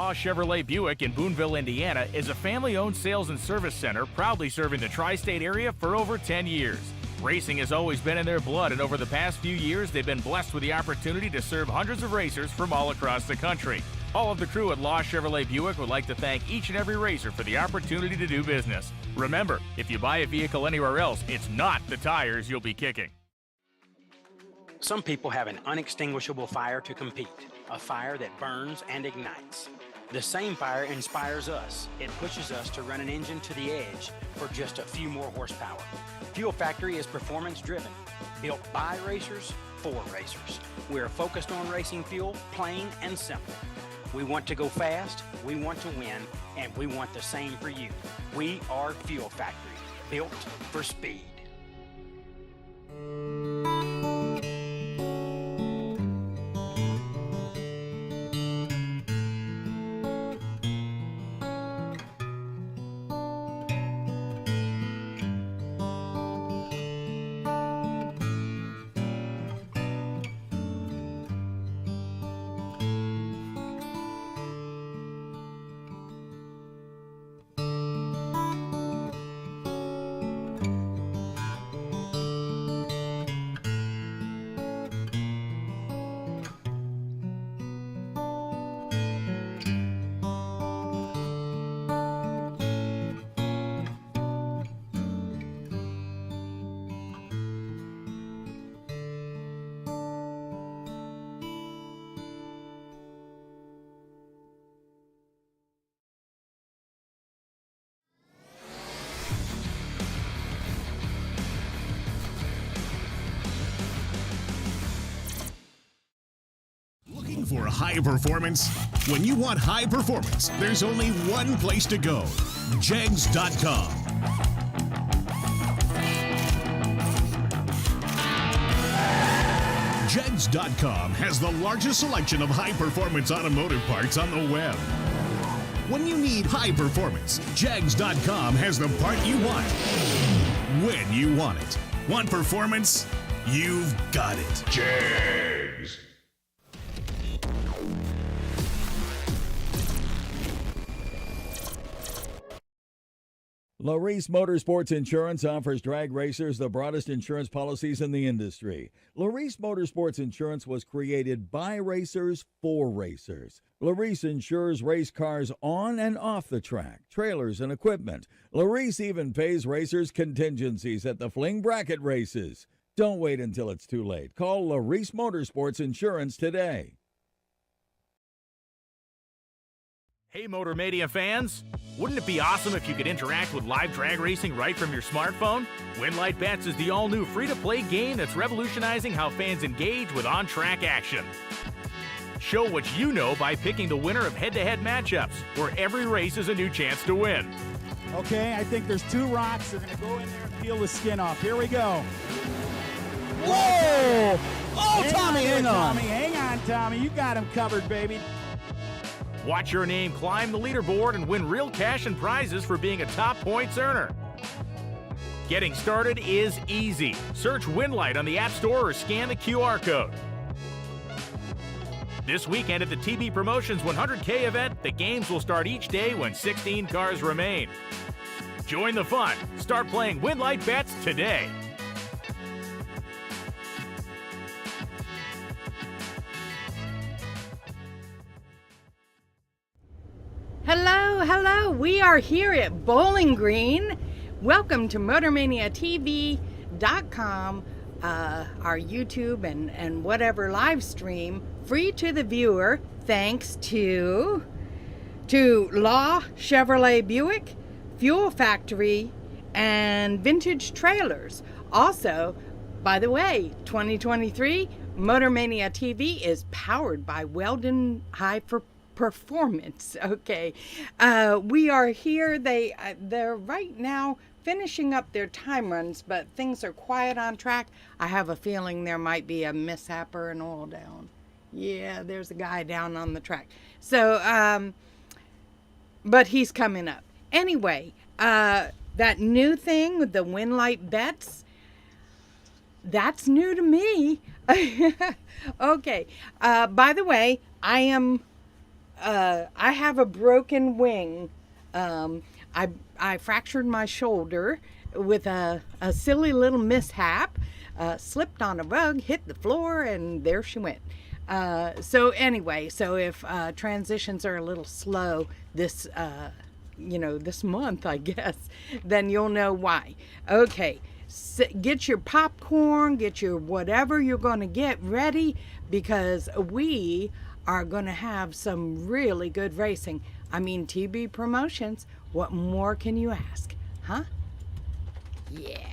Law Chevrolet Buick in Boonville, Indiana is a family-owned sales and service center proudly serving the tri-state area for over 10 years. Racing has always been in their blood, and over the past few years, they've been blessed with the opportunity to serve hundreds of racers from all across the country. All of the crew at Law Chevrolet Buick would like to thank each and every racer for the opportunity to do business. Remember, if you buy a vehicle anywhere else, it's not the tires you'll be kicking. Some people have an unextinguishable fire to compete, a fire that burns and ignites. The same fire inspires us. It pushes us to run an engine to the edge for just a few more horsepower. Fuel Factory is performance driven, built by racers for racers. We're focused on racing fuel, plain and simple. We want to go fast, we want to win, and we want the same for you. We are Fuel Factory, built for speed. For high performance? When you want high performance, there's only one place to go. Jegs.com. Jegs.com has the largest selection of high performance automotive parts on the web. When you need high performance, Jegs.com has the part you want when you want it. Want performance? You've got it. Jegs. Larice Motorsports Insurance offers drag racers the broadest insurance policies in the industry. Larice Motorsports Insurance was created by racers for racers. Larice insures race cars on and off the track, trailers and equipment. Larice even pays racers contingencies at the fling bracket races. Don't wait until it's too late. Call Larice Motorsports Insurance today. Hey Motor Mania fans! Wouldn't it be awesome if you could interact with live drag racing right from your smartphone? Winlight Bets is the all-new free-to-play game that's revolutionizing how fans engage with on-track action. Show what you know by picking the winner of head-to-head matchups, where every race is a new chance to win. Okay, I think there's two rocks. They're going to go in there and peel the skin off. Here we go. Whoa! Oh, Tommy, hang on. Tommy, hang on, Tommy. You got him covered, baby. Watch your name climb the leaderboard and win real cash and prizes for being a top points earner. Getting started is easy. Search Winlight on the App Store or scan the QR code. This weekend at the TB Promotions 100K event, the games will start each day when 16 cars remain. Join the fun. Start playing Winlight Bets today. Hello, we are here at Bowling Green. Welcome to MotorManiaTV.com, our YouTube and whatever live stream, free to the viewer, thanks to Law Chevrolet Buick, Fuel Factory, and Vintage Trailers. Also, by the way, 2023 MotorMania TV is powered by Weldon High Performance. Okay, we are here. They're right now finishing up their time runs, but things are quiet on track. I have a feeling there might be a mishap or an oil down. Yeah, there's a guy down on the track. So, but he's coming up. Anyway, that new thing with the Winlight Bets, that's new to me. Okay, by the way, I am I have a broken wing. I fractured my shoulder with a silly little mishap. Slipped on a rug, hit the floor, and there she went. So anyway, so if transitions are a little slow this this month, I guess, then you'll know why. Okay, get your popcorn, get your whatever you're going to get ready, because we are going to have some really good racing. I mean, TB Promotions, what more can you ask? Huh? Yeah.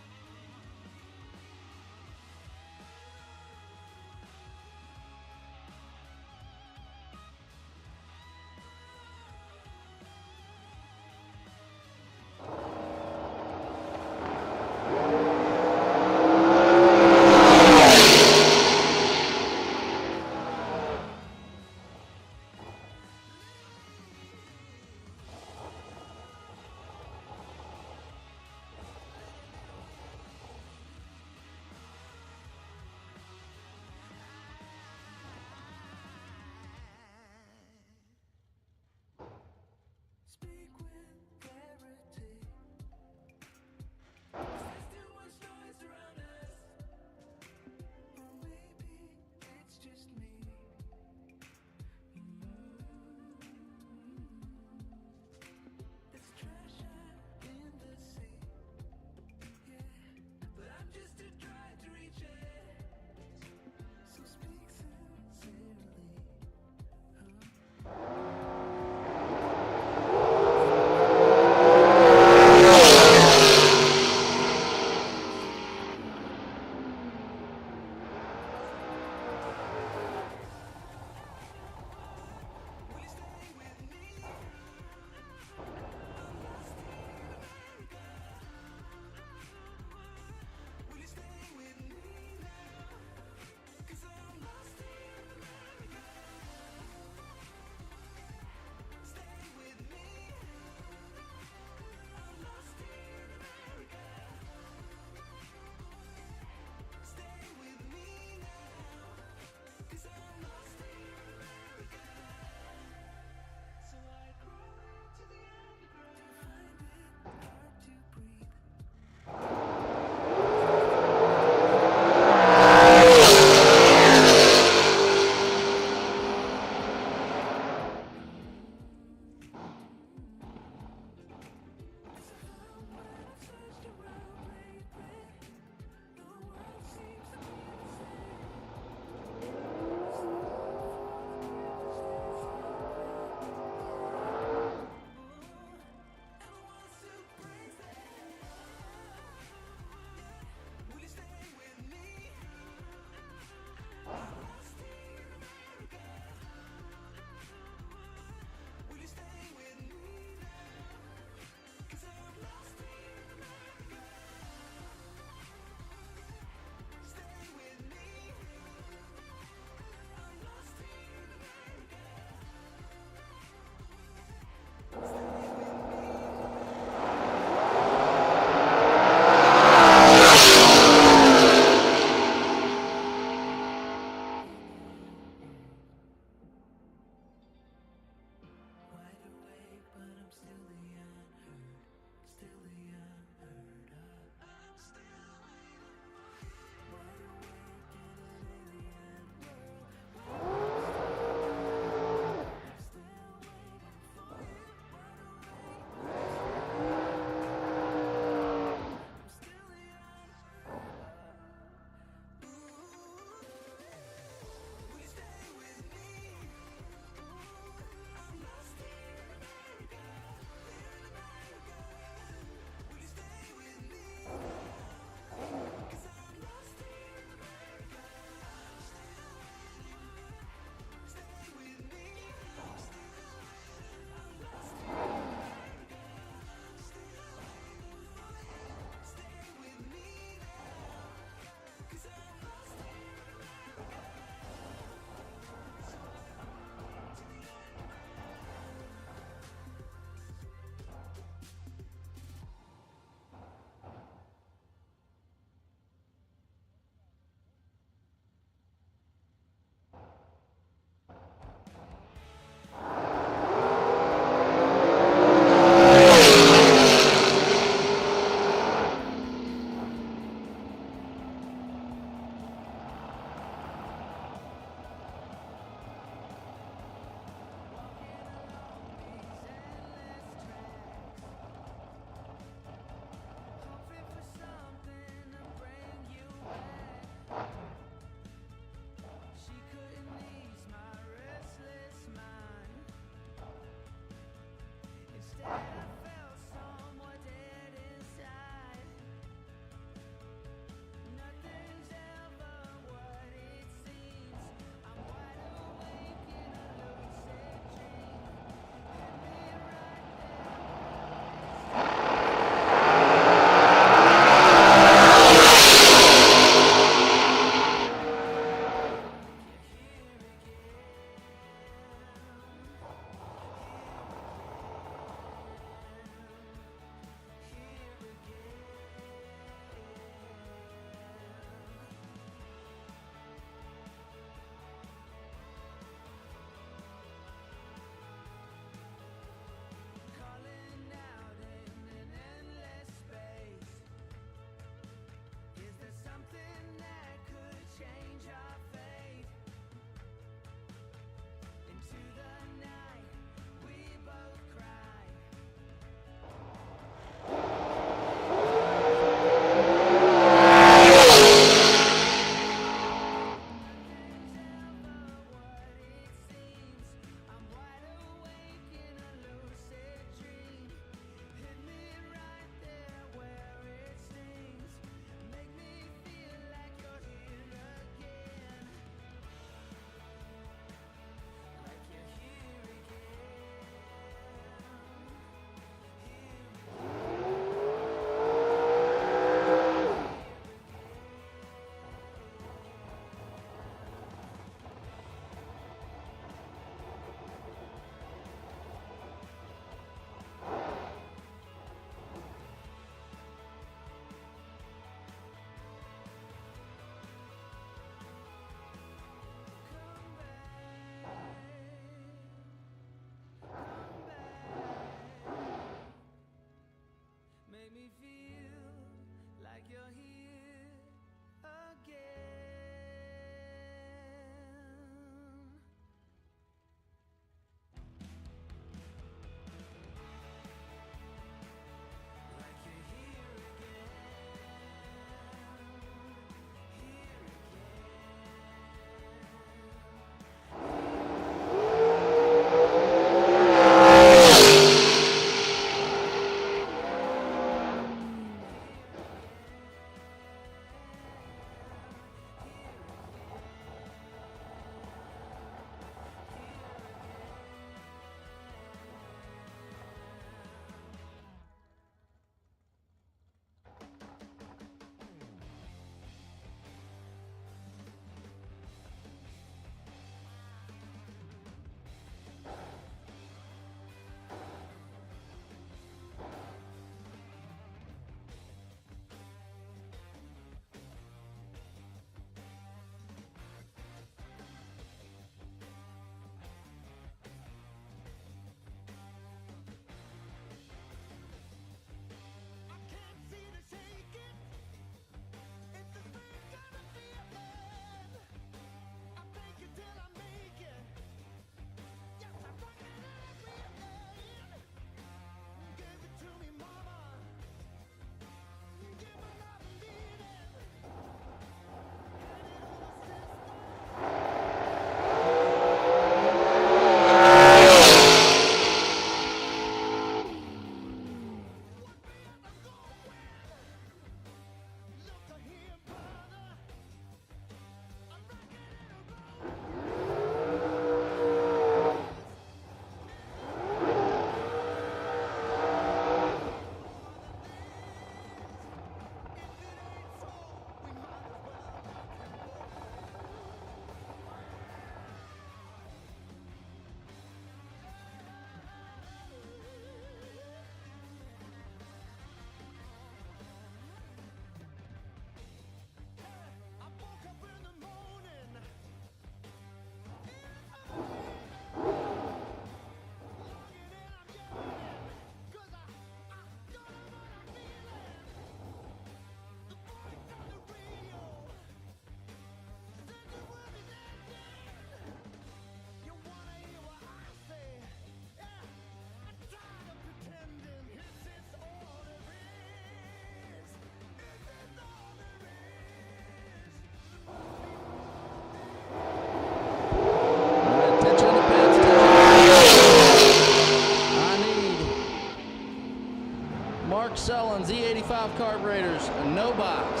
carburetors, no box.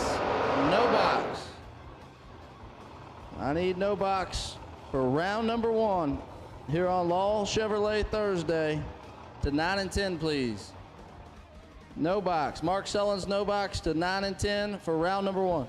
No box. I need no box for round number 1 here on Law Chevrolet Thursday to 9 and 10, please. No box. Mark Sullins, no box to 9 and 10 for round number 1.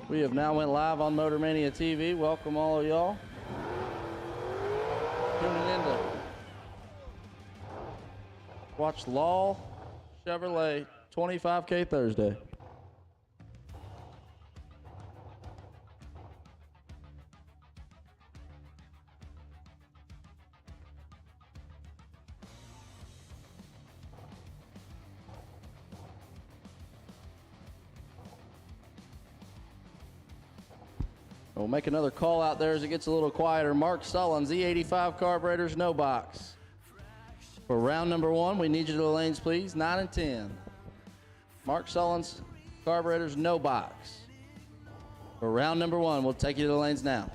We have now went live on Motor Mania TV. Welcome all of y'all tuning in to watch Law Chevrolet 25K Thursday. We'll make another call out there as it gets a little quieter. Mark Sullins, E85 carburetors, no box. For round number 1, we need you to the lanes, please. 9 and 10. Mark Sullins, carburetors, no box. For round number 1, we'll take you to the lanes now.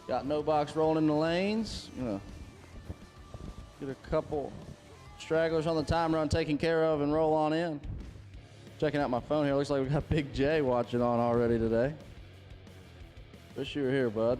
Got no box rolling in the lanes. Get a couple stragglers on the time run taken care of and roll on in. Checking out my phone here. Looks like we got Big J watching on already today. Wish you were here, bud.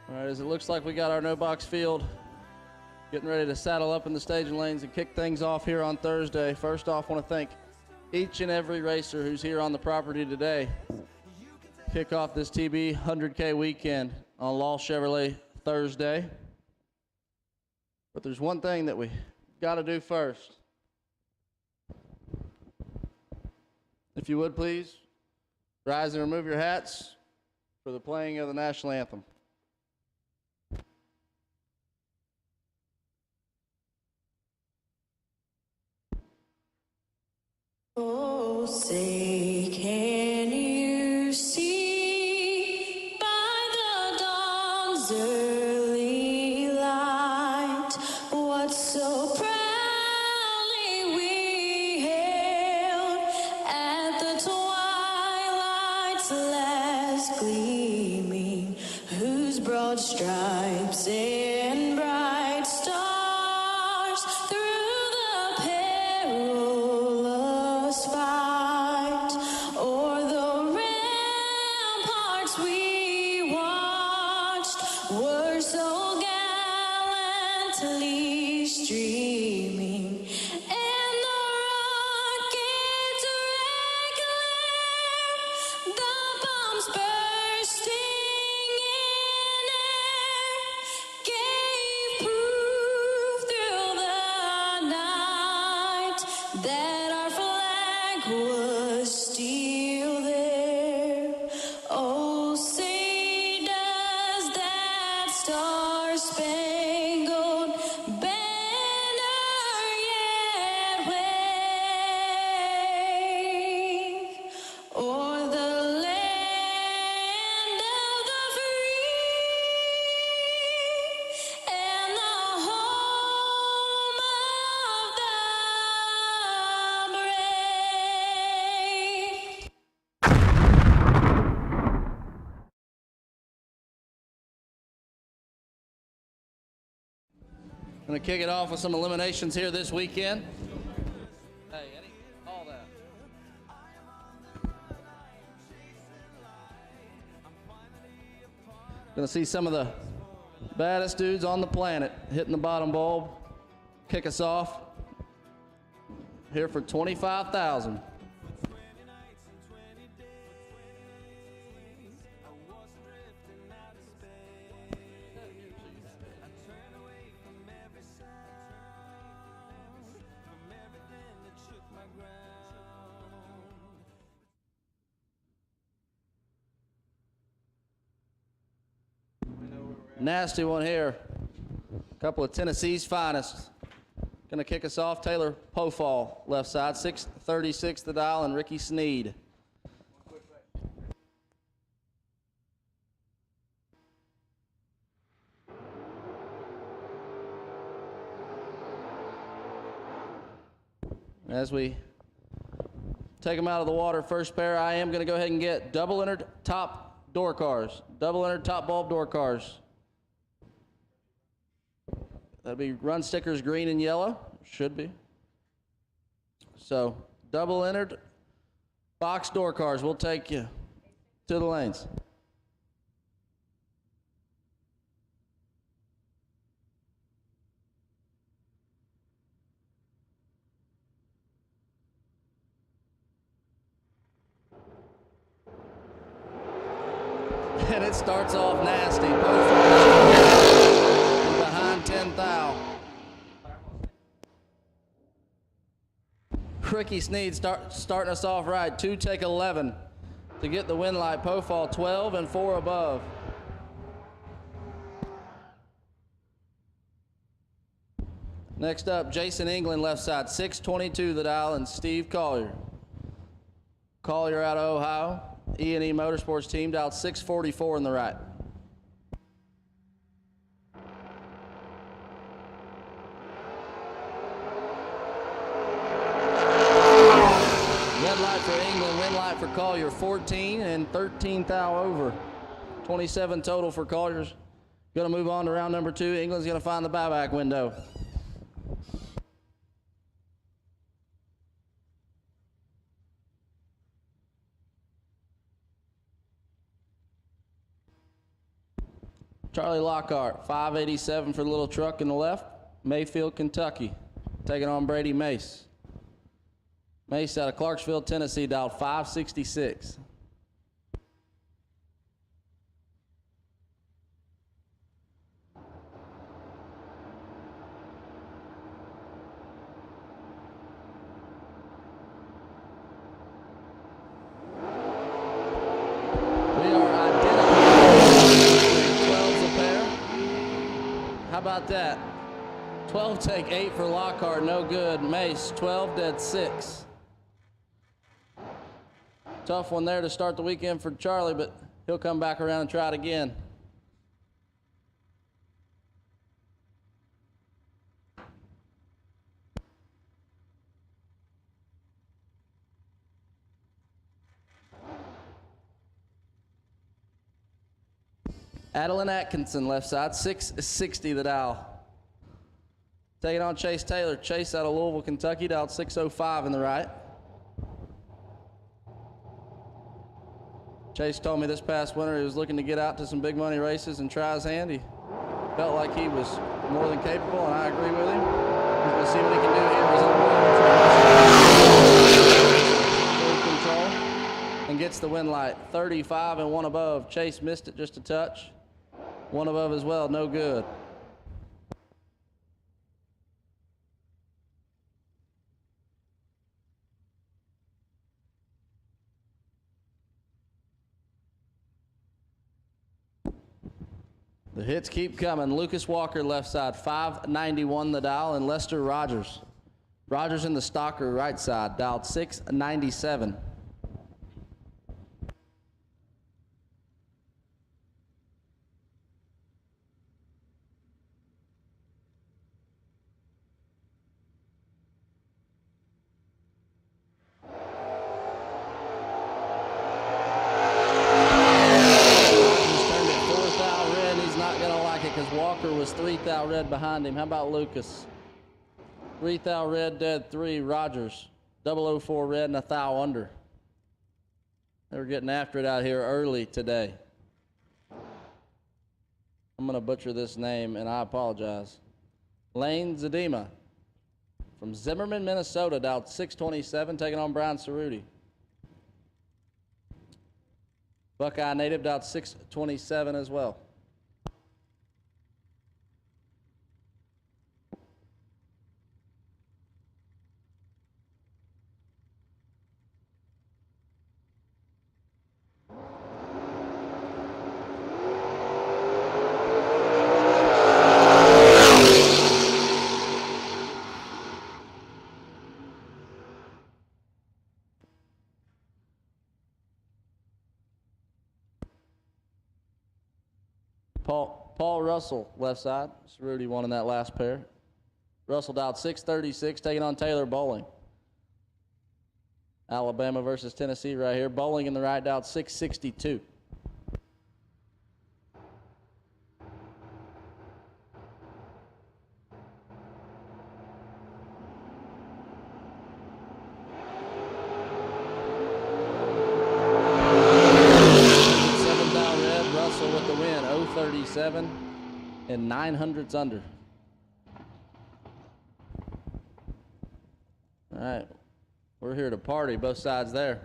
All right, as it looks like we got our no-box field getting ready to saddle up in the staging lanes and kick things off here on Thursday. First off, I want to thank each and every racer who's here on the property today. Kick off this TB 100K weekend on Law Chevrolet Thursday. But there's one thing that we got to do first. If you would please, rise and remove your hats for the playing of the national anthem. Oh, say, can you see by the dawn's early light what so proudly we hailed at the twilight's last gleaming, whose broad stripes and bright stars through the perilous fight o'er the ramparts we watched were so gallantly streaming, and the rockets regular, the bombs bursting in air, gave proof through the night that our flag was still there. Oh, say does that star-spangled banner yet wave o'er the land of the free and the home of the brave? Going to kick it off with some eliminations here this weekend. Hey, Eddie, all that. Going to see some of the baddest dudes on the planet hitting the bottom bulb. Kick us off here for $25,000. Nasty one here. A couple of Tennessee's finest. Gonna kick us off, Taylor Pofall, left side, 636 the dial, and Ricky Sneed. As we take them out of the water, first pair, I am gonna go ahead and get double entered top door cars. Double entered top bulb door cars. That'll be run stickers green and yellow, should be. So double entered box door cars, we'll take you to the lanes. And it starts off nasty. Behind 10 thou. Ricky Sneed starting us off right. 2 take 11 to get the win light. Pofall 12 and 4 above. Next up, Jason England left side. 622 the dial, and Steve Collier. Collier out of Ohio. E&E Motorsports team dialed 644 in the right. light for England, win light for Collier, 14 and 13 thou over. 27 total for Collier's. Going to move on to round number 2. England's going to find the buyback window. Charlie Lockhart, 587 for the little truck in the left. Mayfield, Kentucky, taking on Brady Mace. Mace out of Clarksville, Tennessee, dialed 566. How about that? 12 take 8 for Lockhart, no good. Mace, 12 dead 6. Tough one there to start the weekend for Charlie, but he'll come back around and try it again. Adeline Atkinson, left side, 660 the dial. Taking on Chase Taylor. Chase out of Louisville, Kentucky, dialed 605 in the right. Chase told me this past winter he was looking to get out to some big money races and try his hand. He felt like he was more than capable, and I agree with him. He's going to see what he can do here. Full control and gets the win light. 35 and 1 above. Chase missed it just a touch. 1 above as well, no good. The hits keep coming. Lucas Walker, left side, 591 the dial, and Lester Rogers. Rogers in the stalker, right side, dialed 697. Walker was 3 thou red behind him. How about Lucas? 3 thou red, dead 3. Rogers, 004 red and a thou under. They were getting after it out here early today. I'm going to butcher this name, and I apologize. Lane Zadema from Zimmerman, Minnesota, dialed 627, taking on Brian Cerruti. Buckeye native, dialed 627 as well. Paul Russell, left side. Cerruti won in that last pair. Russell dialed 636, taking on Taylor Bowling. Alabama versus Tennessee right here. Bowling in the right, dialed 662. With the win, 037 and 900s under. All right, we're here to party, both sides there.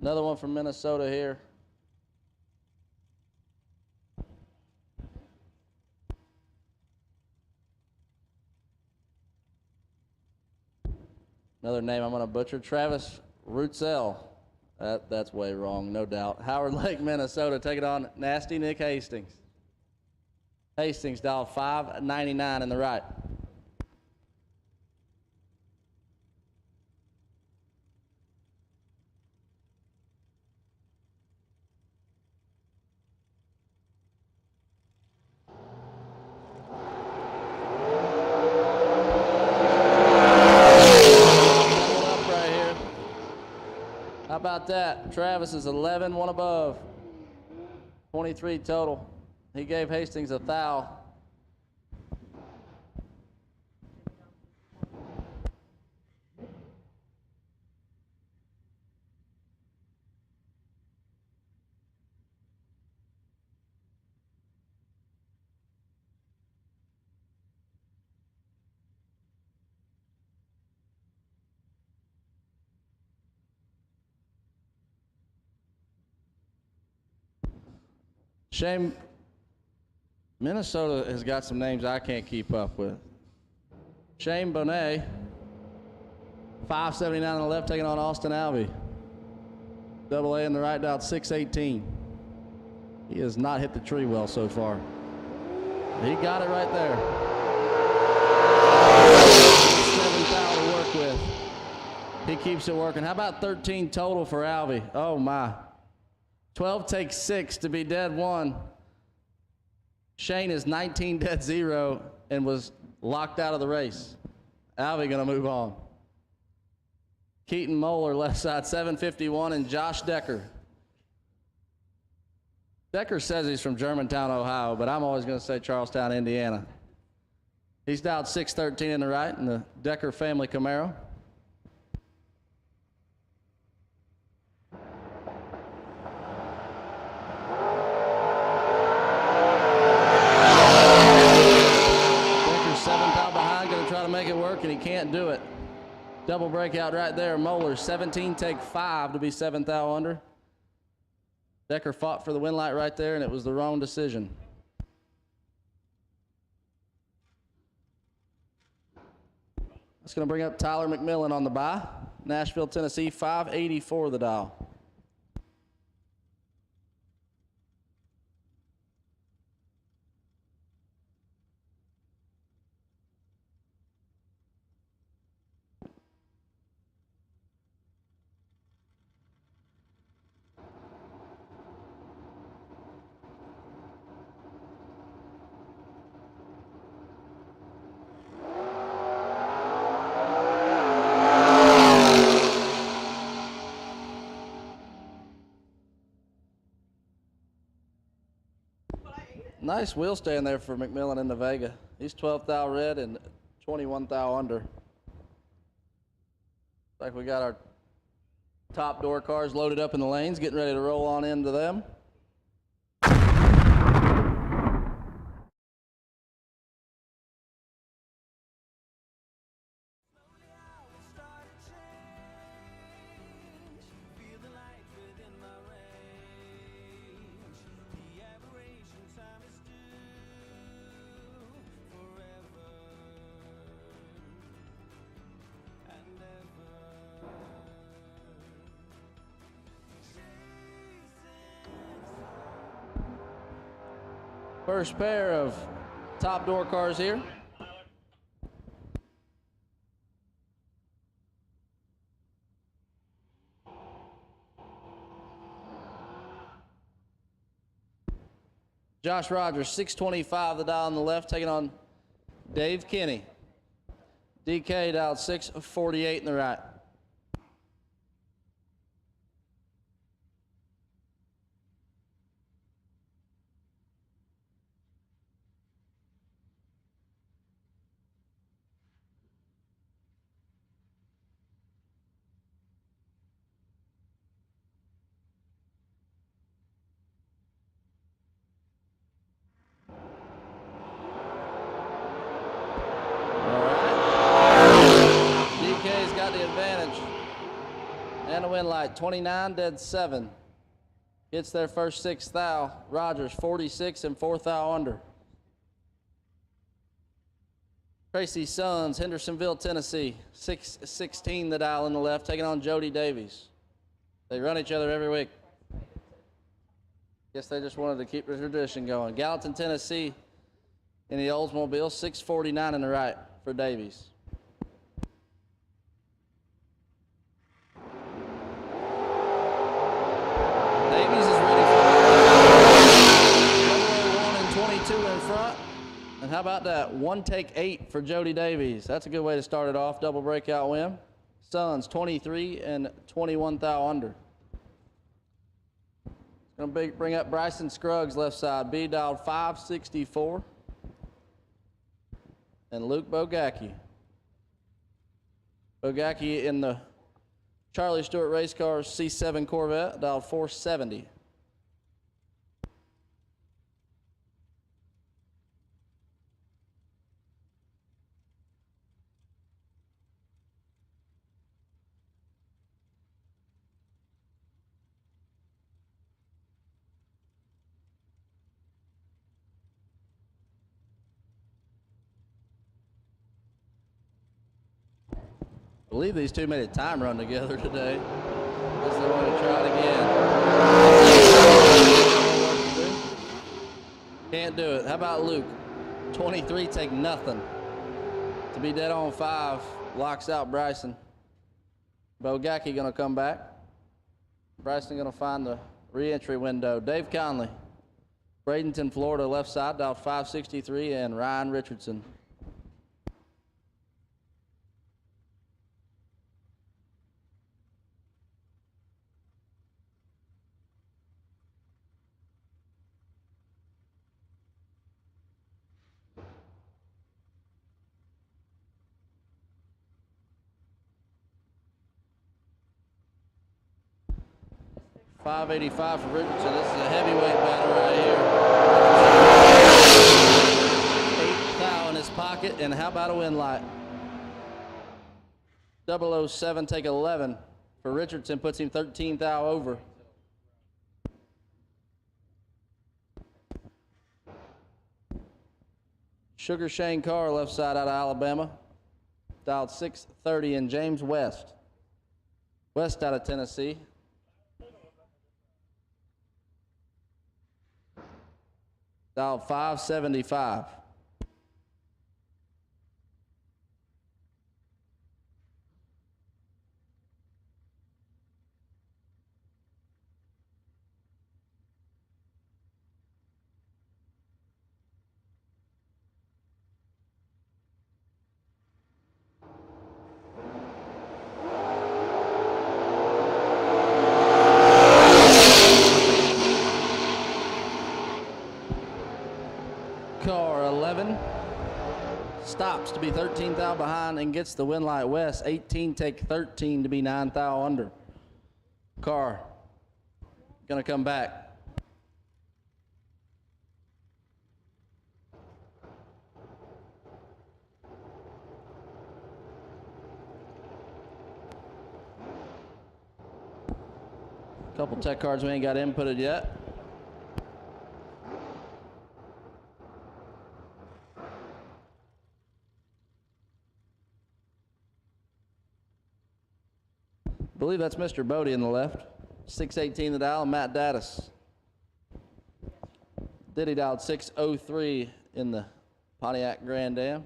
Another one from Minnesota here. Another name I'm going to butcher, Travis Rutzel. That's way wrong, no doubt. Howard Lake, Minnesota, taking on Nasty Nick Hastings. Hastings dialed 599 in the right. about that? Travis is 11, one above. 23 total. He gave Hastings a thou. Shame, Minnesota has got some names I can't keep up with. Shane Bonet, 579 on the left, taking on Austin Alvey. Double A in the right, down 618. He has not hit the tree well so far. He got it right there. 7 foul to work with. He keeps it working. How about 13 total for Alvey? Oh my. 12 takes 6 to be dead 1. Shane is 19 dead 0 and was locked out of the race. Alvey gonna move on. Keaton Moeller left side 751 and Josh Decker. Decker says he's from Germantown, Ohio, but I'm always gonna say Charlestown, Indiana. He's down 613 in the right in the Decker family Camaro. And he can't do it. Double breakout right there. Moeller 17 take 5 to be 7th thou under. Decker fought for the win light right there, and it was the wrong decision. That's going to bring up Tyler McMillan on the bye. Nashville, Tennessee, 584 the dial. Nice wheel stand there for McMillan in the Vega. He's 12th thou red and 21 thou under. Like we got our top door cars loaded up in the lanes, getting ready to roll on into them. First pair of top door cars here. Josh Rogers, 625 the dial on the left, taking on Dave Kinney. DK dialed 648 in the right. And a win light, 29 dead 7. Gets their first 6th thou. Rogers 46 and 4th thou under. Tracy Sons, Hendersonville, Tennessee, 616 the dial in the left, taking on Jody Davies. They run each other every week. Guess they just wanted to keep the tradition going. Gallatin, Tennessee in the Oldsmobile, 649 in the right for Davies. Davies is ready for 1 and 22 in front. And how about that? 1 take 8 for Jody Davies. That's a good way to start it off. Double breakout win. Sons 23 and 21 thou under. Gonna bring up Bryson Scruggs left side, B dialed 564. And Luke Bogacki. Bogacki in the Charlie Stewart Race Cars C7 Corvette, dialed 470. I believe these two made a time run together today. Guess they want to try it again. Can't do it. How about Luke? 23, take nothing. To be dead on 5, locks out Bryson. Bogacki gonna come back. Bryson gonna find the re-entry window. Dave Conley, Bradenton, Florida, left side, dialed 563, and Ryan Richardson. $585 for Richardson. This is a heavyweight battle right here. 8 thou in his pocket, and how about a win light? 007 take 11 for Richardson, puts him 13 thou over. Sugar Shane Carr, left side out of Alabama, dialed 630, and James West. West out of Tennessee. Dialed 575. Car 11 stops to be 13 thou behind and gets the win light. West 18 take 13 to be 9 thou under. Car gonna come back. Couple tech cards we ain't got inputted yet. I believe that's Mr. Bodie in the left. 618 the dial, Matt Dattis. Diddy dialed 603 in the Pontiac Grand Am.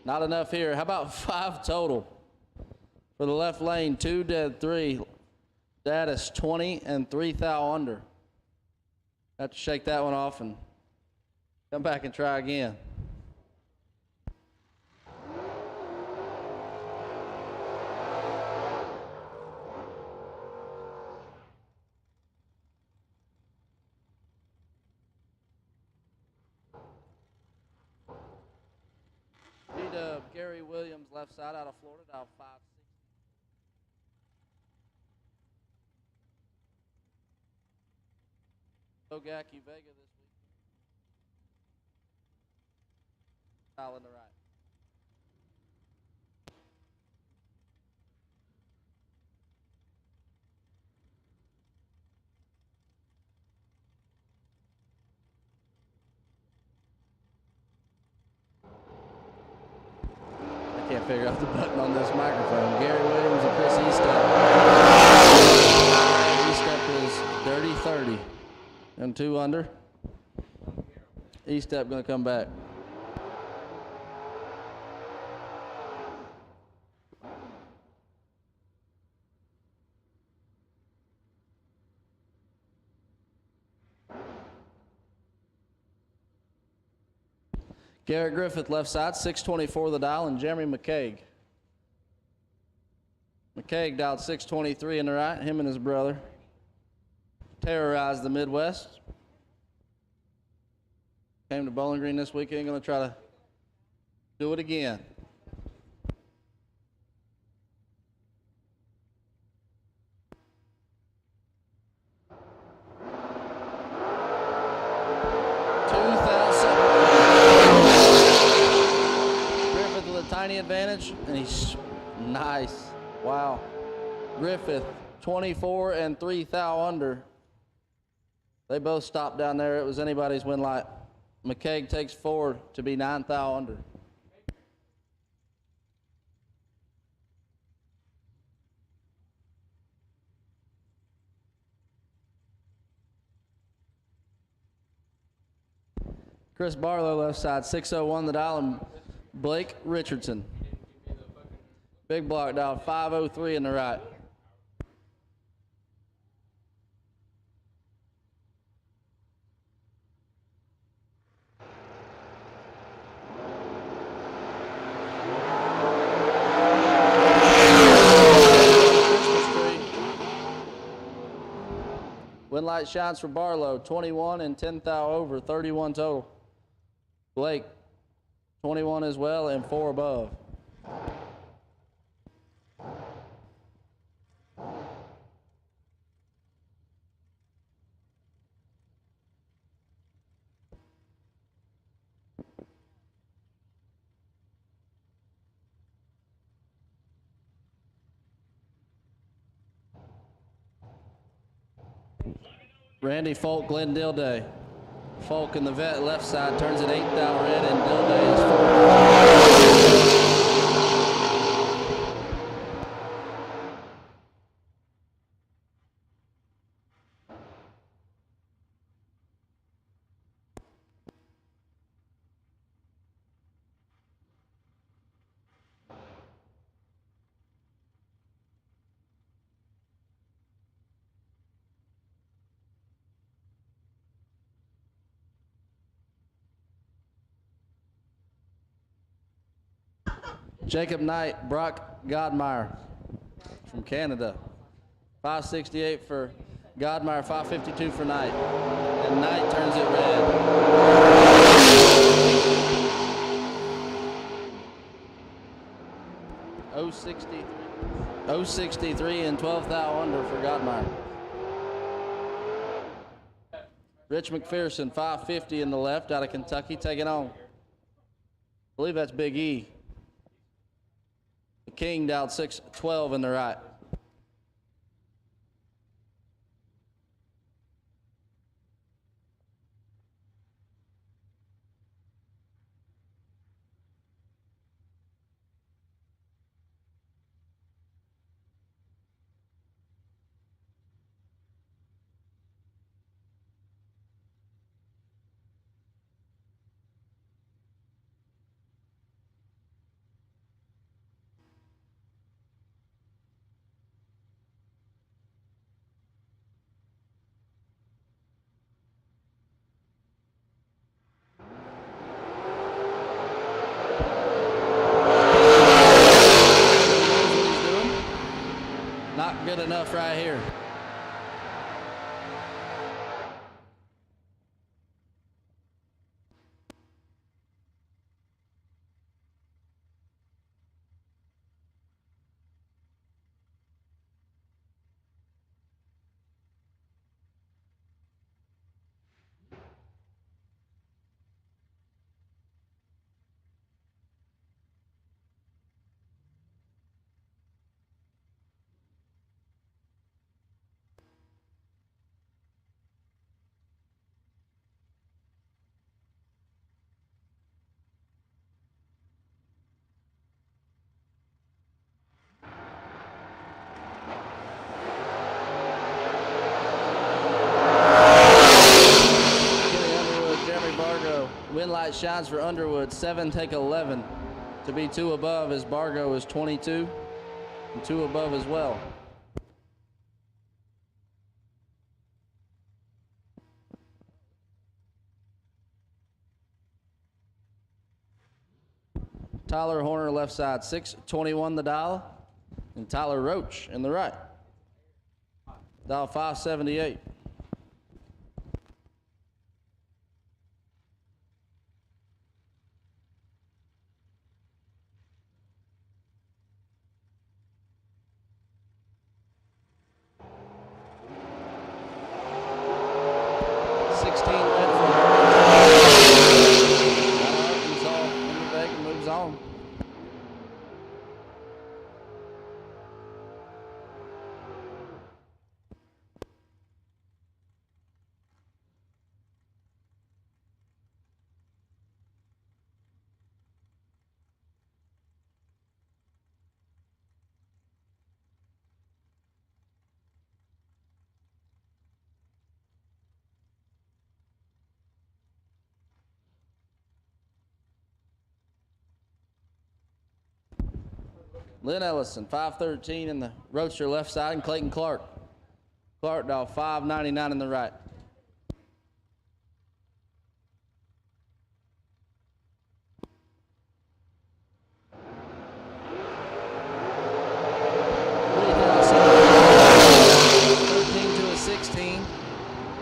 Not enough here. How about 5 total? For the left lane, 2 dead, 3. Dattis 20 and 3 thou under. Have to shake that one off and come back and try again. Gary Williams, left side out of Florida, dial 560. Bogacki Vega this week. Dial in the right. Can't figure out the button on this microphone. Gary Williams and Chris Eastep. Eastep is dirty 30 and 2 under. Eastep gonna come back. Garrett Griffith, left side, 624 the dial, and Jeremy McCaig. McCaig dialed 623 in the right, him and his brother. Terrorized the Midwest. Came to Bowling Green this weekend, gonna try to do it again. Griffith with a tiny advantage, and he's nice. Wow. Griffith, 24 and 3 thou under. They both stopped down there. It was anybody's win light. McCaig takes forward to be 9 thou under. Chris Barlow, left side, 601 the dial, and Blake Richardson. Big block dial, 503 in the right. Win light shines for Barlow, 21 and 10 thou over, 31 total. Blake, 21 as well and 4 above. Randy Folk, Glendale Day. Folk in the vet left side turns it 8 thou red, and Dilday is 4. Jacob Knight, Brock Godmeyer from Canada. 568 for Godmeyer, 552 for Knight. And Knight turns it red. 063 and 12 thou under for Godmeyer. Rich McPherson, 550 in the left, out of Kentucky, taking on. I believe that's Big E. The King dialed 612 in the right. Not good enough right here. Win light shines for Underwood, 7 take 11. To be 2 above as Bargo is 22 and 2 above as well. Tyler Horner, left side, 621 the dial. And Tyler Roach in the right. Dial 578. Lynn Ellison, 513 in the Roadster left side, and Clayton Clark. Clark dial 599 in the right.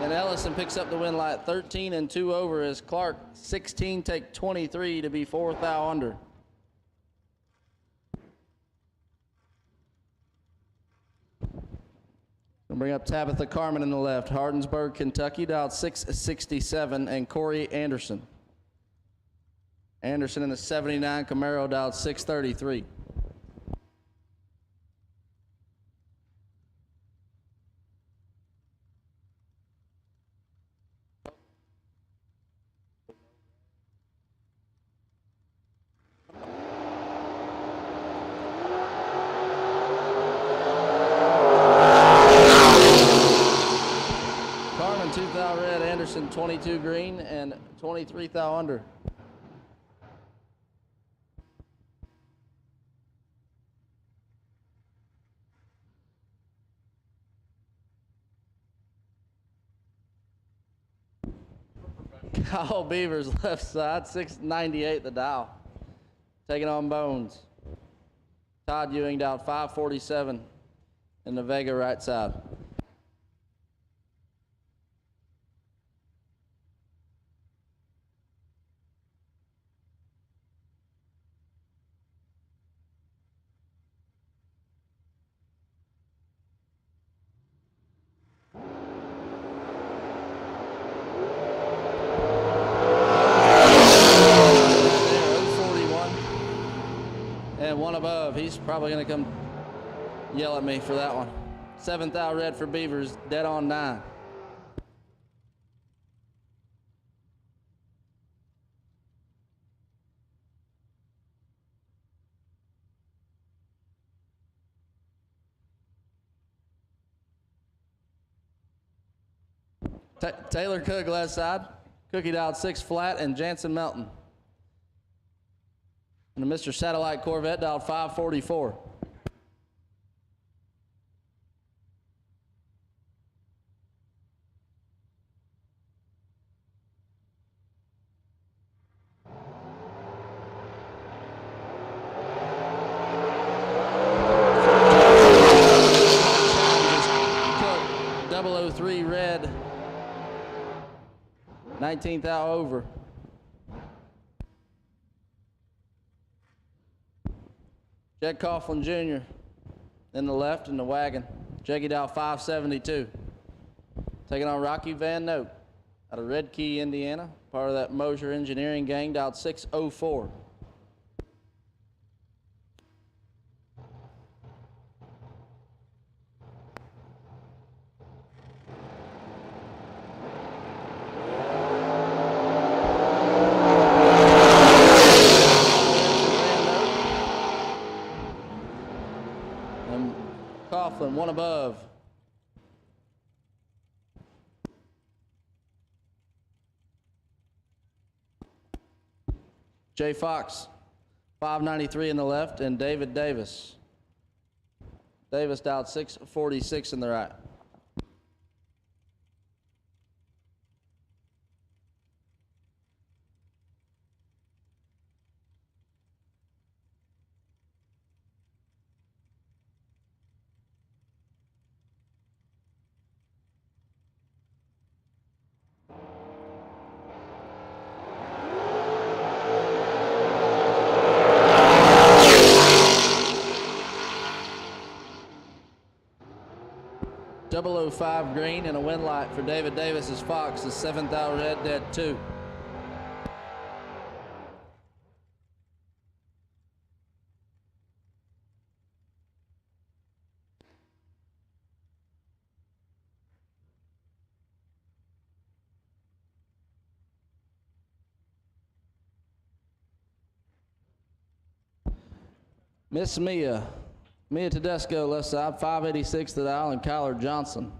And Ellison picks up the win light, 13 and 2 over as Clark 16 take 23 to be 4th thou under. We'll bring up Tabitha Carmen in the left, Hardinsburg, Kentucky, dialed 667, and Corey Anderson. Anderson in the 79 Camaro, dialed 633. Carmen 2 thou red, Anderson 22 green, and 23 thou under. Kyle Beavers left side, 698 the dial. Taking on Bones. Todd Ewing dialed 547 in the Vega right side. And one above, he's probably gonna come yell at me for that one. 7th thou red for Beavers, dead on 9. Taylor Cook left side, Cookie dialed 6 flat, and Jansen Melton. And the Mr. Satellite Corvette dialed 544. Cook, 003 red, 19th thou over. Jed Coughlin Jr. in the left in the wagon. Jeggy dial 572. Taking on Rocky Van Note out of Red Key, Indiana. Part of that Mosier Engineering gang, dialed 604. Coughlin, one above. Jay Fox, 593 in the left, and David Davis. Davis dialed 646 in the right. 005 green, and a win light for David Davis's Fox is 7th out red, dead 2. Miss Mia Tedesco, left side, 586 to the dial, and Kyler Johnson.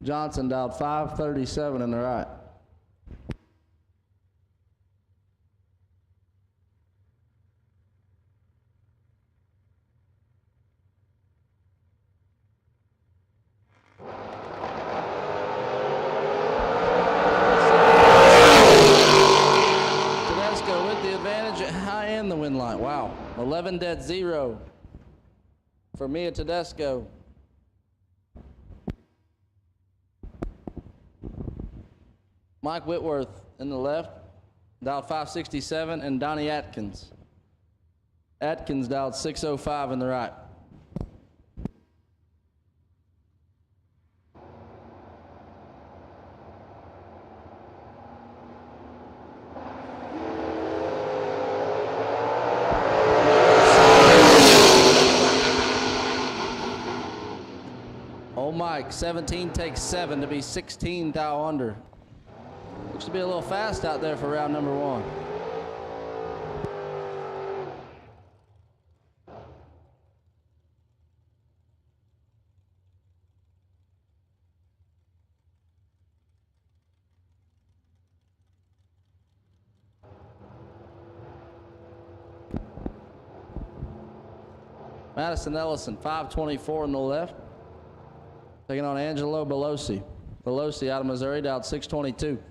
Johnson dialed 537 in the right. Tedesco with the advantage at high end the win line. Wow. 11 dead 0 for Mia Tedesco. Mike Whitworth in the left, dialed 567, and Donnie Atkins. Atkins dialed 605 in the right. Mike, 17 takes 7 to be 16 thou under. Looks to be a little fast out there for round number 1. Madison Ellison, 524 in the left. Taking on Angelo Belosi. Belosi out of Missouri, dialed 622.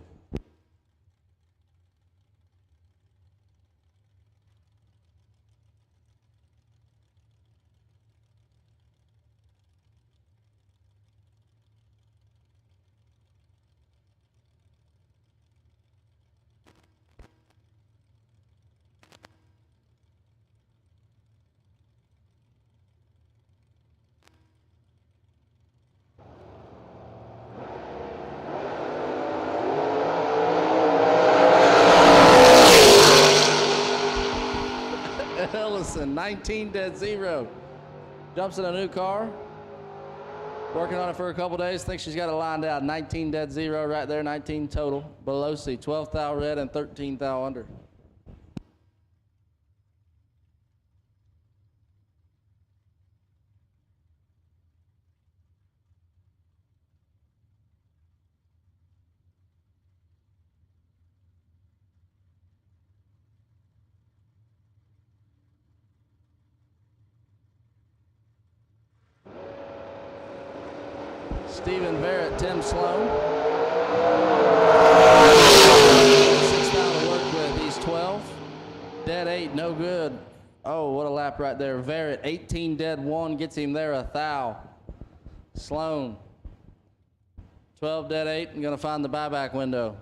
Ellison, 19 dead 0. Jumps in a new car. Working on it for a couple days. Thinks she's got it lined out. 19 dead 0 right there, 19 total. Belosi, 12th thou red and 13th thou under. Stephen Barrett, Tim Sloan. 6 down to work with. He's 12. Dead 8, no good. Oh, what a lap right there. Barrett, 18 dead 1, gets him there a thou. Sloan, 12 dead 8, and gonna find the buyback window.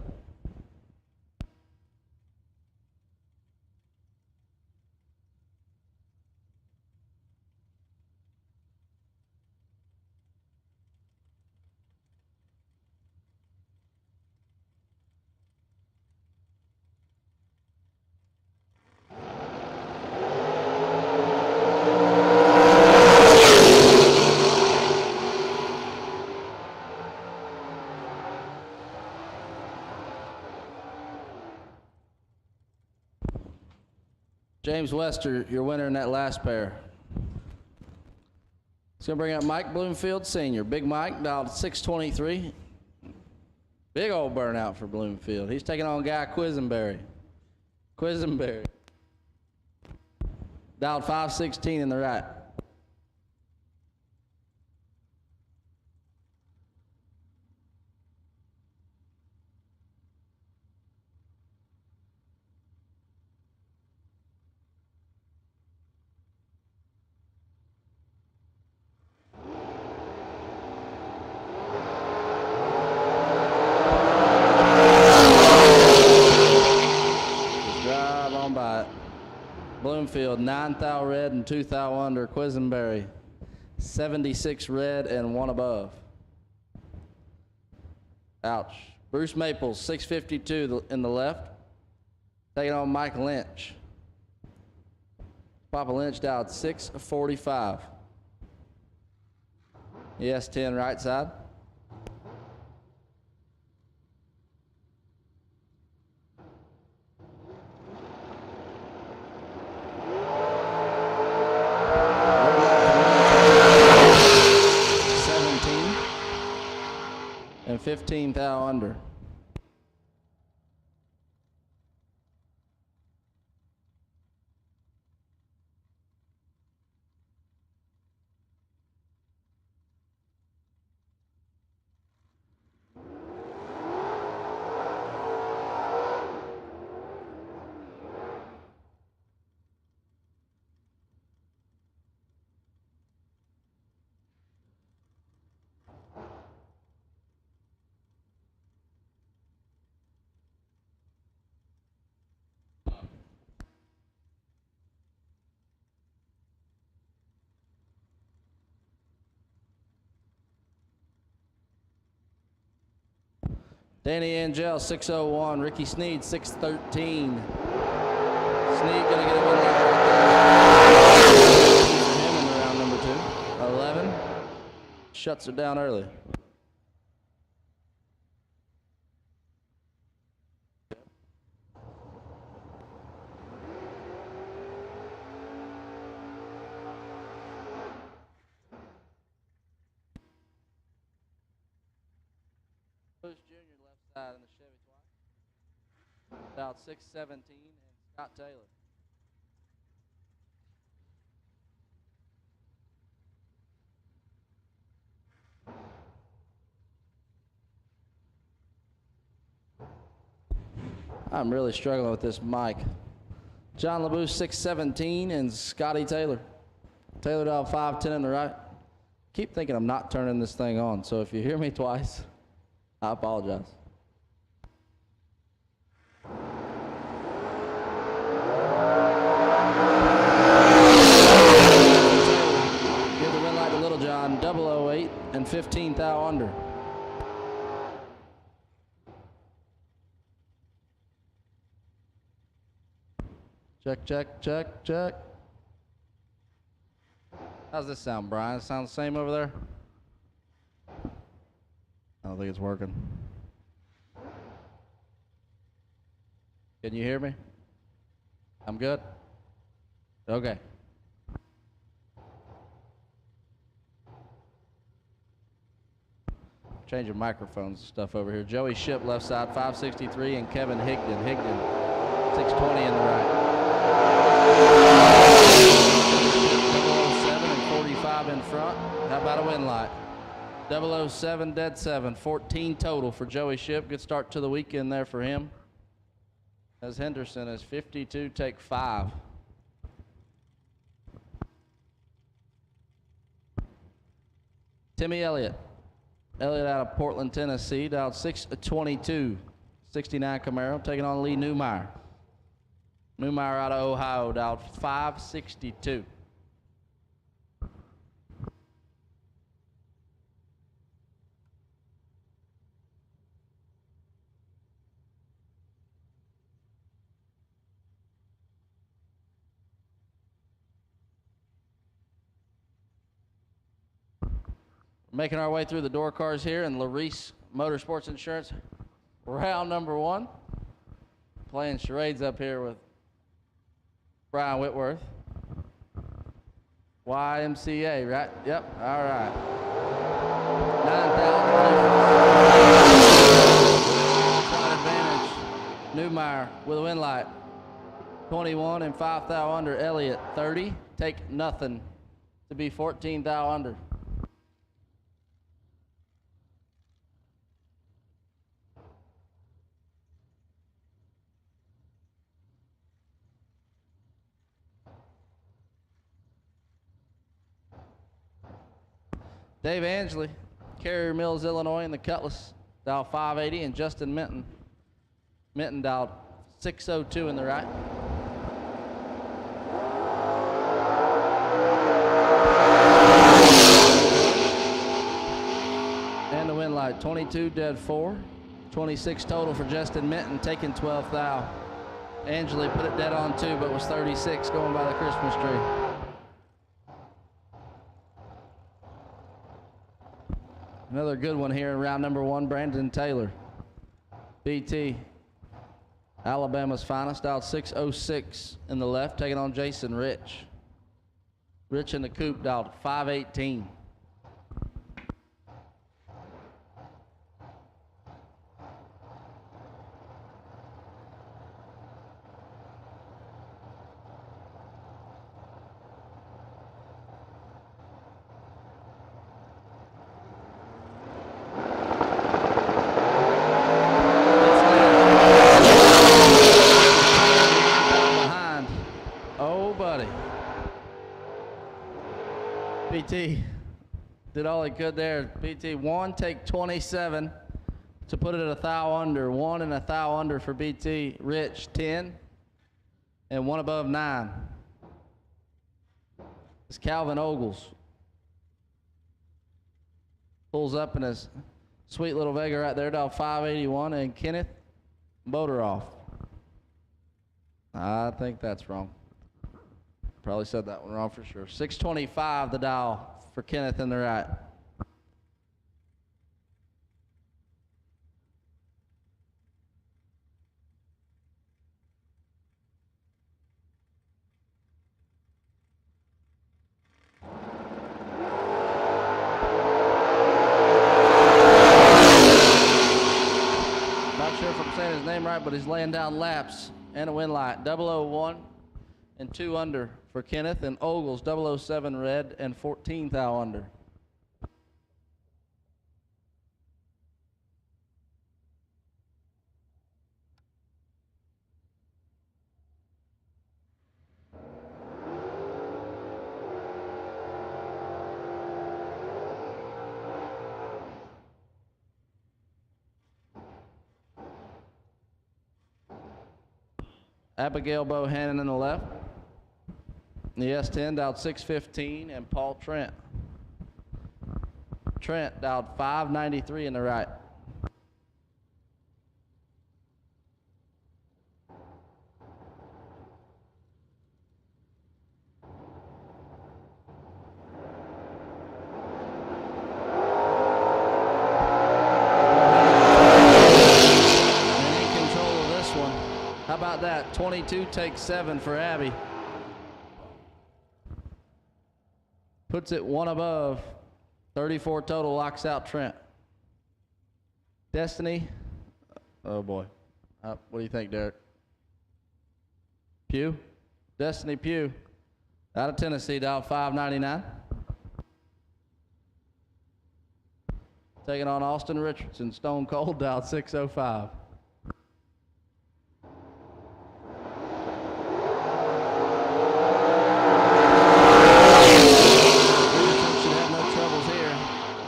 James Wester, your winner in that last pair. It's gonna bring up Mike Bloomfield Sr. Big Mike, dialed 623. Big old burnout for Bloomfield. He's taking on Guy Quisenberry. Quisenberry. Dialed 516 in the right. Bloomfield, 9 thou red and 2 thou under. Quisenberry, 76 red and 1 above. Ouch. Bruce Maples, 652 in the left. Taking on Mike Lynch. Papa Lynch dialed 645. ES10 right side. And 15 thou under. Danny Angel, 601. Ricky Sneed, 613. Sneed gonna get a win for him in round number 2. 11. Shuts her down early. Bush Jr. left side in the Chevy twice. About 617 and Scott Taylor. I'm really struggling with this mic. John LaBouche, 617 and Scotty Taylor. Taylor dialed 510 in the right. Keep thinking I'm not turning this thing on, so if you hear me twice, I apologize. Give the red light to Little John, 008 and 15 thou under. Check, check, check, check. How's this sound, Brian? Sound the same over there? I don't think it's working. Can you hear me? I'm good? Okay. Changing microphones and stuff over here. Joey Ship, left side, 563, and Kevin Higdon. Higdon, 620 in the right. 007 and 45 in front. How about a win light? 007, dead 7. 14 total for Joey Ship. Good start to the weekend there for him. As Henderson is 52, take 5. Timmy Elliott. Elliott out of Portland, Tennessee, dialed 622. 69 Camaro, taking on Lee Newmeyer. Newmeyer out of Ohio, dialed 562. Making our way through the door cars here in Larice Motorsports Insurance, round number 1. Playing charades up here with Brian Whitworth. YMCA, right? Yep, all right. 9,000 advantage. Newmeyer with a win light. 21 and 5 thou under. Elliott, 30. Take nothing to be 14 thou under. Dave Angley, Carrier Mills, Illinois, in the Cutlass, dial 580, and Justin Minton. Minton dialed 602 in the right. And the win light, 22, dead 4. 26 total for Justin Minton, taking 12th thou. Angeli put it dead on too, but was 36 going by the Christmas tree. Another good one here in round number 1, Brandon Taylor. BT, Alabama's finest, out 6:06 in the left, taking on Jason Rich. Rich in the coupe, out 5:18. BT did all he could there. BT one, take 27 to put it at 1 thou under. 1 and 1 thou under for BT. Rich 10 and 1 above 9. It's Calvin Ogles. Pulls up in his sweet little Vega right there, down 581, and Kenneth Motorhoff. I think that's wrong. Probably said that one wrong for sure. 625 the dial for Kenneth in the right. Not sure if I'm saying his name right, but he's laying down laps and a win light. 001 and 2 under for Kenneth, and Ogles 007 red and 14 thou under. Abigail Bohannon in the left. The S10 dialed 615, and Paul Trent. Trent dialed 593 in the right. And in control of this one. How about that? 22 takes 7 for Abby. Puts it 1 above. 34 total, locks out Trent. Destiny. Oh boy. What do you think, Derek? Pugh? Destiny Pugh. Out of Tennessee, dialed 599. Taking on Austin Richardson, Stone Cold, dialed 605.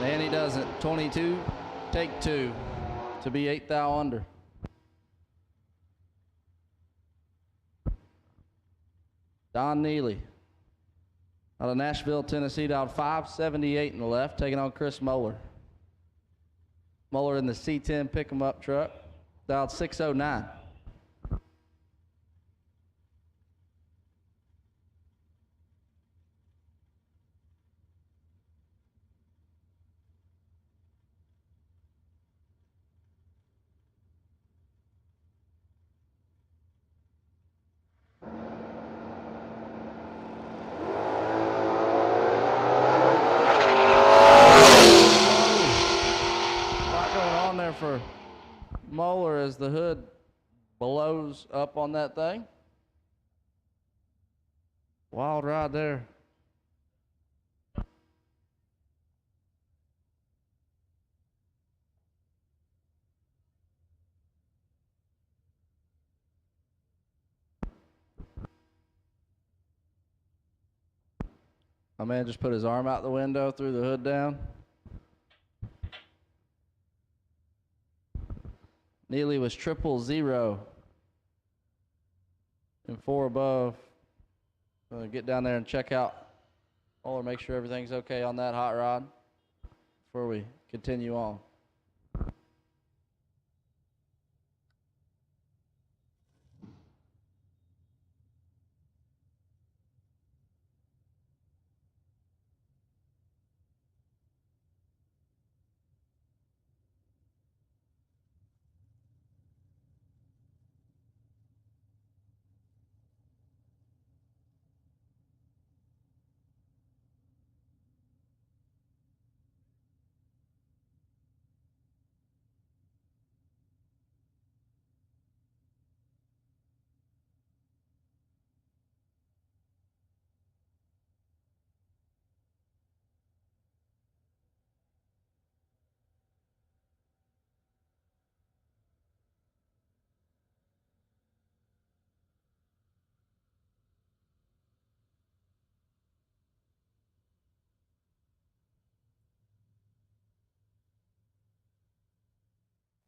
And he doesn't. 22, take 2 to be 8 thou under. Don Neely out of Nashville, Tennessee, dialed 578 in the left, taking on Chris Moeller. Moeller in the C10 pick-em-up truck, dialed 609. For Moeller as the hood blows up on that thing. Wild ride there. My man just put his arm out the window, threw the hood down. Neely was 000 and 4 above. Get down there and check out or make sure everything's okay on that hot rod before we continue on.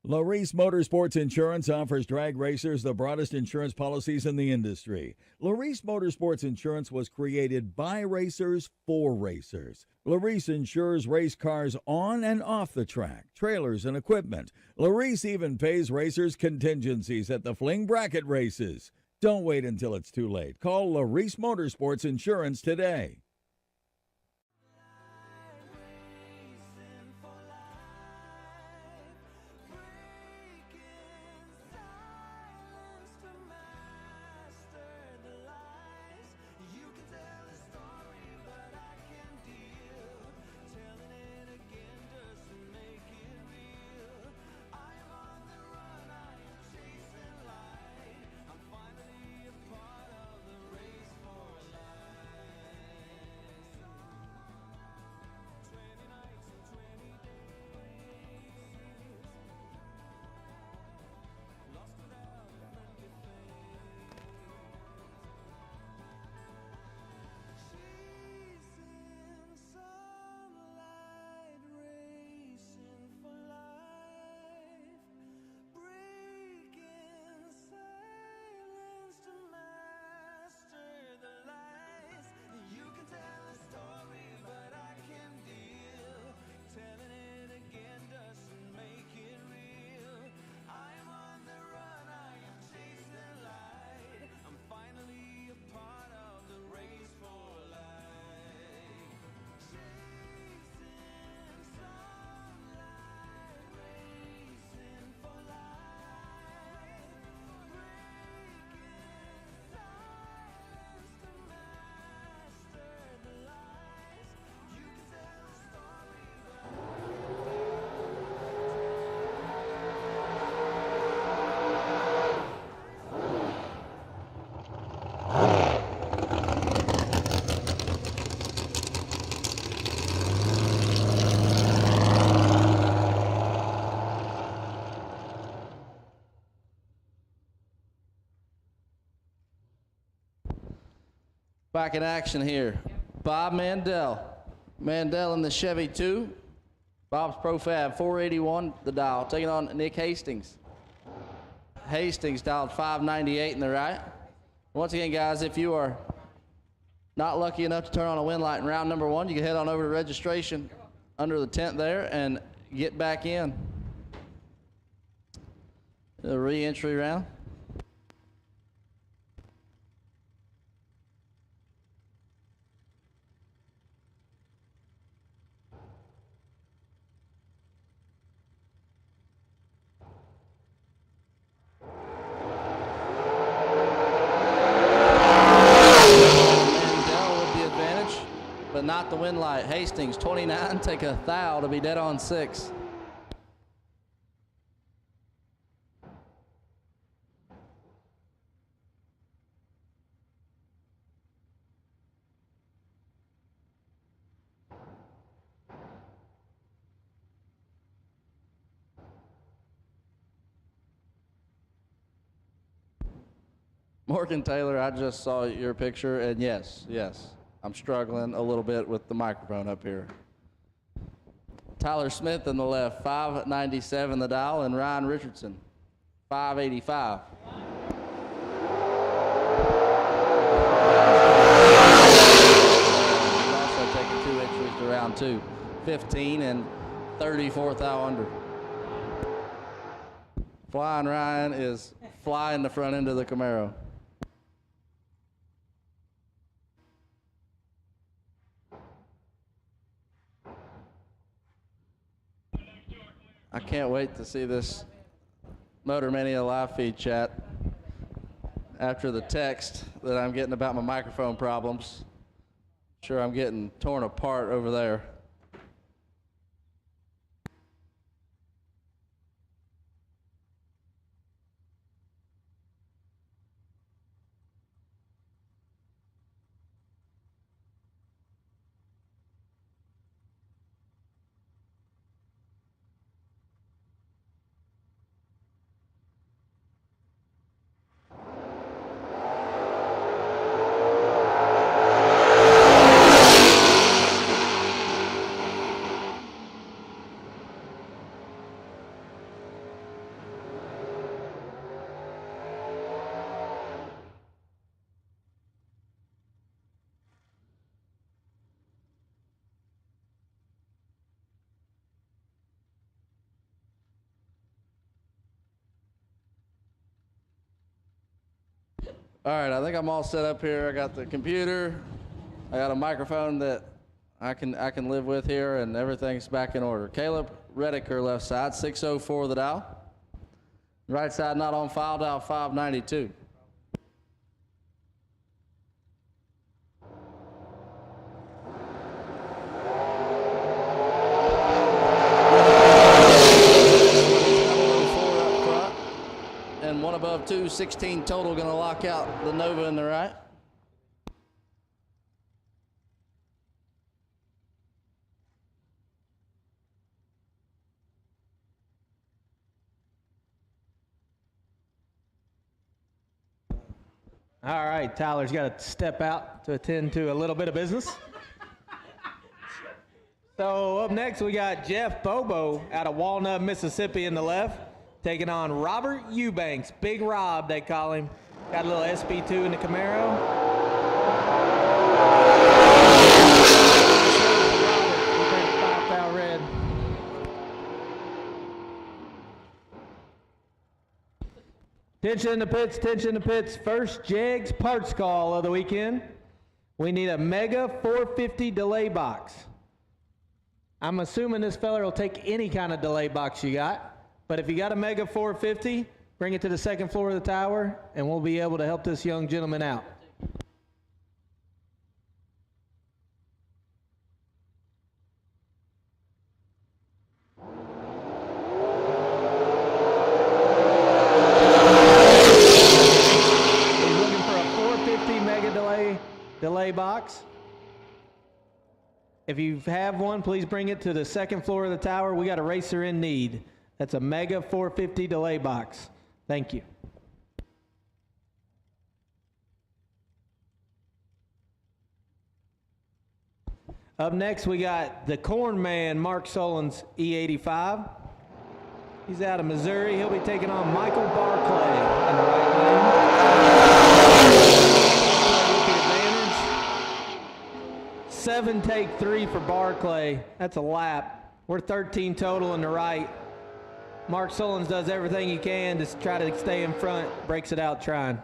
Larice Motorsports Insurance offers drag racers the broadest insurance policies in the industry. Larice Motorsports Insurance was created by racers for racers. Larice insures race cars on and off the track, trailers and equipment. Larice even pays racers contingencies at the fling bracket races. Don't wait until it's too late. Call Larice Motorsports Insurance today. Back in action here. Bob Mandel. Mandel in the Chevy 2. Bob's Profab 481, the dial. Taking on Nick Hastings. Hastings dialed 598 in the right. Once again, guys, if you are not lucky enough to turn on a wind light in round number 1, you can head on over to registration under the tent there and get back in. The re-entry round. But not the wind light. Hastings 29, take a thou to be dead on 6. Morgan Taylor, I just saw your picture, and yes, I'm struggling a little bit with the microphone up here. Tyler Smith in the left, 597 the dial, and Ryan Richardson, 585. Also taking 2 entries to round 2, 15 and 34th thou under. Flying Ryan is flying the front end of the Camaro. I can't wait to see this Motor Mania live feed chat after the text that I'm getting about my microphone problems. Sure, I'm getting torn apart over there. All right, I think I'm all set up here. I got the computer. I got a microphone that I can live with here, and everything's back in order. Caleb Rediker, left side, 604 the dial. Right side not on file, dial 592. And one above 216 total, going to lock out the Nova in the right. All right, Tyler's got to step out to attend to a little bit of business. So up next, we got Jeff Bobo out of Walnut, Mississippi in the left, taking on Robert Eubanks. Big Rob, they call him. Got a little SP2 in the Camaro. Red. Tension in the pits, tension in the pits. First Jegs parts call of the weekend. We need a Mega 450 delay box. I'm assuming this fella will take any kind of delay box you got, but if you got a Mega 450, bring it to the second floor of the tower, and we'll be able to help this young gentleman out. He's looking for a 450 Mega delay box. If you have one, please bring it to the second floor of the tower. We got a racer in need. That's a Mega 450 delay box. Thank you. Up next, we got the Corn Man, Mark Solon's E85. He's out of Missouri. He'll be taking on Michael Barclay in the right lane. 7 take 3 for Barclay. That's a lap. We're 13 total in the right. Mark Solons does everything he can to try to stay in front, breaks it out trying.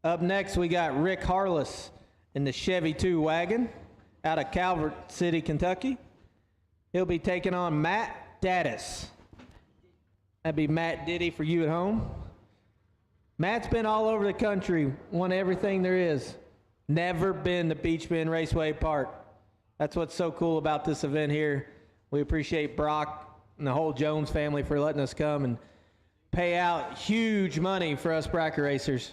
Up next, we got Rick Harless in the Chevy 2 wagon out of Calvert City, Kentucky. He'll be taking on Matt Daddis. That'd be Matt Diddy for you at home. Matt's been all over the country, won everything there is. Never been to Beech Bend Raceway Park. That's what's so cool about this event here. We appreciate Brock and the whole Jones family for letting us come and pay out huge money for us bracket racers.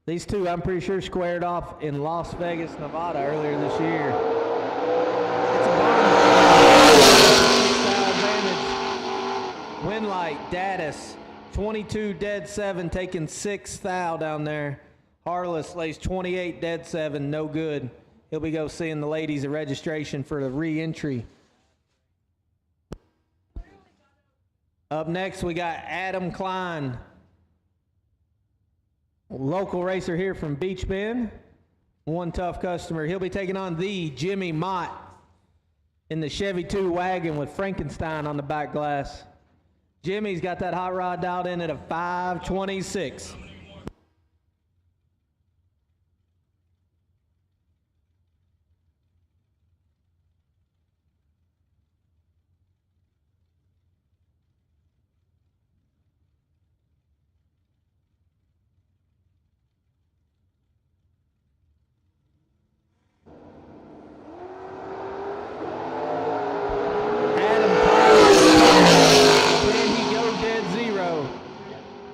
These two, I'm pretty sure, squared off in Las Vegas, Nevada earlier this year. It's a advantage. Win light, Daddis, 22 dead 7, taking 6th thou down there. Harless lays 28 dead 7, no good. He'll be go seeing the ladies at registration for the re-entry. Up next, we got Adam Klein. Local racer here from Beech Bend. One tough customer. He'll be taking on the Jimmy Mott in the Chevy 2 wagon with Frankenstein on the back glass. Jimmy's got that hot rod dialed in at a 526.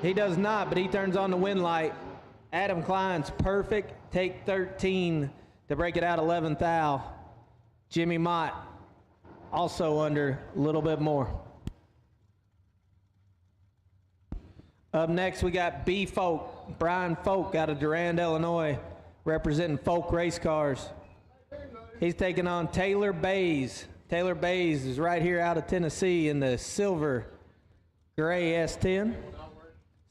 He does not, but he turns on the win light. Adam Klein's perfect. Take 13 to break it out 11th thou. Jimmy Mott also under a little bit more. Up next, we got B Folk, Brian Folk out of Durand, Illinois, representing Folk Race Cars. He's taking on Taylor Bays. Taylor Bays is right here out of Tennessee in the silver gray S10.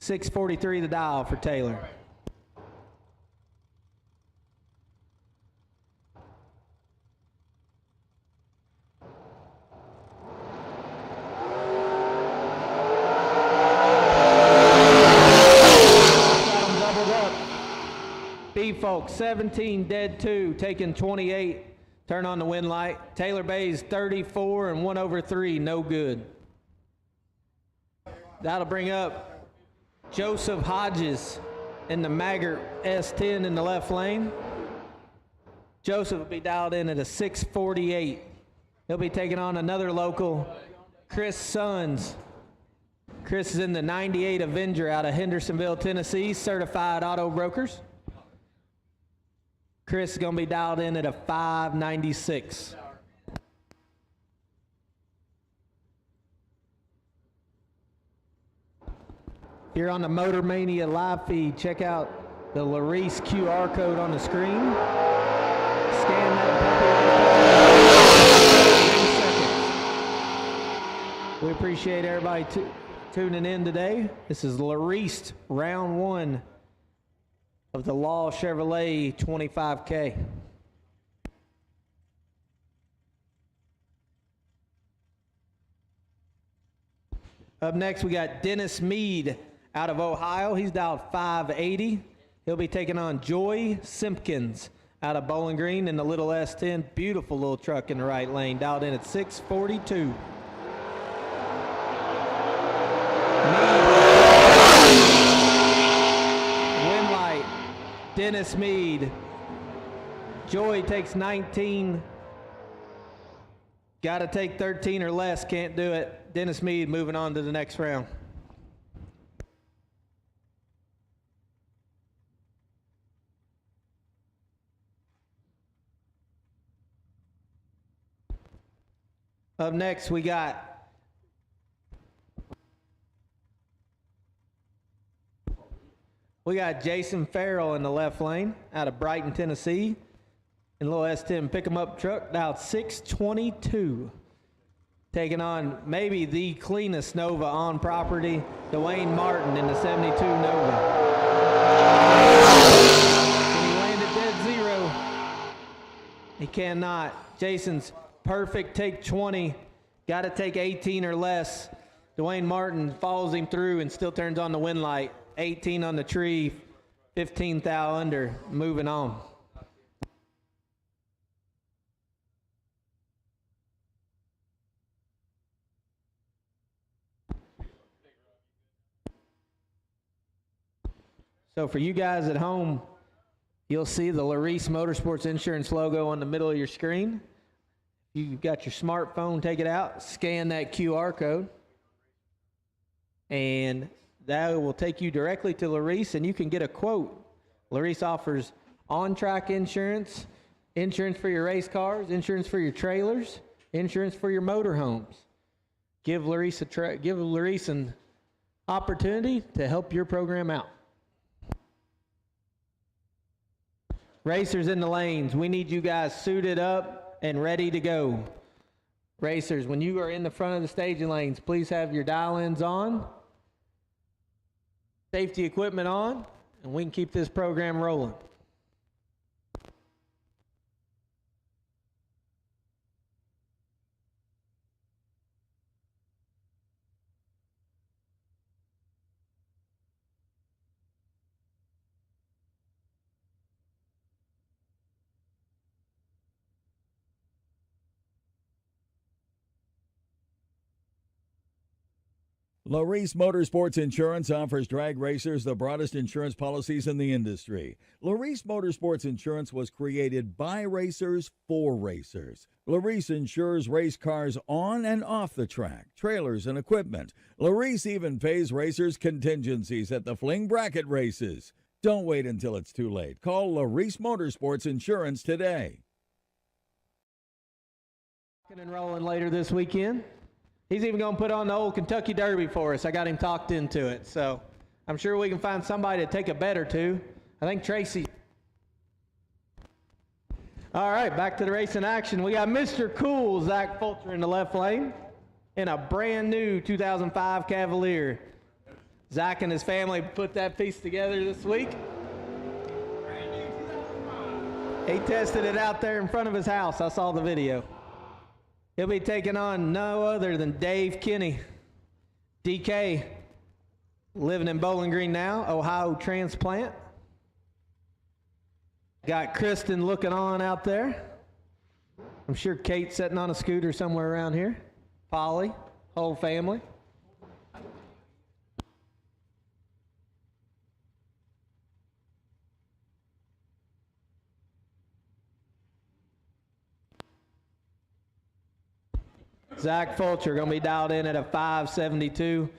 643 the dial for Taylor. B-Folk 17, dead 2, taking 28. Turn on the wind light. Taylor Bay's 34 and 1 over 3, no good. That'll bring up Joseph Hodges in the Maggart S10 in the left lane. Joseph will be dialed in at a 648. He'll be taking on another local, Chris Sons. Chris is in the 98 Avenger out of Hendersonville, Tennessee, certified auto brokers. Chris is going to be dialed in at a 596. Here on the Motor Mania live feed, check out the Larice QR code on the screen. Scan that puppy. We appreciate everybody tuning in today. This is Larice round 1 of the Law Chevrolet 25K. Up next, we got Dennis Mead out of Ohio. He's dialed 580. He'll be taking on Joy Simpkins out of Bowling Green in the little S10. Beautiful little truck in the right lane, dialed in at 642. Dennis Mead. Joy takes 19. Got to take 13 or less. Can't do it. Dennis Mead moving on to the next round. Up next, we got Jason Farrell in the left lane out of Brighton, Tennessee. In a little S10 pick-em-up truck, dialed 622. Taking on maybe the cleanest Nova on property, Dwayne Martin in the 72 Nova. Can he land at dead zero? He cannot. Jason's perfect take 20. Got to take 18 or less. Dwayne Martin follows him through and still turns on the wind light. 18 on the tree, 15 thou under, moving on. So for you guys at home, you'll see the Larice Motorsports Insurance logo on the middle of your screen. You've got your smartphone, take it out, scan that QR code, and that will take you directly to Larice, and you can get a quote. Larice offers on-track insurance, insurance for your race cars, insurance for your trailers, insurance for your motorhomes. Give Larice an opportunity to help your program out. Racers in the lanes, we need you guys suited up and ready to go. Racers, when you are in the front of the staging lanes, please have your dial-ins on, safety equipment on, and we can keep this program rolling. Larice Motorsports Insurance offers drag racers the broadest insurance policies in the industry. Larice Motorsports Insurance was created by racers for racers. Larice insures race cars on and off the track, trailers and equipment. Larice even pays racers contingencies at the fling bracket races. Don't wait until it's too late. Call Larice Motorsports Insurance today. Rocking and rolling later this weekend. He's even going to put on the old Kentucky Derby for us. I got him talked into it. So I'm sure we can find somebody to take a bet or two. I think Tracy. All right, back to the racing action. We got Mr. Cool, Zach Fulcher in the left lane in a brand new 2005 Cavalier. Zach and his family put that piece together this week. He tested it out there in front of his house. I saw the video. He'll be taking on no other than Dave Kinney. DK, living in Bowling Green now, Ohio transplant. Got Kristen looking on out there. I'm sure Kate's sitting on a scooter somewhere around here. Polly, whole family. Zach Fulcher going to be dialed in at a 572.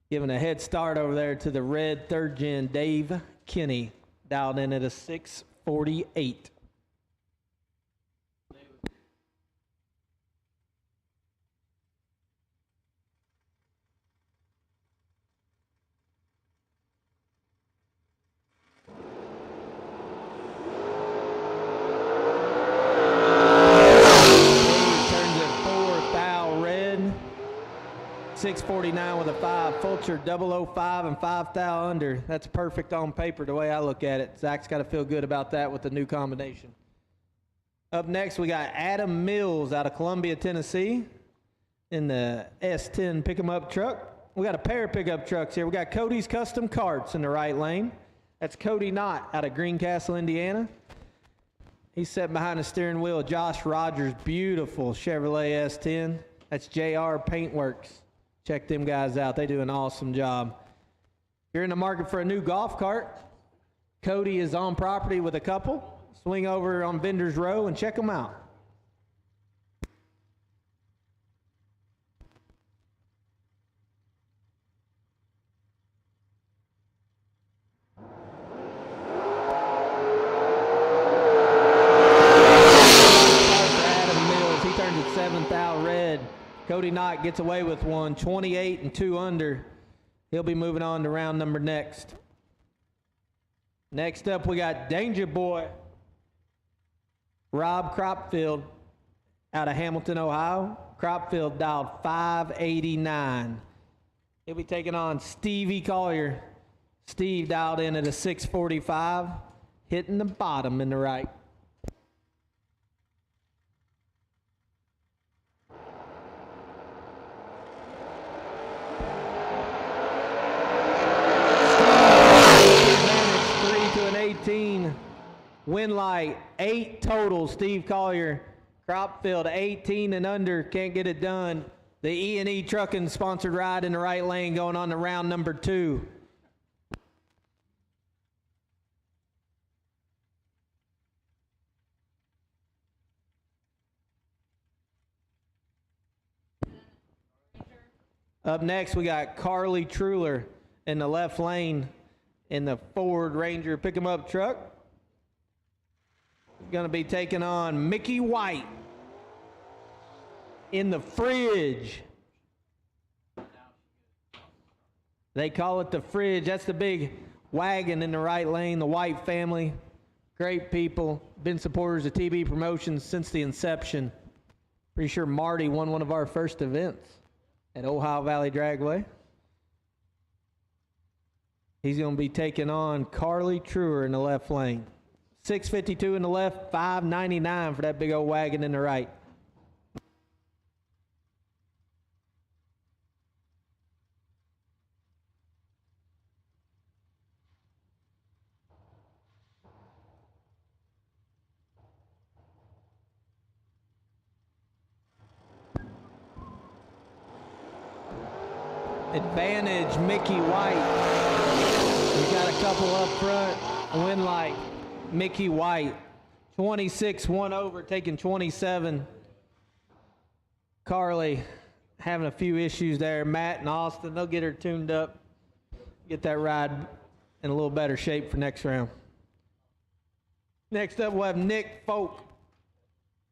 Giving a head start over there to the red third gen Dave Kinney. Dialed in at a 648. Turns at 4, thou red. 649 with a 5. Fulcher 005 and 5 thou under. That's perfect on paper the way I look at it. Zach's got to feel good about that with the new combination. Up next, we got Adam Mills out of Columbia, Tennessee in the S10 pick-em-up truck. We got a pair of pickup trucks here. We got Cody's Custom Carts in the right lane. That's Cody Knott out of Greencastle, Indiana. He's sitting behind the steering wheel of Josh Rogers' beautiful Chevrolet S10. That's JR Paintworks. Check them guys out. They do an awesome job. If you're in the market for a new golf cart, Cody is on property with a couple. Swing over on Vendors Row and check them out. Adam Mills, he turns at 7th out red. Cody Knott gets away with one, 28 and 2 under. He'll be moving on to round number next. Next up, we got Danger Boy, Rob Cropfield out of Hamilton, Ohio. Cropfield dialed 589. He'll be taking on Stevie Collier. Steve dialed in at a 645, hitting the bottom in the right. Win light, 8 total. Steve Collier, Cropfield, 18 and under, can't get it done. The E&E Trucking sponsored ride in the right lane going on to round number 2. Up next, we got Carly Truler in the left lane in the Ford Ranger pick-em-up truck. Going to be taking on Mickey White in the Fridge. They call it the Fridge. That's the big wagon in the right lane, the White family. Great people. Been supporters of TB Promotions since the inception. Pretty sure Marty won one of our first events at Ohio Valley Dragway. He's going to be taking on Carly Truer in the left lane. 652 in the left, 599 for that big old wagon in the right. Advantage Mickey White. We got a couple up front. Win light. Mickey White, 26, 1 over, taking 27. Carly having a few issues there. Matt and Austin, they'll get her tuned up, get that ride in a little better shape for next round. Next up, we'll have Nick Folk,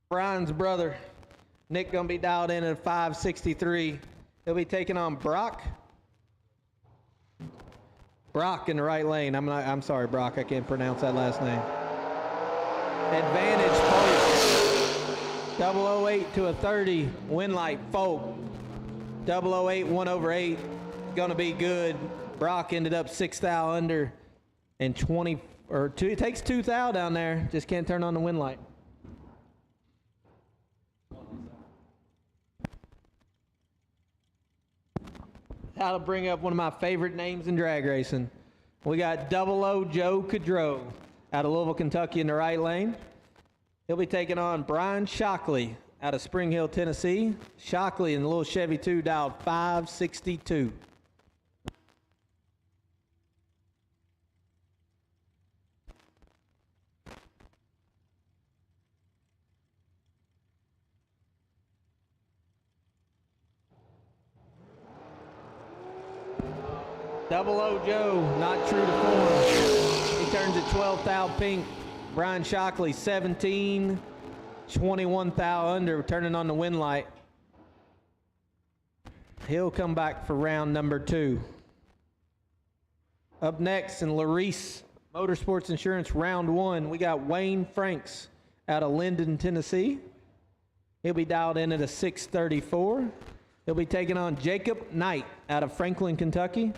Brian's brother. Nick gonna be dialed in at 563. He'll be taking on Brock. Brock in the right lane. I'm sorry, Brock. I can't pronounce that last name. Advantage Folk. 008 to a 30. Win light Folk. 008, 1 over 8. gonna be good. Brock ended up 6 thou under and 20 or 2. It takes 2 thou down there. Just can't turn on the wind light. That'll bring up one of my favorite names in drag racing. We got 00 Joe Cadreau out of Louisville, Kentucky in the right lane. He'll be taking on Brian Shockley out of Spring Hill, Tennessee. Shockley in the little Chevy 2 dialed 562. Double O Joe, not true to form. He turns at 12 thou pink. Brian Shockley, 17, 21 thou under, turning on the wind light. He'll come back for round number 2. Up next in Larice Motorsports Insurance round 1, we got Wayne Franks out of Linden, Tennessee. He'll be dialed in at a 634. He'll be taking on Jacob Knight out of Franklin, Kentucky.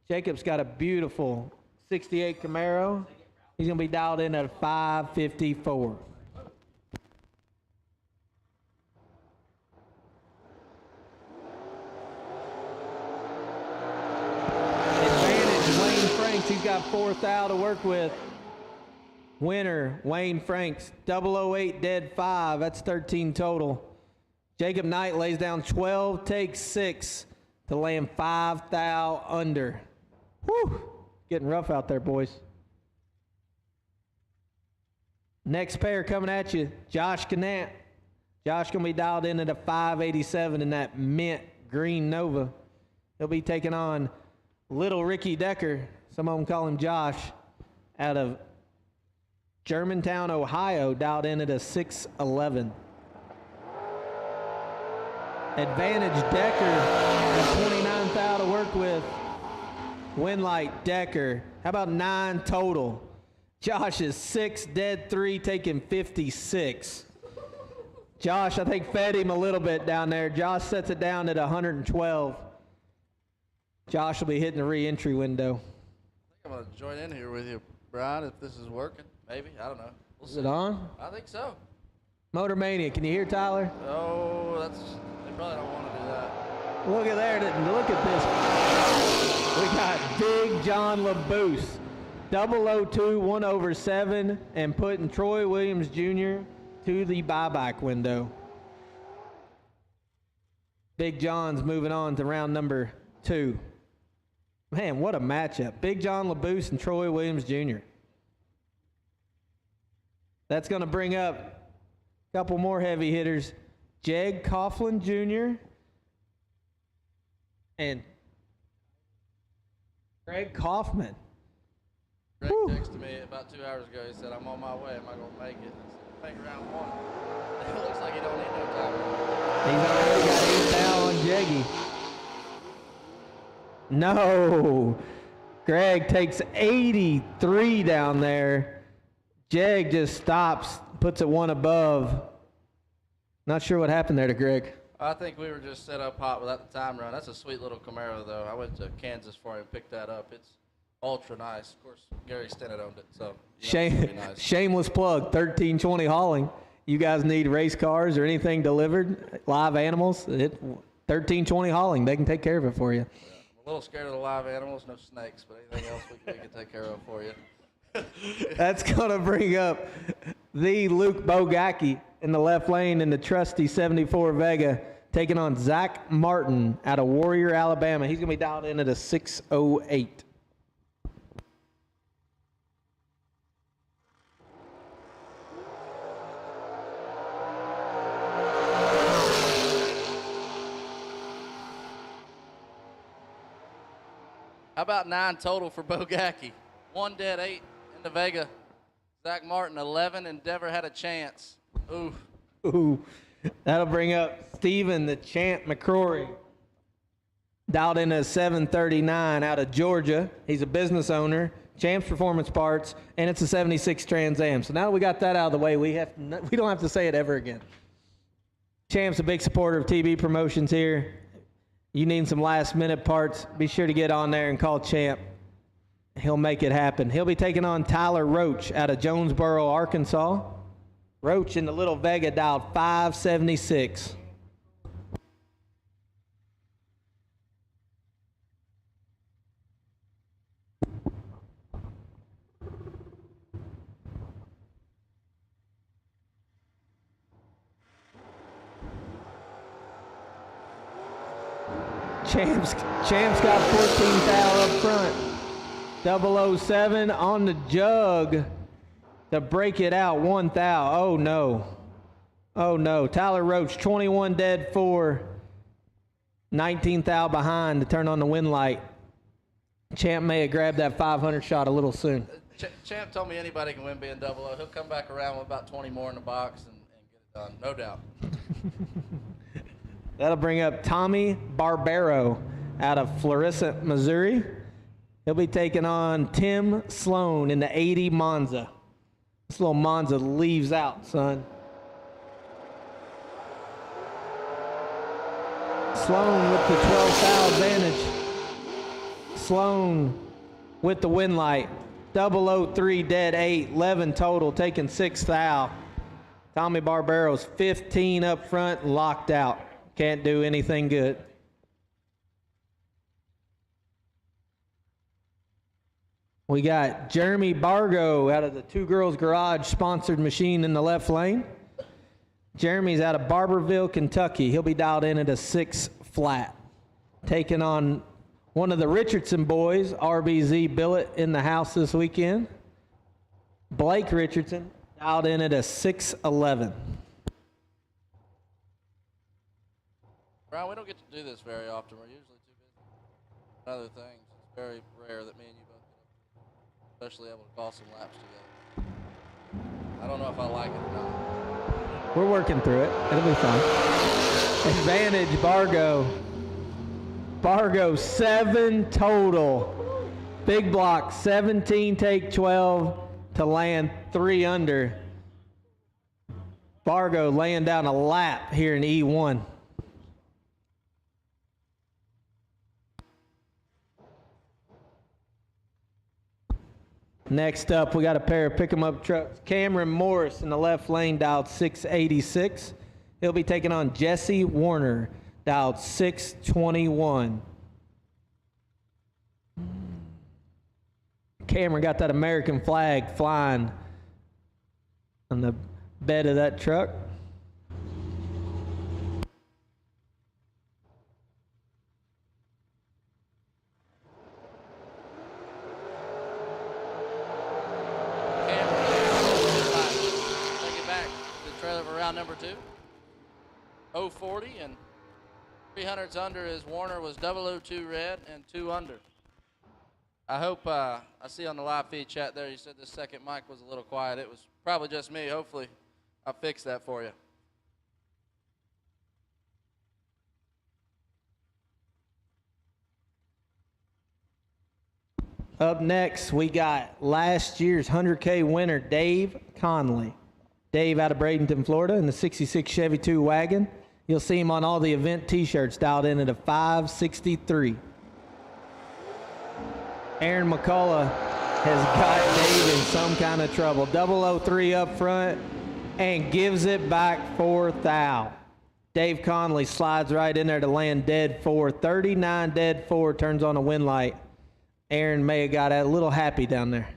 Jacob's got a beautiful 68 Camaro. He's going to be dialed in at a 554. Advantage, Wayne Franks. He's got 4 thou to work with. Winner, Wayne Franks. 008 dead 5. That's 13 total. Jacob Knight lays down 12, takes 6 to land 5 thou under. Whew, getting rough out there, boys. Next pair coming at you, Josh Canant. Josh gonna be dialed in at a 587 in that mint green Nova. He'll be taking on Little Ricky Decker. Some of them call him Josh, out of Germantown, Ohio, dialed in at a 611. Advantage Decker, 29 thou to work with. Winlight Decker, how about 9 total? Josh is 6 dead 3, taking 56. Josh, I think, fed him a little bit down there. Josh sets it down at 112. Josh will be hitting the re-entry window. I'm going to join in here with you, Brian, if this is working. Maybe, I don't know. We'll see. Is it on? I think so. Motor Mania, can you hear Tyler? Oh, they probably don't want to do that. Look at there, look at this. We got Big John LaBoose, 002 1/7, and putting Troy Williams Jr. to the buyback window. Big John's moving on to round number 2. Man, what a matchup. Big John LaBoose and Troy Williams Jr. That's going to bring up a couple more heavy hitters. Jeg Coughlin Jr. and Greg Kaufman. Greg texted me about 2 hours ago. He said, I'm on my way. Am I going to make it? I think round 1. It looks like he don't need no time. He's already got 8 thou on Jeggy. No. Greg takes 83 down there. Jeg just stops, puts it 1 above. Not sure what happened there to Greg. I think we were just set up hot without the time run. That's a sweet little Camaro, though. I went to Kansas for him and picked that up. It's ultra nice. Of course, Gary Stennett owned it, so it's gonna be nice. Shameless plug, 1320 Hauling. You guys need race cars or anything delivered, live animals, 1320 Hauling. They can take care of it for you. Yeah, I'm a little scared of the live animals, no snakes, but anything else we can take care of for you. That's going to bring up the Luke Bogacki in the left lane in the trusty 74 Vega, taking on Zach Martin out of Warrior, Alabama. He's going to be dialed in at a 608. How about 9 total for Bogacki? 1 dead 8 in the Vega. Zach Martin 11. Endeavor had a chance. Ooh. Ooh. That'll bring up Steven the Champ McCrory. Dialed in at 739 out of Georgia. He's a business owner, Champs Performance Parts, and it's a 76 Trans Am. So now that we got that out of the way, we don't have to say it ever again. Champ's a big supporter of TV promotions here. You need some last minute parts, be sure to get on there and call Champ. He'll make it happen. He'll be taking on Tyler Roach out of Jonesboro, Arkansas. Roach in the Little Vega dialed 576. Champ's got 14 thou up front. 007 on the jug to break it out. 1 thou. Oh no. Oh no. Tyler Roach, 21 dead 4. 19 thou behind to turn on the win light. Champ may have grabbed that 500 shot a little soon. Champ told me anybody can win being 00. He'll come back around with about 20 more in the box and get it done, no doubt. That'll bring up Tommy Barbero out of Florissant, Missouri. He'll be taking on Tim Sloan in the 80 Monza. This little Monza leaves out, son. Sloan with the 12 thou advantage. Sloan with the win light. 003 dead 8, 11 total, taking 6 thou. Tommy Barbero's 15 up front, locked out. Can't do anything good. We got Jeremy Bargo out of the Two Girls Garage sponsored machine in the left lane. Jeremy's out of Barberville, Kentucky. He'll be dialed in at a 6 flat. Taking on one of the Richardson boys, RBZ Billet, in the house this weekend. Blake Richardson dialed in at a 6'11". Brian, we don't get to do this very often. We're usually too busy with other things. It's very rare that me and you both get up, especially able to call some laps together. I don't know if I like it or not. We're working through it. It'll be fun. Advantage, Bargo. Bargo, 7 total. Big block, 17, take 12 to land 3 under. Bargo laying down a lap here in E1. Next up, we got a pair of pick-em-up trucks. Cameron Morris in the left lane, dialed 686. He'll be taking on Jesse Warner, dialed 621. Cameron got that American flag flying on the bed of that truck. Number 2, 040, and 300s under is Warner was 002 red and 2 under. I hope I see on the live feed chat there you said the second mic was a little quiet. It was probably just me. Hopefully I'll fix that for you. Up next, we got last year's 100K winner, Dave Conley. Dave out of Bradenton, Florida, in the 66 Chevy 2 wagon. You'll see him on all the event t-shirts, dialed in at a 563. Aaron McCullough has got Dave in some kind of trouble. 003 up front and gives it back for thou. Dave Conley slides right in there to land dead 4. 39 dead 4, turns on a win light. Aaron may have got a little happy down there.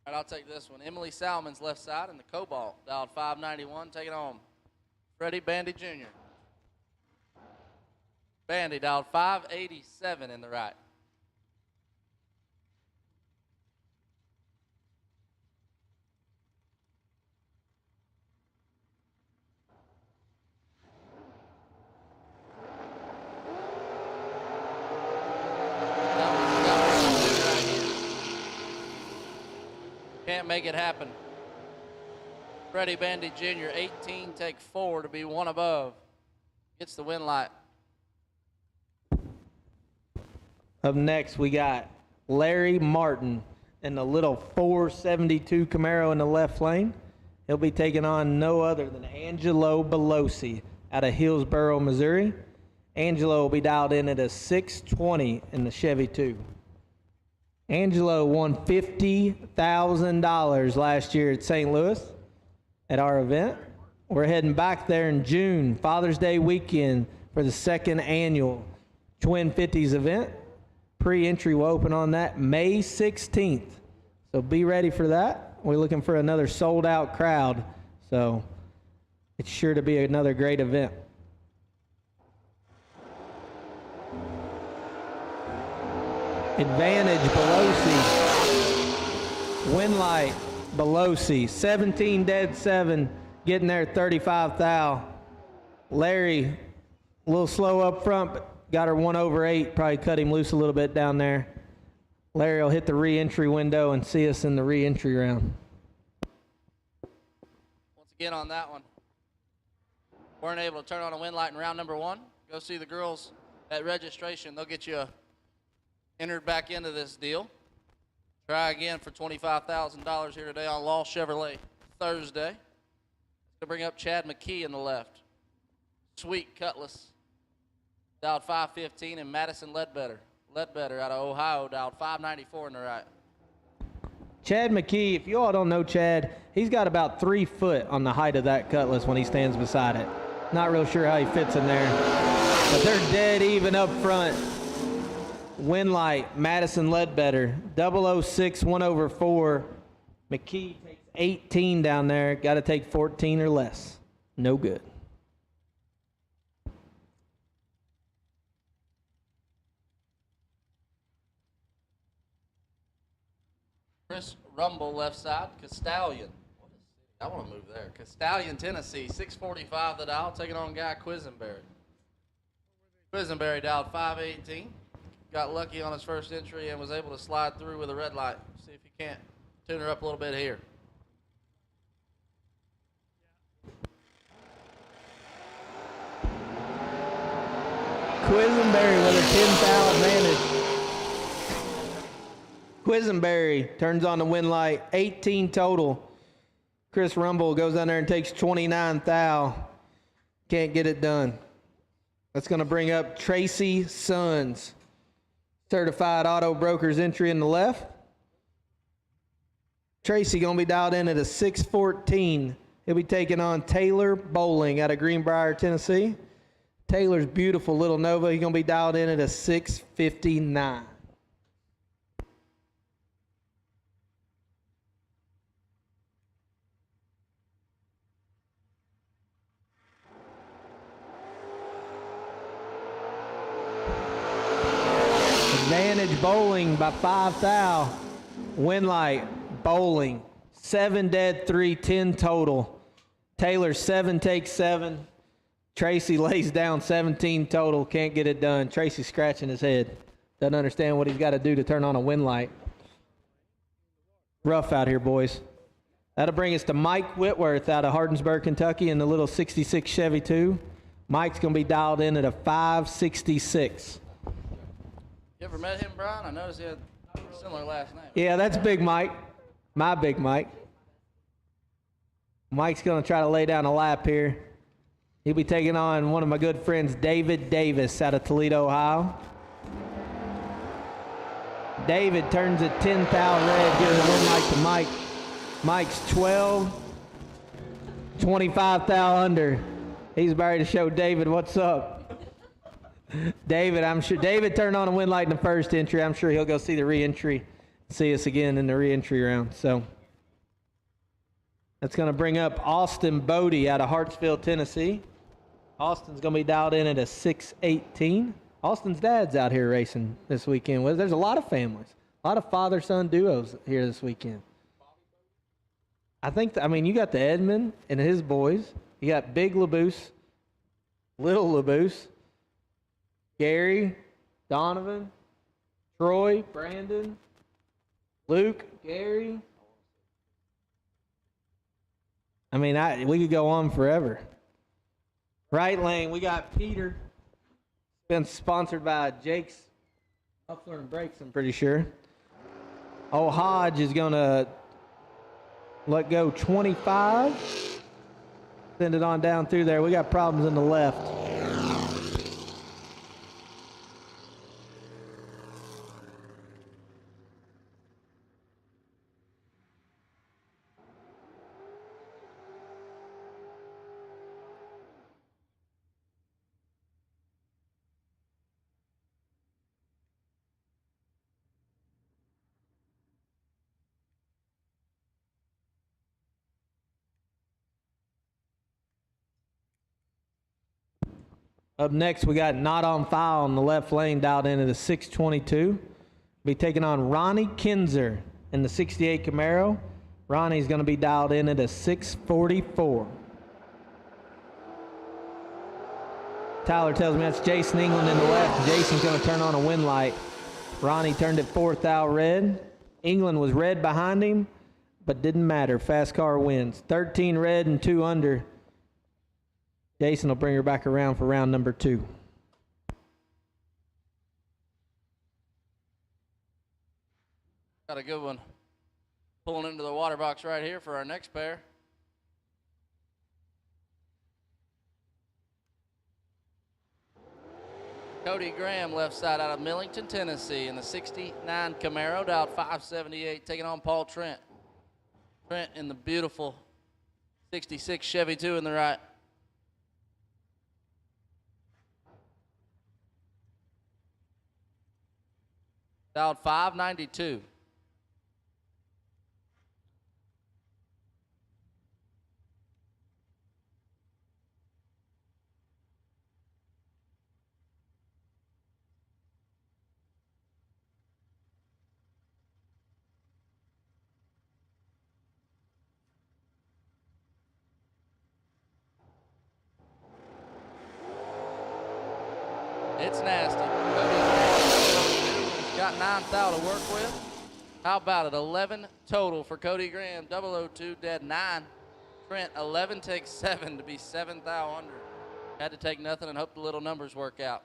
All right, I'll take this one. Emily Salmon's left side in the Cobalt, dialed 591, taking on Freddie Bandy Jr. Bandy dialed 587 in the right. Can't make it happen. Freddie Bandy Jr., 18, take 4 to be 1 above. Gets the win light. Up next, we got Larry Martin in the little 472 Camaro in the left lane. He'll be taking on no other than Angelo Belosi out of Hillsboro, Missouri. Angelo will be dialed in at a 620 in the Chevy 2. Angelo won $50,000 last year at St. Louis at our event. We're heading back there in June, Father's Day weekend, for the second annual Twin 50s event. Pre-entry will open on that May 16th. So be ready for that. We're looking for another sold-out crowd. So it's sure to be another great event. Advantage Belosi. Winlight Belosi. 17 dead 7. Getting there 35 thou. Larry, a little slow up front, but got her 1 over 8. Probably cut him loose a little bit down there. Larry will hit the re-entry window and see us in the re-entry round. Once again on that one, weren't able to turn on a win light in round number 1. Go see the girls at registration. They'll get you entered back into this deal. Try again for $25,000 here today on Law Chevrolet Thursday. To bring up Chad McKee in the left. Sweet Cutlass, dialed 515, and Madison Ledbetter out of Ohio, dialed 594 in the right. Chad McKee, if you all don't know Chad, he's got about 3 foot on the height of that Cutlass when he stands beside it. Not real sure how he fits in there, but they're dead even up front. Winlight, Madison Ledbetter, 006, 1 over 4. McKee takes 18 down there. Got to take 14 or less. No good. Chris Rumble left side. Castallion. I want to move there. Castallion, Tennessee, 645 the dial, taking on Guy Quisenberry. Quisenberry dialed 518. Got lucky on his first entry and was able to slide through with a red light. See if he can't tune her up a little bit here. Quisenberry with a 10-thou advantage. Quisenberry turns on the win light, 18 total. Chris Rumble goes down there and takes 29 thou. Can't get it done. That's going to bring up Tracy Sons, certified auto broker's entry in the left. Tracy going to be dialed in at a 614. He'll be taking on Taylor Bowling out of Greenbrier, Tennessee. Taylor's beautiful little Nova. He's going to be dialed in at a 659. Advantage Bowling by 5 thou. Winlight Bowling, 7 dead 3, 10 total. Taylor 7 takes 7. Tracy lays down 17 total. Can't get it done. Tracy's scratching his head. Doesn't understand what he's got to do to turn on a win light. Rough out here, boys. That'll bring us to Mike Whitworth out of Hardinsburg, Kentucky in the little 66 Chevy 2. Mike's going to be dialed in at a 566. You ever met him, Brian? I noticed he had a similar last name. Yeah, that's Big Mike. My Big Mike. Mike's going to try to lay down a lap here. He'll be taking on one of my good friends, David Davis out of Toledo, Ohio. David turns a 10 thou red, gives a win light to Mike. Mike's 12, 25 thou under. He's about to show David what's up. David, I'm sure David turned on a win light in the first entry. I'm sure he'll go see the re-entry, see us again in the re-entry round. So that's going to bring up Austin Bodie out of Hartsville, Tennessee. Austin's going to be dialed in at a 618. Austin's dad's out here racing this weekend. There's a lot of families, a lot of father-son duos here this weekend. I mean, you got the Edmund and his boys. You got Big Laboose, Little Laboose, Gary, Donovan, Troy, Brandon, Luke, Gary. I mean, we could go on forever. Right lane, we got Peter. Been sponsored by Jake's Muffler and Brakes, I'm pretty sure. Old Hodge is going to let go 25. Send it on down through there. We got problems in the left. Up next, we got Not on Foul in the left lane dialed into the 622. Be taking on Ronnie Kinzer in the 68 Camaro. Ronnie's going to be dialed in at a 644. Tyler tells me that's Jason England in the left. Jason's going to turn on a wind light. Ronnie turned it 4th out red. England was red behind him, but didn't matter. Fast car wins. 13 red and 2 under. Jason will bring her back around for round number 2. Got a good one. Pulling into the water box right here for our next pair. Cody Graham, left side out of Millington, Tennessee, in the 69 Camaro, dialed 578, taking on Paul Trent. Trent in the beautiful 66 Chevy 2 in the right. Dialed 592. It's nasty. Cody's got 9 thou to work with. How about it? 11 total for Cody Graham. 002 dead 9. Trent 11 takes 7 to be 7 thou under. Had to take nothing and hope the little numbers work out.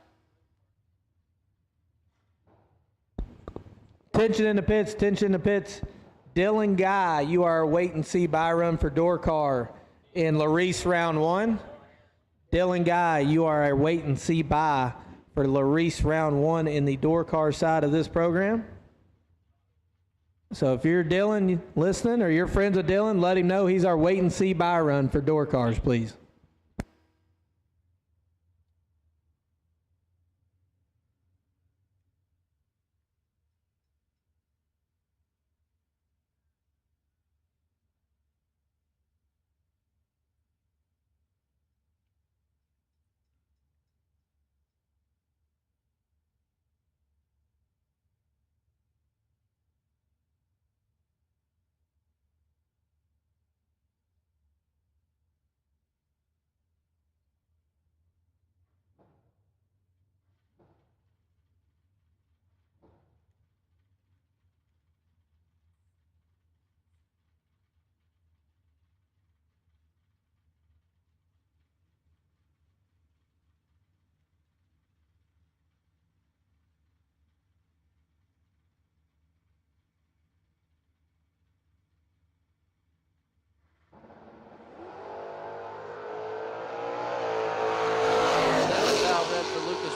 Tension in the pits, tension in the pits. Dylan Guy, you are a wait and see buy run for door car in Larice round 1. Dylan Guy, you are a wait and see buy for Larice round 1 in the door car side of this program. So if you're Dylan listening or you're friends with Dylan, let him know he's our wait and see buy run for door cars, please.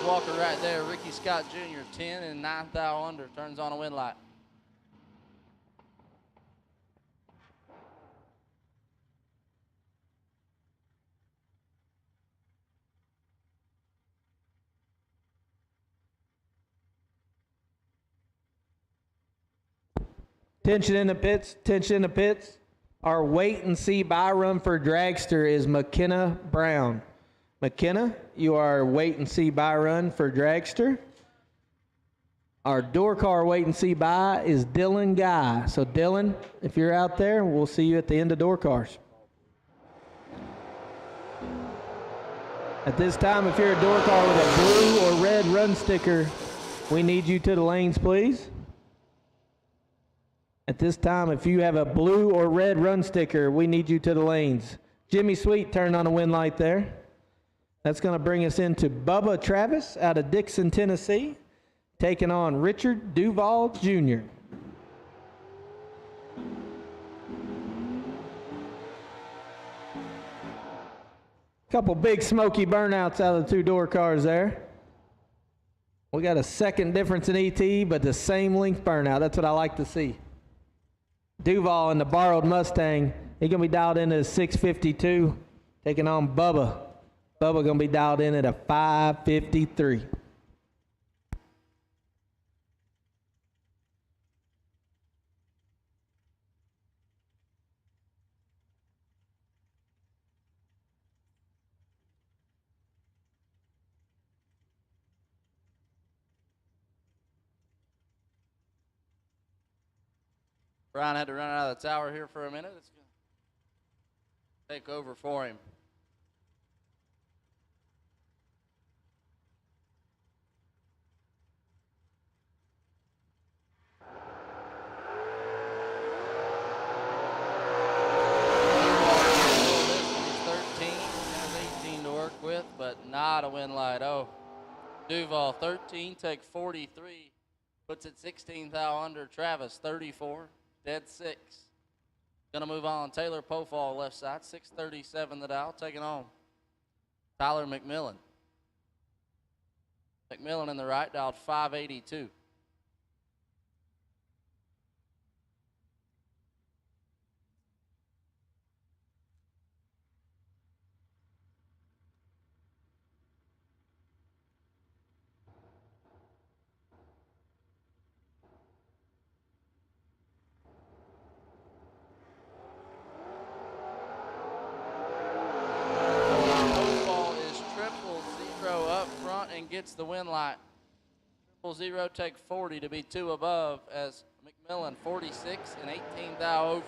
Walker right there. Ricky Scott Jr. 10 and 9 thou under. Turns on a wind light. Tension in the pits, tension in the pits. Our wait and see buy run for dragster is McKenna Brown. McKenna, you are wait and see buy run for dragster. Our door car wait and see buy is Dylan Guy. So Dylan, if you're out there, we'll see you at the end of door cars. At this time, if you're a door car with a blue or red run sticker, we need you to the lanes, please. At this time, if you have a blue or red run sticker, we need you to the lanes. Jimmy Sweet turned on a wind light there. That's going to bring us into Bubba Travis out of Dixon, Tennessee, taking on Richard Duval Jr. Couple big smoky burnouts out of the 2-door cars there. We got a second difference in ET, but the same length burnout. That's what I like to see. Duval in the borrowed Mustang. He's going to be dialed in at a 652, taking on Bubba. Bubba going to be dialed in at a 553. Brian had to run out of the tower here for a minute. It's going to take over for him. But not a win light. Oh, Duval 13, take 43, puts it 16 thou under. Travis 34, dead 6. Gonna move on. Taylor Pofall left side, 637 the dial, taking on Tyler McMillan. McMillan in the right, dialed 582. And gets the win light. 0-0, take 40 to be 2 above as McMillan 46 and 18 thou over.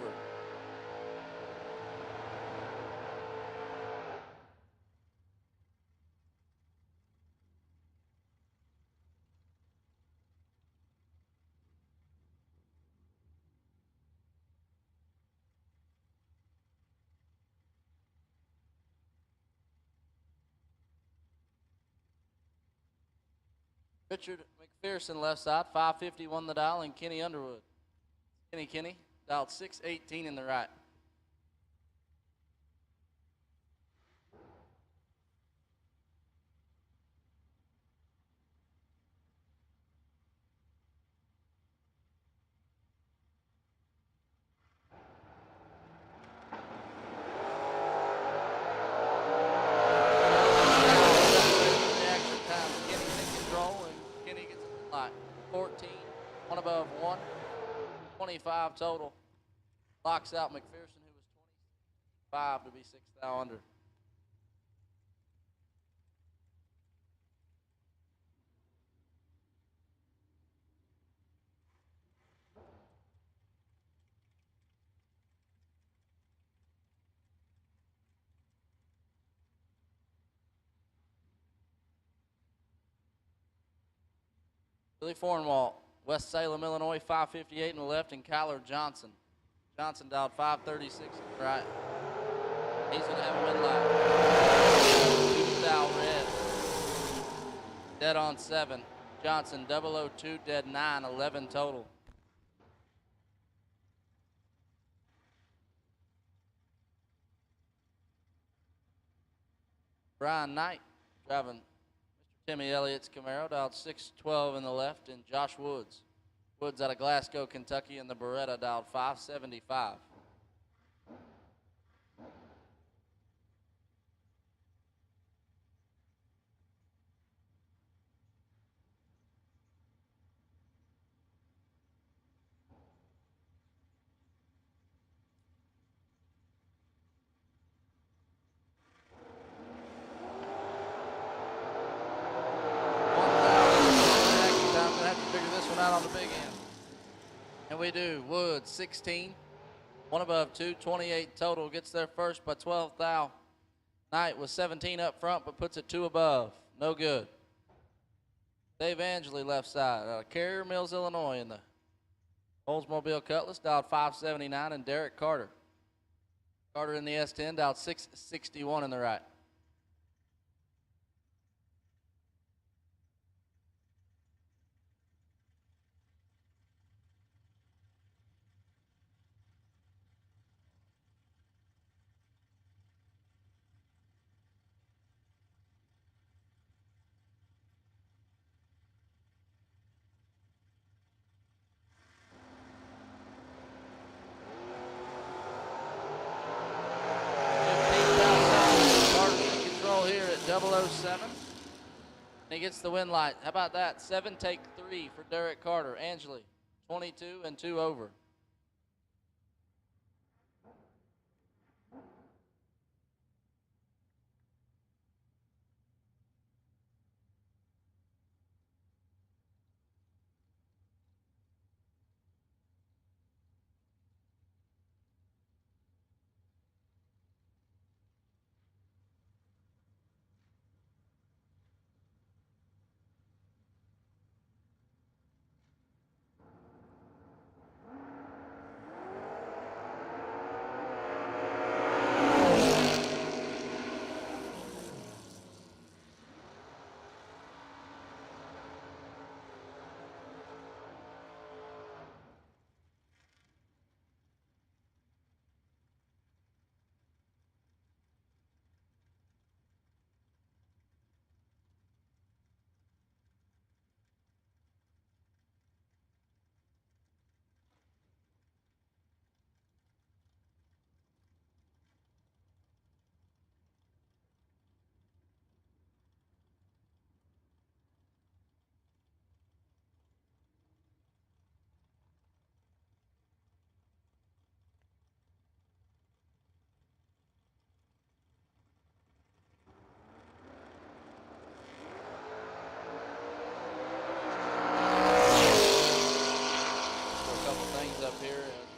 Richard McPherson left side, 551 the dial, and Kenny Underwood. Kenny, dialed 618 in the right. One above 1, 25 total. Locks out McPherson, who was 25 to be 6 thou under. Billy Fornwalt, West Salem, Illinois, 558 in the left, and Kyler Johnson. Johnson dialed 536 in the right. He's going to have a win light. 2 thou red. Dead on 7. Johnson 002, dead 9, 11 total. Brian Knight driving Timmy Elliott's Camaro, dialed 612 in the left, and Josh Woods. Woods out of Glasgow, Kentucky, in the Beretta, dialed 575. On the big end. And we do. Woods 16, 1 above 2, 28 total, gets there first by 12 thou. Knight was 17 up front, but puts it 2 above. No good. Dave Angeli left side out of Carrier Mills, Illinois, in the Oldsmobile Cutlass, dialed 579, and Derek Carter. Carter in the S10, dialed 661 in the right. 7. And he gets the win light. How about that? 7, take 3 for Derek Carter. Angeli, 22 and 2 over.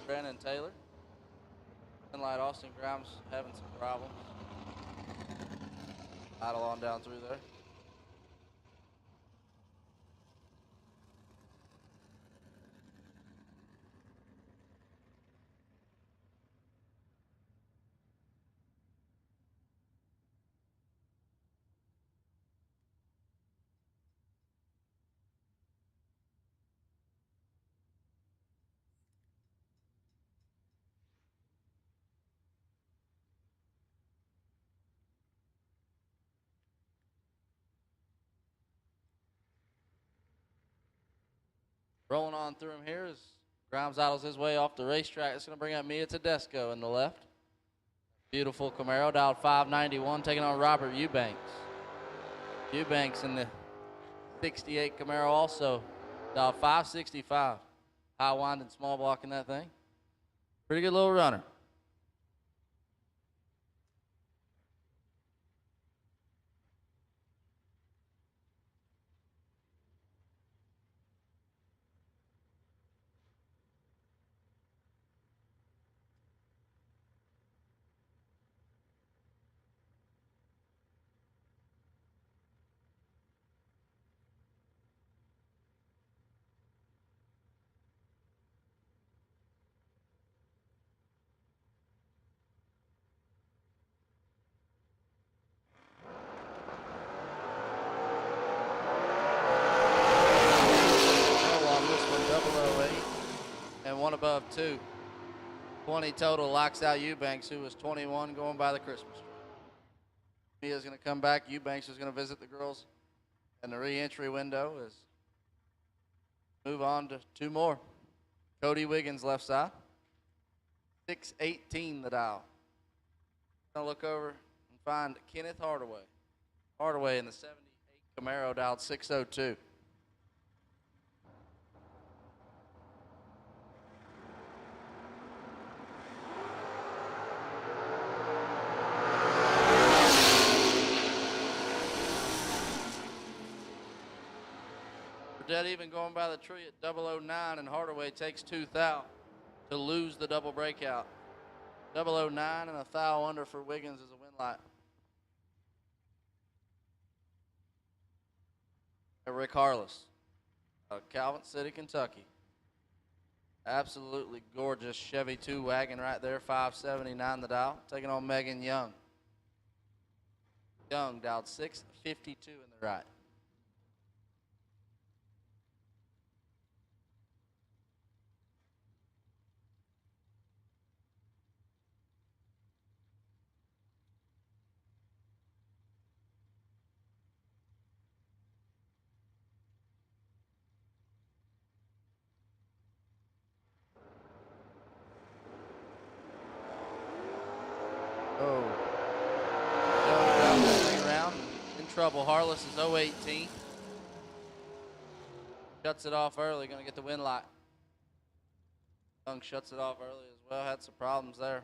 Brandon Taylor. And light Austin Grimes having some problems. Idle on down through there. Rolling on through him here as Grimes idles his way off the racetrack. It's going to bring up Mia Tedesco in the left. Beautiful Camaro, dialed 591, taking on Robert Eubanks. Eubanks in the 68 Camaro also, dialed 565. High winding small block in that thing. Pretty good little runner. One above 2. 20 total, locks out Eubanks, who was 21 going by the Christmas tree. Mia's going to come back. Eubanks is going to visit the girls in the re-entry window. As move on to 2 more. Cody Wiggins left side. 618 the dial. Going to look over and find Kenneth Hardaway. Hardaway in the 78 Camaro, dialed 602. Dead even going by the tree at 009, and Hardaway takes 2 thou to lose the double breakout. 009 and a thou under for Wiggins is a win light. Rick Harless, Calvin City, Kentucky. Absolutely gorgeous Chevy 2 wagon right there, 579 the dial, taking on Megan Young. Young dialed 652 in the right. trouble. Harless is 018. Shuts it off early, going to get the win light. Young shuts it off early as well. Had some problems there.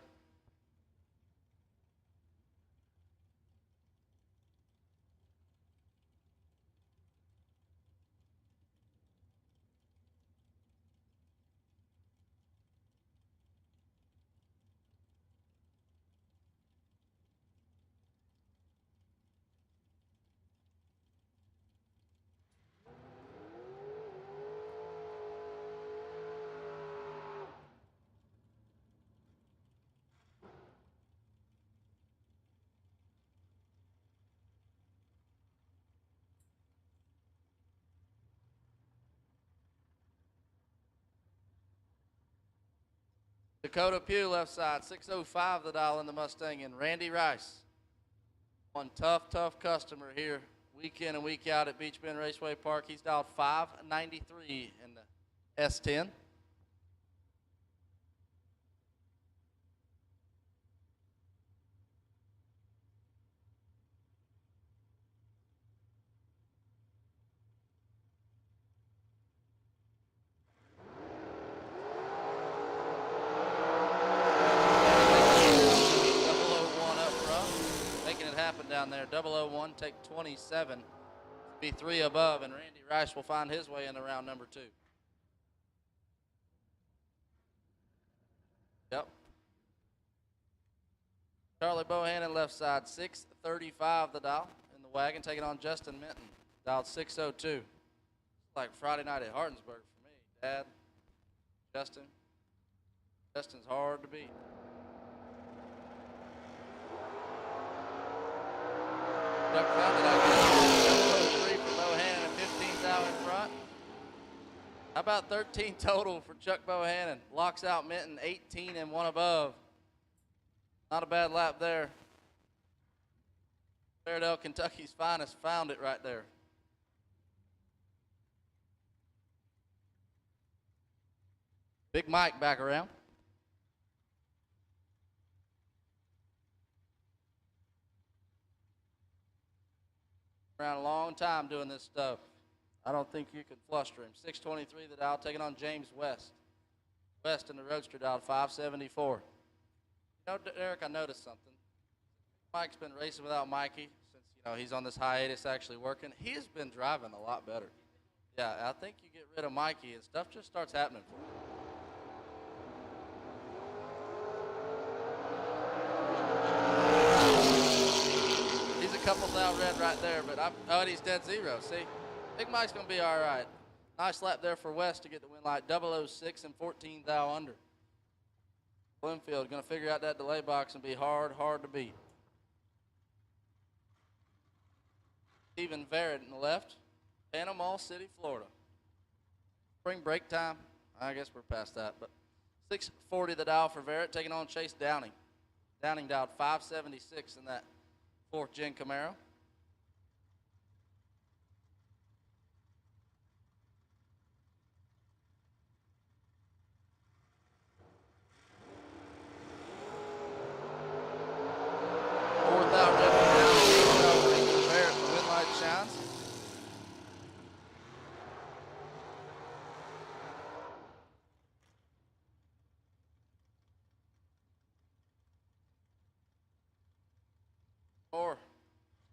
Dakota Pugh, left side, 605 the dial in the Mustang, and Randy Rice. One tough customer here, week in and week out at Beech Bend Raceway Park. He's dialed 593 in the S10. Down there, 001, take 27, be 3 above, and Randy Rice will find his way into round number 2. Yep. Charlie Bohannon, left side, 635 the dial in the wagon, taking on Justin Minton, dialed 602. Like Friday night at Hardinsburg for me. Dad, Justin's hard to beat. Chuck found it out. 3 for Bohannon and 15th out in front. How about 13 total for Chuck Bohannon? Locks out Minton, 18 and 1 above. Not a bad lap there. Fairdale, Kentucky's finest, found it right there. Big Mike back around. Around a long time doing this stuff. I don't think you could fluster him. 623 the dial, taking on James West. West in the Roadster dial, 574. You know, Derek, I noticed something. Mike's been racing without Mikey since, he's on this hiatus actually working. He has been driving a lot better. Yeah, I think you get rid of Mikey and stuff just starts happening for him. Couples out red right there, but he's dead zero. See, Big Mike's going to be all right. Nice lap there for West to get the win light, 006 and 14 thou under. Bloomfield going to figure out that delay box and be hard to beat. Stephen Verrett in the left, Panama City, Florida. Spring break time, I guess we're past that, but 640 the dial for Verrett, taking on Chase Downing. Downing dialed 576 in that 4th gen Camaro. Fourth out, Barrett, the win light shines.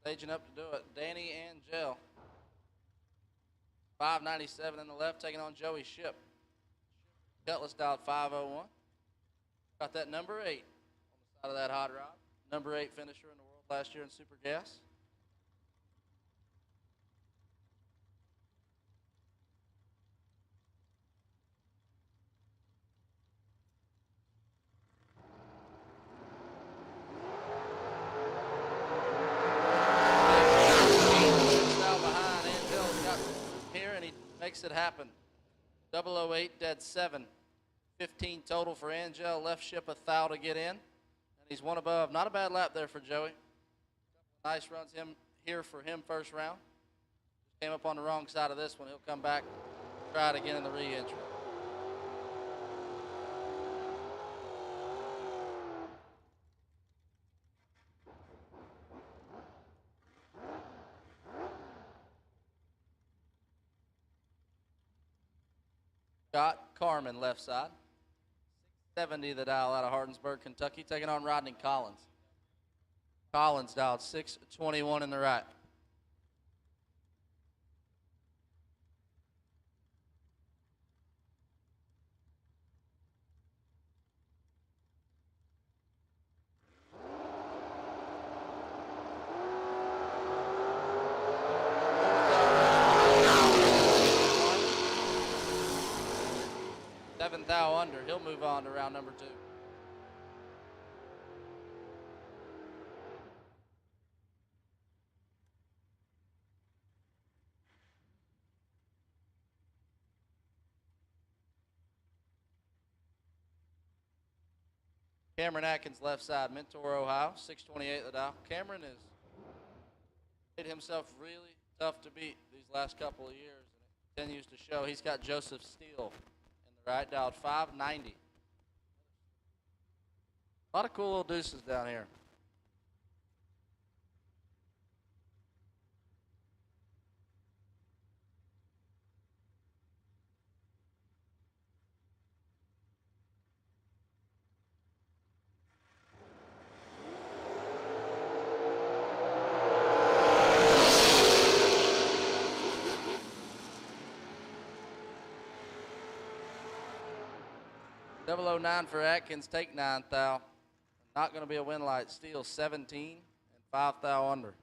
Staging up to do it, Danny Angel. 597 in the left, taking on Joey Ship. Cutlass dialed 501. Got that number 8 on the side of that hot rod. Number 8 finisher in the world last year in Super Gas. Makes it happen. 008, dead 7. 15 total for Angel. Left Ship a thou to get in. And he's 1 above. Not a bad lap there for Joey. Nice runs here for him first round. Came up on the wrong side of this one. He'll come back, try it again in the re-entry. Scott Carmen, left side. 70 the dial out of Hardinsburg, Kentucky, taking on Rodney Collins. Collins dialed 621 in the right. Seventh thou under. He'll move on to round number 2. Cameron Atkins, left side, Mentor, Ohio, 628 the dial. Cameron has made himself really tough to beat these last couple of years, and it continues to show. He's got Joseph Steele in the right, dialed 590. A lot of cool little deuces down here. Double 09 for Atkins, take 9 thou. Not going to be a win light. Steele 17 and 5 thou under.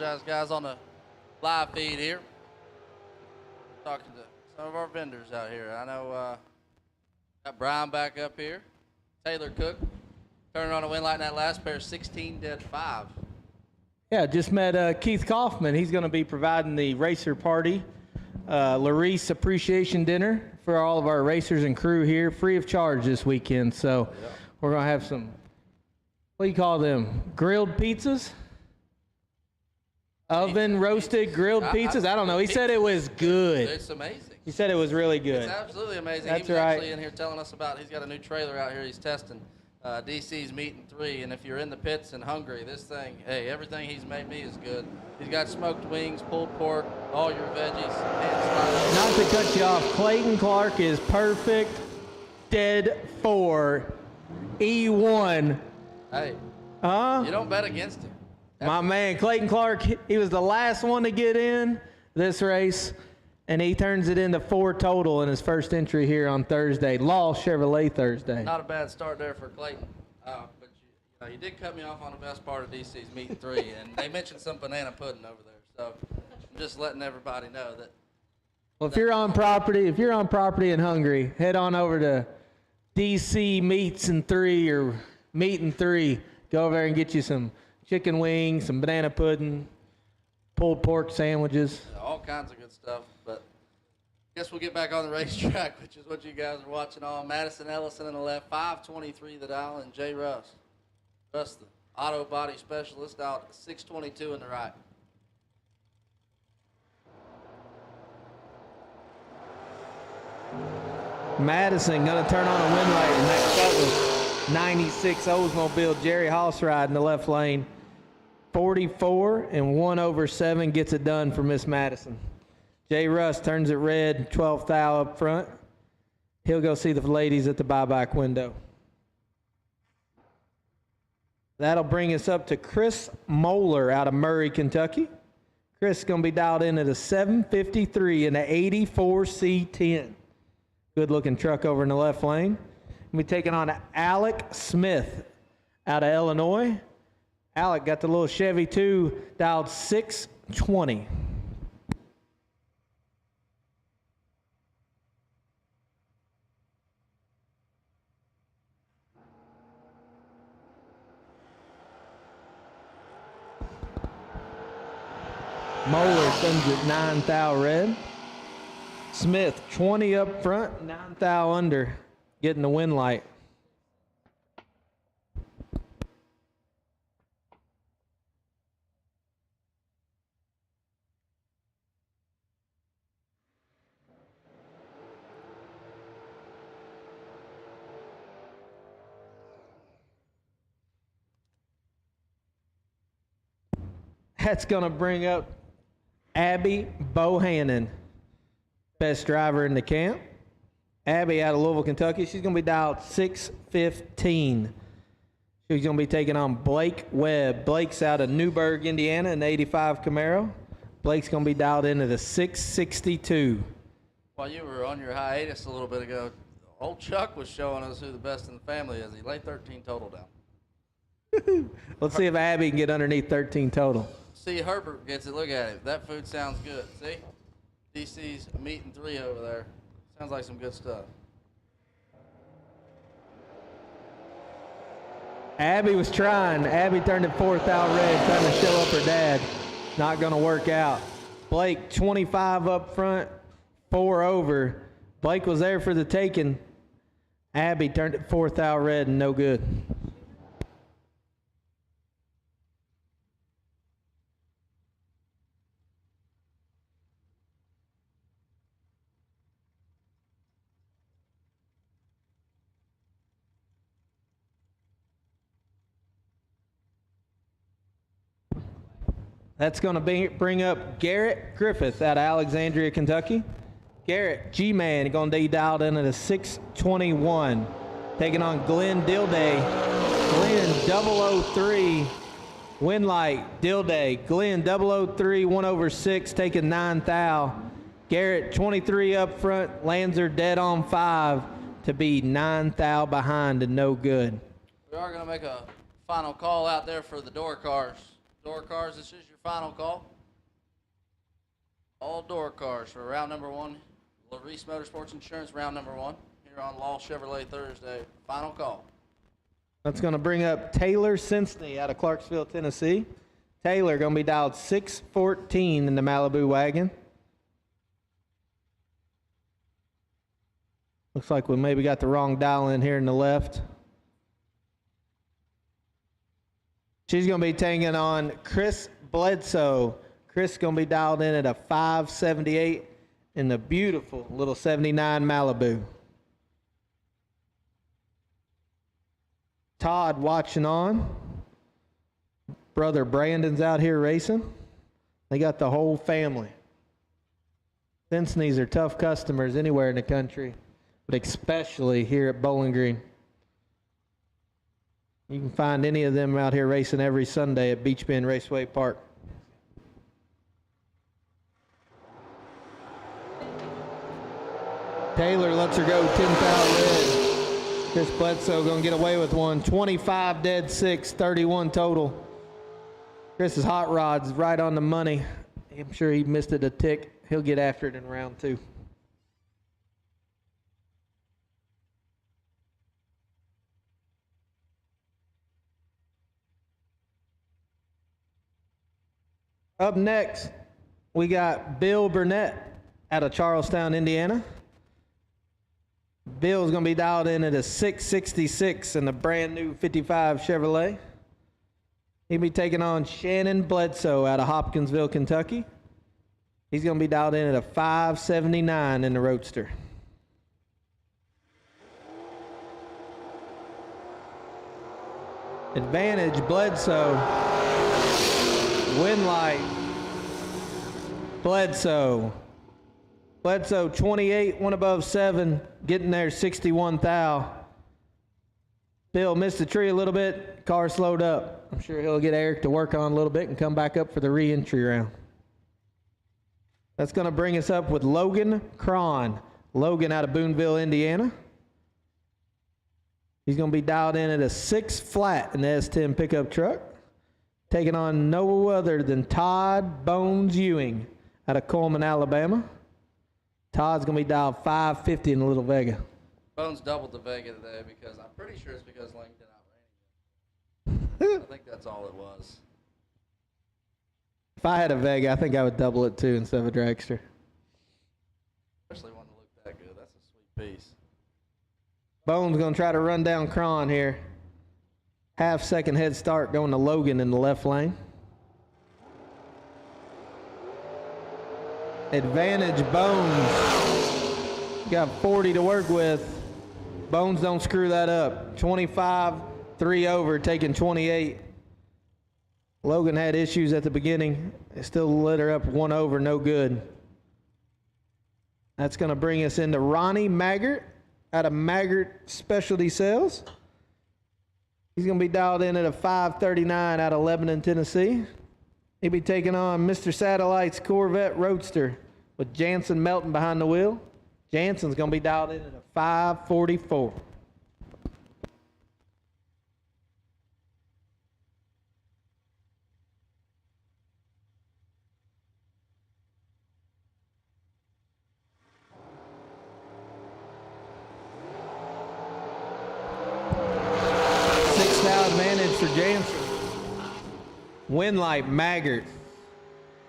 apologize, guys, on the live feed here. Talking to some of our vendors out here. I know got Brian back up here. Taylor Cook turning on a win light in that last pair, 16 dead 5. Yeah, just met Keith Kaufman. He's going to be providing the racer party, Larice appreciation dinner for all of our racers and crew here, free of charge this weekend. So we're going to have some, what do you call them, grilled pizzas? Oven roasted grilled pizzas? I don't know. He said it was good. It's amazing. He said it was really good. It's absolutely amazing. That's he was right. actually in here telling us about, he's got a new trailer out here he's testing. DC's Meat & 3, and if you're in the pits and hungry, this thing, hey, everything he's made me is good. He's got smoked wings, pulled pork, all your veggies, and Not to cut you off, Clayton Clark is perfect. Dead 4. E1. Hey, Huh? you don't bet against him. My man, Clayton Clark, he was the last one to get in this race, and he turns it into 4 total in his first entry here on Thursday. Law Chevrolet Thursday. Not a bad start there for Clayton. But you did cut me off on the best part of DC's Meat & 3, and they mentioned some banana pudding over there. So I'm just letting everybody know that. Well, if you're on property and hungry, head on over to DC Meats & 3 or Meat & 3. Go over there and get you some chicken wings, some banana pudding, pulled pork sandwiches. All kinds of good stuff, but I guess we'll get back on the racetrack, which is what you guys are watching on. Madison Ellison in the left, 523 the dial, and Jay Russ. Russ, the auto body specialist, out at 622 in the right. Madison gonna turn on a win light, and that cut was 96 Oldsmobile Jerry Haas ride in the left lane. 44 and 1/7 gets it done for Miss Madison. Jay Russ turns it red, 12th thou up front. He'll go see the ladies at the buyback window. That'll bring us up to Chris Moeller out of Murray, Kentucky. Chris is going to be dialed in at a 753 in the 84 C10. Good looking truck over in the left lane. We'll be taking on Alec Smith out of Illinois. Alec got the little Chevy 2, dialed 620. Moeller sends it 9 thou red. Smith 20 up front, 9 thou under, getting the win light. That's going to bring up Abby Bohannon, best driver in the camp. Abby out of Louisville, Kentucky. She's going to be dialed 615. She's going to be taking on Blake Webb. Blake's out of Newburgh, Indiana, in the 85 Camaro. Blake's going to be dialed into the 662. While you were on your hiatus a little bit ago, old Chuck was showing us who the best in the family is. He laid 13 total down. Let's see if Abby can get underneath 13 total. See, Herbert gets it. Look at it. That food sounds good. See? DC's Meat & 3 over there. Sounds like some good stuff. Abby was trying. Abby turned it 4th out red, trying to show up her dad. Not going to work out. Blake, 25 up front, 4 over. Blake was there for the taking. Abby turned it 4th out red and no good. That's going to bring up Garrett Griffith out of Alexandria, Kentucky. Garrett, G-Man, going to be dialed in at a 621. Taking on Glenn Dilday. Glenn 003, win light, Dilday. Glenn 003, 1/6, taking 9 thou. Garrett, 23 up front, Lanzer dead on 5 to be 9 thou behind and no good. We are going to make a final call out there for the door cars. Door cars, this is your final call. All door cars for round number 1. Larice Motorsports Insurance, round number 1. Here on Law Chevrolet Thursday. Final call. That's going to bring up Taylor Sinsney out of Clarksville, Tennessee. Taylor going to be dialed 614 in the Malibu wagon. Looks like we maybe got the wrong dial in here in the left. She's going to be taking on Chris Bledsoe. Chris going to be dialed in at a 578 in the beautiful little 79 Malibu. Todd watching on. Brother Brandon's out here racing. They got the whole family. Cincinnati's are tough customers anywhere in the country, but especially here at Bowling Green. You can find any of them out here racing every Sunday at Beech Bend Raceway Park. Taylor lets her go 10 foul red. Chris Bledsoe gonna get away with one. 25 dead 6, 31 total. Chris's hot rod's right on the money. I'm sure he missed it a tick. He'll get after it in round 2. Up next, we got Bill Burnett out of Charlestown, Indiana. Bill's going to be dialed in at a 666 in the brand new 55 Chevrolet. He'll be taking on Shannon Bledsoe out of Hopkinsville, Kentucky. He's going to be dialed in at a 579 in the Roadster. Advantage Bledsoe. Win light. Bledsoe. Bledsoe 28, one above 7, getting there 61 thou. Bill missed the tree a little bit, car slowed up. I'm sure he'll get Eric to work on a little bit and come back up for the re-entry round. That's going to bring us up with Logan Cron. Logan out of Boonville, Indiana. He's going to be dialed in at a 6 flat in the S10 pickup truck, taking on no other than Todd Bones Ewing out of Coleman, Alabama. Todd's going to be dialed 550 in the Little Vega. Bones doubled the Vega today because I'm pretty sure it's because Lane did not rain. I think that's all it was. If I had a Vega, I think I would double it too instead of a dragster. Especially one that looked that good. That's a sweet piece. Bones going to try to run down Cron here. Half-second head start going to Logan in the left lane. Advantage Bones. Got 40 to work with. Bones don't screw that up. 25, 3 over, taking 28. Logan had issues at the beginning. They still lit her up 1 over, no good. That's going to bring us into Ronnie Maggart out of Maggart Specialty Sales. He's going to be dialed in at a 539 out of Lebanon, Tennessee. He'll be taking on Mr. Satellite's Corvette Roadster with Jansen Melton behind the wheel. Jansen's going to be dialed in at a 544. Advantage for Jansen. Win light Maggart.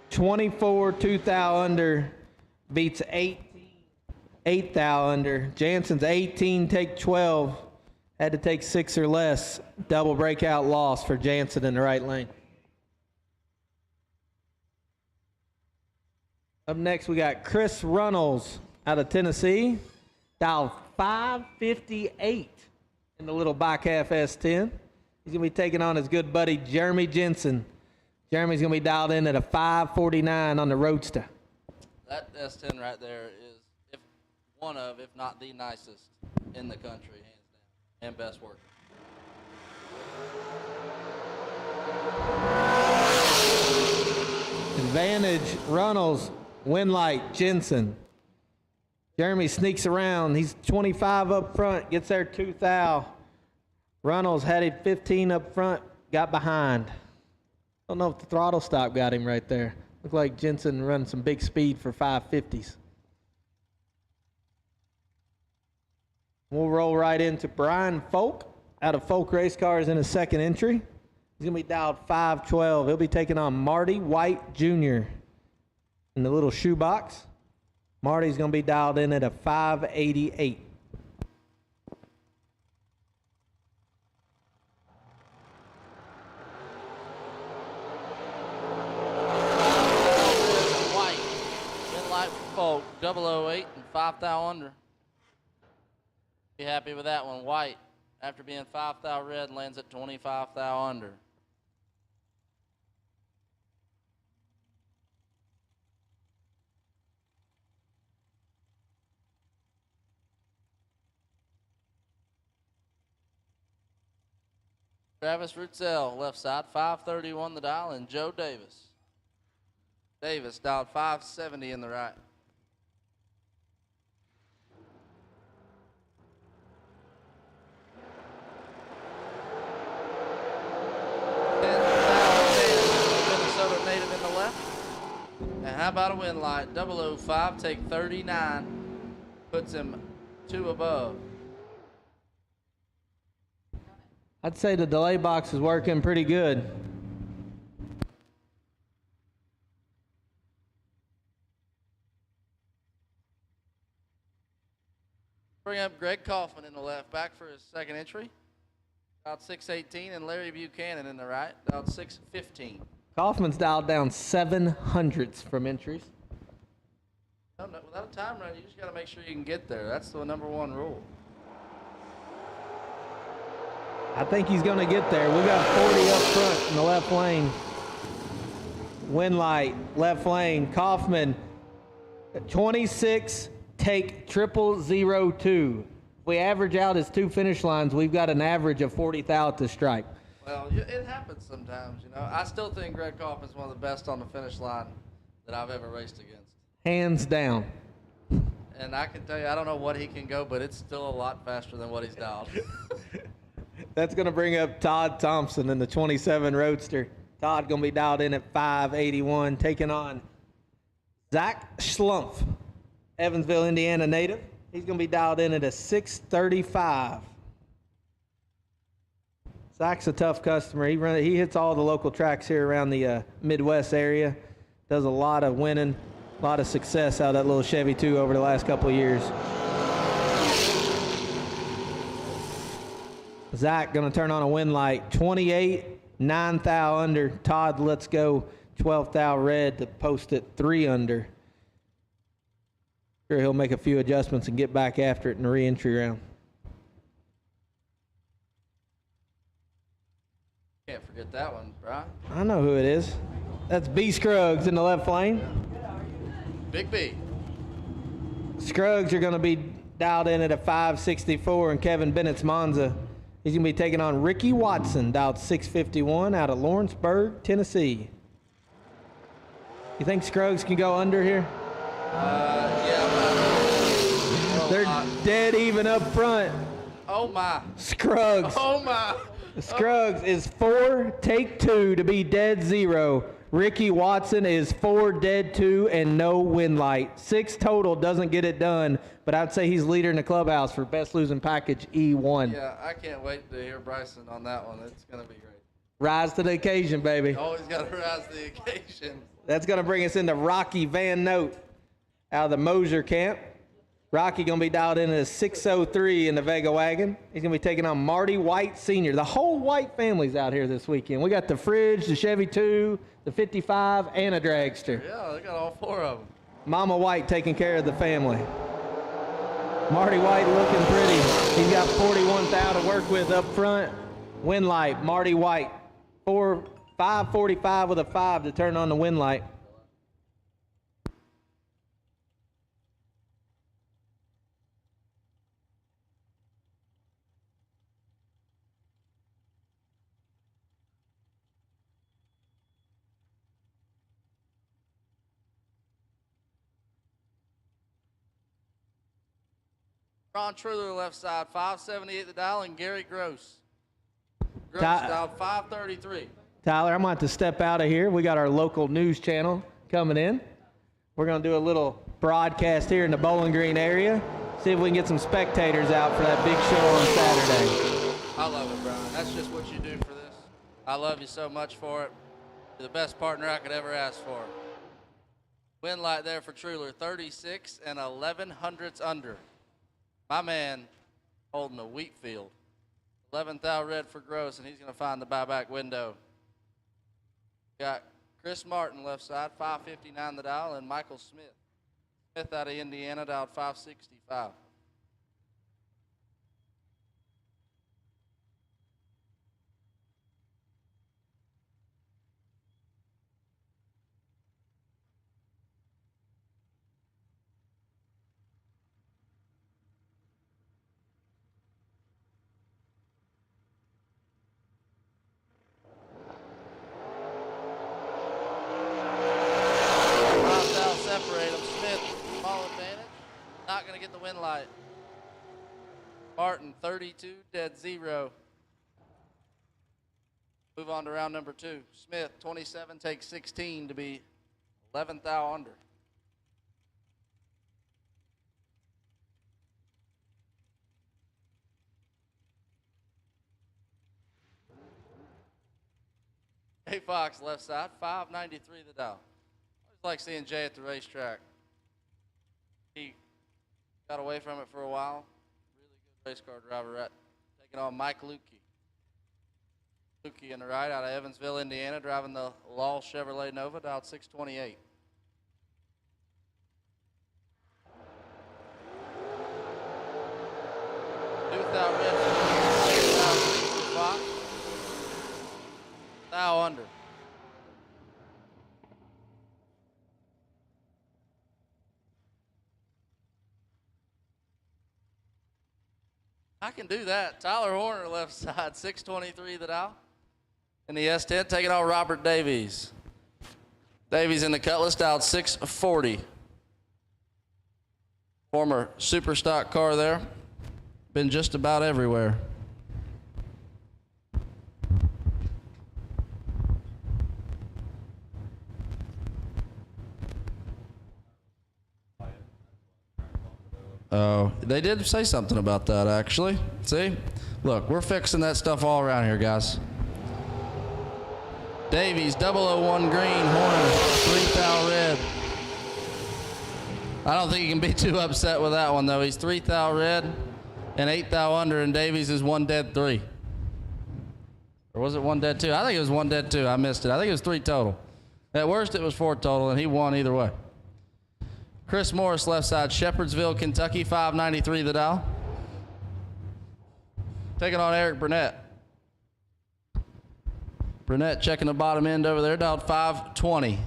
24 2 thou under beats 18 8 thou under. Jansen's 18 take 12. Had to take 6 or less. Double breakout loss for Jansen in the right lane. Up next we got Chris Runnels out of Tennessee. Dial 558 in the little bike half S10. He's going to be taking on his good buddy, Jeremy Jensen. Jeremy's going to be dialed in at a 549 on the Roadster. That S10 right there is one of, if not the nicest in the country, hands down, and best working. Advantage, Runnels, Winlight, Jensen. Jeremy sneaks around. He's 25 up front, gets there 2 thou. Runnels had it 15 up front, got behind. Don't know if the throttle stop got him right there. Looked like Jensen run some big speed for 550s. We'll roll right into Brian Folk out of Folk Race Cars in his second entry. He's going to be dialed 512. He'll be taking on Marty White Jr. in the little shoebox. Marty's going to be dialed in at a 588. White, win light for Folk, 008 and 5 thou under. Be happy with that one. White, after being 5 thou red, lands at 25 thou under. Travis Rutzel, left side, 531 the dial, and Joe Davis. Davis dialed 570 in the right. Minnesota native in the left. And how about a win light? 005, take 39, puts him 2 above. I'd say the delay box is working pretty good. Bring up Greg Kaufman in the left, back for his second entry. About 618, and Larry Buchanan in the right, about 615. Kaufman's dialed down 700s from entries. No, without a time run, you just got to make sure you can get there. That's the number one rule. I think he's going to get there. We got 40 up front in the left lane. Win light, left lane. Kaufman, 26, take 0002. If we average out his 2 finish lines, we've got an average of 40 thou at the stripe. Well, it happens sometimes, you know. I still think Greg Kaufman's one of the best on the finish line that I've ever raced against. Hands down. And I can tell you, I don't know what he can go, but it's still a lot faster than what he's dialed. That's going to bring up Todd Thompson in the 27 Roadster. Todd going to be dialed in at 581, taking on Zach Schlumpf, Evansville, Indiana native. He's going to be dialed in at a 635. Zach's a tough customer. He hits all the local tracks here around the Midwest area. Does a lot of winning, a lot of success out of that little Chevy 2 over the last couple of years. Zach going to turn on a win light. 28, 9 thou under. Todd, let's go 12 thou red to post it 3 under. Sure, he'll make a few adjustments and get back after it in the re-entry round. Can't forget that one, Brian. I know who it is. That's B. Scruggs in the left lane. Big B. Scruggs are going to be dialed in at a 564, and Kevin Bennett's Monza. He's going to be taking on Ricky Watson, dialed 651 out of Lawrenceburg, Tennessee. You think Scruggs can go under here? Yeah. They're dead even up front. Oh, my. Scruggs. Oh, my. Scruggs is 4, take 2 to be dead 0. Ricky Watson is 4, dead 2, and no win light. 6 total doesn't get it done, but I'd say he's leader in the clubhouse for best losing package E1. Yeah, I can't wait to hear Bryson on that one. It's going to be great. Rise to the occasion, baby. Always got to rise to the occasion. That's going to bring us into Rocky Van Note out of the Mosier camp. Rocky going to be dialed in at a 603 in the Vega wagon. He's going to be taking on Marty White Sr. The whole White family's out here this weekend. We got the Fridge, the Chevy 2, the 55, and a dragster. Yeah, they got all 4 of them. Mama White taking care of the family. Marty White looking pretty. He's got 41 thou to work with up front. Win light, Marty White. 545 with a 5 to turn on the win light. Ron Truller, left side, 578 the dial, and Gary Gross. Gross Todd- dialed 533. Tyler, I'm going to have to step out of here. We got our local news channel coming in. We're going to do a little broadcast here in the Bowling Green area. See if we can get some spectators out for that big show on Saturday. I love it, Brian. That's just what you do for this. I love you so much for it. You're the best partner I could ever ask for. Win light there for Truler, 36 and 11/100ths under. My man holding a wheat field. 11th out red for Gross, and he's going to find the buyback window. Got Chris Martin left side, 559 the dial, and Michael Smith. Smith out of Indiana, dialed 565. Separate them. Smith, ball advantage. Not going to get the win light. Martin, 32, dead 0. Move on to round number 2. Smith, 27, takes 16 to be 11th thou under. Jay Fox, left side, 593 the dial. Like seeing Jay at the racetrack. He got away from it for a while. Really good race car driver, right? Taking on Mike Lukey. Lukey in the right out of Evansville, Indiana, driving the Law Chevrolet Nova, dialed 628. Thou red, Fox. Thou under. I can do that. Tyler Horner, left side, 623 the dial. In the S10, taking on Robert Davies. Davies in the Cutlass, dialed 640. Former super stock car there. Been just about everywhere. Oh, they did say something about that, actually. See? Look, we're fixing that stuff all around here, guys. Davies, 001 green, Horner, 3 thou red. I don't think you can be too upset with that one, though. He's 3 thou red and 8 thou under, and Davies is 1 dead 3. Or was it 1 dead 2? I think it was 1 dead 2. I missed it. I think it was 3 total. At worst, it was 4 total, and he won either way. Chris Morris, left side, Shepherdsville, Kentucky, 593 the dial. Taking on Eric Burnett. Burnett checking the bottom end over there, dialed 520.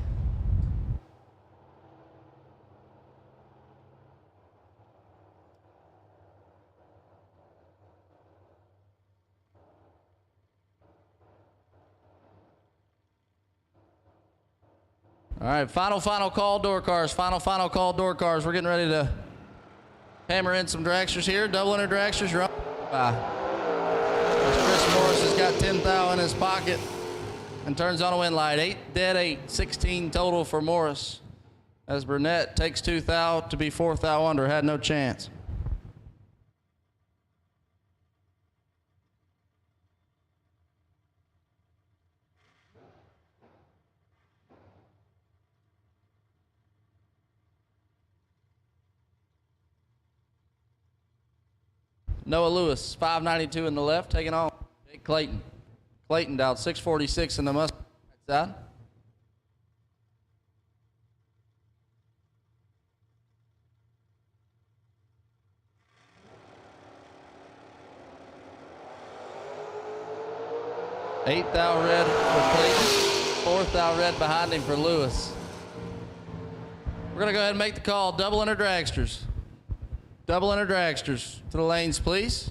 All right, final call, door cars. Final call, door cars. We're getting ready to hammer in some dragsters here. Double under dragsters. You're up. Bye. Chris Morris has got 10 thou in his pocket and turns on a win light. 8 dead 8, 16 total for Morris. As Burnett takes 2 thou to be 4 thou under. Had no chance. Noah Lewis, 592 in the left, taking on Jake Clayton. Clayton dialed 646 in the Mustang side. Eighth thou red for Clayton. 4th thou red behind him for Lewis. We're going to go ahead and make the call. Double under dragsters. Double under dragsters. To the lanes, please.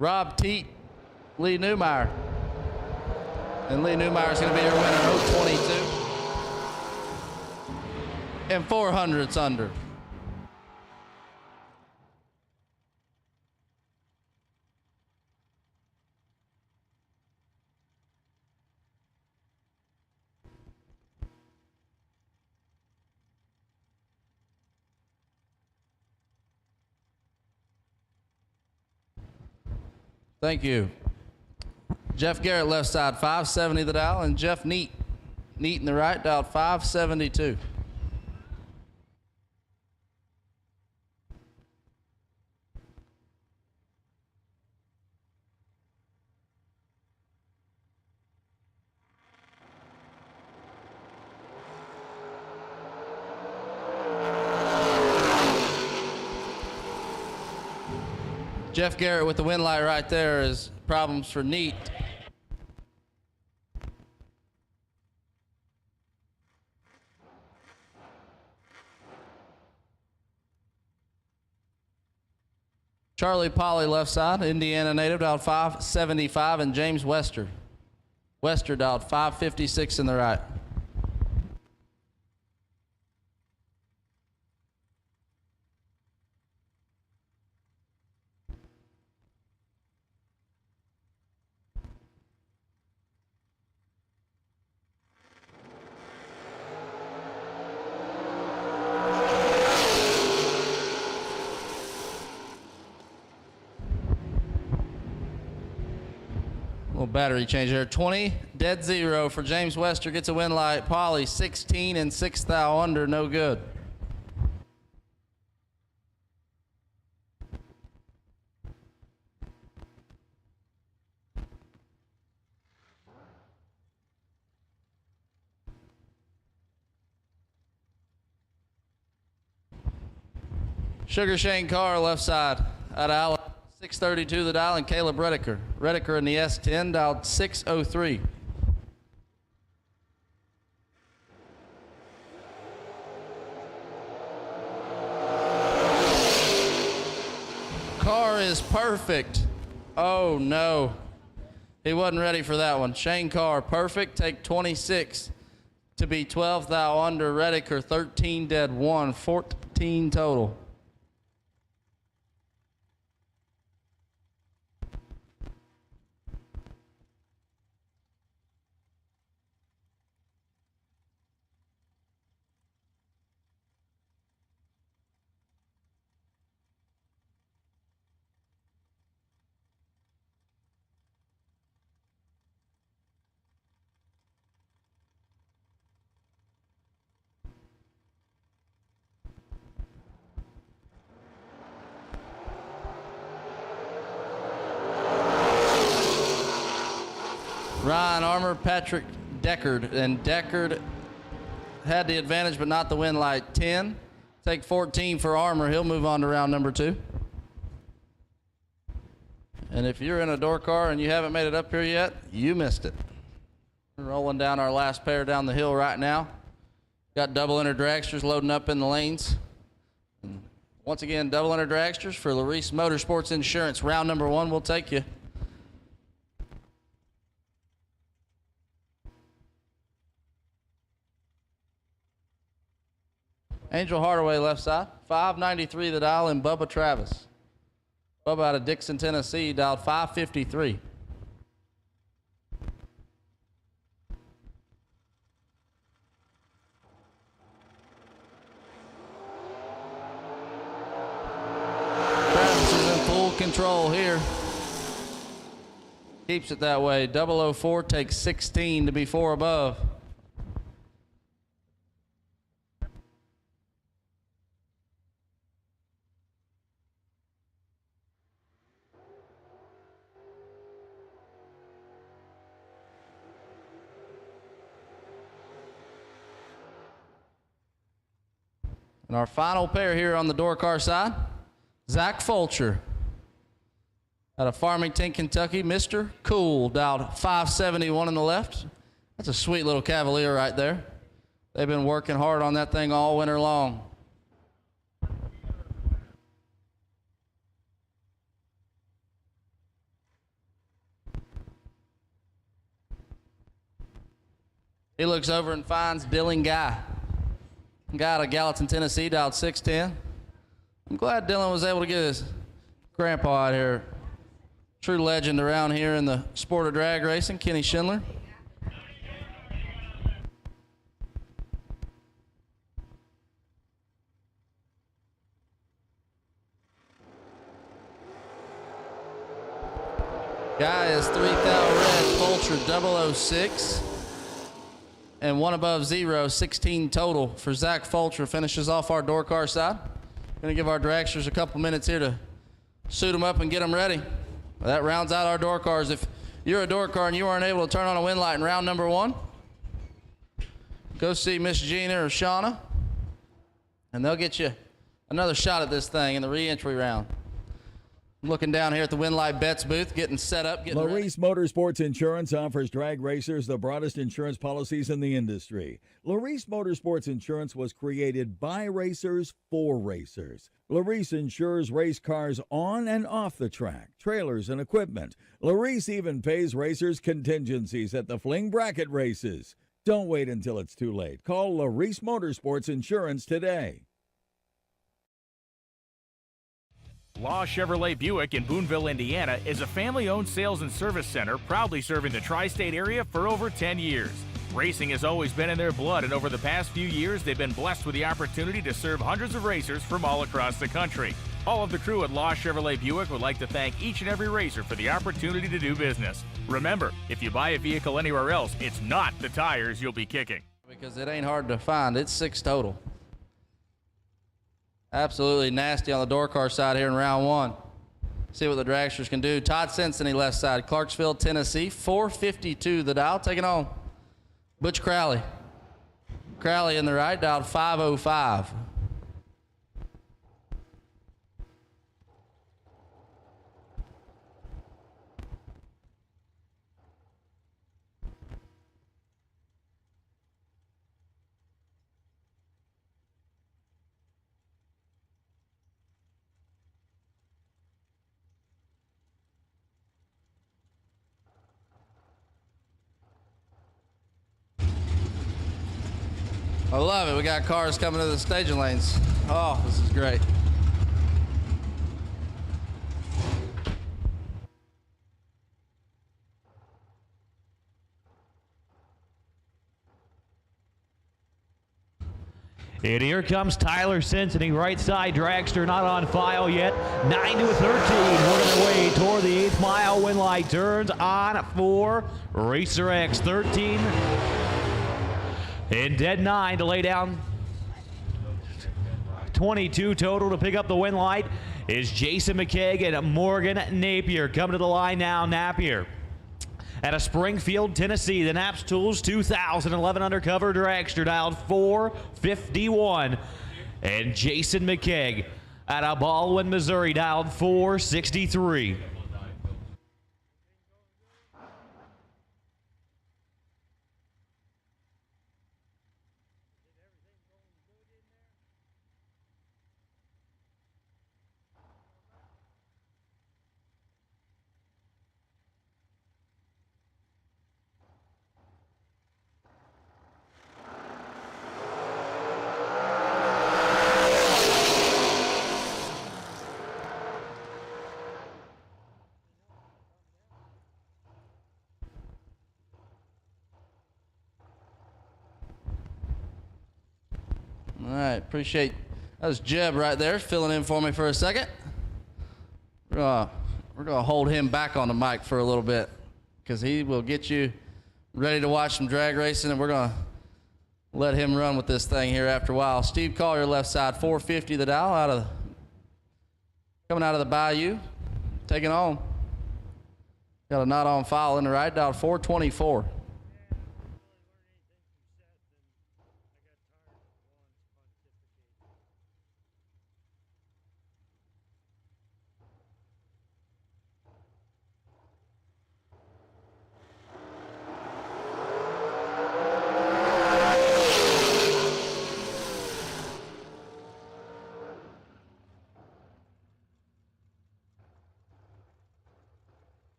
Rob Teat, Lee Newmeyer. And Lee Newmeyer is going to be your winner, 022. And 400s under. Thank you. Jeff Garrett, left side, 570 the dial, and Jeff Neat in the right, dialed 572. Jeff Garrett with the win light right there is problems for Neat. Charlie Polly, left side, Indiana native, dialed 575, and James Wester. Wester dialed 556 in the right. Little battery change there. 20, dead zero for James Wester. Gets a win light. Polly, 16 and 6 thou under, no good. Sugar Shane Carr, left side, out of Alabama. 632 the dial, and Caleb Rediker. Rediker in the S10, dialed 603. Carr is perfect. Oh no. He wasn't ready for that one. Shane Carr, perfect. Take 26 to be 12 thou under. Rediker, 13 dead 1, 14 total. Ryan Armour, Patrick Deckard, and Deckard had the advantage but not the win light. 10, take 14 for Armour. He'll move on to round number 2. And if you're in a door car and you haven't made it up here yet, you missed it. We're rolling down our last pair down the hill right now. Got double enter dragsters loading up in the lanes. And once again, double enter dragsters for Larice Motorsports Insurance. Round number 1 will take you. Angel Hardaway, left side, 593 the dial, and Bubba Travis. Bubba out of Dixon, Tennessee, dialed 553. Travis is in full control here. Keeps it that way. 004 takes 16 to be 4 above. And our final pair here on the door car side, Zach Fulcher out of Farmington, Kentucky, Mr. Cool, dialed 571 on the left. That's a sweet little Cavalier right there. They've been working hard on that thing all winter long. He looks over and finds Dylan Guy. Guy out of Gallatin, Tennessee, dialed 610. I'm glad Dylan was able to get his grandpa out here. True legend around here in the sport of drag racing, Kenny Schindler. Guy is 3,000 red, Fulcher 006. And one above zero, 16 total for Zach Fulcher. Finishes off our door car side. Gonna give our dragsters a couple minutes here to suit them up and get them ready. Well, that rounds out our door cars. If you're a door car and you aren't able to turn on a wind light in round number 1, go see Miss Gina or Shauna, and they'll get you another shot at this thing in the re-entry round. I'm looking down here at the Winlight Bets booth, getting set up, getting ready. Larice Motorsports Insurance offers drag racers the broadest insurance policies in the industry. Larice Motorsports Insurance was created by racers for racers. Larice insures race cars on and off the track, trailers and equipment. Larice even pays racers contingencies at the fling bracket races. Don't wait until it's too late. Call Larice Motorsports Insurance today. Law Chevrolet Buick in Boonville, Indiana is a family-owned sales and service center proudly serving the tri-state area for over 10 years. Racing has always been in their blood, and over the past few years, they've been blessed with the opportunity to serve hundreds of racers from all across the country. All of the crew at Law Chevrolet Buick would like to thank each and every racer for the opportunity to do business. Remember, if you buy a vehicle anywhere else, it's not the tires you'll be kicking. Because it ain't hard to find. It's 6 total. Absolutely nasty on the door car side here in round 1. See what the dragsters can do. Todd Cincinnati left side, Clarksville, Tennessee, 452 the dial, taking on Butch Crowley. Crowley in the right, dialed 505. I love it. We got cars coming to the staging lanes. Oh, this is great. And here comes Tyler Cincinnati, right side dragster, not on file yet. 9 to 13, working their way toward the 8th mile. Wind light turns on for Racer X. 13 and dead 9 to lay down. 22 total to pick up the wind light is Jason McKeag and Morgan Napier. Coming to the line now, Napier. Out of Springfield, Tennessee, the Naps Tools 2011 undercover dragster, dialed 451. And Jason McKeag out of Baldwin, Missouri, dialed 463. All right, appreciate, that was Jeb right there filling in for me for a second. We're gonna hold him back on the mic for a little bit because he will get you ready to watch some drag racing, and we're gonna let him run with this thing here after a while. Steve Collier left side, 450 the dial, coming out of the Bayou, taking on. Got a not on file in the right, dial 424.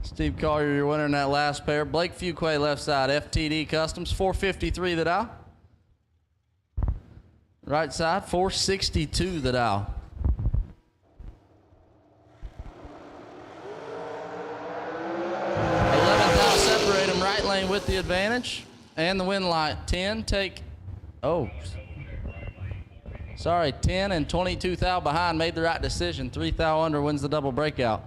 Steve Collier, your winner in that last pair. Blake Fuquay, left side, FTD Customs, 453 the dial. Right side, 462 the dial. 11th out, separate him, right lane with the advantage. And the win light, 10, take, 10 and 22 thou behind, made the right decision. 3 thou under, wins the double breakout.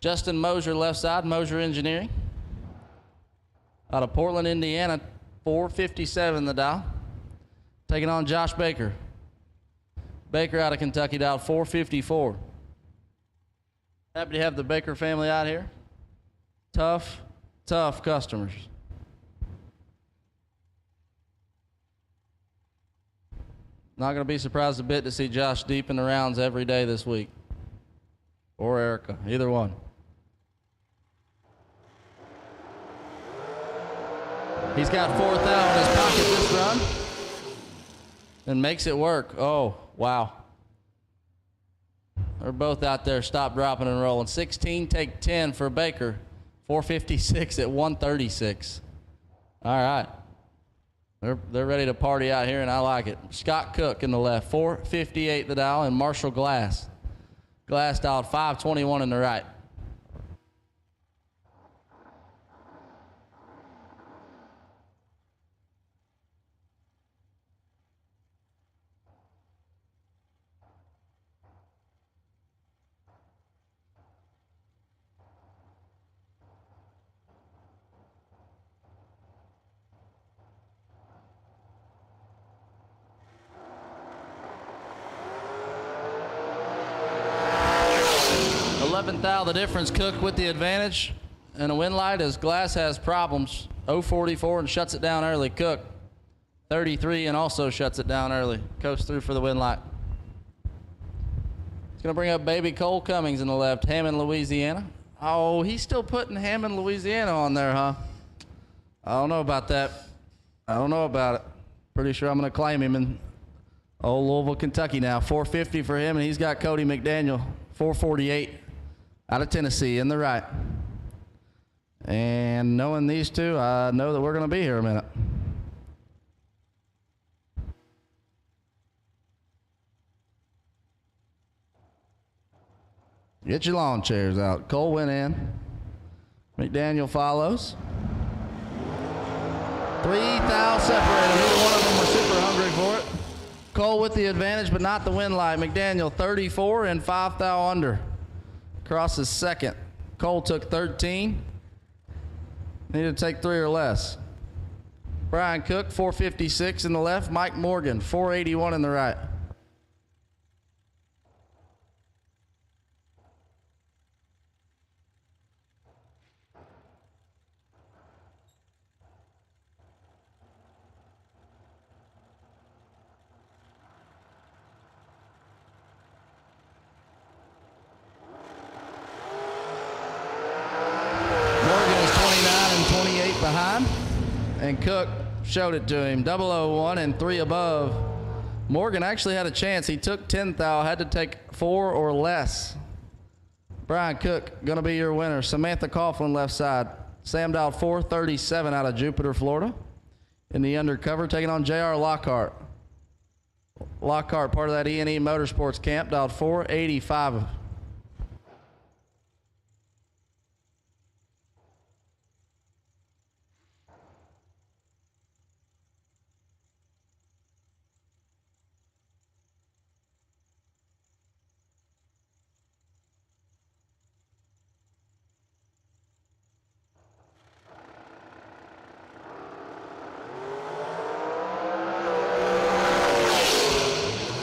Justin Mosier, left side, Mosier Engineering. Out of Portland, Indiana, 457 the dial. Taking on Josh Baker. Baker out of Kentucky, dial 454. Happy to have the Baker family out here. Tough customers. Not going to be surprised a bit to see Josh deep in the rounds every day this week. Or Erica, either one. He's got 4 thou in his pocket this run. And makes it work. Oh, wow. They're both out there, stop, dropping, and rolling. 16, take 10 for Baker. 456 at 136. All right. They're ready to party out here, and I like it. Scott Cook in the left, 458 the dial, and Marshall Glass. Glass dialed 521 in the right. Thou the difference, Cook with the advantage, and a win light as Glass has problems. 044 and shuts it down early. Cook 33 and also shuts it down early. Coast through for the win light. It's going to bring up baby Cole Cummings in the left, Hammond, Louisiana. Oh, he's still putting Hammond, Louisiana on there, huh? I don't know about that. I don't know about it. Pretty sure I'm going to claim him in old Louisville, Kentucky now. 450 for him, and he's got Cody McDaniel, 448. Out of Tennessee in the right. And knowing these two, I know that we're going to be here a minute. Get your lawn chairs out. Cole went in. McDaniel follows. 3 thou separated. Neither one of them were super hungry for it. Cole with the advantage, but not the win light. McDaniel 34 and 5 thou under. Crosses second. Cole took 13. Needed to take 3 or less. Brian Cook, 456 in the left. Mike Morgan, 481 in the right. Behind, and Cook showed it to him. 001 and 3 above. Morgan actually had a chance. He took 10 thou, had to take 4 or less. Brian Cook gonna be your winner. Samantha Coughlin left side. Sam dialed 437 out of Jupiter, Florida. In the undercover, taking on J.R. Lockhart. Lockhart, part of that E&E Motorsports camp, dialed 485.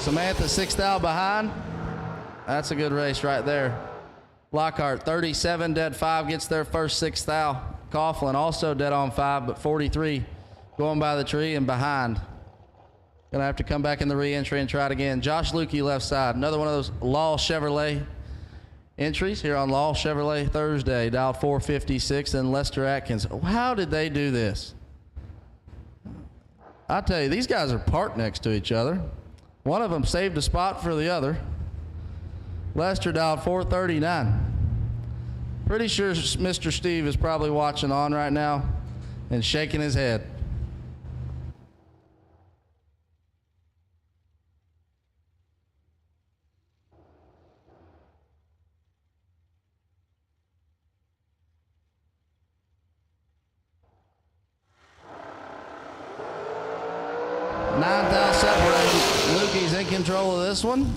Samantha 6 thou behind. That's a good race right there. Lockhart 37, dead 5, gets their first 6 thou. Coughlin also dead on 5, but 43 going by the tree and behind. Gonna have to come back in the re-entry and try it again. Josh Lukey left side. Another one of those Law Chevrolet entries here on Law Chevrolet Thursday. Dialed 456 and Lester Atkins. How did they do this? I tell you, these guys are parked next to each other. One of them saved a spot for the other. Lester dialed 439. Pretty sure Mr. Steve is probably watching on right now and shaking his head. Ninth out separated. Lukey's in control of this one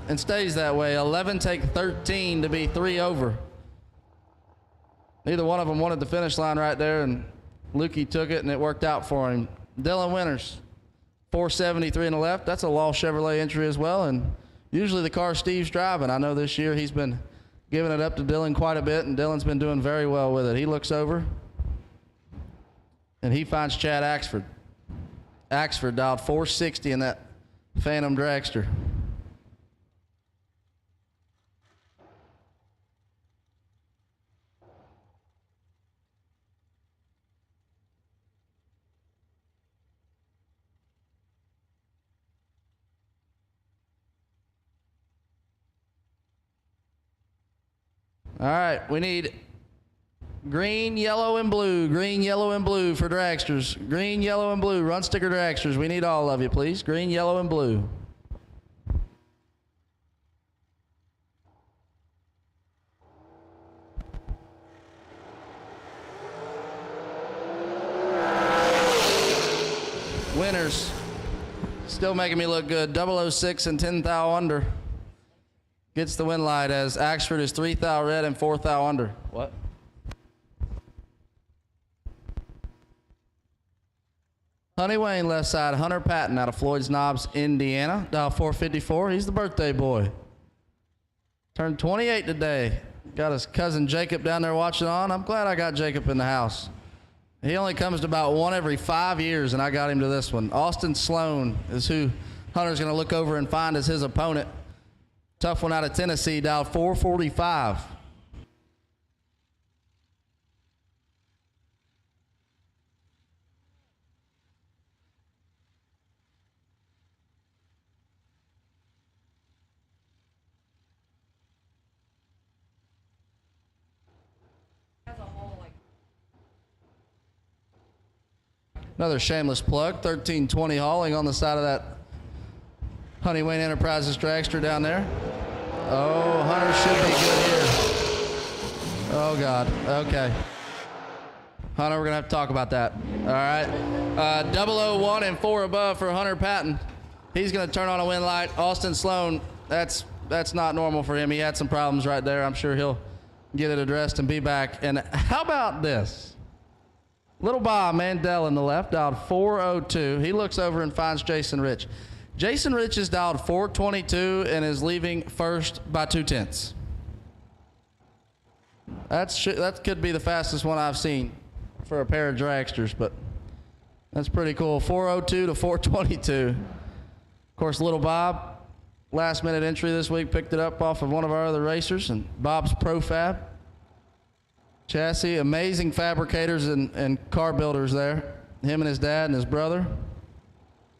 and stays that way. 11 take 13 to be 3 over. Neither one of them wanted the finish line right there, and Lukey took it, and it worked out for him. Dylan Winters, 473 in the left. That's a Law Chevrolet entry as well, and usually the car Steve's driving. I know this year he's been giving it up to Dylan quite a bit, and Dylan's been doing very well with it. He looks over, and he finds Chad Axford. Axford dialed 460 in that Phantom dragster. All right, we need green, yellow, and blue. Green, yellow, and blue for dragsters. Green, yellow, and blue. Run sticker dragsters. We need all of you, please. Green, yellow, and blue. Winners. Still making me look good. 006 and 10 thou under. Gets the win light as Axford is 3 thou red and 4 thou under. What? Honey Wayne left side, Hunter Patton out of Floyd's Knobs, Indiana. Dial 454, he's the birthday boy. Turned 28 today. Got his cousin Jacob down there watching on. I'm glad I got Jacob in the house. He only comes to about one every 5 years, and I got him to this one. Austin Sloan is who Hunter's gonna look over and find as his opponent. Tough one out of Tennessee, dialed 445. Another shameless plug, 1320 hauling on the side of that Honey Wayne Enterprises dragster down there. Oh, Hunter should be good here. Oh God, okay. Hunter, we're gonna have to talk about that. All right, 001 and 4 above for Hunter Patton. He's gonna turn on a win light. Austin Sloan, that's not normal for him. He had some problems right there. I'm sure he'll get it addressed and be back. And how about this? Little Bob Mandel in the left, dialed 402. He looks over and finds Jason Rich. Jason Rich is dialed 422 and is leaving first by 2/10. That could be the fastest one I've seen for a pair of dragsters, but that's pretty cool. 402 to 422. Of course, Little Bob, last minute entry this week, picked it up off of one of our other racers, and Bob's Profab chassis. Amazing fabricators and car builders there. Him and his dad and his brother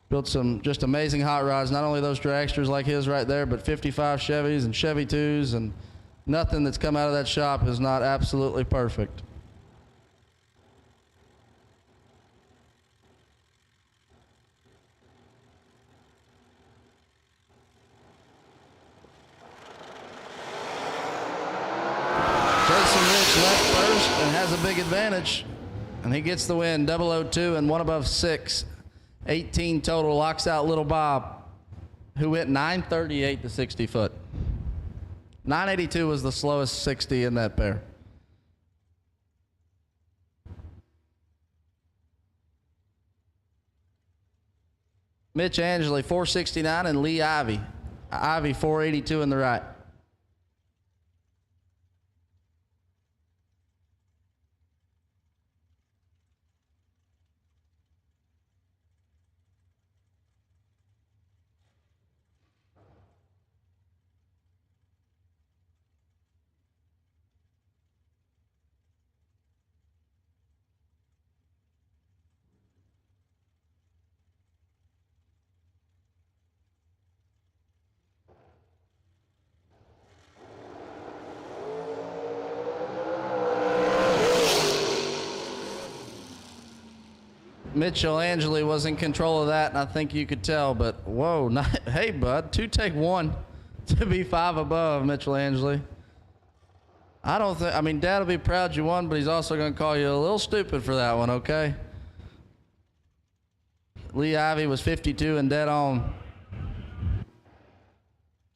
built some just amazing hot rods. Not only those dragsters like his right there, but 55 Chevys and Chevy 2s, and nothing that's come out of that shop is not absolutely perfect. Jason Rich left first and has a big advantage, and he gets the win. 002 and 1 above 6. 18 total, locks out Little Bob, who went 938 to 60 foot. 982 was the slowest 60 in that pair. Mitch Angeli, 469, and Lee Ivy. Ivy, 482 in the right. Mitchell Angeli was in control of that, and I think you could tell, but whoa, hey, bud, 2 take 1 to be 5 above Mitchell Angeli. I mean, Dad will be proud you won, but he's also going to call you a little stupid for that one, okay? Lee Ivy was 52 and dead on.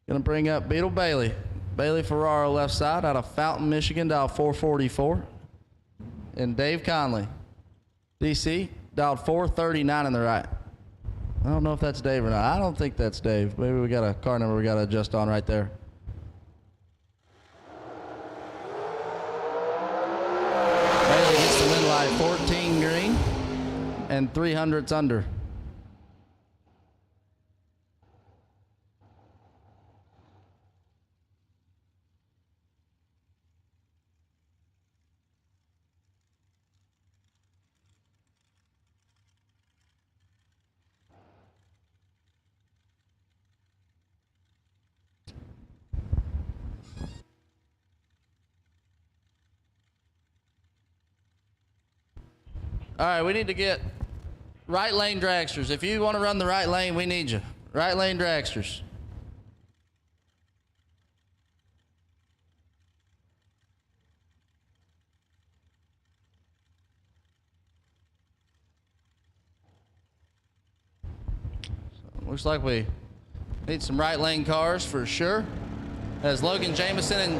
Going to bring up Beetle Bailey. Bailey Ferraro left side out of Fountain, Michigan, dial 444. And Dave Conley, DC, dialed 439 in the right. I don't know if that's Dave or not. I don't think that's Dave. Maybe we got a car number we got to adjust on right there. Bailey gets the wind light 14 green and 300s under. All right, we need to get right lane dragsters. If you want to run the right lane, we need you. Right lane dragsters. So, looks like we need some right lane cars for sure. As Logan Jameson and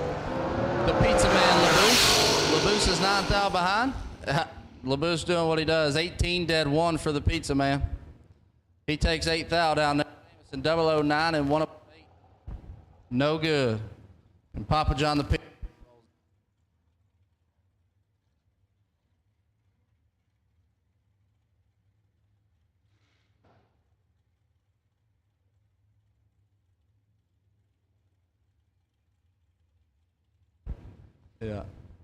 the pizza man LaBoose. LaBoose is 9th out behind. LaBouse doing what he does. 18 dead 1 for the pizza man. He takes 8th out down there. Jameson 009 and 1 up 8. No good. And Papa John the pizza. Yeah.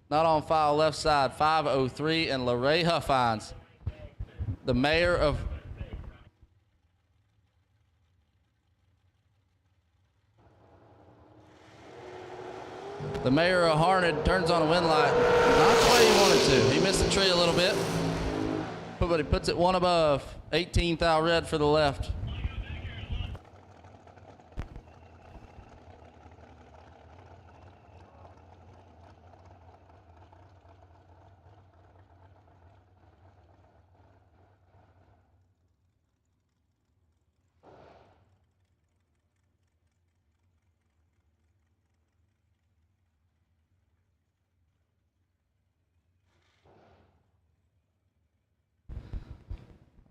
Not on file, left side, 503, and LaRae Huffines, the mayor of Harned, turns on a wind light. Not the way he wanted to. He missed the tree a little bit, but he puts it 1 above. 18th thou red for the left.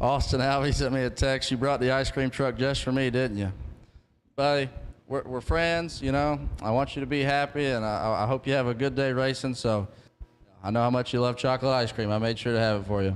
Austin Alvey sent me a text. You brought the ice cream truck just for me, didn't you? Buddy, we're friends, you know. I want you to be happy, and I hope you have a good day racing. So I know how much you love chocolate ice cream. I made sure to have it for you.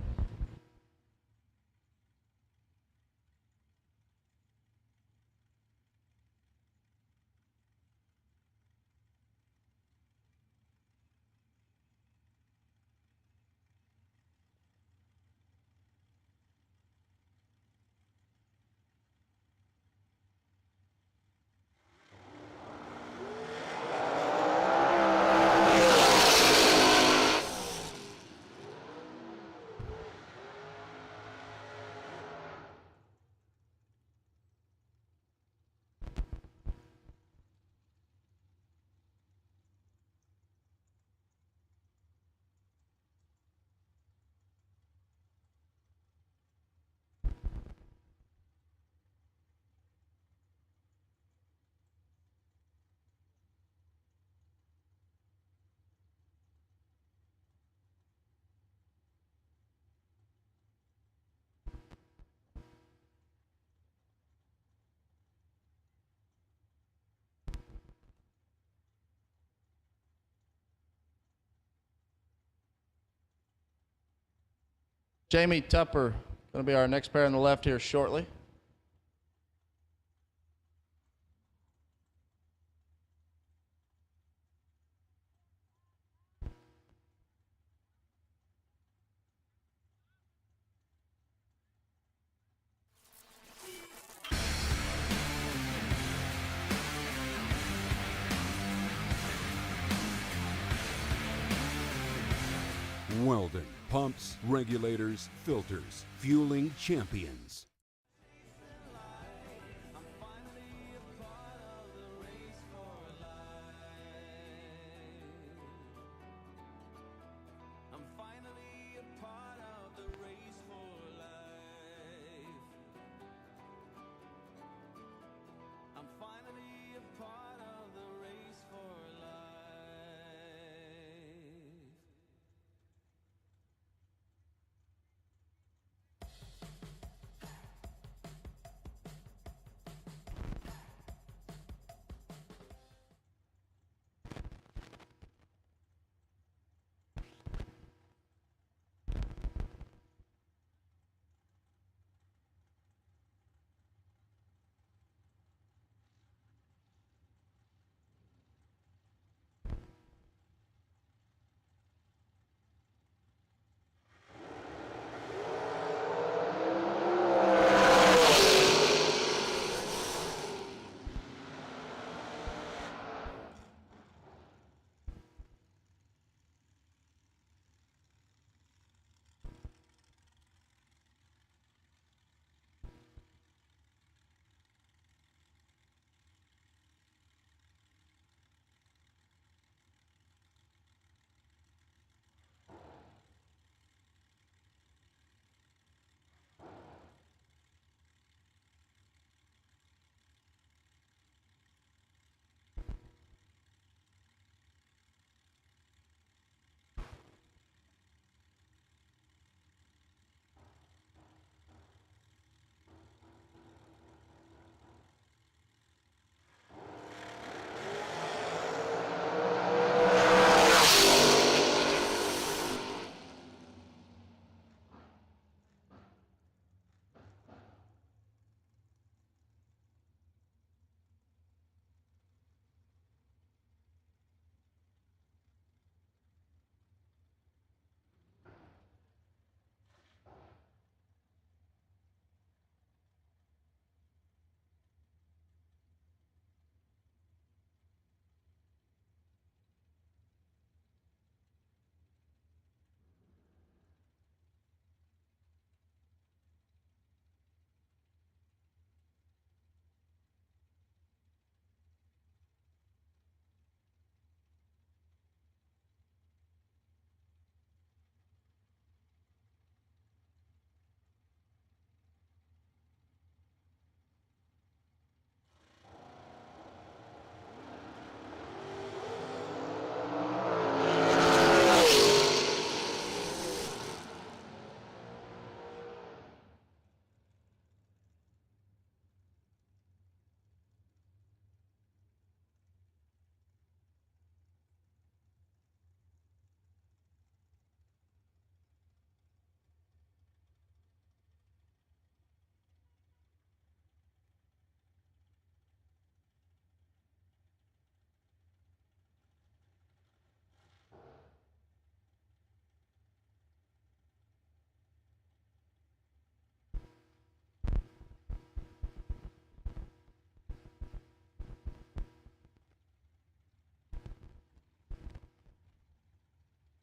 Jamie Tupper going to be our next pair on the left here shortly. Weldon, pumps, regulators, filters, fueling champions.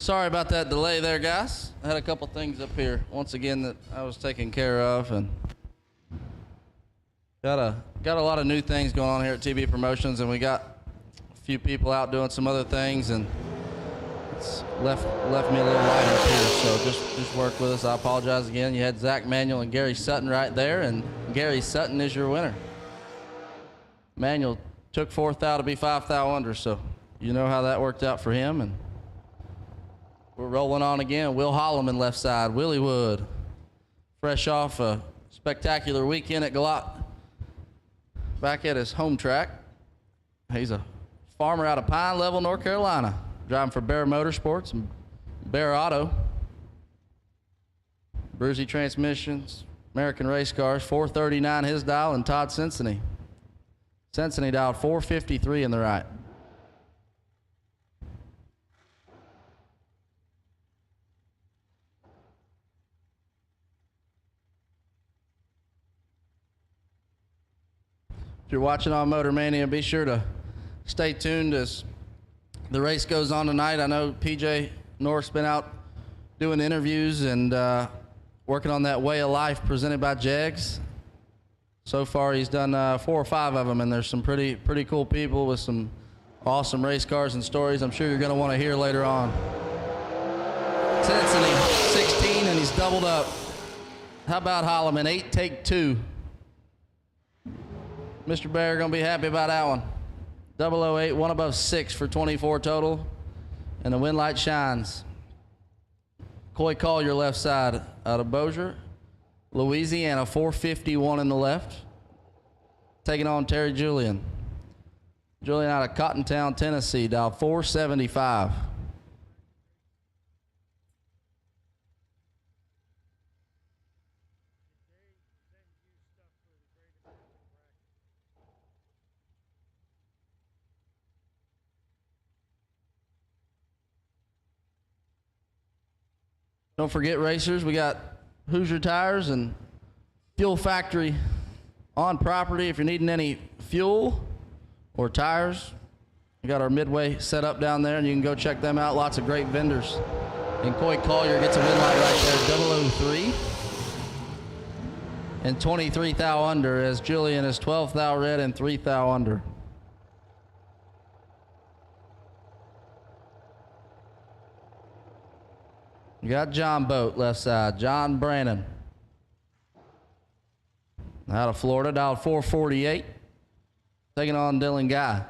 Sorry about that delay there, guys. I had a couple things up here once again that I was taking care of, and got a lot of new things going on here at TB Promotions, and we got a few people out doing some other things, and it's left me a little light up here. So just work with us. I apologize again. You had Zach Manuel and Gary Sutton right there, and Gary Sutton is your winner. Manuel took 4th thou to be 5th thou under, so you know how that worked out for him. And we're rolling on again. Will Holloman left side. Willie Wood, fresh off a spectacular weekend at Galot, back at his home track. He's a farmer out of Pine Level, North Carolina, driving for Bear Motorsports and Bear Auto. Bruzy Transmissions, American Race Cars, 439 his dial, and Todd Cincinnati. Cincinnati dialed 453 in the right. If you're watching on Motor Mania, be sure to stay tuned as the race goes on tonight. I know PJ North's been out doing interviews and working on that way of life presented by Jegs. So far, he's done 4 or 5 of them, and there's some pretty cool people with some awesome race cars and stories I'm sure you're going to want to hear later on. Cincinnati, 16, and he's doubled up. How about Holloman, 8, take 2. Mr. Bear going to be happy about that one. 008, 1 above 6 for 24 total, and the wind light shines. Coy Collier, left side, out of Bossier, Louisiana, 451 in the left. Taking on Terry Julian. Julian out of Cottontown, Tennessee, dial 475. Don't forget, racers, we got Hoosier Tires and Fuel Factory on property. If you're needing any fuel or tires, we got our Midway set up down there, and you can go check them out. Lots of great vendors. And Coy Collier gets a win light right there, 003. And 23 thou under, as Julian is 12 thou red and 3 thou under. You got John Boat, left side. John Brannon. Out of Florida, dialed 448. Taking on Dylan Guy.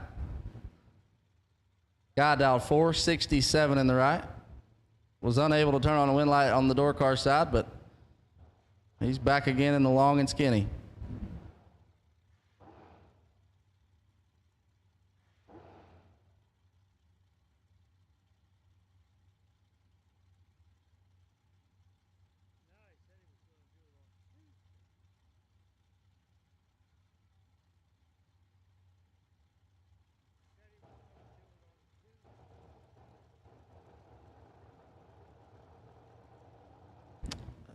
Guy dialed 467 in the right. Was unable to turn on a wind light on the door car side, but he's back again in the long and skinny.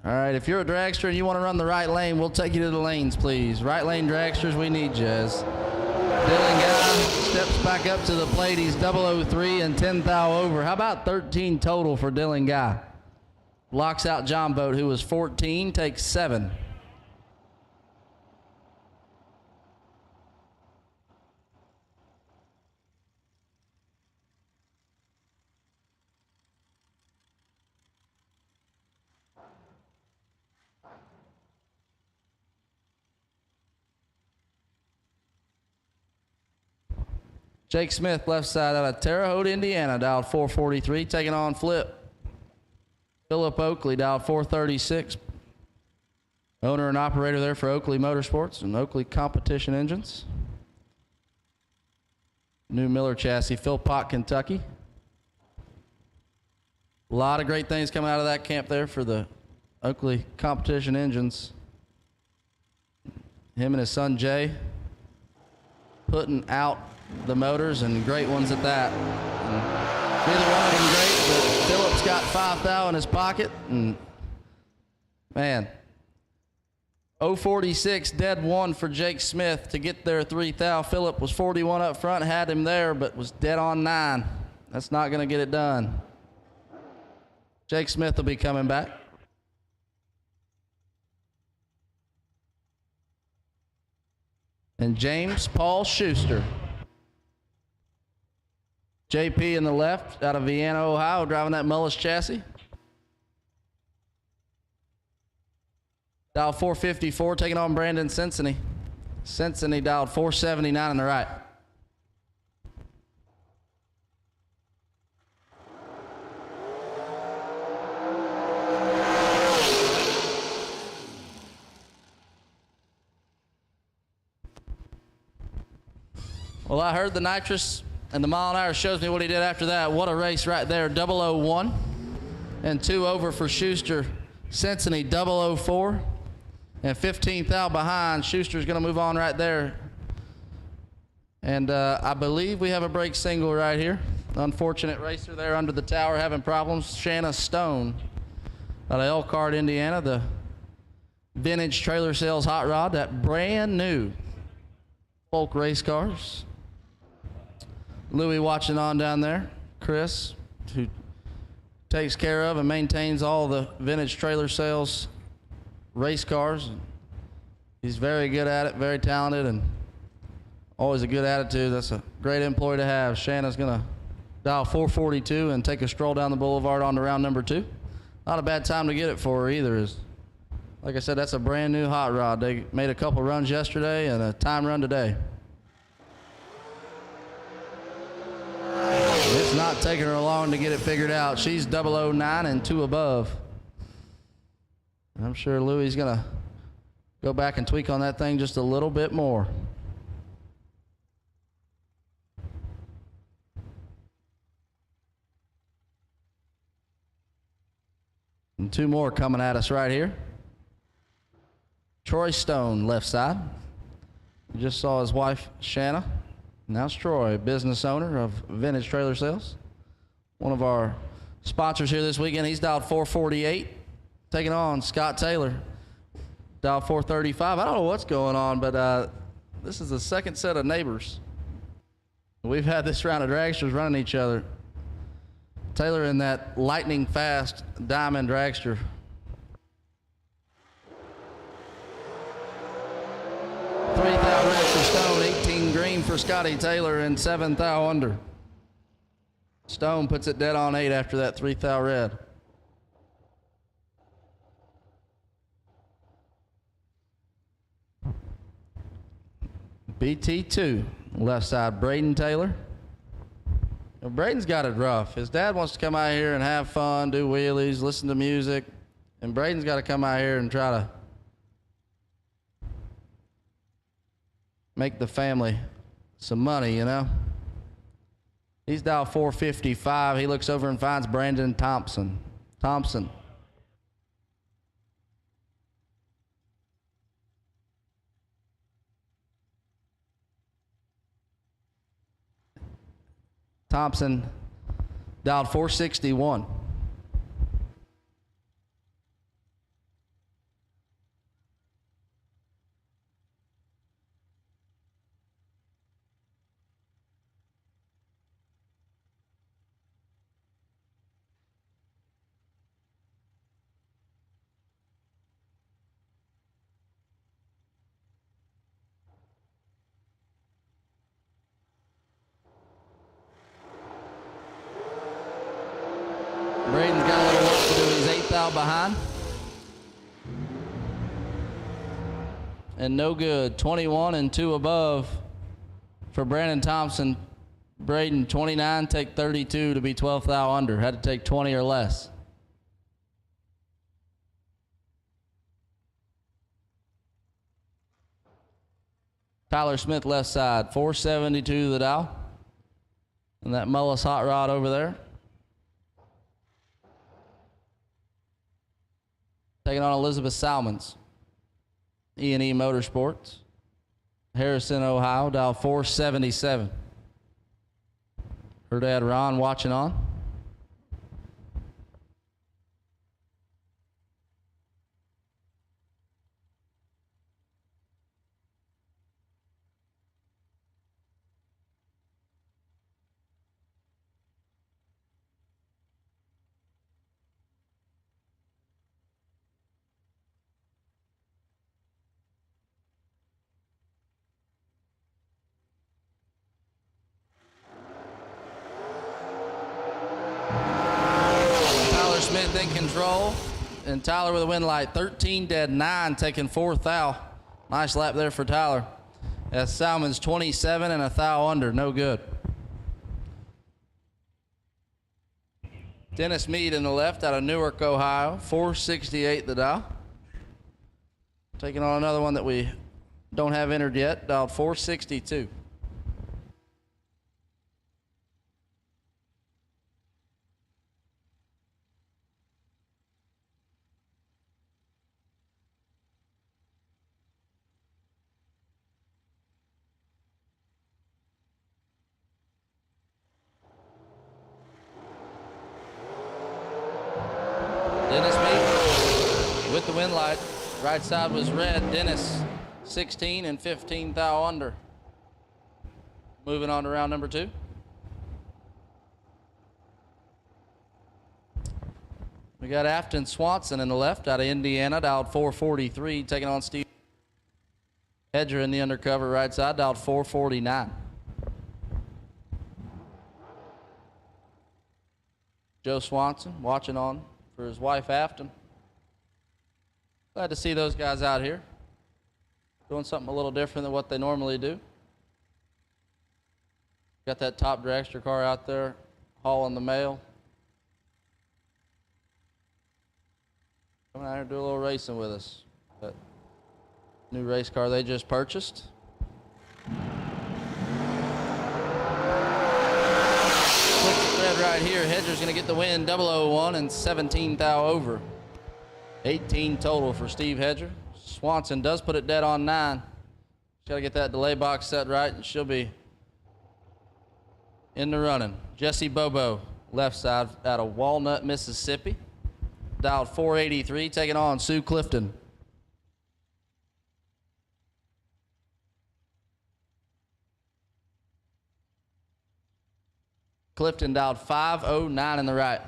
All right, if you're a dragster and you want to run the right lane, we'll take you to the lanes, please. Right lane dragsters, we need you. As Dylan Guy steps back up to the plate, he's 003 and 10 thou over. How about 13 total for Dylan Guy? Locks out John Boat, who was 14, takes 7. Jake Smith, left side, out of Terre Haute, Indiana, dialed 443, taking on Flip. Philip Oakley, dialed 436. Owner and operator there for Oakley Motorsports and Oakley Competition Engines. New Miller chassis, Philpott, Kentucky. A lot of great things coming out of that camp there for the Oakley Competition Engines. Him and his son Jay putting out the motors, and great ones at that. And neither one of them great, but Philip's got 5 thou in his pocket, and man, 046 dead 1 for Jake Smith to get there 3 thou. Philip was 41 up front, had him there, but was dead on 9. That's not going to get it done. Jake Smith will be coming back. And James Paul Schuster. JP in the left, out of Vienna, Ohio, driving that Mullis chassis. Dialed 454, taking on Brandon Cincinnati. Cincinnati dialed 479 in the right. Well, I heard the nitrous and the mile an hour shows me what he did after that. What a race right there. 001 and 2 over for Schuster. Cincinnati 004 and 15 thou behind. Schuster's going to move on right there. And I believe we have a break single right here. Unfortunate racer there under the tower having problems. Shanna Stone out of Elkhart, Indiana. The vintage trailer sales hot rod. That brand new folk race cars. Louis watching on down there. Chris, who takes care of and maintains all the vintage trailer sales race cars. He's very good at it, very talented, and always a good attitude. That's a great employee to have. Shanna's gonna dial 442 and take a stroll down the boulevard on to round number 2. Not a bad time to get it for her either. Like I said, that's a brand new hot rod. They made a couple runs yesterday and a time run today. It's not taking her long to get it figured out. She's 009 and 2 above. And I'm sure Louie's gonna go back and tweak on that thing just a little bit more. And 2 more coming at us right here. Troy Stone, left side. We just saw his wife, Shanna. Now it's Troy, business owner of Vintage Trailer Sales. One of our sponsors here this weekend. He's dialed 448, taking on Scott Taylor. Dial 435. I don't know what's going on, but this is the second set of neighbors. We've had this round of dragsters running each other. Taylor in that lightning fast diamond dragster. $3,000 red for Stone, 18 green for Scotty Taylor, and 7 thou under. Stone puts it dead on 8 after that 3 thou red. BT2, left side, Braden Taylor. Now, Braden's got it rough. His dad wants to come out here and have fun, do wheelies, listen to music, and Braden's got to come out here and try to make the family some money, you know? He's dialed 455. He looks over and finds Brandon Thompson. Thompson. Thompson dialed 461. Braden's got a little work to do. He's 8 thou behind. And no good. 21 and 2 above for Brandon Thompson. Braden, 29, take 32 to be 12 thou under. Had to take 20 or less. Tyler Smith, left side, 472 the dial. And that Mullis hot rod over there. Taking on Elizabeth Salmons, E&E Motorsports, Harrison, Ohio, dial 477. Her dad, Ron, watching on. Smith in control, and Tyler with a win light. 13 dead, 9 taking 4 thou. Nice lap there for Tyler. As Salmon's 27 and a thou under, no good. Dennis Mead in the left out of Newark, Ohio, 468 the dial. Taking on another one that we don't have entered yet, dialed 462. Dennis Mead with the win light. Right side was red. Dennis 16 and 15 thou under. Moving on to round number 2. We got Afton Swanson in the left out of Indiana, dialed 443, taking on Steve Hedger in the undercover right side, dialed 449. Joe Swanson watching on for his wife Afton. Glad to see those guys out here doing something a little different than what they normally do. Got that top dragster car out there hauling the mail. Coming out here to do a little racing with us. That new race car they just purchased. Quick thread right here. Hedger's going to get the win, 001 and 17 thou over. 18 total for Steve Hedger. Swanson does put it dead on 9. She's got to get that delay box set right, and she'll be in the running. Jesse Bobo, left side out of Walnut, Mississippi. Dialed 483, taking on Sue Clifton. Clifton dialed 509 in the right.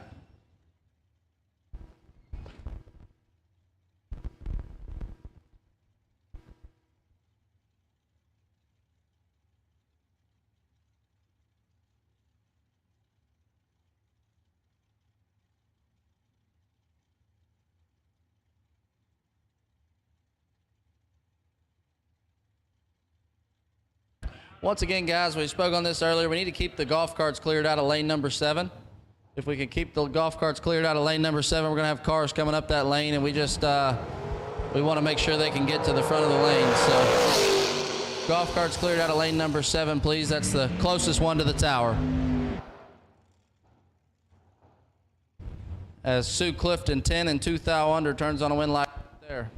Once again, guys, we spoke on this earlier. We need to keep the golf carts cleared out of lane number 7. If we can keep the golf carts cleared out of lane number 7, we're going to have cars coming up that lane, and we just we want to make sure they can get to the front of the lane. So golf carts cleared out of lane number 7, please. That's the closest one to the tower. As Sue Clifton, 10 and 2 thou under, turns on a win light there.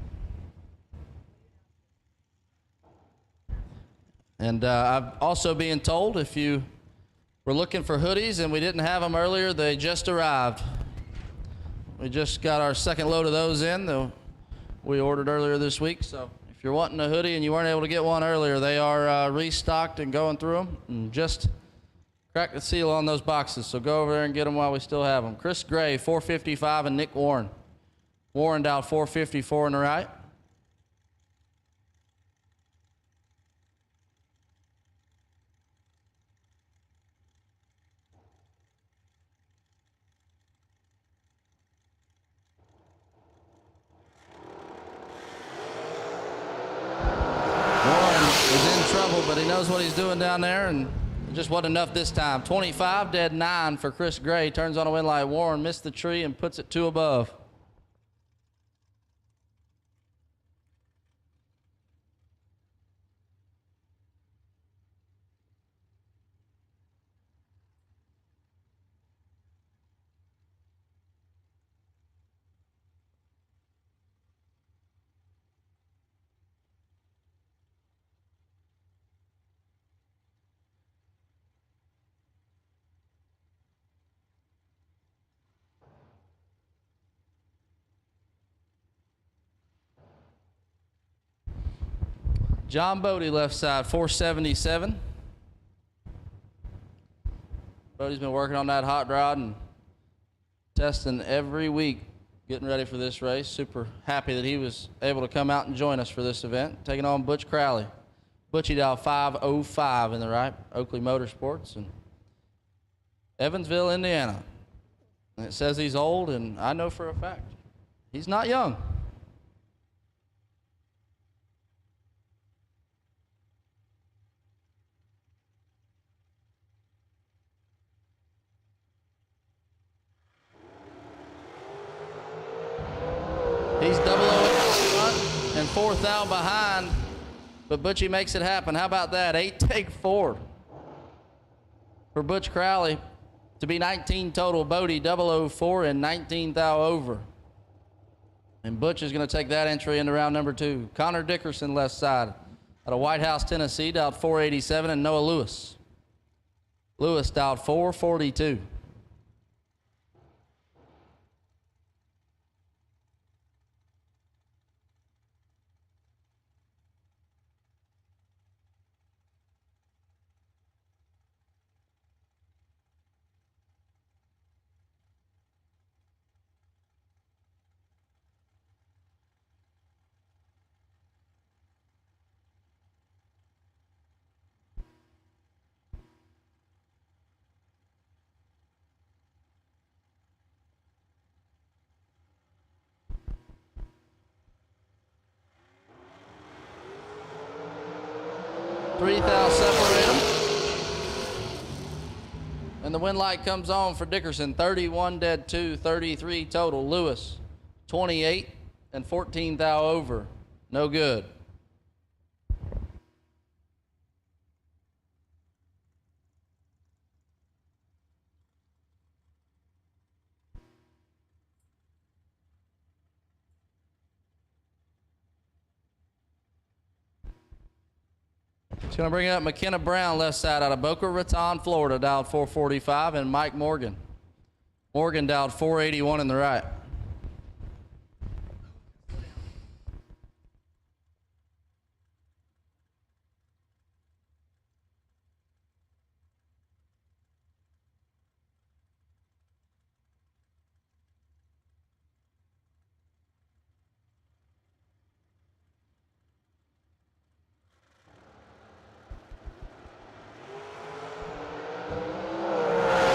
And I'm also being told if you were looking for hoodies and we didn't have them earlier, they just arrived. We just got our second load of those in that we ordered earlier this week. So if you're wanting a hoodie and you weren't able to get one earlier, they are restocked and going through them. And just crack the seal on those boxes. So go over there and get them while we still have them. Chris Gray, 455, and Nick Warren. Warren dialed 454 in the right. But he knows what he's doing down there, and it just wasn't enough this time. 25, dead 9 for Chris Gray. Turns on a win light. Warren missed the tree and puts it 2 above. John Bodie, left side, 477. Bodie's been working on that hot rod and testing every week, getting ready for this race. Super happy that he was able to come out and join us for this event. Taking on Butch Crowley. Butchie dial 505 in the right, Oakley Motorsports in Evansville, Indiana. And it says he's old, and I know for a fact he's not young. He's 008 front and 4 thou behind, but Butchie makes it happen. How about that? 8 take 4 for Butch Crowley to be 19 total. Bodie 004 and 19 thou over. And Butch is going to take that entry into round number 2. Connor Dickerson, left side, out of White House, Tennessee, dialed 487, and Noah Lewis. Lewis dialed 442. 3 thou separate them. And the win light comes on for Dickerson. 31 dead 2, 33 total. Lewis, 28 and 14 thou over. No good. It's going to bring up McKenna Brown, left side, out of Boca Raton, Florida, dialed 445, and Mike Morgan. Morgan dialed 481 in the right.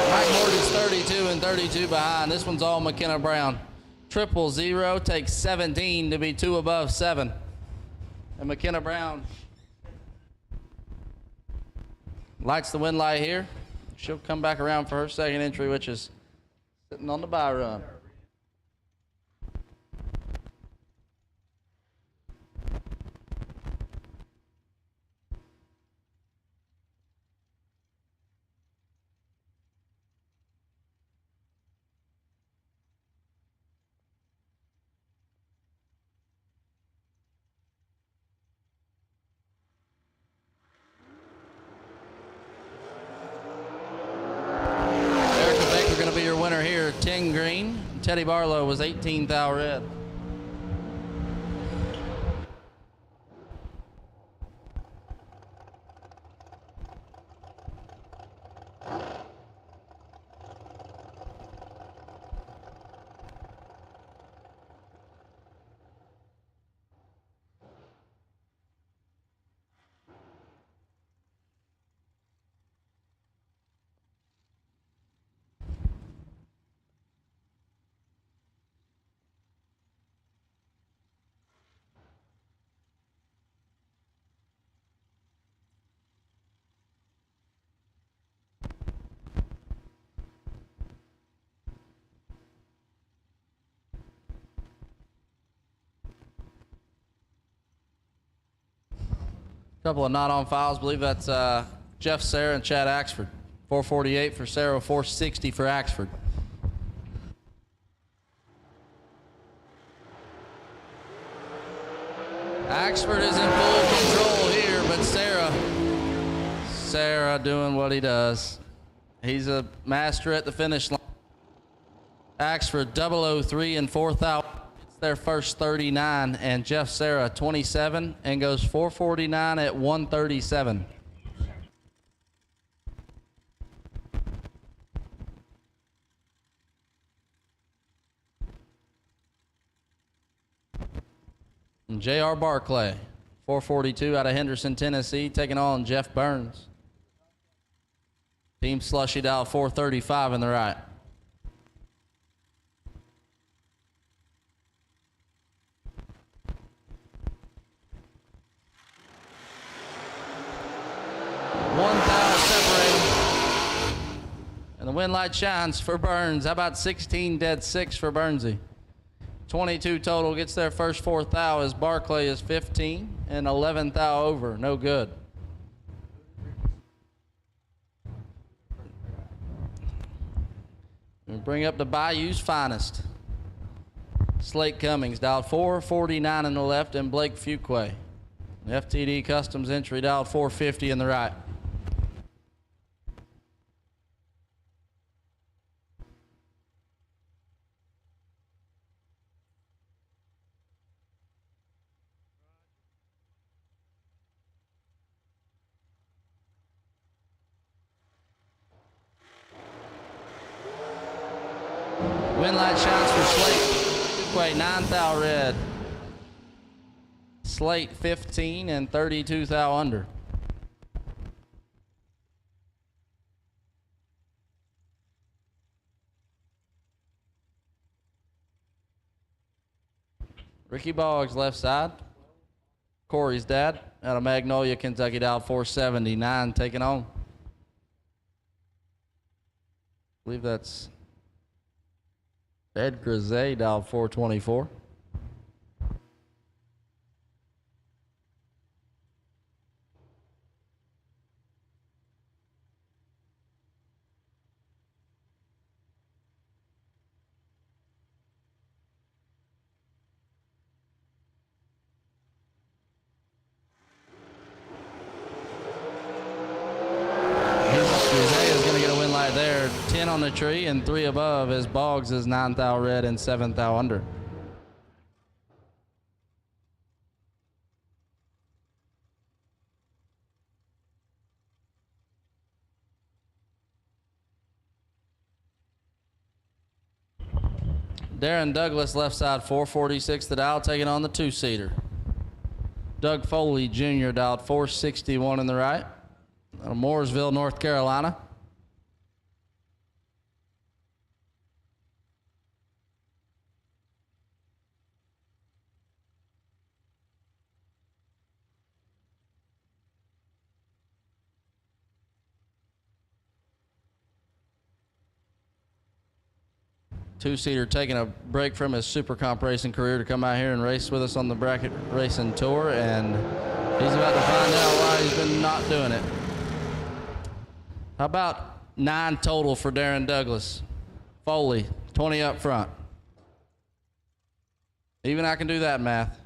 Mike Morgan's 32 and 32 behind. This one's all McKenna Brown. 000 takes 17 to be 2 above 7. And McKenna Brown lights the win light here. She'll come back around for her second entry, which is sitting on the bye run. Erica Baker going to be your winner here, 10 green. Teddy Barlow was 18 thou red. Couple of not on fouls. Believe that's Jeff Sarah and Chad Axford. 448 for Sarah, 460 for Axford. Axford is in full control here, but Sarah doing what he does. He's a master at the finish line. Axford 003 and 4th out. It's their first 39, and Jeff Sarah 27 and goes 449 at 137. And J.R. Barclay, 442 out of Henderson, Tennessee, taking on Jeff Burns. Team Slushy dial 435 in the right. And the win light shines for Burns. How about 16 dead 6 for Burnsy? 22 total, gets their first 4th thou as Barclay is 15 and 11 thou over. No good. We bring up the Bayou's finest. Slate Cummings dialed 449 in the left, and Blake Fuquay. FTD Customs entry dialed 450 in the right. Win light shines for Slate. Fuquay, 9 thou red. Slate 15 and 32 thou under. Ricky Boggs left side. Corey's dad. out of Magnolia, Kentucky, dialed 479, taking on. I believe that's Ed Grisey, dialed 424. Grisey is going to get a win light there. 10 on the tree and 3 above as Boggs is 9th thou red and 7th thou under. Darren Douglas, left side, 446 the dial, taking on the 2-seater. Doug Foley Jr. dialed 461 in the right. Out of Mooresville, North Carolina. Two-seater taking a break from his Super Comp racing career to come out here and race with us on the Bracket Racing Tour, and he's about to find out why he's been not doing it. How about 9 total for Darren Douglas? Foley, 20 up front. Even I can do that math.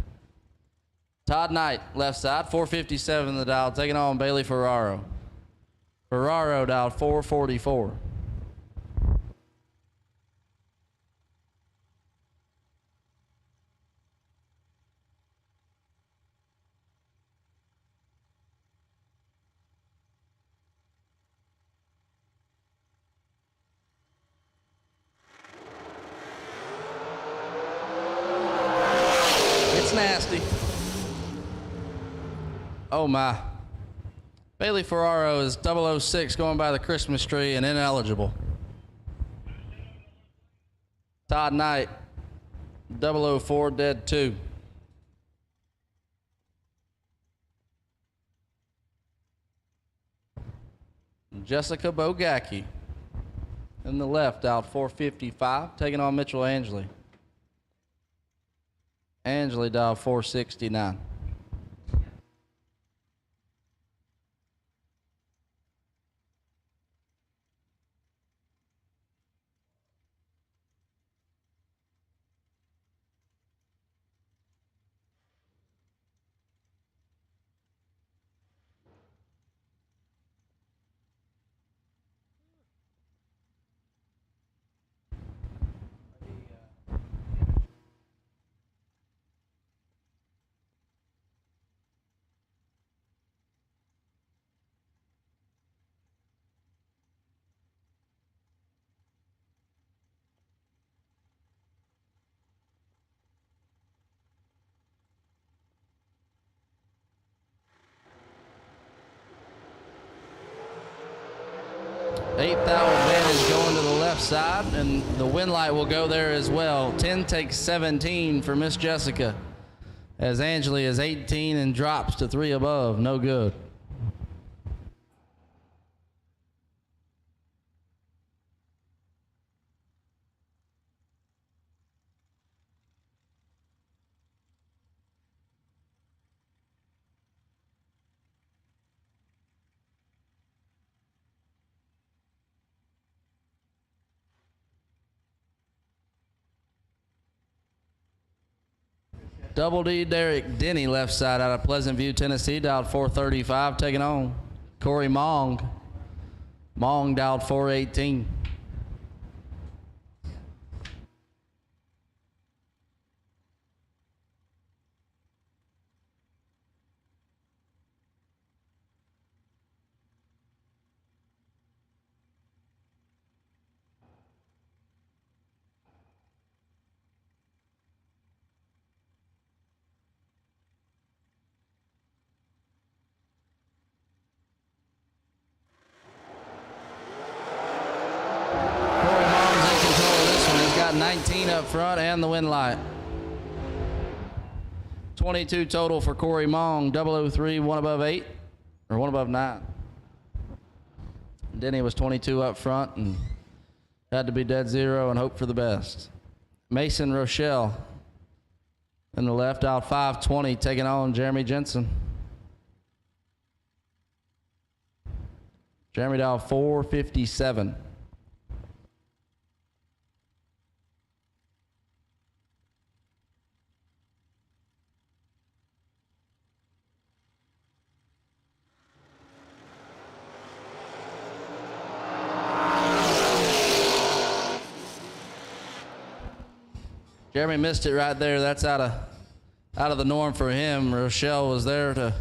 Todd Knight, left side, 457 the dial, taking on Bailey Ferraro. Ferraro dialed 444. It's nasty. Oh my. Bailey Ferraro is 006 going by the Christmas tree and ineligible. Todd Knight, 004, dead 2. Jessica Bogacki in the left, out 455, taking on Mitchell Angley. Angley dialed 469. Eighth thou advantage going to the left side, and the win light will go there as well. 10 takes 17 for Miss Jessica, as Angeli is 18 and drops to 3 above. No good. Double D Derek Denny, left side, out of Pleasant View, Tennessee, dialed 435, taking on Corey Mong. Mong dialed 418. Corey Mong's in control of this one. He's got 19 up front and the win light. 22 total for Corey Mong, 003, one above 8, or one above 9. Denny was 22 up front and had to be dead zero and hope for the best. Mason Rochelle in the left, out 520, taking on Jeremy Jensen. Jeremy dial 457. Jeremy missed it right there. That's out of the norm for him. Rochelle was there to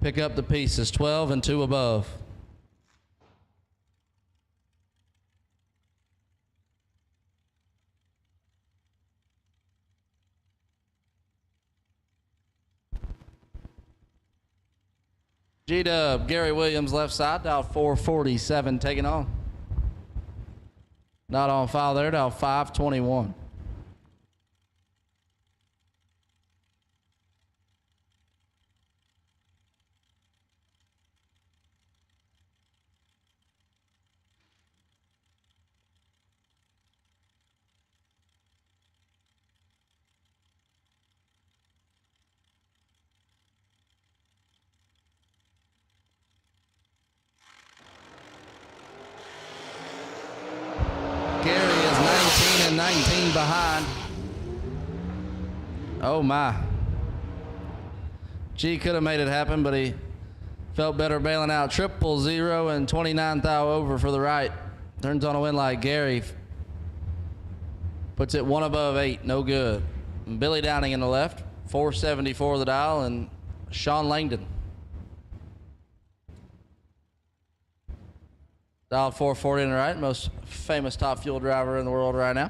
pick up the pieces. 12 and 2 above. G-Dub, Gary Williams left side, dial 447, taking on. Not on file there, dial 521. Gary is 19 and 19 behind. Oh my. G could have made it happen, but he felt better bailing out. 000 and 29 thou over for the right. Turns on a win like Gary. Puts it one above 8, no good. And Billy Downing in the left, 474 the dial, and Sean Langdon. Dial 440 in the right, most famous top fuel driver in the world right now.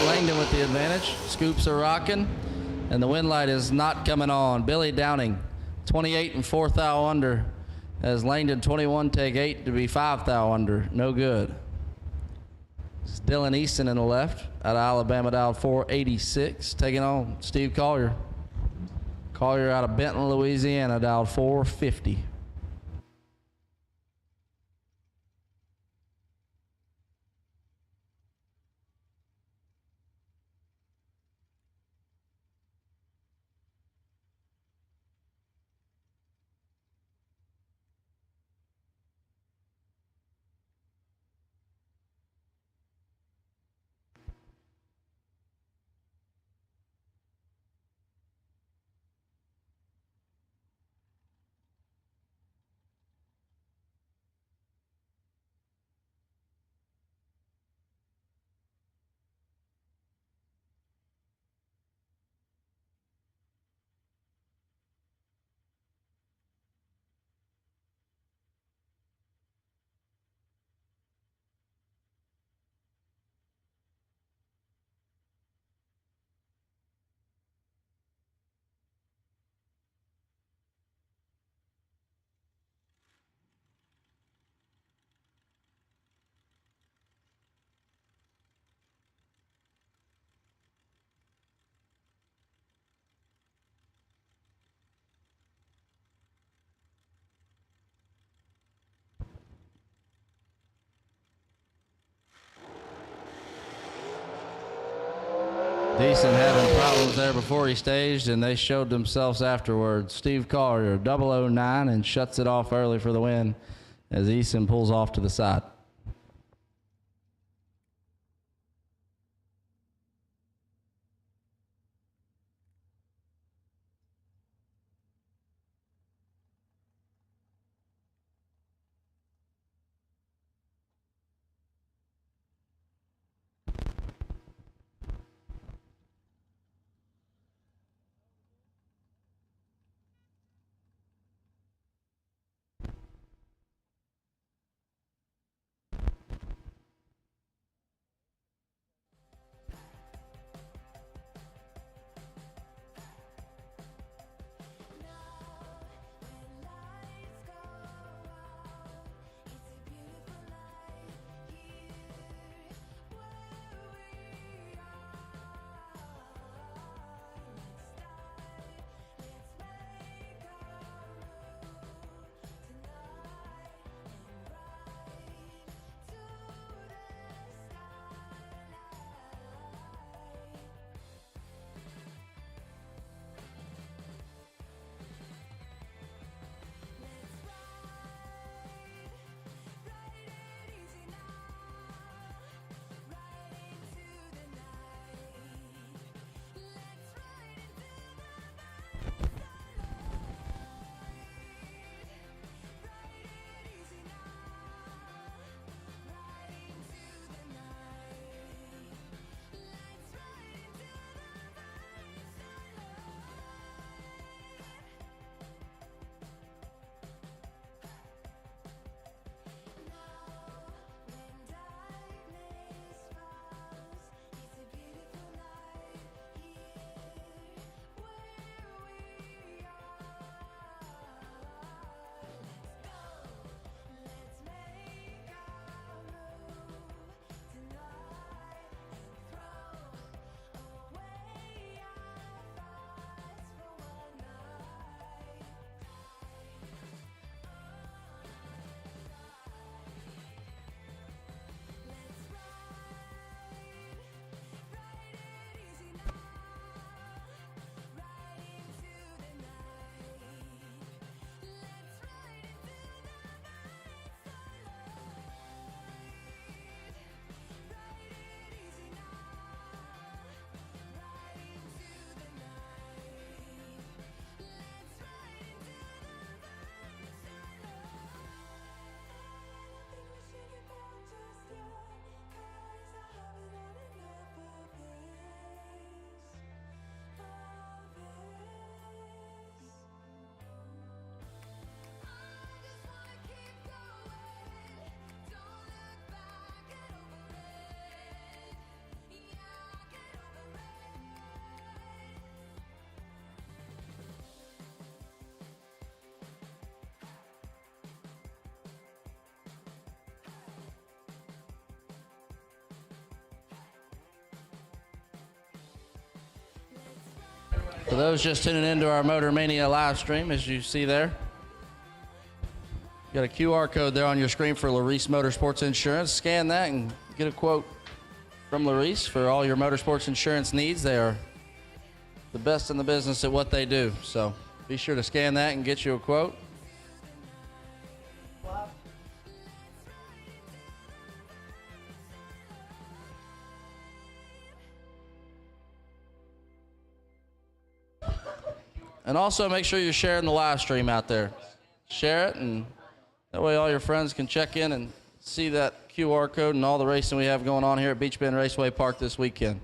Langdon with the advantage. Scoops are rocking, and the wind light is not coming on. Billy Downing, 28 and 4 thou under, as Langdon 21 take 8 to be 5 thou under. No good. Dylan Easton in the left, out of Alabama, dialed 486, taking on Steve Collier. Collier out of Benton, Louisiana, dialed 450. Deason having problems there before he staged, and they showed themselves afterwards. Steve Collier, 009, and shuts it off early for the win as Eason pulls off to the side. For those just tuning into our Motor Mania live stream, as you see there, you got a QR code there on your screen for Larice Motorsports Insurance. Scan that and get a quote from Larice for all your motorsports insurance needs. They are the best in the business at what they do. So be sure to scan that and get you a quote. And also make sure you're sharing the live stream out there. Share it, and that way all your friends can check in and see that QR code and all the racing we have going on here at Beech Bend Raceway Park this weekend.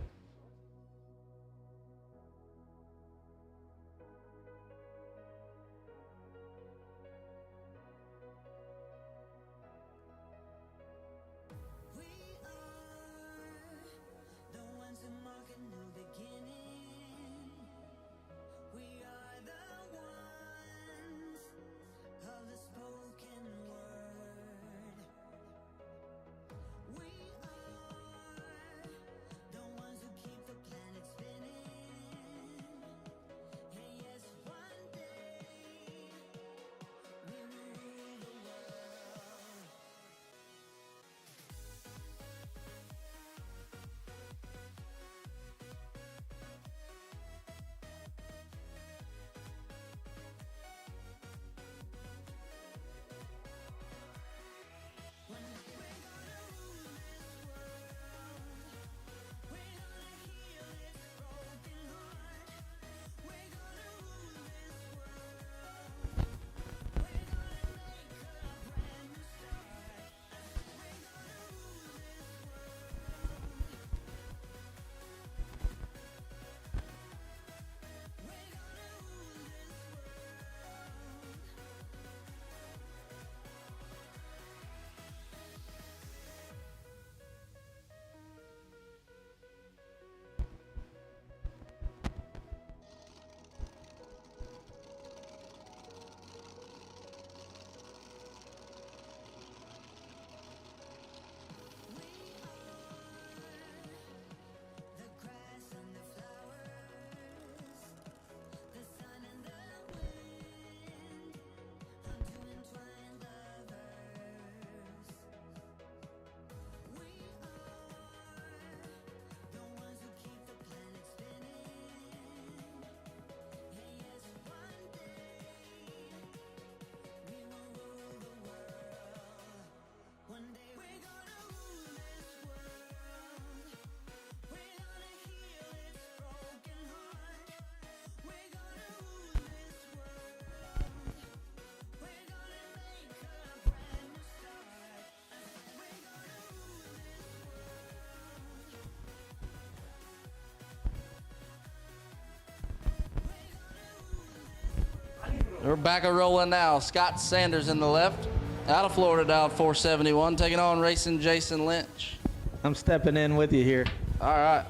We're back a rolling now. Scott Sanders in the left. Out of Florida, dialed 471, taking on racing Jason Lynch. I'm stepping in with you here. All right.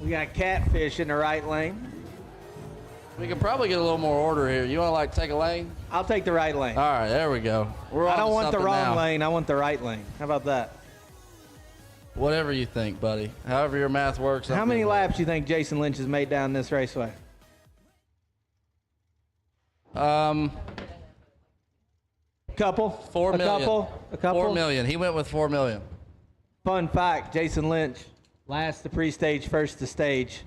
We got Catfish in the right lane. We can probably get a little more order here. You want to like take a lane? I'll take the right lane. All right, there we go. We're I on don't to want the something wrong now. lane. I want the right lane. How about that? Whatever you think, buddy. However your math works. How many laps do you think Jason Lynch has made down this raceway? Couple. 4 million. A couple. 4 million. He went with 4 million. Fun fact: Jason Lynch, last to pre-stage, first to stage.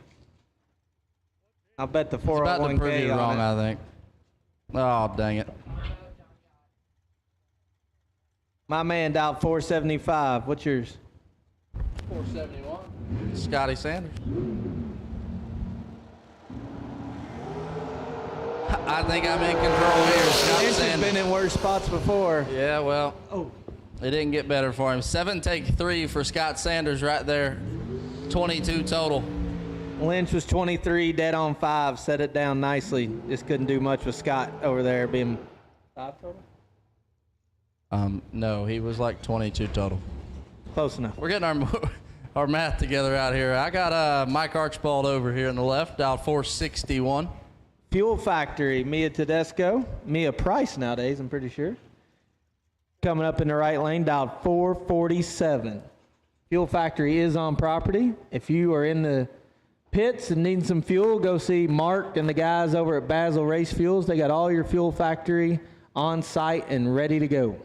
I'll bet the 401k It's about to prove you wrong, on it. I think. Oh, dang it. My man dialed 475. What's yours? 471. Scotty Sanders. I think I'm in control here. Scott Lynch has Sanders. been in worse spots before. Yeah, well, it didn't get better for him. 7 take 3 for Scott Sanders right there. 22 total. Lynch was 23, dead on 5. Set it down nicely. Just couldn't do much with Scott over there being 5 total. No, he was like 22 total. Close enough. We're getting our math together out here. I got Mike Archibald over here on the left, dialed 461. Fuel Factory, Mia Tedesco, Mia Price nowadays, I'm pretty sure. Coming up in the right lane, dialed 447. Fuel Factory is on property. If you are in the pits and needing some fuel, go see Mark and the guys over at Basil Race Fuels. They got all your fuel factory on site and ready to go.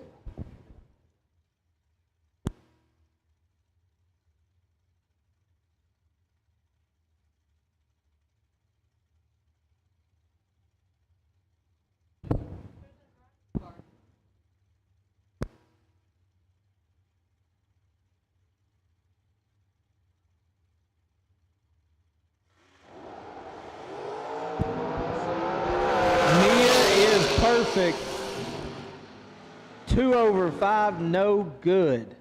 Perfect. 2 over 5, no good.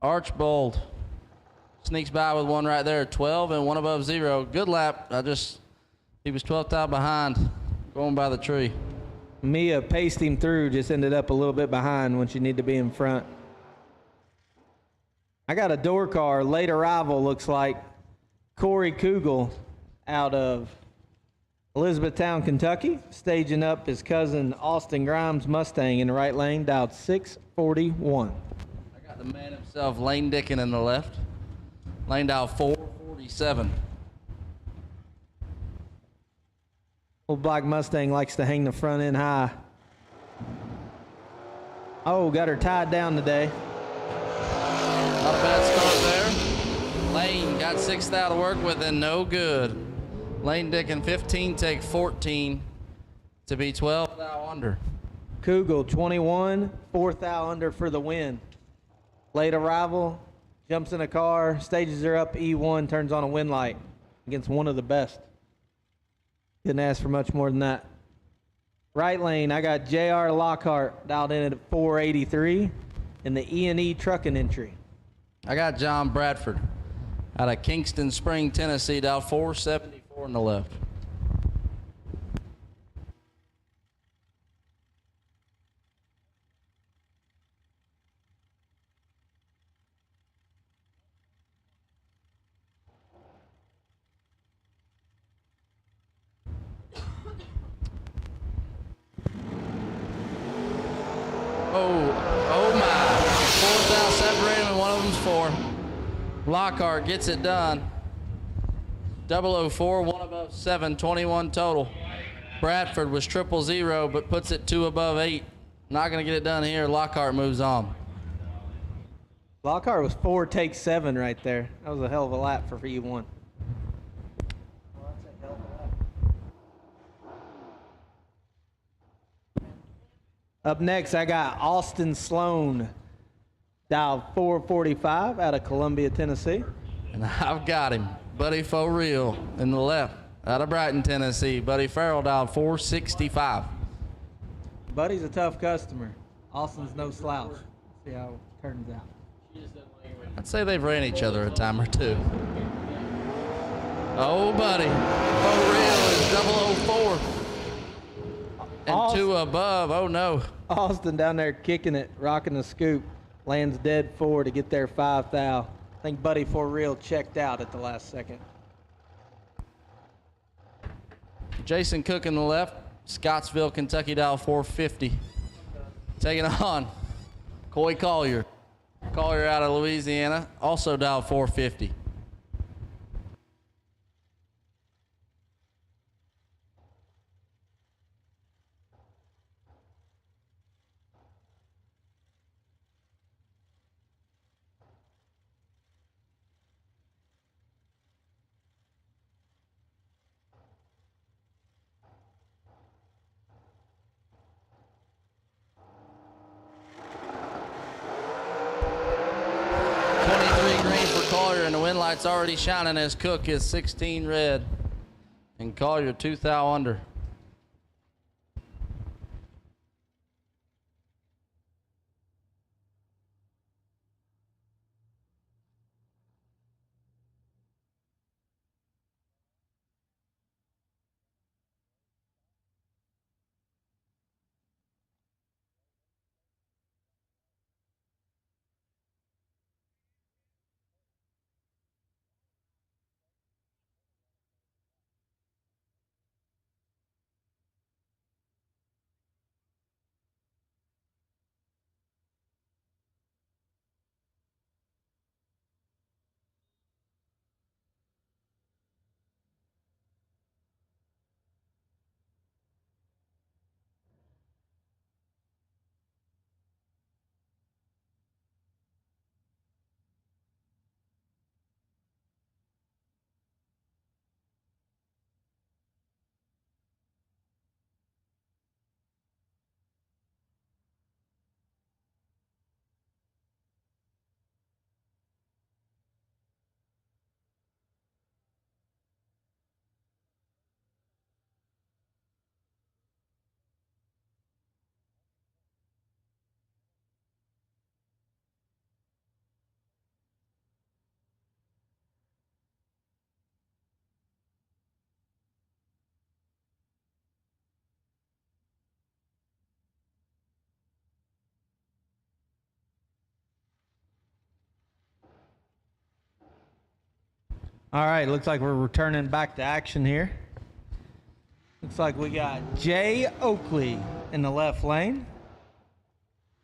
Archbold sneaks by with one right there, 12 and one above 0. Good lap. He was 12th out behind, going by the tree. Mia paced him through, just ended up a little bit behind when she needed to be in front. I got a door car, late arrival, looks like Corey Kugel out of Elizabethtown, Kentucky, staging up his cousin Austin Grimes Mustang in the right lane, dialed 641. I got the man himself, Lane Dickin, in the left. Lane dial 447. Old black Mustang likes to hang the front end high. Oh, got her tied down today. Not a bad start there. Lane got 6th out of work with and no good. Lane Dickin 15, take 14 to be 12 thou under. Kugel 21, 4th thou under for the win. Late arrival, jumps in a car, stages her up E1, turns on a win light against one of the best. Didn't ask for much more than that. Right lane, I got J.R. Lockhart dialed in at 483 in the E&E trucking entry. I got John Bradford out of Kingston Spring, Tennessee, dial 474 on the left. Oh my. 4th out separated and one of them's 4. Lockhart gets it done. 004, 1 above 7, 21 total. Bradford was 000, but puts it 2 above 8. Not going to get it done here. Lockhart moves on. Lockhart was 4, take 7 right there. That was a hell of a lap for E1. Up next, I got Austin Sloan, dial 445 out of Columbia, Tennessee. And I've got him, Buddy For Real, in the left, out of Brighton, Tennessee. Buddy Farrell, dial 465. Buddy's a tough customer. Austin's no slouch. See how it turns out. I'd say they've ran each other a time or two. Oh, Buddy. For Real is 004. And Austin, 2 above. Oh, no. Austin down there kicking it, rocking the scoop. Lands dead 4 to get their 5 thou. I think Buddy For Real checked out at the last second. Jason Cook in the left, Scottsville, Kentucky, dial 450. Taking on Coy Collier. Collier out of Louisiana, also dial 450. And the wind light's already shining as Cook is 16 red and Collier 2 thou under. All right, looks like we're returning back to action here. Looks like we got Jay Oakley in the left lane.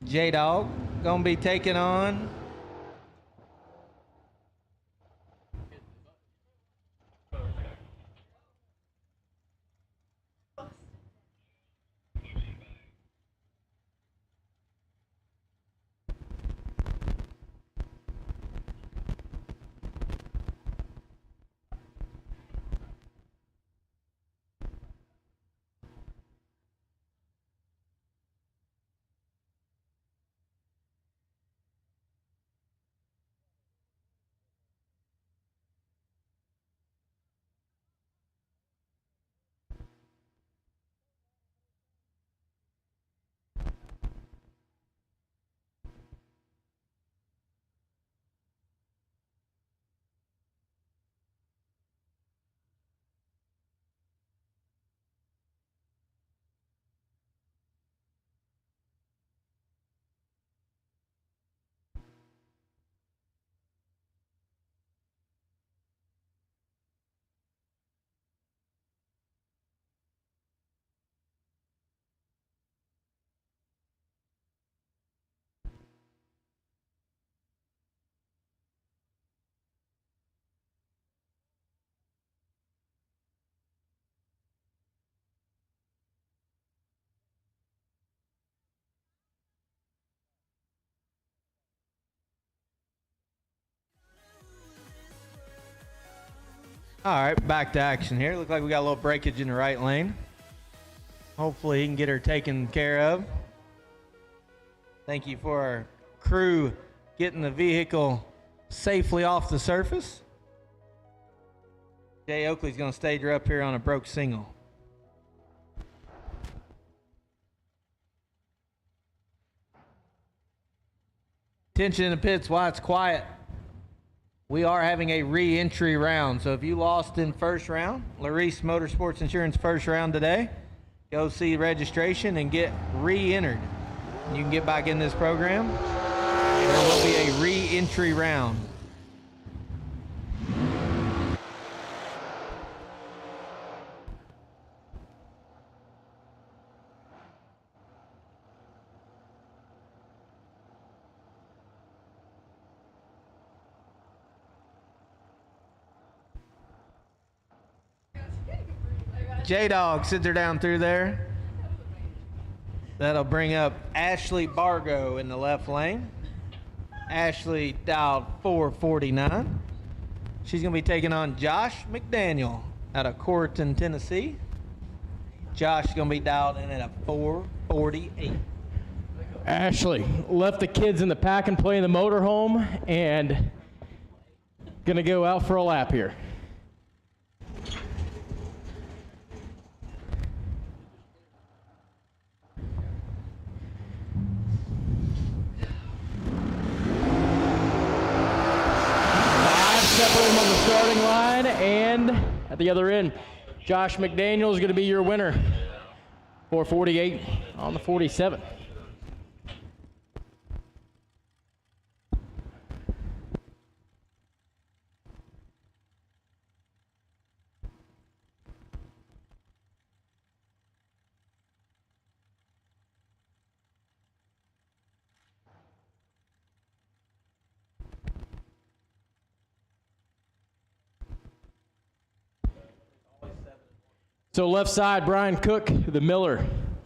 J-Dog gonna be taking on All right, back to action here. Look like we got a little breakage in the right lane. Hopefully he can get her taken care of. Thank you for our crew getting the vehicle safely off the surface. Jay Oakley's going to stage her up here on a broke single. Tension in the pits while it's quiet. We are having a re-entry round, so if you lost in first round, Larice Motorsports Insurance first round today, go see registration and get re-entered. You can get back in this program. There will be a re-entry round. J-Dog sits her down through there. That'll bring up Ashley Bargo in the left lane. Ashley dialed 449. She's going to be taking on Josh McDaniel out of Corrigan, Tennessee. Josh is going to be dialed in at a 448. Ashley left the kids in the pack and play in the motorhome and going to go out for a lap here. Separate them on the starting line, and at the other end, Josh McDaniel is going to be your winner. 448 on the 47. So left side, Brian Cook, the Miller,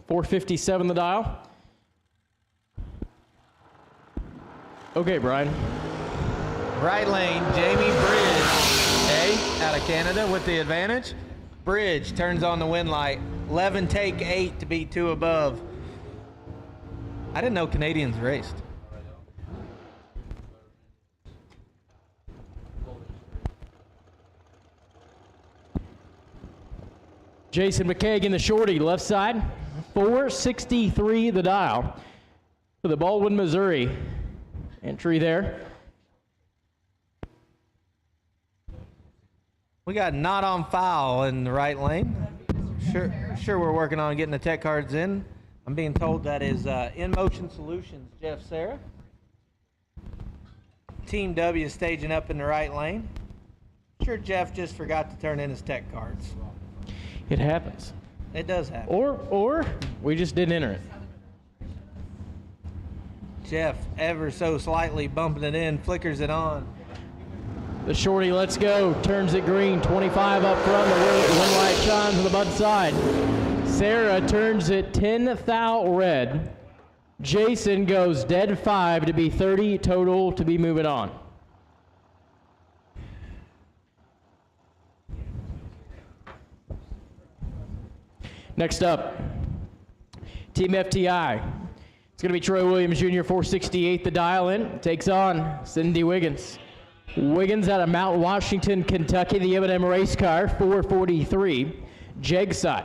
457 the dial. Okay, Brian. Right lane, Jamie Bridge, out of Canada with the advantage. Bridge turns on the win light. 11 take 8 to be 2 above. I didn't know Canadians raced. Jason McKagan, the shorty, left side, 463 the dial for the Baldwin, Missouri entry there. We got not on foul in the right lane. Sure we're working on getting the tech cards in. I'm being told that is In Motion Solutions, Jeff Serra. Team W staging up in the right lane. Sure, Jeff just forgot to turn in his tech cards. It happens. It does happen. Or we just didn't enter it. Jeff, ever so slightly bumping it in, flickers it on. The shorty lets go, turns it green, 25 up front, the wind light shines on the bud side. Sarah turns it 10 thou red. Jason goes dead 5 to be 30 total to be moving on. Next up, Team FTI. It's going to be Troy Williams Jr., 468 the dial in. Takes on Cindy Wiggins. Wiggins out of Mount Washington, Kentucky, the M&M race car, 443. Jeg side.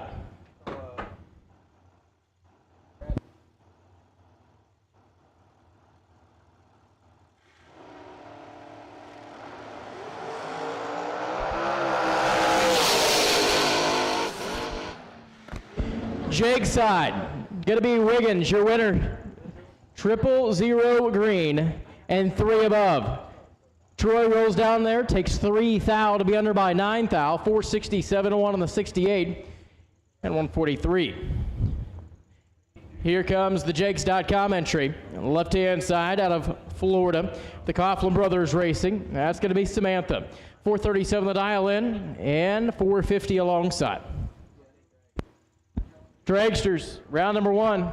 Jeg side, gonna be Wiggins, your winner. 000 green and 3 above. Troy rolls down there, takes 3 thou to be under by 9 thou, 467 1 on the 68 and 143. Here comes the Jakes.com entry. Left-hand side out of Florida, the Coughlin Brothers Racing. That's going to be Samantha. 437 the dial in and 450 alongside. Dragsters, round number 1.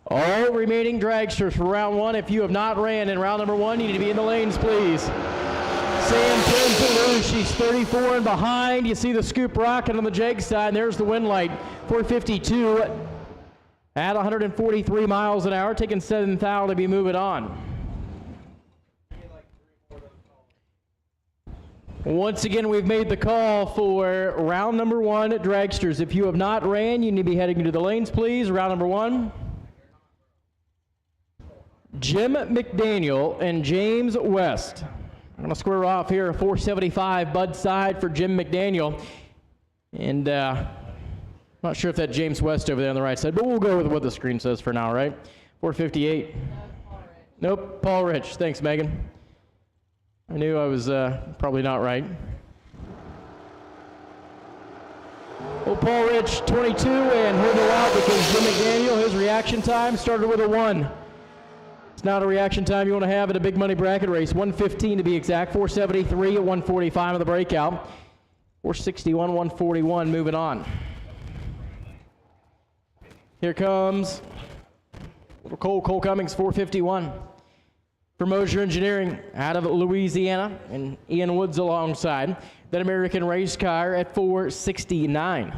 All remaining dragsters for round 1. If you have not ran in round number 1, you need to be in the lanes, please. Sam turns it loose. She's 34 and behind. You see the scoop rocket on the Jag side. And there's the wind light. 452 at 143 miles an hour, taking 7 thou to be moving on. Once again, we've made the call for round number 1 at dragsters. If you have not ran, you need to be heading into the lanes, please. Round number 1. Jim McDaniel and James West. I'm going to square off here a 475 bud side for Jim McDaniel. And I'm not sure if that James West over there on the right side, but we'll go with what the screen says for now, right? 458. Nope, Paul Rich. Thanks, Megan. I knew I was probably not right. Well, Paul Rich, 22, and hear the out because Jim McDaniel, his reaction time started with a 1. It's not a reaction time you want to have at a big money bracket race. 115 to be exact, 473 at 145 of the breakout. 461, 141, moving on. Here comes little Cole Cummings, 451. For Mosier Engineering out of Louisiana, and Ian Woods alongside. That American race car at 469.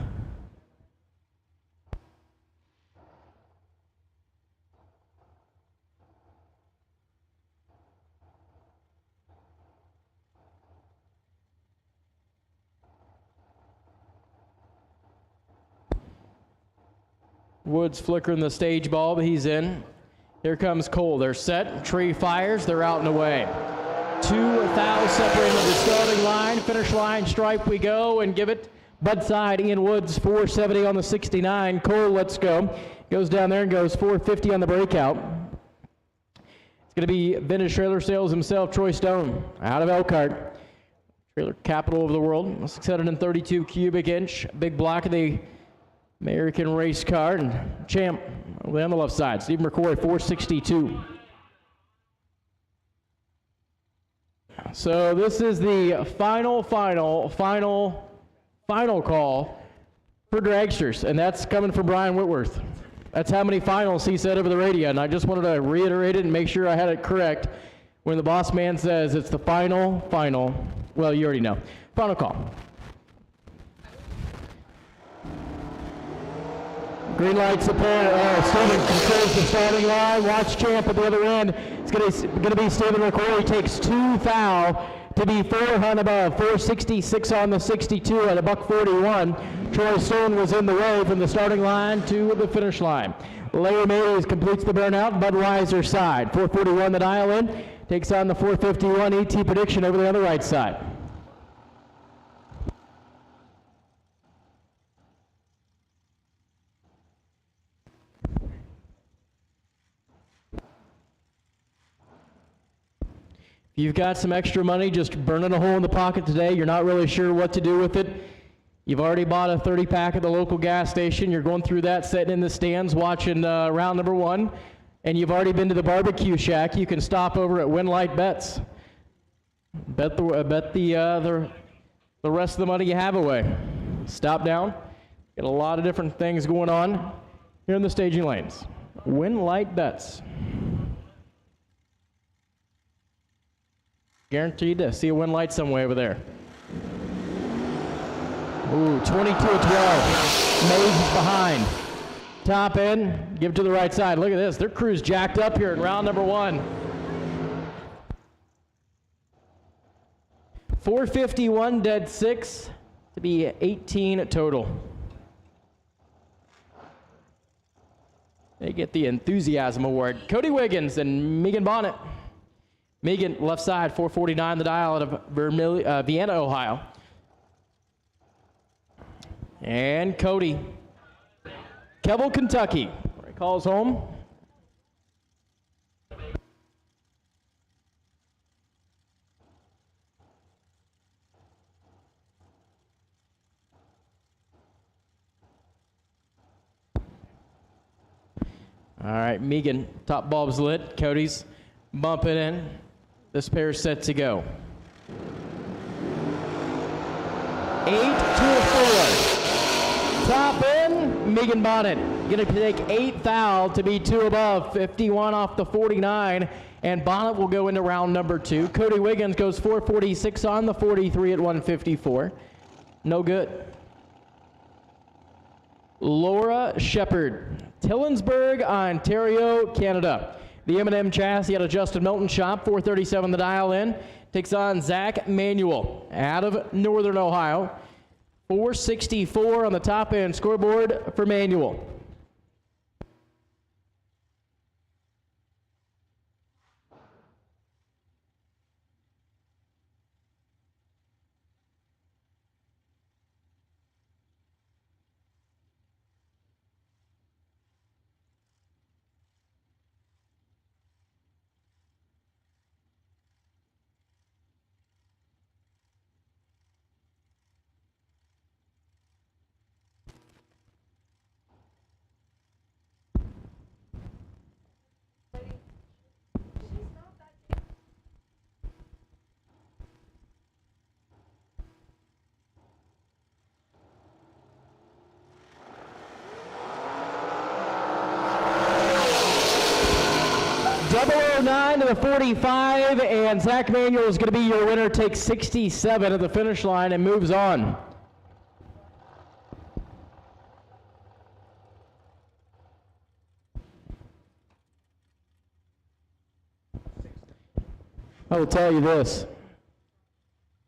Woods flickering the stage ball, but he's in. Here comes Cole. They're set. Tree fires. They're out and away. 2 thou separating the starting line. Finish line stripe we go and give it. Bud side, Ian Woods, 470 on the 69. Cole, let's go. Goes down there and goes 450 on the breakout. It's going to be vintage trailer sales himself, Troy Stone, out of Elkhart. Trailer capital of the world. 632 cubic inch. Big block of the American race car, and champ on the left side. Stephen McCoy, 462. So this is the final call for dragsters, and that's coming from Brian Whitworth. That's how many finals he said over the radio, and I just wanted to reiterate it and make sure I had it correct. When the boss man says it's the final, well, you already know. Final call. Green lights appear. Stephen controls the starting line. Watch champ at the other end. It's going to be Stephen McCoy. He takes 2 thou to be 400 above. 466 on the 62 at a $141. Troy Stone was in the way from the starting line to the finish line. Larry Mays completes the burnout. Budweiser side. 441 the dial in. Takes on the 451 ET prediction over the other right side. If you've got some extra money just burning a hole in the pocket today, you're not really sure what to do with it, you've already bought a 30-pack at the local gas station, you're going through that, sitting in the stands watching round number 1, and you've already been to the barbecue shack, you can stop over at Winlight Bets. Bet the rest of the money you have away. Stop down. Get a lot of different things going on here in the staging lanes. Winlight Bets. Guaranteed to see a win light somewhere over there. Ooh, 22-12. Mays is behind. Top end, give it to the right side. Look at this, their crew's jacked up here in round number 1. 451 dead 6 to be 18 total. They get the Enthusiasm Award. Cody Wiggins and Megan Bonnet. Megan, left side, 449 the dial out of Vienna, Ohio. And Cody, Keble, Kentucky. Where he calls home. All right, Megan, top bulb's lit. Cody's bumping in. This pair's set to go. 8-4. Top in, Megan Bonnet. Gonna take 8 thou to be 2 above, 51 off the 49, and Bonnet will go into round number 2. Cody Wiggins goes 446 on the 43 at 154. No good. Laura Shepard, Tillensburg, Ontario, Canada. The M&M chassis out of Justin Milton shop, 437 the dial in. Takes on Zach Manuel out of Northern Ohio. 464 on the top end scoreboard for Manuel. .009 to the 45, and Zach Manuel is going to be your winner. Takes 67 at the finish line and moves on. I will tell you this.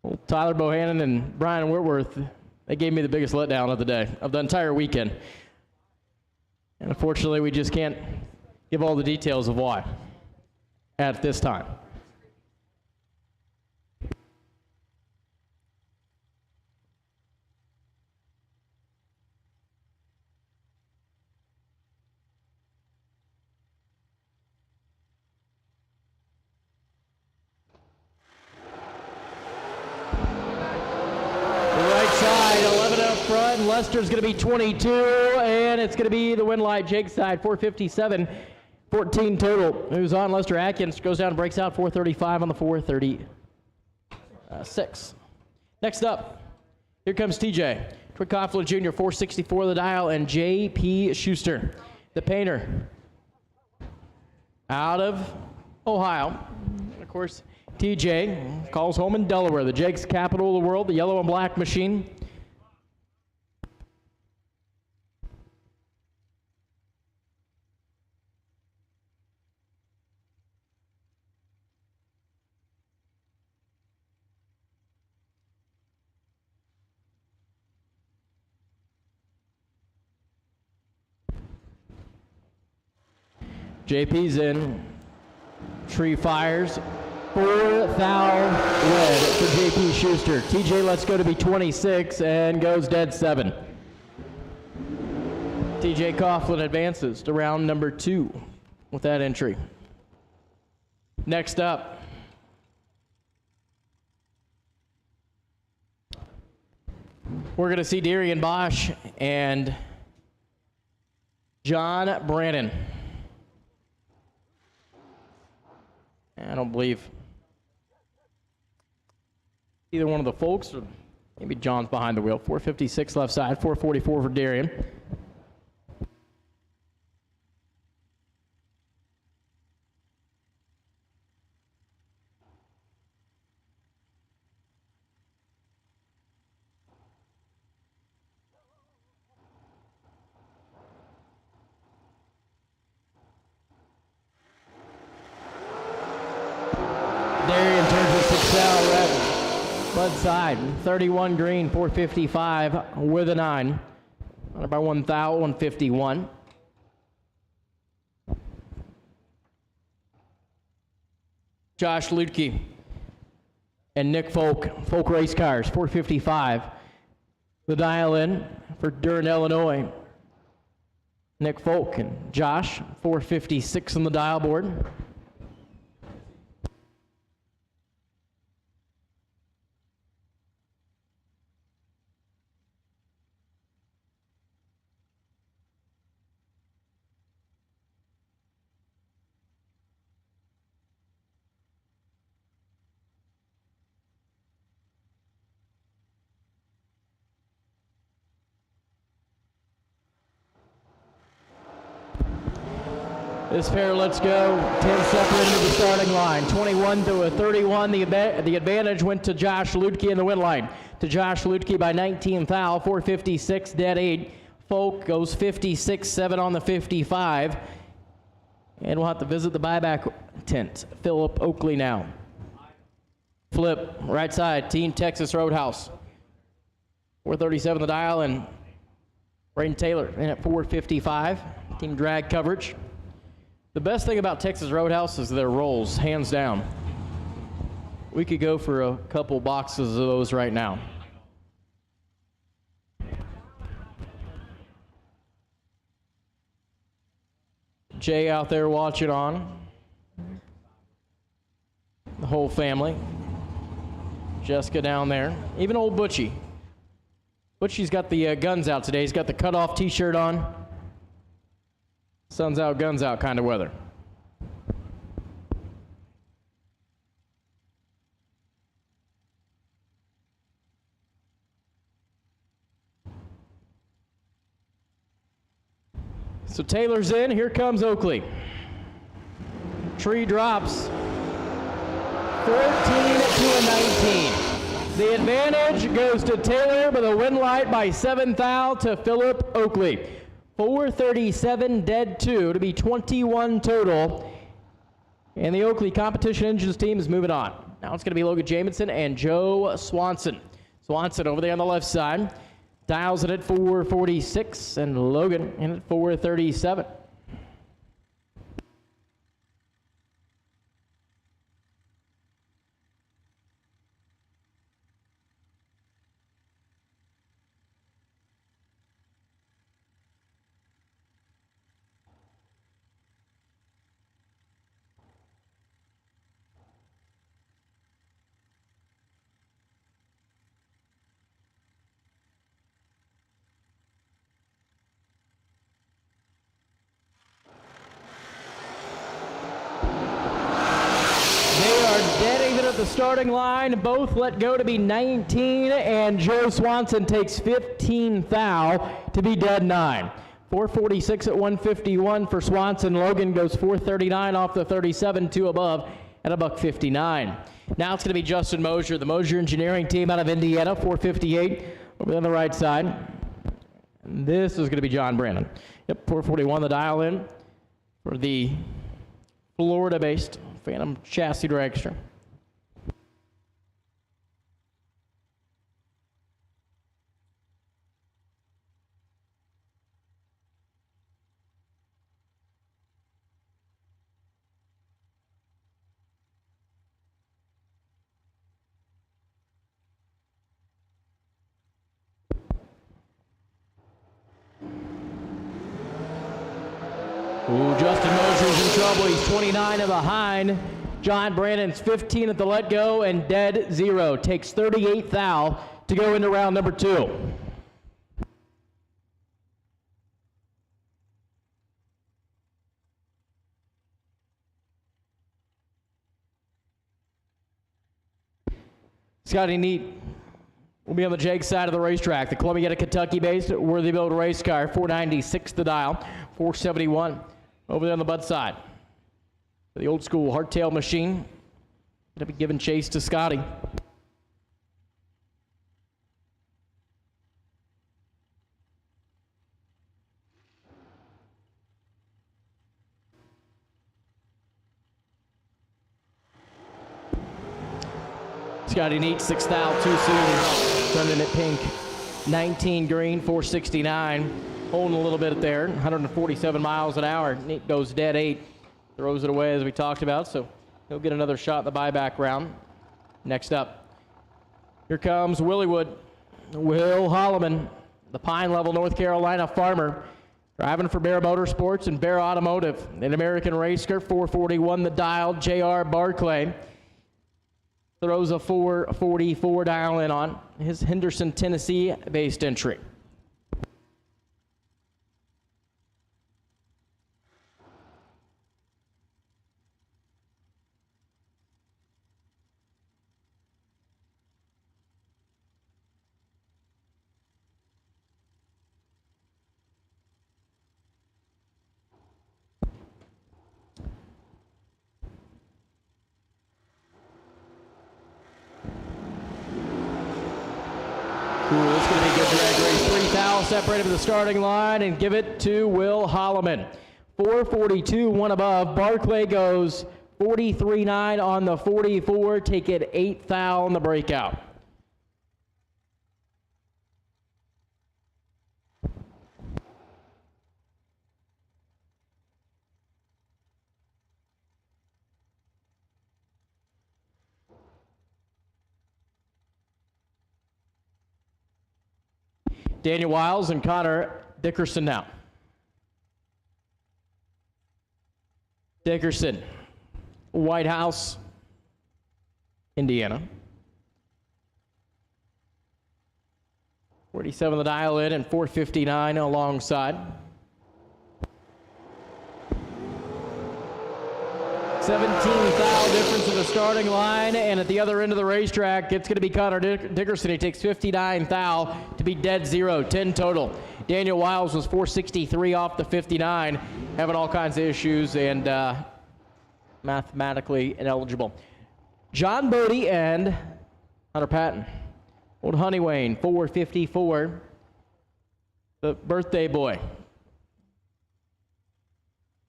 Well, Tyler Bohannon and Brian Whitworth, they gave me the biggest letdown of the day, of the entire weekend. And unfortunately, we just can't give all the details of why at this time. Lester's going to be 22, and it's going to be the Winlight Jake side, 457, 14 total. Who's on? Lester Atkins goes down and breaks out 435 on the 436. Next up, here comes TJ. Trick Coughlin Jr., 464 the dial, and J.P. Schuster, the painter, out of Ohio. And of course, TJ calls home in Delaware, the Jake's capital of the world, the yellow and black machine. JP's in. Tree fires. 4 thou red for JP Schuster. TJ lets go to be 26 and goes dead 7. TJ Coughlin advances to round number 2 with that entry. Next up, we're going to see Darian Bosch and John Brannon. I don't believe either one of the folks, or maybe John's behind the wheel. 456 left side, 444 for Darian. Darian turns it 6 out, red. Bud side, 31 green, 455 with a 9. Runner by 151. Josh Lutke and Nick Folk Race Cars, 455. The dial in for Durham, Illinois. Nick Folk and Josh, 456 on the dial board. This pair, let's go. 10 separate into the starting line. 21 to a 31. The advantage went to Josh Lutke in the win line. To Josh Lutke by 19 thou, 456, dead 8. Folk goes 56-7 on the 55. And we'll have to visit the buyback tent. Philip Oakley now. Flip, right side, Team Texas Roadhouse. 437 the dial, and Braden Taylor in at 455. Team drag coverage. The best thing about Texas Roadhouse is their rolls, hands down. We could go for a couple boxes of those right now. Jay out there watching on. The whole family. Jessica down there. Even old Butchie. Butchie's got the guns out today. He's got the cutoff t-shirt on. Sun's out, guns out kind of weather. So Taylor's in, here comes Oakley. Tree drops. 14 to a 19. The advantage goes to Taylor with a win light by 7 thou to Philip Oakley. 437 dead 2 to be 21 total. And the Oakley Competition Engines team is moving on. Now it's going to be Logan Jamison and Joe Swanson. Swanson over there on the left side. Dials it at 446 and Logan in at 437. The starting line, both let go to be 19, and Joe Swanson takes 15 thou to be dead 9. 446 at 151 for Swanson. Logan goes 439 off the 37, 2 above at $1.59. Now it's going to be Justin Mosier, the Mosier Engineering team out of Indiana, 458 over on the right side. And this is going to be John Brannon. Yep, 441 the dial in for the Florida-based Phantom Chassis Dragster. Ooh, Justin Mosier's in trouble. He's 29 and behind. John Brandon's 15 at the let go and dead 0. Takes 38 thou to go into round number 2. Scotty Neat will be on the Jake side of the racetrack. The Columbia, Kentucky-based Worthyville race car, 496 the dial, 471 over there on the Bud side. The old school hardtail machine going to be giving chase to Scotty. Scotty Neat, 6th out too soon. Running it pink. 19 green, 469. Holding a little bit there, 147 miles an hour. Neat goes dead 8. Throws it away as we talked about, so he'll get another shot in the buyback round. Next up, here comes Willywood. Will Holloman, the Pine Level, North Carolina farmer, driving for Bear Motorsports and Bear Automotive. An American race car, 441 the dial, J.R. Barclay. Throws a 444 dial in on his Henderson, Tennessee-based entry. Ooh, it's going to be a good drag race. 3,000 separated from the starting line, and give it to Will Holloman. 442, one above. Barclay goes 43.9 on the 44. Take it 8th on the breakout. Daniel Wiles and Connor Dickerson now. Dickerson, White House, Indiana. 47 the dial in and 459 alongside. 17,000 difference in the starting line, and at the other end of the racetrack, it's going to be Connor Dickerson. He takes 59,000 to be dead zero, 10 total. Daniel Wiles was 463 off the 59, having all kinds of issues and mathematically ineligible. John Bodie and Hunter Patton. Old Honeywayne, 454, the birthday boy.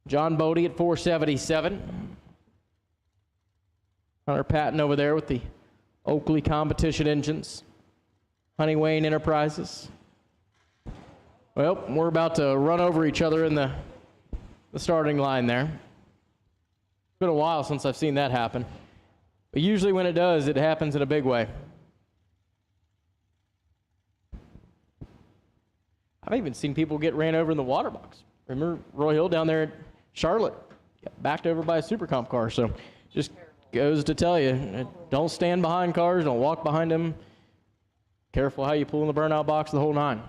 John Bodie at 477. Hunter Patton over there with the Oakley competition engines. Honeywayne Enterprises. Well, we're about to run over each other in the starting line there. It's been a while since I've seen that happen. But usually when it does, it happens in a big way. I've even seen people get ran over in the water box. Remember Roy Hill down there at Charlotte? Got backed over by a Super Comp car. So just goes to tell you, don't stand behind cars, don't walk behind them. Careful how you pull in the burnout box, the whole nine.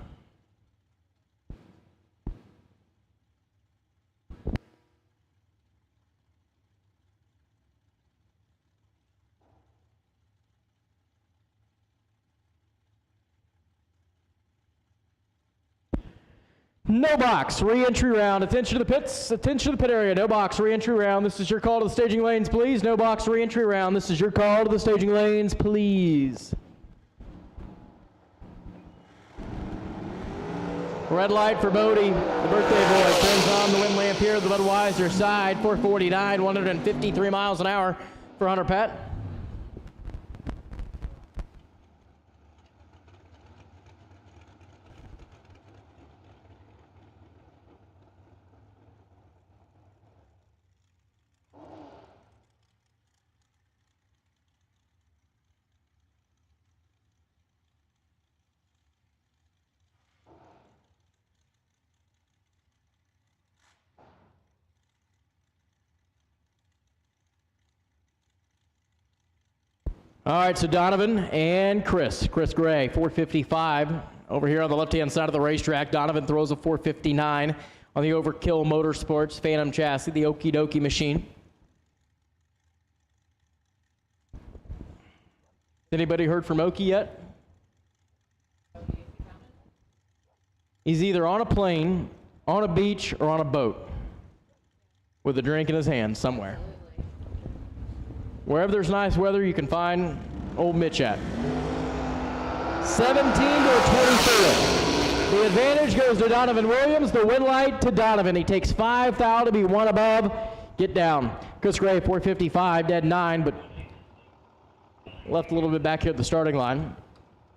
No box, re-entry round. Attention to the pits, attention to the pit area. No box, re-entry round. This is your call to the staging lanes, please. No box, re-entry round. This is your call to the staging lanes, please. Red light for Bodie, the birthday boy. Turns on the wind lamp here, the Budweiser side. 449, 153 miles an hour for Hunter Patton. All right, so Donovan and Chris Gray, 455 over here on the left-hand side of the racetrack. Donovan throws a 459 on the Overkill Motorsports Phantom chassis, the Okie Dokie machine. Anybody heard from Okie yet? He's either on a plane, on a beach, or on a boat with a drink in his hand somewhere. Wherever there's nice weather, you can find old Mitch at. 17 to 24. The advantage goes to Donovan Williams. The win light to Donovan. He takes 5 thou to be one above. Get down. Chris Gray, 455, dead 9, but left a little bit back here at the starting line.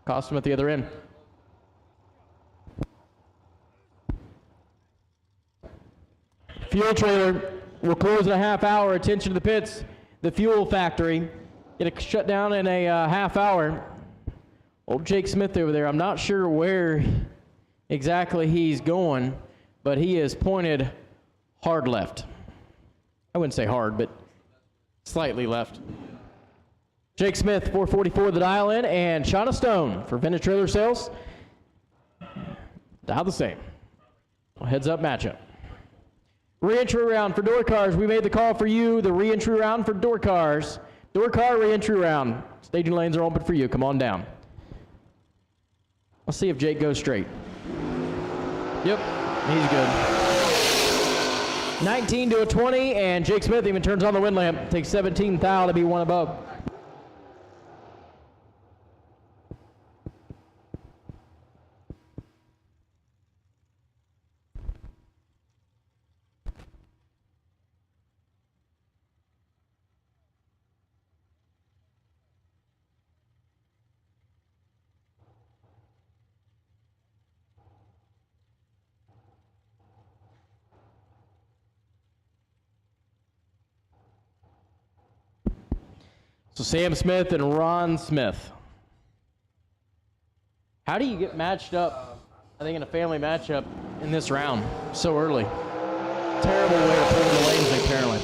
Cost him at the other end. Fuel trailer will close in a half hour. Attention to the pits. The fuel factory. Get a shut down in a half hour. Old Jake Smith over there. I'm not sure where exactly he's going, but he is pointed hard left. I wouldn't say hard, but slightly left. Jake Smith, 444 the dial in, and Shauna Stone for Vintage Trailer Sales. Dial the same. Heads up matchup. Re-entry round for door cars. We made the call for you. The re-entry round for door cars. Door car re-entry round. Staging lanes are open for you. Come on down. Let's see if Jake goes straight. Yep, he's good. 19 to 20, and Jake Smith even turns on the wind lamp. Takes 17 thou to be one above. So Sam Smith and Ron Smith. How do you get matched up, I think, in a family matchup in this round so early? Terrible way to pull in the lanes, apparently.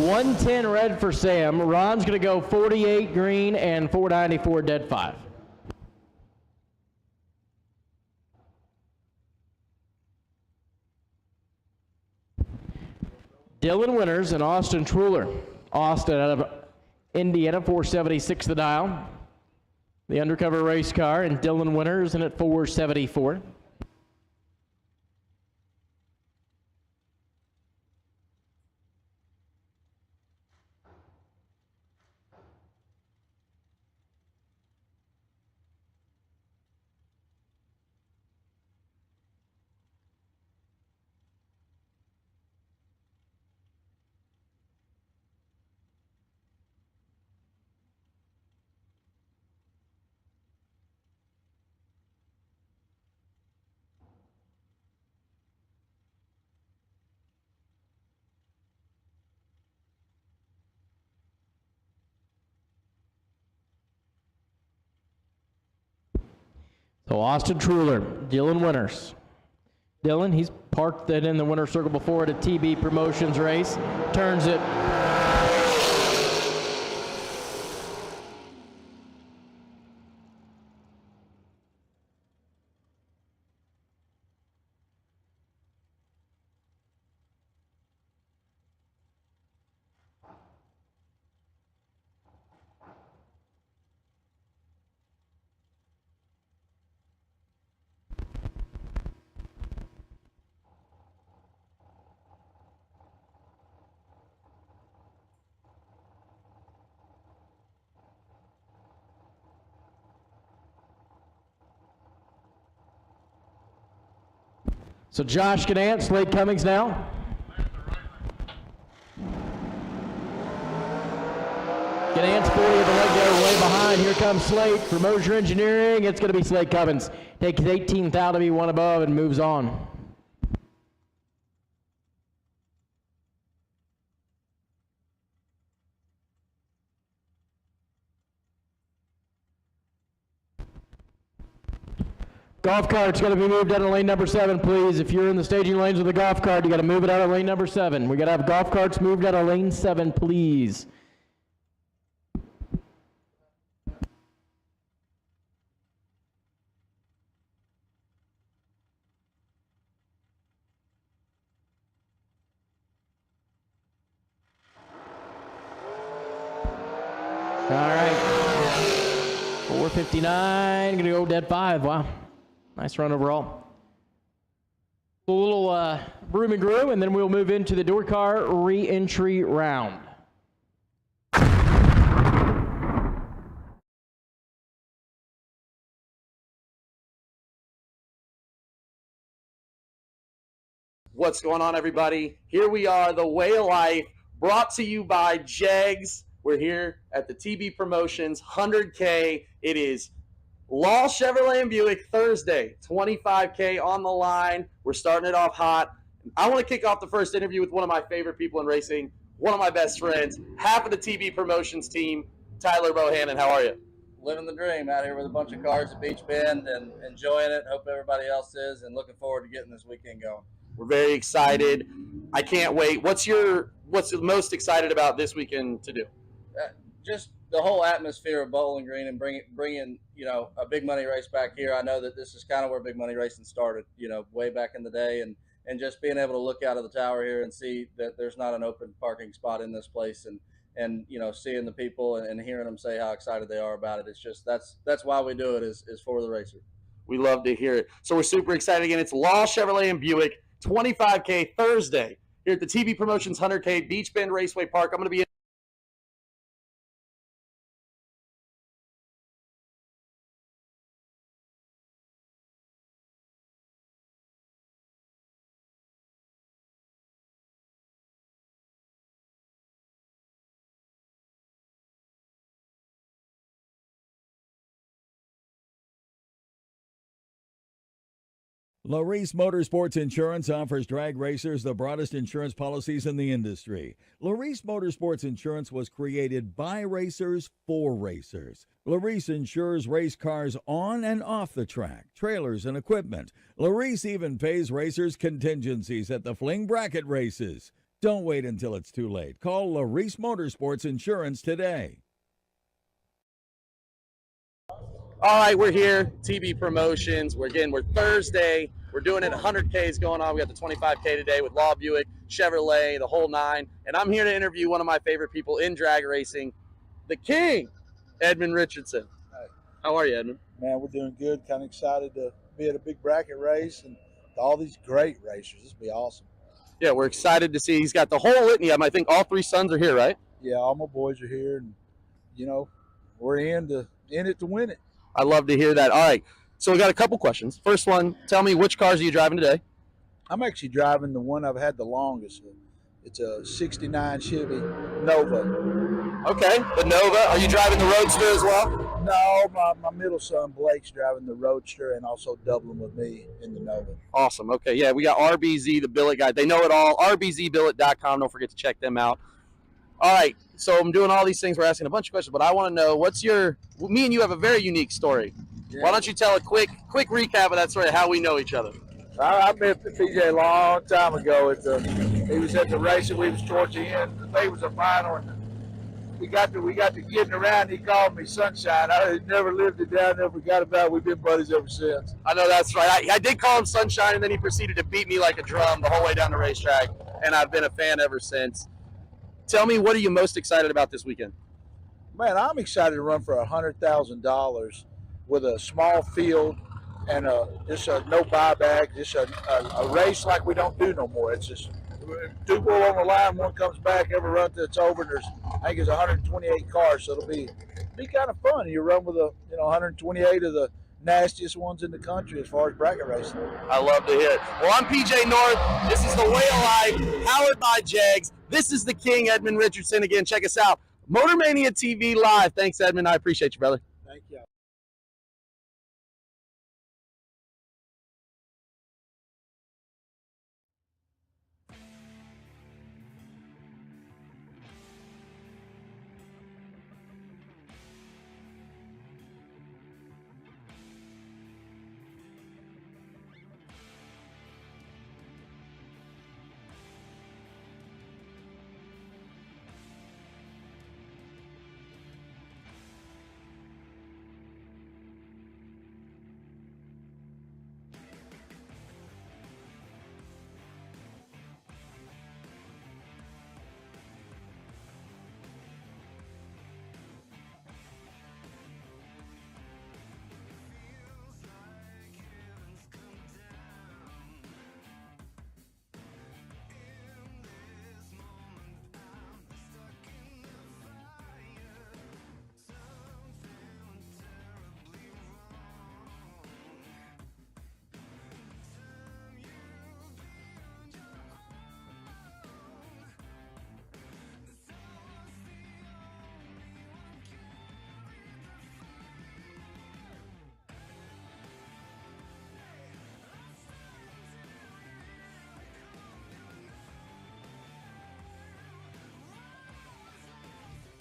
110 red for Sam. Ron's going to go 48 green and 494 dead 5. Dylan Winters and Austin Truler. Austin out of Indiana, 476 the dial. The undercover race car, and Dylan Winters in at 474. So Austin Truler, Dylan Winters. Dylan, he's parked that in the winner's circle before at a TB Promotions race. Turns it. So Josh Ganant, Slade Cummings now. Ganant's 40 of the leg there, way behind. Here comes Slade for Mosier Engineering. It's going to be Slade Cummings. Takes 18 thou to be one above and moves on. Golf cart's going to be moved out of lane number 7, please. If you're in the staging lanes with a golf cart, you got to move it out of lane number 7. We got to have golf carts moved out of lane 7, please. All right. 4:59. Gonna go dead 5. Wow. Nice run overall. A little broom and groom, and then we'll move into the door car re-entry round. What's going on, everybody? Here we are, the Way of Life, brought to you by Jags. We're here at the TB Promotions 100K. It is Law Chevrolet and Buick Thursday, 25K on the line. We're starting it off hot. I want to kick off the first interview with one of my favorite people in racing, one of my best friends, half of the TB Promotions team, Tyler Bohannon. How are you? Living the dream out here with a bunch of cars at Beech Bend and enjoying it. Hope everybody else is, and looking forward to getting this weekend going. We're very excited. I can't wait. What's the most excited about this weekend to do? Just the whole atmosphere of Bowling Green and bringing a big money race back here. I know that this is kind of where big money racing started, way back in the day, and just being able to look out of the tower here and see that there's not an open parking spot in this place, and seeing the people and hearing them say how excited they are about it. It's just that's why we do it is for the racer. We love to hear it. So we're super excited again. It's Law Chevrolet and Buick 25K Thursday here at the TB Promotions 100K Beech Bend Raceway Park. I'm going to be Larice Motorsports Insurance offers drag racers the broadest insurance policies in the industry. Larice Motorsports Insurance was created by racers for racers. Larice insures race cars on and off the track, trailers and equipment. Larice even pays racers contingencies at the fling bracket races. Don't wait until it's too late. Call Larice Motorsports Insurance today. All right, we're here, TB Promotions. We're Thursday. We're doing it. 100Ks going on. We got the 25K today with Law Buick, Chevrolet, the whole nine. And I'm here to interview one of my favorite people in drag racing, the king, Edmund Richardson. Hey. How are you, Edmund? Man, we're doing good. Kind of excited to be at a big bracket race and all these great racers. This will be awesome. Yeah, we're excited to see. He's got the whole litany of them. I think all three sons are here, right? Yeah, all my boys are here, and we're in it to win it. I love to hear that. All right, so we got a couple questions. First one, tell me which cars are you driving today? I'm actually driving the one I've had the longest. It's a 69 Chevy Nova. Okay, the Nova. Are you driving the Roadster as well? No, my middle son Blake's driving the Roadster and also doubling with me in the Nova. Awesome. Okay, yeah, we got RBZ, the billet guy. They know it all. RBZbillet.com. Don't forget to check them out. All right, so I'm doing all these things. We're asking a bunch of questions, but I want to know me and you have a very unique story. Yeah. Why don't you tell a quick recap of that story, how we know each other? I met PJ a long time ago. He was at the race that we was towards the end. The day was a final, and we got to getting around. He called me Sunshine. I had never lived it down, never forgot about it. We've been buddies ever since. I know that's right. I did call him Sunshine, and then he proceeded to beat me like a drum the whole way down the racetrack, and I've been a fan ever since. Tell me, what are you most excited about this weekend? Man, I'm excited to run for $100,000 with a small field and just a no buyback, just a race like we don't do no more. It's just two bull on the line, one comes back, every run till it's over. And I think it's 128 cars, so it'll be kind of fun. You run with 128 of the nastiest ones in the country as far as bracket racing. I love to hear it. Well, I'm PJ North. This is the Way of Life, powered by Jags. This is the king, Edmund Richardson. Again, check us out. Motor Mania TV Live. Thanks, Edmund. I appreciate you, brother. Thank you.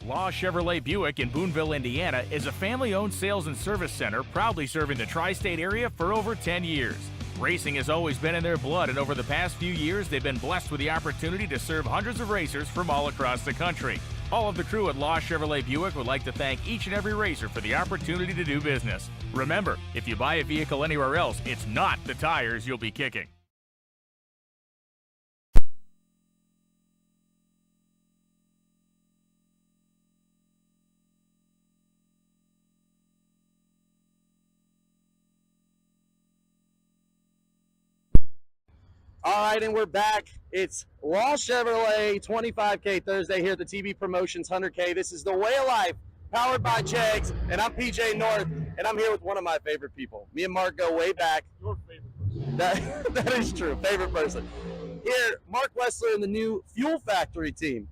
Law Chevrolet Buick in Boonville, Indiana is a family-owned sales and service center proudly serving the tri-state area for over 10 years. Racing has always been in their blood, and over the past few years, they've been blessed with the opportunity to serve hundreds of racers from all across the country. All of the crew at Law Chevrolet Buick would like to thank each and every racer for the opportunity to do business. Remember, if you buy a vehicle anywhere else, it's not the tires you'll be kicking. All right, and we're back. It's Law Chevrolet 25K Thursday here at the TV Promotions 100K. This is The Way of Life, powered by Jags, and I'm PJ North, and I'm here with one of my favorite people. Me and Mark go way back. Your favorite person. That is true, favorite person. Here, Mark Wessler and the new Fuel Factory team.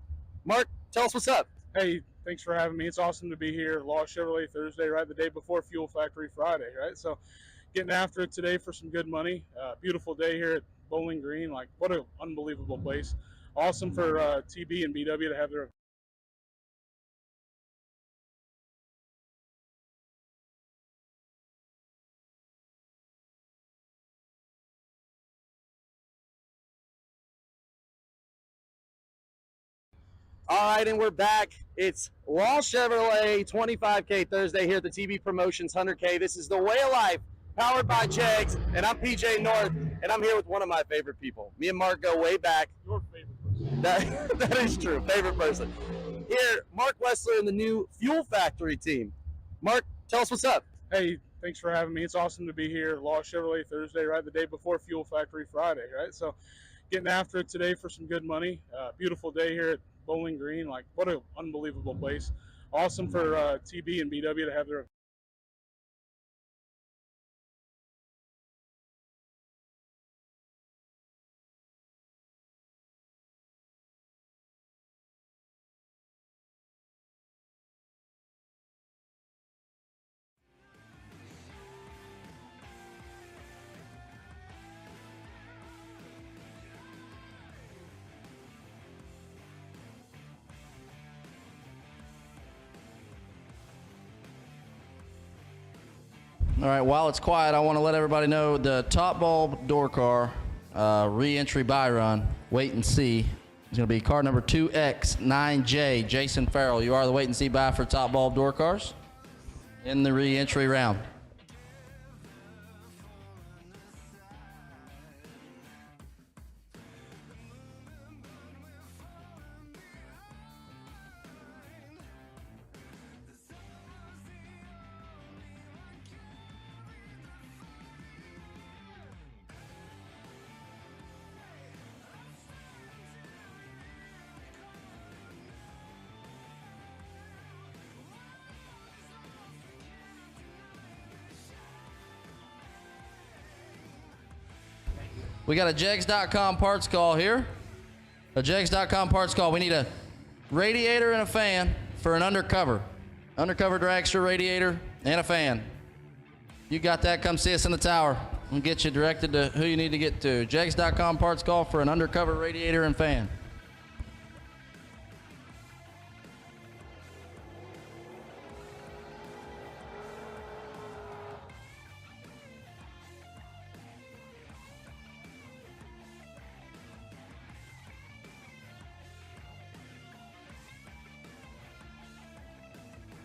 Mark, tell us what's up. Hey, thanks for having me. It's awesome to be here. Law Chevrolet Thursday, right the day before Fuel Factory Friday, right? So getting after it today for some good money. Beautiful day here at Bowling Green. Like, what an unbelievable place. Awesome for TB and BW to have their All right, and we're back. It's Law Chevrolet 25K Thursday here at the TV Promotions 100K. This is The Way of Life, powered by Jags, and I'm PJ North, and I'm here with one of my favorite people. Me and Mark go way back. your favorite person. That is true, favorite person. Here, Mark Wessler and the new Fuel Factory team. Mark, tell us what's up. Hey, thanks for having me. It's awesome to be here. Law Chevrolet Thursday, right the day before Fuel Factory Friday, right? So getting after it today for some good money. Beautiful day here at Bowling Green. Like, what an unbelievable place. Awesome for TB and BW to have their All right, while it's quiet, I want to let everybody know the top bulb door car re-entry buy run, wait and see, is going to be car number 2X9J, Jason Farrell. You are the wait and see buy for top bulb door cars in the re-entry round. We got a Jags.com parts call here. A Jags.com parts call. We need a radiator and a fan for an undercover. Undercover dragster radiator and a fan. You got that? Come see us in the tower. We'll get you directed to who you need to get to. Jags.com parts call for an undercover radiator and fan.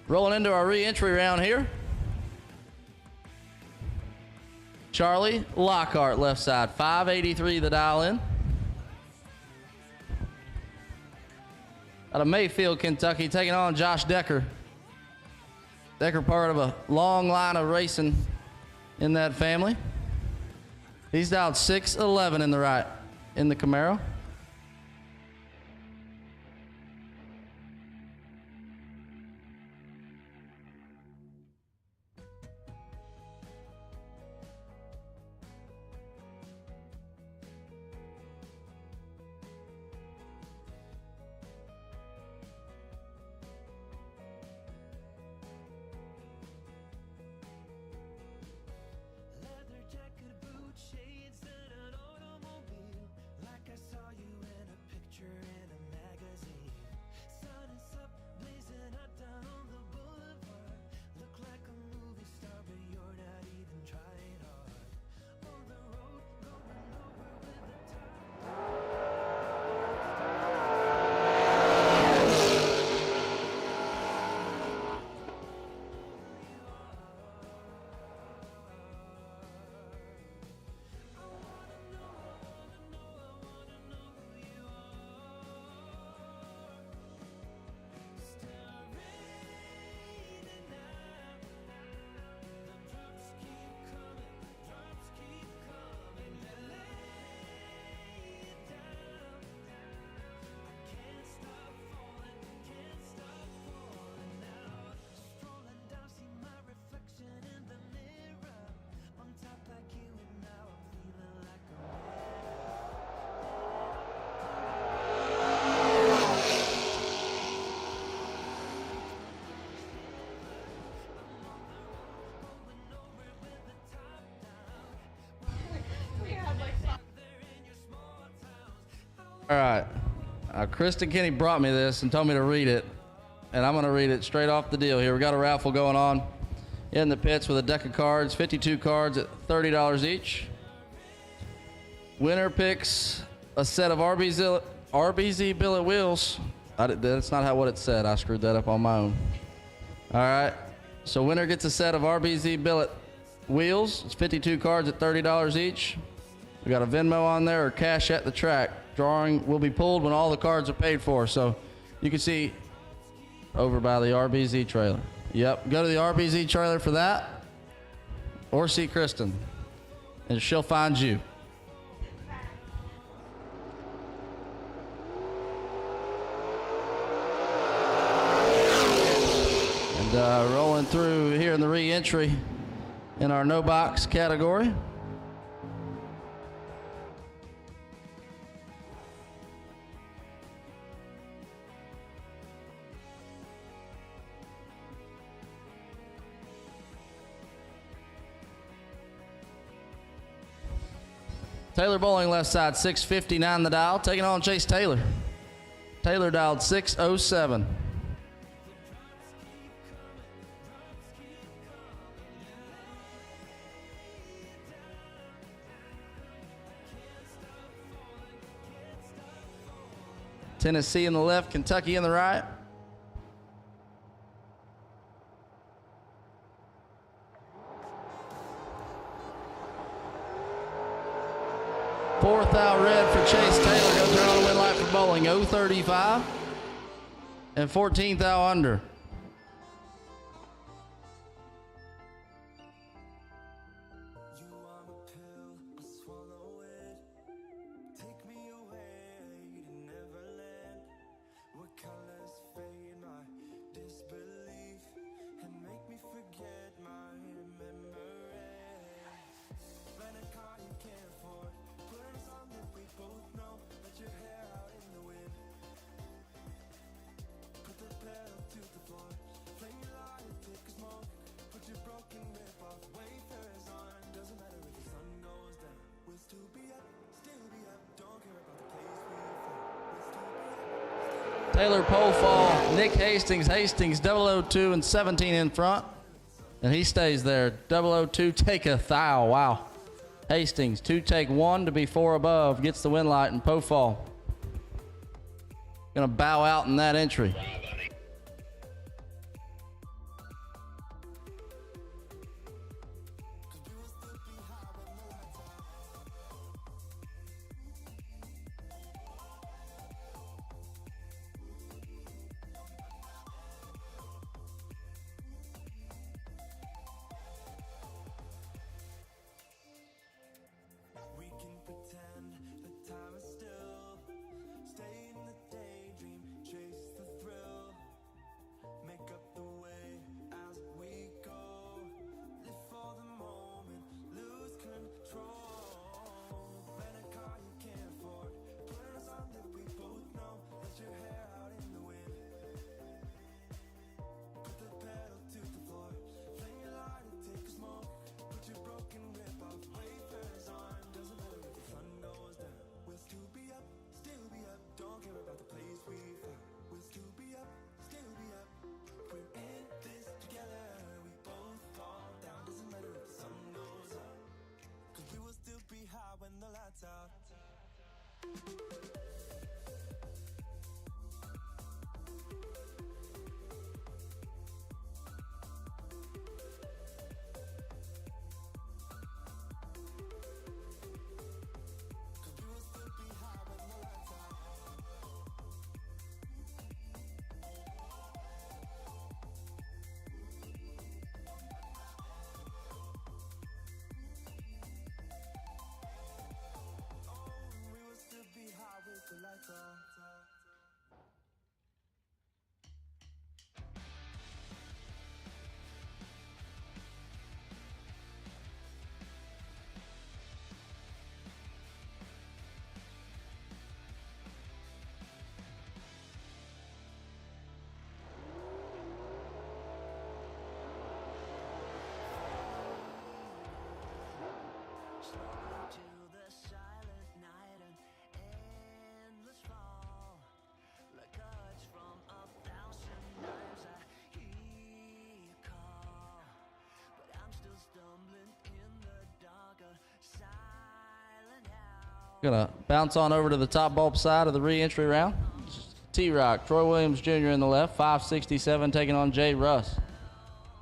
Rolling into our re-entry round here. Charlie Lockhart, left side, 583 the dial in. Out of Mayfield, Kentucky, taking on Josh Decker. Decker, part of a long line of racing in that family. He's down 6'11" in the right, in the Camaro. Leather jacket, boot shades, and an automobile. Like I saw All right. Kristen Kenny brought me this and told me to read it, and I'm going to read it straight off the deal here. We got a raffle going on in the pits with a deck of cards, 52 cards at $30 each. Winner picks a set of RBZ billet wheels. That's not what it said. I screwed that up on my own. All right. So winner gets a set of RBZ billet wheels. It's 52 cards at $30 each. We got a Venmo on there or cash at the track. Drawing will be pulled when all the cards are paid for. So you can see over by the RBZ trailer. Yep. Go to the RBZ trailer for that, or see Kristen, and she'll find you. Rolling through here in the re-entry in our no box category. Taylor Bowling left side, 659 the dial, taking on Chase Taylor. Taylor dialed 607. Tennessee in the left, Kentucky in the right. Fourth out red for Chase Taylor. Goes there on a win light for Bowling, 035. And 14th out under. Taylor pole fall, Nick Hastings, 002 and 17 in front. And he stays there, 002, take a thou, wow. Hastings, 2 take 1 to be 4 above, gets the win light and pole fall. Gonna bow out in that entry. Gonna bounce on over to the top bulb side of the re-entry round. T-Rock, Troy Williams Jr. in the left, 567, taking on Jay Russ.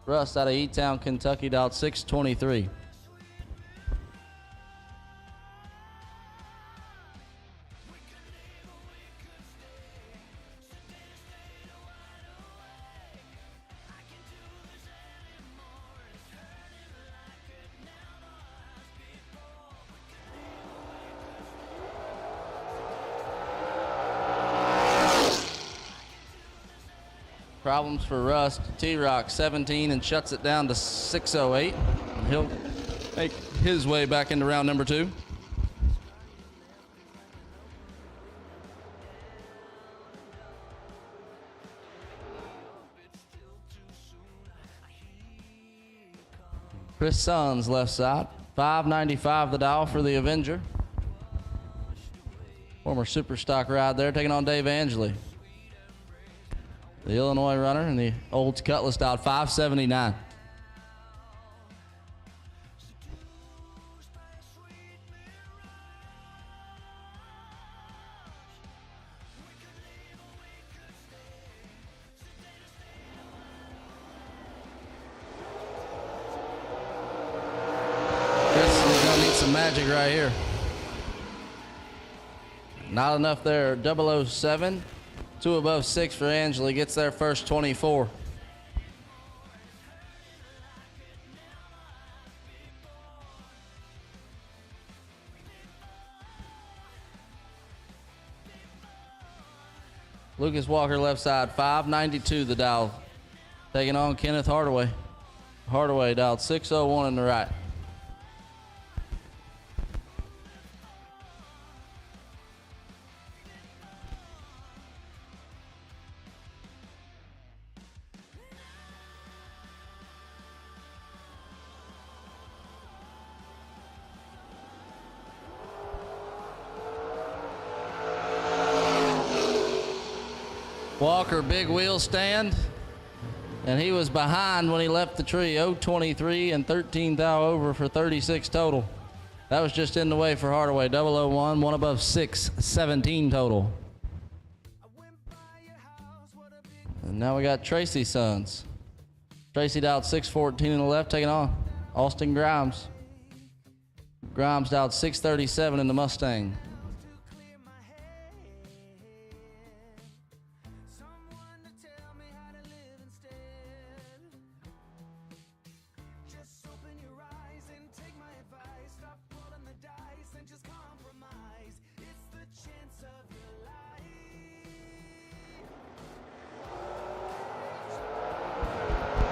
Russ out of E-Town, Kentucky, dialed 623. Problems for Rust. T-Rock 17 and shuts it down to 608. He'll make his way back into round number 2. Chris Sons left side. 595 the dial for the Avenger. Former super stock ride there, taking on Dave Angeli. The Illinois runner and the Olds Cutlass dialed 579. Chris is gonna need some magic right here. Not enough there. 007. 2 above 6 for Angela, gets there first 24. Lucas Walker left side, 592 the dial. Taking on Kenneth Hardaway. Hardaway dialed 601 in the right. Walker, big wheel stand, and he was behind when he left the tree. 023 and 13 thou over for 36 total. That was just in the way for Hardaway. 001, 1 above 6, 17 total. And now we got Tracy Sons. Tracy dialed 614 in the left, taking on Austin Grimes. Grimes dialed 637 in the Mustang.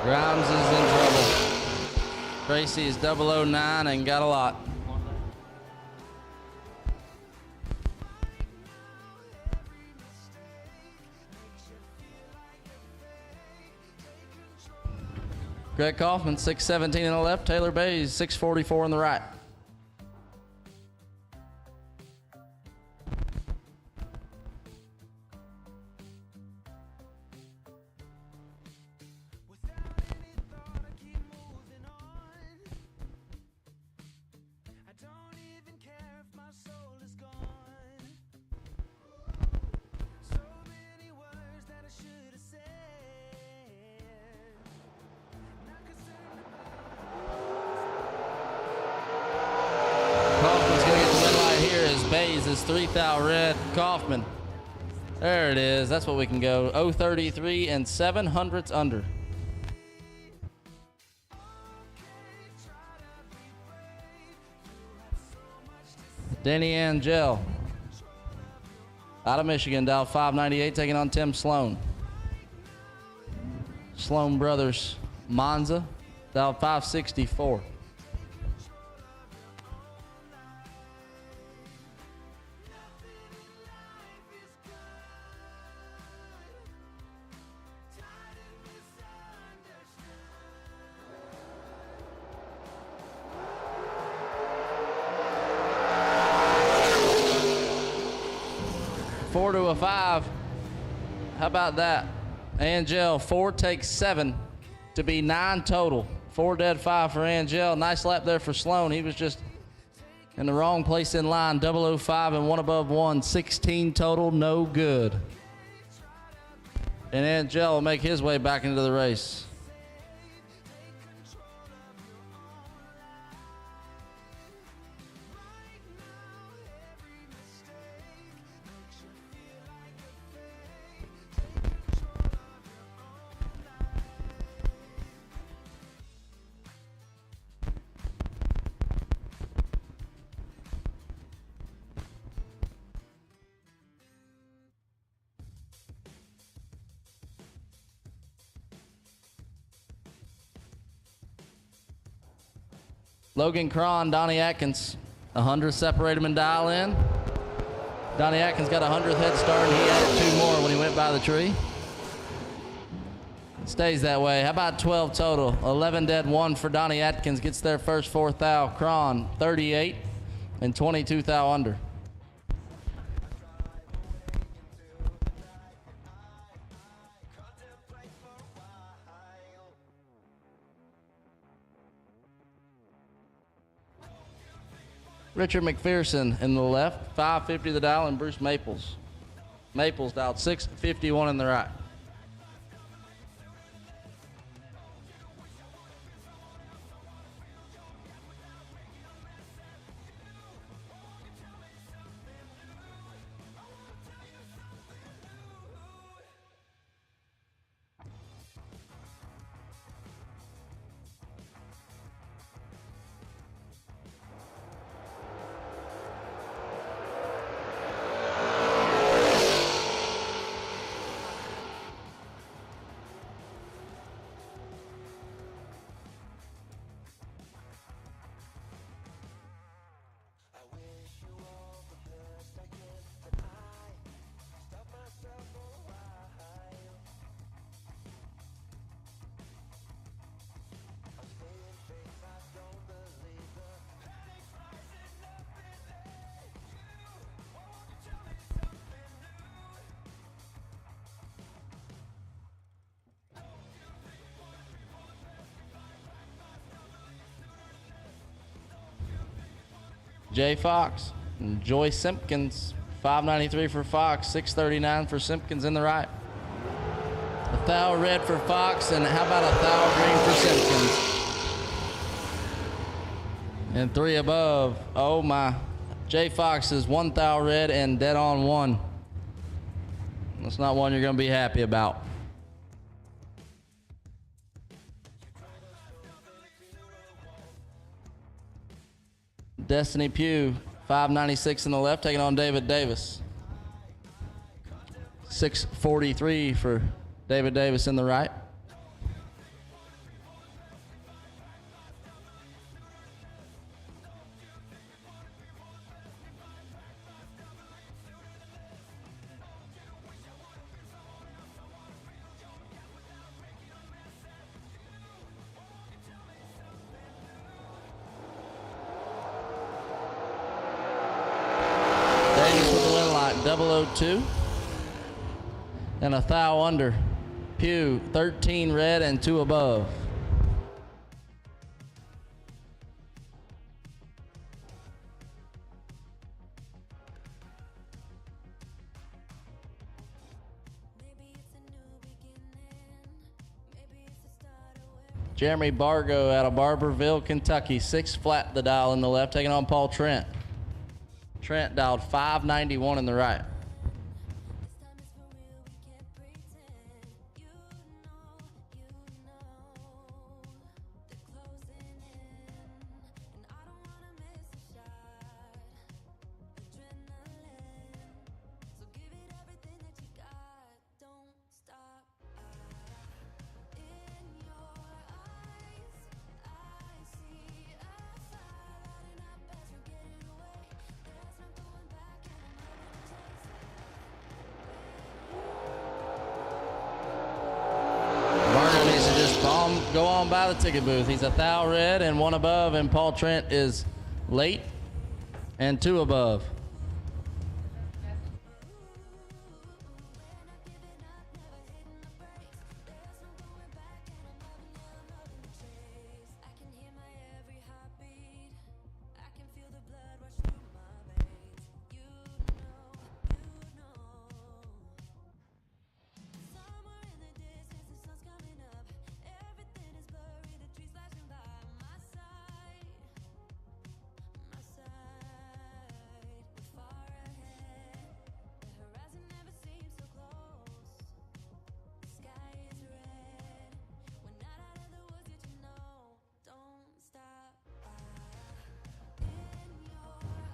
Grimes is in trouble. Tracy is 009 and got a lot. Greg Kaufman, 617 in the left. Taylor Bays, 644 in the right. Is 3 thou red Kaufman. There it is. That's what we can go. 033 and 7/100 under. Danny Angel out of Michigan, dial 598, taking on Tim Sloan. Sloan Brothers Monza, dial 564. Four to a 5. How about that? Angel, 4 takes 7 to be 9 total. 4 dead 5 for Angel. Nice lap there for Sloan. He was just In the wrong place in line, 005 and one above one, 16 total, no good. And Angel will make his way back into the race. Logan Cron, Donnie Atkins, 100 separate him and dial in. Donnie Atkins got a 100th head start, and he added 2 more when he went by the tree. Stays that way. How about 12 total? 11 dead, 1 for Donnie Atkins. Gets their first 4 thou. Cron, 38 and 22 thou under. Richard McPherson in the left, 550 the dial, and Bruce Maples. Maples dialed 651 in the right. Jay Fox and Joy Simpkins, 593 for Fox, 639 for Simpkins in the right. A thou red for Fox, and how about a thou green for Simpkins? And 3 above. Oh my. Jay Fox is 1 thou red and dead on 1. That's not one you're going to be happy about. Destiny Pugh, 596 in the left, taking on David Davis. 643 for David Davis in the right. Davis with the win light, 002. And a thou under. Pugh, 13 red and 2 above. Jeremy Bargo out of Barberville, Kentucky. 6 flat the dial in the left, taking on Paul Trent. Trent dialed 591 in the right. Go on by the ticket booth. He's a thou red and 1 above, and Paul Trent is late and 2 above.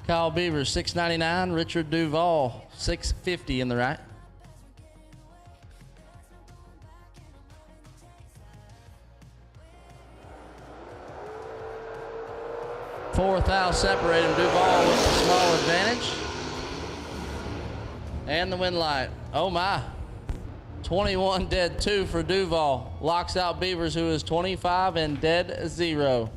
Kyle Beavers, $6.99. Richard Duval, $6.50 in the right. Fourth out separating Duval with the small advantage. And the win light. Oh my. 21 dead 2 for Duval. Locks out Beavers, who is 25 and dead 0.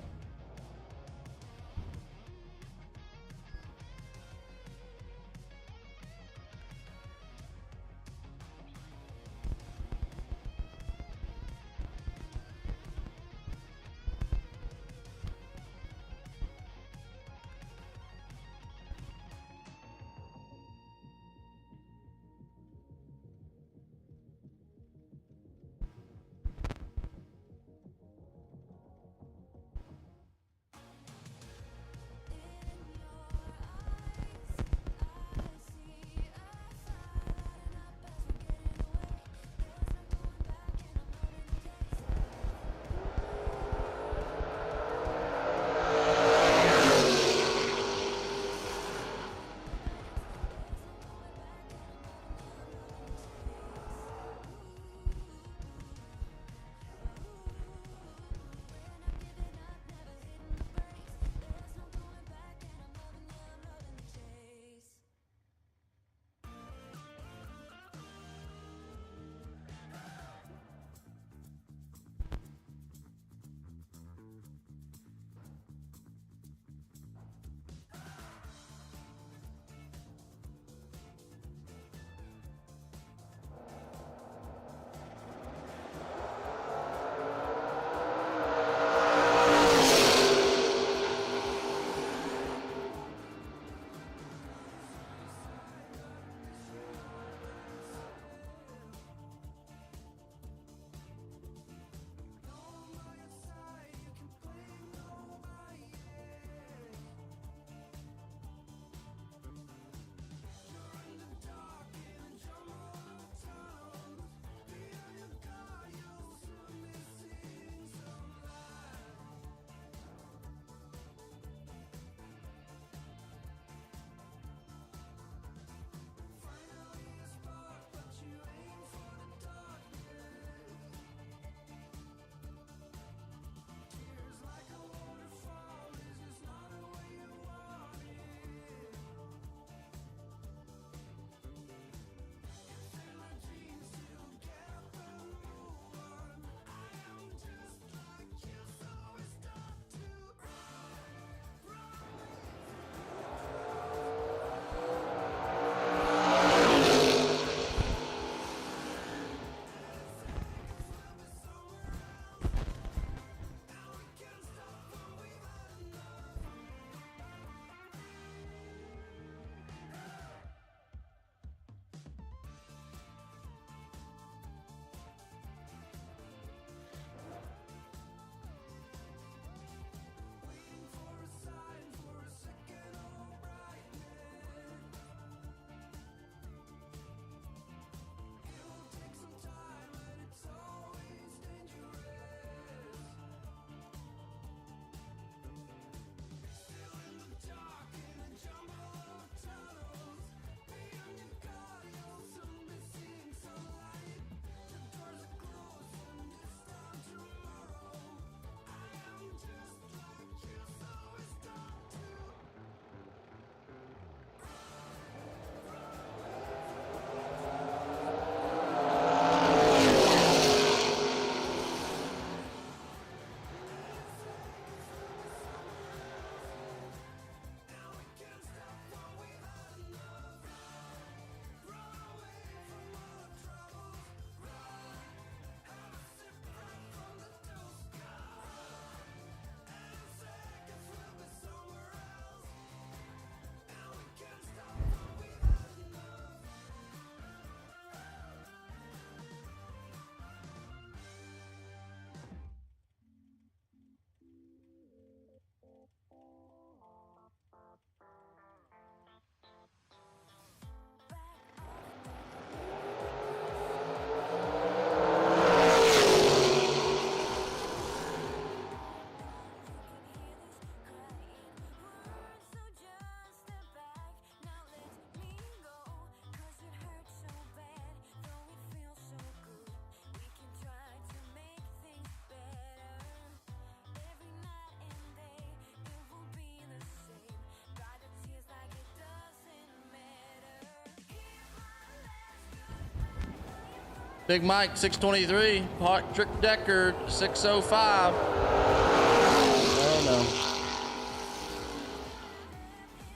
Big Mike, 623. Patrick Decker, 605. Oh,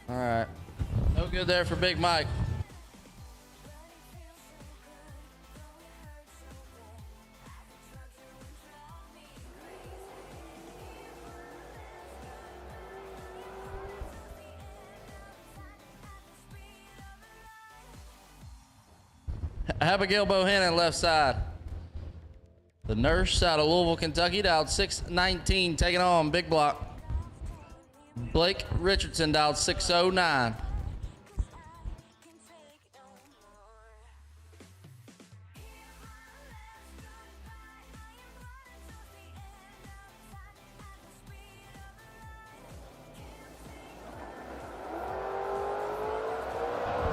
no. All right. No good there for Big Mike. Abigail Bohannon, left side. The nurse out of Louisville, Kentucky, dialed 619, taking on Big Block. Blake Richardson dialed 609.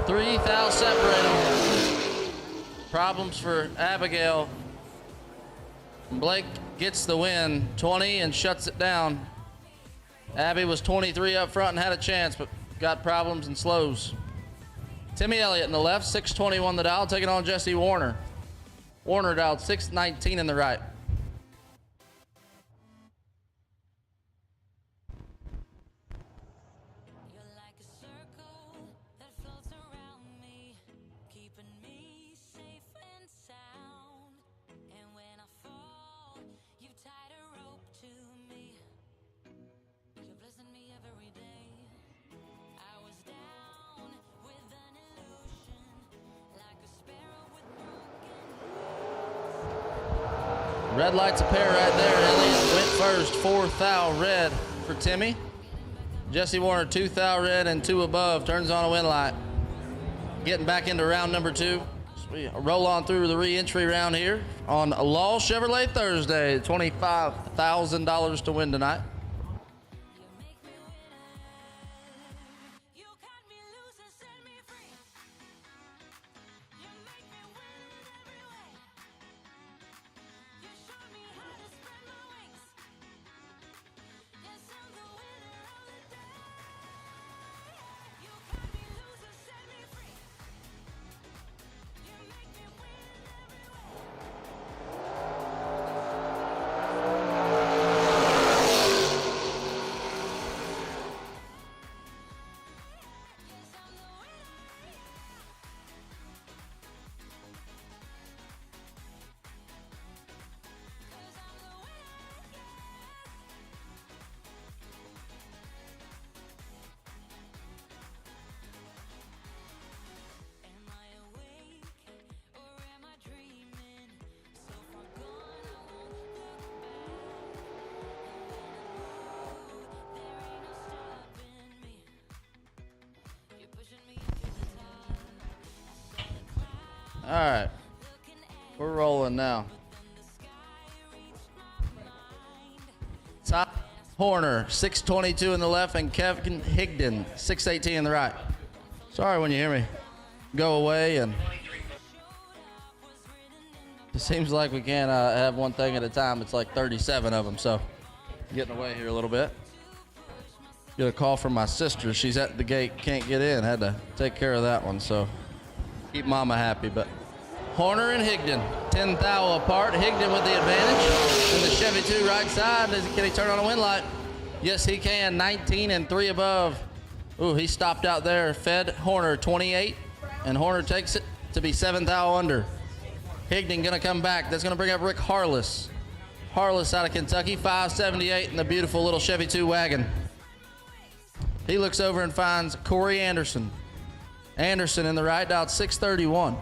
Three thou separate them. Problems for Abigail. Blake gets the win, 20, and shuts it down. Abby was 23 up front and had a chance, but got problems and slows. Timmy Elliott in the left, 621 the dial, taking on Jesse Warner. Warner dialed 619 in the right. Red lights a pair right there. Elliott went first, 4 thou red for Timmy. Jesse Warner, 2 thou red and 2 above, turns on a win light. Getting back into round number 2. So we roll on through the re-entry round here on Law Chevrolet Thursday. $25,000 to win tonight. All right, we're rolling now. Top Horner, 622 in the left, and Kevin Higdon, 618 in the right. Sorry when you hear me go away, and it seems like we can't have one thing at a time. It's like 37 of them, so getting away here a little bit. Get a call from my sister. She's at the gate, can't get in. Had to take care of that one, so keep mama happy. But Horner and Higdon, 10 thou apart. Higdon with the advantage in the Chevy 2 right side. Can he turn on a win light? Yes, he can. 19 and 3 above. Ooh, he stopped out there. Fed Horner 28, and Horner takes it to be 7 thou under. Higdon gonna come back. That's gonna bring up Rick Harless. Harless out of Kentucky, 578 in the beautiful little Chevy 2 wagon. He looks over and finds Corey Anderson. Anderson in the right, dialed 631.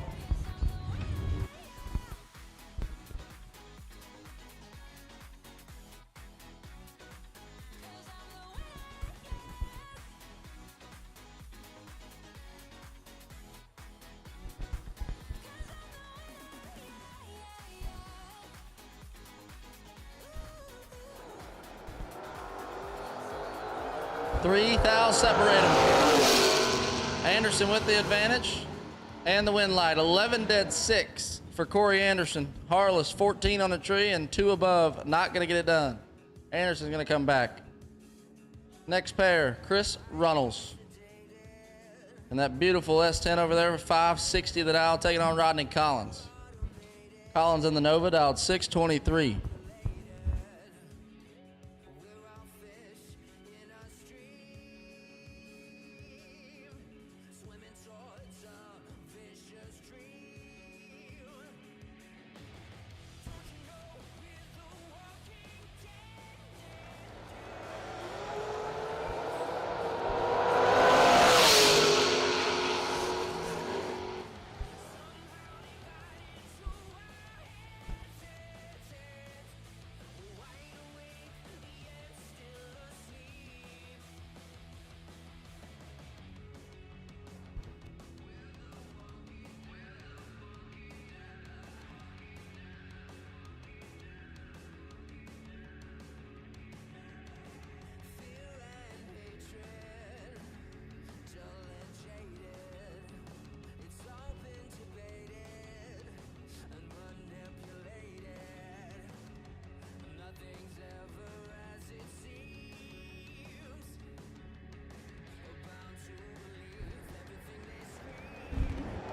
Three thou separate them. Anderson with the advantage and the win light. 11 dead 6 for Corey Anderson. Harless 14 on the tree and 2 above. Not going to get it done. Anderson's going to come back. Next pair, Chris Runnels. And that beautiful S10 over there, 560 the dial, taking on Rodney Collins. Collins in the Nova, dialed 623.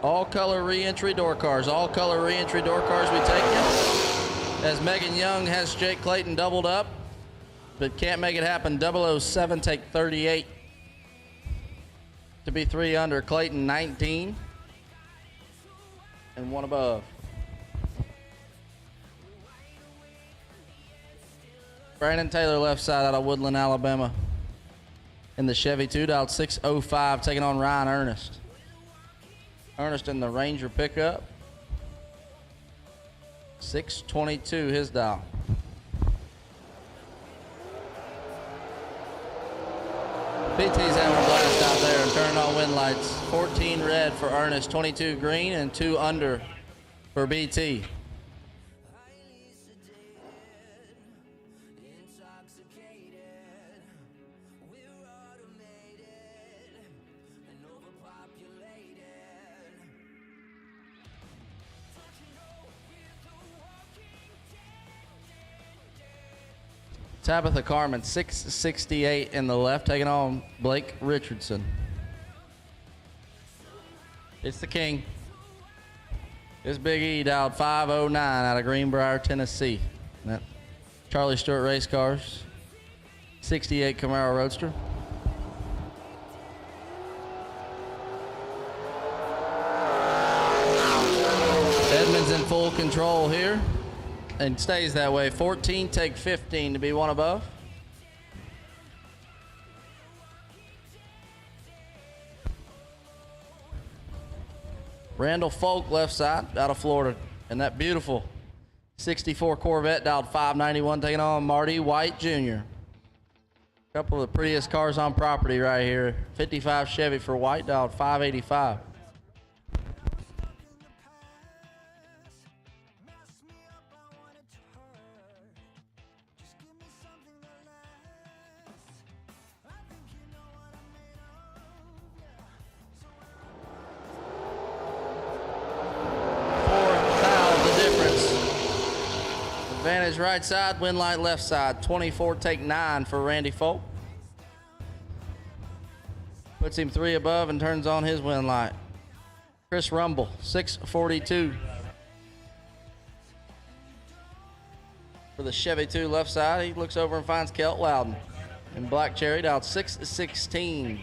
All color re-entry door cars. All color re-entry door cars we take you. As Megan Young has Jake Clayton doubled up, but can't make it happen. 007 take 38 to be 3 under. Clayton 19 and 1 above. Brandon Taylor left side out of Woodland, Alabama in the Chevy 2, dialed 605, taking on Ryan Ernest. Ernest in the Ranger pickup. 622 his dial. BT's having a blast out there and turning on wind lights. 14 red for Ernest, 22 green, and 2 under for BT. Tabitha Carmen, 668 in the left, taking on Blake Richardson. It's the king. It's Big E, dialed 509 out of Greenbrier, Tennessee. That Charlie Stewart Race Cars, 68 Camaro Roadster. Edmonds in full control here. And stays that way. 14 take 15 to be 1 above. Randall Folk left side out of Florida. And that beautiful 64 Corvette dialed 591 taking on Marty White Jr. Couple of the prettiest cars on property right here. 55 Chevy for White dialed 585. Advantage right side, wind light left side. 24 take 9 for Randy Folk. Puts him 3 above and turns on his wind light. Chris Rumble, 642. For the Chevy 2 left side, he looks over and finds Kelt Loudon. And Black Cherry dialed 616.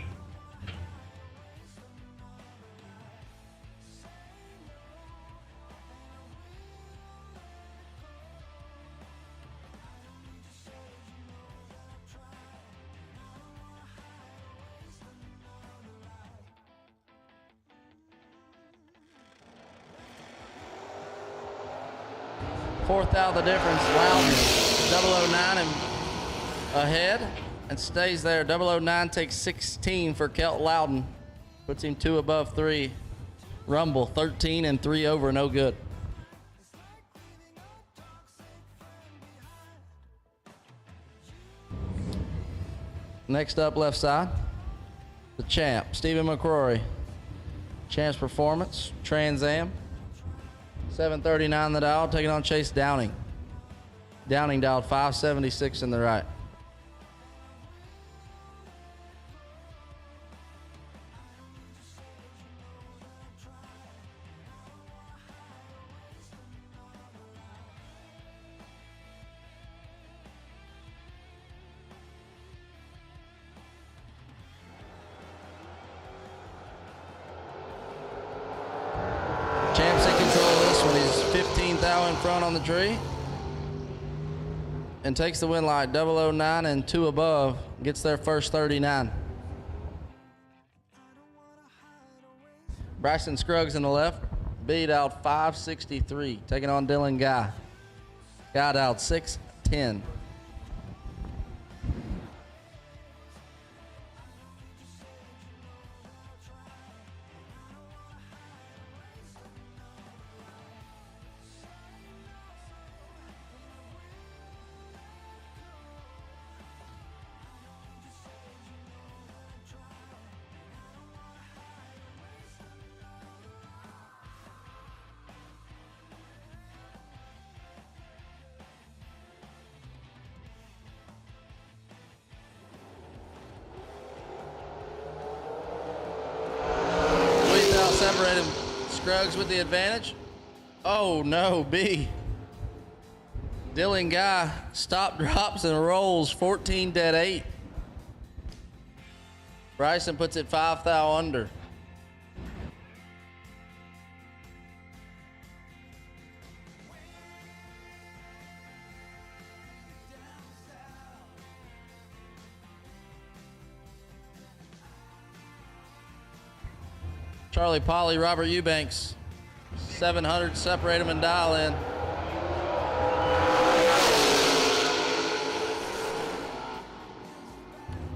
Fourth out of the difference, Loudon, 009 and ahead and stays there. 009 takes 16 for Kelt Loudon. Puts him 2 above 3. Rumble, 13 and 3 over, no good. Next up, left side, the champ, Stephen McCrory. Champ's Performance, Trans Am. 739 the dial, taking on Chase Downing. Downing dialed 576 in the right. Champ's in control of this one. He's 15th thou in front on the tree. And takes the win light, 009 and 2 above. Gets their first 39. Bryson Scruggs in the left. Beat out 563. Taking on Dylan Guy. Got out 610. Separated. Scruggs with the advantage. Oh no, B. Dylan Guy stop, drops, and rolls 14 dead 8. Bryson puts it 5 thou under. Charlie Polly, Robert Eubanks, 700, separate them and dial in.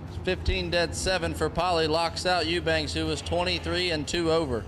It's 15 dead 7 for Polly, locks out Eubanks, who was 23 and 2 over.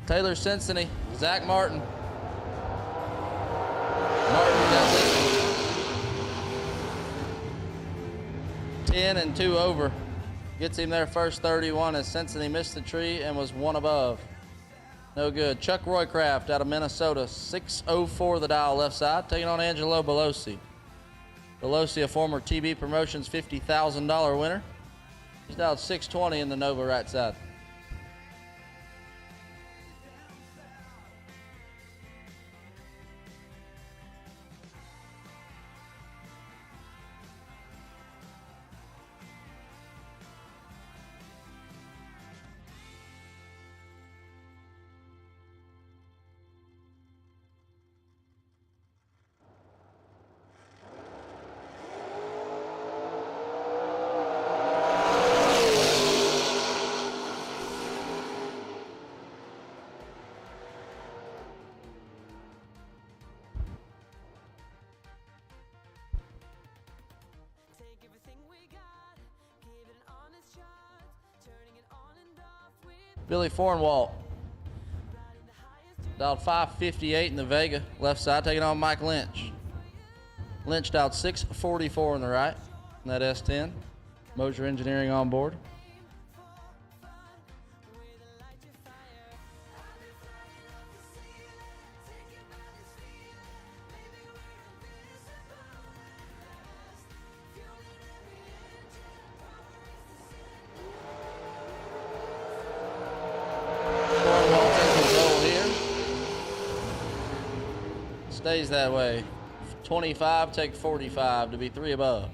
Taylor Cincinnati, Zach Martin. Martin got this one. 10 and 2 over. Gets him their first 31 as Cincinnati missed the tree and was 1 above. No good. Chuck Roycraft out of Minnesota, 604 the dial left side, taking on Angelo Belosi. Belosi, a former TB Promotions $50,000 winner. He's dialed 620 in the Nova right side. Billy Fornwalt, dialed 558 in the Vega left side, taking on Mike Lynch. Lynch dialed 644 in the right in that S10. Mosier Engineering on board. Stays that way. 25, take 45 to be 3 above.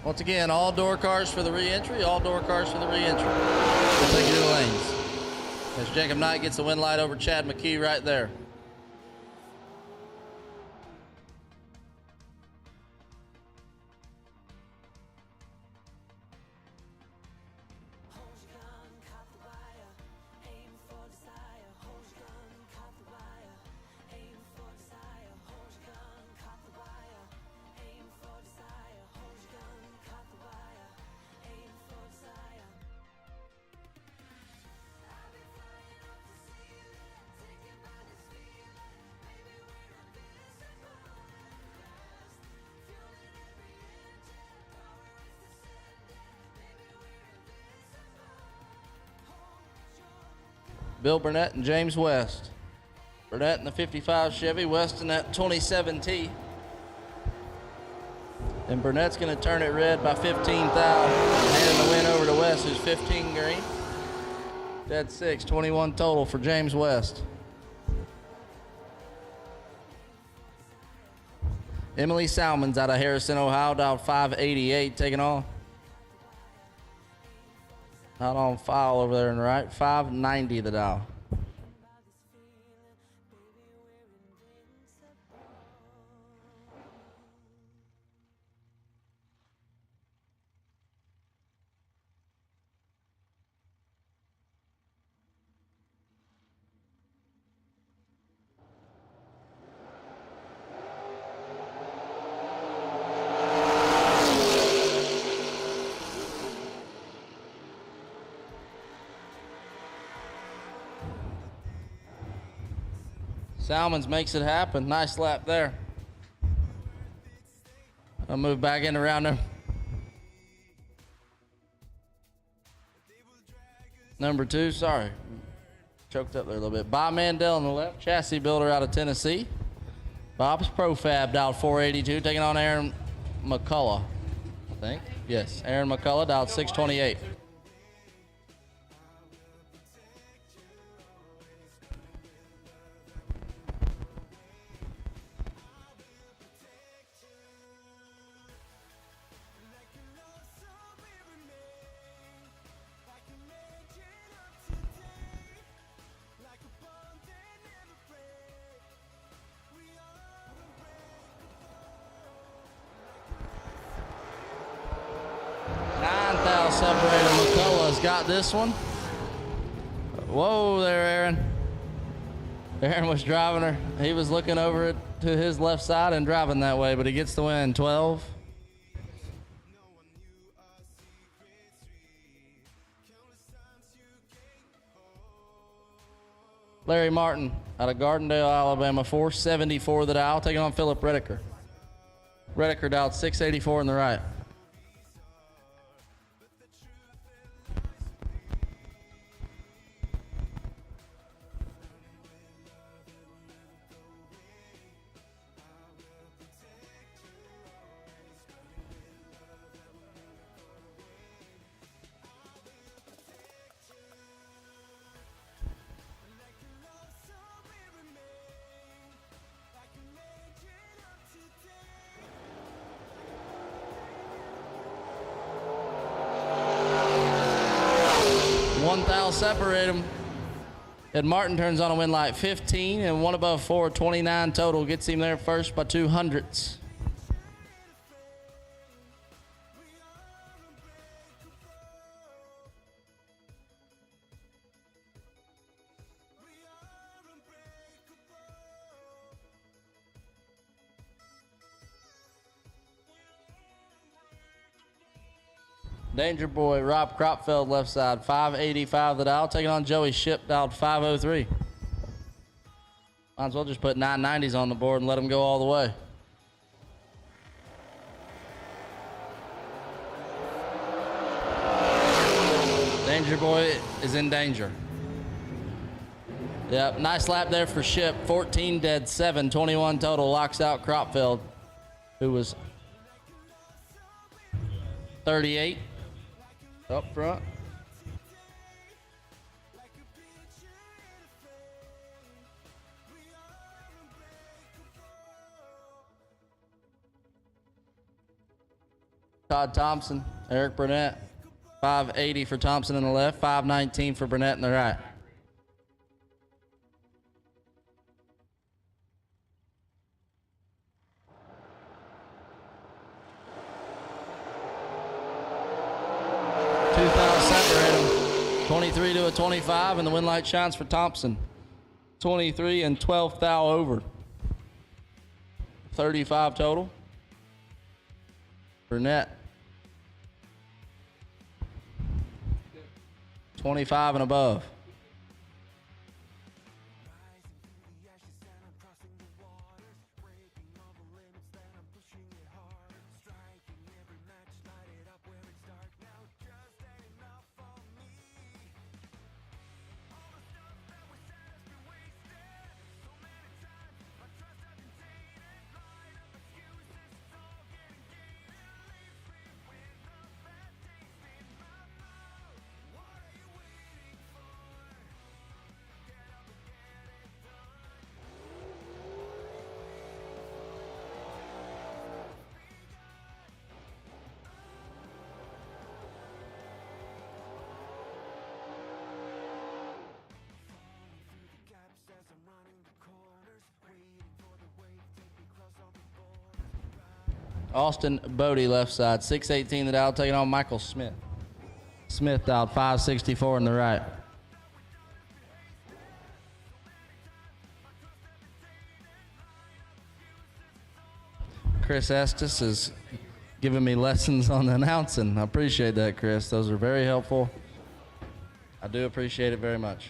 Once again, all door cars for the re-entry, all door cars for the re-entry. We'll take you to the lanes. As Jacob Knight gets the win light over Chad McKee right there. Bill Burnett and James West. Burnett in the 55 Chevy, West in that 27T. And Burnett's going to turn it red by 15,000. Handing the win over to West, who's 15 green. Dead 6, 21 total for James West. Emily Salmons out of Harrison, Ohio, dialed 588, taking on. Not on file over there in the right. 590 the dial. Salmons makes it happen. Nice lap there. I'll move back into round number 2. Sorry. Choked up there a little bit. Bob Mandel on the left. Chassis builder out of Tennessee. Bob's Profab dialed 482. Taking on Aaron McCullough, I think. Yes, Aaron McCullough dialed 628. Separated. McCullough's got this one. Whoa there, Aaron. Aaron was driving her. He was looking over it to his left side and driving that way, but he gets the win. 12. Larry Martin out of Gardendale, Alabama, 474 the dial, taking on Philip Redeker. Redeker dialed 684 in the right. Separate them. Ed Martin turns on a win light 15 and one above 4, 29 total. Gets him there first by 200ths. Danger Boy, Rob Cropfeld, left side, 585 the dial. Taking on Joey Ship, dialed 503. Might as well just put 990s on the board and let them go all the way. Danger Boy is in danger. Yep, nice lap there for Ship. 14 dead, 7, 21 total. Locks out Cropfeld, who was 38. Up front. Todd Thompson, Eric Burnett. 580 for Thompson in the left, 519 for Burnett in the right. Separated them. 23 to a 25, and the win light shines for Thompson. 23 and 12 thou over. 35 total. Burnett. 25 and above. Austin Bodie left side, 618 the dial, taking on Michael Smith. Smith dialed 564 in the right. Chris Estes is giving me lessons on announcing. I appreciate that, Chris. Those are very helpful. I do appreciate it very much.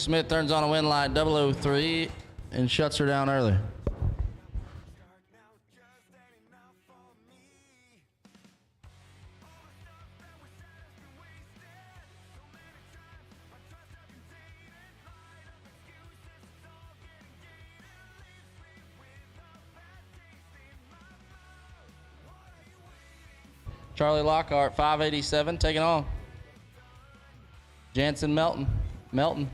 Smith turns on a win line 003 and shuts her down early. Charlie Lockhart, 587, taking on Jansen Melton. Melton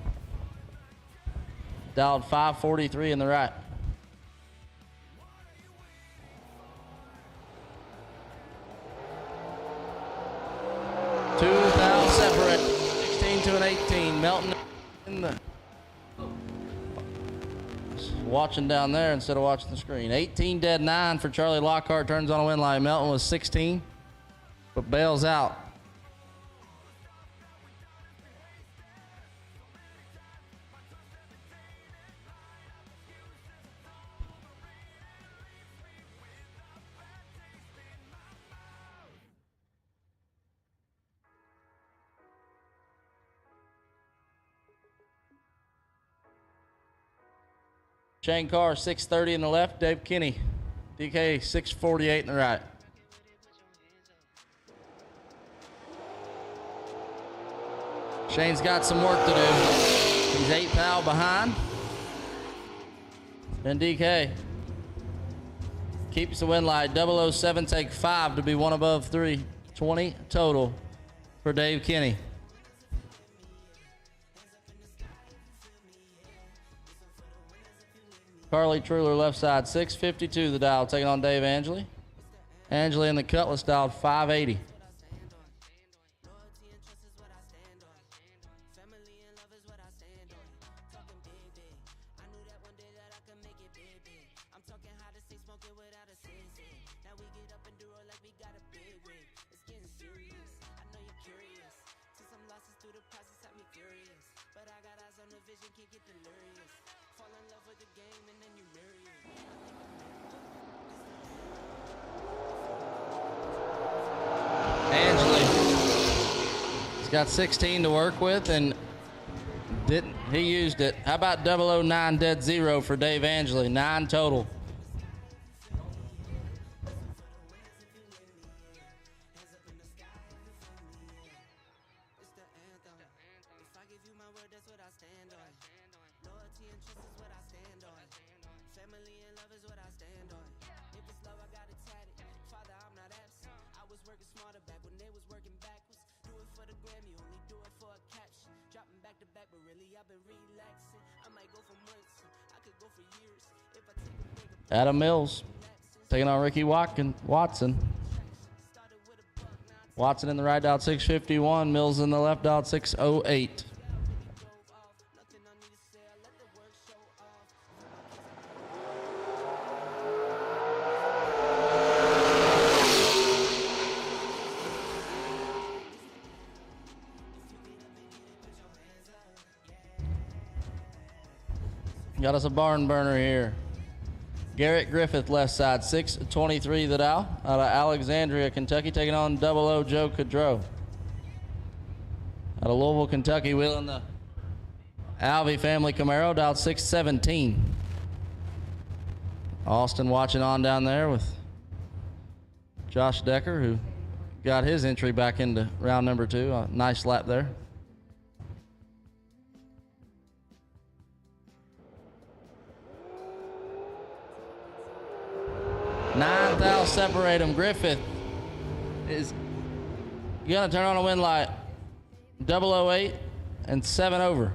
dialed 543 in the right. $2,000 separate, 16 to an 18. Melton in the watching down there instead of watching the screen. 18 dead 9 for Charlie Lockhart, turns on a win line. Melton was 16, but bails out. Shane Carr, 630 in the left. Dave Kinney, DK, 648 in the right. Shane's got some work to do. He's 8 thou behind. And DK keeps the win line. 007, take 5 to be one above 3. 20 total for Dave Kinney. Carly Truler left side, 652 the dial, taking on Dave Angeli. Angeli in the Cutlass dialed 580. Got 16 to work with, and Didn't. He used it. How about 009 dead zero for Dave Angeli? 9 total. Adam Mills taking on Ricky Watson. Watson in the right dial 651, Mills in the left dial 608. Got us a barn burner here. Garrett Griffith, left side, 623 the dial, out of Alexandria, Kentucky, taking on 00 Joe Cadreau. Out of Louisville, Kentucky, wheeling the Alvey family Camaro, dialed 617. Austin watching on down there with Josh Decker, who got his entry back into round number 2. A nice lap there. 9 thou separate them. Griffith is gonna turn on a wind light. 008 and 7 over.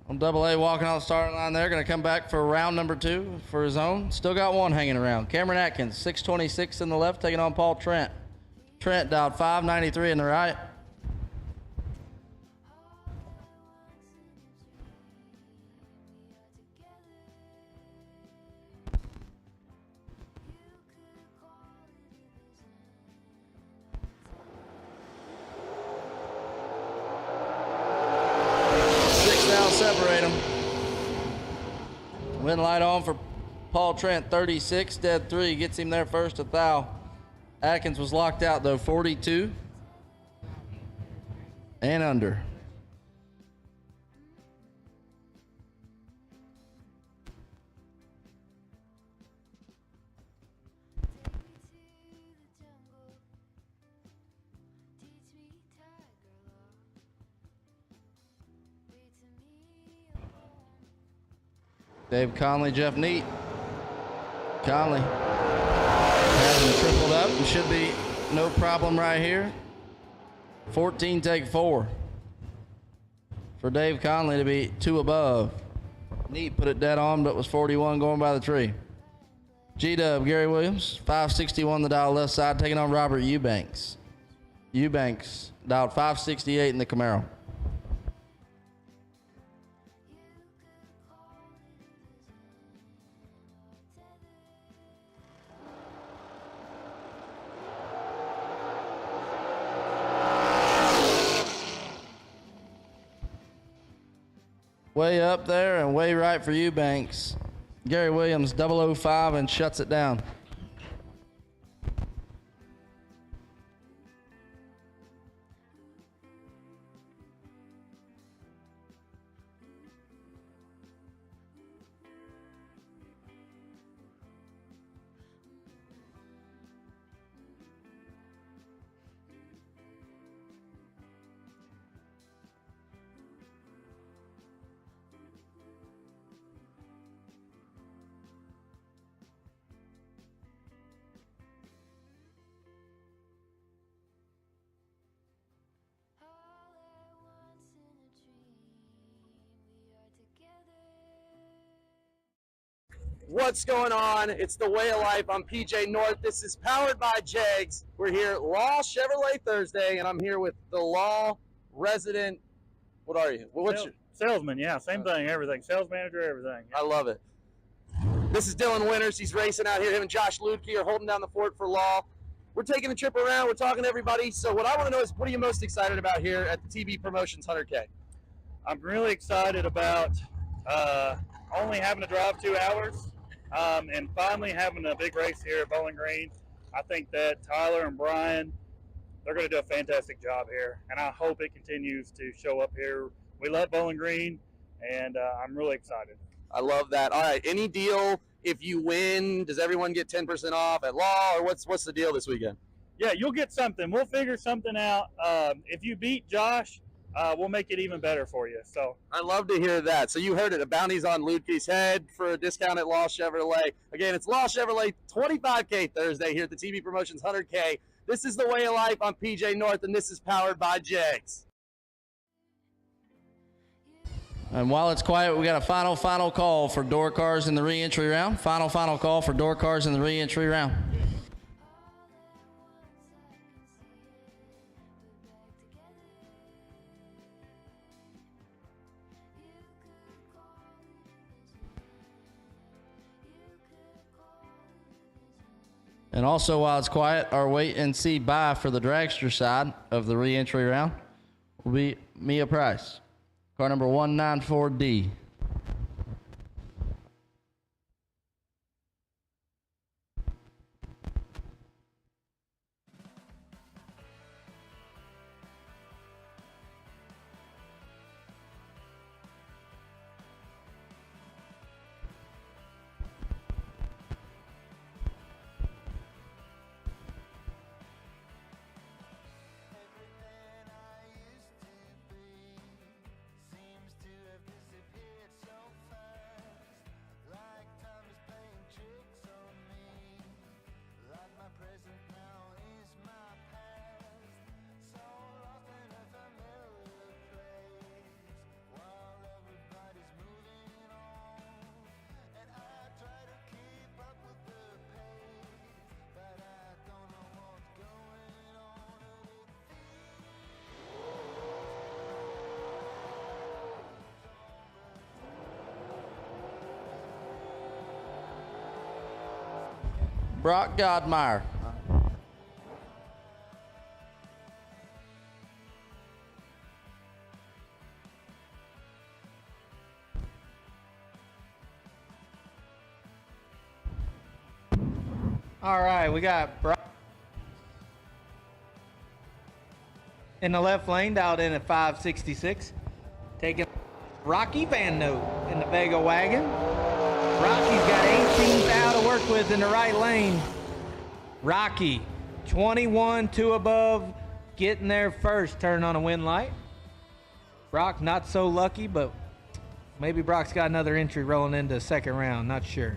On AA walking on the starting line there, gonna come back for round number 2 for his own. Still got one hanging around. Cameron Atkins, 626 in the left, taking on Paul Trent. Trent dialed 593 in the right. Separate them. Wind light on for Paul Trent, 36, dead 3. Gets him there first, a thou. Atkins was locked out though, 42 and under. Dave Conley, Jeff Neat. Conley has him tripled up and should be no problem right here. 14 take 4 for Dave Conley to be 2 above. Neat put it dead on, but was 41 going by the tree. G-Dub, Gary Williams, 561 the dial left side, taking on Robert Eubanks. Eubanks dialed 568 in the Camaro. Way up there and way right for Eubanks. Gary Williams, 005 and shuts it down. What's going on? It's the Way of Life. I'm PJ North. This is powered by Jegs. We're here at Law Chevrolet Thursday, and I'm here with the Law resident. What are you? What's your salesman? Yeah, same thing. Everything. Sales manager. Everything. I love it. This is Dylan Winters. He's racing out here. Him and Josh Ludke are holding down the fort for Law. We're taking a trip around. We're talking to everybody. So what I want to know is, what are you most excited about here at the TB Promotions 100K? I'm really excited about only having to drive 2 hours and finally having a big race here at Bowling Green. I think that Tyler and Brian, they're going to do a fantastic job here, and I hope it continues to show up here. We love Bowling Green, and I'm really excited. I love that. All right, any deal if you win? Does everyone get 10% off at Law, or what's the deal this weekend? Yeah, you'll get something. We'll figure something out. If you beat Josh, we'll make it even better for you. So I love to hear that. So you heard it. A bounty's on Ludke's head for a discount at Law Chevrolet. Again, it's Law Chevrolet 25K Thursday here at the TV Promotions 100K. This is The Way of Life. I'm PJ North, and this is powered by Jegs. And while it's quiet, we got a final call for door cars in the re-entry round. Final call for door cars in the re-entry round. And also, while it's quiet, our wait and see buy for the dragster side of the re-entry round will be Mia Price, car number 194D. Brock Godmeyer. All right, we got Brock in the left lane, dialed in at 566. Taking Rocky Van Note in the Vega wagon. Rocky's got 18 thou to work with in the right lane. Rocky, 21, 2 above, getting there first, turn on a win light. Brock not so lucky, but maybe Brock's got another entry rolling into the second round, not sure.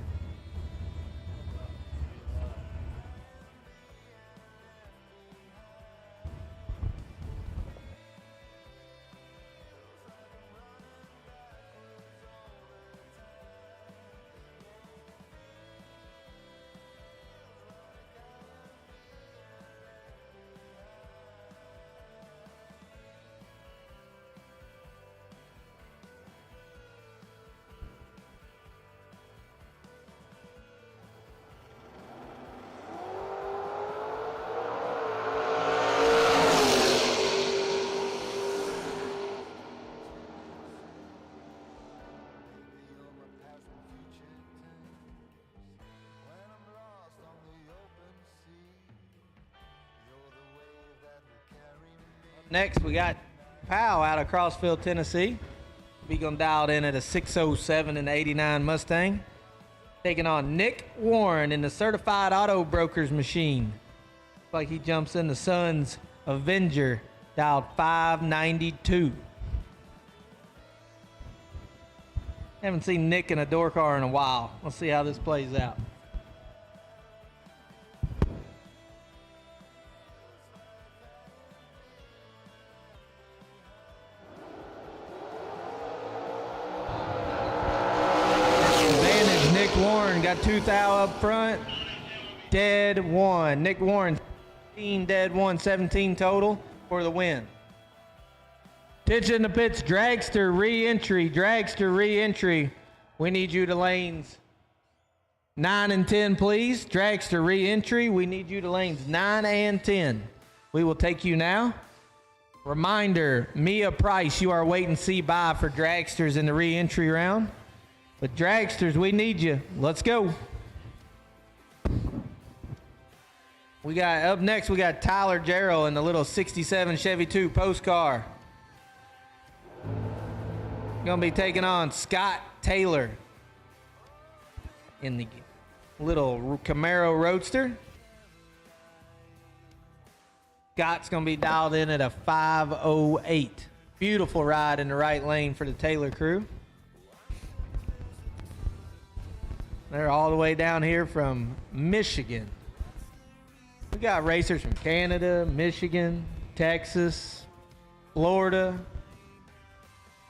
Next, we got Powell out of Crossville, Tennessee. Be gonna dial in at a 607 and 89 Mustang. Taking on Nick Warren in the Certified Auto Brokers machine. Looks like he jumps in the Suns Avenger, dialed 592. Haven't seen Nick in a door car in a while. Let's see how this plays out. Got 2 thou up front, dead 1. Nick Warren, 17 dead 1, 17 total for the win. Attention to pits, dragster re-entry. We need you to lanes 9 and 10, please. Dragster re-entry, we need you to lanes 9 and 10. We will take you now. Reminder, Mia Price, you are wait and see by for dragsters in the re-entry round. But dragsters, we need you. Let's go. Up next, we got Tyler Jarrell in the little 67 Chevy 2 post car. Gonna be taking on Scott Taylor in the little Camaro Roadster. Scott's gonna be dialed in at a 508. Beautiful ride in the right lane for the Taylor crew. They're all the way down here from Michigan. We got racers from Canada, Michigan, Texas, Florida,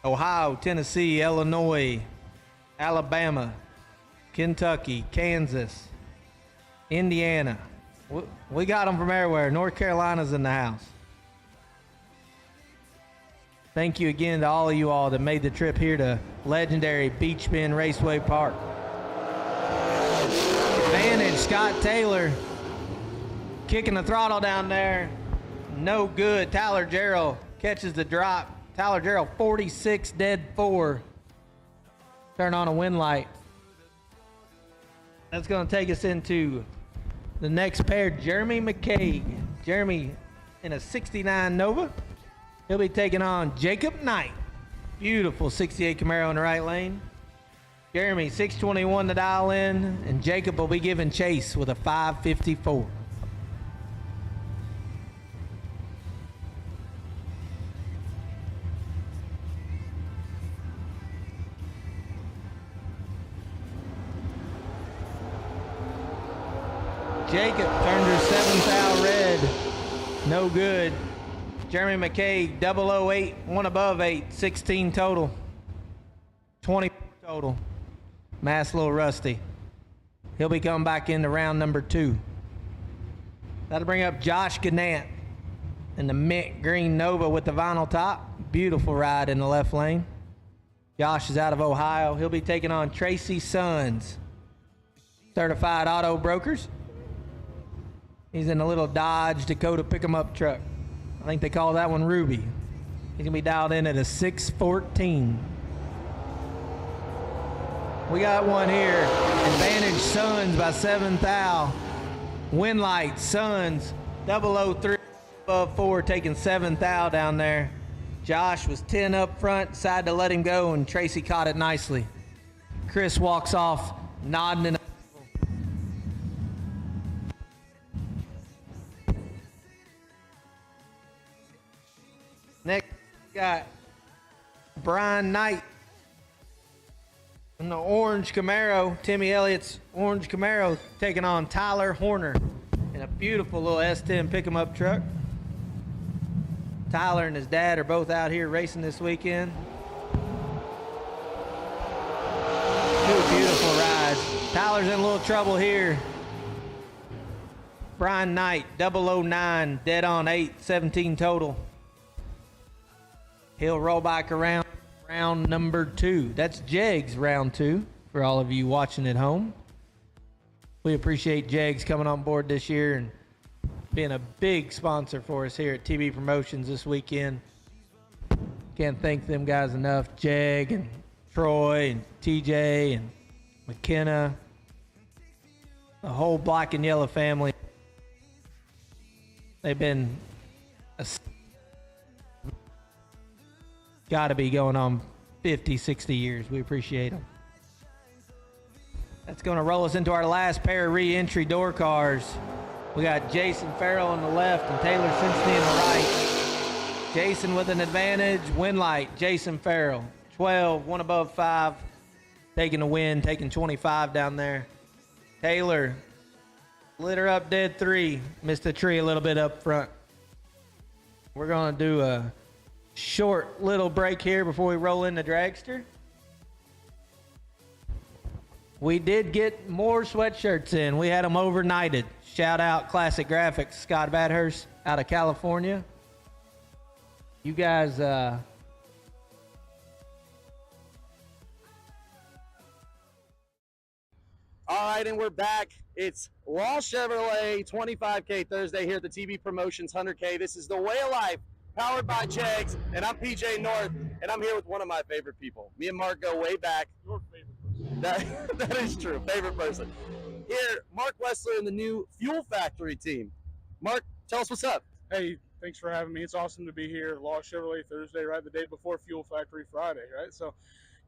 Ohio, Tennessee, Illinois, Alabama, Kentucky, Kansas, Indiana. We got them from everywhere. North Carolina's in the house. Thank you again to all of you all that made the trip here to legendary Beech Bend Raceway Park. Advantage, Scott Taylor kicking the throttle down there. No good. Tyler Jarrell catches the drop. Tyler Jarrell 46 dead 4. Turn on a wind light. That's going to take us into the next pair, Jeremy McCaig. Jeremy in a 69 Nova. He'll be taking on Jacob Knight. Beautiful 68 Camaro in the right lane. Jeremy 621 to dial in, and Jacob will be giving chase with a 554. Jacob turned her 7th out red. No good. Jeremy McCaig 008, one above 8, 16 total. 20 total. Mass a little rusty. He'll be coming back into round number 2. That'll bring up Josh Gannett in the mint green Nova with the vinyl top. Beautiful ride in the left lane. Josh is out of Ohio. He'll be taking on Tracy Sons, certified auto brokers. He's in a little Dodge Dakota pick-em-up truck. I think they call that one Ruby. He's gonna be dialed in at a 614. We got one here. Advantage Sons by 7 thou. Wind light Sons 003 above 4, taking 7 thou down there. Josh was 10 up front, decided to let him go, and Tracy caught it nicely. Chris walks off nodding and next, we got Brian Knight in the orange Camaro. Timmy Elliott's orange Camaro taking on Tyler Horner in a beautiful little S10 pick-em-up truck. Tyler and his dad are both out here racing this weekend. 2 beautiful rides. Tyler's in a little trouble here. Brian Knight, 009, dead on 8, 17 total. He'll roll back around round number 2. That's Jegs round 2 for all of you watching at home. We appreciate Jegs coming on board this year and being a big sponsor for us here at TB Promotions this weekend. Can't thank them guys enough. Jeg and Troy and TJ and McKenna, the whole black and yellow family. They've been got to be going on 50, 60 years. We appreciate them. That's going to roll us into our last pair of re-entry door cars. We got Jason Farrell on the left and Taylor Cincinnati on the right. Jason with an advantage. Win light, Jason Farrell. 12, one above 5. Taking the win, taking 25 down there. Taylor lit her up dead 3. Missed the tree a little bit up front. We're going to do a short little break here before we roll in the dragster. We did get more sweatshirts in. We had them overnighted. Shout out Classic Graphics, Scott Badhurst out of California. You guys, all right, and we're back. It's Law Chevrolet 25K Thursday here at the TB Promotions 100K. This is the Way of Life, powered by Jegs, and I'm PJ North, and I'm here with one of my favorite people. Me and Mark go way back. Your favorite person. That is true. Favorite person. Here, Mark Wessler and the new Fuel Factory team. Mark, tell us what's up. Hey, thanks for having me. It's awesome to be here. Law Chevrolet Thursday, right the day before Fuel Factory Friday, right? So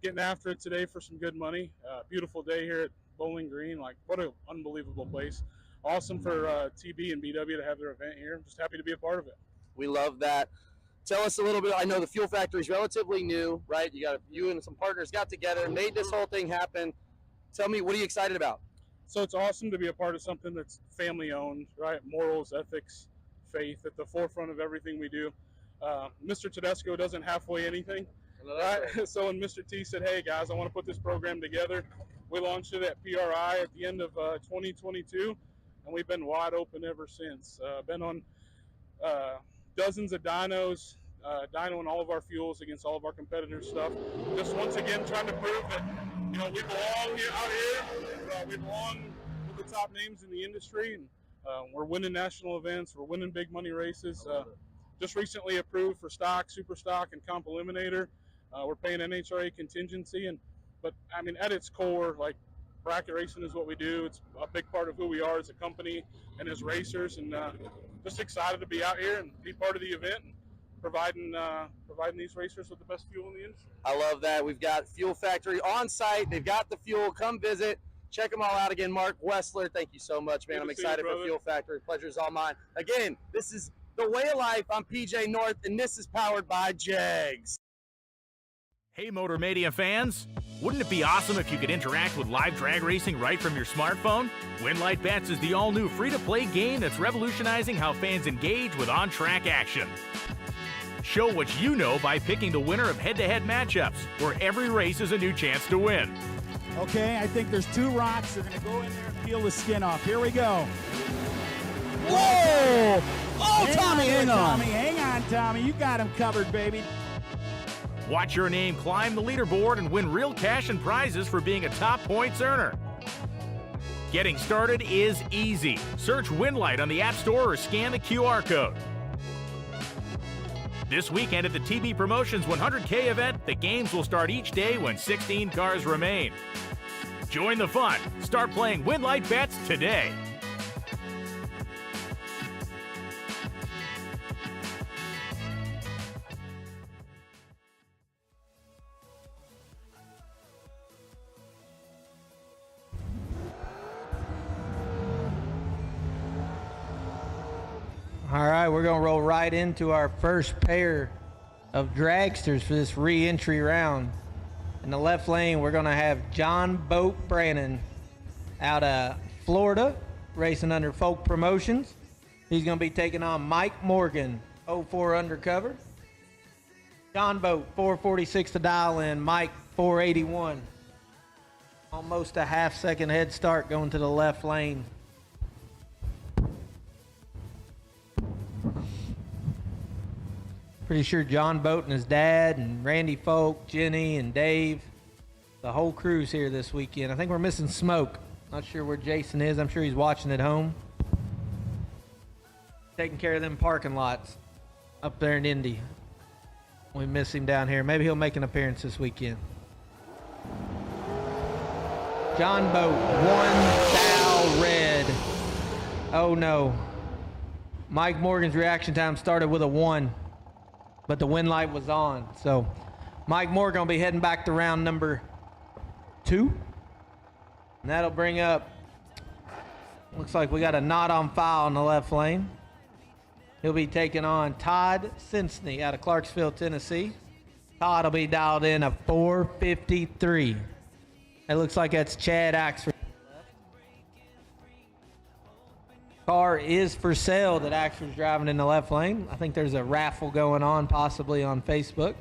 getting after it today for some good money. Beautiful day here at Bowling Green. Like, what an unbelievable place. Awesome for TB and BW to have their event here. I'm just happy to be a part of it. We love that. Tell us a little bit. I know the Fuel Factory is relatively new, right? You and some partners got together, made this whole thing happen. Tell me, what are you excited about? So it's awesome to be a part of something that's family owned, right? Morals, ethics, faith at the forefront of everything we do. Mr. Tedesco doesn't halfway anything, right? So when Mr. T said, hey guys, I want to put this program together, we launched it at PRI at the end of 2022, and we've been wide open ever since. Been on dozens of dynos, dynoing all of our fuels against all of our competitors' stuff. Just once again trying to prove that, you know, we belong here out here. We belong with the top names in the industry, and we're winning national events. We're winning big money races. Just recently approved for stock, super stock, and comp eliminator. We're paying NHRA contingency, but I mean, at its core, like, bracket racing is what we do. It's a big part of who we are as a company and as racers, and just excited to be out here and be part of the event and providing these racers with the best fuel in the industry. I love that. We've got Fuel Factory on site. They've got the fuel. Come visit. Check them all out again. Mark Wessler, thank you so much, man. I'm excited for Fuel Factory. Pleasure's all mine. Again, this is The Way of Life. I'm PJ North, and this is powered by Jags. Hey, Motormania fans! Wouldn't it be awesome if you could interact with live drag racing right from your smartphone? Winlight Bets is the all-new free-to-play game that's revolutionizing how fans engage with on-track action. Show what you know by picking the winner of head-to-head matchups, where every race is a new chance to win. Okay, I think there's two rocks. They're going to go in there and peel the skin off. Here we go. Whoa! Oh, Tommy, hang on. Tommy, hang on, Tommy. You got him covered, baby. Watch your name climb the leaderboard and win real cash and prizes for being a top points earner. Getting started is easy. Search Winlight on the App Store or scan the QR code. This weekend at the TB Promotions 100K event, the games will start each day when 16 cars remain. Join the fun. Start playing Winlight Bets today. All right, we're going to roll right into our first pair of dragsters for this re-entry round. In the left lane, we're going to have John Boat Brannon out of Florida, racing under Folk Promotions. He's going to be taking on Mike Morgan, 04 undercover. John Boat, 446 to dial in. Mike, 481. Almost a half-second head start going to the left lane. Pretty sure John Boat and his dad and Randy Folk, Jenny and Dave, the whole crew's here this weekend. I think we're missing Smoke. Not sure where Jason is. I'm sure he's watching at home. Taking care of them parking lots up there in Indy. We miss him down here. Maybe he'll make an appearance this weekend. John Boat, 1 thou red. Oh no. Mike Morgan's reaction time started with a 1. But the wind light was on. So Mike Morgan will be heading back to round number 2. And that'll bring up, looks like we got a knot on file in the left lane. He'll be taking on Todd Sinsney out of Clarksville, Tennessee. Todd will be dialed in a 453. It looks like that's Chad Axford. Car is for sale that Axford's driving in the left lane. I think there's a raffle going on possibly on Facebook.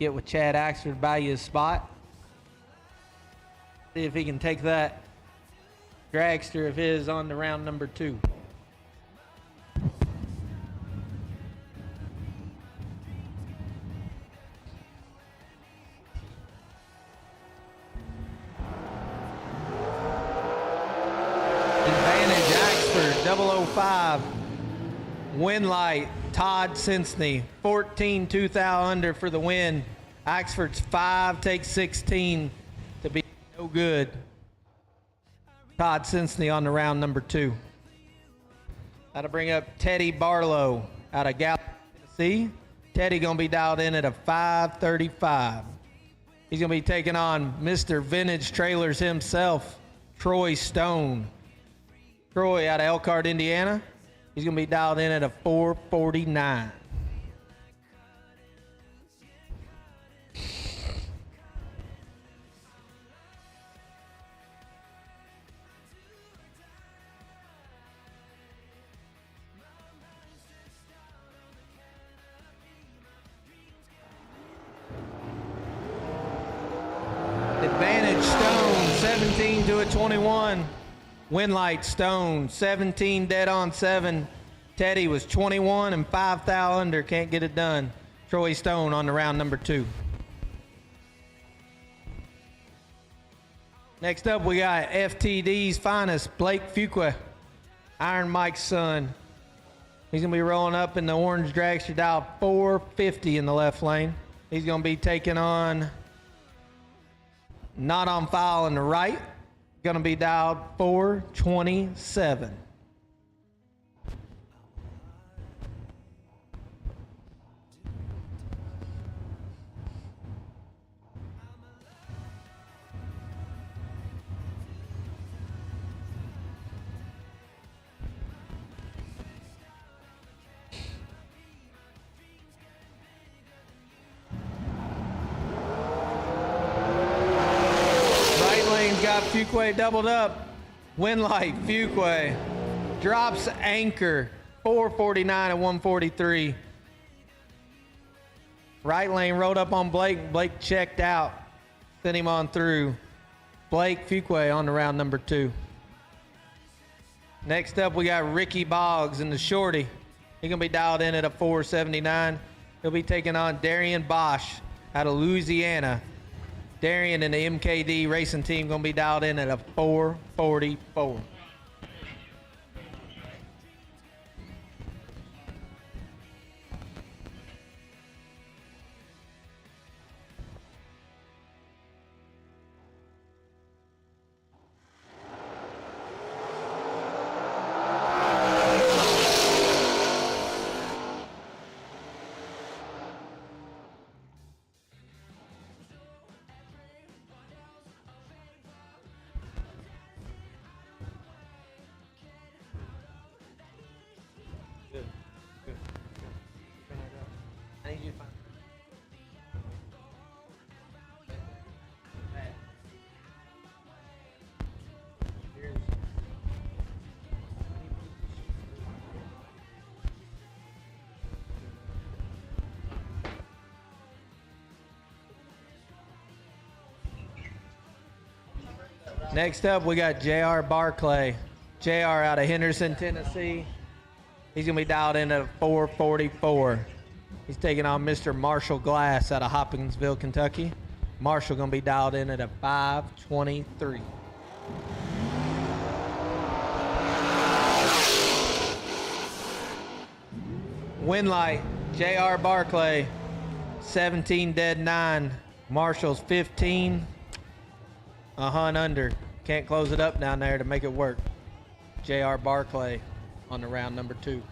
Get with Chad Axford, buy you a spot. See if he can take that dragster of his on to round number 2. Advantage Axford, 005. Win light, Todd Sinsney, 14 2,000 under for the win. Axford's 5 takes 16 to be no good. Todd Sinsney on the round number 2. That'll bring up Teddy Barlow out of Gallup, Tennessee. Teddy going to be dialed in at a 535. He's going to be taking on Mr. Vintage Trailers himself, Troy Stone. Troy out of Elkhart, Indiana. He's going to be dialed in at a 449. Advantage Stone, 17 to a 21. Winlight Stone, 17 dead on 7. Teddy was 21 and 5 thou under. Can't get it done. Troy Stone on the round number 2. Next up, we got FTD's finest, Blake Fuqua, Iron Mike's son. He's going to be rolling up in the orange dragster, dial 450 in the left lane. He's going to be taking on Not on File in the right. Going to be dialed 427. Got Fuqua doubled up. Winlight, Fuqua drops anchor, 449 and 143. Right lane rolled up on Blake. Blake checked out. Sent him on through. Blake Fuqua on the round number 2. Next up, we got Ricky Boggs in the shorty. He's going to be dialed in at a 479. He'll be taking on Darian Bosch out of Louisiana. Darian and the MKD racing team going to be dialed in at a 444. Next up, we got J.R. Barclay. J.R. out of Henderson, Tennessee. He's going to be dialed in at a 444. He's taking on Mr. Marshall Glass out of Hopkinsville, Kentucky. Marshall going to be dialed in at a 523. Winlight, J.R. Barclay, 17 dead 9. Marshall's 15. A hunt under. Can't close it up down there to make it work. J.R. Barclay on the round number 2.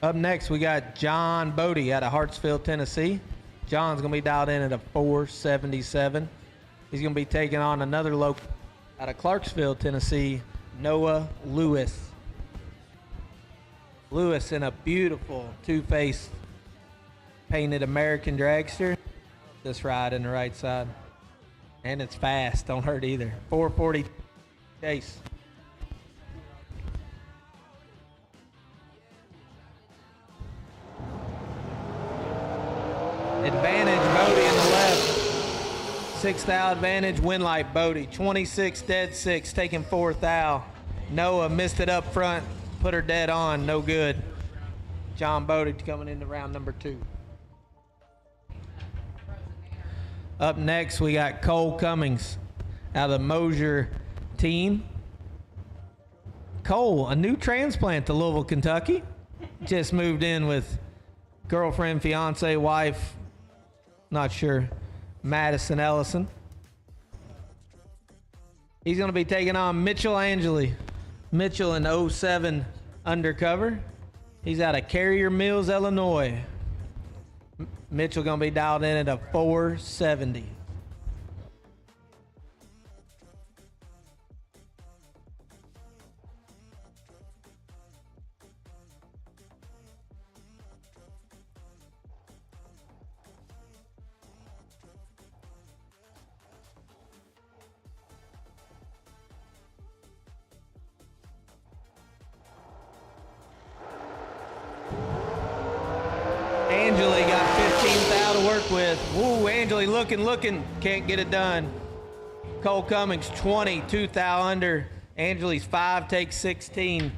Up next, we got John Bodie out of Hartsville, Tennessee. John's going to be dialed in at a 477. He's going to be taking on another local out of Clarksville, Tennessee, Noah Lewis. Lewis in a beautiful two-faced painted American dragster. This ride in the right side. And it's fast. Don't hurt either. 440 chase. Advantage Bodie in the left. 6th thou advantage, Winlight Bodie. 26 dead 6, taking 4th thou. Noah missed it up front, put her dead on, no good. John Bodie coming into round number 2. Up next, we got Cole Cummings out of the Mosier team. Cole, a new transplant to Louisville, Kentucky. Just moved in with girlfriend, fiance, wife, not sure, Madison Ellison. He's going to be taking on Mitchell Angeli. Mitchell in 07 undercover. He's out of Carrier Mills, Illinois. Mitchell going to be dialed in at a 470. Angeli got 15 thou to work with. Woo, Angeli looking, can't get it done. Cole Cummings, 20, 2 thou under. Angeli's 5, takes 16.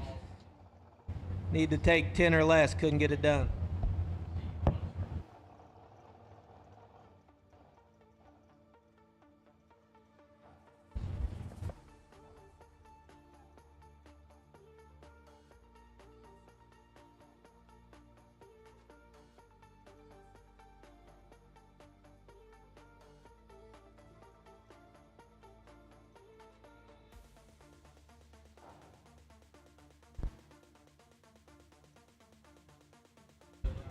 Need to take 10 or less, couldn't get it done.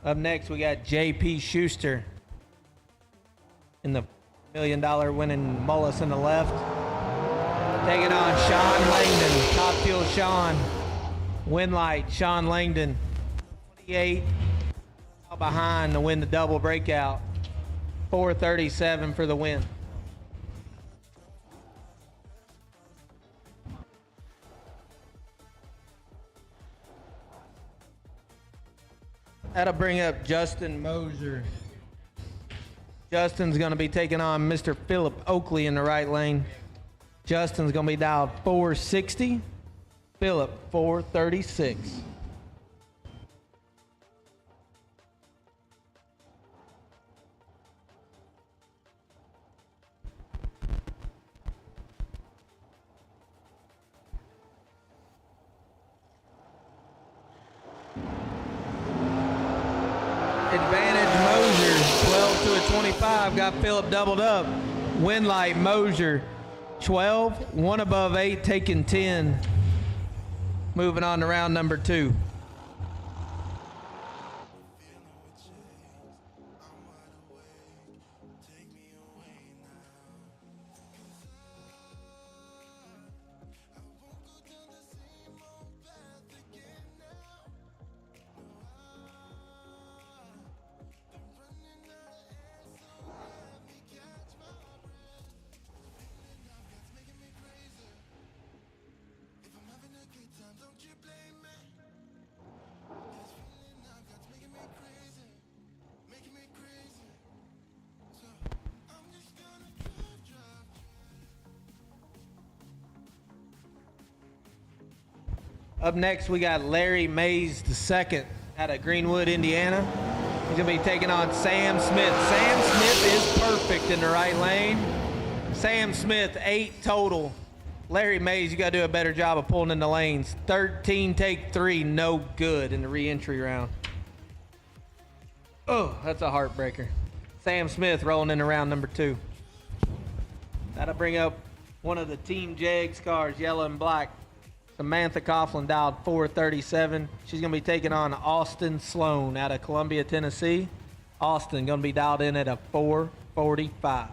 Up next, we got J.P. Schuster in the $1 million winning Mullis in the left. Taking on Sean Langdon, top fuel Sean. Winlight, Sean Langdon, 28 behind to win the double breakout. 437 for the win. That'll bring up Justin Moser. Justin's going to be taking on Mr. Philip Oakley in the right lane. Justin's going to be dialed 460. Philip 436. Advantage Mosier, 12 to a 25, got Phillip doubled up. Winlight Mosier, 12, one above 8, taking 10. Moving on to round number 2. Up next, we got Larry Mays II out of Greenwood, Indiana. He's going to be taking on Sam Smith. Sam Smith is perfect in the right lane. Sam Smith, 8 total. Larry Mays, you got to do a better job of pulling in the lanes. 13, take 3, no good in the re-entry round. Oh, that's a heartbreaker. Sam Smith rolling into round number 2. That'll bring up one of the Team Jags cars, yellow and black. Samantha Coughlin dialed 437. She's going to be taking on Austin Sloan out of Columbia, Tennessee. Austin going to be dialed in at a 445.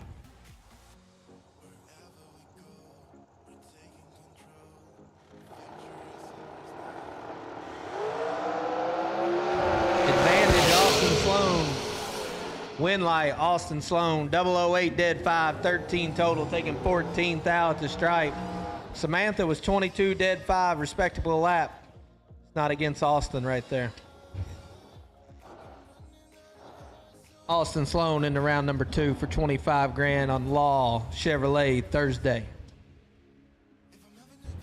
Advantage Austin Sloan. Winlight Austin Sloan, 008 dead 5, 13 total, taking 14 thou at the stripe. Samantha was 22 dead 5, respectable lap. It's not against Austin right there. Austin Sloan into round number 2 for 25 grand on Law Chevrolet Thursday.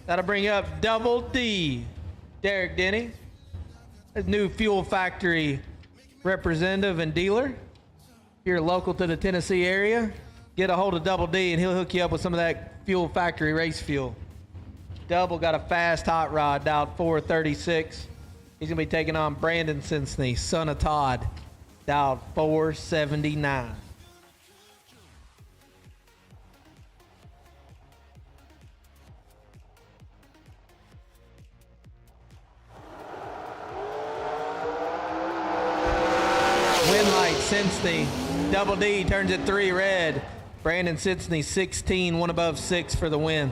That'll bring up Double D, Derek Denny, his new Fuel Factory representative and dealer. If you're local to the Tennessee area, get a hold of Double D and he'll hook you up with some of that Fuel Factory race fuel. Double got a fast hot rod, dialed 436. He's going to be taking on Brandon Cinceny, son of Todd, dialed 479. Winlight Cinceny, Double D turns it 3 red. Brandon Cinceny 16, one above 6 for the win.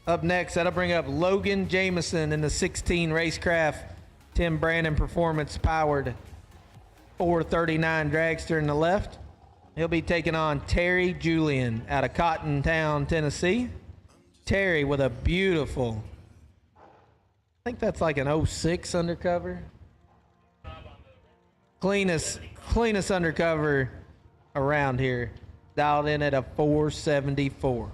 Up next, that'll bring up Logan Jameson in the 16 Racecraft Tim Brandon Performance powered 439 dragster in the left. He'll be taking on Terry Julian out of Cottontown, Tennessee. Terry with a beautiful, I think that's like an 06 undercover. Cleanest undercover around here. Dialed in at a 474.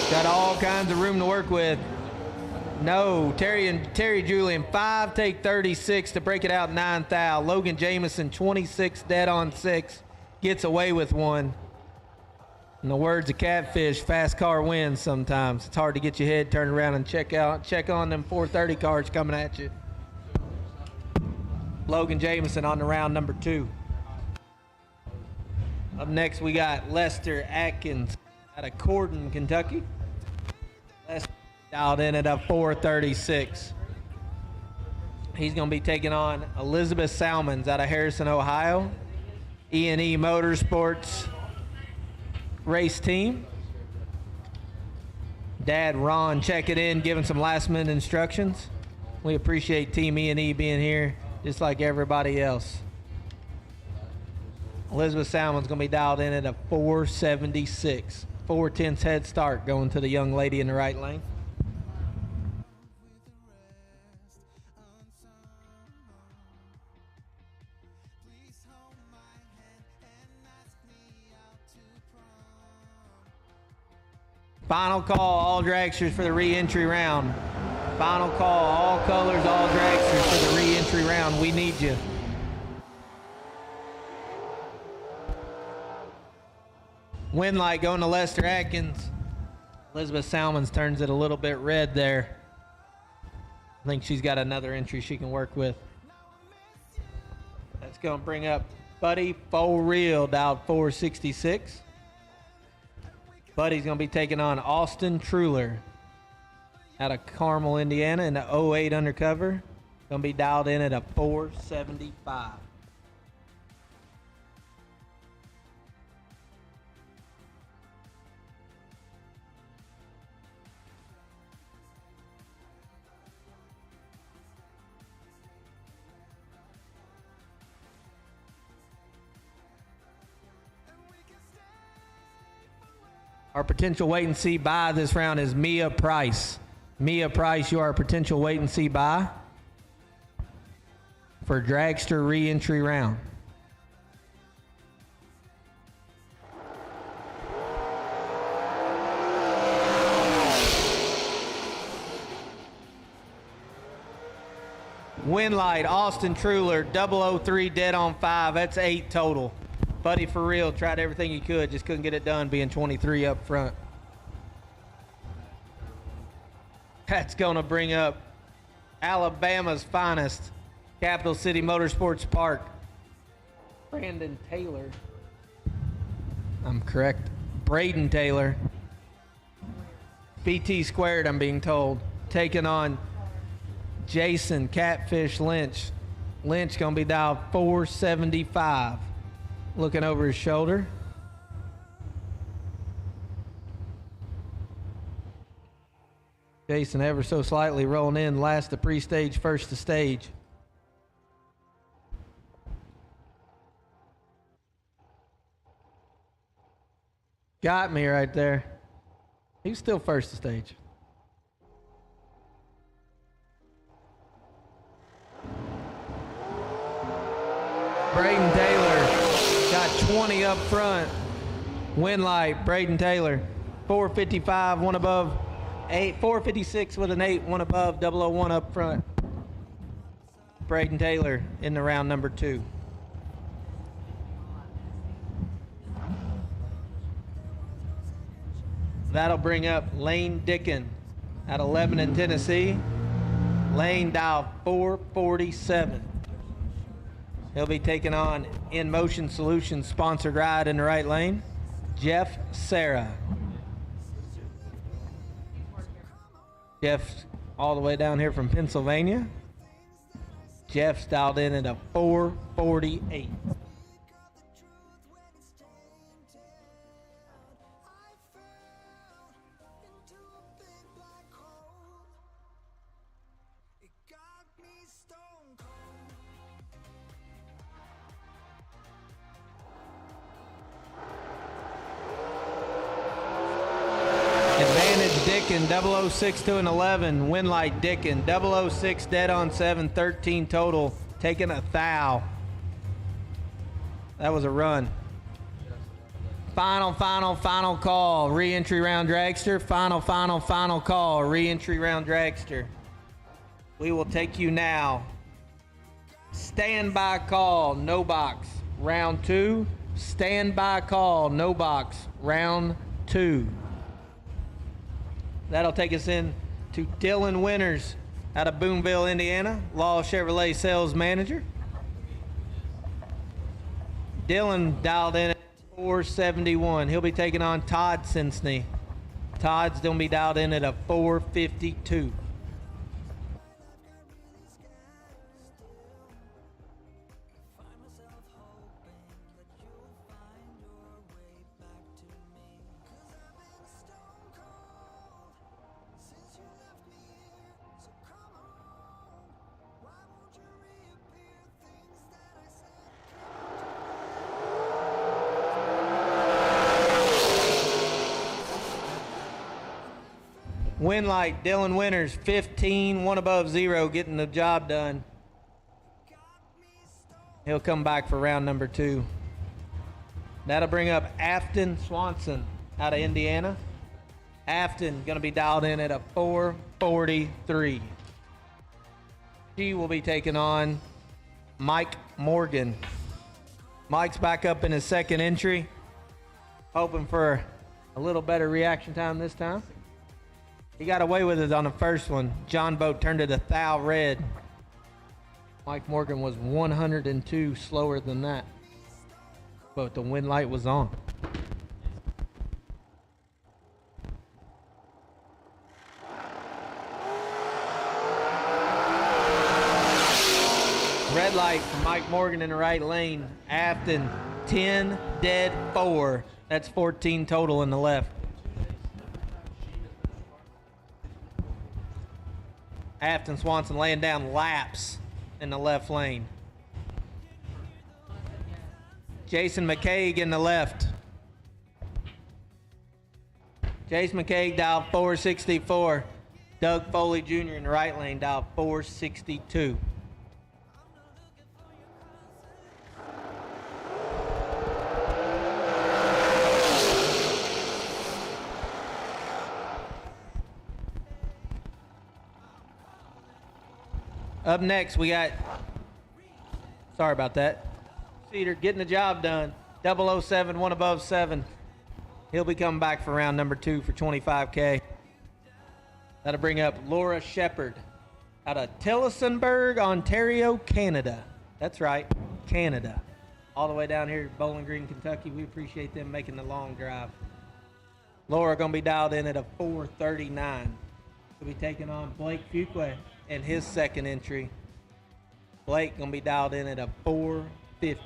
Got all kinds of room to work with. No, Terry Julian, 5 take 36 to break it out 9 thou. Logan Jameson, 26 dead on 6, gets away with 1. In the words of Catfish, fast car wins sometimes. It's hard to get your head turned around and check on them 430 cars coming at you. Logan Jameson on to round number 2. Up next, we got Lester Atkins out of Corden, Kentucky. Lester dialed in at a 436. He's going to be taking on Elizabeth Salmons out of Harrison, Ohio. E&E Motorsports race team. Dad Ron checking in, giving some last minute instructions. We appreciate Team E&E being here, just like everybody else. Elizabeth Salmon's going to be dialed in at a 476. 4/10 head start going to the young lady in the right lane. Final call, all dragsters for the re-entry round. Final call, all colors, all dragsters for the re-entry round. We need you. Win light going to Lester Atkins. Elizabeth Salmons turns it a little bit red there. I think she's got another entry she can work with. That's going to bring up Buddy For Real, dialed 466. Buddy's going to be taking on Austin Truler out of Carmel, Indiana in the 08 undercover. Going to be dialed in at a 475. Our potential wait and see buy this round is Mia Price. Mia Price, you are a potential wait and see buy for dragster re-entry round. Win light, Austin Truler, 003 dead on 5. That's 8 total. Buddy For Real tried everything he could, just couldn't get it done being 23 up front. That's going to bring up Alabama's finest, Capital City Motorsports Park. Brandon Taylor. I'm correct. Braden Taylor. BT squared, I'm being told. Taking on Jason Catfish Lynch. Lynch going to be dialed 475. Looking over his shoulder. Jason ever so slightly rolling in, last to pre-stage, first to stage. Got me right there. He's still first to stage. Braden Taylor got 20 up front. Win light, Braden Taylor. 455, one above 8. 456 with an 8, one above, 001 up front. Braden Taylor in the round number 2. That'll bring up Lane Dickin at 11 in Tennessee. Lane dial 447. He'll be taking on In Motion Solutions sponsored ride in the right lane, Jeff Sarah. Jeff's all the way down here from Pennsylvania. Jeff's dialed in at a 448. Dickin, 006 to an 11. Winlight Dickin, 006 dead on 7, 13 total. Taking a thou. That was a run. Final call. Re-entry round dragster. Final call. Re-entry round dragster. We will take you now. Standby call. No box. Round 2. Standby call. No box. Round 2. That'll take us in to Dylan Winters out of Boonville, Indiana, Law Chevrolet sales manager. Dylan dialed in at 471. He'll be taking on Todd Sinsney. Todd's going to be dialed in at a 452. Win light, Dylan Winters, 15, one above 0, getting the job done. He'll come back for round number 2. That'll bring up Afton Swanson out of Indiana. Afton going to be dialed in at a 443. She will be taking on Mike Morgan. Mike's back up in his second entry. Hoping for a little better reaction time this time. He got away with it on the first one. John Boat turned it a thou red. Mike Morgan was 102 slower than that. But the wind light was on. Red light for Mike Morgan in the right lane. Afton, 10, dead 4. That's 14 total in the left. Afton Swanson laying down laps in the left lane. Jason McCaig in the left. Jason McCaig dialed 464. Doug Foley Jr. in the right lane dialed 462. Up next, we got, sorry about that, Cedar getting the job done. 007, one above 7. He'll be coming back for round number 2 for $25K. That'll bring up Laura Shepard out of Tillsonburg, Ontario, Canada. That's right, Canada. All the way down here at Bowling Green, Kentucky. We appreciate them making the long drive. Laura going to be dialed in at a 439. We'll be taking on Blake Fuqua in his second entry. Blake gonna be dialed in at a 450.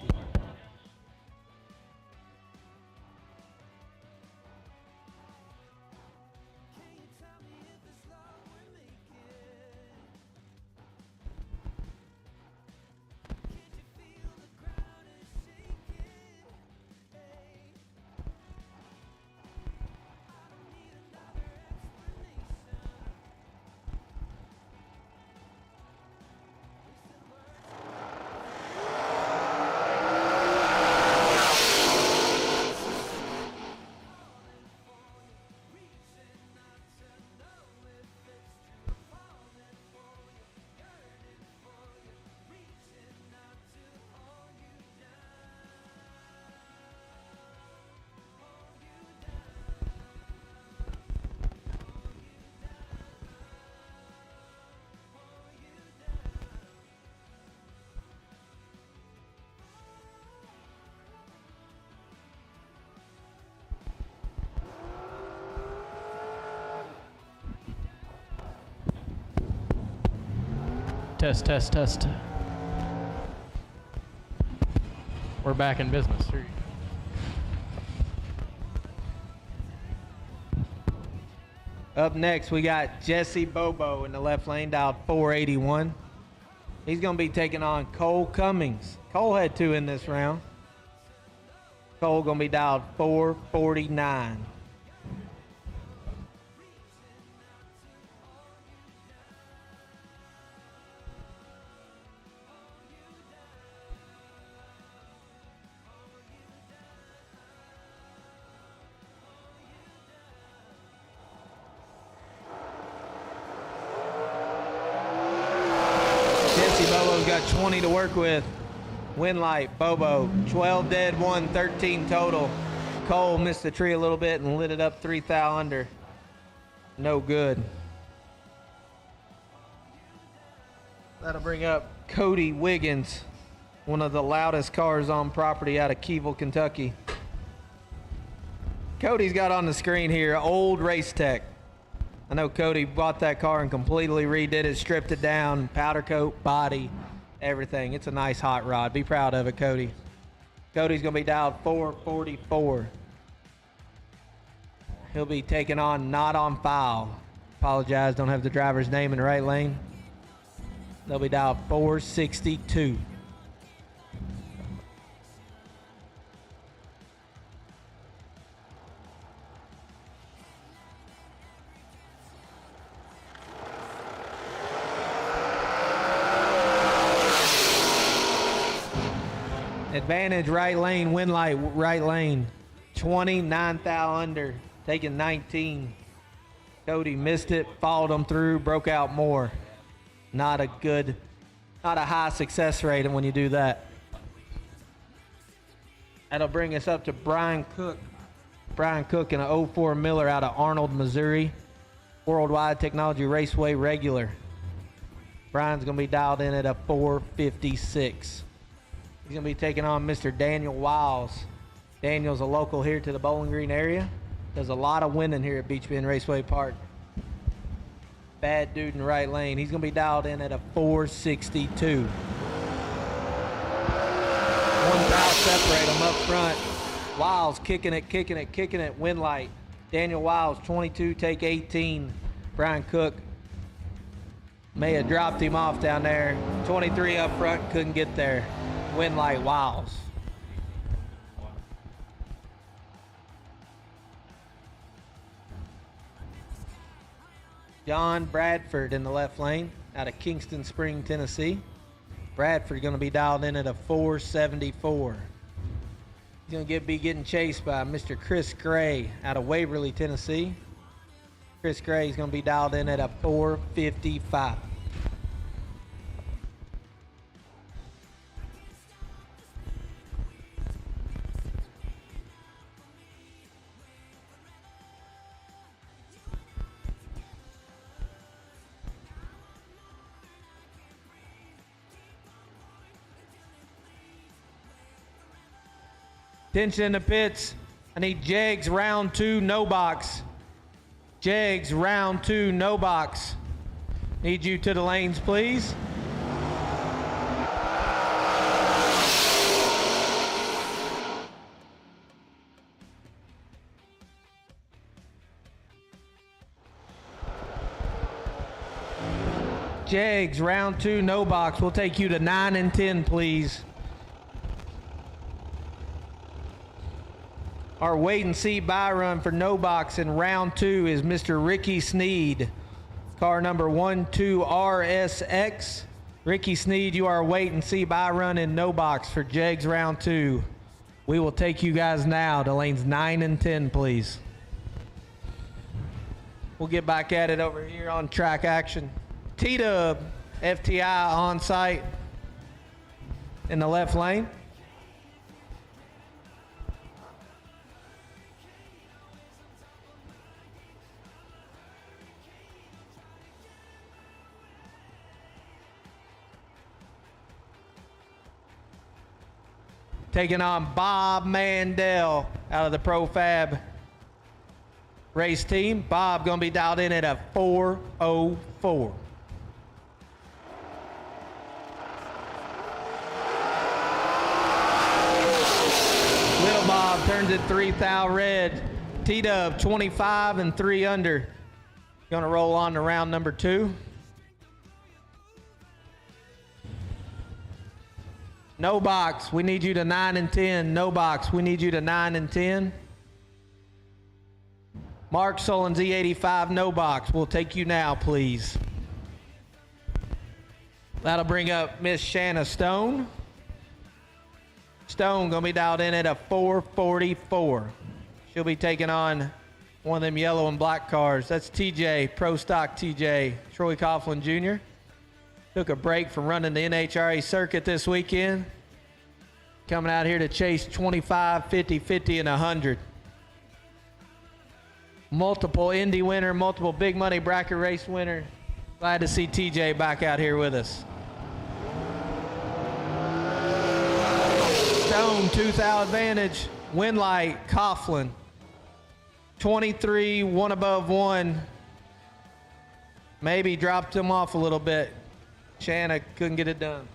Test, test, test. We're back in business. Here you go. Up next, we got Jesse Bobo in the left lane, dialed 481. He's going to be taking on Cole Cummings. Cole had 2 in this round. Cole going to be dialed 449. Bobo's got 20 to work with. Winlight, Bobo, 12 dead, 1, 13 total. Cole missed the tree a little bit and lit it up 3 thou under. No good. That'll bring up Cody Wiggins, one of the loudest cars on property out of Keyville, Kentucky. Cody's got on the screen here, old Race Tech. I know Cody bought that car and completely redid it, stripped it down, powder coat, body, everything. It's a nice hot rod. Be proud of it, Cody. Cody's going to be dialed 444. He'll be taking on Not on File. Apologize, don't have the driver's name in the right lane. They'll be dialed 462. Advantage right lane, Winlight right lane. 29 thou under, taking 19. Cody missed it, followed him through, broke out more. Not a high success rate when you do that. That'll bring us up to Brian Cook. Brian Cook in an 04 Miller out of Arnold, Missouri. Worldwide Technology Raceway regular. Brian's going to be dialed in at a 456. He's going to be taking on Mr. Daniel Wiles. Daniel's a local here to the Bowling Green area. Does a lot of winning here at Beech Bend Raceway Park. Bad dude in the right lane. He's going to be dialed in at a 462. 1 foul separate him up front. Wiles kicking it. Winlight. Daniel Wiles, 22, take 18. Brian Cook may have dropped him off down there. 23 up front, couldn't get there. Winlight, Wiles. John Bradford in the left lane out of Kingston Spring, Tennessee. Bradford going to be dialed in at a 474. He's going to be getting chased by Mr. Chris Gray out of Waverly, Tennessee. Chris Gray is going to be dialed in at a 455. Attention in the pits. I need Jegs round 2, no box. Jegs round 2, no box. Need you to the lanes, please. Jegs round 2, no box. We'll take you to 9 and 10, please. Our wait and see buy run for no box in round 2 is Mr. Ricky Sneed. Car number 12RSX. Ricky Sneed, you are a wait and see buy run in no box for Jegs round 2. We will take you guys now to lanes 9 and 10, please. We'll get back at it over here on track action. T-Dub, FTI on site in the left lane. Taking on Bob Mandel out of the Profab race team. Bob going to be dialed in at a 404. Loaded 3 thou red. T-Dub 25 and 3 under. Gonna roll on to round number 2. No box, we need you to 9 and 10. No box, we need you to 9 and 10. Mark Solon's E85, no box. We'll take you now, please. That'll bring up Miss Shanna Stone. Stone gonna be dialed in at a 444. She'll be taking on one of them yellow and black cars. That's TJ, Pro Stock TJ, Troy Coughlin Jr. Took a break from running the NHRA circuit this weekend. Coming out here to chase 25, 50, 50, and 100. Multiple Indy winner, multiple big money bracket race winner. Glad to see TJ back out here with us. Stone, 2,000 advantage. Winlight, Coughlin. 23, 1 above 1. Maybe dropped him off a little bit. Shanna couldn't get it done.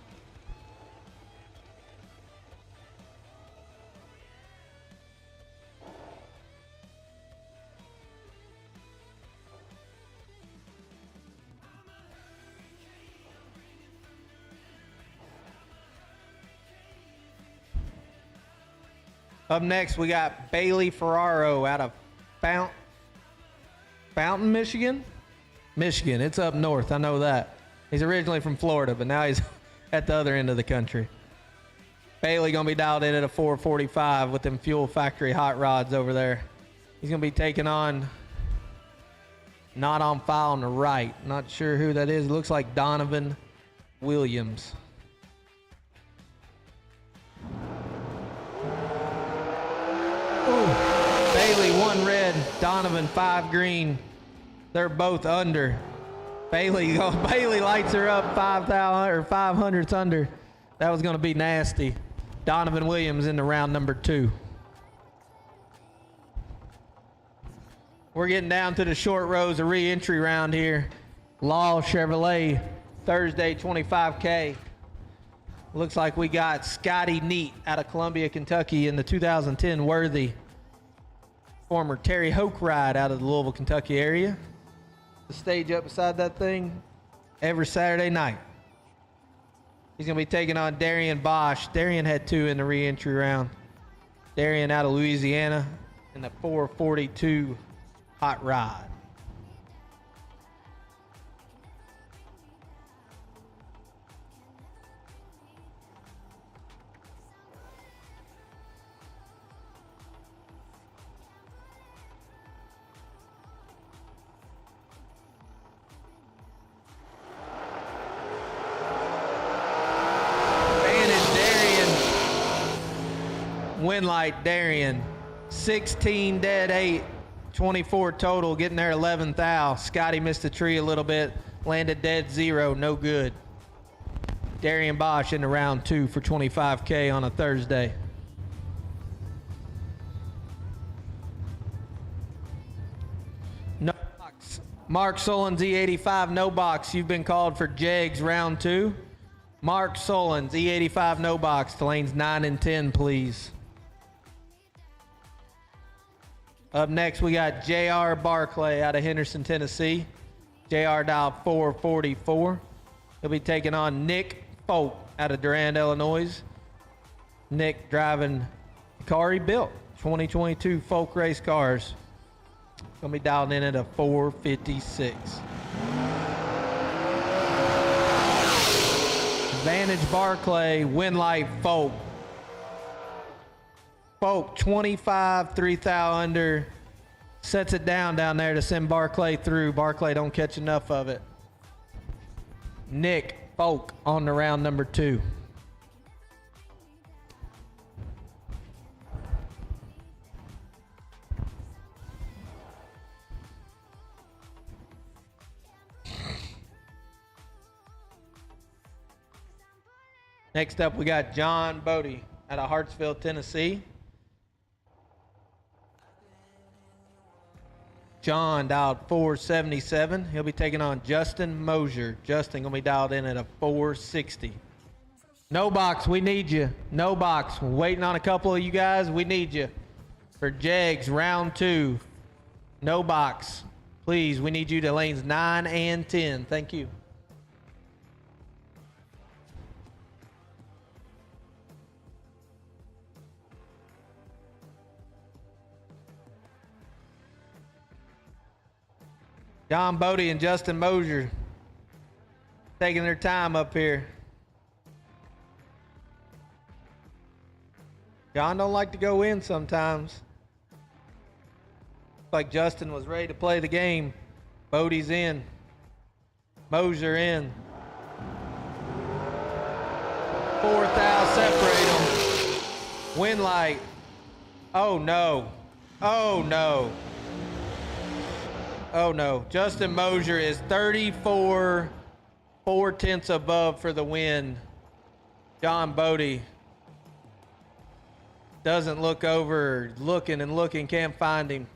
Up next, we got Bailey Ferraro out of Fountain, Michigan? Michigan, it's up north, I know that. He's originally from Florida, but now he's at the other end of the country. Bailey gonna be dialed in at a 445 with them Fuel Factory hot rods over there. He's gonna be taking on, not on file on the right. Not sure who that is. Looks like Donovan Williams. Ooh. Bailey 1 red, Donovan 5 green. They're both under. Bailey lights her up 5,000 or 500ths under. That was going to be nasty. Donovan Williams into round number 2. We're getting down to the short rows of re-entry round here. Law Chevrolet, Thursday 25K. Looks like we got Scotty Neat out of Columbia, Kentucky in the 2010 Worthy. Former Terry Hoke ride out of the Louisville, Kentucky area. The stage up beside that thing every Saturday night. He's going to be taking on Darian Bosch. Darian had 2 in the re-entry round. Darian out of Louisiana in the 442 hot rod. Winlight Darian, 16 dead 8, 24 total, getting there 11th thou. Scotty missed the tree a little bit, landed dead 0, no good. Darian Bosch into round 2 for 25K on a Thursday. No box. Mark Solon's E85, no box. You've been called for Jegs round 2. Mark Solon's E85, no box. To lanes 9 and 10, please. Up next, we got J.R. Barclay out of Henderson, Tennessee. J.R. dial 444. He'll be taking on Nick Folk out of Durand, Illinois. Nick driving the car he built, 2022 Folk race cars. Gonna be dialed in at a 456. Advantage Barclay, Winlight Folk. Folk 25, 3 thou under. Sets it down there to send Barclay through. Barclay don't catch enough of it. Nick Folk on to round number 2. Next up, we got John Bodie out of Hartsville, Tennessee. John dialed 477. He'll be taking on Justin Mosier. Justin gonna be dialed in at a 460. No box, we need you. No box. We're waiting on a couple of you guys. We need you. for Jegs, round 2. No box. Please, we need you to lanes 9 and 10. Thank you. John Bodie and Justin Mosier taking their time up here. John don't like to go in sometimes. Like Justin was ready to play the game. Bodie's in. Mosier in. 4th out, separate them. Wind light. Oh no. Oh no. Oh no. Justin Mosier is 34 4/10 above for the win. John Bodie doesn't look over, looking and looking, can't find him.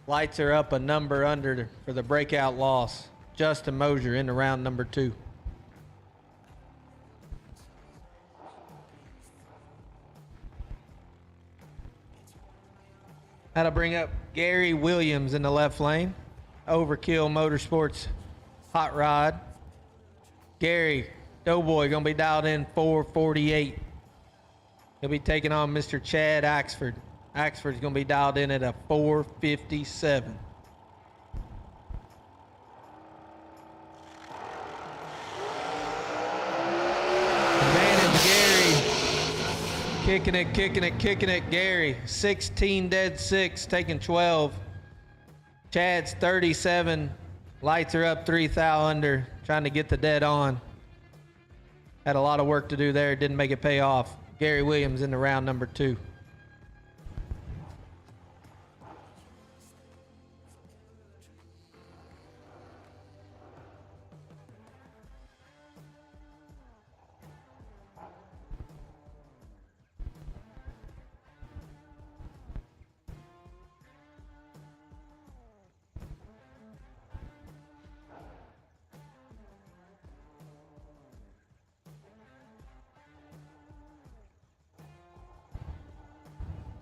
Lights are up a number under for the breakout loss. Justin Mosier into round number 2. That'll bring up Gary Williams in the left lane. Overkill Motorsports hot rod. Gary, Doughboy, gonna be dialed in 448. He'll be taking on Mr. Chad Axford. Axford's gonna be dialed in at a 457. Advantage Gary. Kicking it, Gary. 16 dead 6, taking 12. Chad's 37. Lights are up 3 thou under, trying to get the dead on. Had a lot of work to do there, didn't make it pay off. Gary Williams into round number 2.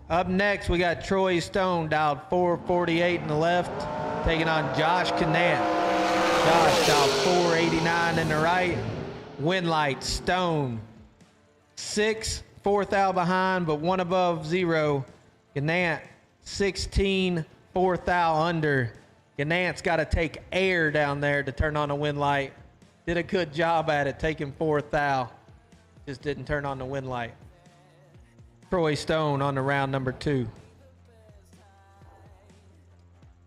Up next, we got Troy Stone, dialed 448 in the left, taking on Josh Canant. Josh dialed 489 in the right. Winlight, Stone. 6, 4 thou behind, but 1 above 0. Canant, 16, 4 thou under. Canant's got to take air down there to turn on the wind light. Did a good job at it, taking 4 thou. Just didn't turn on the wind light. Troy Stone on to round number 2.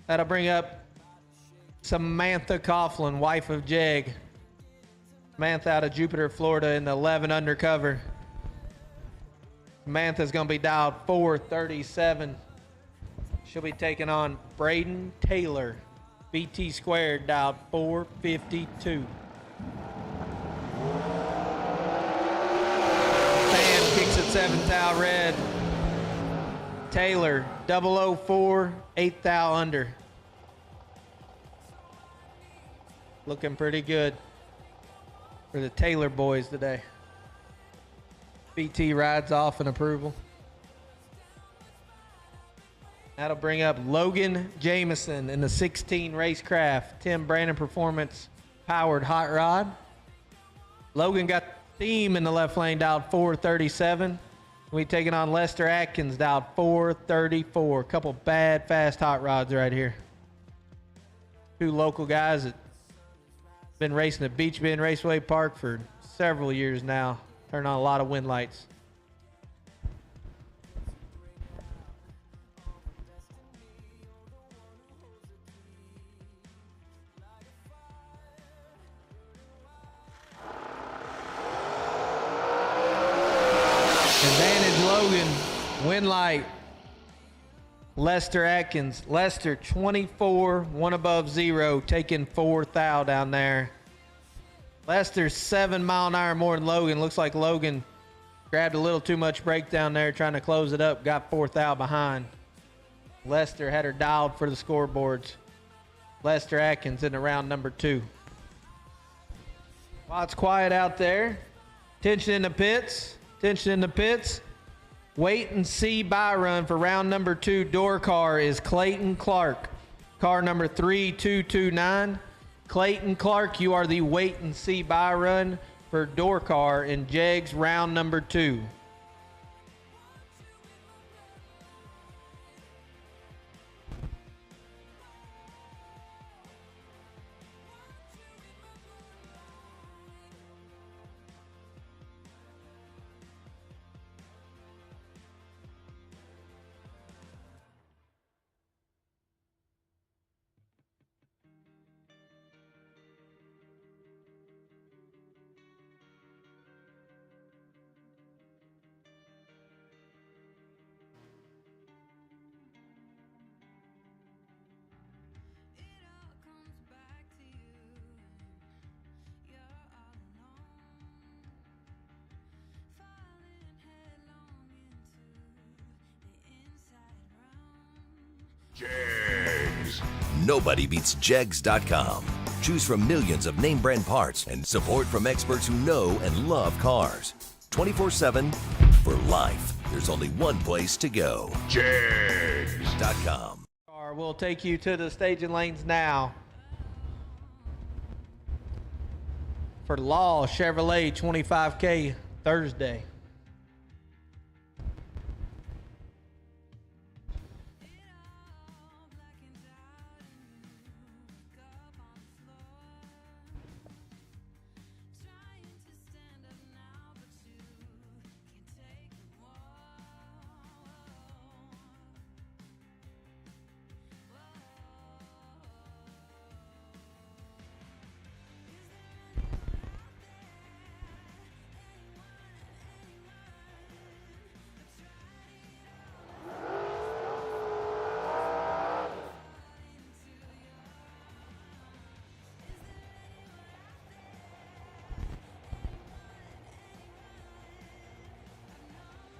That'll bring up Samantha Coughlin, wife of Jeg. Samantha out of Jupiter, Florida in the 11 undercover. Samantha's going to be dialed 437. She'll be taking on Braden Taylor. BT squared dialed 452. Kicks at 7 thou red. Taylor 004, 8 thou under. Looking pretty good for the Taylor boys today. BT rides off in approval. That'll bring up Logan Jameson in the 16 Racecraft Tim Brandon Performance powered hot rod. Logan got Theme in the left lane, dialed 437. We taking on Lester Atkins, dialed 434. A couple bad, fast hot rods right here. 2 local guys that been racing at Beech Bend Raceway Park for several years now. Turn on a lot of wind lights. Advantage Logan, wind light. Lester Atkins. Lester 24, 1 above 0, taking 4 thou down there. Lester's 7 mile an hour more than Logan. Looks like Logan grabbed a little too much brake down there trying to close it up, got 4 thou behind. Lester had her dialed for the scoreboards. Lester Atkins in round number 2. While it's quiet out there, tension in the pits. Tension in the pits. Wait and see buy run for round number 2 door car is Clayton Clark. Car number 3229. Clayton Clark, you are the wait and see buy run for door car in Jegs round number 2. Jegs. Nobody beats Jegs.com. Choose from millions of name brand parts and support from experts who know and love cars. 24/7 for life. There's only one place to go. Jegs.com. We'll take you to the staging lanes now for Law Chevrolet 25K Thursday.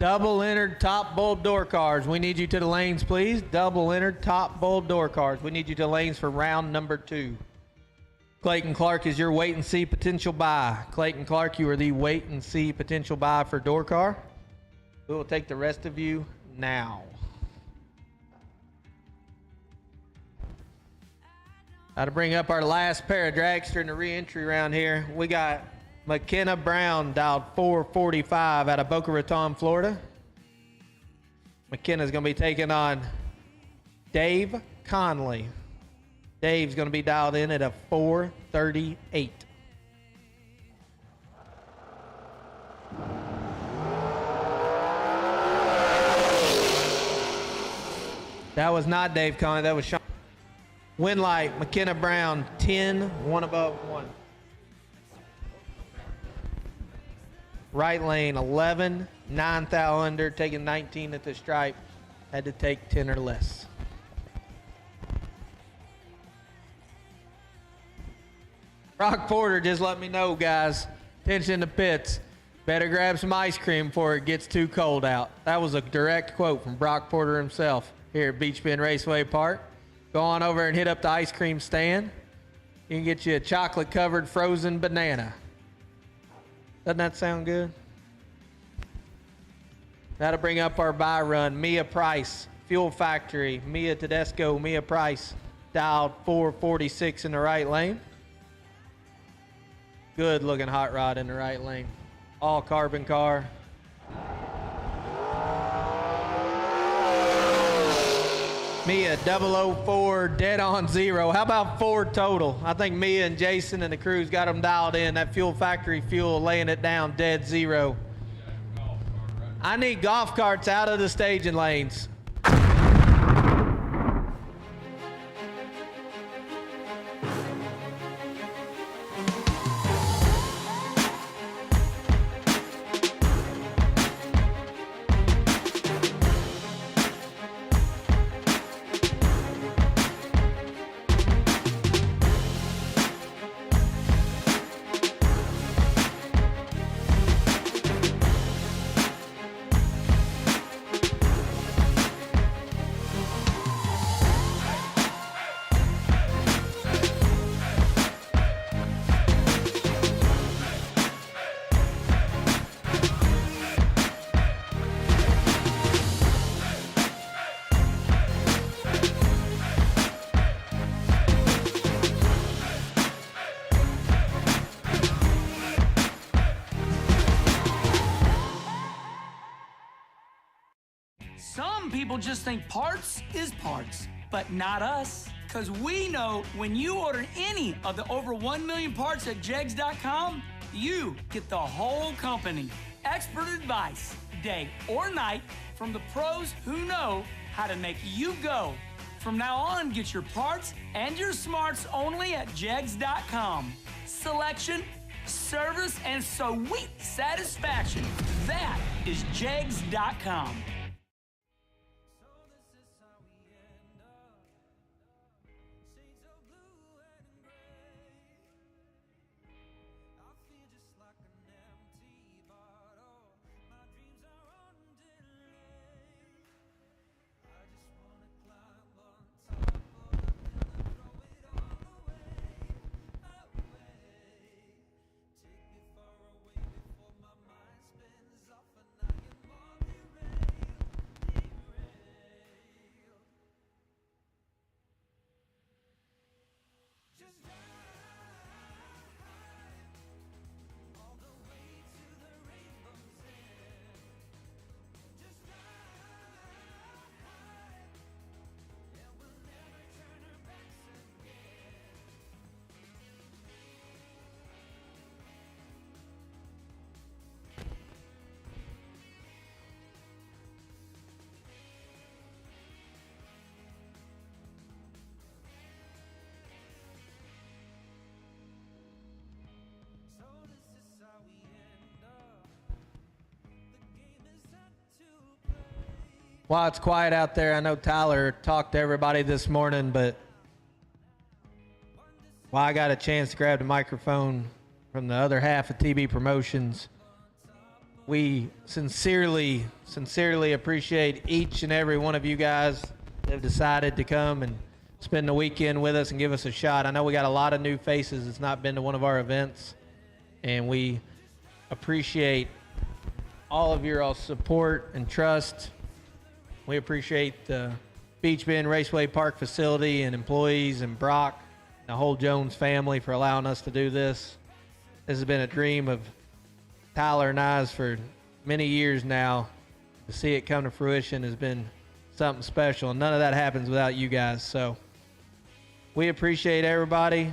Double entered top bulb door cars. We need you to the lanes, please. Double entered top bulb door cars. We need you to lanes for round number 2. Clayton Clark is your wait and see potential buy. Clayton Clark, you are the wait and see potential buy for door car. We will take the rest of you now. Now to bring up our last pair of dragster in the re-entry round here, we got McKenna Brown, dialed 445 out of Boca Raton, Florida. McKenna's going to be taking on Dave Conley. Dave's going to be dialed in at a 438. That was not Dave Conley, that was Sean. Win light, McKenna Brown, 10, 1 above 1. Right lane, 11, 9 thou under, taking 19 at the stripe. Had to take 10 or less. Brock Porter just let me know, guys. Attention to pits. Better grab some ice cream before it gets too cold out. That was a direct quote from Brock Porter himself here at Beech Bend Raceway Park. Go on over and hit up the ice cream stand. You can get you a chocolate-covered frozen banana. Doesn't that sound good? That'll bring up our buy run. Mia Price, Fuel Factory, Mia Tedesco, Mia Price, dialed 446 in the right lane. Good looking hot rod in the right lane. All carbon car. Mia 004, dead on 0. How about 4 total? I think Mia and Jason and the crews got them dialed in. That Fuel Factory fuel laying it down dead 0. I need golf carts out of the staging lanes. people just think parts is parts, but not us. Because we know when you order any of the over 1 million parts at jegs.com, you get the whole company. Expert advice, day or night, from the pros who know how to make you go. From now on, get your parts and your smarts only at jegs.com. Selection, service, and sweet satisfaction. That is jegs.com. While it's quiet out there, I know Tyler talked to everybody this morning, but while I got a chance to grab the microphone from the other half of TB Promotions, we sincerely appreciate each and every one of you guys that have decided to come and spend the weekend with us and give us a shot. I know we got a lot of new faces that's not been to one of our events, and we appreciate all of your support and trust. We appreciate the Beech Bend Raceway Park facility and employees and Brock and the whole Jones family for allowing us to do this. This has been a dream of Tyler and I's for many years now. To see it come to fruition has been something special, and none of that happens without you guys. So we appreciate everybody.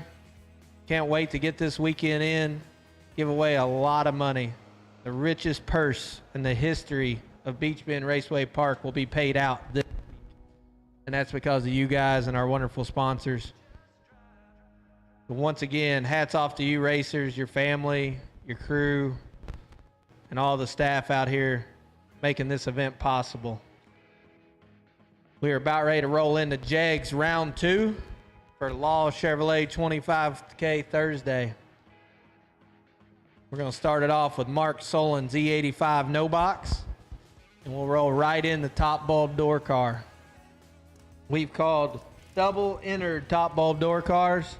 Can't wait to get this weekend in, give away a lot of money. The richest purse in the history of Beech Bend Raceway Park will be paid out this week. And that's because of you guys and our wonderful sponsors. But once again, hats off to you racers, your family, your crew, and all the staff out here making this event possible. We are about ready to roll into Jegs round 2 for Law Chevrolet 25K Thursday. We're going to start it off with Mark Solin's E85 no box. And we'll roll right in the top bulb door car. We've called double entered top bulb door cars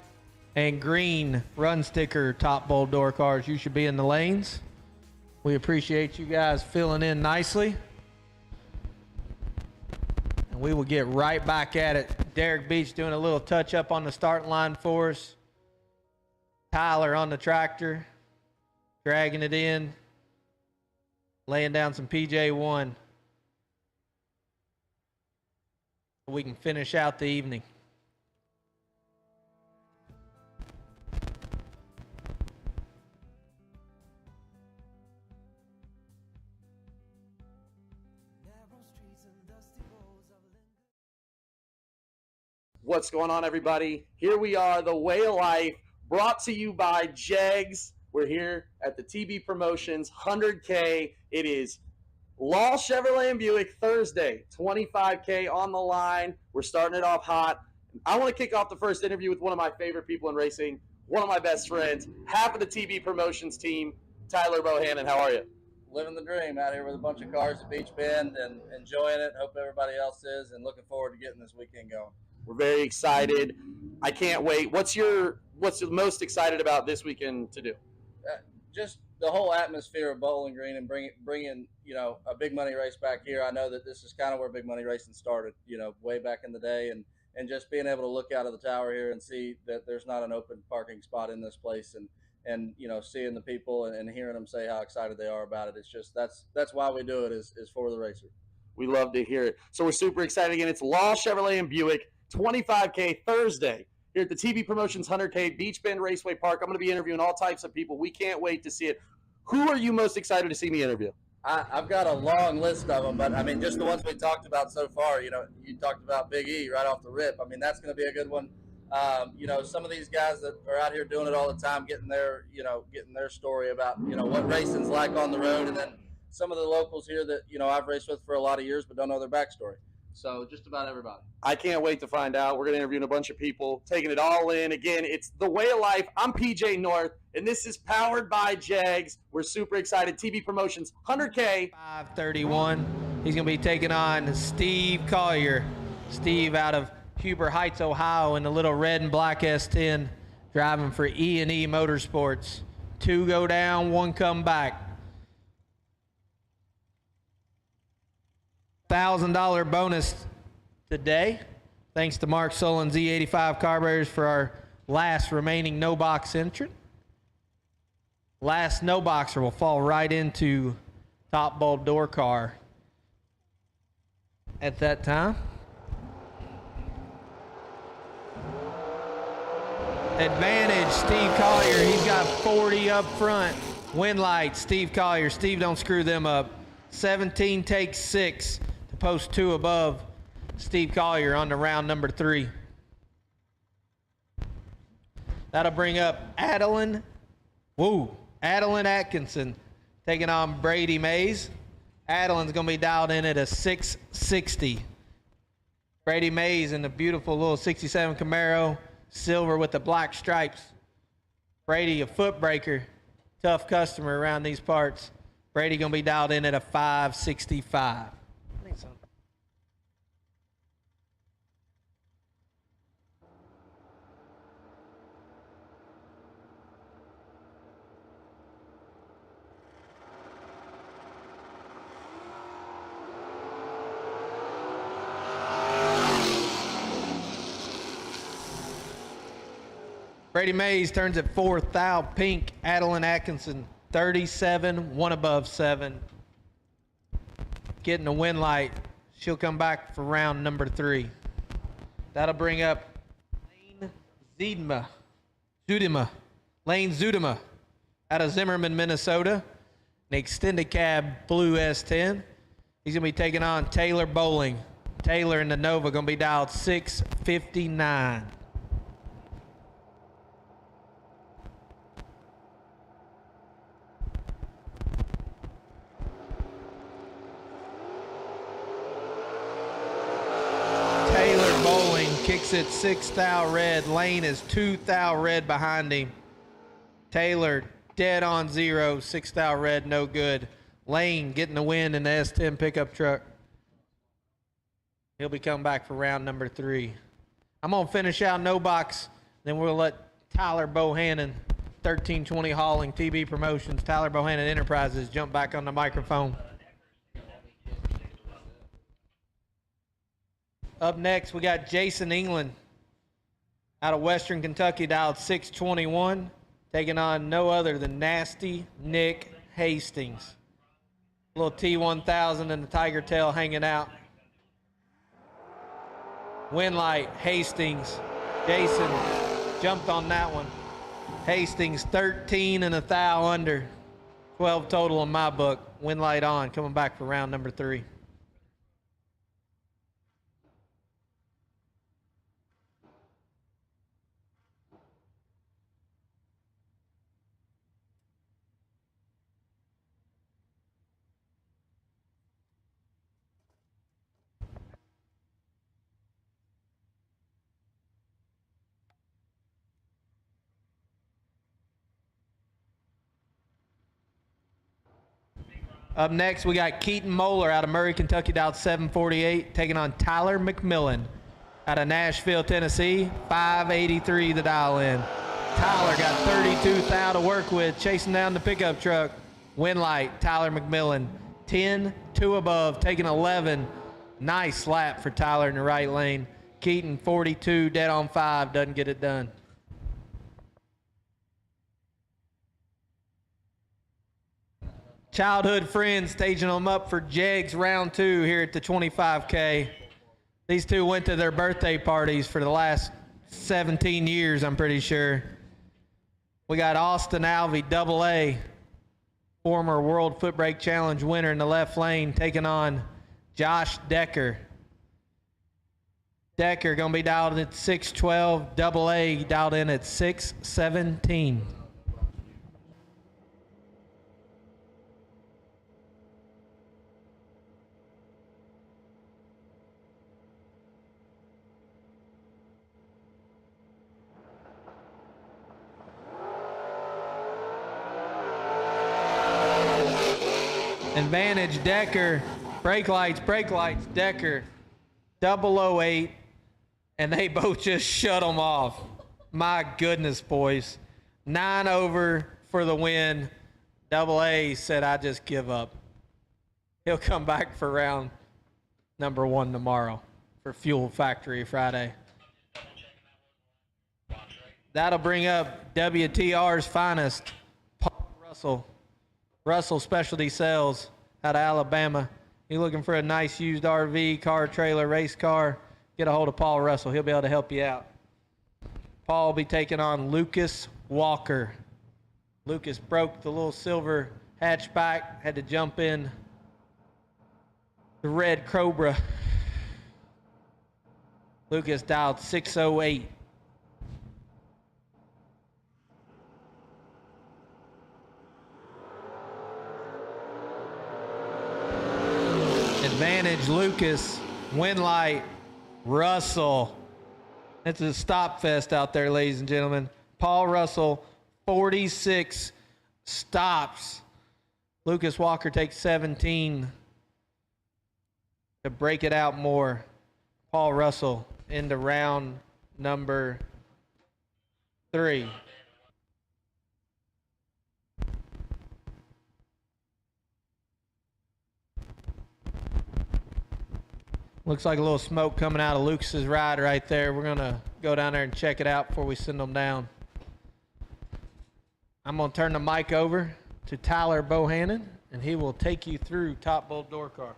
and green run sticker top bulb door cars. You should be in the lanes. We appreciate you guys filling in nicely. And we will get right back at it. Derek Beach doing a little touch up on the starting line for us. Tyler on the tractor, dragging it in. Laying down some PJ1. So we can finish out the evening. What's going on, everybody? Here we are, the Way of Life, brought to you by Jegs. We're here at the TB Promotions 100K. It is Law Chevrolet and Buick Thursday, 25K on the line. We're starting it off hot. I want to kick off the first interview with one of my favorite people in racing, one of my best friends, half of the TB Promotions team, Tyler Bohannon. How are you? Living the dream out here with a bunch of cars at Beech Bend and enjoying it. Hope everybody else is, and looking forward to getting this weekend going. We're very excited. I can't wait. What's the most excited about this weekend to do? Just the whole atmosphere of Bowling Green and bringing a big money race back here. I know that this is kind of where big money racing started, way back in the day, and just being able to look out of the tower here and see that there's not an open parking spot in this place, and seeing the people and hearing them say how excited they are about it. It's just that's why we do it is for the racer. We love to hear it. So we're super excited again. It's Law Chevrolet and Buick, 25K Thursday here at the TV Promotions 100K Beech Bend Raceway Park. I'm going to be interviewing all types of people. We can't wait to see it. Who are you most excited to see me interview? I've got a long list of them, but I mean, just the ones we talked about so far. You know, you talked about Big E right off the rip. I mean, that's going to be a good one. You know, some of these guys that are out here doing it all the time, getting their story about, you know, what racing's like on the road, and then some of the locals here that, you know, I've raced with for a lot of years but don't know their backstory. So just about everybody. I can't wait to find out. We're going to interview a bunch of people, taking it all in. Again, it's The Way of Life. I'm PJ North, and this is powered by Jags. We're super excited. TV Promotions, 100K. 531. He's going to be taking on Steve Collier. Steve out of Huber Heights, Ohio, in the little red and black S10, driving for E&E Motorsports. 2 go down, 1 come back. $1,000 bonus today, thanks to Mark Solon Z85 Carburetors for our last remaining no box entrant. Last no boxer will fall right into top bulb door car at that time. Advantage, Steve Collier. He's got 40 up front. Wind lights, Steve Collier. Steve, don't screw them up. 17 takes 6 to post 2 above Steve Collier on to round number 3. That'll bring up Adeline Atkinson taking on Brady Mays. Adeline's going to be dialed in at a 660. Brady Mays in the beautiful little 67 Camaro, silver with the black stripes. Brady, a foot breaker, tough customer around these parts. Brady going to be dialed in at a 565. Brady Mays turns at 4th. Thou Pink, Adeline Atkinson, 37, 1 above 7. Getting a win light. She'll come back for round number 3. That'll bring up Lane Zudema out of Zimmerman, Minnesota. An extended cab blue S10. He's going to be taking on Taylor Bowling. Taylor in the Nova going to be dialed 659. Kicks it 6 thou red. Lane is 2 thou red behind him. Taylor dead on 0. 6 thou red, no good. Lane getting the win in the S10 pickup truck. He'll be coming back for round number 3. I'm going to finish out no box. Then we'll let Tyler Bohannon, 1320 Hauling, TB Promotions, Tyler Bohannon Enterprises, jump back on the microphone. Up next, we got Jason England out of Western Kentucky, dialed 621, taking on no other than Nasty Nick Hastings. Little T1000 and the Tiger Tail hanging out. Wind light, Hastings. Jason jumped on that one. Hastings 13 and a thou under. 12 total in my book. Wind light on, coming back for round number 3. Up next, we got Keaton Moeller out of Murray, Kentucky, dialed 748, taking on Tyler McMillan out of Nashville, Tennessee, 583 the dial in. Tyler got 32 thou to work with, chasing down the pickup truck. Wind light, Tyler McMillan, 10, 2 above, taking 11. Nice lap for Tyler in the right lane. Keaton, 42, dead on 5, doesn't get it done. childhood friends staging them up for Jegs round 2 here at the 25K. These two went to their birthday parties for the last 17 years, I'm pretty sure. We got Austin Alvey, AA, former World Foot Brake Challenge winner in the left lane, taking on Josh Decker. Decker going to be dialed at 612, AA dialed in at 617. Advantage Decker, brake lights, Decker, 008, and they both just shut them off. My goodness, boys. 9 over for the win. AA said, I just give up. He'll come back for round number 1 tomorrow for Fuel Factory Friday. That'll bring up WTR's finest, Paul Russell. Russell Specialty Sales out of Alabama. You're looking for a nice used RV, car, trailer, race car, get a hold of Paul Russell. He'll be able to help you out. Paul will be taking on Lucas Walker. Lucas broke the little silver hatchback, had to jump in the red Cobra. Lucas dialed 608. Advantage Lucas, win light, Russell. It's a stop fest out there, ladies and gentlemen. Paul Russell, 46 stops. Lucas Walker takes 17 to break it out more. Paul Russell into round number 3. Looks like a little smoke coming out of Lucas's ride right there. We're going to go down there and check it out before we send them down. I'm going to turn the mic over to Tyler Bohannon, and he will take you through Top Bull Door Car.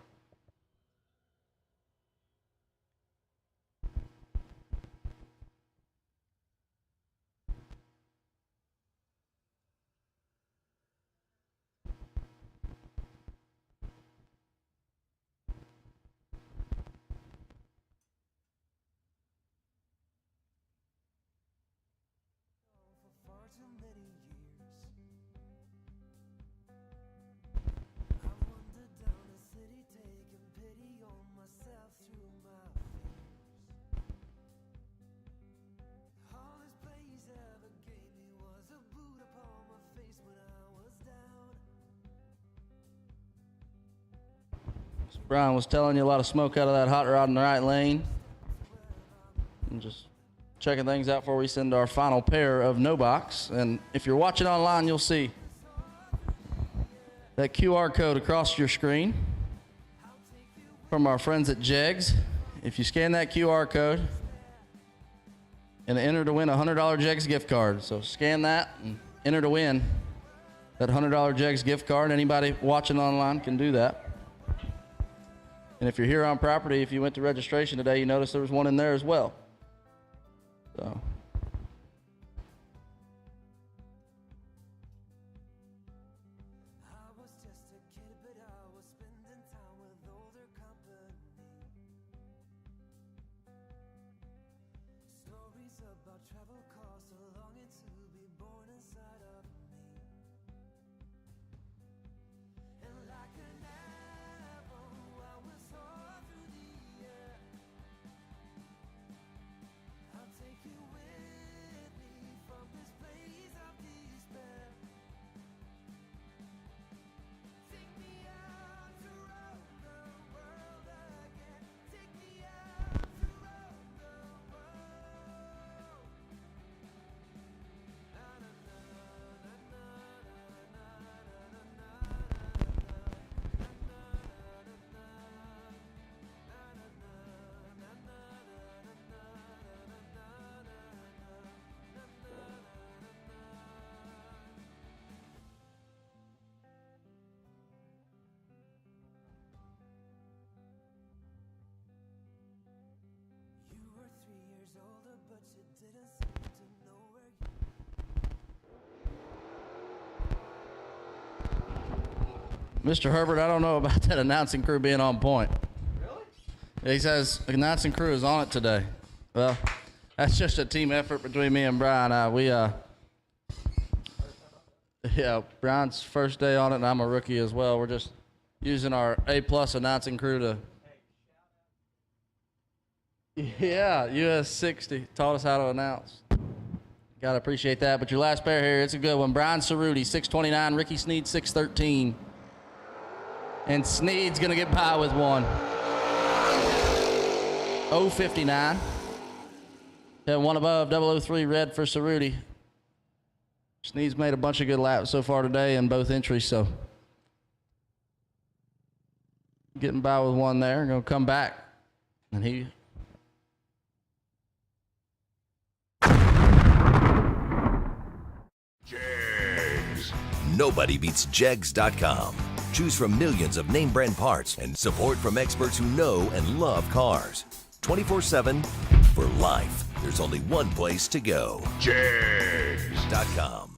Brian was telling you, a lot of smoke out of that hot rod in the right lane. And just checking things out before we send our final pair of no box. And if you're watching online, you'll see that QR code across your screen from our friends at Jegs. If you scan that QR code and enter to win a $100 Jegs gift card. So scan that and enter to win that $100 Jegs gift card. Anybody watching online can do that. And if you're here on property, if you went to registration today, you notice there was one in there as well. So. Mr. Herbert, I don't know about that announcing crew being on point. Really? He says the announcing crew is on it today. Well, that's just a team effort between me and Brian. Yeah, Brian's first day on it, and I'm a rookie as well. We're just using our A-plus announcing crew to... Yeah, US 60 taught us how to announce. Gotta appreciate that. But your last pair here, it's a good one. Brian Cerruti, 629. Ricky Sneed, 613. And Sneed's gonna get by with one. 059. And one above, 003 red for Cerruti. Sneed's made a bunch of good laps so far today in both entries, so getting by with one there. Gonna come back, and he... Nobody beats Jegs.com. Choose from millions of name brand parts and support from experts who know and love cars. 24/7 for life. There's only one place to go. Jegs.com.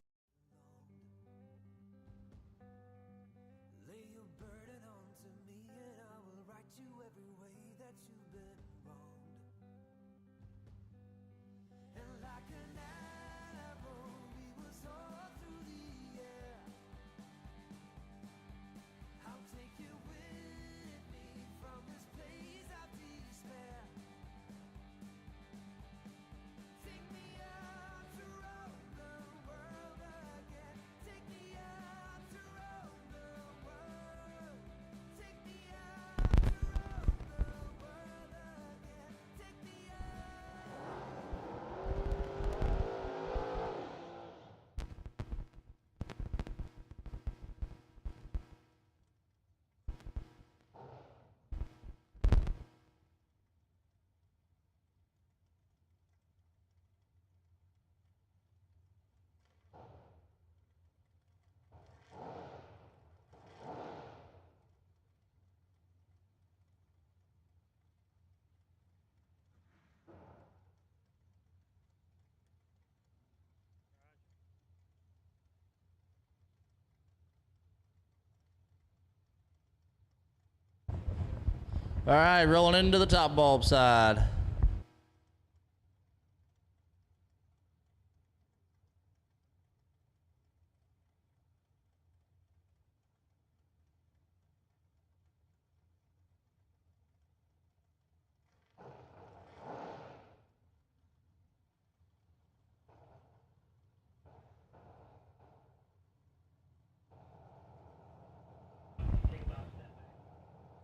All right, rolling into the top bulb side.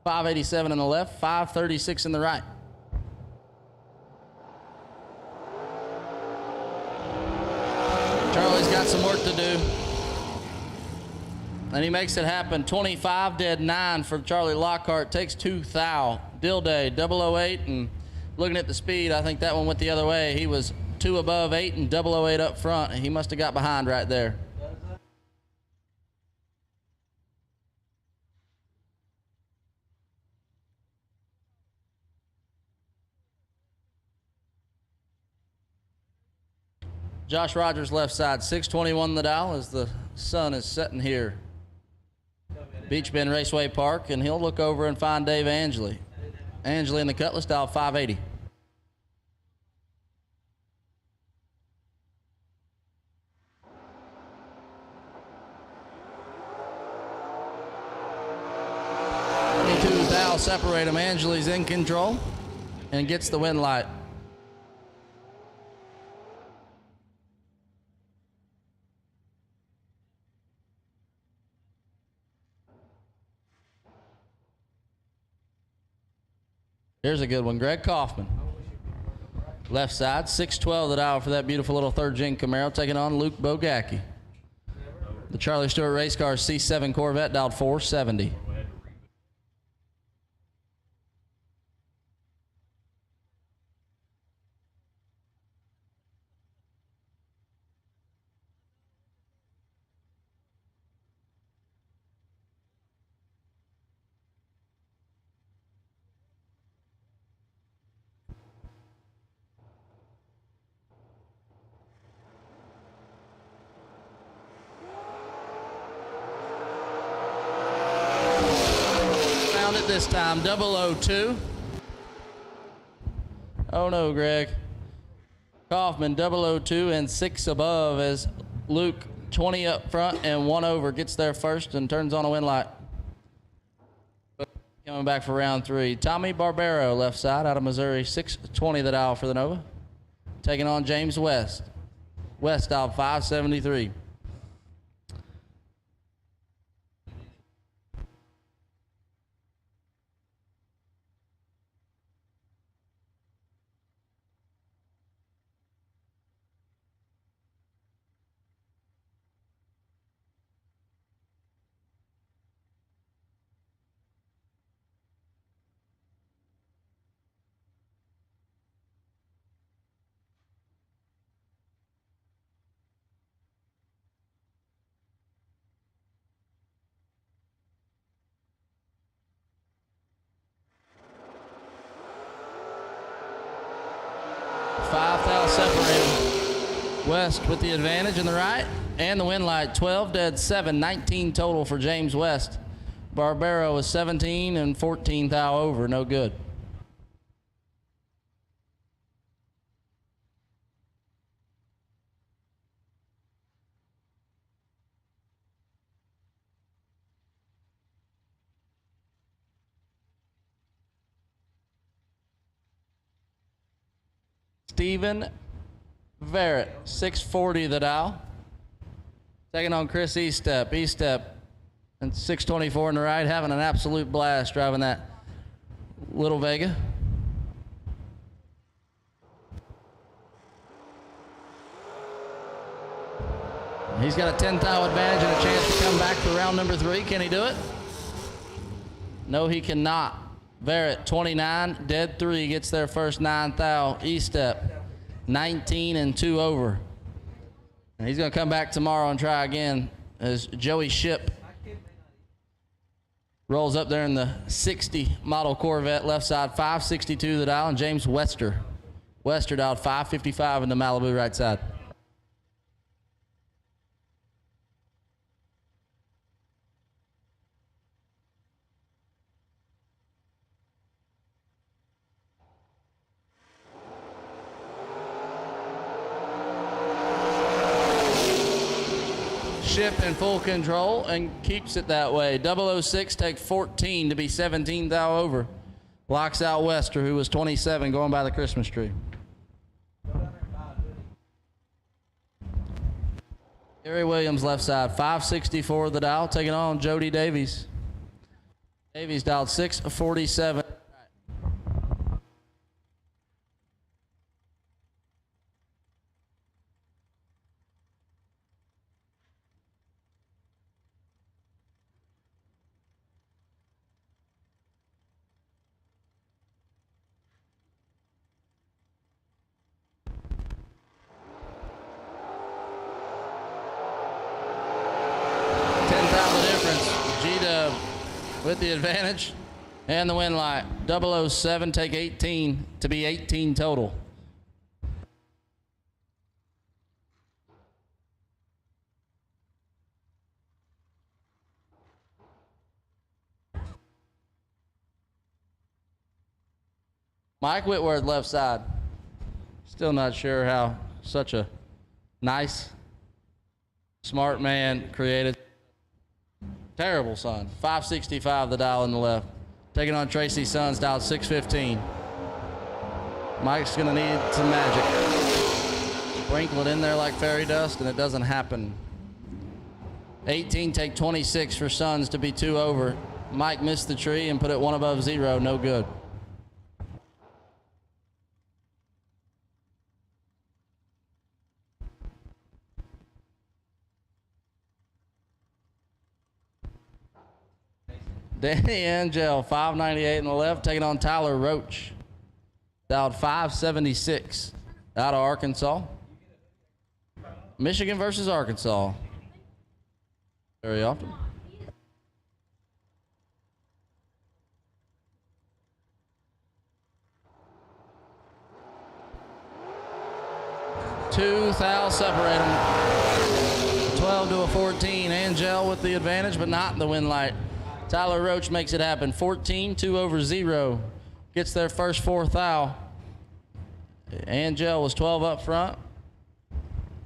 .587 in the left, 536 in the right. Charlie's got some work to do. And he makes it happen. 25 dead 9 for Charlie Lockhart. Takes 2 thou. Dill Day, 008. And looking at the speed, I think that one went the other way. He was 2 above 8 and 008 up front. And he must have got behind right there. Josh Rogers left side, 621 the dial as the sun is setting here. Beech Bend Raceway Park, and he'll look over and find Dave Angeli. Angeli in the Cutlass dial 580. Thou separate him. Angeli's in control and gets the win light. Here's a good one. Greg Kaufman. Left side, 612 the dial for that beautiful little third-gen Camaro, taking on Luke Bogacki. The Charlie Stewart Race Car C7 Corvette dialed 470. it this time, 002. Oh no, Greg. Kaufman, 002 and 6 above as Luke, 20 up front and 1 over, gets there first and turns on a win light. Coming back for round 3. Tommy Barbero, left side, out of Missouri, 620 the dial for the Nova. Taking on James West. West dial 573. Separated. West with the advantage in the right and the win light. 12 dead 7, 19 total for James West. Barbero is 17 and 14 thou over, no good. Stephen Verrett, 640 the dial. Taking on Chris Eastep. Eastep and 624 in the right, having an absolute blast driving that Little Vega. He's got a 10 thou advantage and a chance to come back for round number 3. Can he do it? No, he cannot. Verrett, 29, dead 3, gets their first 9 thou. Eastep, 19 and 2 over. And he's going to come back tomorrow and try again as Joey Ship rolls up there in the 60 model Corvette, left side, 562 the dial, and James Wester. Wester dialed 555 in the Malibu right side. Ship in full control and keeps it that way. 006 takes 14 to be 17 thou over. Locks out Wester, who was 27 going by the Christmas tree. Gary Williams left side, 564 the dial, taking on Jody Davies. Davies dialed 647. With the advantage and the win light. 007 take 18 to be 18 total. Mike Whitworth left side. Still not sure how such a nice, smart man created. Terrible son. 565 the dial in the left. Taking on Tracy Sons, dialed 615. Mike's gonna need some magic. Sprinkle it in there like fairy dust and it doesn't happen. 18 take 26 for Sons to be 2 over. Mike missed the tree and put it 1 above 0, no good. Danny Angel, 598 in the left, taking on Tyler Roach. Dialed 576 out of Arkansas. Michigan versus Arkansas. Very often. Two thou separate them. 12 to a 14. Angel with the advantage, but not in the win light. Tyler Roach makes it happen. 14, 2 over 0. Gets their first 4th thou. Angel was 12 up front.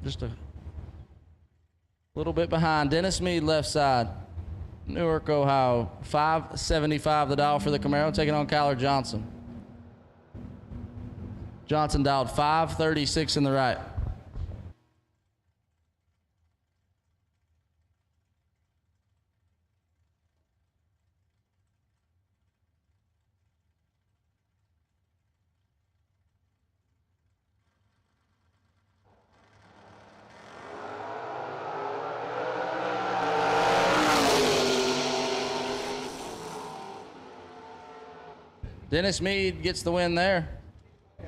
Just a little bit behind. Dennis Mead left side. Newark, Ohio. 575 the dial for the Camaro, taking on Kyler Johnson. Johnson dialed 536 in the right. Dennis Mead gets the win there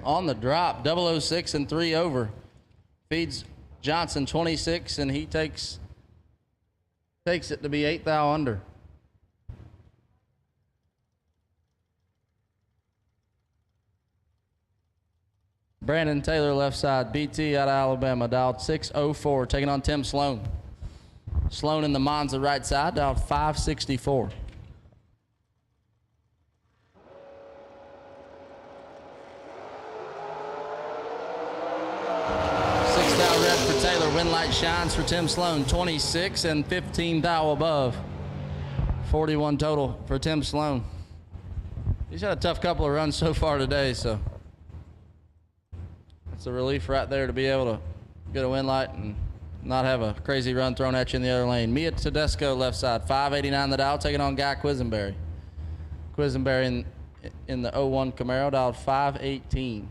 on the drop. 006 and 3 over. Feeds Johnson 26, and he takes it to be 8 thou under. Brandon Taylor left side. BT out of Alabama, dialed 604, taking on Tim Sloan. Sloan in the Monza right side, dialed 564. Win light shines for Tim Sloan, 26 and 15 thou above. 41 total for Tim Sloan. He's had a tough couple of runs so far today, so it's a relief right there to be able to get a win light and not have a crazy run thrown at you in the other lane. Mia Tedesco left side, 589 the dial, taking on Guy Quisenberry. Quisenberry in the 01 Camaro, dialed 518.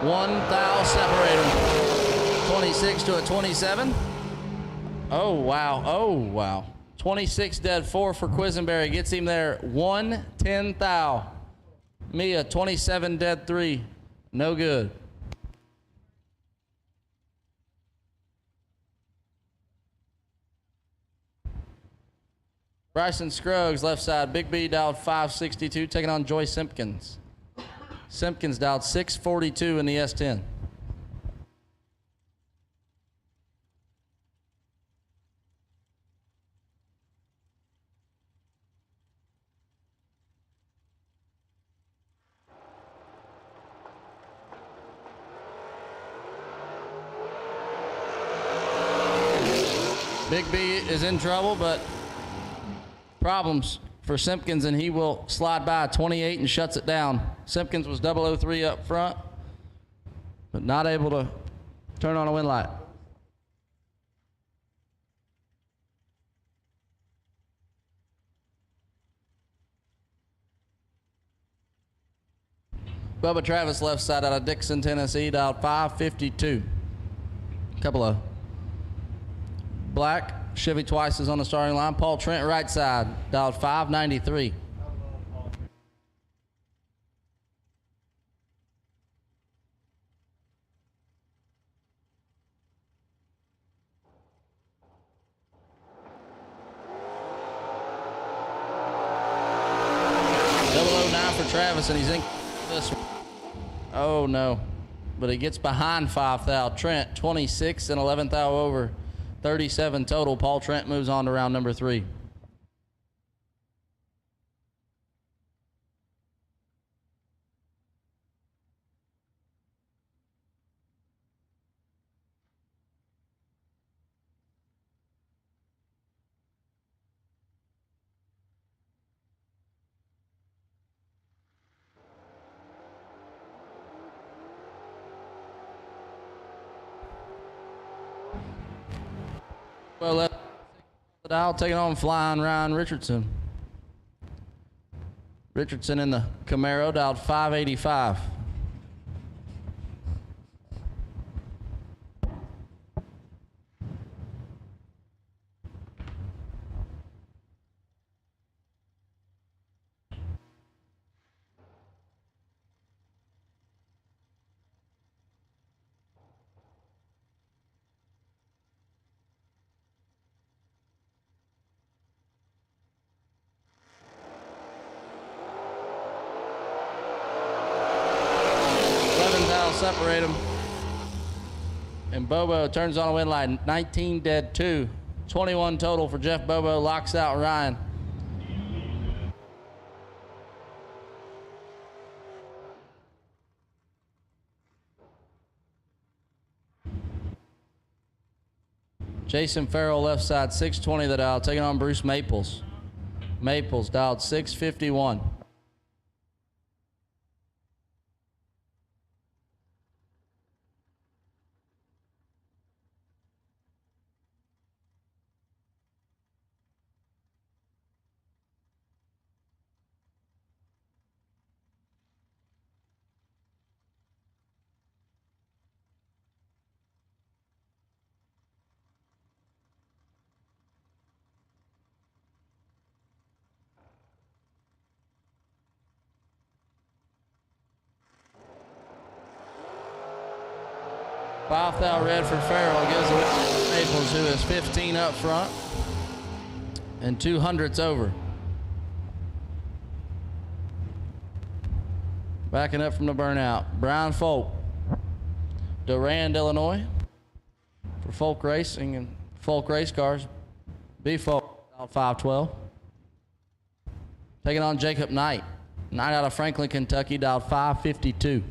One thou separator. 26 to a 27. Oh, wow. Oh, wow. 26 dead 4 for Quisenberry. Gets him there. 110 thou. Mia, 27 dead 3. No good. Bryson Scruggs, left side. Big B dialed 562, taking on Joy Simpkins. Simpkins dialed 642 in the S10. Big B is in trouble, but problems for Simpkins, and he will slide by 28 and shuts it down. Simpkins was 003 up front, but not able to turn on a win light. Bubba Travis left side out of Dixon, Tennessee, dialed 552. Couple of black Chevy Twices on the starting line. Paul Trent right side, dialed 593. For Travis, and he's in this one. Oh no, but he gets behind 5 thou. Trent 26 and 11 thou over, 37 total. Paul Trent moves on to round number 3. Well, left the dial, taking on flying Ryan Richardson. Richardson in the Camaro, dialed 585. separate them. And Bobo turns on a win light. 19 dead, 2. 21 total for Jeff Bobo. Locks out Ryan. Jason Farrell left side, 620 the dial, taking on Bruce Maples. Maples dialed 651. $5,000 red for Farrell gives it to Maples, who is 15 up front and 200s over. Backing up from the burnout, Brian Folk, Durand, Illinois, for Folk Racing and Folk Race Cars. B Folk out 512. Taking on Jacob Knight, Knight out of Franklin, Kentucky, dialed 552.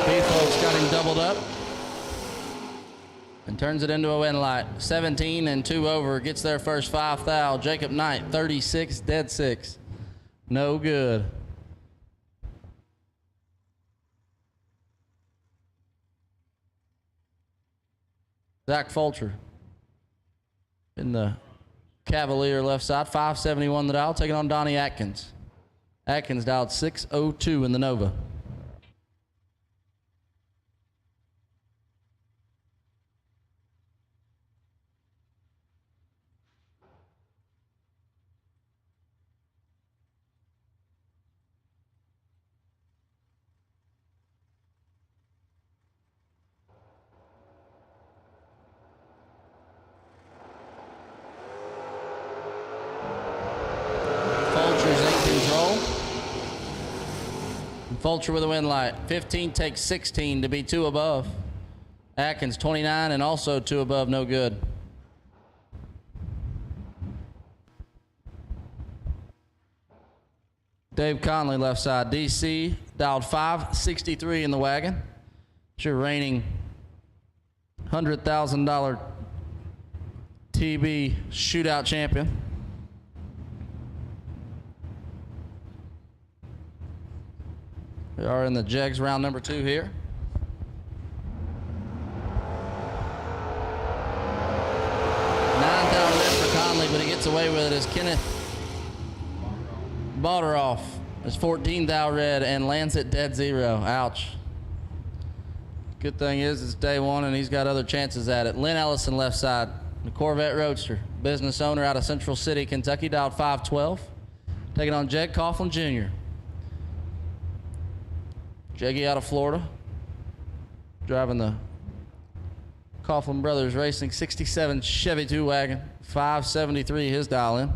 B-Folks got him doubled up and turns it into a win light. 17 and 2 over, gets their first 5,000. Jacob Knight, 36, dead 6. No good. Zach Fulcher in the Cavalier left side, 571 the dial, taking on Donnie Atkins. Atkins dialed 602 in the Nova. Fulcher with a win light. 15 takes 16 to be 2 above. Atkins 29 and also 2 above, no good. Dave Conley left side. DC dialed 563 in the wagon. It's your reigning $100,000 TB shootout champion. We are in the Jegs round number 2 here. $9,000 for Conley, but he gets away with it as Kenneth Balderoff is 14,000 red and lands at dead 0. Ouch. Good thing is it's day 1 and he's got other chances at it. Lynn Ellison left side, the Corvette Roadster, business owner out of Central City, Kentucky, dialed 512. Taking on Jed Coughlin Jr. Jeggy out of Florida, driving the Coughlin Brothers Racing 67 Chevy 2 wagon, 573 his dial in.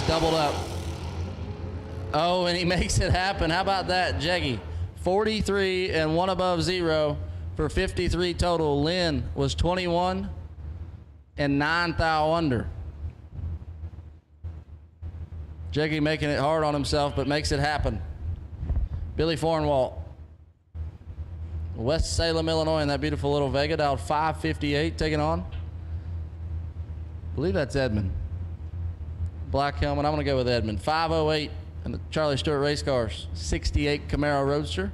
Doubled up. Oh, and he makes it happen. How about that, Jeggy? 43 and 1 above 0 for 53 total. Lynn was 21 and 9 thou under. Jeggy making it hard on himself, but makes it happen. Billy Fornwalt, West Salem, Illinois, in that beautiful little Vega, dialed 558, taking on, I believe that's Edmund. Black helmet, I'm gonna go with Edmund. 508 in the Charlie Stewart race cars. 68 Camaro Roadster.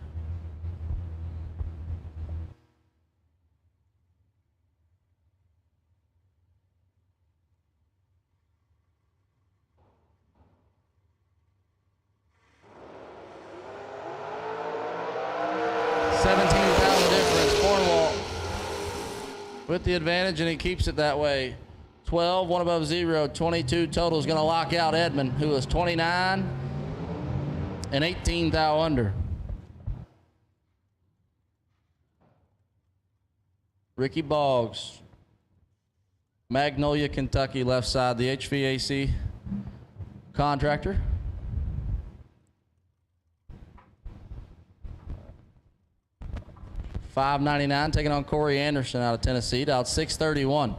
with the advantage, and he keeps it that way. 12, one above zero, 22 total is going to lock out Edmond, who is 29 and 18 thou under. Ricky Boggs, Magnolia, Kentucky, left side, the HVAC contractor. $5.99 taking on Corey Anderson out of Tennessee, out 6:31.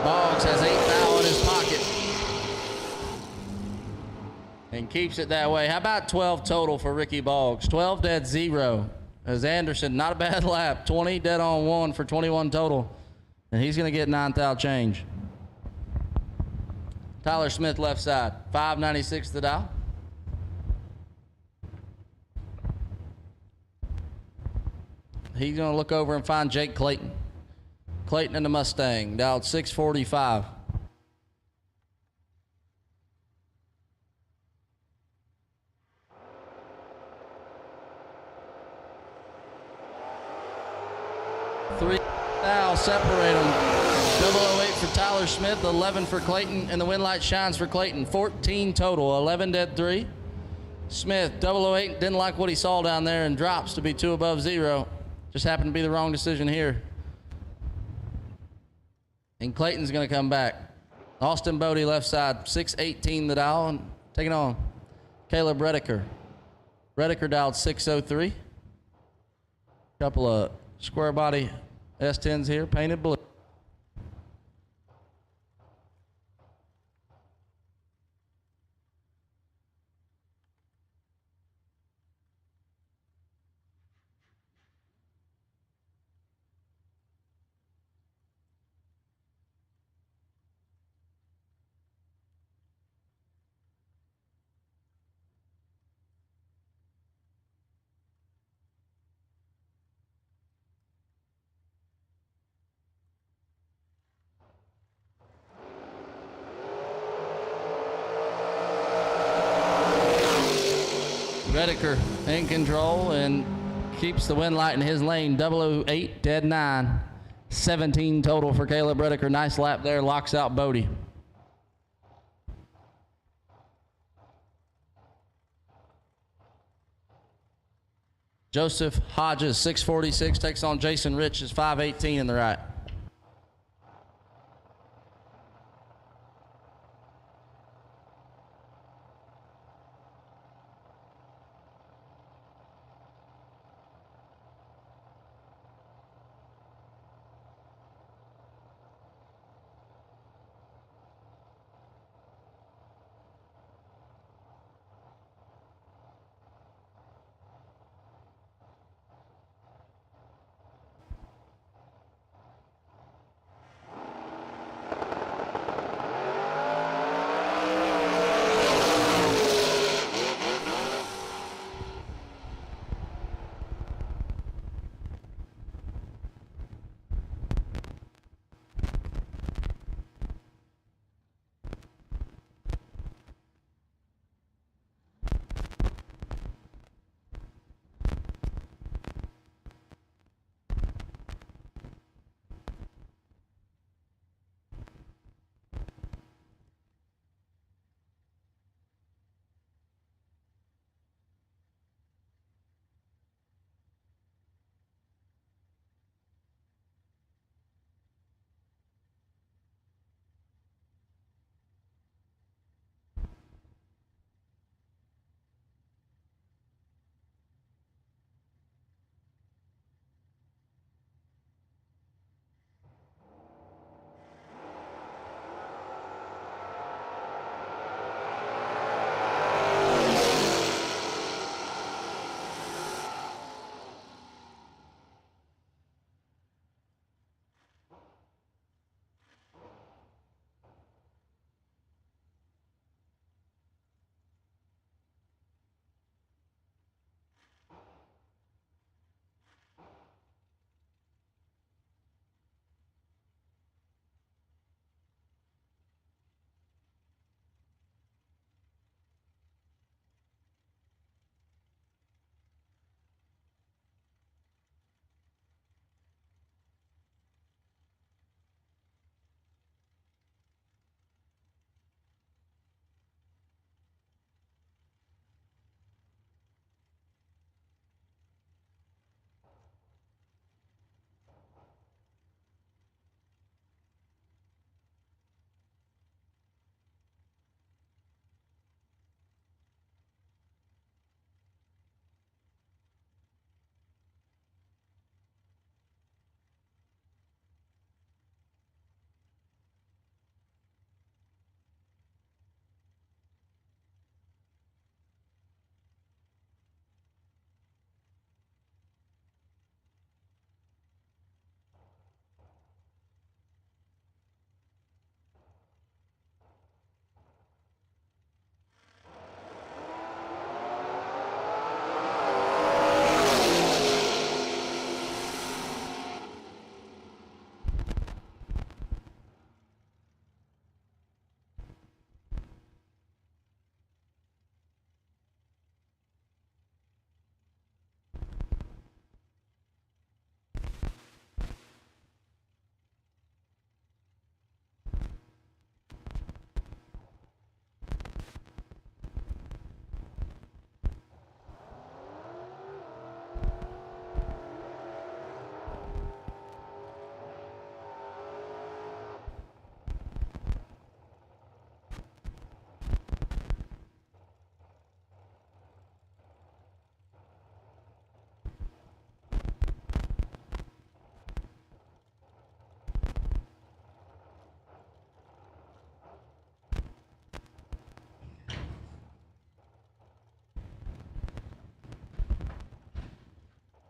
Boggs has 8 thou in his pocket and keeps it that way. How about 12 total for Ricky Boggs? 12 dead 0. As Anderson, not a bad lap. 20 dead on 1 for 21 total. And he's going to get 9 thou change. Tyler Smith left side. 5.96 the dial. He's going to look over and find Jake Clayton. Clayton in the Mustang, dialed 645. Three thou separate them. 008 for Tyler Smith, 11 for Clayton, and the win light shines for Clayton. 14 total, 11 dead 3. Smith, 008, didn't like what he saw down there and drops to be 2 above 0. Just happened to be the wrong decision here. And Clayton's going to come back. Austin Bodie left side, 618 the dial, and taking on Caleb Redeker. Redeker dialed 603. Couple of square body S10s here, painted blue. Redeker in control and keeps the win light in his lane. 008, dead 9. 17 total for Caleb Redeker. Nice lap there, locks out Bodie. Joseph Hodges, 646, takes on Jason Rich, is 518 in the right.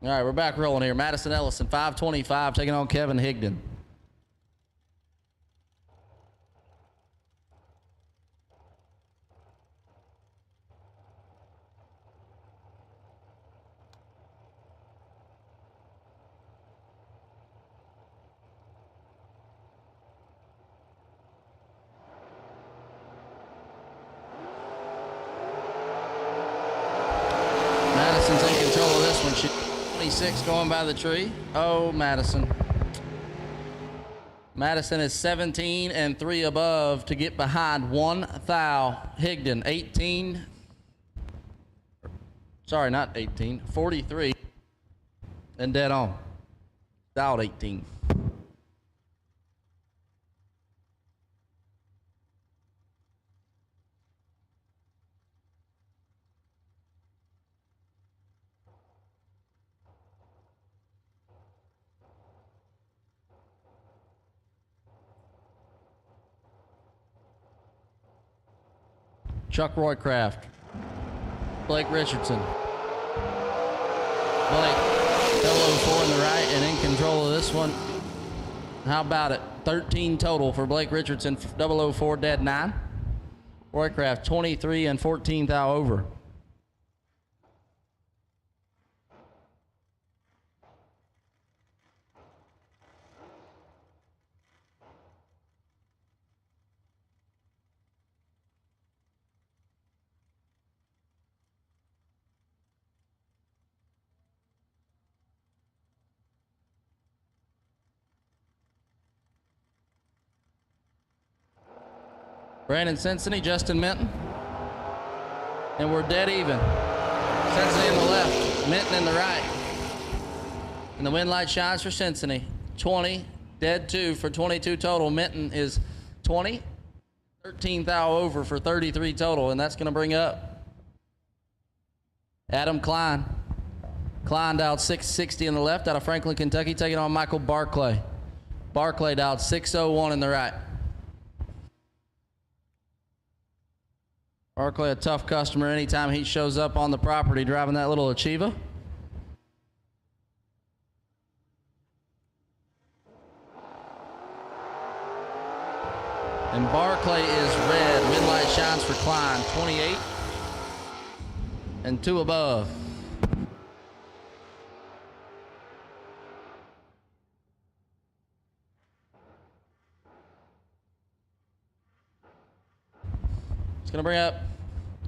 All right, we're back rolling here. Madison Ellison, 525, taking on Kevin Higdon. Madison's in control of this one. She's 26 going by the tree. Oh, Madison. Madison is 17 and 3 above to get behind 1 thou. Higdon, 18. Sorry, not 18. 43 and dead on. Thou 18. Chuck Roycraft, Blake Richardson. Blake, 004 in the right and in control of this one. How about it? 13 total for Blake Richardson, 004 dead 9. Roycraft, 23 and 14 thou over. Brandon Cincinnati, Justin Minton. And we're dead even. Cincinnati in the left, Minton in the right. And the wind light shines for Cincinnati. 20, dead 2 for 22 total. Minton is 20, 13 thou over for 33 total. And that's going to bring up Adam Klein. Klein dialed 660 in the left out of Franklin, Kentucky, taking on Michael Barclay. Barclay dialed 601 in the right. Barclay, a tough customer anytime he shows up on the property driving that little Achieva. And Barclay is red. Wind light shines for Klein, 28 and 2 above. It's going to bring up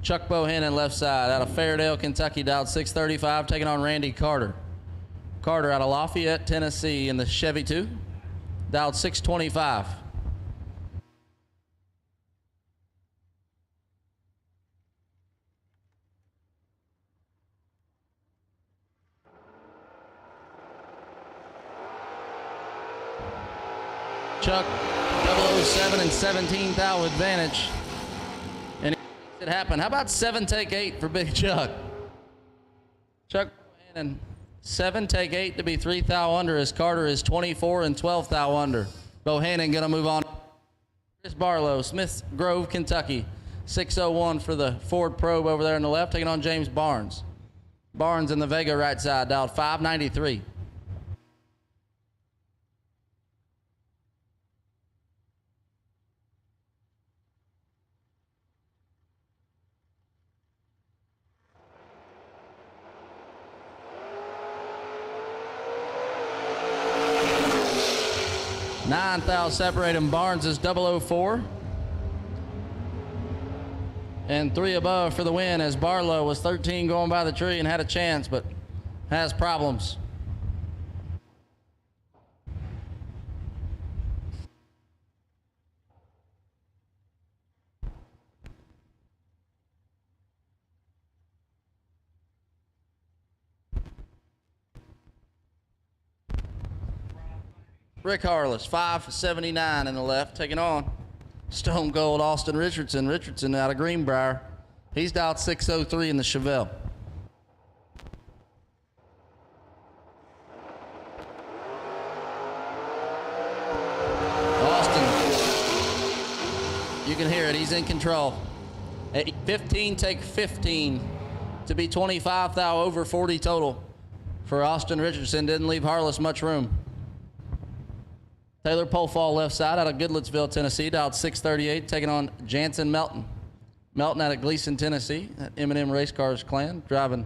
Chuck Bohannon left side out of Fairdale, Kentucky, dialed 635, taking on Randy Carter. Carter out of Lafayette, Tennessee in the Chevy 2, dialed 625. Chuck, 007 and 17 thou advantage. And it happened. How about 7 take 8 for Big Chuck? Chuck Bohannon, 7 take 8 to be 3 thou under as Carter is 24 and 12 thou under. Bohannon gonna move on. Chris Barlow, Smith Grove, Kentucky. 601 for the Ford Probe over there on the left, taking on James Barnes. Barnes in the Vega right side, dialed 593. Nine thou separating. Barnes is 004. And 3 above for the win as Barlow was 13 going by the tree and had a chance, but has problems. Rick Harless, 579 in the left, taking on Stone Cold Austin Richardson. Richardson out of Greenbrier. He's dialed 603 in the Chevelle. Austin, you can hear it, he's in control. 15 take 15 to be 25 thou over 40 total for Austin Richardson. Didn't leave Harless much room. Taylor Polefall left side out of Goodlettsville, Tennessee, dialed 638, taking on Jansen Melton. Melton out of Gleason, Tennessee, that M&M Race Cars clan, driving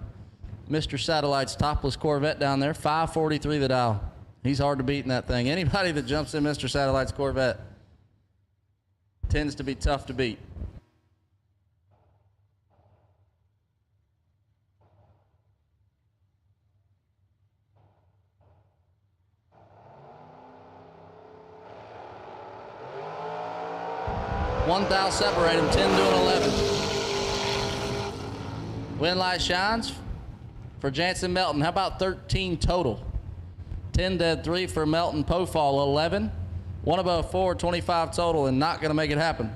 Mr. Satellite's topless Corvette down there, 543 the dial. He's hard to beat in that thing. Anybody that jumps in Mr. Satellite's Corvette tends to be tough to beat. One thou separate them, 10 to an 11. Wind light shines for Jansen Melton. How about 13 total? 10 dead 3 for Melton. Pofall 11. One above 4, 25 total, and not going to make it happen.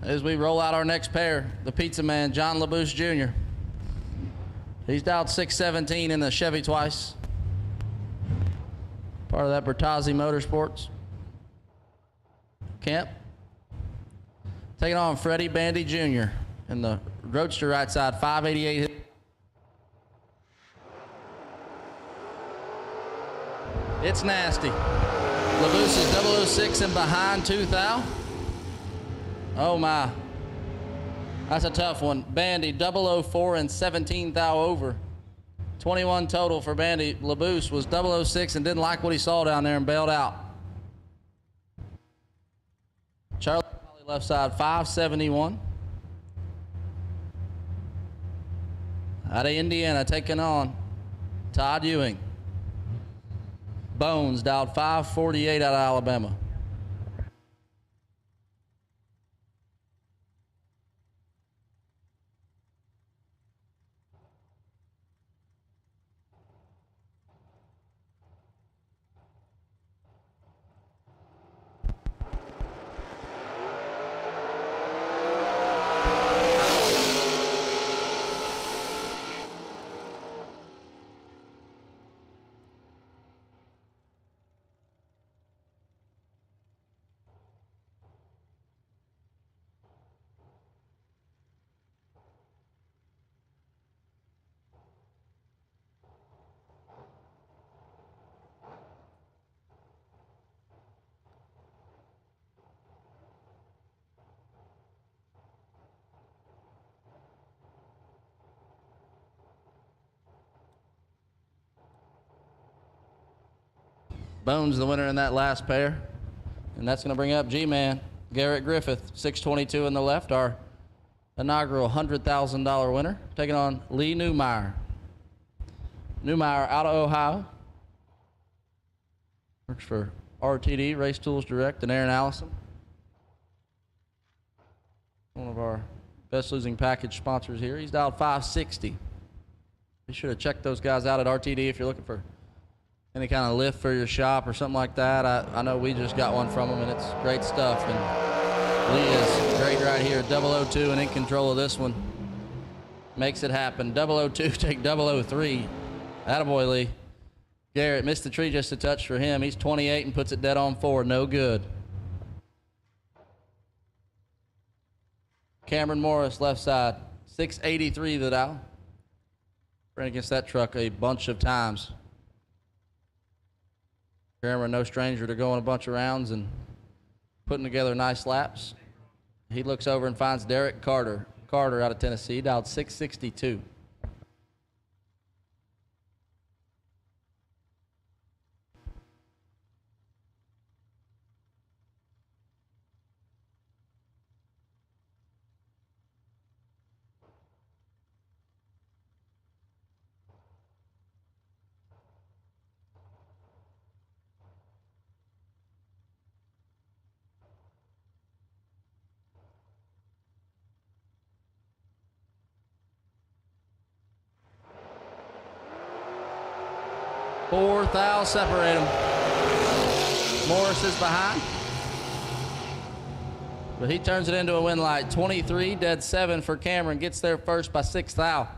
As we roll out our next pair, the pizza man, John LaBouche Jr. He's dialed 617 in the Chevy twice. Part of that Bertazzi Motorsports. Kemp. Taking on Freddie Bandy Jr. in the Roadster right side, 588. It's nasty. LaBouche is 006 and behind 2 thou. Oh my. That's a tough one. Bandy 004 and 17 thou over. 21 total for Bandy. LaBouche was 006 and didn't like what he saw down there and bailed out. Charlie left side, 571. Out of Indiana, taking on Todd Ewing. Bones dialed 548 out of Alabama. Bones the winner in that last pair. And that's going to bring up G-Man, Garrett Griffith, 622 in the left, our inaugural $100,000 winner, taking on Lee Newmeyer. Newmeyer out of Ohio. Works for RTD, Race Tools Direct, and Aaron Allison. One of our best losing package sponsors here. He's dialed 560. Be sure to check those guys out at RTD if you're looking for any kind of lift for your shop or something like that. I know we just got one from them, and it's great stuff. And Lee is great right here, 002 and in control of this one. Makes it happen. 002 take 003. Attaboy, Lee. Garrett missed the tree just a touch for him. He's 28 and puts it dead on 4. No good. Cameron Morris, left side, 683 the dial. Ran against that truck a bunch of times. Cameron, no stranger to going a bunch of rounds and putting together nice laps. He looks over and finds Derek Carter. Carter out of Tennessee, dialed 662. Four thou separate them. Morris is behind, but he turns it into a win light. 23 dead 7 for Cameron. Gets there first by 6 thou.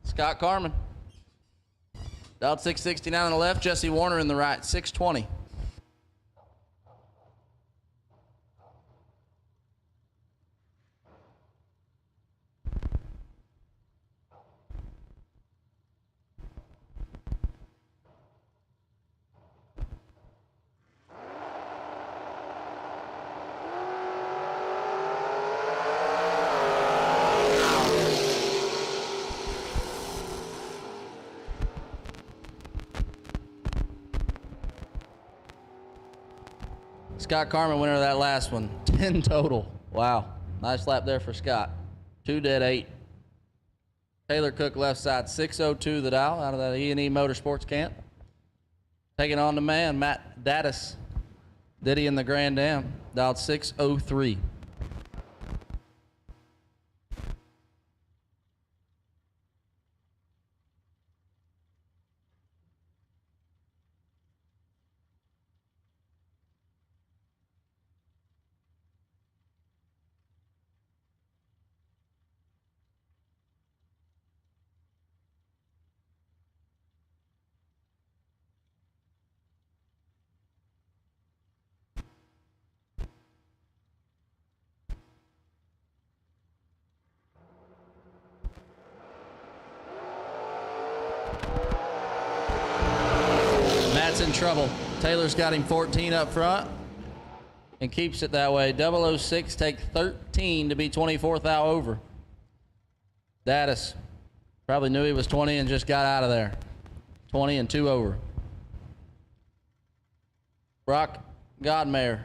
Scott Carman. Dialed 669 on the left. Jesse Warner in the right. 620. Scott Carmen, winner of that last one. 10 total. Wow. Nice lap there for Scott. 2 dead 8. Taylor Cook left side, 6:02 the dial out of that E&E Motorsports camp. Taking on the man, Matt Dattis. Diddy in the Grand Am, dialed 6:03. Matt's in trouble. Taylor's got him 14 up front and keeps it that way. 006 take 13 to be 24th out over. Dattis probably knew he was 20 and just got out of there. 20 and 2 over. Brock Godmare,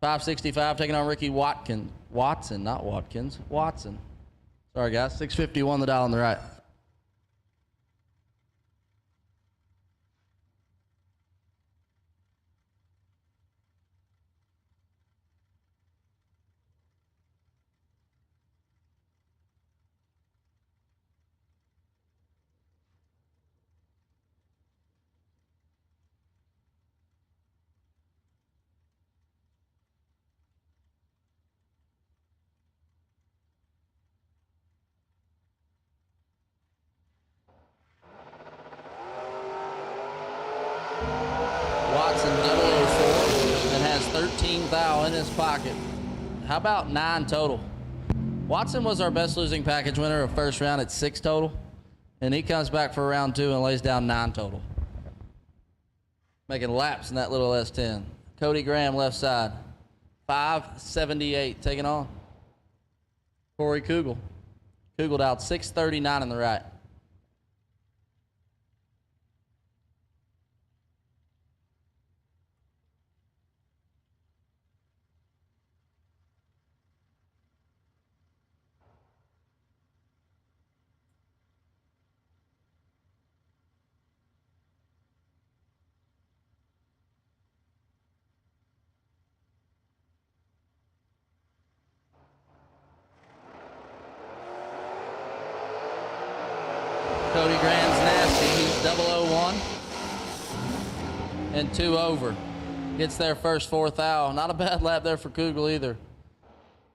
565, taking on Ricky Watson. Not Watkins. Watson. Sorry, guys. 651 the dial on the right. Watson 004 and has 13 thou in his pocket. How about 9 total? Watson was our best losing package winner of first round at 6 total, and he comes back for round 2 and lays down 9 total. Making laps in that little S10. Cody Graham left side, 578, taking on Corey Kugel. Kugel out 639 on the right. Cody Graham's nasty. He's 001 and 2 over. Gets their first 4th thou. Not a bad lap there for Kugel either.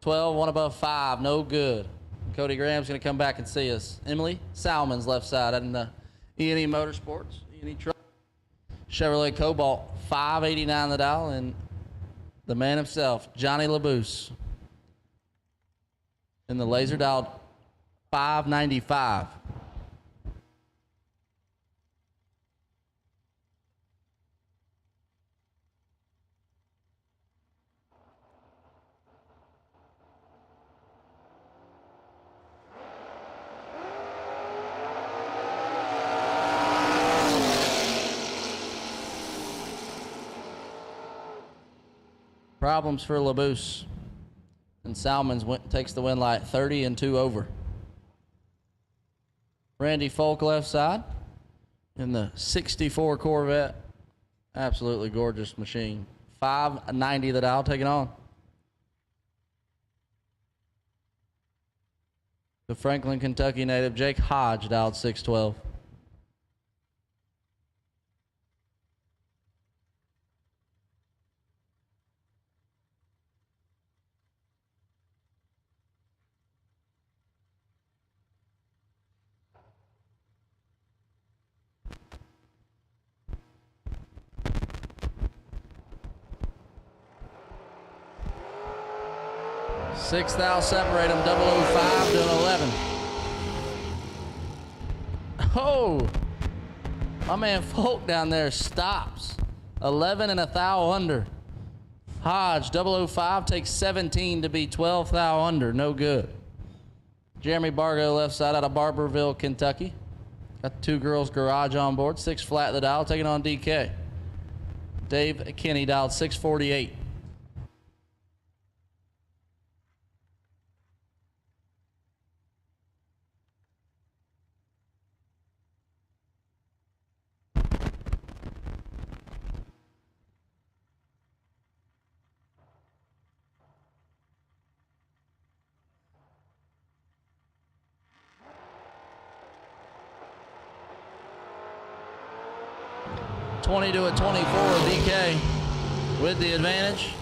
12, 1 above 5, no good. Cody Graham's going to come back and see us. Emily Salmon's left side in the E&E Motorsports. E&E truck. Chevrolet Cobalt, 589 the dial, and the man himself, Johnny LaBouse. In the laser dialed 595. Problems for LaBouse. And Salmons takes the win light, 30 and 2 over. Randy Folk left side in the 64 Corvette. Absolutely gorgeous machine. 590 the dial, taking on the Franklin, Kentucky native Jake Hodge, dialed 612. Six thou separate them, 005 to an 11. Oh, my man Folk down there stops. 11 and a thou under. Hodge, 005, takes 17 to be 12 thou under, no good. Jeremy Bargo left side out of Barberville, Kentucky. Got the Two Girls Garage on board, 6 flat the dial, taking on DK. Dave Kinney dialed 648. $20 to a 24, DK with the advantage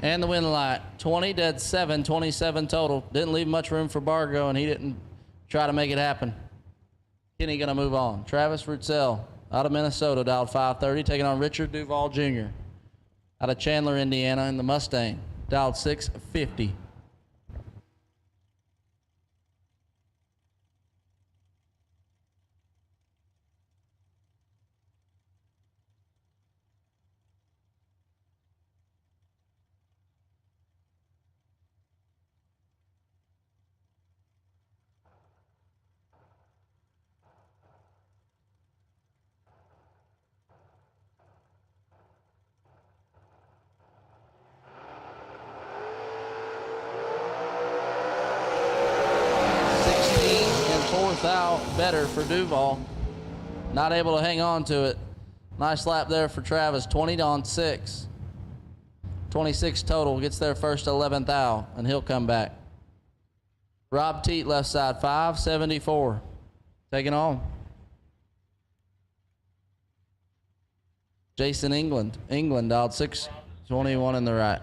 and the win light. 20 dead 7, 27 total. Didn't leave much room for Bargo, and he didn't try to make it happen. Kenny gonna move on. Travis Rutzell out of Minnesota dialed 530, taking on Richard Duval Jr. out of Chandler, Indiana in the Mustang, dialed 650. Better for Duval. Not able to hang on to it. Nice lap there for Travis. 20 on 6. 26 total. Gets there first 11th out, and he'll come back. Rob Teat left side 574. Taking on Jason England. England dialed 621 in the right.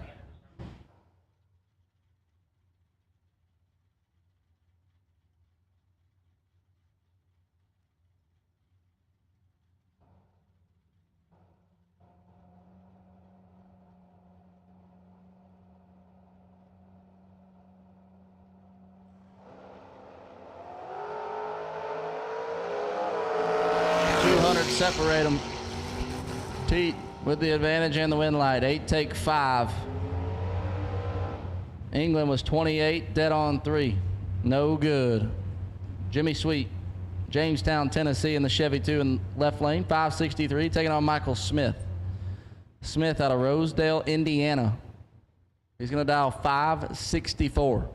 Separate them. Teat with the advantage and the win light. 8 take 5. England was 28, dead on 3. No good. Jimmy Sweet, Jamestown, Tennessee in the Chevy 2 in left lane. 563, taking on Michael Smith. Smith out of Rosedale, Indiana. He's going to dial 564.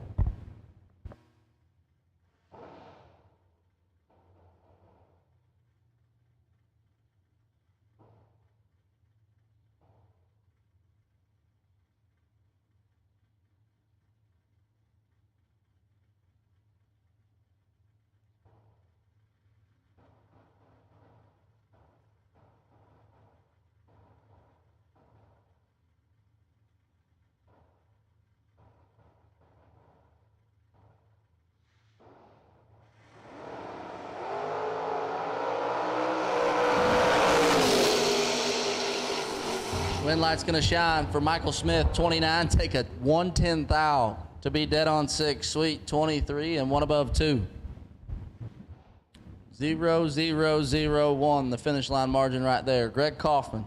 Win light's gonna shine for Michael Smith, 29. Take a 1/10 thou to be dead on 6. Sweet, 23, and one above 2. 0-0-0-1, the finish line margin right there. Greg Kaufman.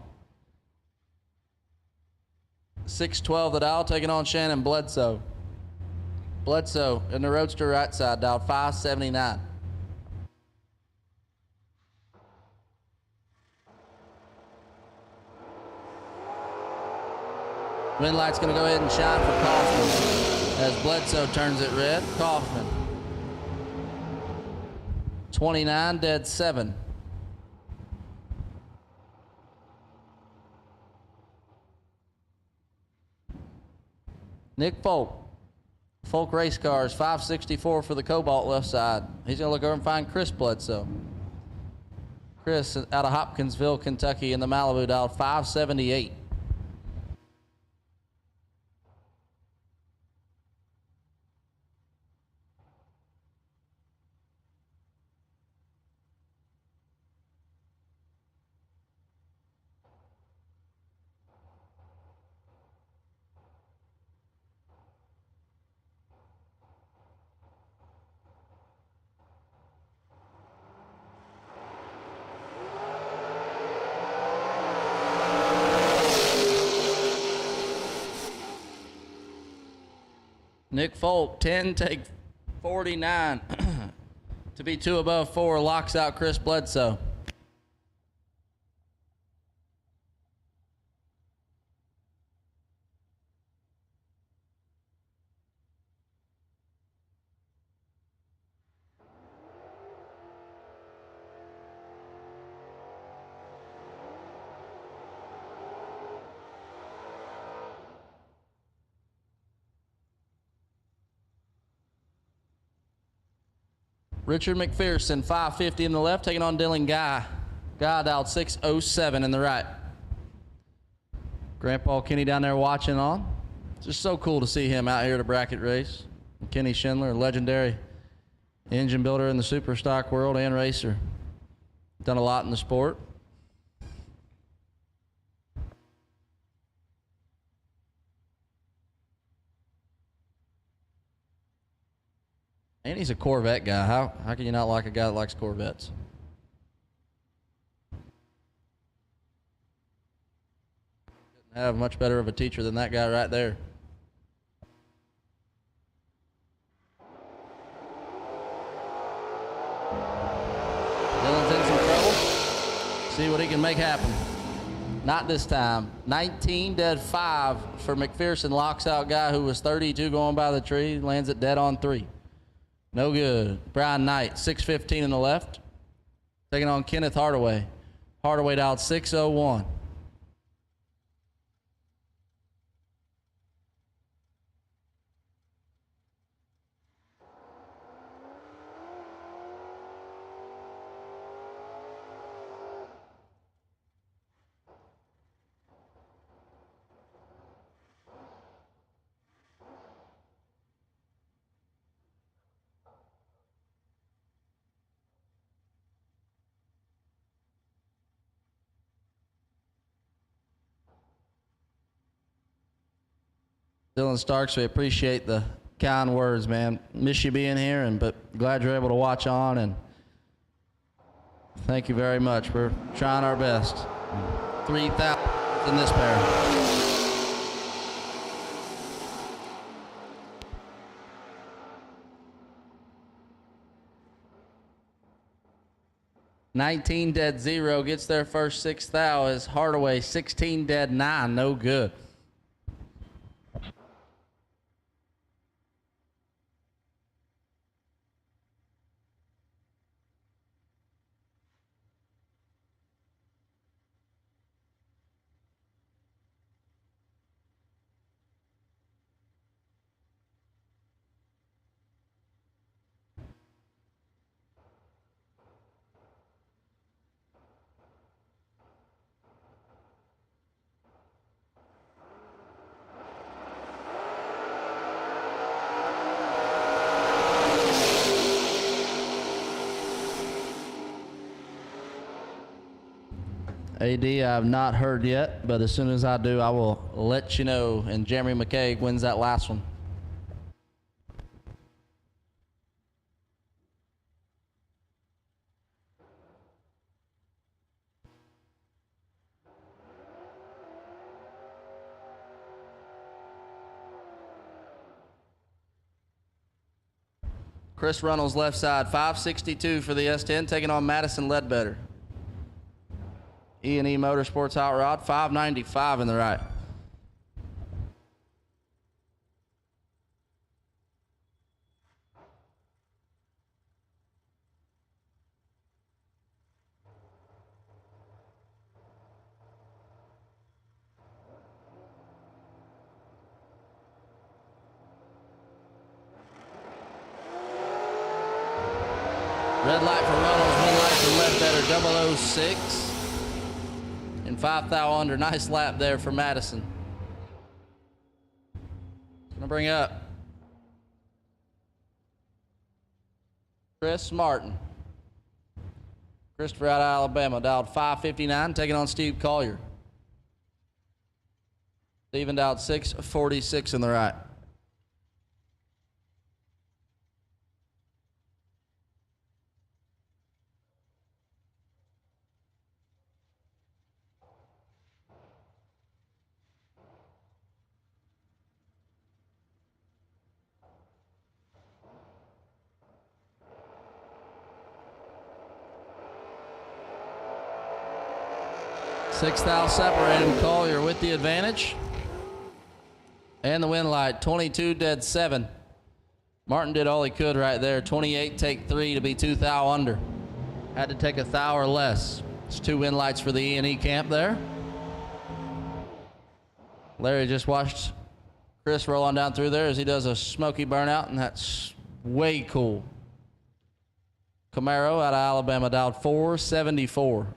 612 the dial, taking on Shannon Bledsoe. Bledsoe in the roadster right side, dialed 579. Win light's going to go ahead and shine for Kaufman as Bledsoe turns it red. Kaufman. 29, dead 7. Nick Folk. Folk Race Cars, 564 for the Cobalt left side. He's going to look over and find Chris Bledsoe. Chris out of Hopkinsville, Kentucky in the Malibu, dialed 578. Nick Folk, 10, take 49. To be 2 above 4, locks out Chris Bledsoe. Richard McPherson, 550 in the left, taking on Dylan Guy. Guy dialed 607 in the right. Grandpa Kenny down there watching on. It's just so cool to see him out here at a bracket race. Kenny Schindler, a legendary engine builder in the super stock world and racer. Done a lot in the sport. And he's a Corvette guy. How can you not like a guy that likes Corvettes? Couldn't have much better of a teacher than that guy right there. Dylan's in some trouble. See what he can make happen. Not this time. 19 dead 5 for McPherson. Locks out guy who was 32 going by the tree. Lands it dead on 3. No good. Brian Knight, 615 in the left. Taking on Kenneth Hardaway. Hardaway dialed 601. Dylan Starks, we appreciate the kind words, man. Miss you being here, but glad you're able to watch on, and thank you very much. We're trying our best. 3,000 in this pair. $19 dead 0 gets their first 6 thou as Hardaway 16 dead 9, no good. AD, I have not heard yet, but as soon as I do, I will let you know. And Jeremy McKay wins that last one. Chris Runnels left side, 562 for the S10, taking on Madison Ledbetter. E&E Motorsports Hot Rod, 595 in the right. Red light for Runnels, green light for Ledbetter, 006. And 5 thou under. Nice lap there for Madison. Gonna bring up Chris Martin. Christopher out of Alabama, dialed 559, taking on Steve Collier. Steven dialed 646 in the right. Six thou separated. Collier with the advantage. And the win light, 22 dead 7. Martin did all he could right there. 28 take 3 to be 2 thou under. Had to take a thou or less. It's 2 win lights for the E&E camp there. Larry just watched Chris roll on down through there as he does a smoky burnout, and that's way cool. Camaro out of Alabama, dialed 474.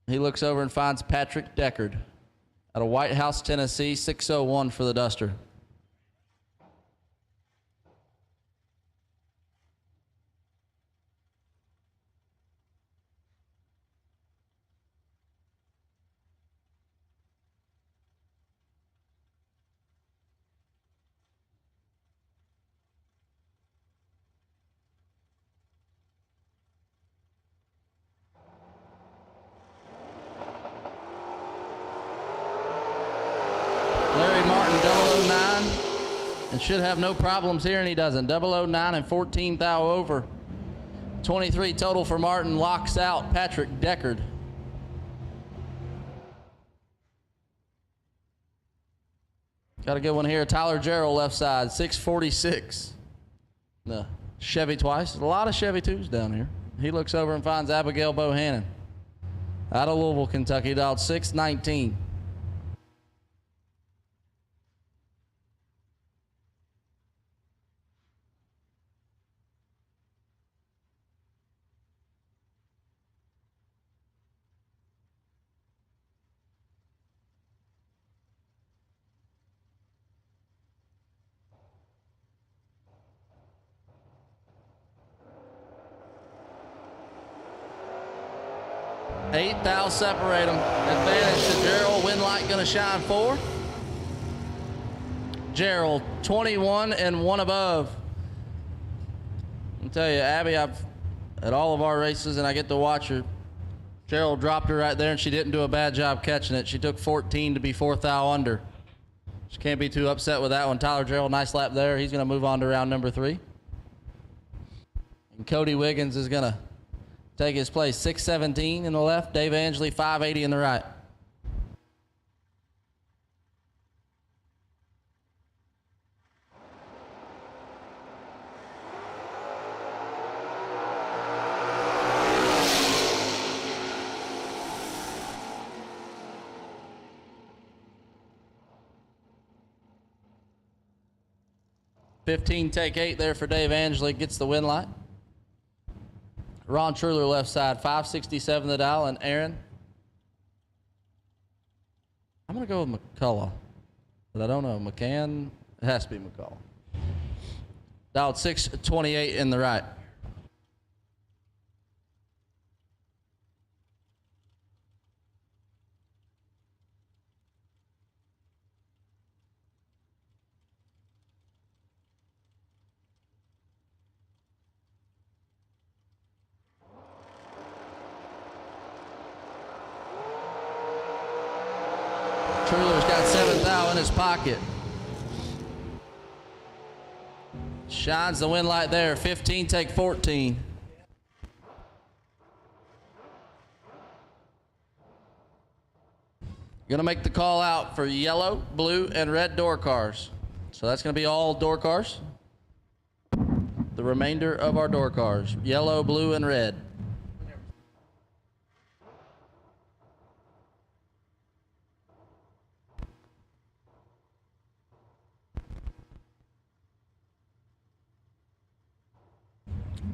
He looks over and finds Patrick Deckard out of White House, Tennessee, 601 for the Duster. Larry Martin, 009, and should have no problems here, and he doesn't. 009 and 14 thou over. 23 total for Martin, locks out Patrick Deckard. Got a good one here. Tyler Jarrell, left side, 646. The Chevy twice. A lot of Chevy 2s down here. He looks over and finds Abigail Bohannon out of Louisville, Kentucky, dialed 619. Eight thou separate them. Advantage to Gerald. Win light gonna shine 4. Gerald, 21 and 1 above. I'll tell you, Abby, I've at all of our races, and I get to watch her. Gerald dropped her right there, and she didn't do a bad job catching it. She took 14 to be 4 thou under. She can't be too upset with that one. Tyler Gerald, nice lap there. He's gonna move on to round number 3. And Cody Wiggins is gonna take his place, 617 in the left, Dave Angeli, 580 in the right. $15, take 8 there for Dave Angeli, gets the win light. Ron Truler, left side, 567 the dial, and Aaron. I'm going to go with McCullough, but I don't know. McCann, it has to be McCullough. Dialed 628 in the right. Truler's got 7 thou in his pocket. Shines the win light there. 15, take 14. Gonna make the call out for yellow, blue, and red door cars. So that's gonna be all door cars. The remainder of our door cars, yellow, blue, and red.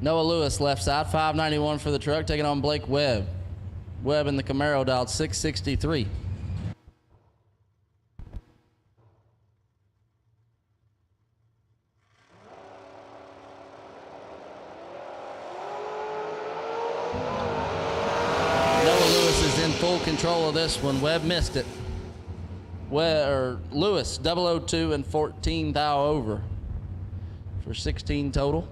Noah Lewis, left side, 591 for the truck, taking on Blake Webb. Webb in the Camaro, dialed 663. Noah Lewis is in full control of this one. Webb missed it. Lewis, 002 and 14 thou over for 16 total.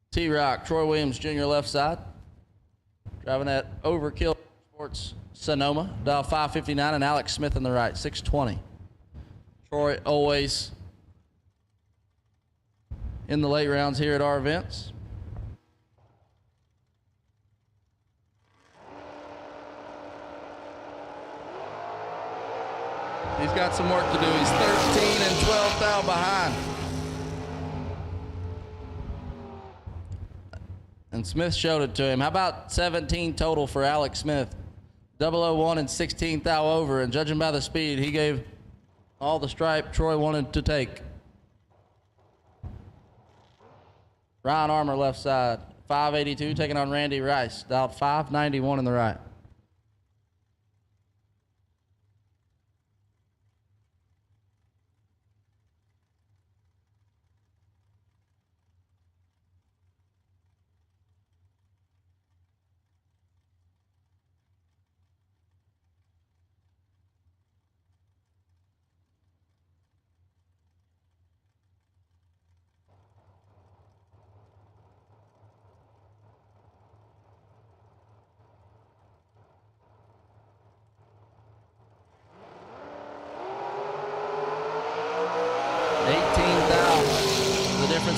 T-Rock, Troy Williams Jr. left side. Driving that Overkill Sports Sonoma. Dial 559 and Alex Smith in the right, 620. Troy always in the late rounds here at our events. He's got some work to do. He's 13 and 12 thou behind. And Smith showed it to him. How about 17 total for Alex Smith? 001 and 16th thou over, and judging by the speed, he gave all the stripe Troy wanted to take. Ryan Armour left side, 582, taking on Randy Rice, dialed 591 in the right.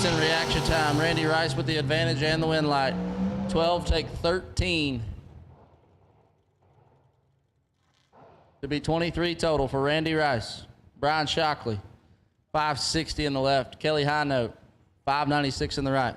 In reaction time, Randy Rice with the advantage and the win light. 12 take 13 to be 23 total for Randy Rice. Brian Shockley, 560 in the left. Kelly Highnote, 596 in the right.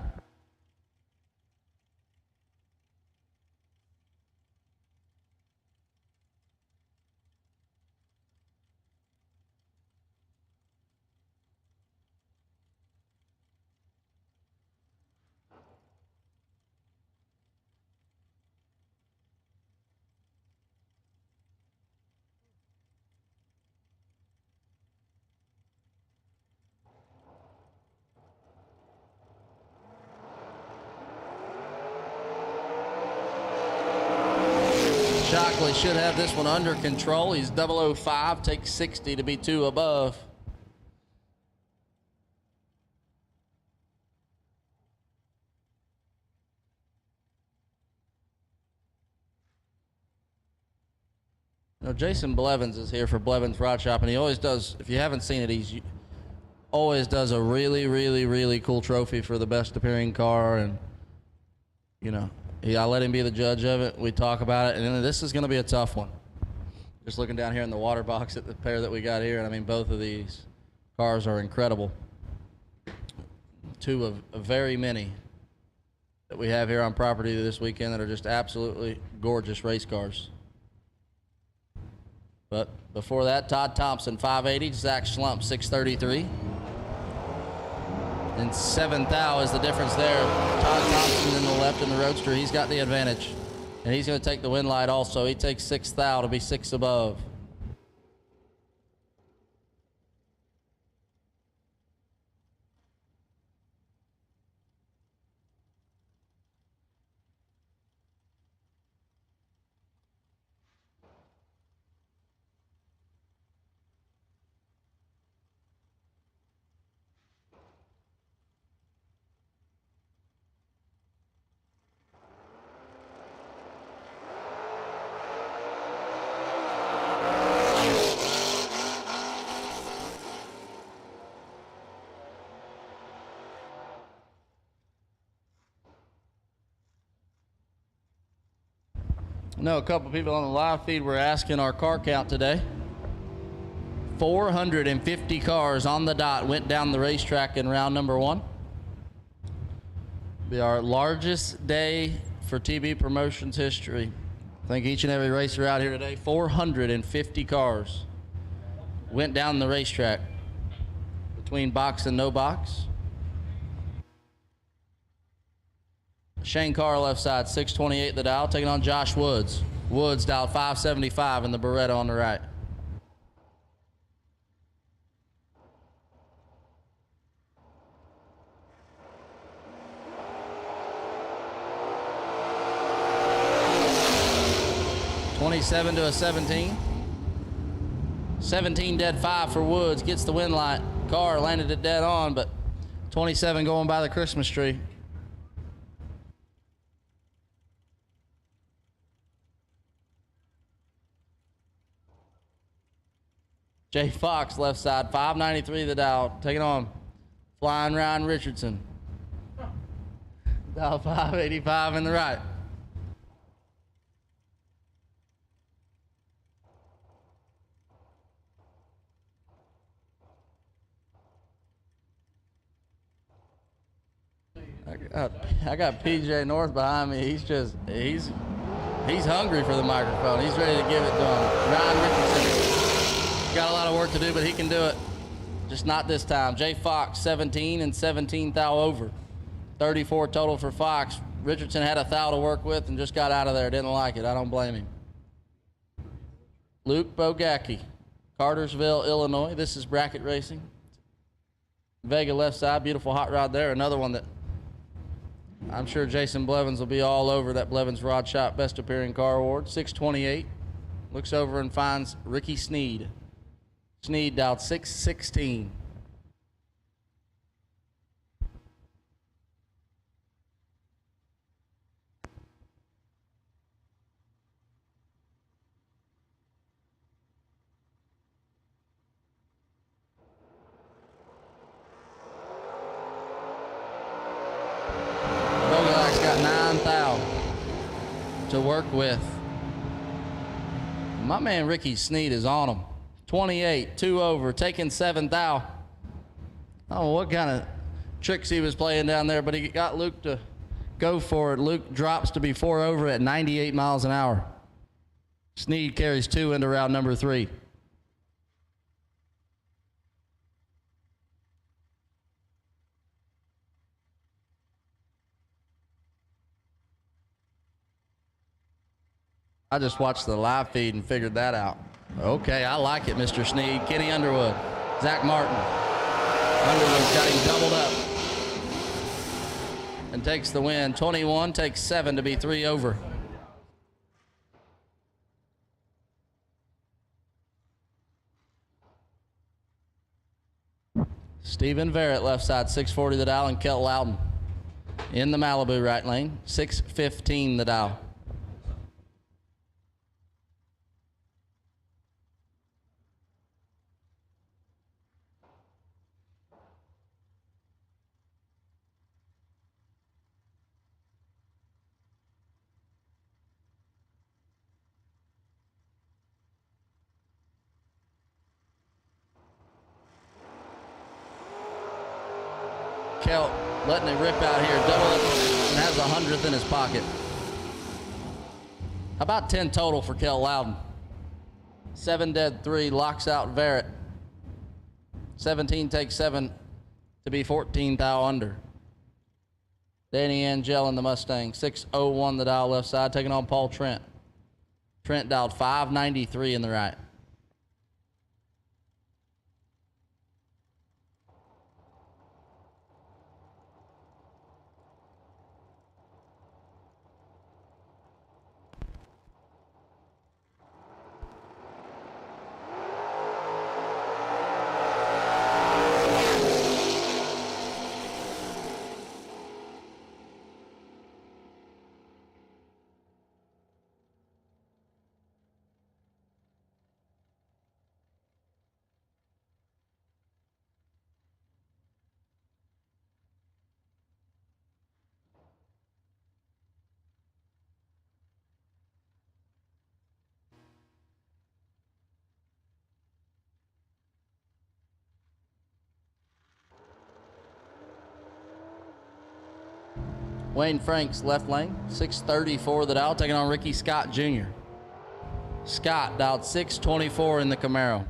Shockley should have this one under control. He's 005, takes 60 to be 2 above. You know, Jason Blevins is here for Blevins Rod Shop, and he always does, if you haven't seen it, he always does a really, really, really cool trophy for the best appearing car. And, you know, I let him be the judge of it. We talk about it, and then this is going to be a tough one. Just looking down here in the water box at the pair that we got here, and I mean, both of these cars are incredible. Two of very many that we have here on property this weekend that are just absolutely gorgeous race cars. But before that, Todd Thompson, 580, Zach Schlump, 633. And 7th thou is the difference there. Todd Thompson in the left in the Roadster, he's got the advantage. And he's going to take the win light also. He takes 6th thou to be 6 above. I know a couple people on the live feed were asking our car count today. 450 cars on the dot went down the racetrack in round number 1. Be our largest day for TB Promotions history. I think each and every racer out here today, 450 cars went down the racetrack between box and no box. Shane Carr left side, 628 the dial, taking on Josh Woods. Woods dialed 575 in the Beretta on the right. $27 to a 17. 17 dead 5 for Woods, gets the win light. Carr landed it dead on, but 27 going by the Christmas tree. Jay Fox left side, 593 the dial, taking on Flying Ryan Richardson. Dial 585 in the right. I got PJ North behind me. He's hungry for the microphone. He's ready to give it to him. Ryan Richardson got a lot of work to do, but he can do it. Just not this time. Jay Fox, 17 and 17 thou over. 34 total for Fox. Richardson had a thou to work with and just got out of there. Didn't like it. I don't blame him. Luke Bogacki, Cartersville, Illinois. This is bracket racing. Vega left side, beautiful hot rod there. Another one that I'm sure Jason Blevins will be all over. That Blevins Rod Shop Best Appearing Car Award. 628. Looks over and finds Ricky Sneed. Sneed dialed 616. Bogolak's got 9 thou to work with. My man Ricky Sneed is on him. 28, 2 over, taking 7 thou. I don't know what kind of tricks he was playing down there, but he got Luke to go for it. Luke drops to be 4 over at 98 miles an hour. Sneed carries 2 into round number 3. I just watched the live feed and figured that out. Okay, I like it, Mr. Sneed. Kenny Underwood, Zach Martin. Underwood's got him doubled up and takes the win. 21 takes 7 to be 3 over. Stephen Verrett, left side, 640 the dial, and Kelt Loudon in the Malibu right lane, 615 the dial. Kelt letting it rip out here, double it, and has 100th in his pocket. About 10 total for Kelt Loudon. 7 dead 3, locks out Verrett. 17 takes 7 to be 14 thou under. Danny Angel in the Mustang, 601 the dial left side, taking on Paul Trent. Trent dialed 593 in the right. Wayne Franks, left lane, 634 the dial, taking on Ricky Scott Jr. Scott dialed 624 in the Camaro.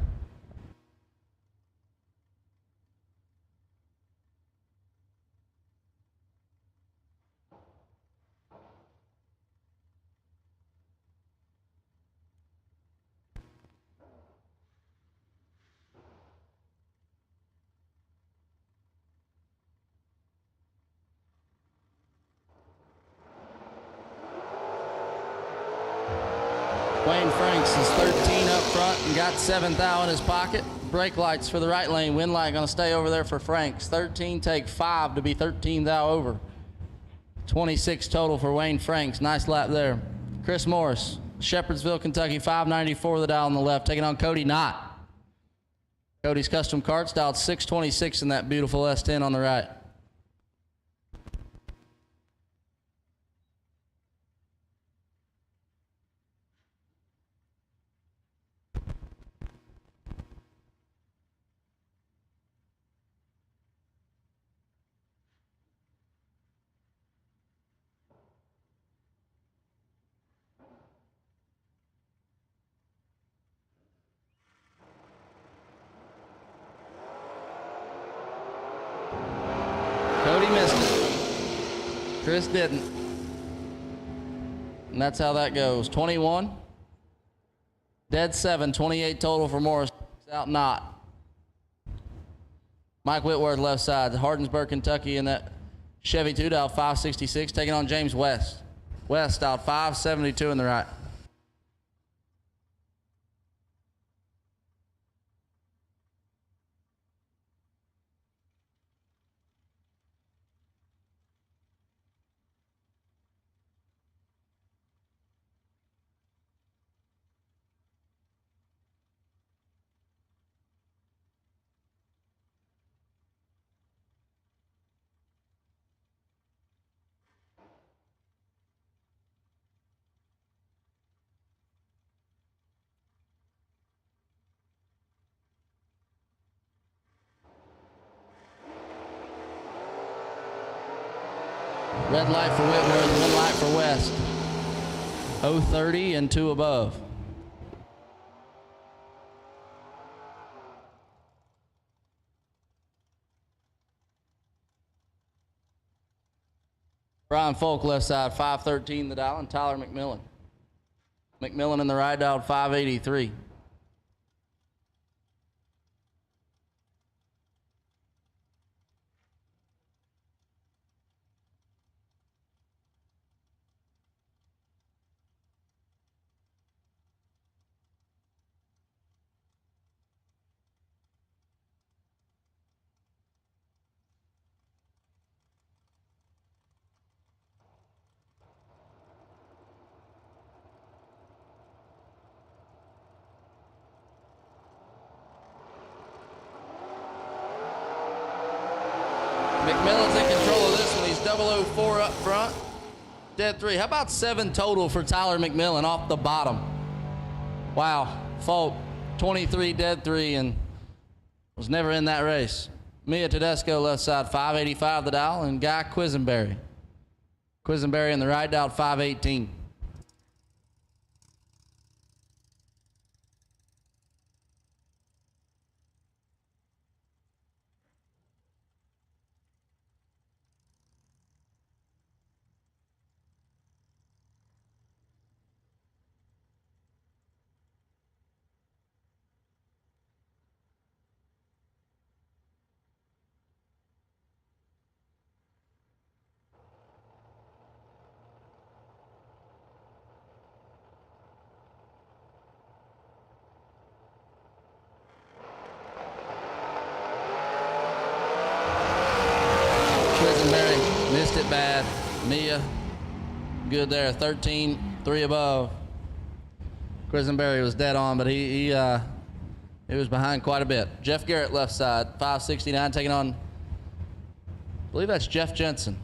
Wayne Franks is 13 up front and got 7 thou in his pocket. Brake lights for the right lane. Wind light going to stay over there for Franks. 13 take 5 to be 13 thou over. 26 total for Wayne Franks. Nice lap there. Chris Morris, Shepherdsville, Kentucky, 594 the dial on the left, taking on Cody Knott. Cody's Custom Karts dialed 626 in that beautiful S10 on the right. Chris didn't. And that's how that goes. 21. Dead 7, 28 total for Morris. Out not. Mike Whitworth left side, Hardinsburg, Kentucky in that Chevy 2 dial 566, taking on James West. West out 572 in the right. Red light for Whitworth, 1 light for West. 030 and 2 above. Brian Folk left side, 513 the dial, and Tyler McMillan. McMillan in the right dial, 583. McMillan's in control of this one. He's 004 up front. Dead 3. How about 7 total for Tyler McMillan off the bottom? Wow. Folk, 23, dead 3, and was never in that race. Mia Tedesco left side, 585 the dial, and Guy Quisenberry. Quisenberry in the right dial, 518. Quisenberry missed it bad. Mia, good there, 13, 3 above. Quisenberry was dead on, but he was behind quite a bit. Jeff Garrett left side, 569, taking on, I believe that's Jeff Jensen.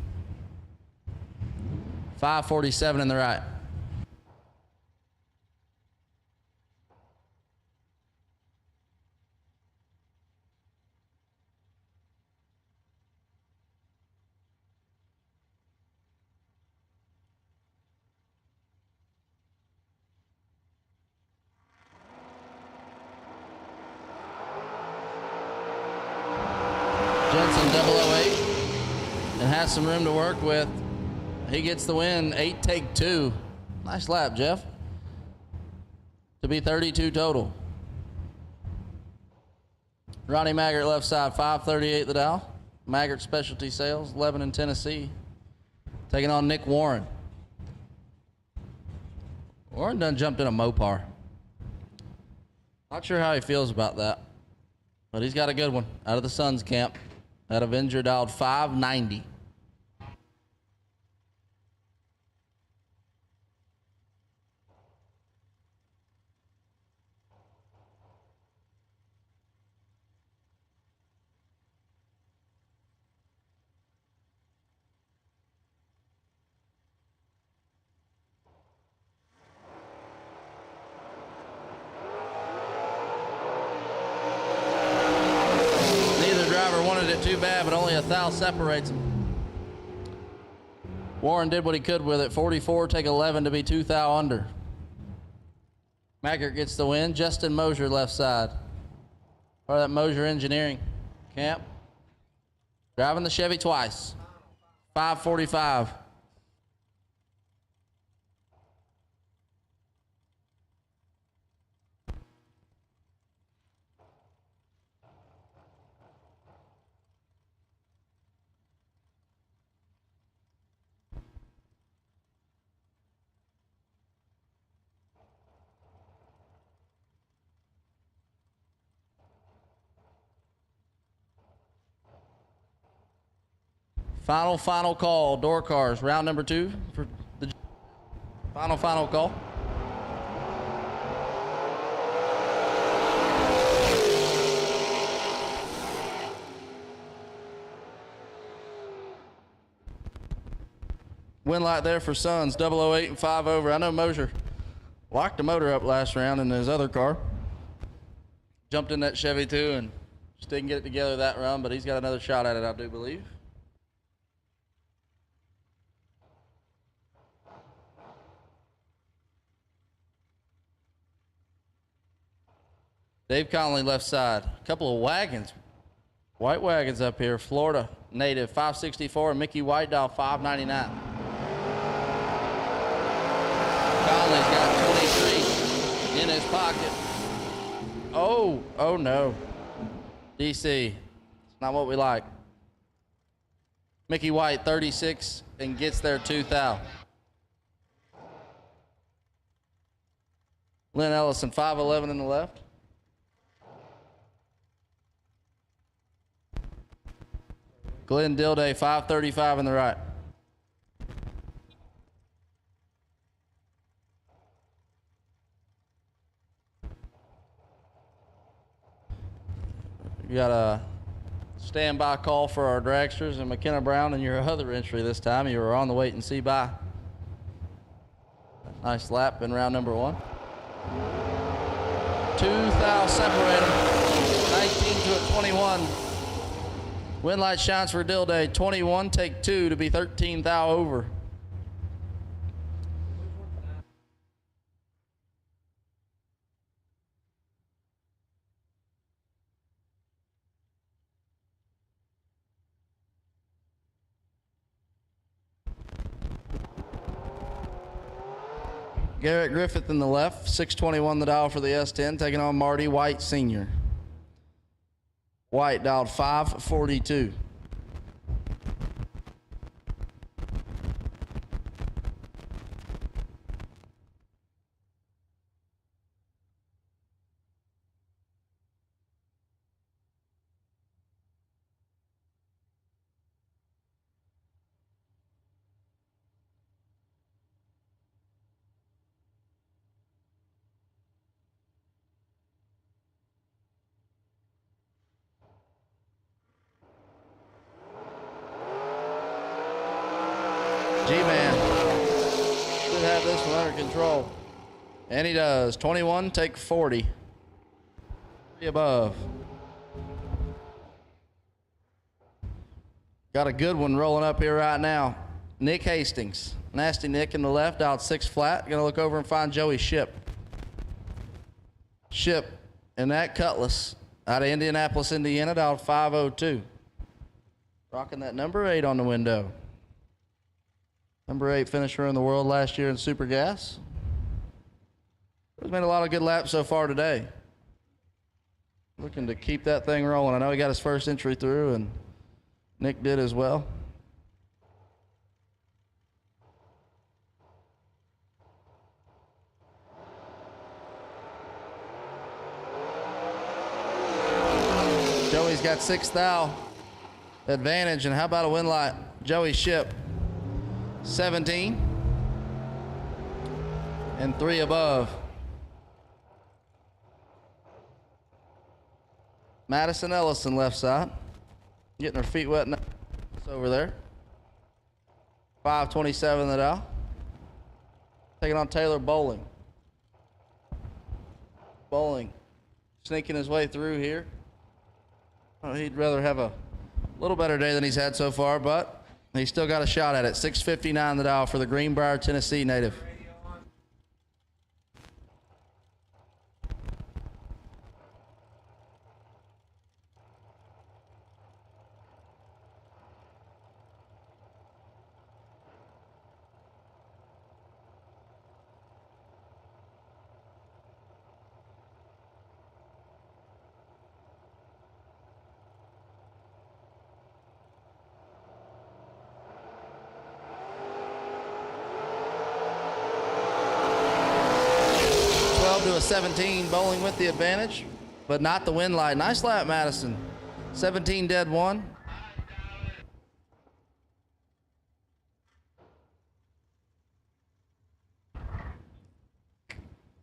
547 in the right. Jensen 008 and has some room to work with. He gets the win, 8 take 2. Nice lap, Jeff. To be 32 total. Ronnie Maggart left side, 538 the dial. Maggart Specialty Sales, Lebanon, Tennessee. Taking on Nick Warren. Warren done jumped in a Mopar. Not sure how he feels about that, but he's got a good one out of the Suns camp. Out of injured out 590. Too bad, but only a thou separates them. Warren did what he could with it. 44, take 11 to be 2 thou under. Maggart gets the win. Justin Mosier left side. Part of that Mosier Engineering camp. Driving the Chevy twice. 545. Final call. Door cars. Round number 2 for the final call. Win light there for Suns, 008 and 5 over. I know Mosier locked the motor up last round in his other car. Jumped in that Chevy too and just didn't get it together that round, but he's got another shot at it, I do believe. Dave Conley left side. A couple of wagons, white wagons up here. Florida native 564 and Mickey White dial 599. Conley's got 23 in his pocket. Oh no. DC, it's not what we like. Mickey White 36 and gets there 2,000. Lynn Ellison 511 in the left. Glenn Dilday 535 in the right. You got a standby call for our dragsters and McKenna Brown in your other entry this time. You were on the wait and see by. Nice lap in round number 1. 2,000 separate them. 19 to a 21. Win light shines for Dilday. 21, take 2 to be 13,000 over. Garrett Griffith in the left, 621 the dial for the S10, taking on Marty White Sr. White dialed 542. G-Man should have this one under control. And he does. 21, take 40. 3 above. Got a good one rolling up here right now. Nick Hastings. Nasty Nick in the left, out 6 flat. Gonna look over and find Joey Ship. Ship and that Cutlass out of Indianapolis, Indiana, out 502. Rocking that number 8 on the window. Number 8 finisher in the world last year in Super Gas. He's made a lot of good laps so far today. Looking to keep that thing rolling. I know he got his first entry through, and Nick did as well. Joey's got 6,000 advantage, and how about a win light? Joey Ship. 17 and 3 above. Madison Ellison left side, getting her feet wet now. It's over there. 527 the dial. Taking on Taylor Bowling. Bowling sneaking his way through here. Oh, he'd rather have a little better day than he's had so far, but he's still got a shot at it. 659 the dial for the Greenbrier, Tennessee native. To a 17, Bowling with the advantage, but not the win light. Nice lap, Madison. 17 dead 1.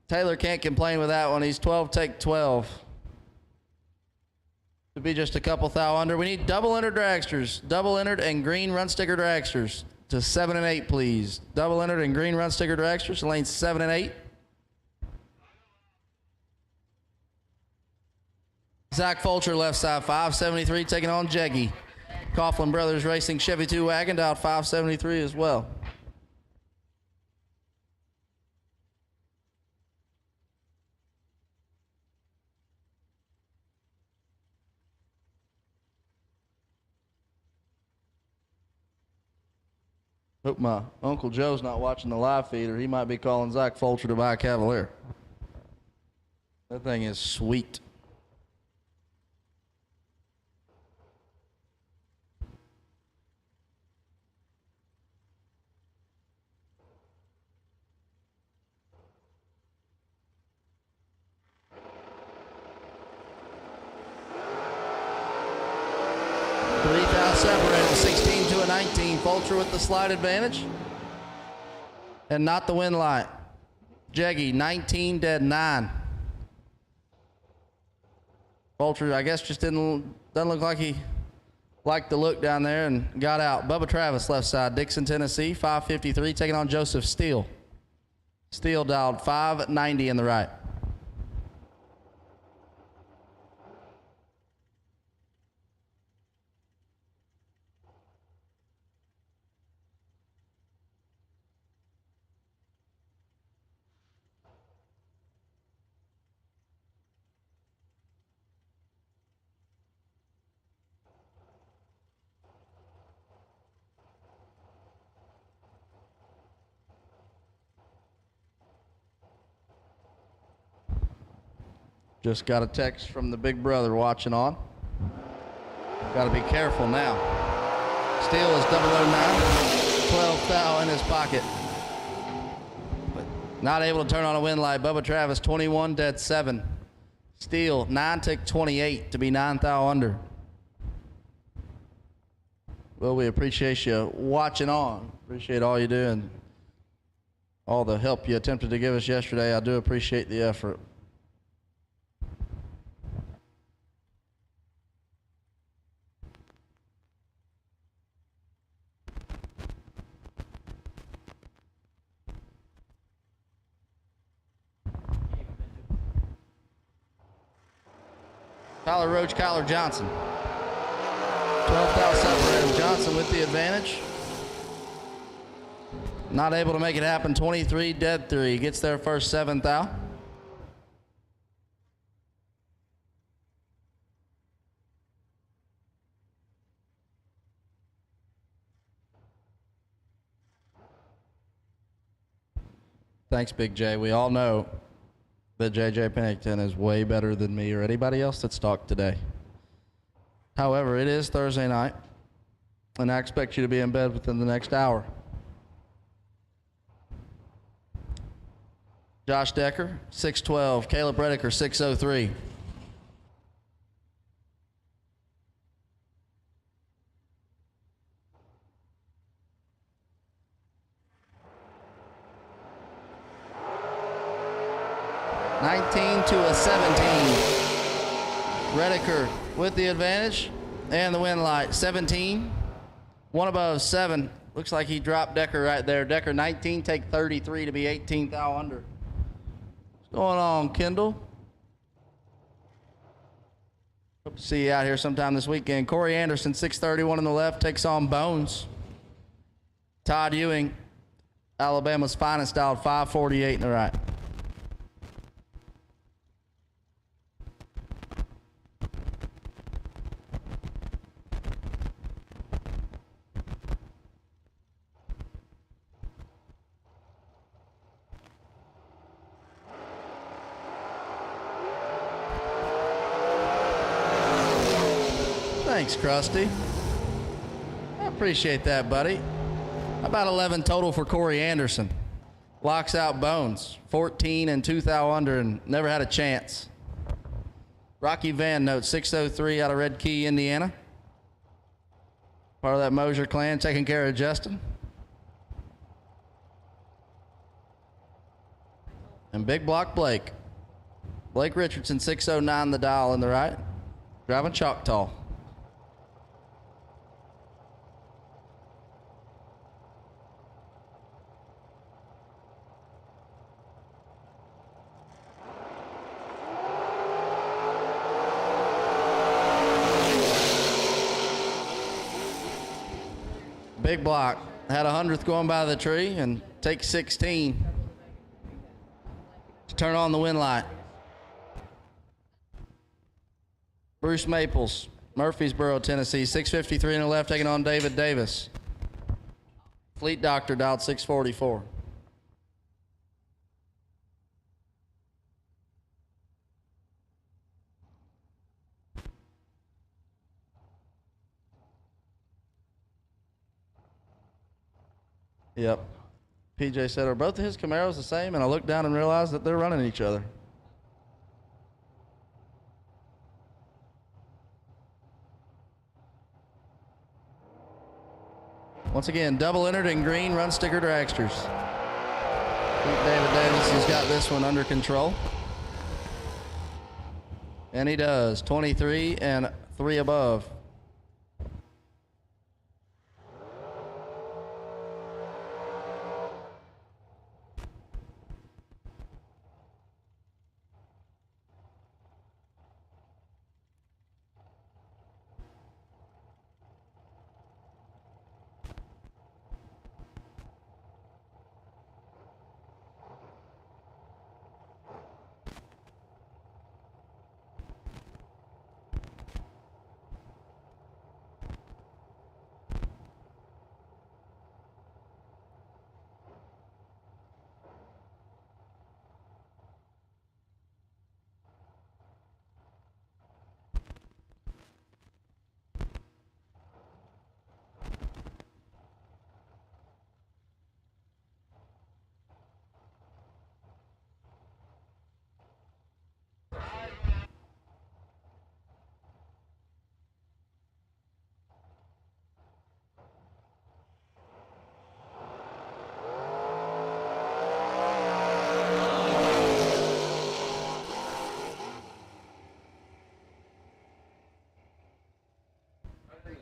Taylor can't complain with that one. He's 12, take 12. To be just a couple thou under. We need double entered dragsters. Double entered and green run sticker dragsters to 7 and 8, please. Double entered and green run sticker dragsters to lanes 7 and 8. Zach Fulcher, left side, 573, taking on Jeggy. Coughlin Brothers Racing Chevy 2 wagon, dialed 573 as well. Hope my Uncle Joe's not watching the live feed, or he might be calling Zach Fulcher to buy a Cavalier. That thing is sweet. Separated 16 to a 19. Fulcher with the slide advantage. And not the win light. Jeggy 19 dead 9. Fulcher, I guess, just doesn't look like he liked the look down there and got out. Bubba Travis, left side, Dixon, Tennessee, 553, taking on Joseph Steele. Steele dialed 590 in the right. Just got a text from the big brother watching on. Got to be careful now. Steele is 009, 12 thou in his pocket. But not able to turn on a win light. Bubba Travis 21 dead 7. Steele 9 tick 28 to be 9 thou under. Well, we appreciate you watching on. Appreciate all you do and all the help you attempted to give us yesterday. I do appreciate the effort. Kyler Roach, Kyler Johnson. 12th out separated. Johnson with the advantage. Not able to make it happen. 23 dead 3. Gets their first 7th out. Thanks, Big J. We all know that JJ Pennington is way better than me or anybody else that's talked today. However, it is Thursday night, and I expect you to be in bed within the next hour. Josh Decker, 612. Caleb Rediker, 603. To a 17. Rediker with the advantage and the win light. 17. One above 7. Looks like he dropped Decker right there. Decker 19, take 33 to be 18 thou under. What's going on, Kendall? Hope to see you out here sometime this weekend. Corey Anderson, 631 on the left, takes on Bones. Todd Ewing, Alabama's finest, dialed 548 in the right. Thanks, Krusty. I appreciate that, buddy. About 11 total for Corey Anderson. Locks out Bones. 14 and 2 thou under and never had a chance. Rocky Van Note, 603 out of Red Key, Indiana. Part of that Mosier clan, taking care of Justin. And big block Blake. Blake Richardson, 609 the dial in the right. Driving Choctaw. Big block. Had a 100th going by the tree and take 16 to turn on the wind light. Bruce Maples, Murfreesboro, Tennessee, 653 in the left, taking on David Davis. Fleet Doctor dialed 644. Yep. PJ said, are both of his Camaros the same? And I looked down and realized that they're running each other. Once again, double entered in green, run sticker dragsters. I think David Davis has got this one under control. And he does. 23 and 3 above.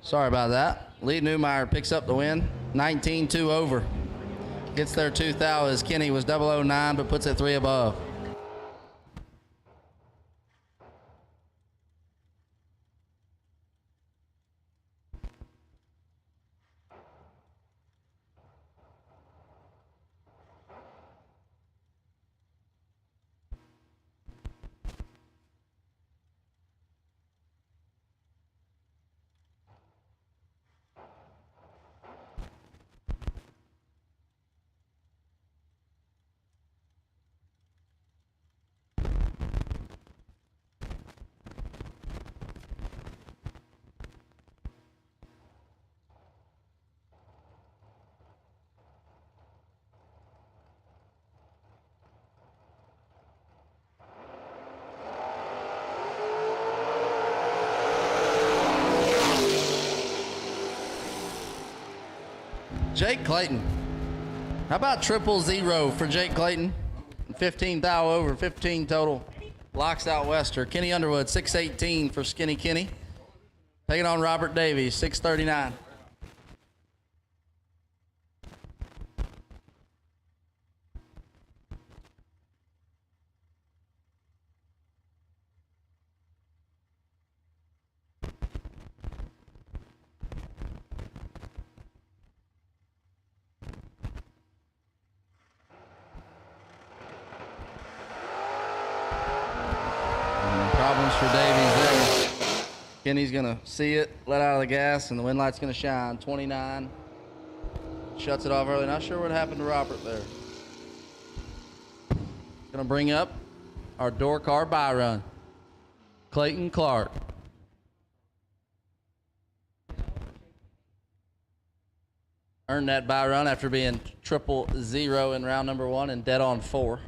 Sorry about that. Lee Newmeyer picks up the win. 19-2 over. Gets there 2 thou as Kenny was 009 but puts it 3 above. Jake Clayton. How about 000 for Jake Clayton? 15 thou over, 15 total. Locks out Wester. Kenny Underwood, 618 for Skinny Kenny. Taking on Robert Davies, 639. Problems for Davies there. Kenny's gonna see it, let out of the gas, and the wind light's gonna shine. 29. Shuts it off early. Not sure what happened to Robert there. Gonna bring up our door car buy run. Clayton Clark. Earned that buy run after being 000 in round number 1 and dead on 4.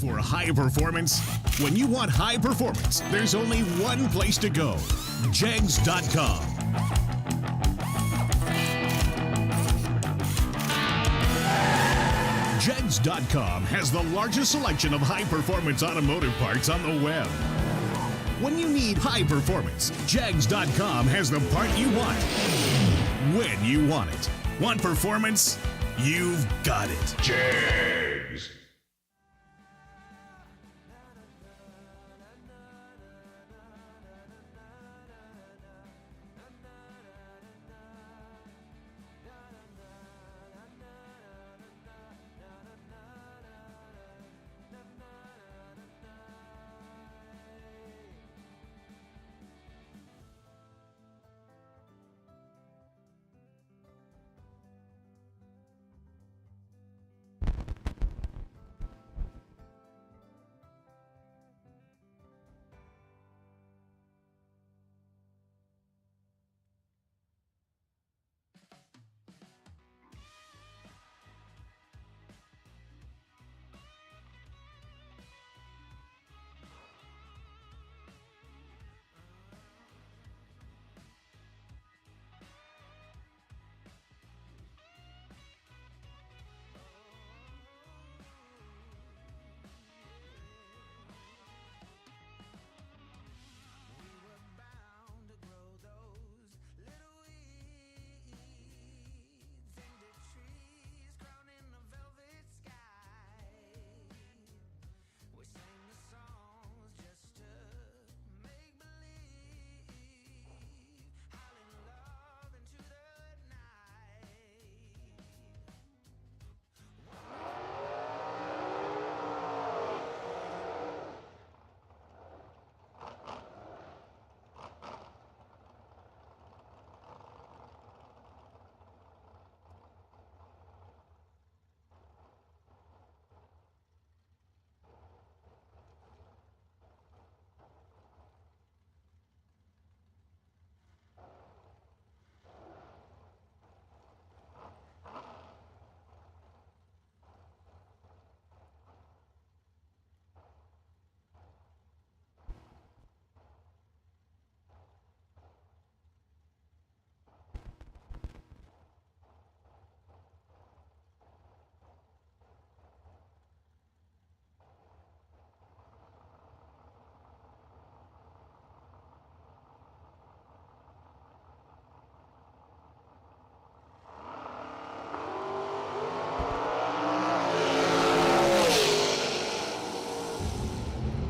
for high performance? When you want high performance, there's only one place to go. Jegs.com. Jegs.com has the largest selection of high-performance automotive parts on the web. When you need high performance, Jegs.com has the part you want, when you want it. Want performance? You've got it. Jegs.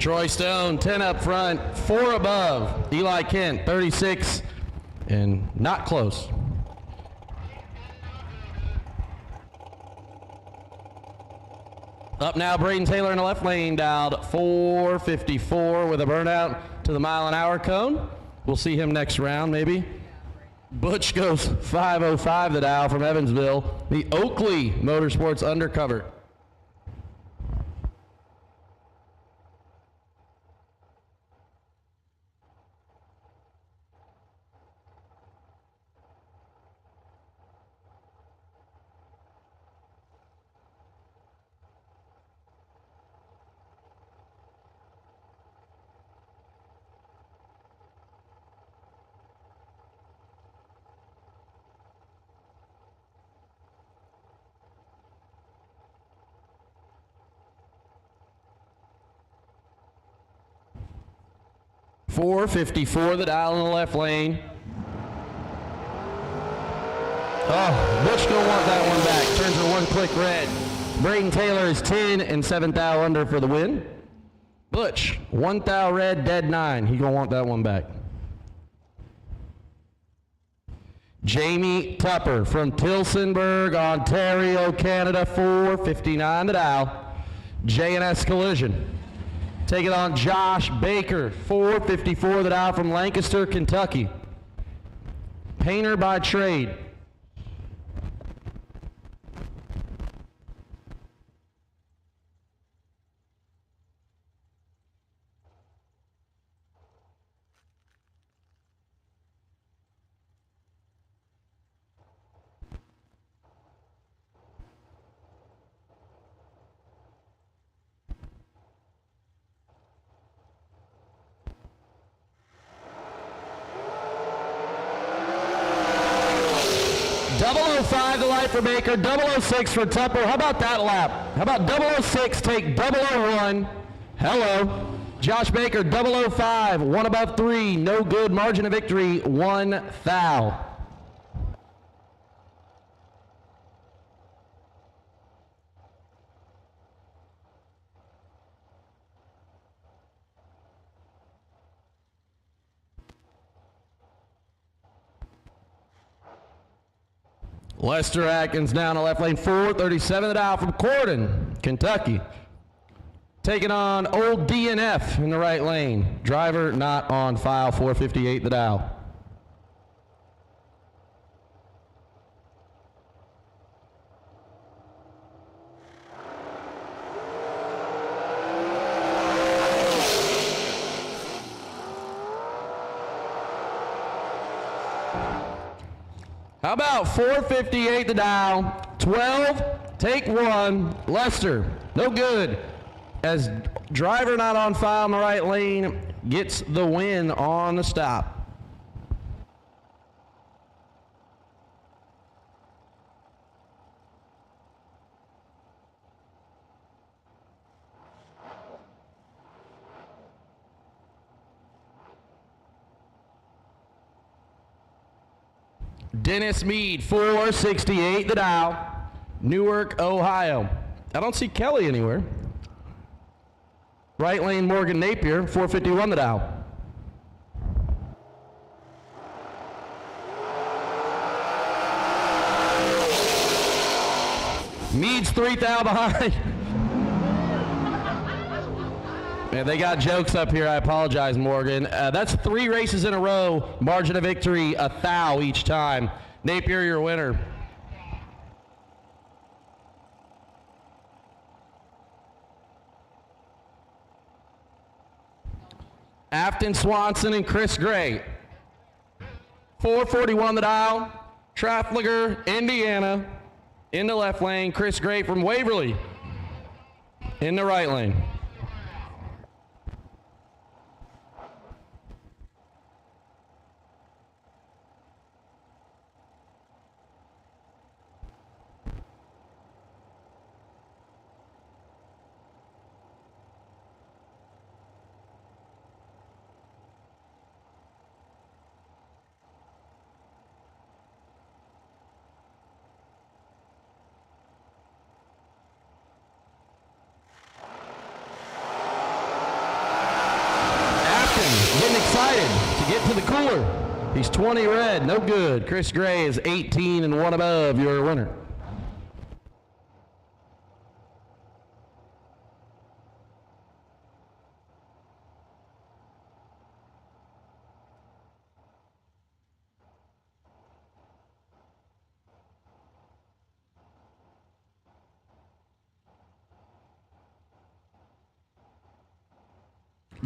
Troy Stone, 10 up front, 4 above. Eli Kent, 36, and not close. Up now, Braden Taylor in the left lane, dialed 454 with a burnout to the mile-an-hour cone. We'll see him next round, maybe. Butch goes 505 the dial from Evansville. The Oakley Motorsports undercover. .454 the dial in the left lane. Oh, Butch gonna want that one back. Turns her 1 click red. Braden Taylor is 10 and 7 thou under for the win. Butch, 1 thou red, dead 9. He gonna want that one back. Jamie Tupper from Tilsonburg, Ontario, Canada, 459 the dial. J&S Collision. Take it on Josh Baker, 454 the dial from Lancaster, Kentucky. Painter by trade. 005 the light for Baker, 006 for Tupper. How about that lap? How about 006 take 001? Hello. Josh Baker, 005, 1 above 3, no good, margin of victory, 1 foul. Lester Atkins down the left lane, 437 the dial from Corden, Kentucky. Taking on Old DNF in the right lane. Driver not on file, 458 the dial. How about 458 the dial, 12, take 1, Lester, no good. As driver not on file in the right lane gets the win on the stop. Dennis Mead, 468 the dial, Newark, Ohio. I don't see Kelly anywhere. Right lane, Morgan Napier, 451 the dial. Mead's 3 thou behind. Man, they got jokes up here. I apologize, Morgan. That's 3 races in a row. Margin of victory, a thou each time. Napier, your winner. Afton Swanson and Chris Gray. 441 the dial. Trafalgar, Indiana. In the left lane, Chris Gray from Waverly. In the right lane. Getting excited to get to the cooler. He's 20 red, no good. Chris Gray is 18 and 1 above, your winner.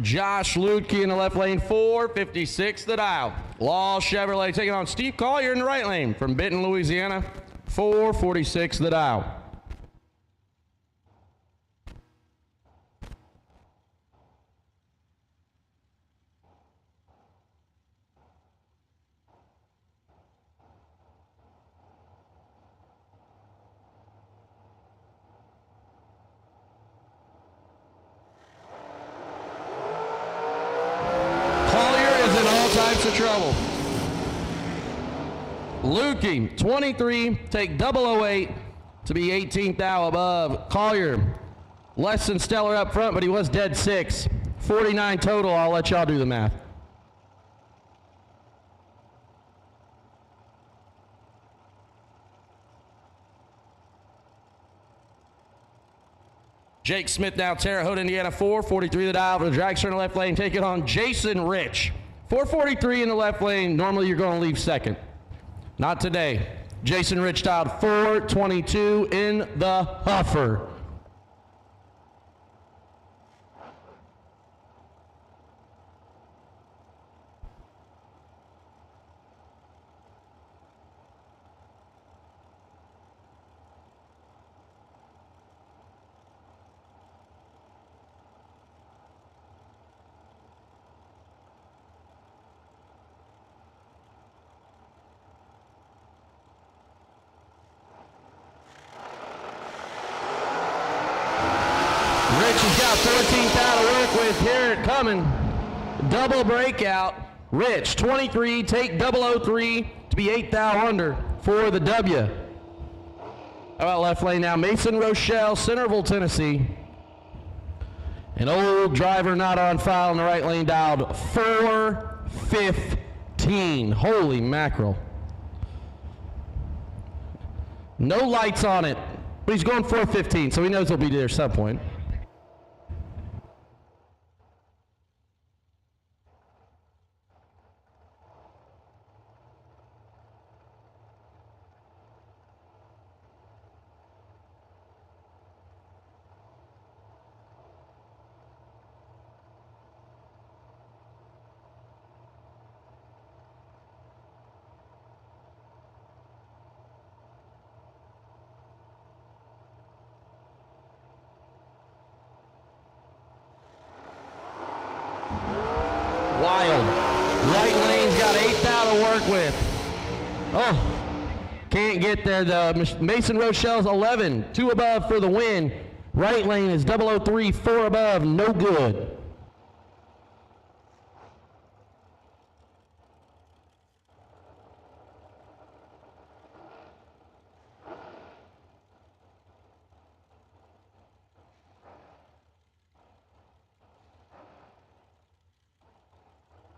Josh Lutke in the left lane, 456 the dial. Law Chevrolet taking on Steve Collier in the right lane from Benton, Louisiana, 446 the dial. Types of trouble. Lukey, 23, take 008 to be 18th thou above. Collier, less than stellar up front, but he was dead 6. 49 total, I'll let y'all do the math. Jake Smith now, Terre Haute, Indiana, 443 the dial for the dragster in the left lane, taking on Jason Rich. 443 in the left lane. Normally you're going to leave second. Not today. Jason Rich dialed 422 in the huffer. He's got 14th out to work with. Here it coming. Double breakout. Rich, 23, take 003 to be 8th thou under for the W. How about left lane now? Mason Rochelle, Centerville, Tennessee. An old driver not on file in the right lane, dialed 415. Holy mackerel. No lights on it, but he's going 415, so he knows he'll be there at some point. Wild. Right lane's got 8th out to work with. Oh, can't get there though. Mason Rochelle's 11, 2 above for the win. Right lane is 003, 4 above, no good.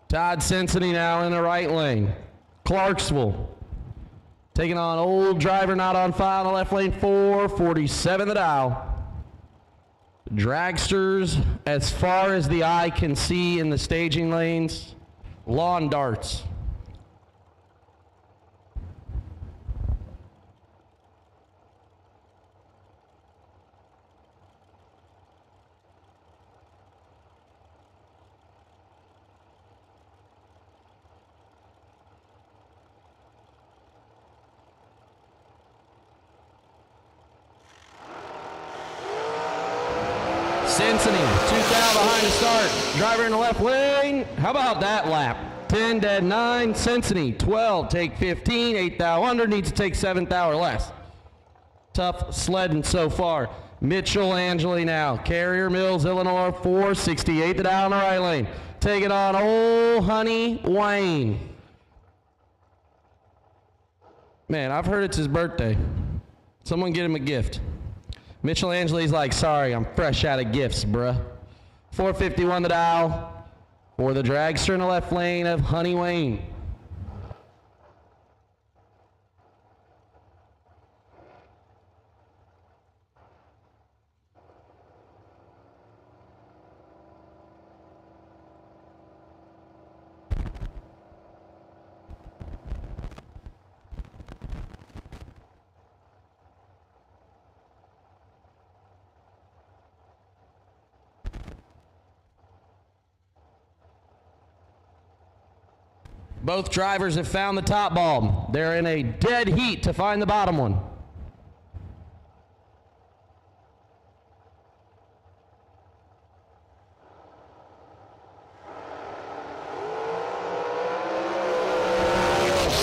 Todd Cincinnati now in the right lane. Clarksville taking on old driver not on file in the left lane, 447 the dial. Dragsters as far as the eye can see in the staging lanes. Lawn darts. Cincinnati, 2 thou behind the start. Driver in the left lane. How about that lap? 10 dead 9. Cincinnati, 12, take 15. 8 thou under, needs to take 7 thou or less. Tough sledding so far. Mitchell Angeli now. Carrier Mills, Illinois, 468 the down the right lane. Taking on old Honey Wayne. Man, I've heard it's his birthday. Someone get him a gift. Mitchell Angeli's like, sorry, I'm fresh out of gifts, bruh. 451 the dial for the dragster in the left lane of Honey Wayne. Both drivers have found the top ball. They're in a dead heat to find the bottom one.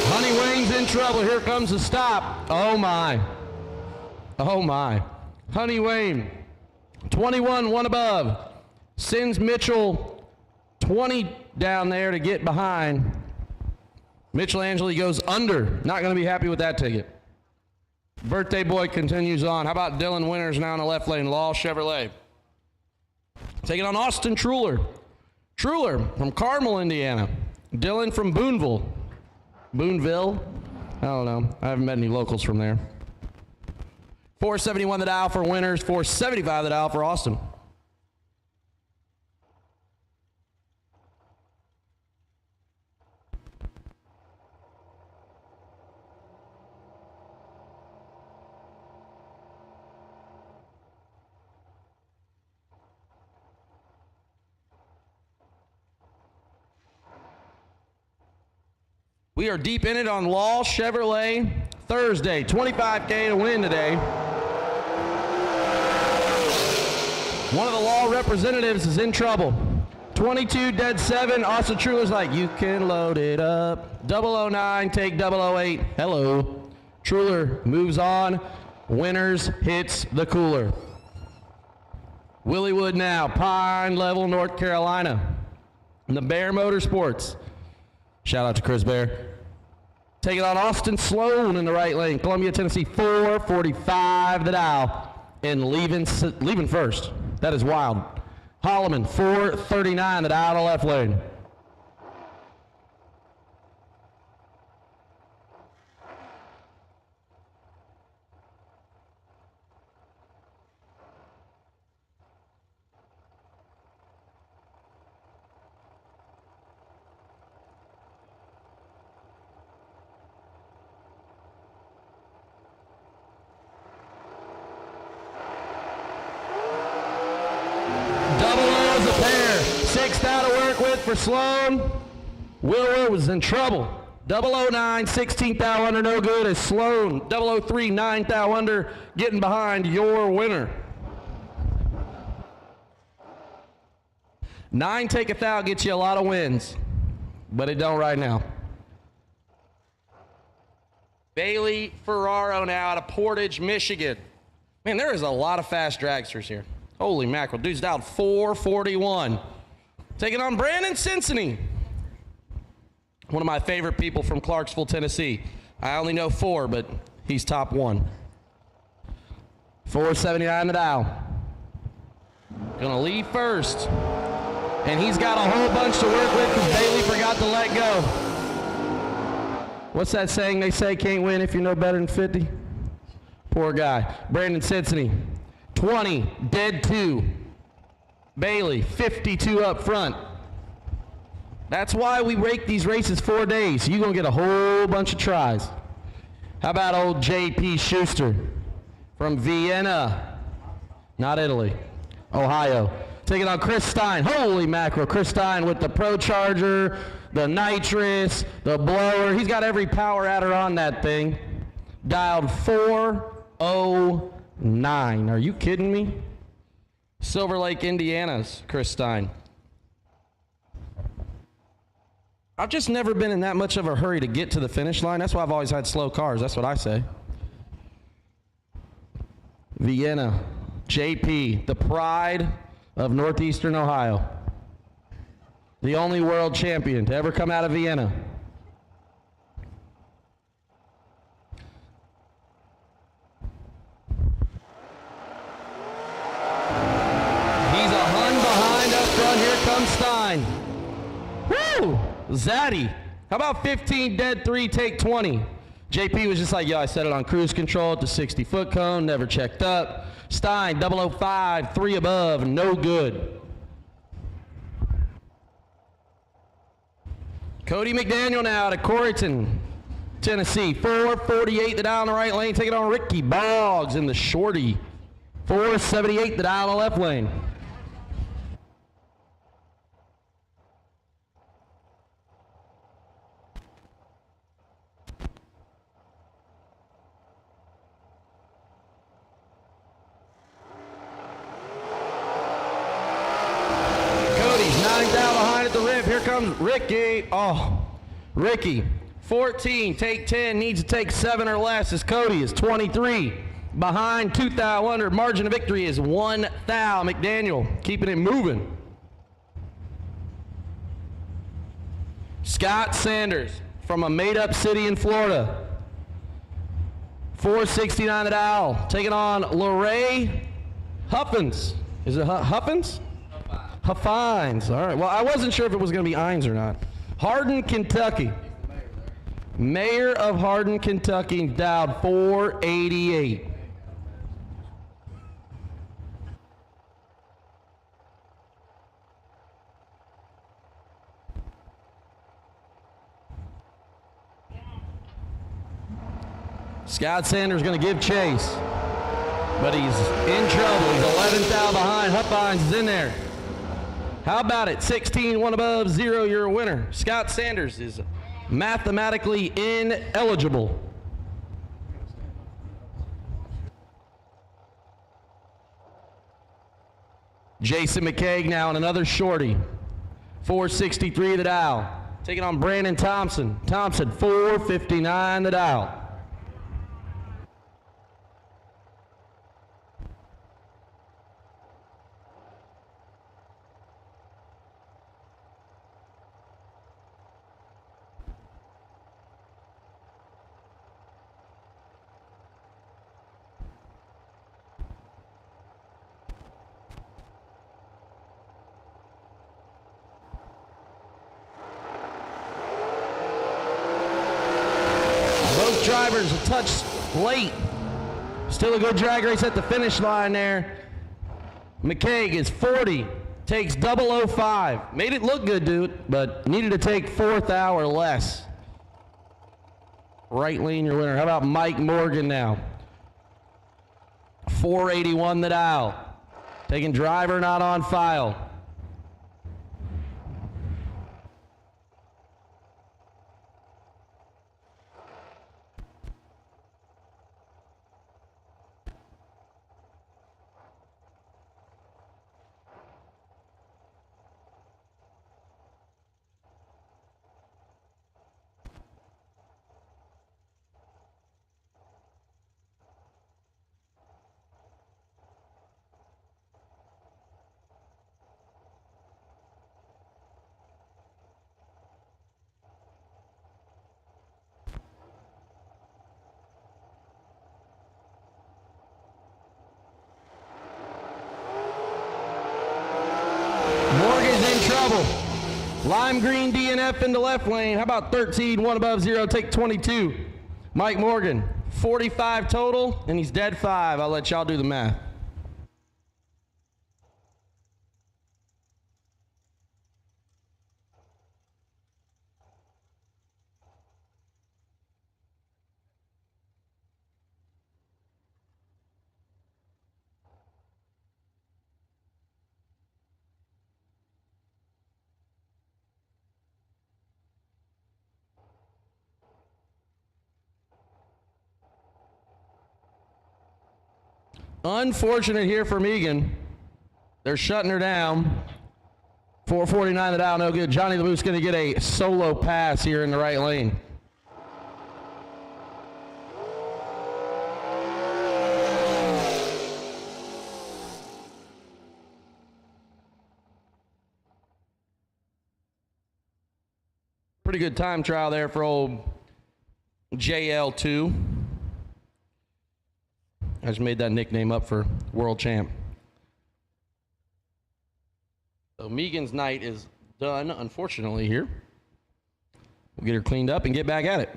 Honey Wayne's in trouble. Here comes the stop. Oh my. Oh my. Honey Wayne, 21, 1 above. Sends Mitchell 20 down there to get behind. Mitchell Angeli goes under. Not going to be happy with that ticket. Birthday boy continues on. How about Dylan Winters now in the left lane? Law Chevrolet. Taking on Austin Truler. Truler from Carmel, Indiana. Dylan from Boonville. Boonville? I don't know. I haven't met any locals from there. 471 the dial for Winters. 475 the dial for Austin. We are deep in it on Law Chevrolet Thursday. 25K to win today. One of the Law representatives is in trouble. 22 dead 7. Austin Truler's like, you can load it up. 009, take 008. Hello. Truler moves on. Winters hits the cooler. Williewood now, Pine Level, North Carolina. The Bear Motorsports. Shout out to Chris Bear. Taking on Austin Sloan in the right lane. Columbia, Tennessee, 4:45 the dial. And leaving first. That is wild. Holloman, 4:39 the dial in the left lane. Six down to work with for Sloan. Willow was in trouble. 009, 16th thou under, no good as Sloan. 003, 9th thou under, getting behind your winner. 9 take a thou gets you a lot of wins, but it don't right now. Bailey Ferraro now out of Portage, Michigan. Man, there is a lot of fast dragsters here. Holy mackerel, dude's down 4:41. Taking on Brandon Cincinnati. One of my favorite people from Clarksville, Tennessee. I only know 4, but he's top 1. 4:79 the dial. Gonna lead first. And he's got a whole bunch to work with because Bailey forgot to let go. What's that saying they say, can't win if you know better than 50? Poor guy. Brandon Cincinnati, 20, dead 2. Bailey, 52 up front. That's why we rake these races 4 days. You're going to get a whole bunch of tries. How about old J.P. Schuster from Vienna? Not Italy. Ohio. Taking on Chris Stein. Holy mackerel. Chris Stein with the Pro Charger, the nitrous, the blower. He's got every power adder on that thing. Dialed 409. Are you kidding me? Silver Lake, Indiana's Chris Stein. I've just never been in that much of a hurry to get to the finish line. That's why I've always had slow cars. That's what I say. Vienna, JP, the pride of Northeastern Ohio. The only world champion to ever come out of Vienna. Stein. Woo! Zaddy. How about 15, dead 3, take 20? JP was just like, yo, I set it on cruise control at the 60-foot cone, never checked up. Stein, 005, 3 above, no good. Cody McDaniel now out of Corrigan, Tennessee. 4:48 the dial in the right lane, taking on Ricky Boggs in the shorty. 4:78 the dial in the left lane. Here comes Ricky. Oh, Ricky, 14, take 10, needs to take 7 or less as Cody is 23. Behind 2 thou under, margin of victory is 1 thou. McDaniel keeping it moving. Scott Sanders from a made-up city in Florida. 4:69 the dial, taking on LeRae Huffins. Is it Huffins? Huffines. All right. Well, I wasn't sure if it was going to be Ines or not. Hardin, Kentucky. Mayor of Hardin, Kentucky, dialed 488. Scott Sanders going to give chase, but he's in trouble. He's 11th out behind. Huffines is in there. How about it? 16, 1 above, 0, you're a winner. Scott Sanders is mathematically ineligible. Jason McCaig now in another shorty. 4:63 the dial. Taking on Brandon Thompson. Thompson, 4:59 the dial. drivers a touch late. Still a good drag race at the finish line there. McKaig is 40, takes 005. Made it look good, dude, but needed to take 4th hour less. Right lane, your winner. How about Mike Morgan now? 481 the dial. Taking driver not on file. Morgan's in trouble. Lime green DNF into left lane. How about 13, 1 above 0, take 22. Mike Morgan, 45 total, and he's dead 5. I'll let y'all do the math. Unfortunate here for Megan. They're shutting her down. 449 the dial, no good. Johnny the Moose going to get a solo pass here in the right lane. Pretty good time trial there for old JL2. I just made that nickname up for world champ. So Megan's night is done, unfortunately, here. We'll get her cleaned up and get back at it.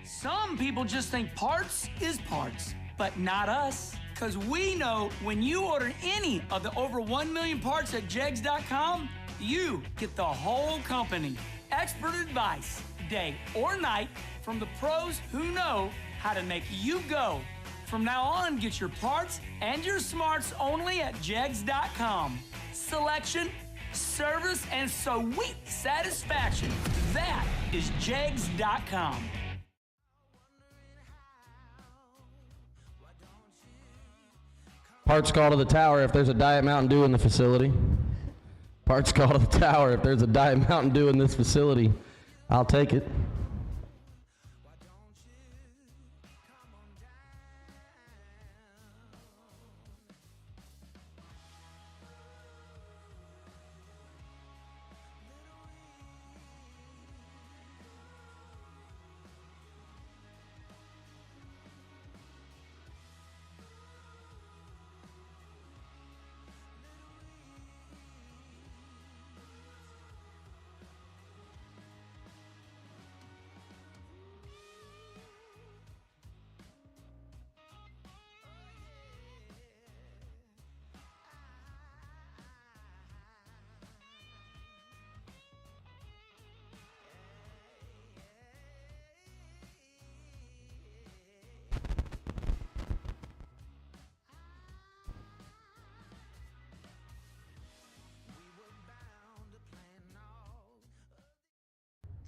Some people just think parts is parts, but not us. Because we know when you order any of the over 1 million parts at jegs.com, you get the whole company. Expert advice, day or night, from the pros who know how to make you go. From now on, get your parts and your smarts only at jegs.com. Selection, service, and sweet satisfaction. That is jegs.com. Parts call to the tower if there's a Diet Mountain Dew in the facility. Parts call to the tower if there's a Diet Mountain Dew in this facility. I'll take it.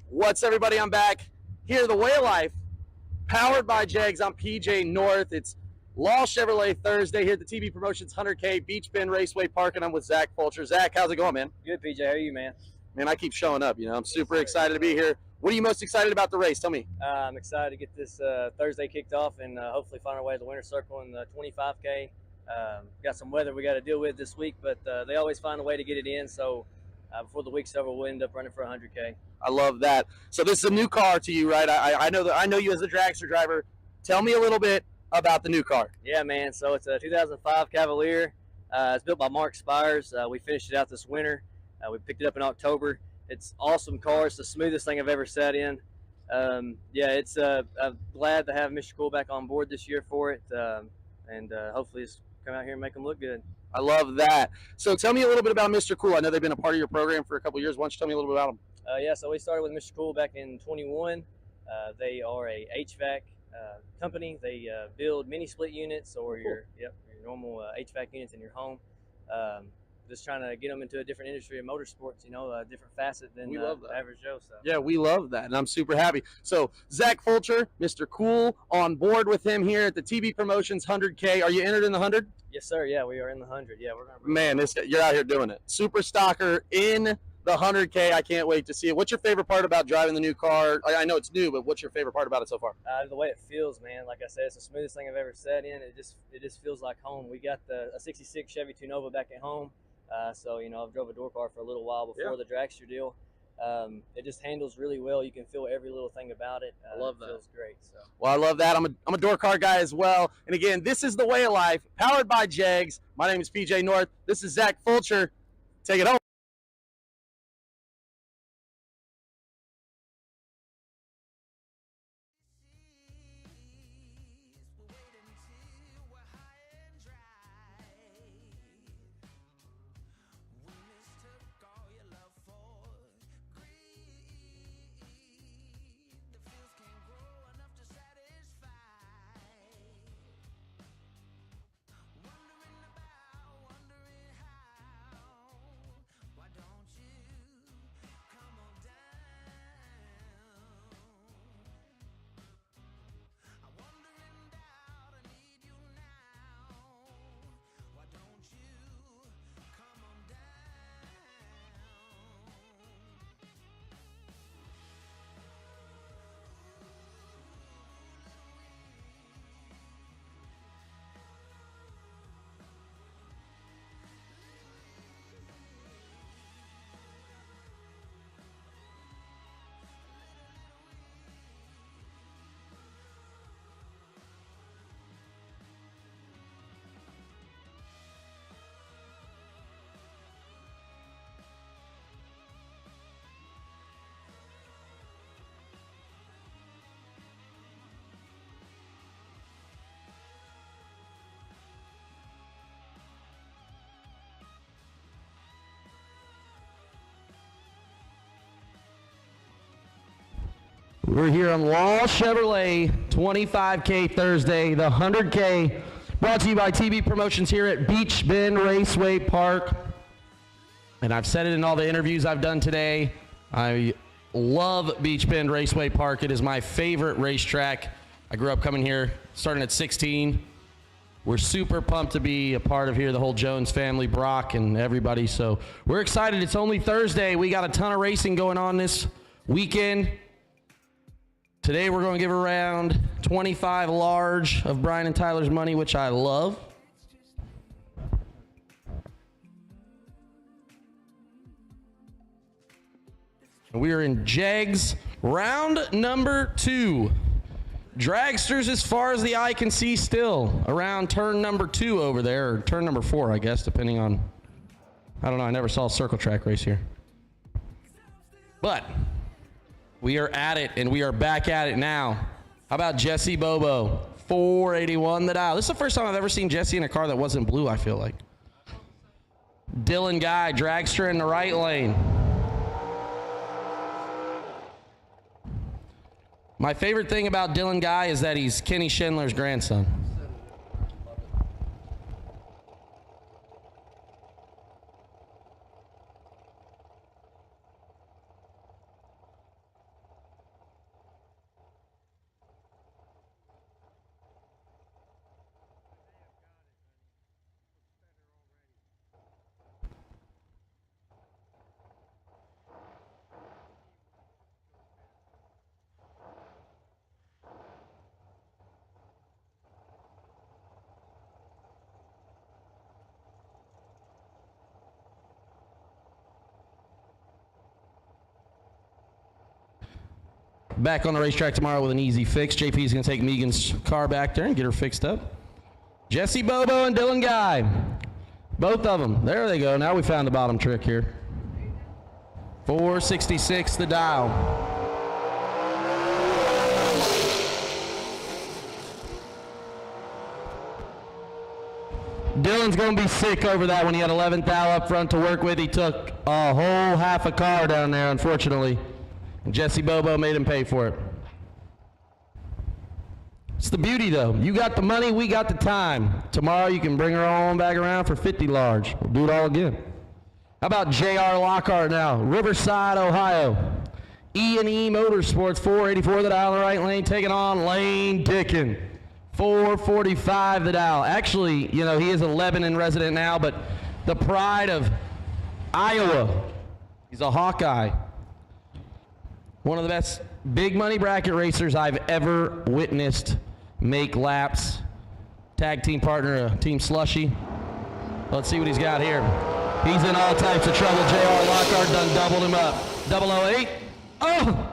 What's everybody? I'm back here, the Way of Life, powered by Jegs. I'm PJ North. It's Law Chevrolet Thursday here at the TV Promotions 100K Beech Bend Raceway Park, and I'm with Zach Fulcher. Zach, how's it going, man? Good, PJ. How are you, man? Man, I keep showing up. You know, I'm super excited to be here. What are you most excited about the race? Tell me. I'm excited to get this Thursday kicked off and hopefully find our way to the winner's circle in the 25K. Got some weather we got to deal with this week, but they always find a way to get it in. So before the week's over, we'll end up running for 100K. I love that. So this is a new car to you, right? I know you as a dragster driver. Tell me a little bit about the new car. Yeah, man. So it's a 2005 Cavalier. It's built by Mark Spires. We finished it out this winter. We picked it up in October. It's awesome car. It's the smoothest thing I've ever sat in. It's I'm glad to have Mr. Cool back on board this year for it, and hopefully it's come out here and make them look good. I love that. So tell me a little bit about Mr. Cool. I know they've been a part of your program for a couple of years. Why don't you tell me a little bit about them? So we started with Mr. Cool back in 21. They are a HVAC company. They build mini split units or your normal HVAC units in your home. Just trying to get them into a different industry of motorsports, a different facet than average Joe. So. Yeah, we love that, and I'm super happy. So Zach Fulcher, Mr. Cool, on board with him here at the TB Promotions 100K. Are you entered in the 100? Yes, sir. Yeah, we are in the 100. Yeah, we're gonna. Man, you're out here doing it. Super stocker in the 100K. I can't wait to see it. What's your favorite part about driving the new car? I know it's new, but what's your favorite part about it so far? The way it feels, man. Like I said, it's the smoothest thing I've ever sat in. It just feels like home. We got a '66 Chevy Tunova back at home. So I've drove a door car for a little while before the dragster deal. It just handles really well. You can feel every little thing about it. I love that. It feels great. So. Well, I love that. I'm a door car guy as well. And again, this is the way of life, powered by Jegs. My name is PJ North. This is Zach Fulcher. Take it home. We're here on Law Chevrolet 25K Thursday, the 100K, brought to you by TB Promotions here at Beech Bend Raceway Park. And I've said it in all the interviews I've done today. I love Beech Bend Raceway Park. It is my favorite racetrack. I grew up coming here, starting at 16. We're super pumped to be a part of here, the whole Jones family, Brock, and everybody. So we're excited. It's only Thursday. We got a ton of racing going on this weekend. Today we're going to give around 25 large of Brian and Tyler's money, which I love. We are in Jegs, round number 2. Dragsters as far as the eye can see still, around turn number 2 over there, or turn number 4, I guess, depending on, I don't know, I never saw a circle track race here. But we are at it, and we are back at it now. How about Jesse Bobo? 481 the dial. This is the first time I've ever seen Jesse in a car that wasn't blue, I feel like. Dylan Guy, dragster in the right lane. My favorite thing about Dylan Guy is that he's Kenny Schindler's grandson. back on the racetrack tomorrow with an easy fix. JP's going to take Megan's car back there and get her fixed up. Jesse Bobo and Dylan Guy. Both of them. There they go. Now we found the bottom trick here. 466 the dial. Dylan's going to be sick over that when he had 11th thou up front to work with. He took a whole half a car down there, unfortunately. And Jesse Bobo made him pay for it. It's the beauty, though. You got the money, we got the time. Tomorrow you can bring her on back around for 50 large. We'll do it all again. How about J.R. Lockhart now? Riverside, Ohio. E&E Motorsports, 484 the dial in the right lane, taking on Lane Dickin. 445 the dial. Actually, you know, he is a Lebanon resident now, but the pride of Iowa. He's a Hawkeye. One of the best big money bracket racers I've ever witnessed make laps. Tag team partner, Team Slushy. Let's see what he's got here. He's in all types of trouble. J.R. Lockhart done doubled him up. 008. Oh!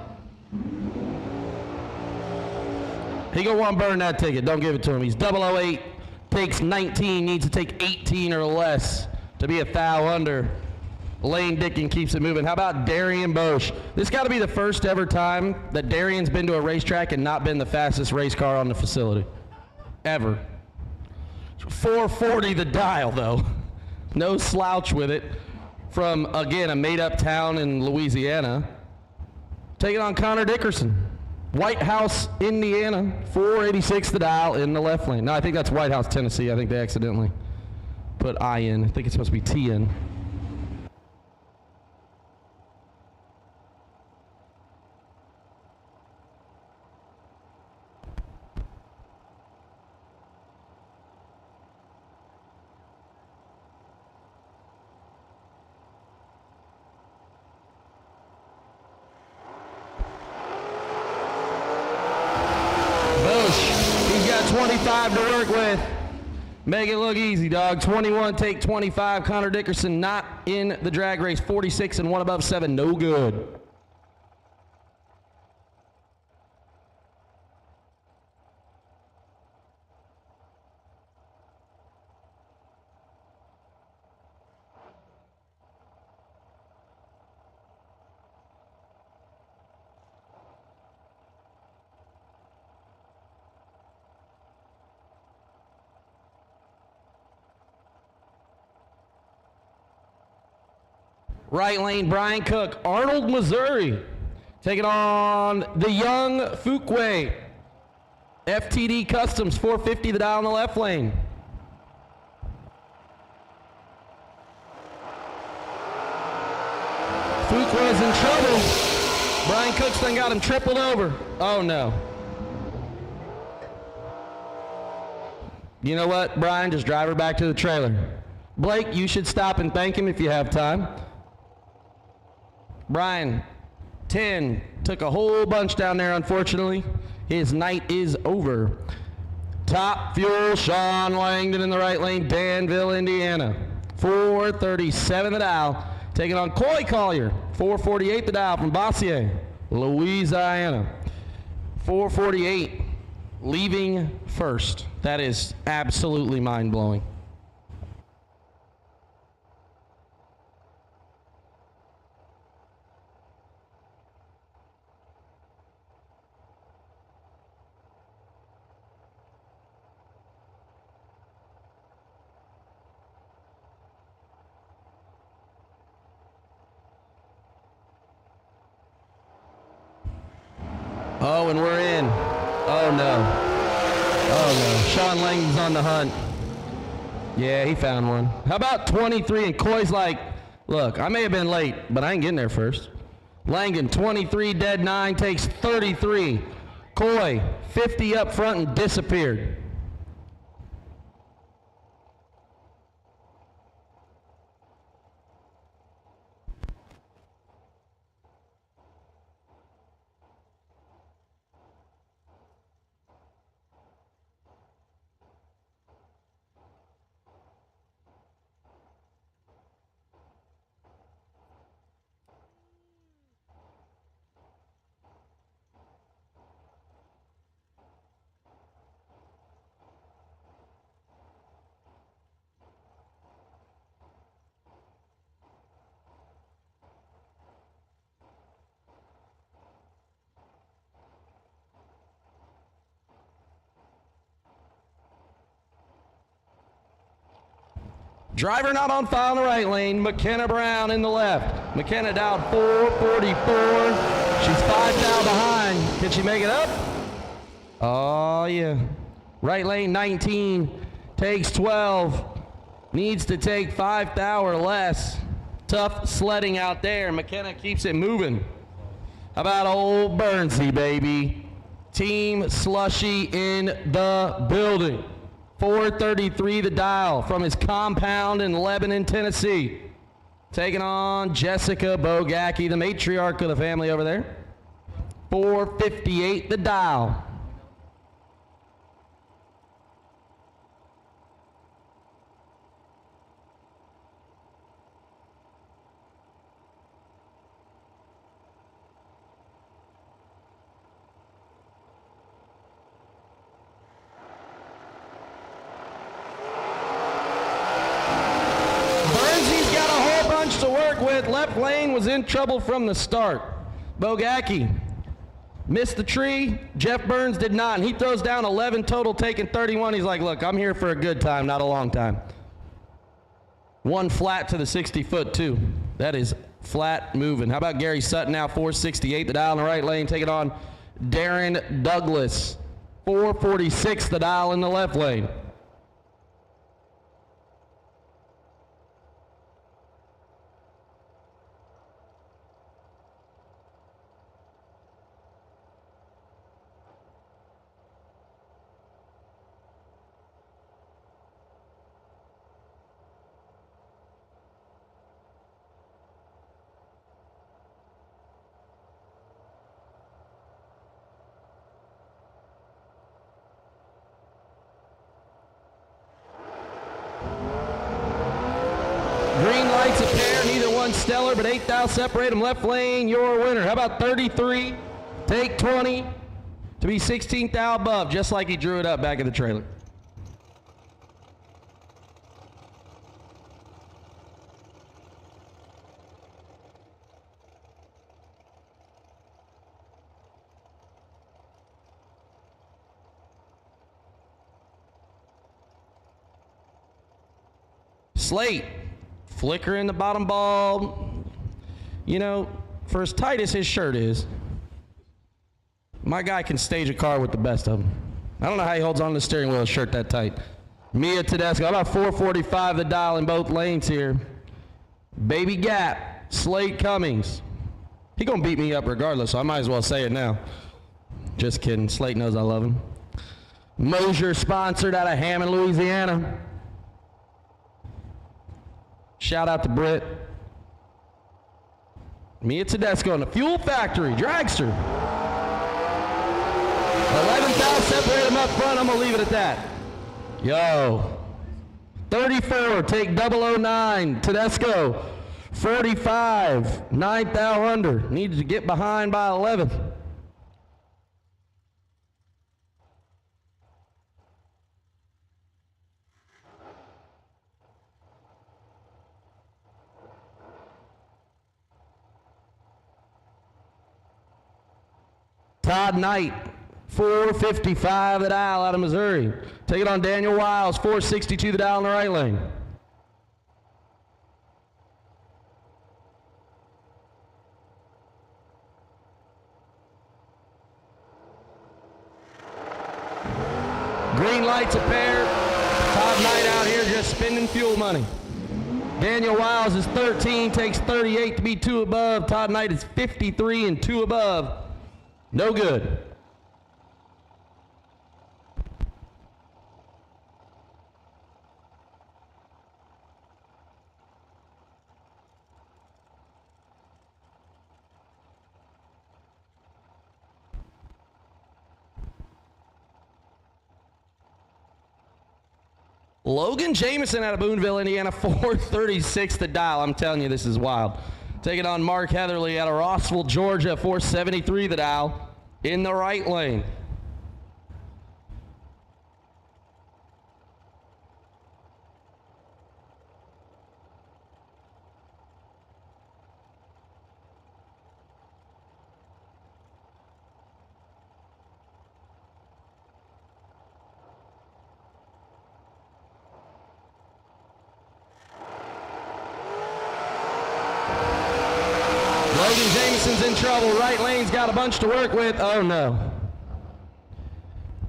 He gonna want to burn that ticket. Don't give it to him. He's 008, takes 19, needs to take 18 or less to be a thou under. Lane Dickin keeps it moving. How about Darian Bosch? This got to be the first ever time that Darian's been to a racetrack and not been the fastest race car on the facility. Ever. 440 the dial, though. No slouch with it. From, again, a made-up town in Louisiana. Taking on Connor Dickerson. White House, Indiana, 486 the dial in the left lane. No, I think that's White House, Tennessee. I think they accidentally put I in. I think it's supposed to be T in. He's got 25 to work with. Make it look easy, dog. 21, take 25. Connor Dickerson not in the drag race. 46 and 1 above 7. No good. Right lane, Brian Cook, Arnold, Missouri. Taking on the young Fuquay. FTD Customs, 450 the dial in the left lane. Fuquay's in trouble. Brian Cook's done got him tripled over. Oh no. You know what, Brian? Just drive her back to the trailer. Blake, you should stop and thank him if you have time. Brian, 10, took a whole bunch down there, unfortunately. His night is over. Top Fuel, Sean Langdon in the right lane, Danville, Indiana. 437 the dial, taking on Coy Collier. 448 the dial from Bossier, Louisiana. 448, leaving first. That is absolutely mind-blowing. Oh, and we're in. Oh, no. Oh, no. Sean Langdon's on the hunt. Yeah, he found one. How about 23? And Coy's like, look, I may have been late, but I ain't getting there first. Langdon, 23, dead 9, takes 33. Coy, 50 up front and disappeared. Driver not on file in the right lane. McKenna Brown in the left. McKenna down 444. She's 5 thou behind. Can she make it up? Oh, yeah. Right lane 19 takes 12. Needs to take 5 thou or less. Tough sledding out there. McKenna keeps it moving. How about old Burnsy, baby? Team Slushy in the building. 433 the dial from his compound in Lebanon, Tennessee. Taking on Jessica Bogacki, the matriarch of the family over there. 458 the dial. To work with. Left lane was in trouble from the start. Bogacki missed the tree. Jeff Burns did not, and he throws down 11 total, taking 31. He's like, look, I'm here for a good time, not a long time. One flat to the 60-foot, too. That is flat moving. How about Gary Sutton now, 468, the dial in the right lane, taking on Darren Douglas. 446, the dial in the left lane. Green lights a pair, neither one stellar, but 8 thou separate them. Left lane, your winner. How about 33? Take 20 to be 16 thou above, just like he drew it up back in the trailer. Slate, flicker in the bottom bulb. You know, for as tight as his shirt is, my guy can stage a car with the best of them. I don't know how he holds on to the steering wheel, his shirt that tight. Mia Tedesco, about 445 the dial in both lanes here. Baby Gap, Slate Cummings. He gonna beat me up regardless, so I might as well say it now. Just kidding, Slate knows I love him. Mosier sponsored out of Hammond, Louisiana. Shout out to Britt. Mia Tedesco in the Fuel Factory, dragster. 11 thou separate them up front, I'm gonna leave it at that. Yo. 34, take 009, Tedesco. 45, 9 thou under. Needed to get behind by 11. Todd Knight, 455 the dial out of Missouri. Take it on Daniel Wiles, 462 the dial in the right lane. Green lights a pair. Todd Knight out here just spending fuel money. Daniel Wiles is 13, takes 38 to be 2 above. Todd Knight is 53 and 2 above. No good. Logan Jameson out of Boonville, Indiana, 436 the dial. I'm telling you, this is wild. Taking on Mark Heatherly out of Rossville, Georgia, 473 the dial in the right lane. Logan Jameson's in trouble. Right lane's got a bunch to work with. Oh, no.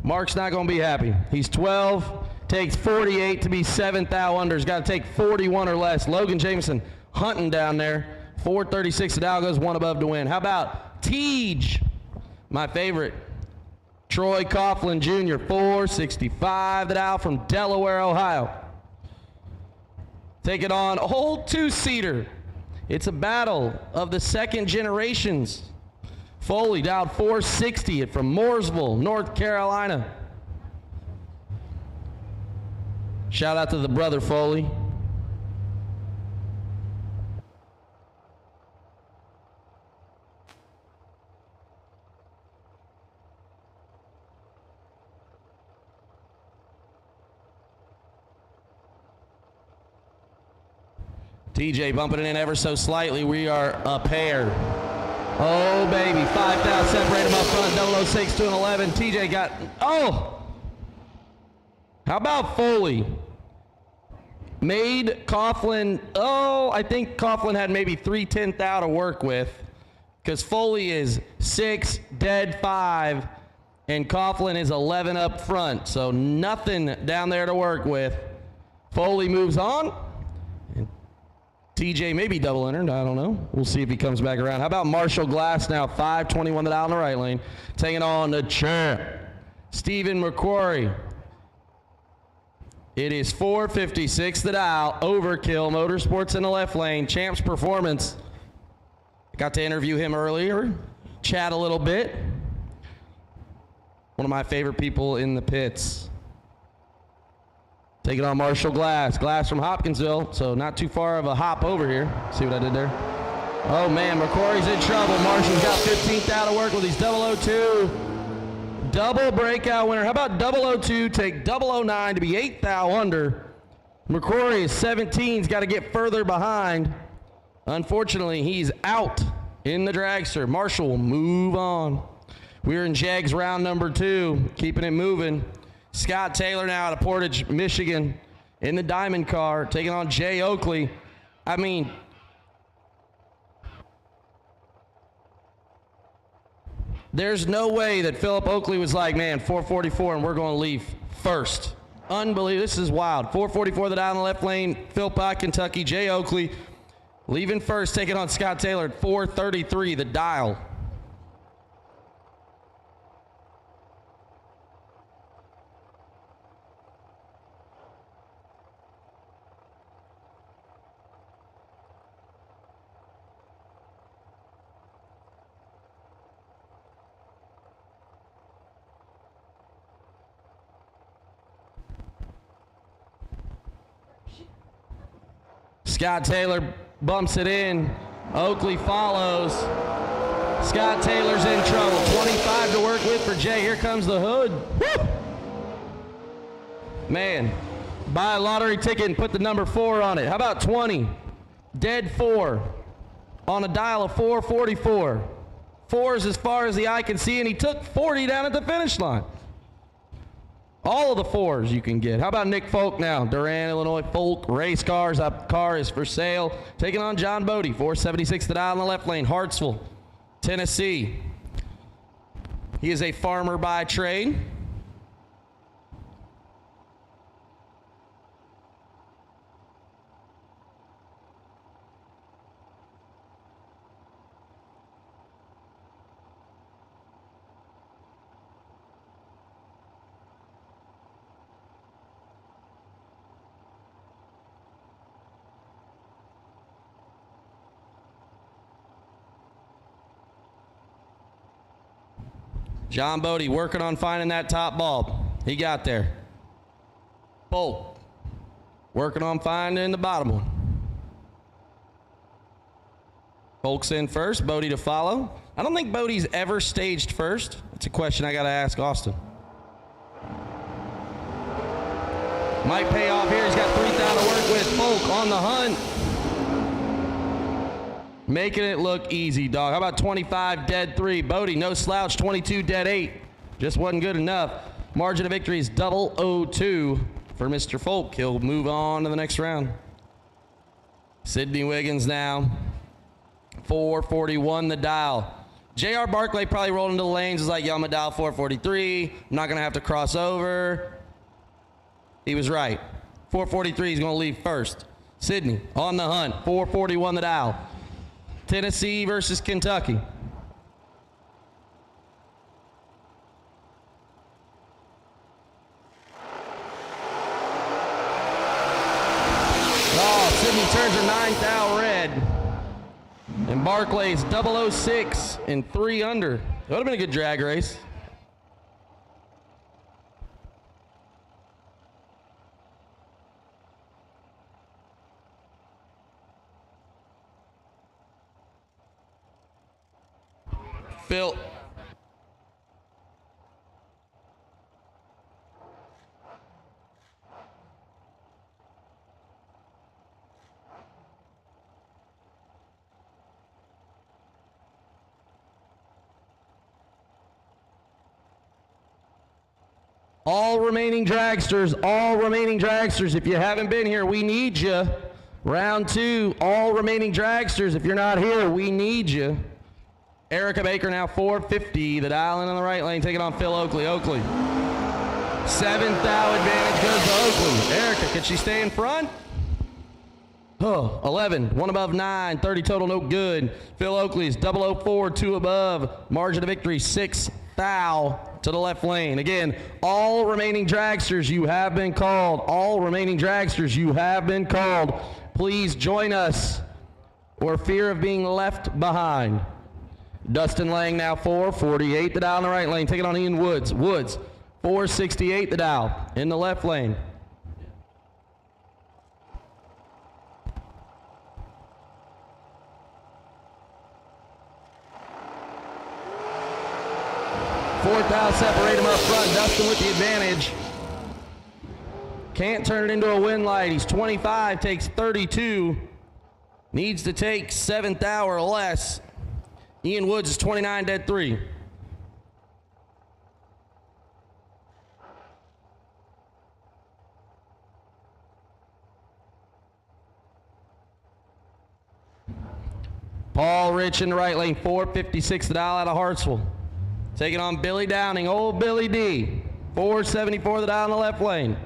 Mark's not going to be happy. He's 12, takes 48 to be 7th thou under. He's got to take 41 or less. Logan Jameson hunting down there. 436 to Dow goes one above to win. How about Tej, my favorite? Troy Coughlin Jr., 465 to Dow from Delaware, Ohio. Taking on a whole two-seater. It's a battle of the second generations. Foley down 460 it from Mooresville, North Carolina. Shout out to the brother Foley. TJ bumping it in ever so slightly. We are a pair. Oh, baby. 5,000 separate him up front. 006 to an 11. TJ got, oh! How about Foley? Made Coughlin, I think Coughlin had maybe 3/10 thou to work with, because Foley is 6, dead 5, and Coughlin is 11 up front. So nothing down there to work with. Foley moves on. TJ may be double entered, I don't know. We'll see if he comes back around. How about Marshall Glass now, 5:21 out in the right lane. Taking on the champ, Stephen McQuarrie. It is 4:56 the dial. Overkill Motorsports in the left lane. Champ's performance. Got to interview him earlier, chat a little bit. One of my favorite people in the pits. Taking on Marshall Glass. Glass from Hopkinsville, so not too far of a hop over here. See what I did there? Oh, man, McQuarrie's in trouble. Marshall's got 15th out to work with his 002. Double breakout winner. How about 002 take 009 to be 8th thou under? McQuarrie is 17. He's got to get further behind. Unfortunately, he's out in the dragster. Marshall will move on. We're in Jags round number 2, keeping it moving. Scott Taylor now out of Portage, Michigan, in the Diamond car, taking on Jay Oakley. I mean, there's no way that Philip Oakley was like, man, 444 and we're going to leave first. Unbelievable. This is wild. 444 the down in the left lane. Philpott, Kentucky. Jay Oakley leaving first, taking on Scott Taylor at 433 the dial. Scott Taylor bumps it in. Oakley follows. Scott Taylor's in trouble. 25 to work with for Jay. Here comes the hood. Woo! Man, buy a lottery ticket and put the number 4 on it. How about 20? Dead 4 on a dial of 444. 4 is as far as the eye can see, and he took 40 down at the finish line. All of the 4s you can get. How about Nick Folk now? Durant, Illinois, Folk, race cars. That car is for sale. Taking on John Bodie, 476 to dial in the left lane. Hartsville, Tennessee. He is a farmer by trade. John Bodie working on finding that top bulb. He got there. Bolt working on finding the bottom one. Folks in first, Bodie to follow. I don't think Bodie's ever staged first. That's a question I got to ask Austin. Might pay off here. He's got 3,000 to work with. Folk on the hunt. Making it look easy, dog. How about 25, dead 3? Bodie, no slouch, 22, dead 8. Just wasn't good enough. Margin of victory is 002 for Mr. Folk. He'll move on to the next round. Sidney Wiggins now. 441 the dial. J.R. Barclay probably rolled into the lanes, was like, yo, I'm gonna dial 443. I'm not gonna have to cross over. He was right. 443 is gonna leave first. Sydney on the hunt, 441 the dial. Tennessee versus Kentucky. Oh, Sydney turns her 9th thou red. And Barclay's 006 and 3 under. It would have been a good drag race. Phil. All remaining dragsters, if you haven't been here, we need you. Round 2, all remaining dragsters, if you're not here, we need you. Erica Baker now 450, the dial in on the right lane, taking on Phil Oakley. 7th thou advantage goes to Oakley. Erica, can she stay in front? 11, 1 above 9, 30 total, no good. Phil Oakley's 004, 2 above, margin of victory, 6 thou to the left lane. Again, all remaining dragsters, you have been called. All remaining dragsters, you have been called. Please join us for fear of being left behind. Dustin Lang now 448 the dial in the right lane, taking on Ian Woods. Woods 468 the dial in the left lane. Fourth thou separate him up front. Dustin with the advantage. Can't turn it into a win light. He's 25, takes 32. Needs to take 7th thou or less. Ian Woods is 29, dead 3. Paul Rich in the right lane, 456 the dial out of Hartsville. Taking on Billy Downing, old Billy D. 474 the dial in the left lane.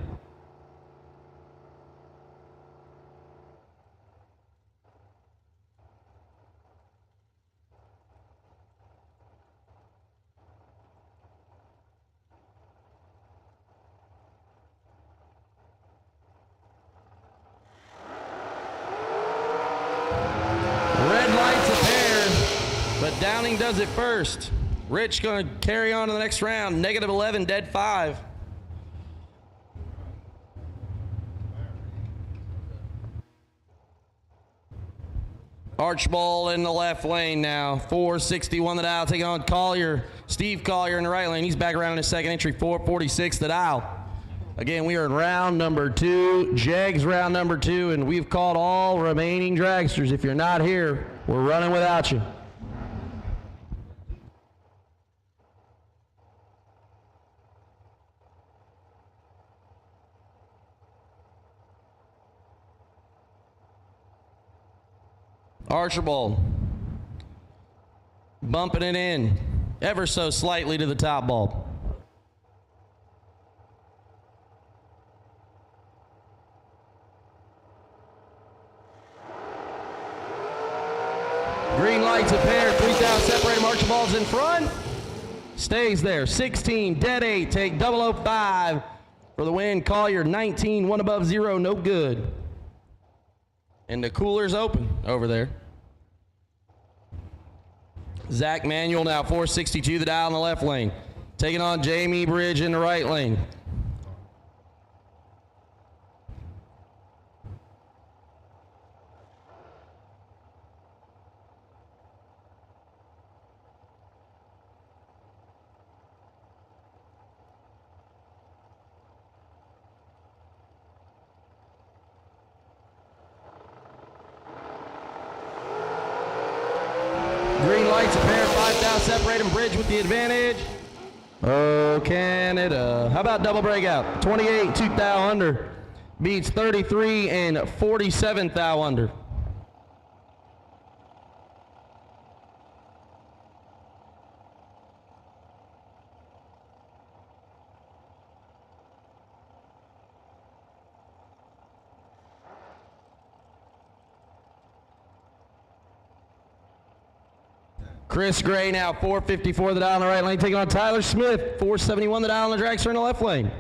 Red lights a pair, but Downing does it first. Rich going to carry on to the next round. Negative 11, dead 5. Archibald in the left lane now. 461 the dial, taking on Collier. Steve Collier in the right lane. He's back around in his second entry. 446 the dial. Again, we are in round number 2. Jegs round number 2, and we've called all remaining dragsters. If you're not here, we're running without you. Archibald bumping it in ever so slightly to the top bulb. Green lights a pair, 3 down, separate him. Archibald's in front. Stays there. 16, dead 8, take 005 for the win. Collier 19, 1 above 0, no good. And the cooler's open over there. Zach Manuel now 462 the dial in the left lane. Taking on Jamie Bridge in the right lane. Green lights a pair, 5 down, separate him. Bridge with the advantage. Oh, Canada. How about double breakout? 28, 2 thou under. Beats 33 and 47 thou under. Chris Gray now 454 the dial in the right lane, taking on Tyler Smith, 471 the dial in the dragster in the left lane.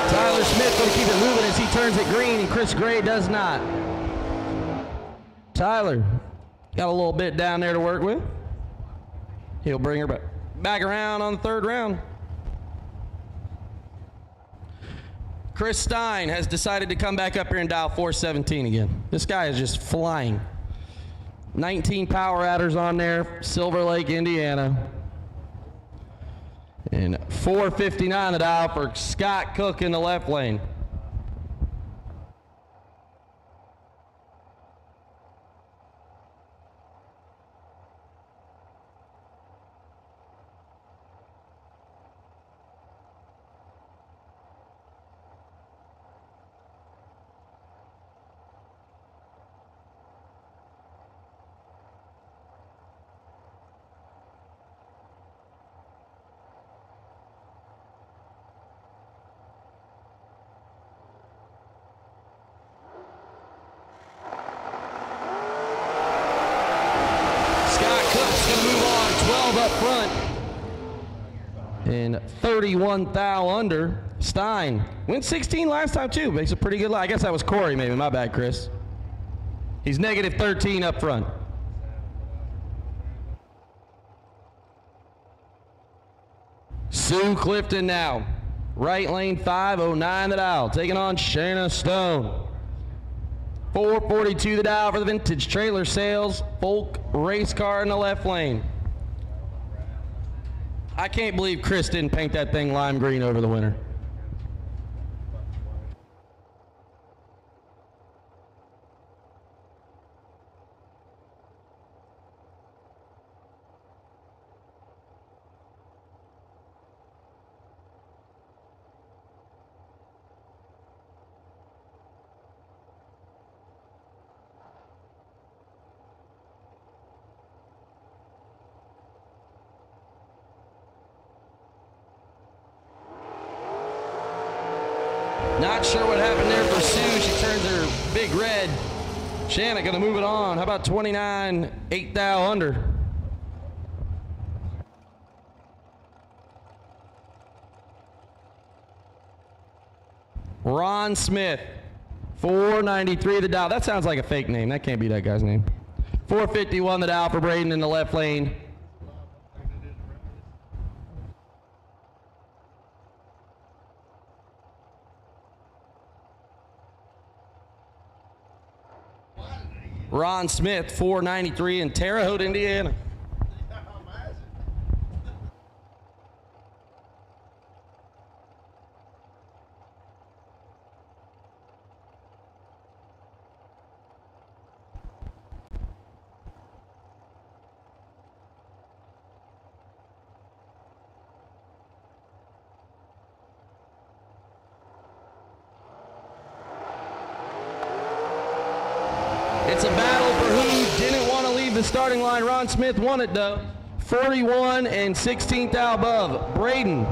Tyler Smith going to keep it moving as he turns it green, and Chris Gray does not. Tyler got a little bit down there to work with. He'll bring her back around on the third round. Chris Stein has decided to come back up here and dial 417 again. This guy is just flying. 19 power adders on there, Silver Lake, Indiana. And 459 the dial for Scott Cook in the left lane. Up front and 31 thou under. Stein went 16 last time too. Makes a pretty good line. I guess that was Corey maybe. My bad, Chris. He's negative 13 up front. Sue Clifton now. Right lane 509 the dial. Taking on Shayna Stone. 442 the dial for the vintage trailer sales. Folk race car in the left lane. I can't believe Chris didn't paint that thing lime green over the winter. Not sure what happened there for Sue. She turns her big red. Shanna gonna move it on. How about 29, 8 thou under? Ron Smith, 493 the dial. That sounds like a fake name. That can't be that guy's name. 451 the dial for Braden in the left lane. Ron Smith, 493 in Terre Haute, Indiana. It's a battle for who didn't want to leave the starting line. Ron Smith won it though. 41 and 16th thou above. Braden.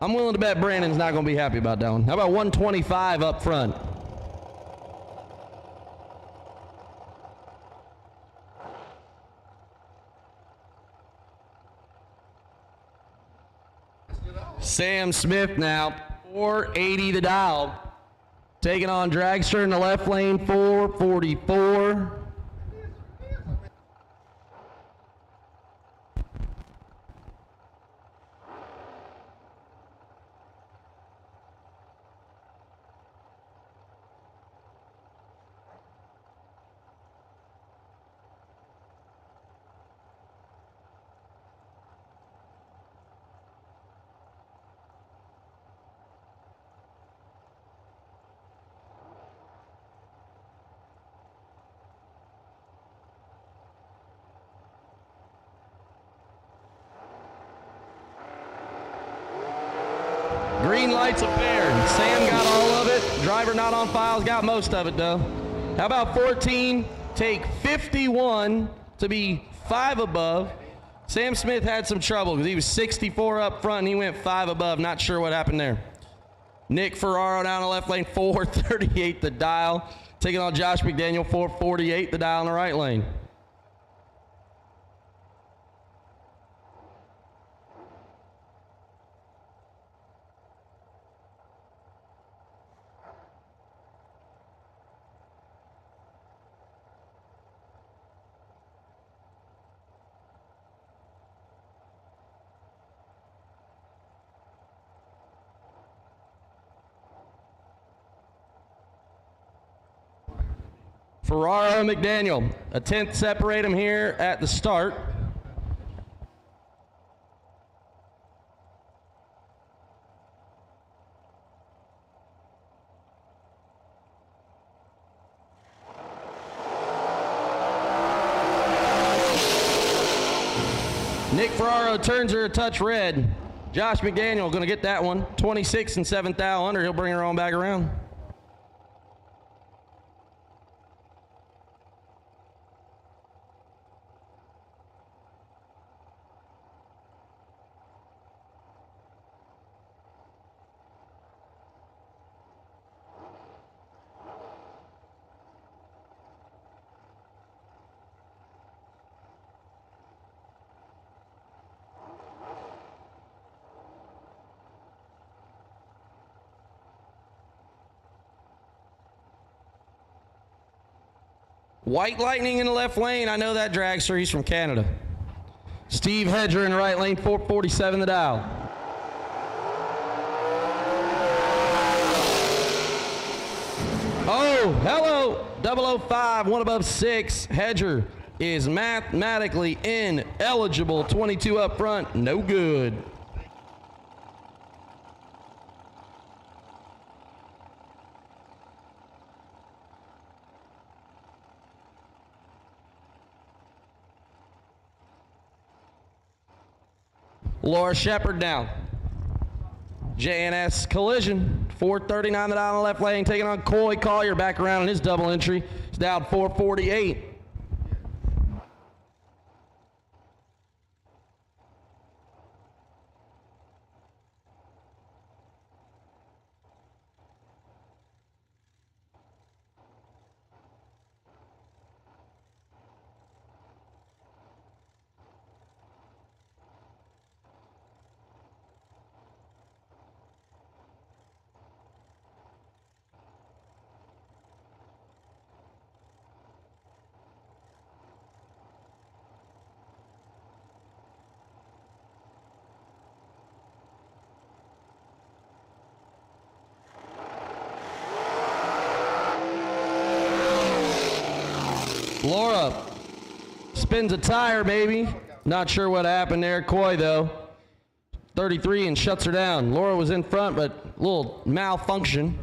I'm willing to bet Brandon's not going to be happy about that one. How about 125 up front? Sam Smith now, 480 the dial. Taking on Dragster in the left lane, 444. green light's a fair. Sam got all of it. Driver not on files got most of it, though. How about 14? Take 51 to be 5 above. Sam Smith had some trouble because he was 64 up front and he went 5 above. Not sure what happened there. Nick Ferraro down the left lane, 438 the dial. Taking on Josh McDaniel, 448 the dial in the right lane. Ferraro and McDaniel, a 10th separate them here at the start. Nick Ferraro turns her a touch red. Josh McDaniel going to get that one. 26 and 7th thou under. He'll bring her on back around. White Lightning in the left lane. I know that dragster. He's from Canada. Steve Hedger in the right lane, 447 the dial. Oh, hello, 005, 1 above 6. Hedger is mathematically ineligible. 22 up front, no good. Laura Shepard down. JNS collision. 439 the dial in the left lane, taking on Coy Collier back around in his double entry. It's down 448. Laura spins a tire, maybe. Not sure what happened there. Coy, though, 33 and shuts her down. Laura was in front, but a little malfunction.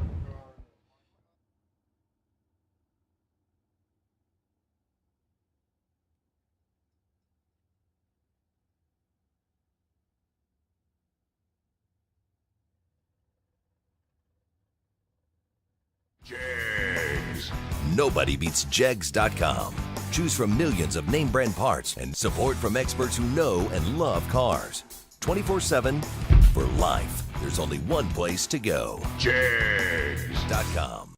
Nobody beats Jegs.com. Choose from millions of name brand parts and support from experts who know and love cars. 24/7 for life. There's only one place to go. Jegs.com.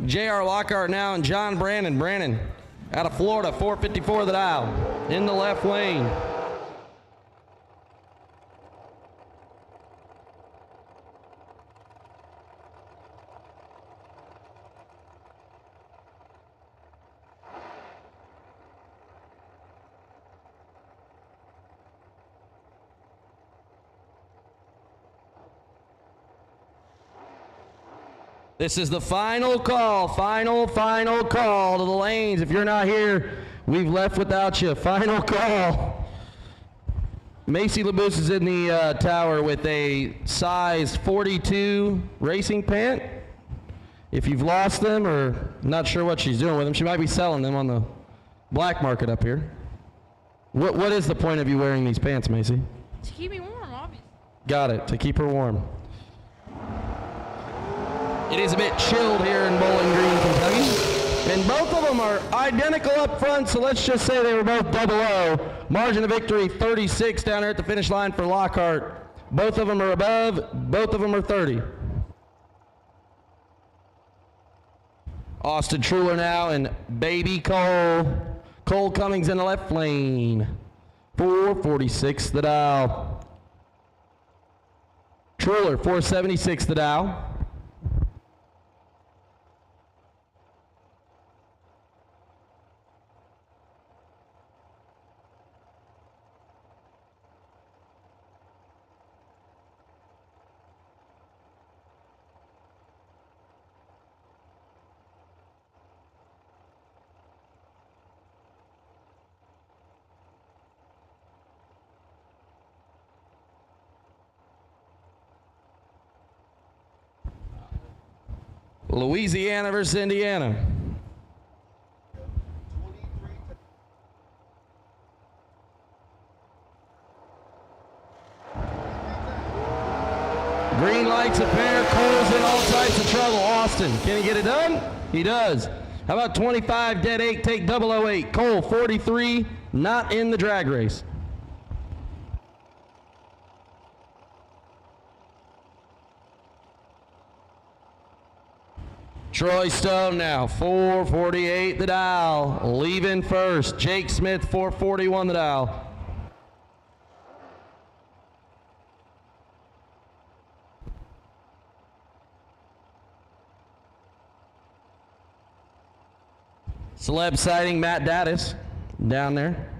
J.R. Lockhart now and John Brandon. Brandon out of Florida, 454 the dial. In the left lane. This is the final call, final call to the lanes. If you're not here, we've left without you. Final call. Macy Labus is in the tower with a size 42 racing pant If you've lost them or not sure what she's doing with them, she might be selling them on the black market up here. What is the point of you wearing these pants, Macy? To keep me warm, obviously. Got it, to keep her warm. It is a bit chilled here in Bowling Green, Kentucky. And both of them are identical up front, so let's just say they were both 00. Margin of victory 36 down there at the finish line for Lockhart. Both of them are above, both of them are 30. Austin Truler now and Baby Cole. Cole Cummings in the left lane. 446 the dial. Truler 476 the dial. Louisiana versus Indiana. Green lights a pair, Cole's in all types of trouble. Austin, can he get it done? He does. How about 25, dead 8, take 008. Cole, 43, not in the drag race. Troy Stone now, 448 the dial, leaving first. Jake Smith, 441 the dial. Celeb sighting Matt Dattis down there.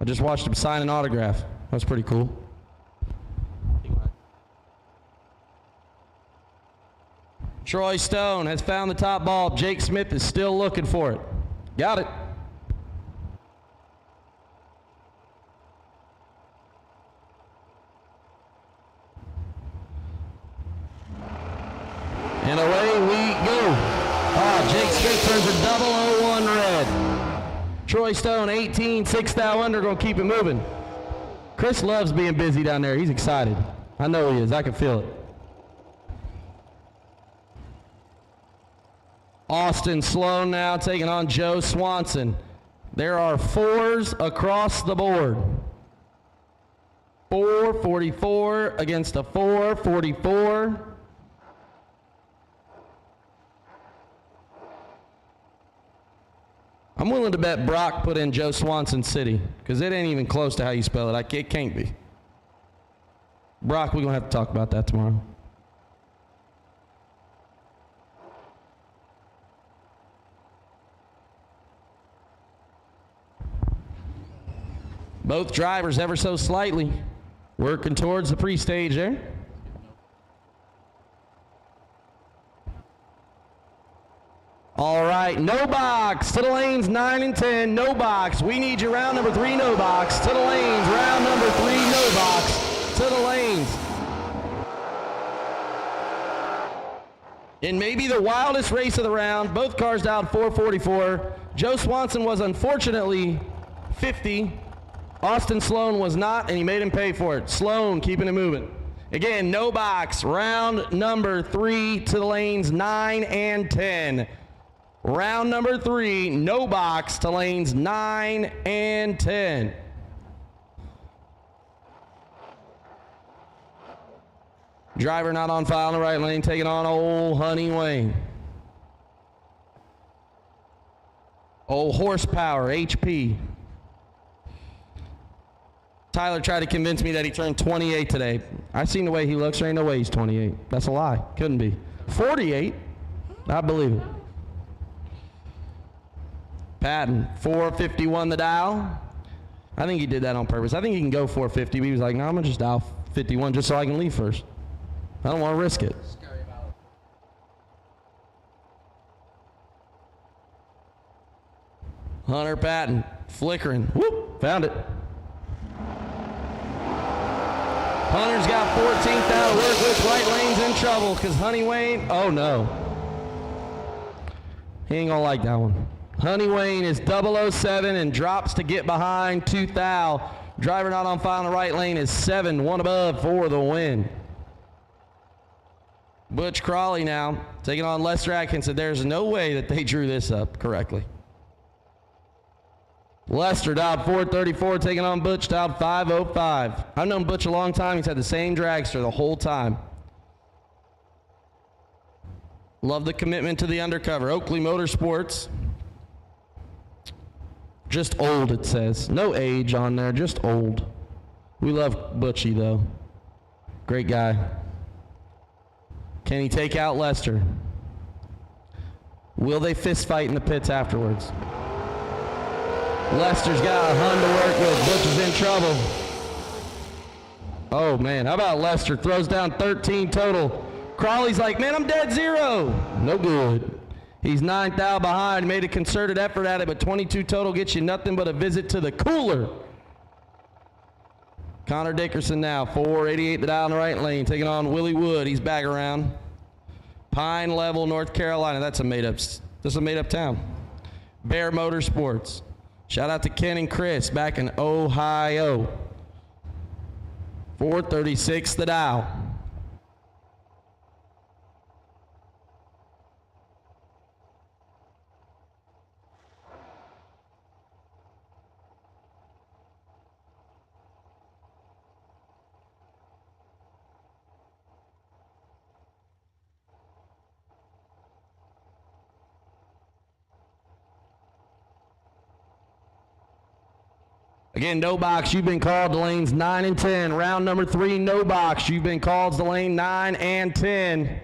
I just watched him sign an autograph. That's pretty cool. Troy Stone has found the top ball. Jake Smith is still looking for it. Got it. And away we go. Jake Smith turns a 001 red. Troy Stone, 18, 6 thou under, gonna keep it moving. Chris loves being busy down there. He's excited. I know he is. I can feel it. Austin Sloan now taking on Joe Swanson. There are 4s across the board. 444 against a 444. I'm willing to bet Brock put in Joe Swanson City, because it ain't even close to how you spell it. It can't be. Brock, we're going to have to talk about that tomorrow. Both drivers ever so slightly working towards the pre-stage there. All right, no box to the lanes, 9 and 10, no box. We need you round number 3, no box to the lanes, round number 3, no box to the lanes. In maybe the wildest race of the round, both cars dialed 444. Joe Swanson was unfortunately 50. Austin Sloan was not, and he made him pay for it. Sloan keeping it moving. Again, no box, round number 3 to the lanes, 9 and 10. Round number 3, no box to lanes 9 and 10. Driver not on file in the right lane, taking on old Honey Wayne. Old horsepower, HP. Tyler tried to convince me that he turned 28 today. I seen the way he looks, there ain't no way he's 28. That's a lie, couldn't be. 48, I believe it. Patton, 451 the dial. I think he did that on purpose. I think he can go 450, but he was like, no, I'm gonna just dial 51 just so I can leave first. I don't want to risk it. Hunter Patton, flickering. Whoop, found it. Hunter's got 14th out to work with. Right lane's in trouble because Honey Wayne, oh no. He ain't gonna like that one. Honey Wayne is 007 and drops to get behind 2th out. Driver not on file in the right lane is 7, one above for the win. Butch Crawley now taking on Lester Atkinson. There's no way that they drew this up correctly. Lester dialed 434, taking on Butch, dialed 505. I've known Butch a long time. He's had the same dragster the whole time. Love the commitment to the undercover. Oakley Motorsports. Just old, it says. No age on there, just old. We love Butchie, though. Great guy. Can he take out Lester? Will they fist fight in the pits afterwards? Lester's got a Hun to work with. Butch is in trouble. Oh, man. How about Lester? Throws down 13 total. Crawley's like, man, I'm dead zero. No good. He's 9th out behind. Made a concerted effort at it, but 22 total gets you nothing but a visit to the cooler. Connor Dickerson now, 488 the dial in the right lane, taking on Willie Wood. He's back around. Pine Level, North Carolina. That's a made-up town. Bear Motorsports. Shout out to Ken and Chris back in Ohio. 436 the dial. Again, no box, you've been called to lanes 9 and 10. Round number 3, no box, you've been called to lane 9 and 10.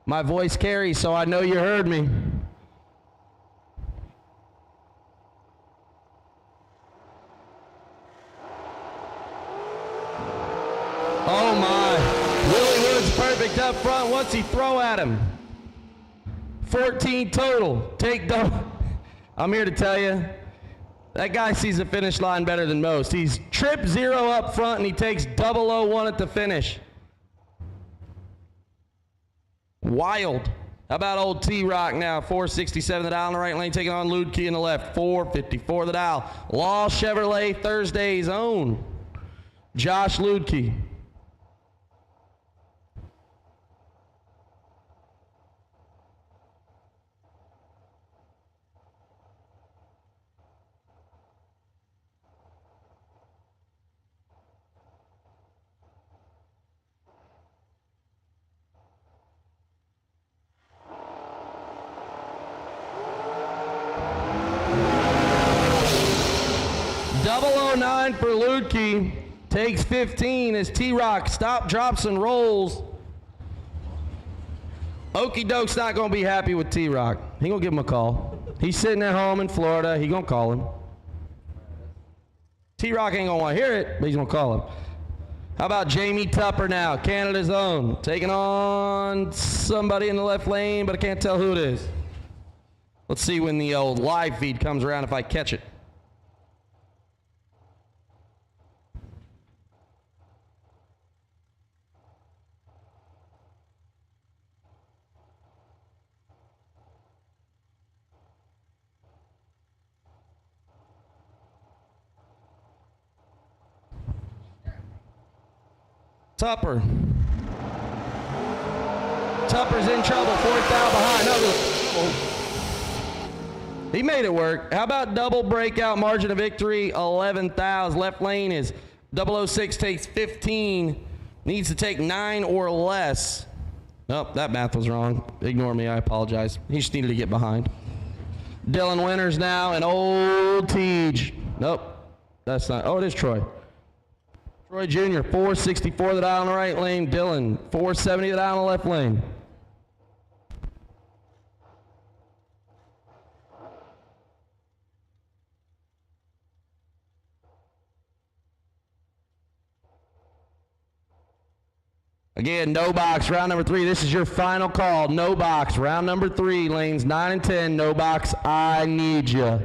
My voice carries, so I know you heard me. Oh my, Willie Wood's perfect up front. What's he throw at him? 14 total, take double. I'm here to tell you, that guy sees the finish line better than most. He's trip 0 up front and he takes 001 at the finish. Wild. How about old T-Rock now? 467 the dial in the right lane, taking on Ludke in the left. 454 the dial. Law Chevrolet Thursday's own Josh Ludke. For Ludke, takes 15 as T-Rock stop, drops, and rolls. Okie Doke's not going to be happy with T-Rock. He going to give him a call. He's sitting at home in Florida. He going to call him. T-Rock ain't going to want to hear it, but he's going to call him. How about Jamie Tupper now, Canada's own, taking on somebody in the left lane, but I can't tell who it is. Let's see when the old live feed comes around if I catch it. Tupper's in trouble, 4th out behind. He made it work. How about double breakout margin of victory, 11,000. Left lane is 006, takes 15, needs to take 9 or less. Nope, that math was wrong. Ignore me, I apologize. He just needed to get behind. Dylan Winters now, and old Teej. Nope, that's not, oh, it is Troy. Troy Jr., 464 the dial in the right lane. Dylan, 470 the dial in the left lane. Again, no box, round number 3. This is your final call. No box, round number 3, lanes 9 and 10. No box, I need you.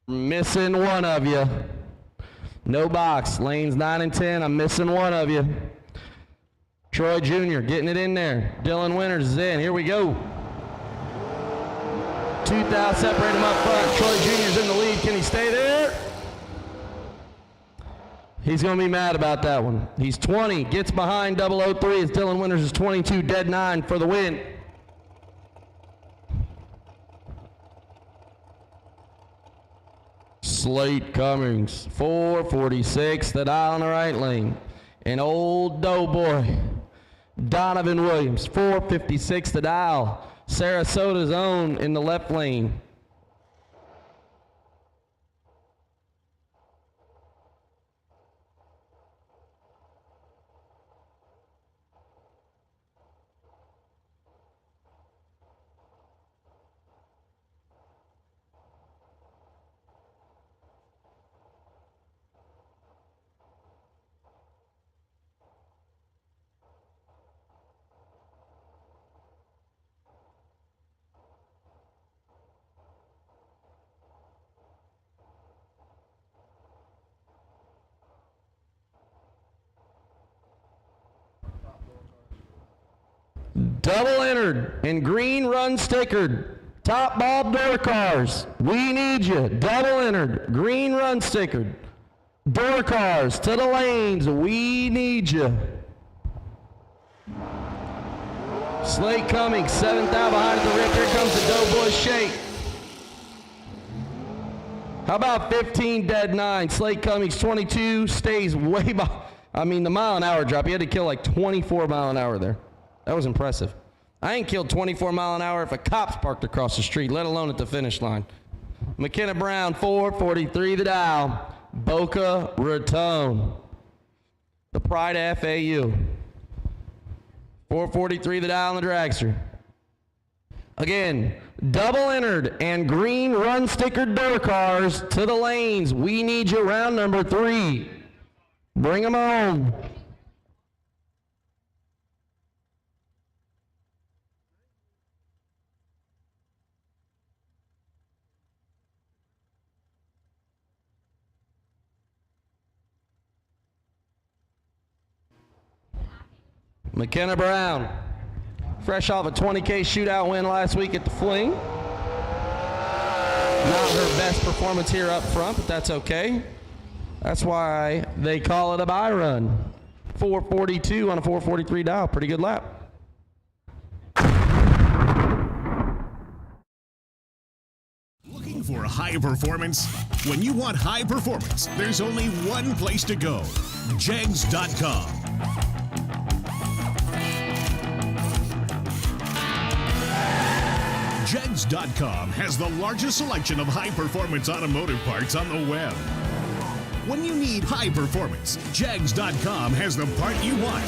Missing one of you. No box. Lanes 9 and 10. I'm missing one of you. Troy Jr. getting it in there. Dylan Winters is in. Here we go. 2,000 separate him up front. Troy Jr.'s in the lead. Can he stay there? He's going to be mad about that one. He's 20. Gets behind 003 as Dylan Winters is 22. Dead 9 for the win. Slate Cummings, 446, the dial on the right lane. And old doughboy, Donovan Williams, 456, the dial. Sarasota's own in the left lane. Double entered and green run stickered. Top Bob door cars, we need you. Double entered, green run stickered. Door cars to the lanes, we need you. Slate Cummings, 7th out behind the rip. Here comes the Doughboy shake. How about 15 dead 9? Slate Cummings, 22, stays way behind. I mean, the mile an hour drop, he had to kill like 24 mile an hour there. That was impressive. I ain't killed 24 mile an hour if a cop's parked across the street, let alone at the finish line. McKenna Brown, 443 the dial. Boca Raton. The pride of FAU. 443 the dial on the dragster. Again, double entered and green run stickered door cars to the lanes. We need you round number 3. Bring them on. McKenna Brown, fresh off a 20K shootout win last week at the Fling. Not her best performance here up front, but that's okay. That's why they call it a bye run. 442 on a 443 dial, pretty good lap. Looking for high performance? When you want high performance, there's only one place to go, Jegs.com. Jegs.com has the largest selection of high-performance automotive parts on the web. When you need high performance, Jegs.com has the part you want,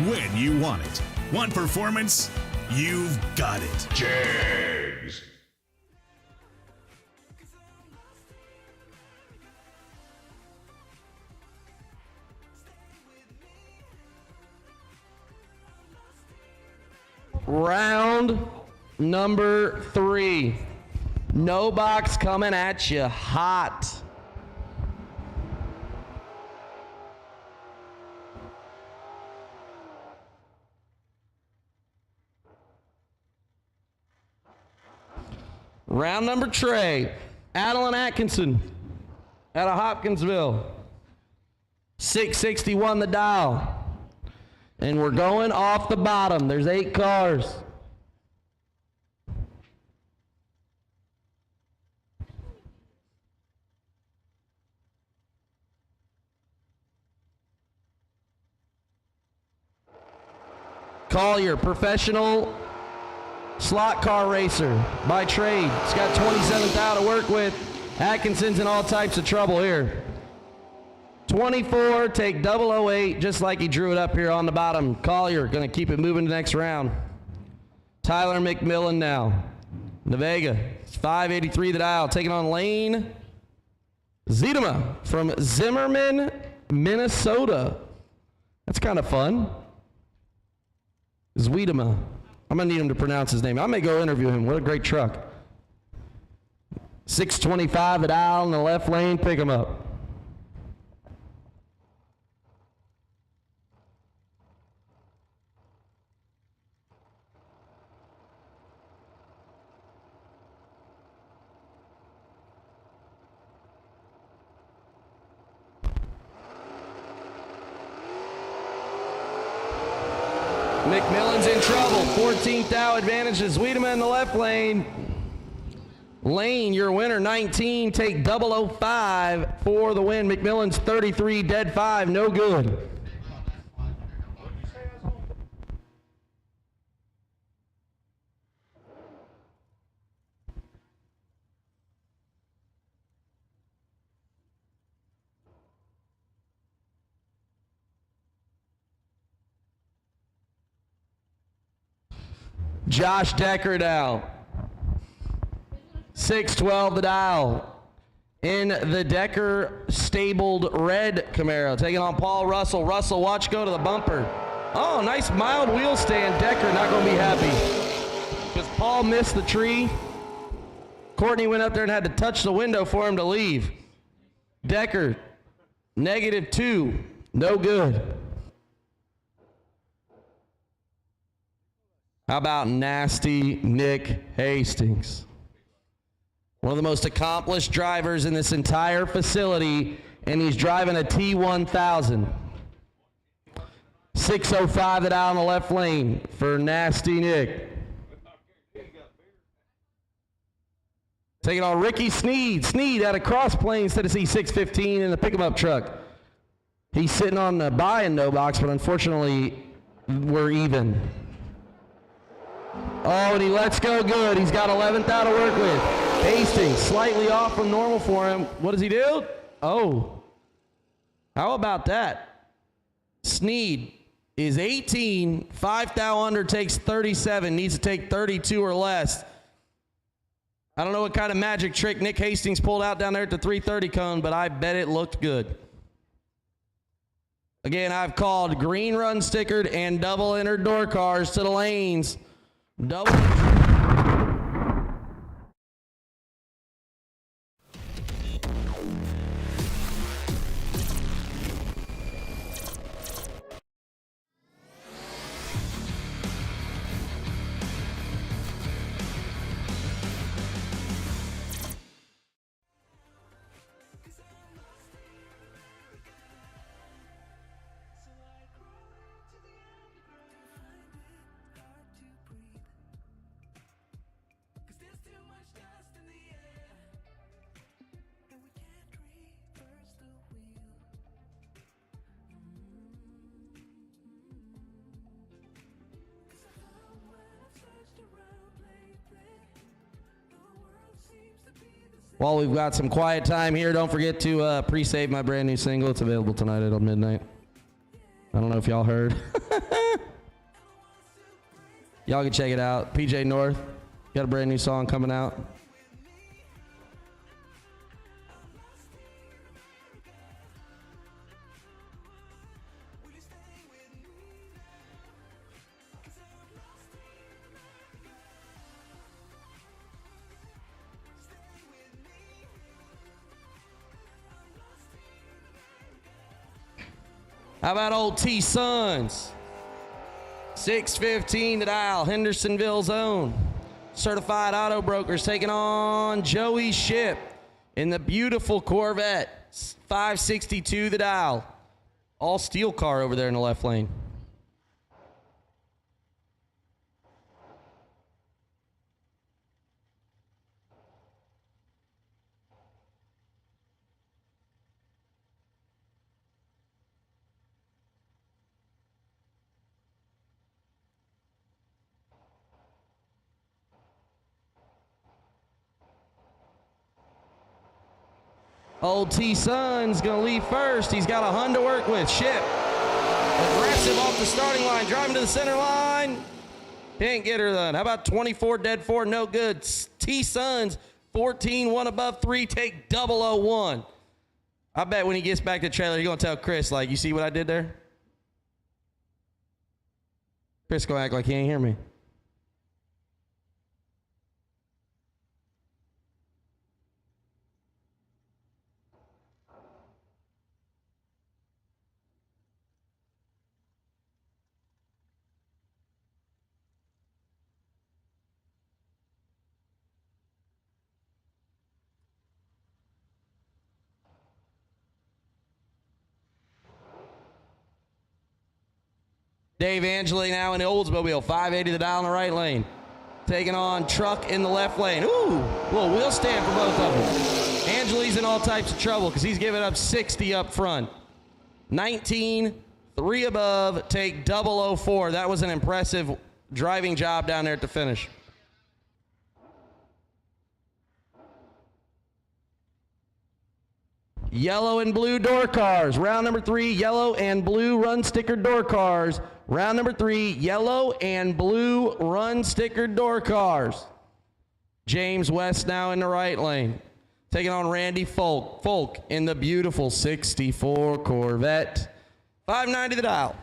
when you want it. Want performance? You've got it. Jegs. Round number 3. No box coming at you hot. Round number Trey. Adeline Atkinson out of Hopkinsville. 661 the dial. And we're going off the bottom. There's 8 cars. Collier, professional slot car racer by trade. He's got 27th out to work with. Atkinson's in all types of trouble here. 24, take 008, just like he drew it up here on the bottom. Collier gonna keep it moving to the next round. Tyler McMillan now. Nevega, 583 the dial, taking on Lane Ziedema from Zimmerman, Minnesota. That's kind of fun. Zwiedema. I'm gonna need him to pronounce his name. I may go interview him. What a great truck. 625 the dial in the left lane, pick him up. McMillan's in trouble. 14th thou advantage to Wiedemann in the left lane. Lane, your winner, 19. Take 005 for the win. McMillan's 33, dead 5, no good. Josh Decker now. 612 the dial. In the Decker stabled red Camaro. Taking on Paul Russell. Russell, watch go to the bumper. Oh, nice mild wheel stand. Decker not going to be happy. Because Paul missed the tree. Courtney went up there and had to touch the window for him to leave. Decker, -2. No good. How about nasty Nick Hastings? One of the most accomplished drivers in this entire facility, and he's driving a T1000. 605 it out on the left lane for nasty Nick. Taking on Ricky Sneed. Sneed out of Cross Plains, Tennessee, 615 in the pick-em-up truck. He's sitting on the buy and no box, but unfortunately, we're even. Oh, and he lets go good. He's got 11th out to work with. Hastings, slightly off from normal for him. What does he do? Oh. How about that? Sneed is 18. 5 thou under takes 37. Needs to take 32 or less. I don't know what kind of magic trick Nick Hastings pulled out down there at the 330 cone, but I bet it looked good. Again, I've called green run stickered and double entered door cars to the lanes. Double. While we've got some quiet time here, don't forget to pre-save my brand new single. It's available tonight at midnight. I don't know if y'all heard. Y'all can check it out. PJ North, got a brand new song coming out. How about old T-Sons? 615 to dial, Hendersonville's own. Certified Auto Brokers taking on Joey Ship in the beautiful Corvette. 562 the dial. All steel car over there in the left lane. Old T-Son's going to leave first. He's got a Hun to work with. Ship. Aggressive off the starting line. Driving to the center line. Can't get her done. How about 24 dead 4? No good. T-Son's 14, 1 above 3. Take 001. I bet when he gets back to the trailer, he's going to tell Chris, like, you see what I did there? Chris going to act like he ain't hear me. Dave Angeli now in the Oldsmobile, 580 the dial in the right lane. Taking on Truck in the left lane. Ooh, little wheel stand for both of them. Angeli's in all types of trouble because he's giving up 60 up front. 19, 3 above, take 004. That was an impressive driving job down there at the finish. Yellow and blue door cars. Round number 3, yellow and blue run sticker door cars. Round number 3, yellow and blue run sticker door cars. James West now in the right lane. Taking on Randy Folk. Folk in the beautiful 64 Corvette. 590 the dial.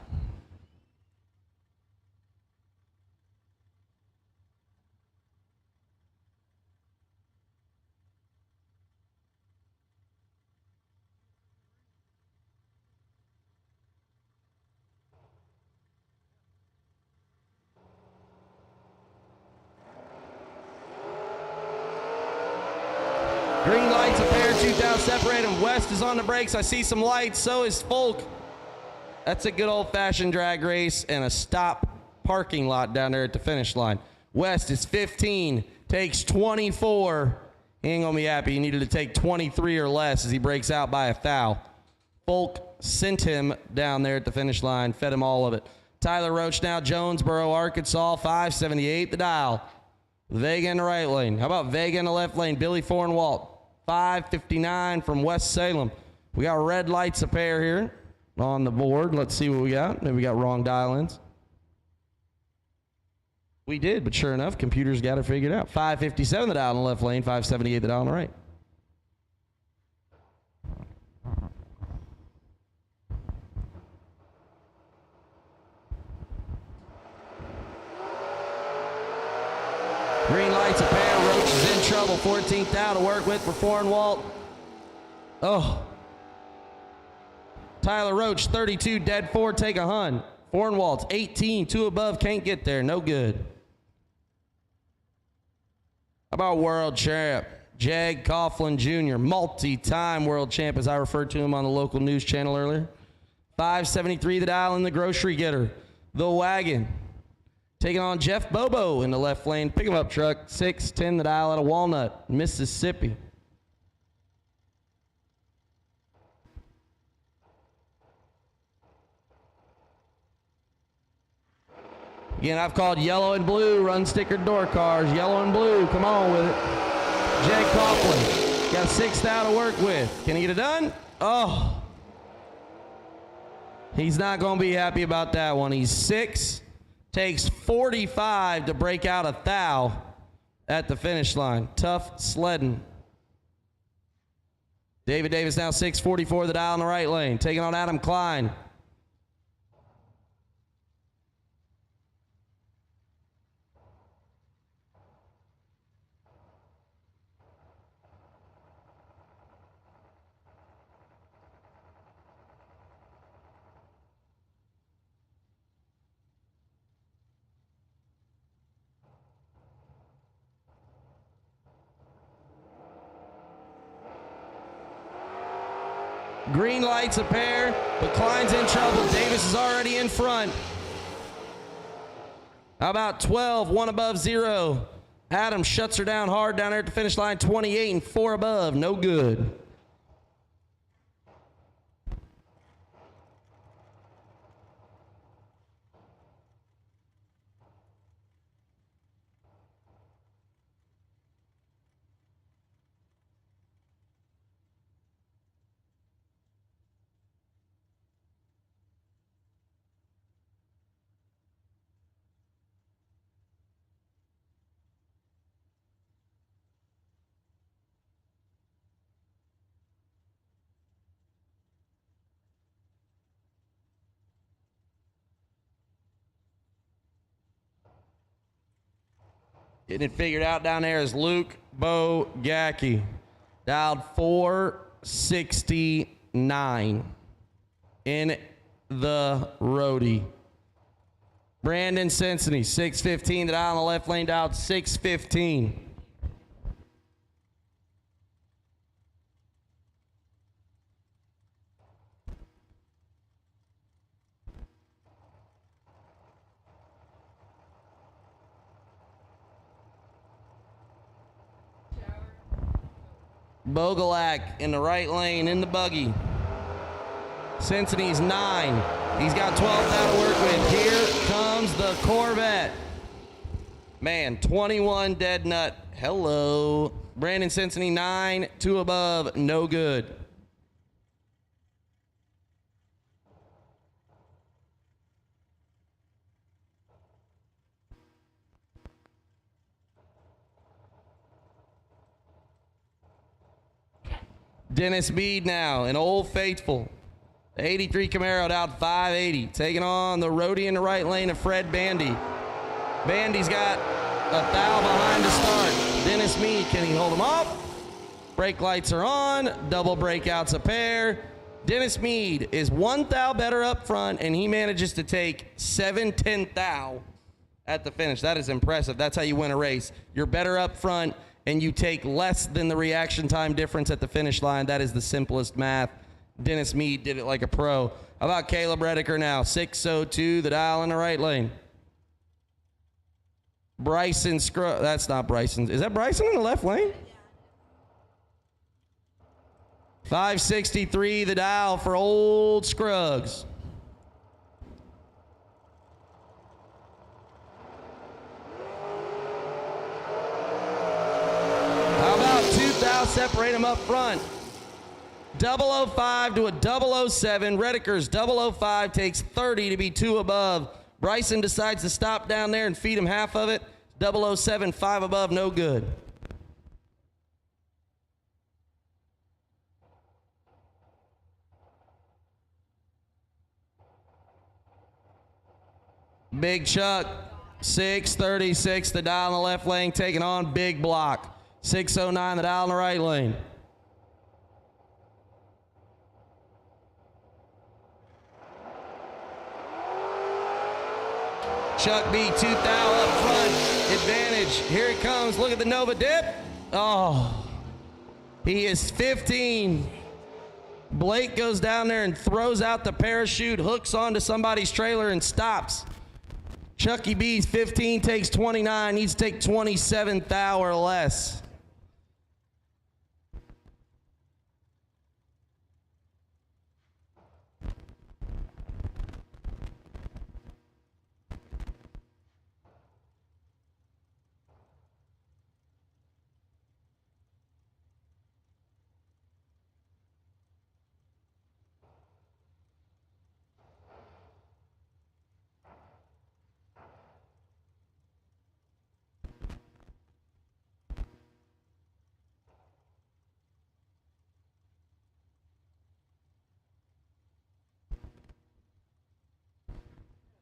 Green lights, a pair, 2,000 separate them. West is on the brakes. I see some lights. So is Folk. That's a good old-fashioned drag race and a stop parking lot down there at the finish line. West is 15, takes 24. He ain't going to be happy. He needed to take 23 or less as he breaks out by a foul. Folk sent him down there at the finish line, fed him all of it. Tyler Roach now, Jonesboro, Arkansas, 578 the dial. Vega in the right lane. How about Vega in the left lane? Billy Fornwalt, 559 from West Salem. We got red lights a pair here on the board. Let's see what we got. Maybe we got wrong dial-ins. We did, but sure enough, computers got it figured out. 557 the dial in the left lane, 578 the dial on the right. Green lights a pair. Roach is in trouble. 14th out to work with for Fornwalt. Oh. Tyler Roach, 32, dead 4, take a hun. Fornwalt's 18, 2 above, can't get there. No good. How about world champ? Jag Coughlin Jr., multi-time world champ, as I referred to him on the local news channel earlier. 573 the dial in the grocery getter. The wagon. Taking on Jeff Bobo in the left lane. Pick him up truck. 610 the dial out of Walnut, Mississippi. Again, I've called yellow and blue run stickered door cars. Yellow and blue, come on with it. Jake Coughlin got 6th out to work with. Can he get it done? Oh. He's not going to be happy about that one. He's 6. Takes 45 to break out a thou at the finish line. Tough sledding. David Davis now 644 the dial in the right lane. Taking on Adam Klein. Green lights a pair, but Klein's in trouble. Davis is already in front. How about 12, 1 above 0? Adam shuts her down hard down there at the finish line, 28 and 4 above, no good. Getting it figured out down there is Luke Bogacki. Dialed 469 in the roadie. Brandon Cincinnati, 615. The dial on the left lane, dialed 615. Bogalak in the right lane in the buggy. Cincinnati's 9. He's got 12 now to work with. Here comes the Corvette. Man, 21 dead nut. Hello. Brandon Cincinnati 9, 2 above, no good. Dennis Mead now, an old faithful. The 83 Camaro out 580. Taking on the roadie in the right lane of Fred Bandy. Bandy's got a thou behind to start. Dennis Mead, can he hold him off? Brake lights are on. Double breakouts a pair. Dennis Mead is 1 thou better up front, and he manages to take 7/10 thou at the finish. That is impressive. That's how you win a race. You're better up front, and you take less than the reaction time difference at the finish line. That is the simplest math. Dennis Mead did it like a pro. How about Caleb Rediker now? 6:02, the dial in the right lane. Bryson Scruggs. That's not Bryson. Is that Bryson in the left lane? 5:63, the dial for old Scruggs. How about 2 thou separate them up front? 005 to a 007. Rediker's 005 takes 30 to be 2 above. Bryson decides to stop down there and feed him half of it. 007, 5 above, no good. Big Chuck, 6:36, the dial in the left lane, taking on Big Block. 6:09, the dial in the right lane. Chuck B, 2 thou up front, advantage. Here it comes, look at the Nova dip. Oh, he is 15. Blake goes down there and throws out the parachute, hooks onto somebody's trailer and stops. Chucky B's 15, takes 29, needs to take 27 thou or less.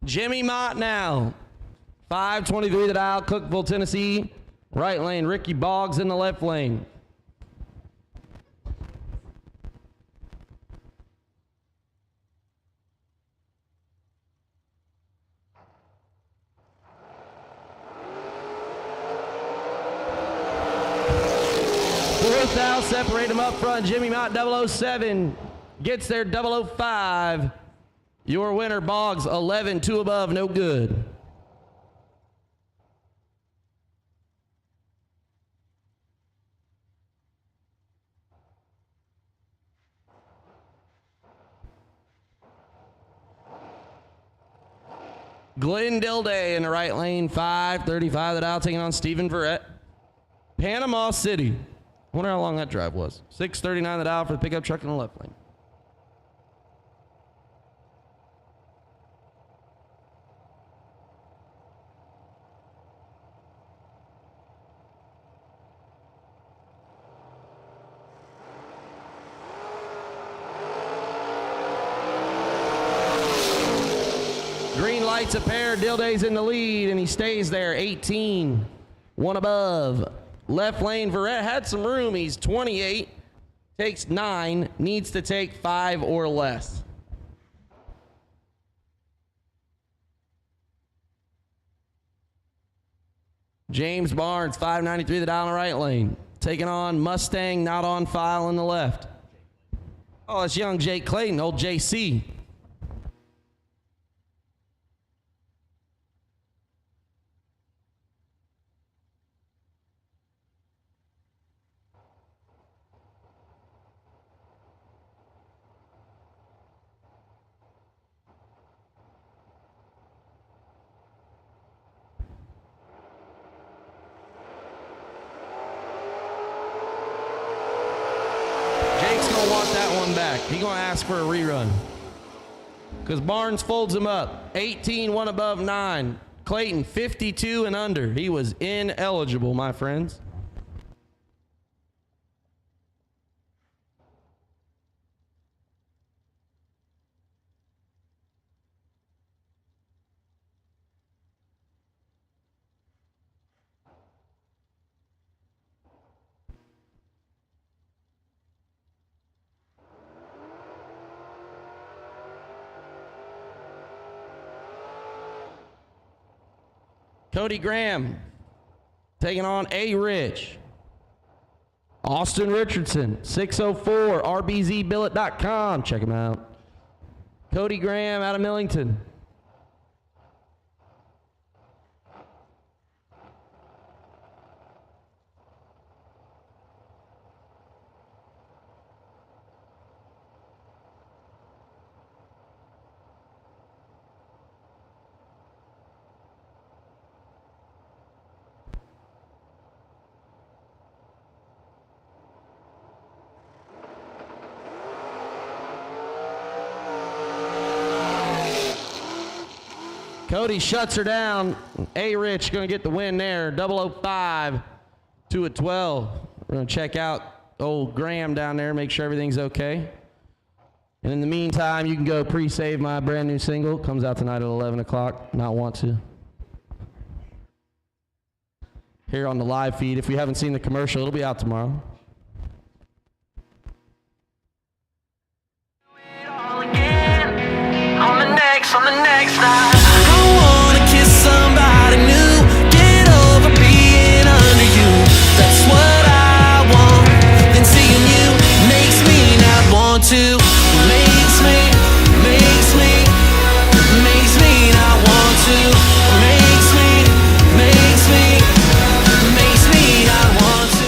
Jimmy Mott now. 5:23 the dial, Cookville, Tennessee. Right lane, Ricky Boggs in the left lane. Fourth thou, separate him up front. Jimmy Mott, 007, gets there, 005. Your winner, Boggs, 11, 2 above, no good. Glenn Dilday in the right lane, 5:35 the dial, taking on Stephen Verrett. Panama City. I wonder how long that drive was. 6:39 the dial for the pickup truck in the left lane. Green lights a pair. Dilday's in the lead, and he stays there. 18, 1 above. Left lane, Verrett had some room. He's 28, takes 9, needs to take 5 or less. James Barnes, 5:93 the dial in the right lane. Taking on Mustang, not on file in the left. Oh, it's young Jake Clayton, old JC. gonna want that one back. He gonna ask for a rerun. Because Barnes folds him up. 18, one above 9. Clayton, 52 and under. He was ineligible, my friends. Cody Graham taking on A. Rich. Austin Richardson, 604, rbzbillet.com. Check him out. Cody Graham out of Millington. Cody shuts her down. A-Rich going to get the win there. 005 to a 12. We're going to check out old Graham down there, make sure everything's okay. And in the meantime, you can go pre-save my brand new single. Comes out tonight at 11 o'clock. Not want to. Here on the live feed. If you haven't seen the commercial, it'll be out tomorrow. On the next night, I wanna kiss somebody new, get over being under you. That's what I want. Then seeing you makes me not want to. Makes me not want to. Makes me not want to.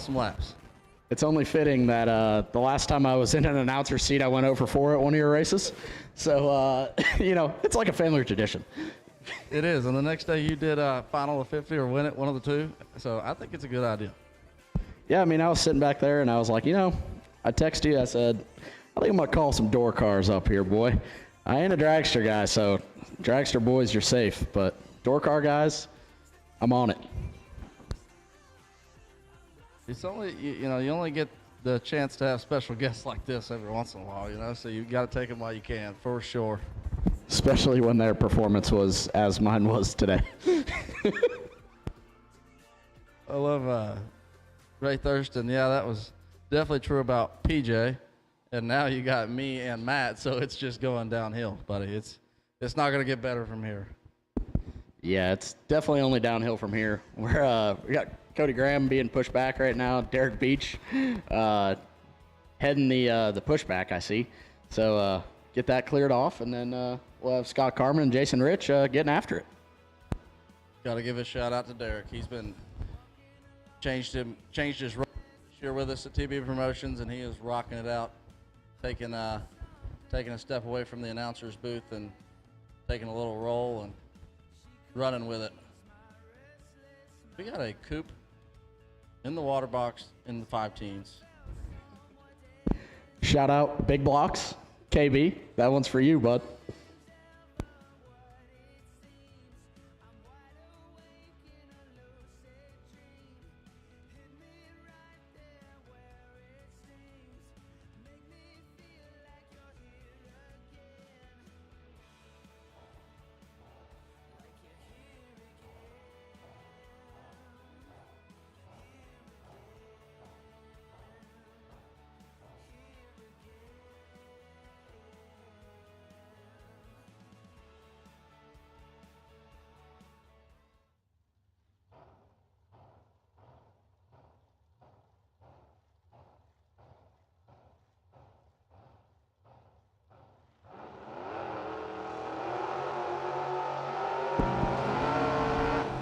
Some laps. It's only fitting that the last time I was in an announcer seat, I went over 4 at one of your races. So, you know, it's like a family tradition. It is, and the next day you did final of 50 or win it, one of the two. So I think it's a good idea. Yeah, I mean, I was sitting back there and I was like, you know, I texted you, I said, I think I'm going to call some door cars up here, boy. I ain't a dragster guy, so dragster boys, you're safe. But door car guys, I'm on it. It's only, you know, you only get the chance to have special guests like this every once in a while, you know, so you got to take them while you can, for sure. Especially when their performance was as mine was today. I love Ray Thurston. Yeah, that was definitely true about PJ. And now you got me and Matt, so it's just going downhill, buddy. It's not going to get better from here. Yeah, it's definitely only downhill from here. We got Cody Graham being pushed back right now. Derek Beech heading the pushback, I see. So get that cleared off, and then we'll have Scott Carmen and Jason Rich getting after it. Got to give a shout out to Derek. He's been changed his role this year with us at TB Promotions, and he is rocking it out, taking a step away from the announcer's booth and taking a little roll and running with it. We got a coupe in the water box in the 5 teens. Shout out Big Blocks, KB. That one's for you, bud.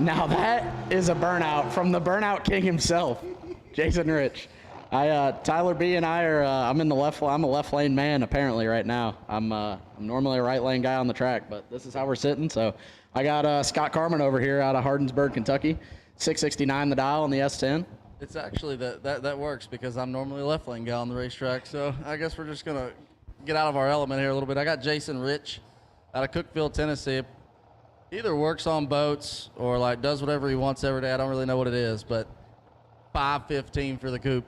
Now that is a burnout from the burnout king himself, Jason Rich. Tyler B and I are. I'm in the left. I'm a left lane man apparently right now. I'm normally a right lane guy on the track, but this is how we're sitting. So I got Scott Carmen over here out of Hardensburg, Kentucky. 669 the dial on the S10. It's actually that works because I'm normally a left lane guy on the racetrack. So I guess we're just gonna get out of our element here a little bit. I got Jason Rich out of Cookeville, Tennessee. Either works on boats or like does whatever he wants every day. I don't really know what it is, but 515 for the coupe.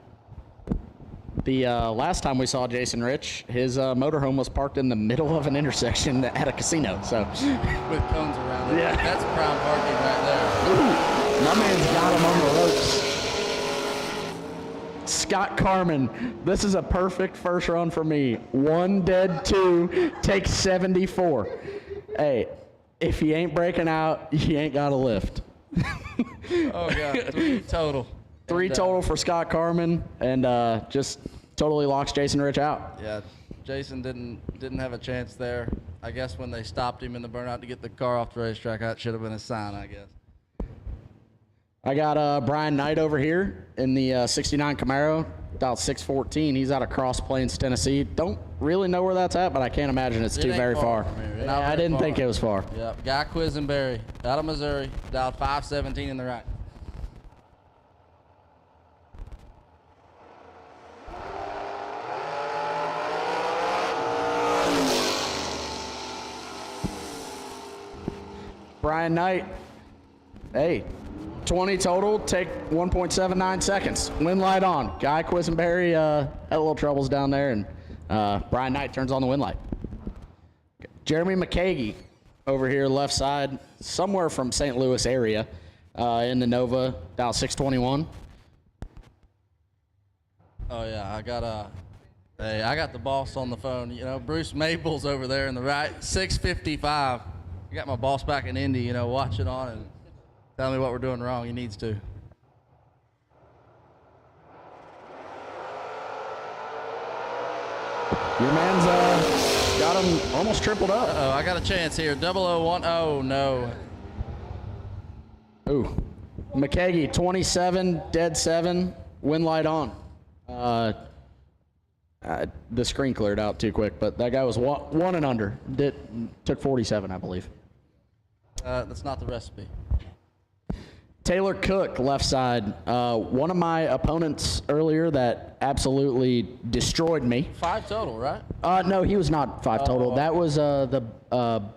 The last time we saw Jason Rich, his motorhome was parked in the middle of an intersection at a casino. So with cones around it. Yeah. That's prime parking right there. Ooh, my man's got him on the ropes. Scott Carmen, this is a perfect first run for me. 1 dead 2, take 74. Hey, if you ain't breaking out, you ain't got a lift. Oh, God, 3 total. 3 total for Scott Carmen, and just totally locks Jason Rich out. Yeah, Jason didn't have a chance there. I guess when they stopped him in the burnout to get the car off the racetrack, that should have been a sign, I guess. I got Brian Knight over here in the 69 Camaro, about 614. He's out of Cross Plains, Tennessee. Don't really know where that's at, but I can't imagine it's too very far. I didn't think it was far. Yep, Guy Quisenberry out of Missouri, dialed 517 in the right. Brian Knight, hey, 20 total, take 1.79 seconds. Wind light on. Guy Quisenberry had a little troubles down there, and Brian Knight turns on the wind light. Jeremy McKagy over here, left side, somewhere from St. Louis area, in the Nova, dial 621. Oh yeah, I got the boss on the phone. You know, Bruce Maples over there in the right, 655. I got my boss back in Indy, you know, watching on and tell me what we're doing wrong. He needs to. Your man's got him almost tripled up. Uh-oh, I got a chance here. 0010, oh no. Ooh. McKagy, 27, dead 7, wind light on. The screen cleared out too quick, but that guy was 1 and under. Took 47, I believe. That's not the recipe. Taylor Cook, left side. One of my opponents earlier that absolutely destroyed me. 5 total, right? No, he was not 5 total. That was the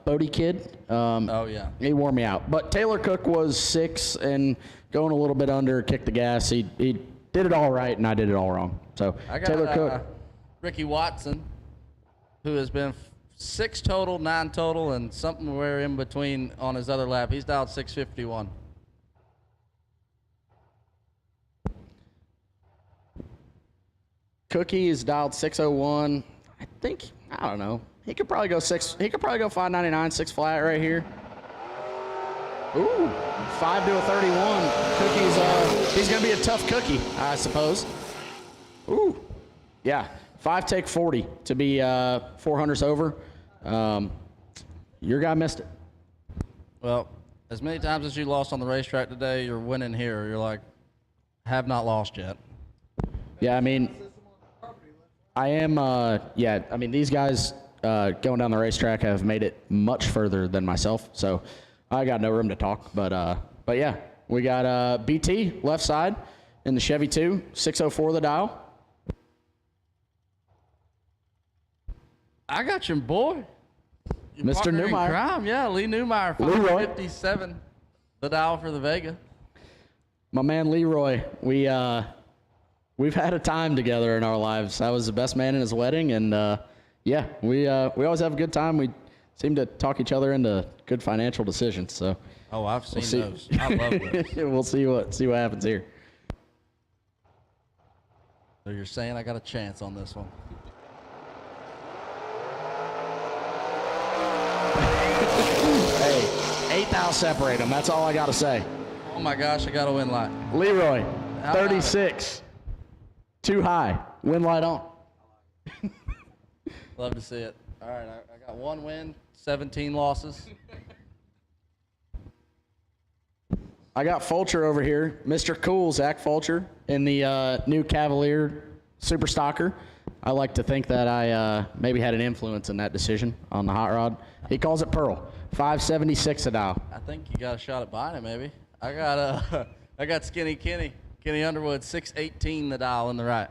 Bodie kid. Oh, yeah. He wore me out. But Taylor Cook was 6 and going a little bit under, kicked the gas. He did it all right, and I did it all wrong. So I got Taylor Cook. Ricky Watson, who has been 6 total, 9 total, and somewhere in between on his other lap. He's dialed 651. Cookie is dialed 601. I don't know. He could probably go 599, 6 flat right here. Ooh, 5 to a 31. Cookie's he's gonna be a tough cookie, I suppose. Ooh, yeah, 5 take 40 to be 400s over. Your guy missed it. Well, as many times as you lost on the racetrack today, you're winning here. You're like, have not lost yet. Yeah, I mean, I am, yeah, I mean, these guys going down the racetrack have made it much further than myself, so I got no room to talk. But yeah, we got BT left side in the Chevy 2, 604 the dial. I got your boy. Your Mr. partner in Newmeyer. crime, yeah, Lee Newmeyer, 557 the dial for the Vega. My man Leroy, we've had a time together in our lives. I was the best man in his wedding, and yeah, we always have a good time. We seem to talk each other into good financial decisions. So. Oh, I've seen those. I love those. We'll see what happens here. So you're saying I got a chance on this one? Hey, 8 thou separate them. That's all I got to say. Oh my gosh, I got a win light. Leroy, 36. Too high. Wind light on. Love to see it. All right, I got 1 win, 17 losses. I got Fulcher over here, Mr. Cool, Zach Fulcher, in the new Cavalier Super Stocker. I like to think that I maybe had an influence in that decision on the hot rod. He calls it Pearl, 576 a dial. I think you got a shot at buying it, maybe. I got Skinny Kenny Underwood, 618 the dial in the right.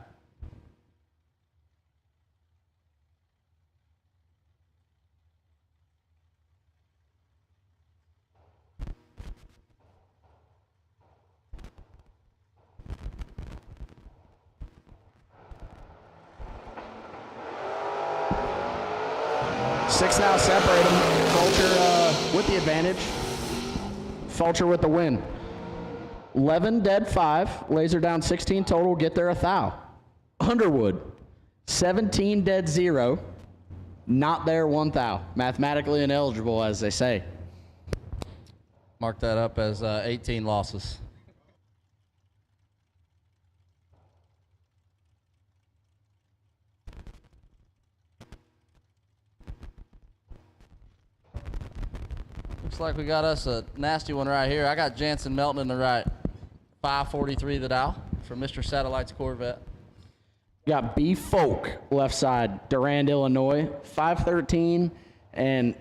Six now separate them. Fulcher with the advantage. Fulcher with the win. 11 dead 5. Laser down 16 total. Get there a thou. Underwood 17 dead 0. Not there 1 thou. Mathematically ineligible, as they say. Mark that up as 18 losses. Looks like we got us a nasty one right here. I got Jansen Melton in the right. 543 the dial for Mr. Satellite's Corvette. Got B Folk left side, Durand, Illinois, 513, and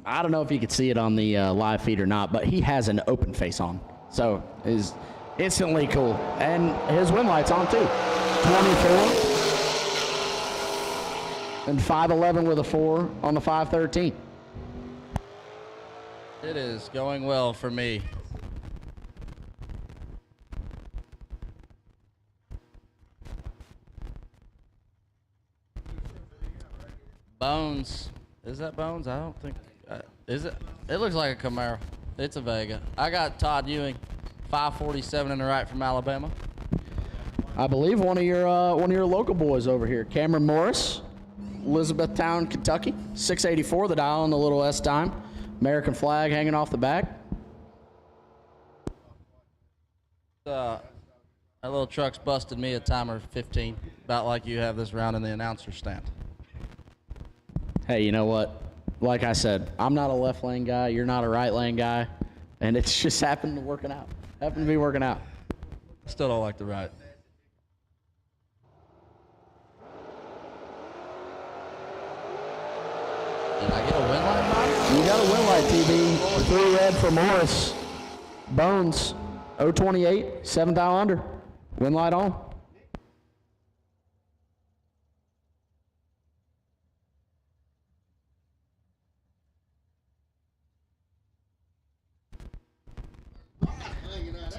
I don't know if you could see it on the live feed or not, but he has an open face on, so is instantly cool. And his win light's on too, 24 and 511 with a 4 on the 513. It is going well for me. Bones. Is that Bones? I don't think. Is it? It looks like a Camaro. It's a Vega. I got Todd Ewing, 547 in the right from Alabama. I believe one of your local boys over here, Cameron Morris, Elizabethtown, Kentucky, 684 the dial on the little S time. American flag hanging off the back. That little truck's busted me a timer 15, about like you have this round in the announcer stand. Hey, you know what? Like I said, I'm not a left lane guy. You're not a right lane guy. And it's just happened to be working out. Still don't like the right. Did I get a win light, Bob? You got a win light, TB. 3 red for Morris. Bones, 028, 7 dial under. Win light on.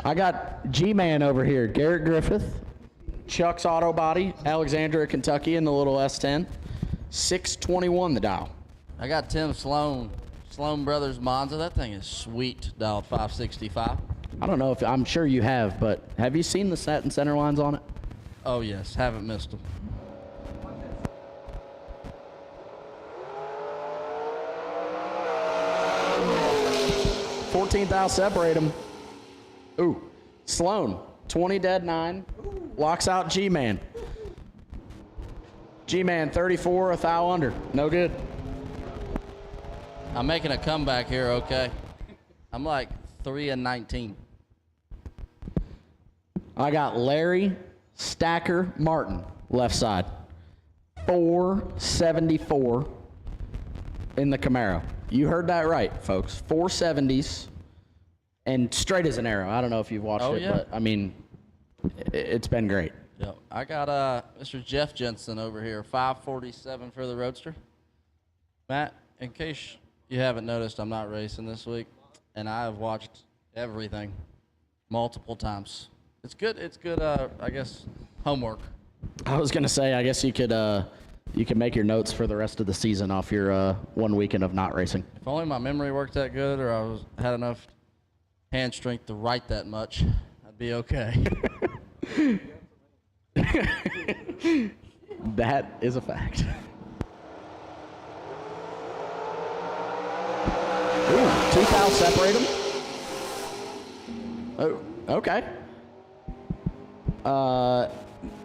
I got G-Man over here, Garrett Griffith, Chuck's Auto Body, Alexandria, Kentucky, in the little S10, 621 the dial. I got Tim Sloan Brothers Monza. That thing is sweet, dialed 565. I don't know if, I'm sure you have, but have you seen the satin center lines on it? Oh yes, haven't missed them. $14,000 separate them. Ooh, Sloan, 20 dead 9, locks out G-Man. G-Man, 34, a thou under, no good. I'm making a comeback here, okay? I'm like 3 and 19. I got Larry Stacker Martin, left side, 474 in the Camaro. You heard that right, folks, 470s. And straight as an arrow. I don't know if you've watched it, yeah. but I mean, it's been great. Yep. I got Mr. Jeff Jensen over here, 547 for the Roadster. Matt, in case you haven't noticed, I'm not racing this week, and I have watched everything multiple times. It's good. It's good. I guess homework. I was gonna say, I guess you could make your notes for the rest of the season off your 1 weekend of not racing. If only my memory worked that good, or I had enough hand strength to write that much, I'd be okay. That is a fact. Ooh, 2,000 separate them. Oh, okay.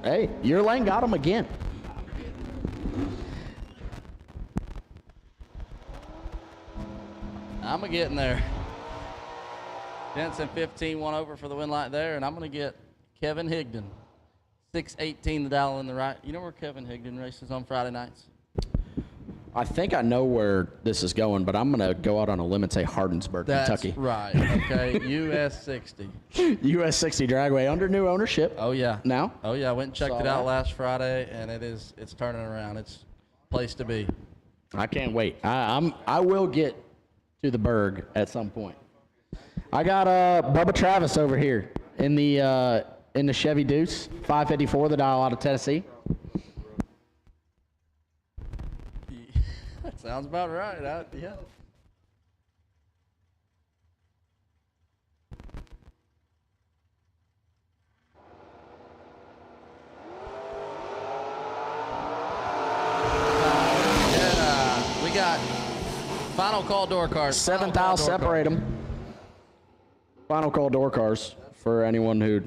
Hey, your lane got him again. I'm getting there. Jensen 15, one over for the win light there, and I'm going to get Kevin Higdon. 618 the dial in the right. You know where Kevin Higdon races on Friday nights? I think I know where this is going, but I'm going to go out on a limb and say Hardensburg, Kentucky. That's right. Okay, US 60. US 60 Dragway under new ownership. Oh, yeah. Now? Oh, yeah. I went and checked Saw it out that. last Friday, and it's turning around. It's a place to be. I can't wait. I will get to the Berg at some point. I got Bubba Travis over here in the Chevy Deuce, 554 the dial out of Tennessee. That sounds about right. Yeah. We got final call door cars. Seventh aisle, separate them. Final call door cars for anyone who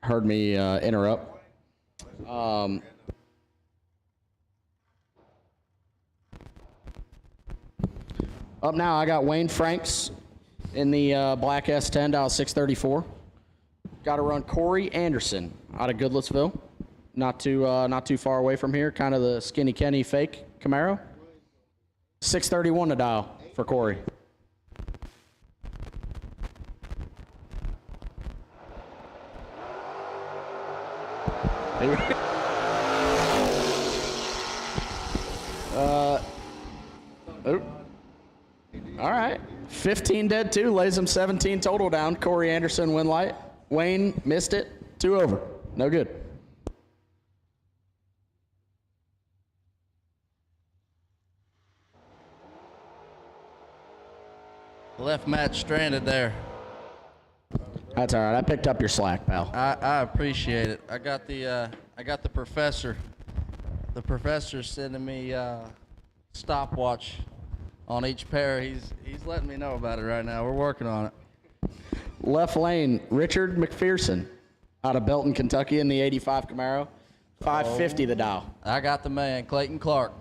heard me interrupt. Up now, I got Wayne Franks in the black S10 dial 634. Got to run Corey Anderson out of Goodlettsville, not too far away from here. Kind of the Skinny Kenny fake Camaro. 631 to dial for Corey. All right. 15 dead, 2. Lays him 17 total down. Corey Anderson, win light. Wayne missed it. 2 over. No good. Left Matt stranded there. That's all right. I picked up your slack, pal. I appreciate it. I got the professor. The professor's sending me stopwatch on each pair. He's letting me know about it right now. We're working on it. Left lane, Richard McPherson out of Belton, Kentucky in the 85 Camaro. 550 the dial. I got the man, Clayton Clark.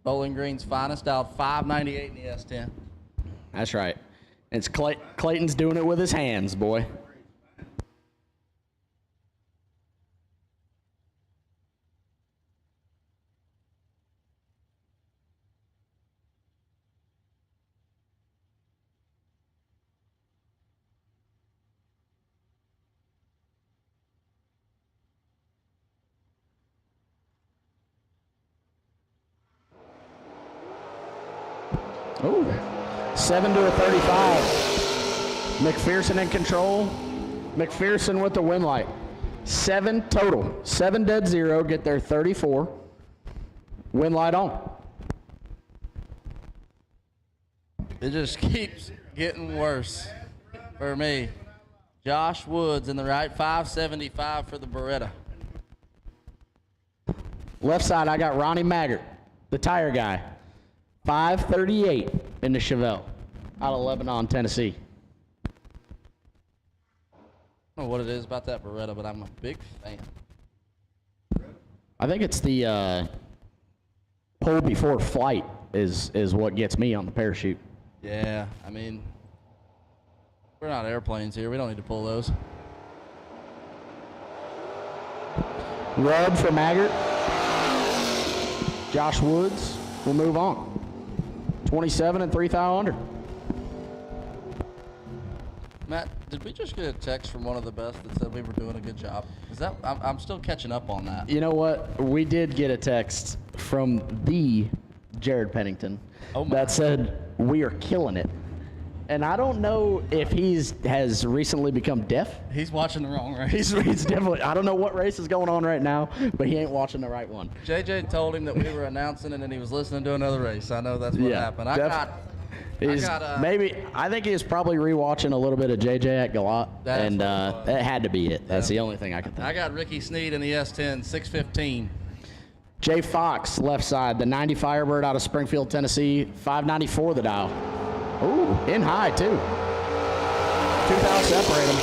Bowling Green's finest out, 598 in the S10. That's right. It's Clayton's doing it with his hands, boy. Ooh, 7 to a 35. McPherson in control. McPherson with the win light. 7 total. 7 dead 0. Get their 34. Win light on. It just keeps getting worse for me. Josh Woods in the right, 575 for the Beretta. Left side, I got Ronnie Maggart, the tire guy. 538 in the Chevelle out of Lebanon, Tennessee. I don't know what it is about that Beretta, but I'm a big fan. I think it's the pull before flight is what gets me on the parachute. Yeah, I mean, we're not airplanes here. We don't need to pull those. Rub for Maggart. Josh Woods will move on. 27 and 3 thou under. Matt, did we just get a text from one of the best that said we were doing a good job? Is that I'm still catching up on that. You know what? We did get a text from the Jared Pennington that said we are killing it. And I don't know if has recently become deaf. He's watching the wrong race. He's definitely. I don't know what race is going on right now, but he ain't watching the right one. JJ told him that we were announcing, and then he was listening to another race. I know that's what happened. I think he's probably rewatching a little bit of JJ at Galat, and that had to be it. That's the only thing I could think. I got Ricky Sneed in the S10, 615. Jay Fox, left side, the 90 Firebird out of Springfield, Tennessee, 594 the dial. Ooh, in high, too. 2 thou separate them.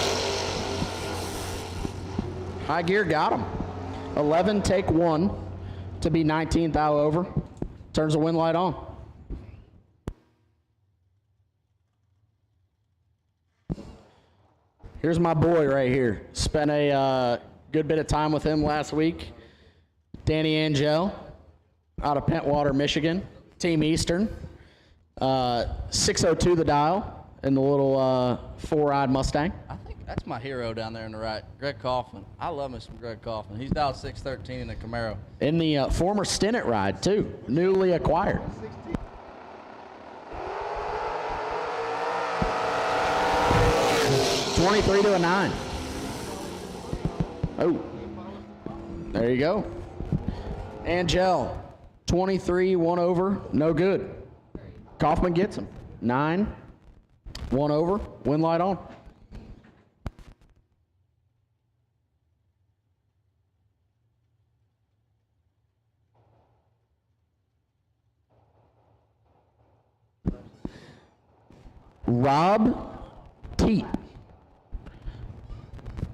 High gear got him. 11, take 1 to be 19 thou over. Turns the win light on. Here's my boy right here. Spent a good bit of time with him last week. Danny Angel out of Pentwater, Michigan. Team Eastern. 602 the dial in the little four-eyed Mustang. I think that's my hero down there in the right, Greg Kaufman. I love me some Greg Kaufman. He's dialed 613 in the Camaro. In the former Stinnett ride, too. Newly acquired. $23 to a 9. Oh, there you go. Angel, 23, 1 over, no good. Kaufman gets him. 9, 1 over, win light on. Rob Teat.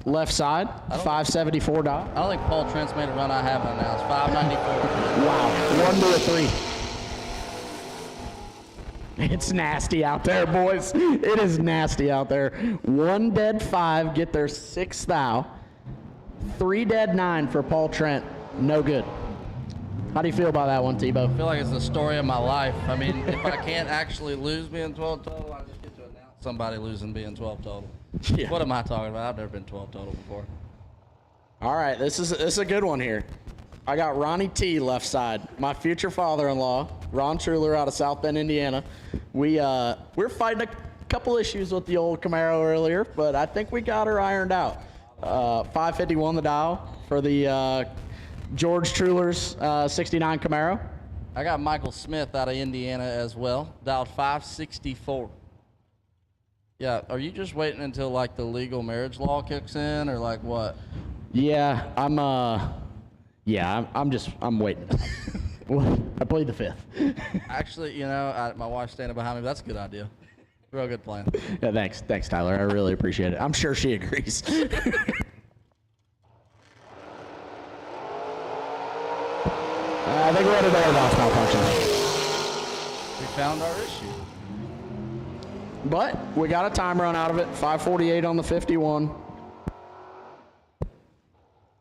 Left side, 574 dot. I don't think Paul Trent's made a run I haven't announced. 594. Wow, 1 to a 3. It's nasty out there, boys. It is nasty out there. 1 dead 5, get their 6th thou. 3 dead 9 for Paul Trent. No good. How do you feel about that one, Tebow? I feel like it's the story of my life. I mean, if I can't actually lose being 12 total, I just get to announce somebody losing being 12 total. Yeah. What am I talking about? I've never been 12 total before. All right, this is a good one here. I got Ronnie T left side. My future father-in-law, Ron Truler out of South Bend, Indiana. We're fighting a couple issues with the old Camaro earlier, but I think we got her ironed out. 551 the dial for the George Truler's 69 Camaro. I got Michael Smith out of Indiana as well. Dialed 564. Yeah, are you just waiting until like the legal marriage law kicks in, or like what? Yeah, I'm waiting. I played the 5th. Actually, you know, my wife's standing behind me. That's a good idea. Real good plan. Yeah, thanks, Tyler. I really appreciate it. I'm sure she agrees. I think we're at a door box malfunction. We found our issue. But we got a time run out of it. 5:48 on the 51.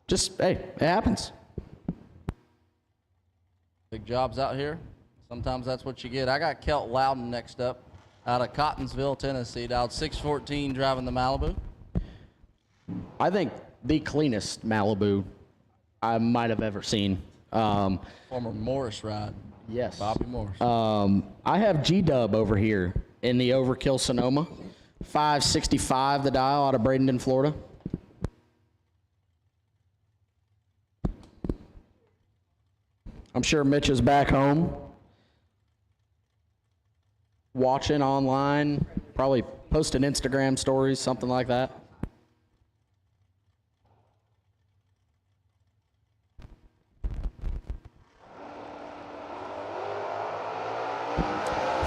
Just, hey, it happens. Big jobs out here. Sometimes that's what you get. I got Kelt Loudon next up out of Cottonsville, Tennessee. Dialed 614 driving the Malibu. I think the cleanest Malibu I might have ever seen. Former Morris ride. Yes. Bobby Morris. I have G-Dub over here in the Overkill Sonoma. 565 the dial out of Bradenton, Florida. I'm sure Mitch is back home watching online, probably posting Instagram stories, something like that.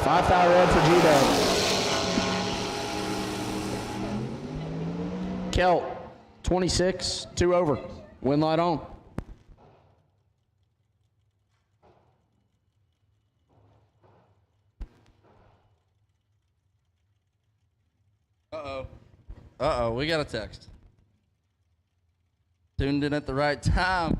$5,000 red for G-Dub. Kelt, 26, 2 over. Win light on. Uh-oh, we got a text. Tuned in at the right time.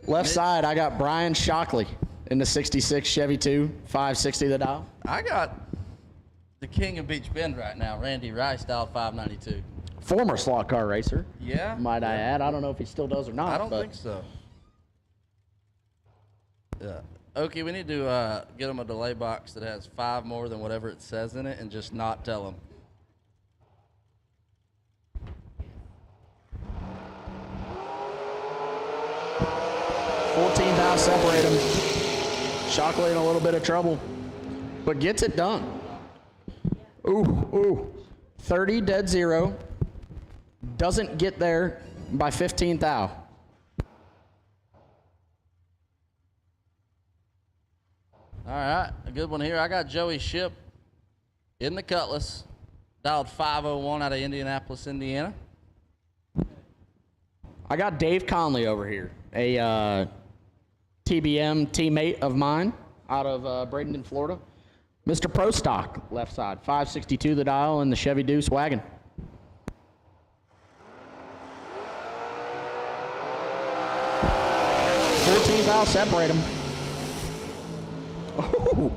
Left side, I got Brian Shockley in the 66 Chevy 2, 560 the dial. I got the king of Beech Bend right now, Randy Rice, dialed 592. Former slot car racer. Yeah. Might I add. I don't know if he still does or not. I don't think so. Yeah. Okay, we need to get him a delay box that has 5 more than whatever it says in it and just not tell him. $14,000 separate him. Shockley in a little bit of trouble, but gets it done. Ooh. 30 dead 0. Doesn't get there by 15,000. All right, a good one here. I got Joey Ship in the Cutlass, dialed 501 out of Indianapolis, Indiana. I got Dave Conley over here, a TBM teammate of mine out of Bradenton, Florida. Mr. Pro Stock, left side, 562 the dial in the Chevy Deuce wagon. thou separate them. Oh,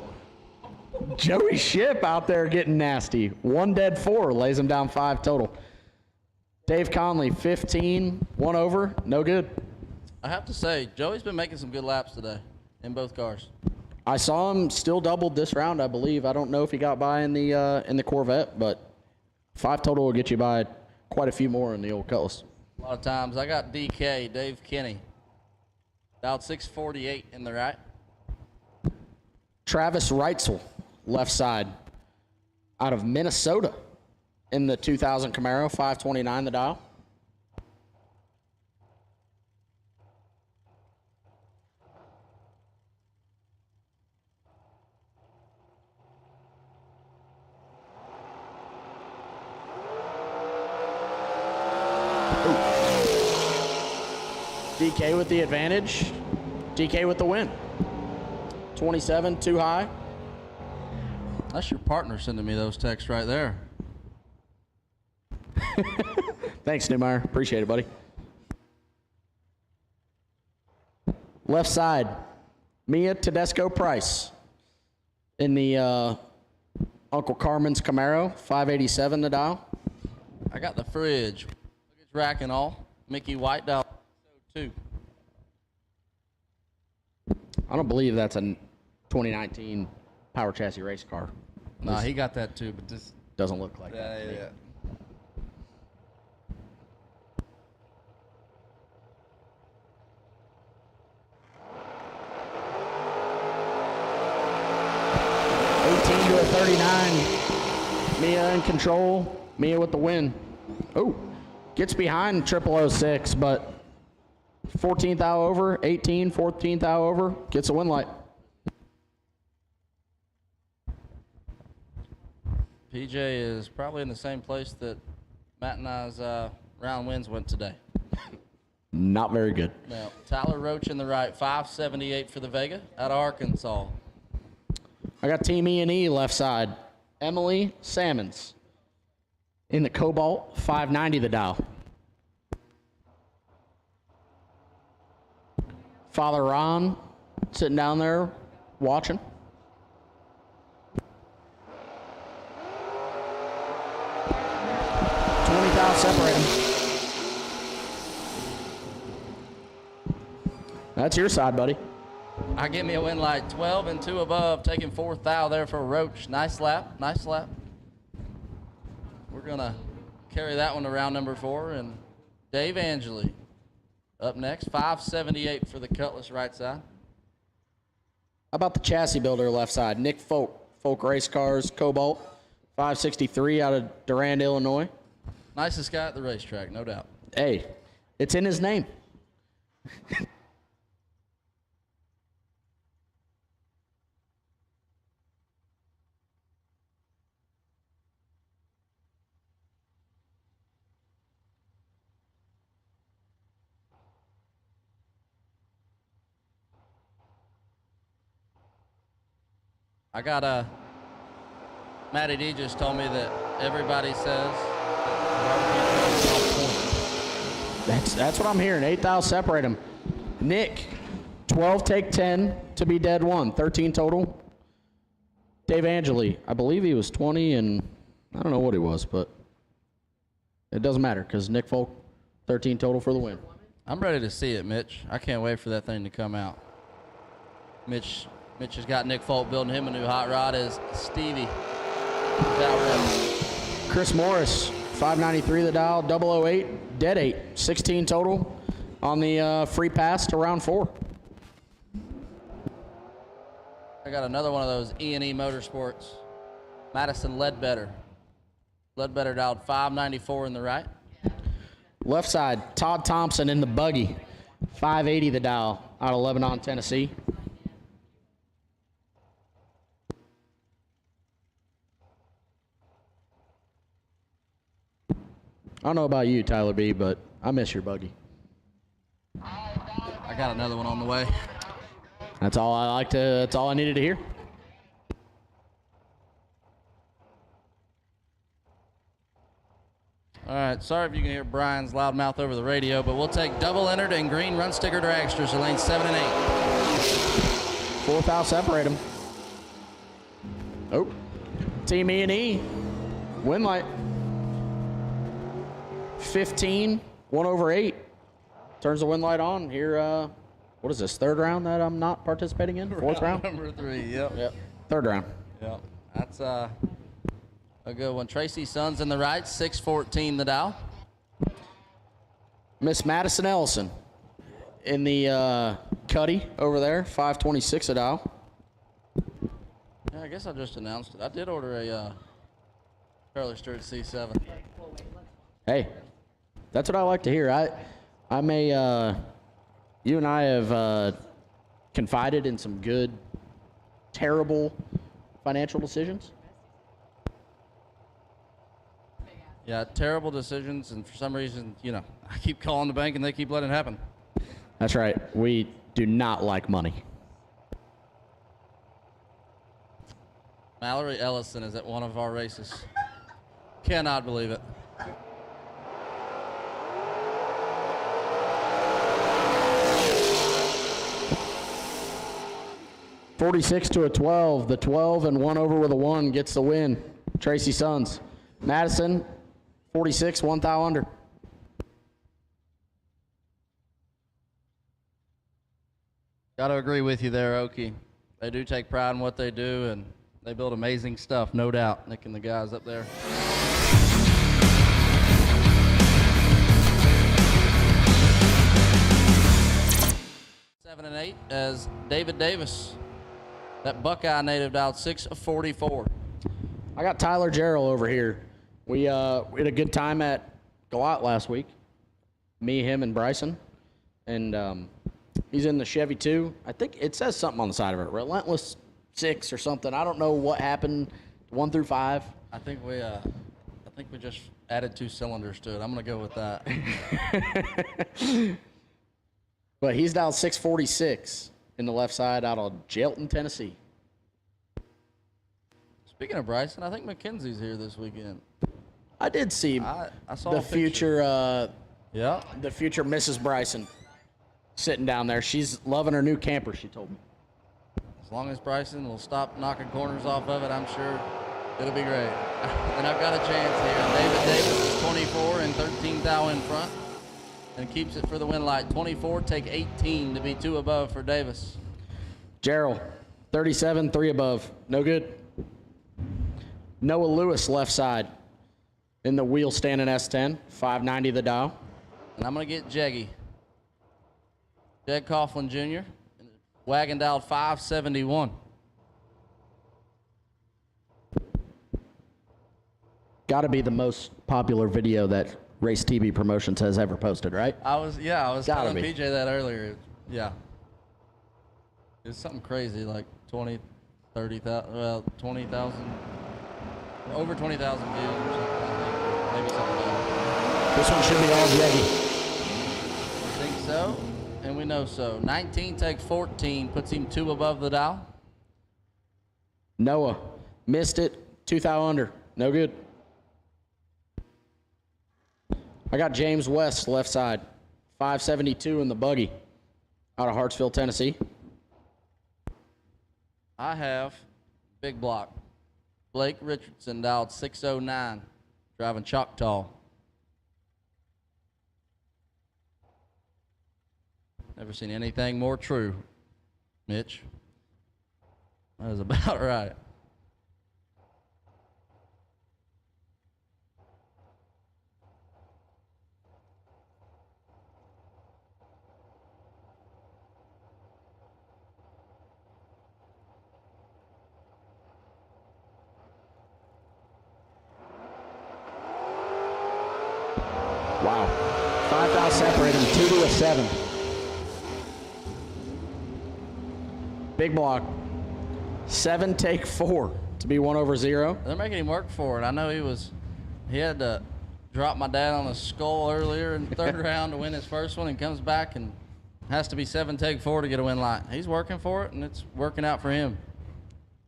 Joey Ship out there getting nasty. 1 dead 4, lays him down 5 total. Dave Conley, 15, 1 over, no good. I have to say, Joey's been making some good laps today in both cars. I saw him still doubled this round, I believe. I don't know if he got by in the Corvette, but 5 total will get you by quite a few more in the old Cutlass. A lot of times. I got DK, Dave Kinney. About 648 in the right. Travis Reitzel, left side, out of Minnesota in the 2000 Camaro, 529 the dial. DK with the advantage. DK with the win. 27, too high. That's your partner sending me those texts right there. Thanks, Newmeyer. Appreciate it, buddy. Left side, Mia Tedesco Price in the Uncle Carmen's Camaro, 587 the dial. I got the fridge, luggage rack and all. Mickey White dial 2. I don't believe that's a 2019 Power Chassis race car. Nah, he got that too, but this doesn't look like that. Yeah. 39. Mia in control. Mia with the win. Oh, gets behind 0006, but 14th thou over, 18, 14th thou over, gets a win light. PJ is probably in the same place that Matt and I's round wins went today. Not very good. Now, Tyler Roach in the right, 578 for the Vega out of Arkansas. I got Team E&E left side. Emily Salmons in the Cobalt, 590 the dial. Father Ron sitting down there watching. Separate them. That's your side, buddy. I get me a win light, 12 and 2 above, taking 4th thou there for Roach. Nice lap, nice lap. We're gonna carry that one to round number 4, and Dave Angeli up next, 578 for the Cutlass right side. How about the chassis builder left side? Nick Folk, Folk Race Cars, Cobalt, 563 out of Durand, Illinois. Nicest guy at the racetrack, no doubt. Hey, it's in his name. I got Matty D just told me that everybody says That's what I'm hearing. 8 thou separate them. Nick, 12 take 10 to be dead 1, 13 total. Dave Angeli, I believe he was 20 and I don't know what he was, but it doesn't matter because Nick Folk, 13 total for the win. I'm ready to see it, Mitch. I can't wait for that thing to come out. Mitch has got Nick Folk building him a new hot rod as Stevie. Chris Morris, 593 the dial, 008, dead 8, 16 total on the free pass to round 4. I got another one of those E&E Motorsports. Madison Ledbetter. Ledbetter dialed 594 in the right. Left side, Todd Thompson in the buggy, 580 the dial out of Lebanon, Tennessee. I don't know about you, Tyler B., but I miss your buggy. I got another one on the way. That's all I needed to hear. All right, sorry if you can hear Brian's loud mouth over the radio, but we'll take double entered and green run sticker dragsters to lanes 7 and 8. Fourth out, separate them. Oh, Team E&E, win light. 15, 1/8. Turns the win light on here. What is this, third round that I'm not participating in? Fourth round? Number 3, yep. Third round. Yep, that's a good one. Tracy Sons in the right, 6:14 the Dow. Miss Madison Ellison in the Cuddy over there, 5:26 a Dow. Yeah, I guess I just announced it. I did order a Charlie Stewart C7. Hey, that's what I like to hear. I may, you and I have confided in some good, terrible financial decisions. Yeah, terrible decisions, and for some reason, I keep calling the bank and they keep letting it happen. That's right. We do not like money. Mallory Ellison is at one of our races. Cannot believe it. (46-12). The 12 and 1 over with a 1 gets the win. Tracy Sons. Madison, 46, 1 thou under. Got to agree with you there, Okie. They do take pride in what they do, and they build amazing stuff, no doubt. Nick and the guys up there. Seven and 8 as David Davis, that Buckeye native, dialed 6:44. I got Tyler Jarrell over here. We had a good time at Galat last week. Me, him, and Bryson. And he's in the Chevy 2. I think it says something on the side of it. Relentless 6 or something. I don't know what happened. 1 through 5. I think we just added 2 cylinders to it. I'm gonna go with that. But he's dialed 646 in the left side out of Jelton, Tennessee. Speaking of Bryson, I think McKenzie's here this weekend. I did see I saw the a picture. future. Yeah. The future Mrs. Bryson sitting down there. She's loving her new camper, she told me. As long as Bryson will stop knocking corners off of it, I'm sure it'll be great. And I've got a chance here. David Davis is 24 and 13 thou in front and keeps it for the win light. 24, take 18 to be 2 above for Davis. Gerald, 37, 3 above. No good. Noah Lewis, left side in the wheel standing S10, 590 the Dow. And I'm going to get Jeggy. Jeg Coughlin Jr. Wagon dialed 571. Got to be the most popular video that Race TV Promotions has ever posted, right? I was Gotta telling be. PJ that earlier. Yeah. It's something crazy, like 20, 30,000, well, 20,000, over 20,000 views or something, I think. Maybe something else. This one should be all Jeggy. I think so, and we know so. 19 takes 14, puts him 2 above the Dow. Noah, missed it, 2 thou under. No good. I got James West, left side, 572 in the buggy out of Hartsville, Tennessee. I have big block. Blake Richardson dialed 609, driving Choctaw. Never seen anything more true, Mitch. That is about right. Wow. 5 thou separating, 2 to a 7. Big block. 7 take 4 to be 1 over 0. They're making him work for it. I know he had to drop my dad on his skull earlier in the 3rd round to win his first one, and comes back and has to be 7 take 4 to get a win light. He's working for it, and it's working out for him.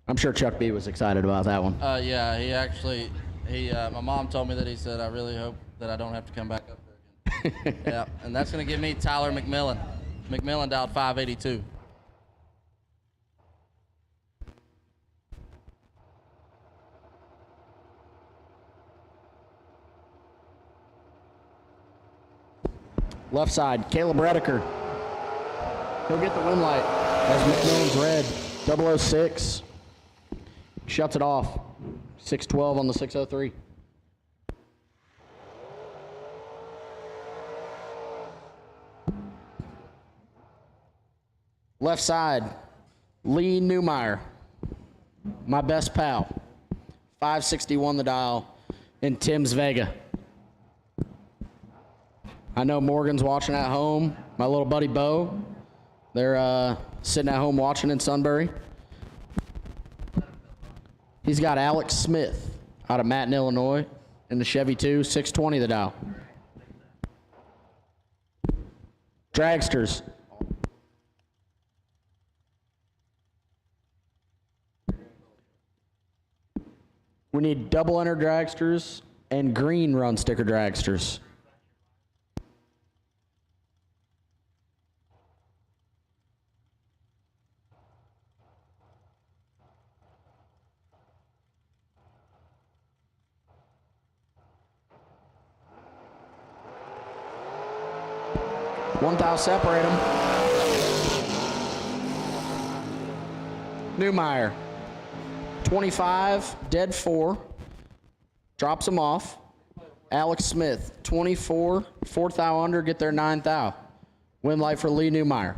I'm sure Chuck B was excited about that one. Yeah, my mom told me that he said, I really hope that I don't have to come back up there again. Yeah, and that's going to give me Tyler McMillan. McMillan dialed 582. Left side, Caleb Rediker. He'll get the win light as McMillan's red. 006 shuts it off. 612 on the 603. Left side, Lee Newmeyer, my best pal. 561 the dial in Tim's Vega. I know Morgan's watching at home. My little buddy Bo, they're sitting at home watching in Sunbury. He's got Alex Smith out of Matin, Illinois in the Chevy 2, 620 the dial. Dragsters. We need double enter dragsters and green run sticker dragsters. One thou separate them. Newmeyer. 25, dead 4. Drops him off. Alex Smith, 24, 4 thou under, get their 9 thou. Win light for Lee Newmeyer.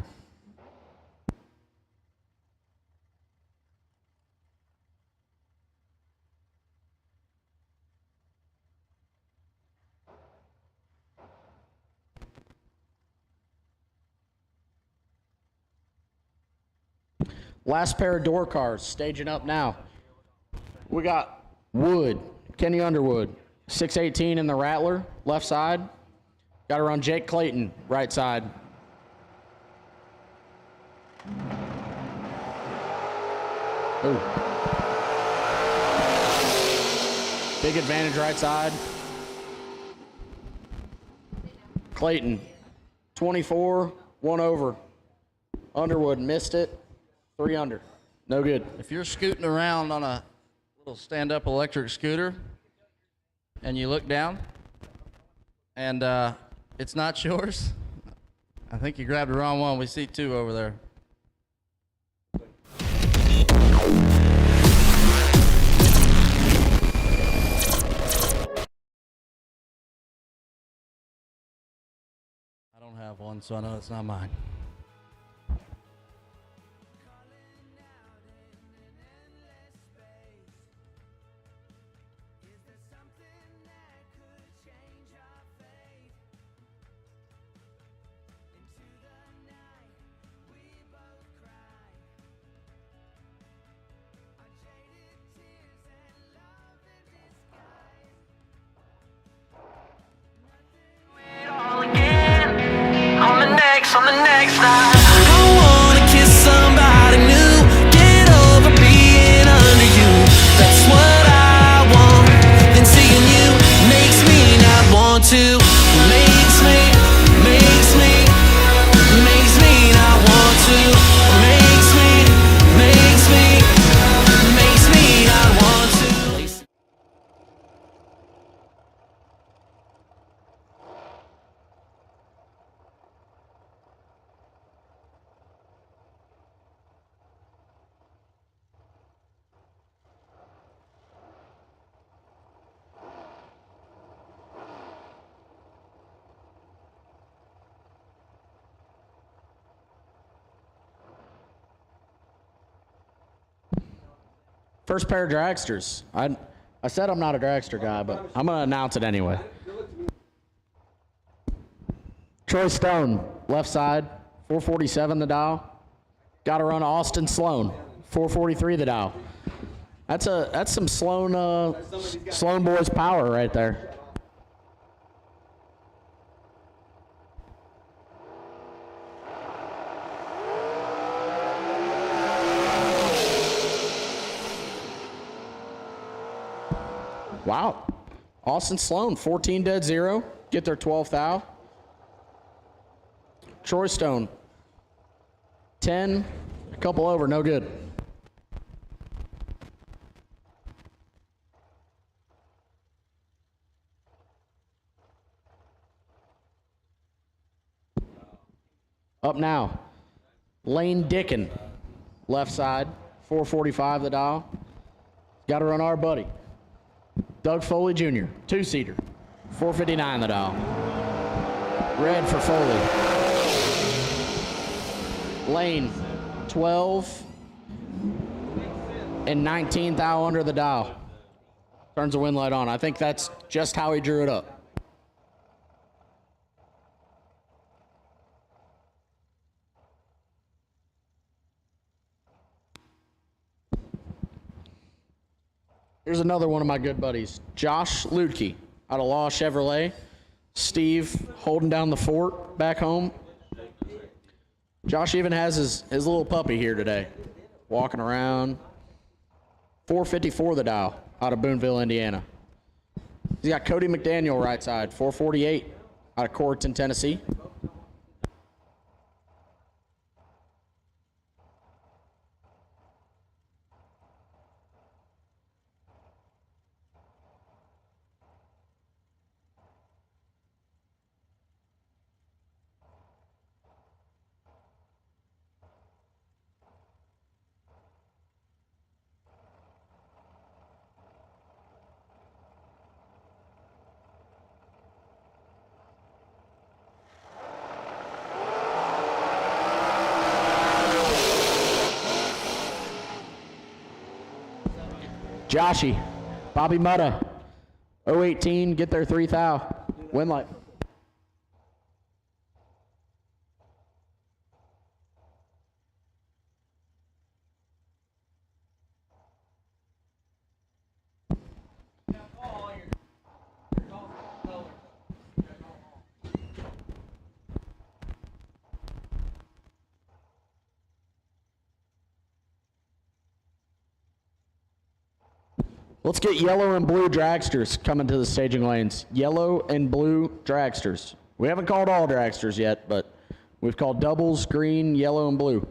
Last pair of door cars staging up now. We got Wood, Kenny Underwood, 618 in the Rattler, left side. Got to run Jake Clayton, right side. Ooh. Big advantage right side. Clayton, 24, 1 over. Underwood missed it, 3 under. No good. If you're scooting around on a little stand-up electric scooter and you look down and it's not yours, I think you grabbed the wrong one. We see 2 over there. I don't have one, so I know it's not mine. On the next ride, I wanna kiss somebody new, get over being under you. That's what I want. Then seeing you makes me not want to. Makes me not want to. Makes me not want to. First pair of dragsters. I said I'm not a dragster guy, but I'm going to announce it anyway. Troy Stone, left side, 447 the dial. Got to run Austin Sloan, 443 the dial. That's some Sloan boys power right there. Wow. Austin Sloan, 14 dead 0. Get their 12th thou. Troy Stone, 10, a couple over, no good. Up now, Lane Dickin, left side, 445 the dial. Got to run our buddy. Doug Foley Jr., two-seater, 459 the dial. Red for Foley. Lane, 12 and 19 thou under the dial. Turns the wind light on. I think that's just how he drew it up. Here's another one of my good buddies, Josh Ludke, out of Law Chevrolet. Steve holding down the fort back home. Josh even has his little puppy here today, walking around. 454 the dial, out of Boonville, Indiana. He's got Cody McDaniel right side, 448, out of Corrigan, Tennessee. Joshy, Bobby Mutta, 018, get there 3 thou. Wind light. Let's get yellow and blue dragsters coming to the staging lanes. Yellow and blue dragsters. We haven't called all dragsters yet, but we've called doubles, green, yellow, and blue.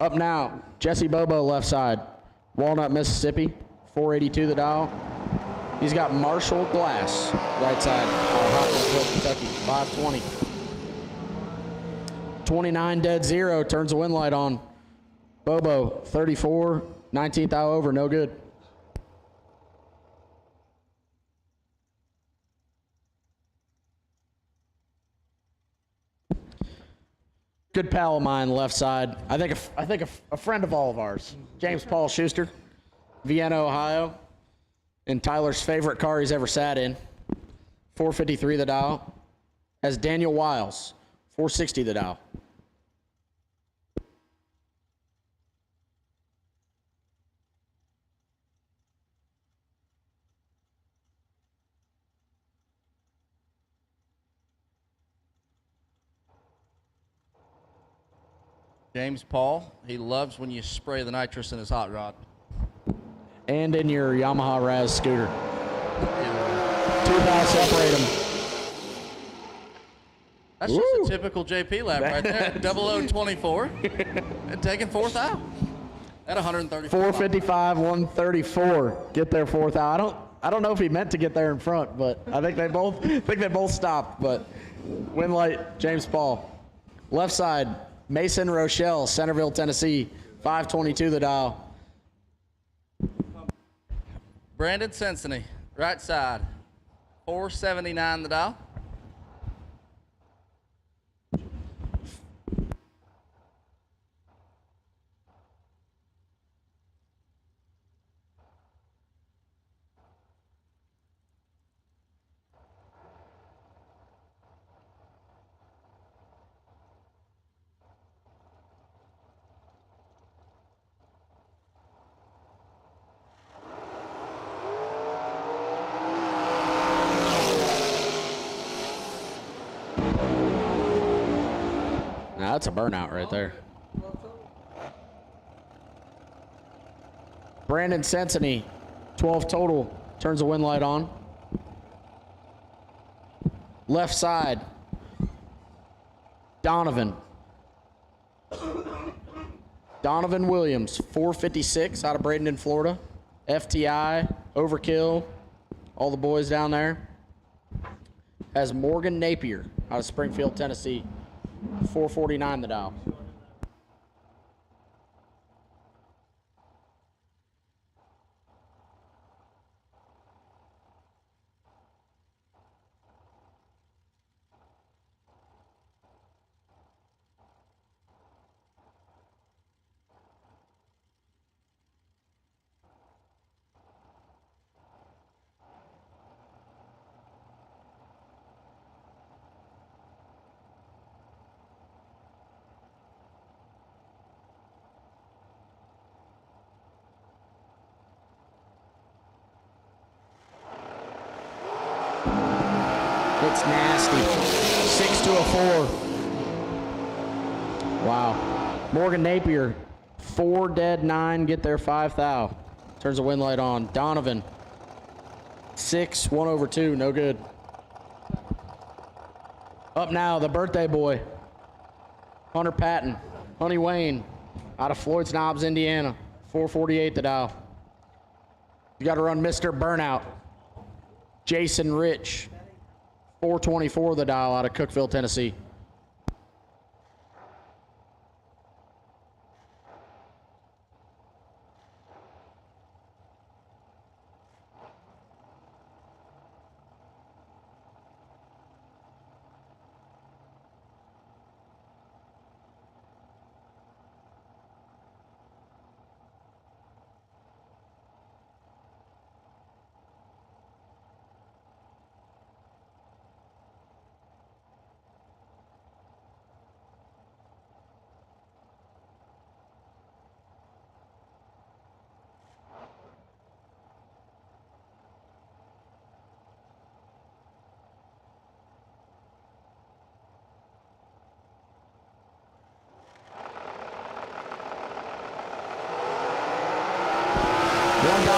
Up now, Jesse Bobo left side. Walnut, Mississippi, 482 the dial. He's got Marshall Glass right side, Hopkinsville, Kentucky, 520. 29 dead zero, turns the wind light on. Bobo, 34, 19th thou over, no good. Good pal of mine, left side. I think a friend of all of ours, James Paul Schuster, Vienna, Ohio, in Tyler's favorite car he's ever sat in, 453 the dial. Has Daniel Wiles, 460 the dial. James Paul, he loves when you spray the nitrous in his hot rod. And in your Yamaha Raz scooter. 2 thou separate them. That's just a typical JP lap right there. 0024 and taking 4 thou at 134. 455, 134. Get there 4 thou. I don't know if he meant to get there in front, but I think they both stopped. But wind light, James Paul. Left side, Mason Rochelle, Centerville, Tennessee, 522 the dial. Brandon Sensony, right side, 479 the dial. Now that's a burnout right there. Brandon Sensony, 12 total, turns the wind light on. Left side, Donovan Williams, 456 out of Bradenton, Florida. FTI, Overkill, all the boys down there. has Morgan Napier out of Springfield, Tennessee. 449 the dial. It's nasty. 6 to a 4. Wow. Morgan Napier, 4 dead, 9, get there 5 thou. Turns the wind light on. Donovan, 6, 1 over 2, no good. Up now, the birthday boy, Hunter Patton, Honey Wayne, out of Floyd's Knobs, Indiana, 448 the dial. You got to run Mr. Burnout, Jason Rich, 424 the dial out of Cookeville, Tennessee.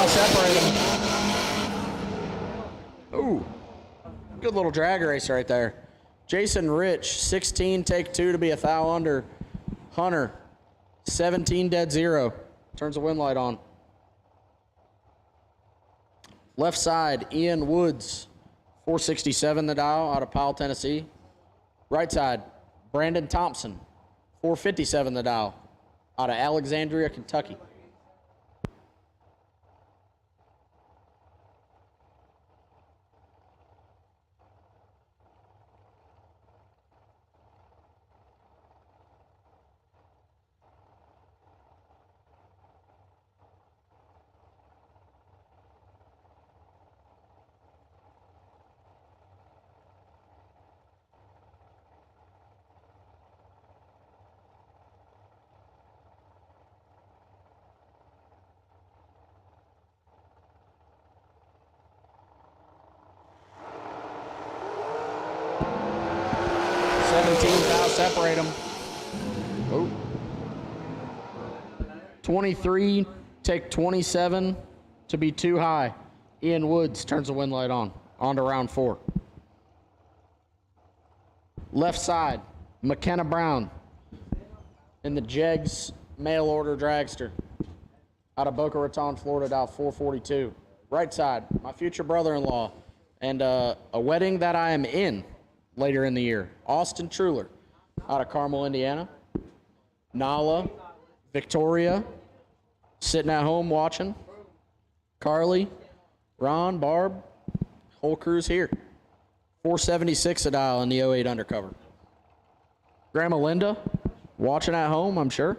Separate them. Ooh, good little drag race right there. Jason Rich, 16, take 2 to be a thou under. Hunter, 17, dead 0. Turns the wind light on. Left side, Ian Woods, 467 the dial out of Powell, Tennessee. Right side, Brandon Thompson, 457 the dial out of Alexandria, Kentucky. Separate them. Oh. 23, take 27 to be 2 high. Ian Woods turns the wind light on to round 4. Left side, McKenna Brown in the Jegs mail order dragster out of Boca Raton, Florida, dial 442. Right side, my future brother-in-law and a wedding that I am in later in the year, Austin Truler out of Carmel, Indiana. Nala, Victoria, sitting at home watching. Carly, Ron, Barb, whole crew's here. 476 a dial in the 08 undercover. Grandma Linda, watching at home, I'm sure.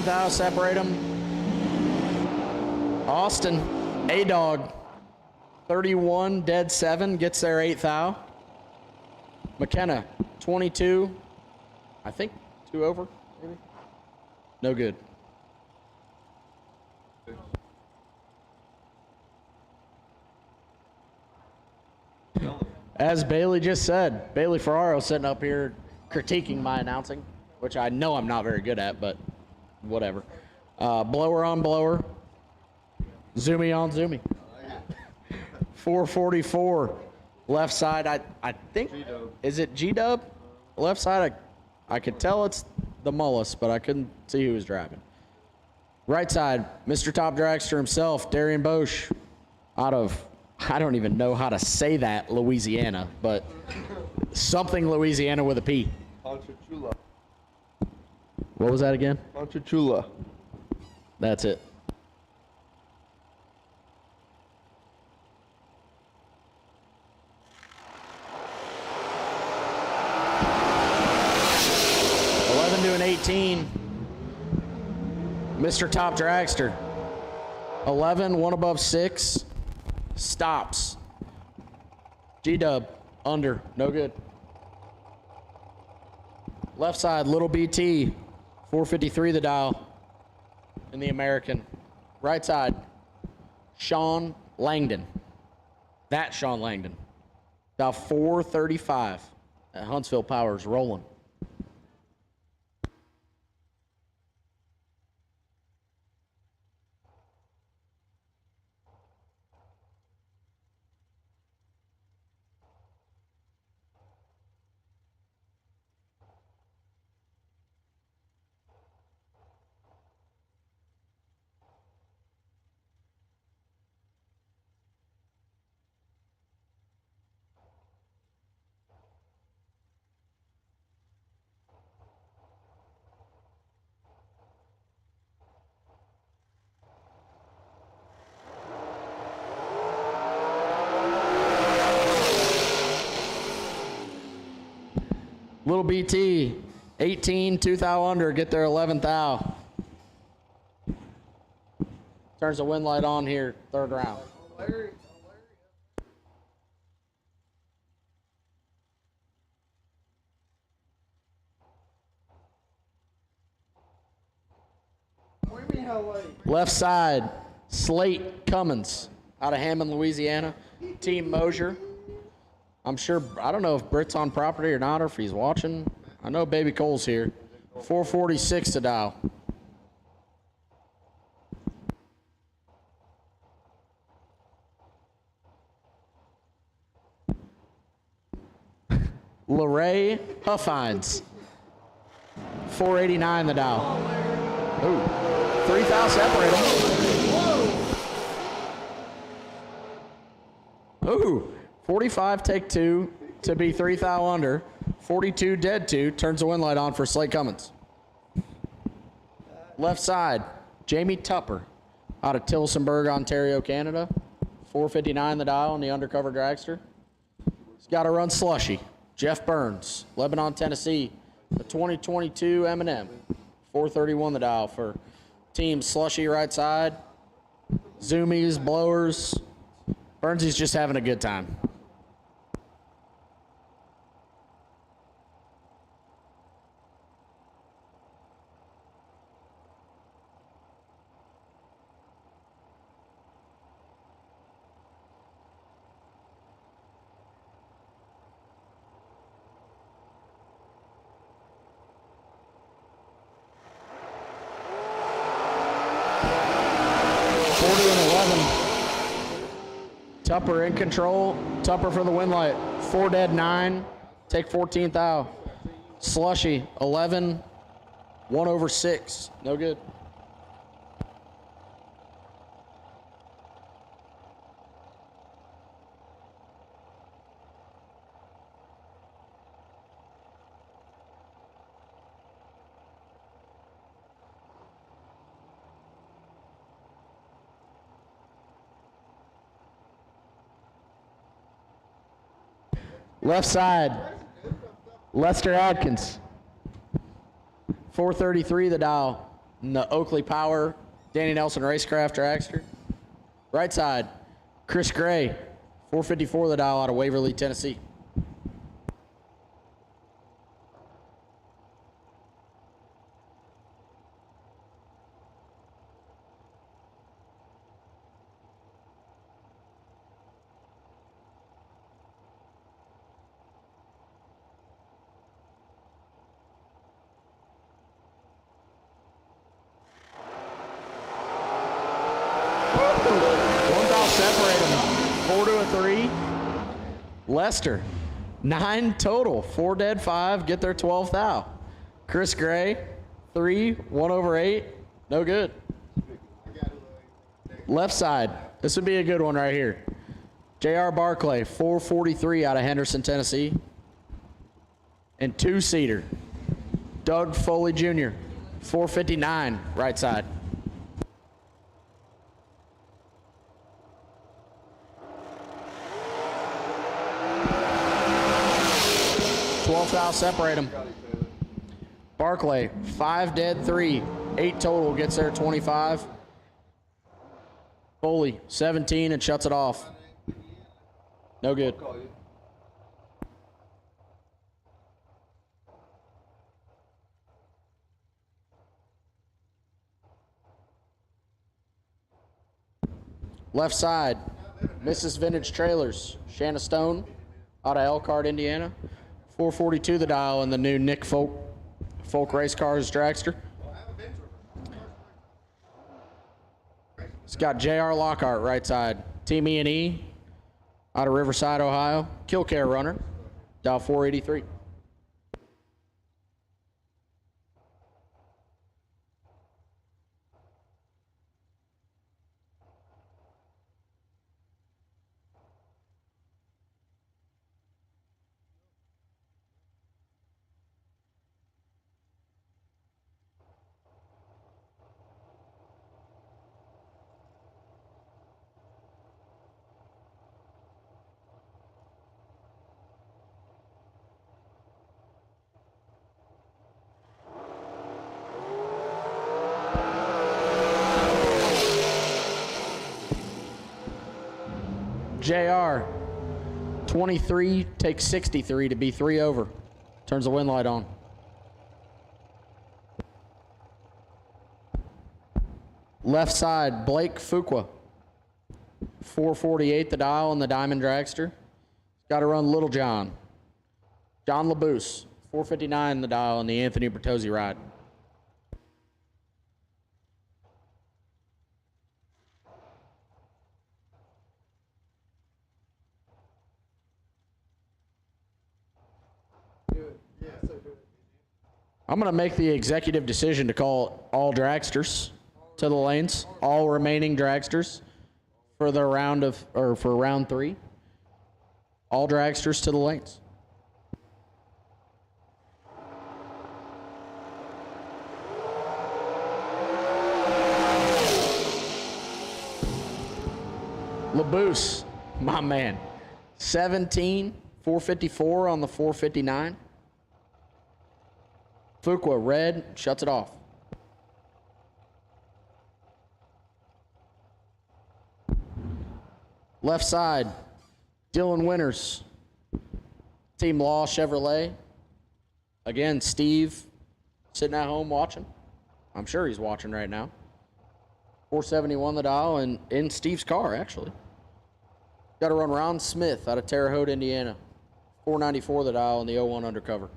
Thou separate them. Austin, A-Dog, 31, dead 7, gets their 8th thou. McKenna, 22, I think 2 over, maybe? No good. As Bailey just said, Bailey Ferraro sitting up here critiquing my announcing, which I know I'm not very good at, but whatever. Blower on blower. Zoomy on zoomy. 444. Left side, I think, is it G-Dub? Left side, I could tell it's the Mullis, but I couldn't see who was driving. Right side, Mr. Top Dragster himself, Darian Bosch, out of, I don't even know how to say that, Louisiana, but something Louisiana with a P. Ponchachula. What was that again? Ponchachula. That's it. To an 18, Mr. Top Dragster. 11, one above 6, stops. G-Dub, under, no good. Left side, Little BT, 453 the dial in the American. Right side, Sean Langdon. That Sean Langdon. Dial 435 at Huntsville Powers, rolling. Little BT, 18, 2 thou under, get their 11th thou. Turns the wind light on here, third round. Left side, Slate Cummins out of Hammond, Louisiana. Team Mosier. I'm sure, I don't know if Britt's on property or not, or if he's watching. I know Baby Cole's here. 446 to dial. LeRae Huffines. 489 the dial. Ooh, 3 thou separate them. Ooh. 45 take 2 to be 3 thou under. 42 dead 2, turns the wind light on for Slate Cummins. Left side, Jamie Tupper out of Tillsonburg, Ontario, Canada. 459 the dial on the undercover dragster. He's got to run slushy. Jeff Burns, Lebanon, Tennessee, the 2022 M&M. 431 the dial for team slushy right side. Zoomies, blowers. Burnsy's just having a good time. Tupper in control. Tupper for the win light. 4 dead 9. Take 14th thou. Slushy 11. 1 over 6. No good. Left side, Lester Adkins. 433 the dial in the Oakley Power Danny Nelson Racecraft dragster. Right side, Chris Gray. 454 the dial out of Waverly, Tennessee. separate them. 4 to a 3. Lester, 9 total. 4 dead, 5. Get their 12th thou. Chris Gray, 3, 1 over 8. No good. Left side. This would be a good one right here. J.R. Barclay, 443 out of Henderson, Tennessee. And 2-seater. Doug Foley Jr., 459, right side. 12th out, separate them. Barclay, 5 dead, 3. 8 total, gets there 25. Foley, 17, and shuts it off. No good. Left side, Mrs. Vintage Trailers, Shanna Stone, out of Elkhart, Indiana. 442 the dial in the new Nick Folk Race Cars dragster. It's got J.R. Lockhart, right side. Team E&E, out of Riverside, Ohio. Kill Care runner, dial 483. JR, 23, takes 63 to be 3 over. Turns the wind light on. Left side, Blake Fuqua, 448 the dial in the Diamond Dragster. Got to run Little John. John LaBouse, 459 the dial in the Anthony Bertozzi ride. I'm going to make the executive decision to call all dragsters to the lanes, all remaining dragsters for the for round 3. All dragsters to the lanes. LaBouse, my man, 17, 454 on the 459. Fuqua, red, shuts it off. Left side, Dylan Winters, Team Law Chevrolet. Again, Steve sitting at home watching. I'm sure he's watching right now. 471 the dial, and in Steve's car, actually. Got to run Ron Smith out of Terre Haute, Indiana. 494 the dial in the 01 undercover.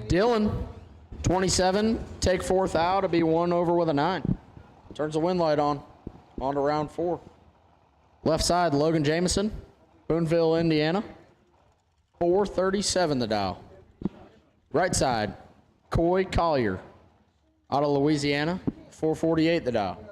Dylan, 27, take 4th out to be 1 over with a 9. Turns the wind light on to round 4. Left side, Logan Jameson, Boonville, Indiana. 437 the dial. Right side, Coy Collier, out of Louisiana. 448 the dial.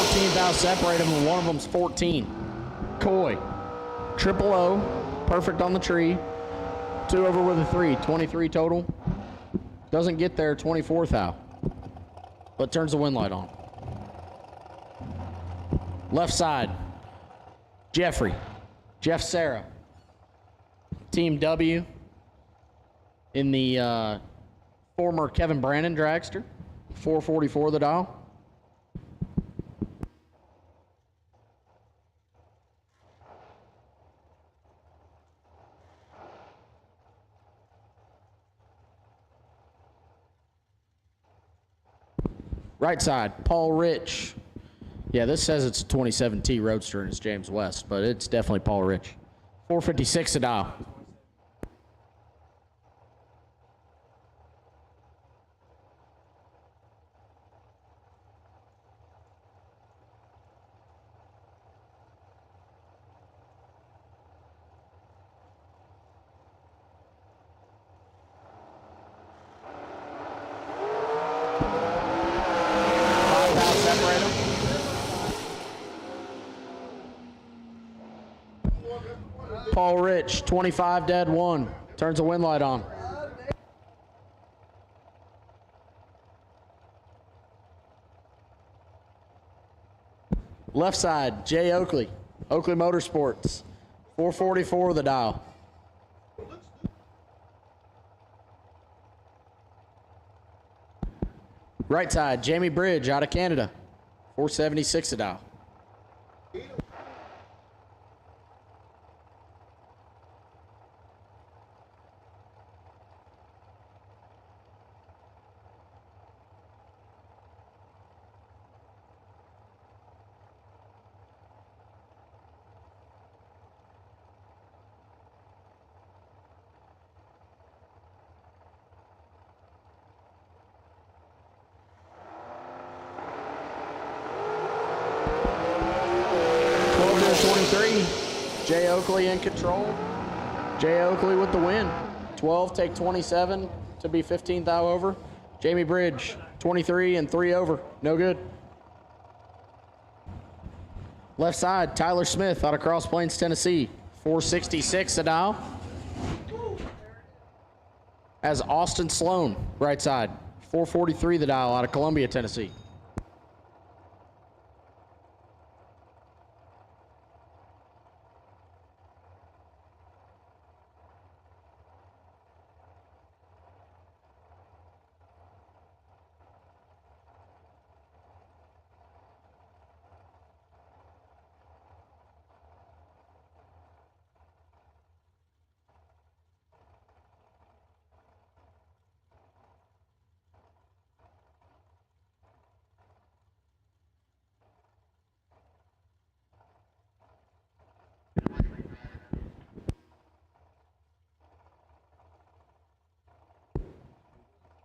14 thou separate them, and one of them's 14. Koi. Triple O. Perfect on the tree. 2 over with a 3. 23 total. Doesn't get there, 24 thou. But turns the wind light on. Left side. Jeffrey. Jeff Sarah. Team W. In the former Kevin Brandon dragster. 444 the dial. Right side, Paul Rich. Yeah, this says it's a 27T Roadster and it's James West, but it's definitely Paul Rich. 456 a dial. Paul Rich, 25 dead 1. Turns the wind light on. Left side, Jay Oakley. Oakley Motorsports. 444 the dial. Right side, Jamie Bridge out of Canada. 476 a dial. Jay Oakley in control. Jay Oakley with the win. 12 take 27 to be 15 thou over. Jamie Bridge 23 and 3 over. No good. Left side, Tyler Smith out of Cross Plains, Tennessee. 466 a dial. As Austin Sloan, right side. 443 the dial out of Columbia, Tennessee.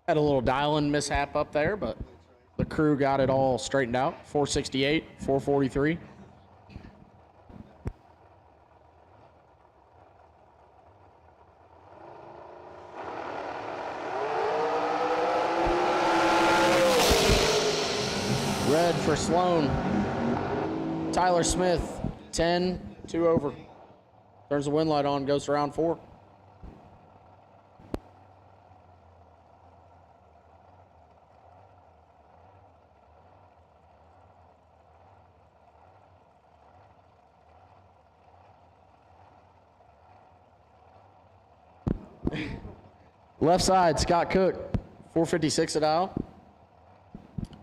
Had a little dialing mishap up there, but the crew got it all straightened out. 468, 443. Red for Sloan. Tyler Smith, 10, 2 over. Turns the wind light on, goes to round 4. Left side, Scott Cook, 456 a dial.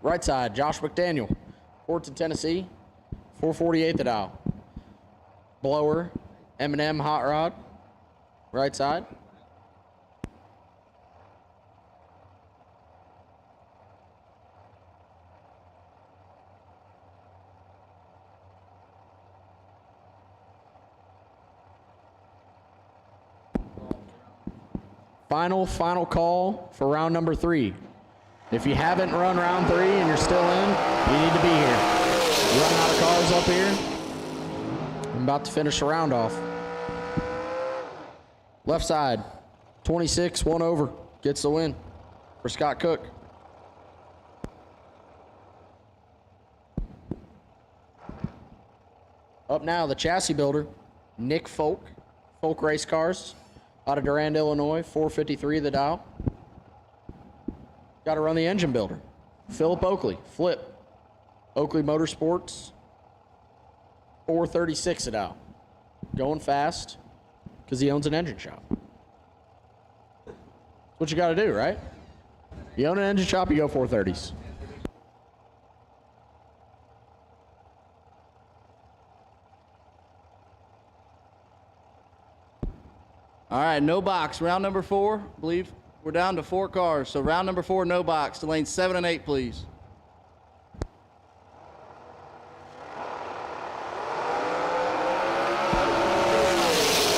Right side, Josh McDaniel, Fortin, Tennessee, 448 the dial. Blower, M&M Hot Rod, right side. Final call for round number 3. If you haven't run round 3 and you're still in, you need to be here. Running out of cars up here. I'm about to finish the round off. Left side, 26, 1 over. Gets the win for Scott Cook. Up now, the chassis builder, Nick Folk. Folk Race Cars out of Durand, Illinois, 453 the dial. Got to run the engine builder. Philip Oakley, Flip. Oakley Motorsports, 436 a dial. Going fast because he owns an engine shop. That's what you got to do, right? You own an engine shop, you go 430s. All right, no box. Round number 4, I believe we're down to 4 cars. So round number 4, no box. To lanes 7 and 8, please.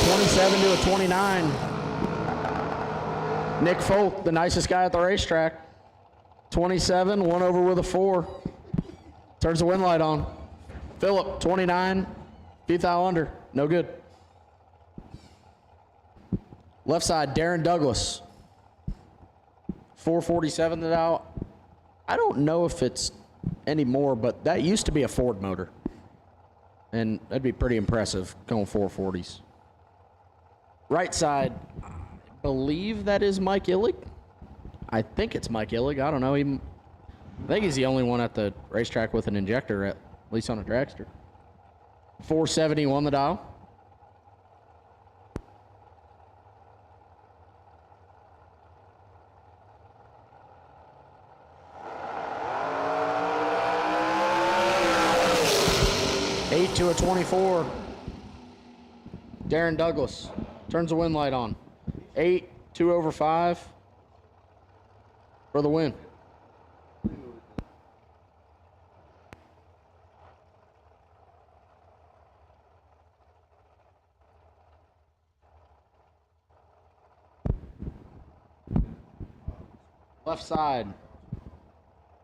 '27 to a 29. Nick Folk, the nicest guy at the racetrack. 27, one over with a 4. Turns the wind light on. Philip, 29, few thou under, no good. Left side, Darren Douglas. 447 the dial. I don't know if it's anymore, but that used to be a Ford motor. And that'd be pretty impressive going 440s. Right side, I believe that is Mike Illig. I think it's Mike Illig. I don't know. I think he's the only one at the racetrack with an injector, at least on a dragster. 471 the dial. To a 24. Darren Douglas turns the wind light on. 8, 2 over 5 for the win. Left side,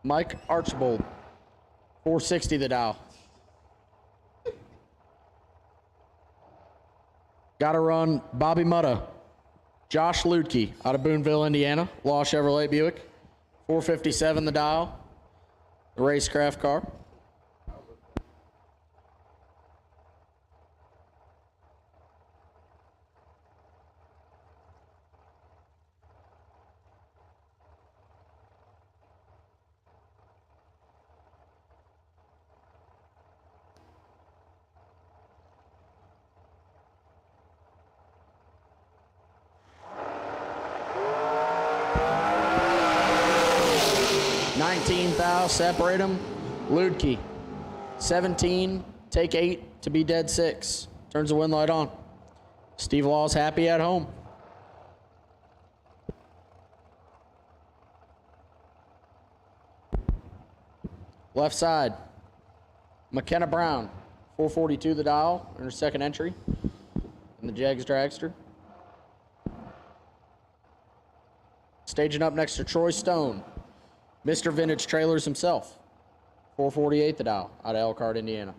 Mike Archbold, 460 the dial. Got to run Bobby Mutta, Josh Ludke out of Boonville, Indiana, Law Chevrolet Buick, 457 the dial, the racecraft car. Separate them. Ludke, 17, take 8 to be dead 6. Turns the wind light on. Steve Law's happy at home. Left side, McKenna Brown, 442 the dial, in her second entry in the Jags Dragster. Staging up next to Troy Stone, Mr. Vintage Trailers himself, 448 the dial, out of Elkhart, Indiana.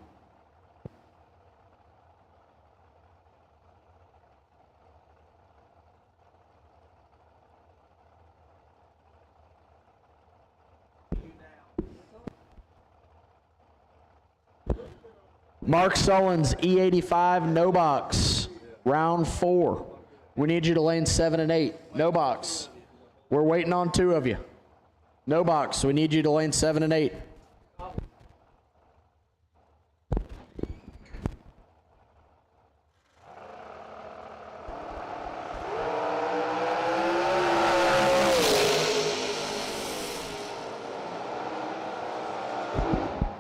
Mark Sullins, E85, no box, round 4. We need you to lane 7 and 8, no box. We're waiting on 2 of you. No box, we need you to lane 7 and 8.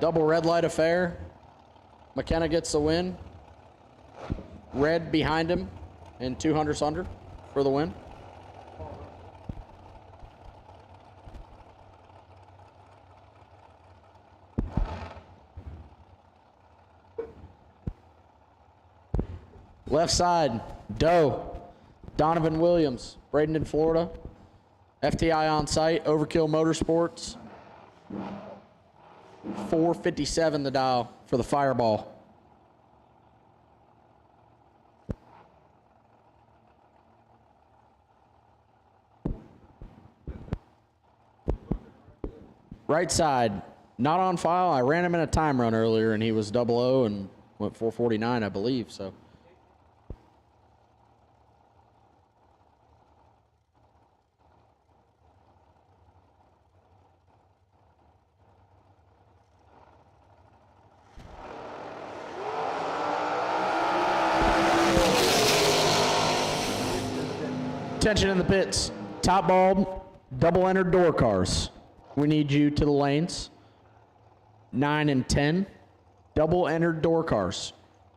Double red light affair. McKenna gets the win. Red behind him and 200 under for the win. Left side, Doe, Donovan Williams, Bradenton, Florida. FTI on site, Overkill Motorsports. 457 the dial for the Fireball. Right side, not on file. I ran him in a time run earlier and he was 00 and Went 449, I believe. So. Attention in the pits. Top bulb, double entered door cars. We need you to the lanes. 9 and 10. Double entered door cars.